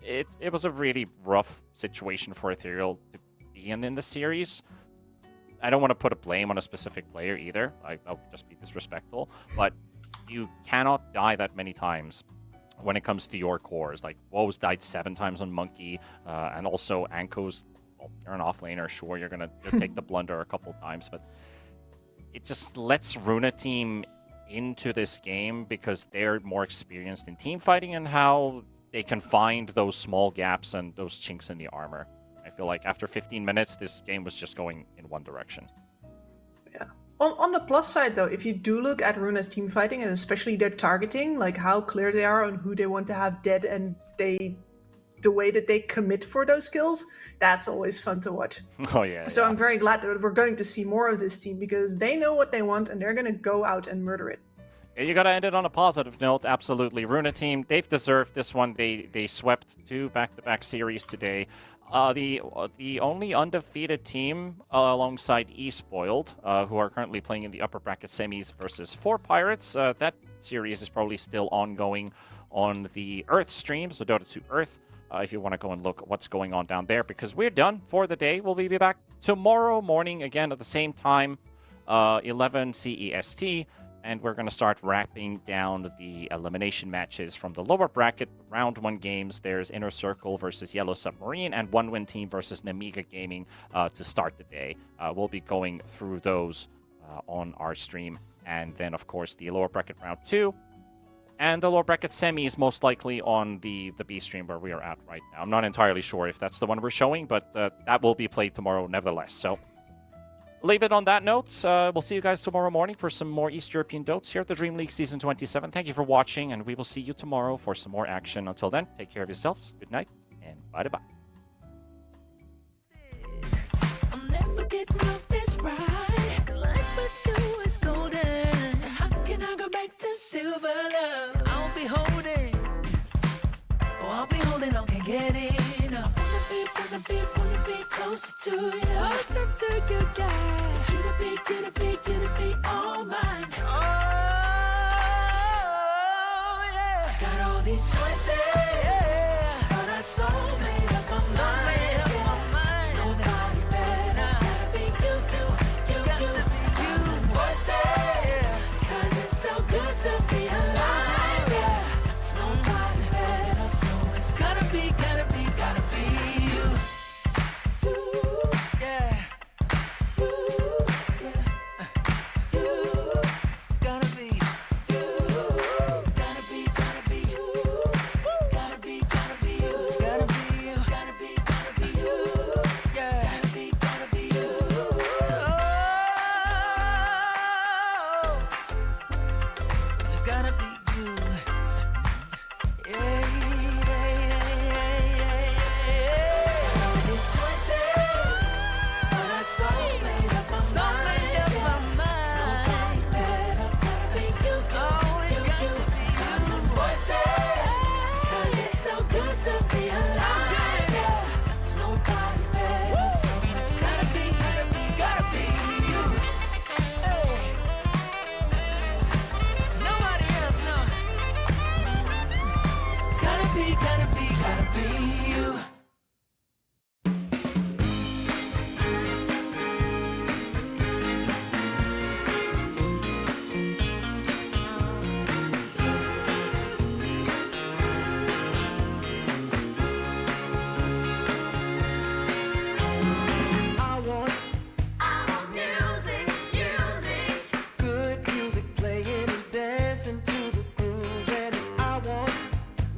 it was a really rough situation for Ethereal to be in the series. I don't want to put a blame on a specific player either. That would just be disrespectful. But you cannot die that many times when it comes to your cores. Like, Woe's died 7 times on Monkey, and also Anko's, well, you're an offlaner, sure, you're going to take the blunder a couple times, but it just lets Runa team into this game because they're more experienced in team fighting and how they can find those small gaps and those chinks in the armor. I feel like after 15 minutes, this game was just going in one direction. Yeah. On the plus side, though, if you do look at Runa's team fighting, and especially their targeting, like how clear they are on who they want to have dead, and the way that they commit for those kills, that's always fun to watch. Oh, yeah. So yeah. I'm very glad that we're going to see more of this team because they know what they want and they're going to go out and murder it. Yeah, you got to end it on a positive note, absolutely. Runa team, they've deserved this one. They swept 2 back-to-back series today. The only undefeated team alongside eSpoiled, who are currently playing in the upper bracket semis versus 4 Pirates. That series is probably still ongoing on the Earth stream, so Dota 2 Earth, if you want to go and look at what's going on down there, because we're done for the day. We'll be back tomorrow morning again at the same time, 11 CEST. And we're going to start wrapping down the elimination matches from the lower bracket. Round 1 games, there's Inner Circle versus Yellow Submarine and One Win Team versus Namiga Gaming to start the day. We'll be going through those on our stream. And then, of course, the lower bracket round 2. And the lower bracket semis most likely on the B stream where we are at right now. I'm not entirely sure if that's the one we're showing, but that will be played tomorrow nevertheless. So leave it on that note. We'll see you guys tomorrow morning for some more East European Dotes here at the DreamLeague Season 27. Thank you for watching, and we will see you tomorrow for some more action. Until then, take care of yourselves. Good night, and bye-bye. I'm never getting off this ride. 'Cause life with you is golden. So how can I go back to silver love? I'll be holding. Oh, I'll be holding on, can't get enough. Wanna be closer to you. Closer to you, yeah. You to be all mine. Oh, yeah. these choices, but I so made up my mind. There's nobody better. Gotta be you. Got to be you. Voices, 'cause it's so good to be alive. There's nobody better, so it's gotta be you. Yeah. It's gotta be you. Gotta be you. Gotta be you. Gotta be you. Yeah. Gotta be you. Oh. It's gotta be you. Yeah. These choices, but I so made up my mind. Nobody better. Gotta be you. Oh, it's got to be you. Voices, 'cause it's so good to be alive. There's nobody better, so it's gotta be you. Hey. Nobody else, no. It's gotta be you.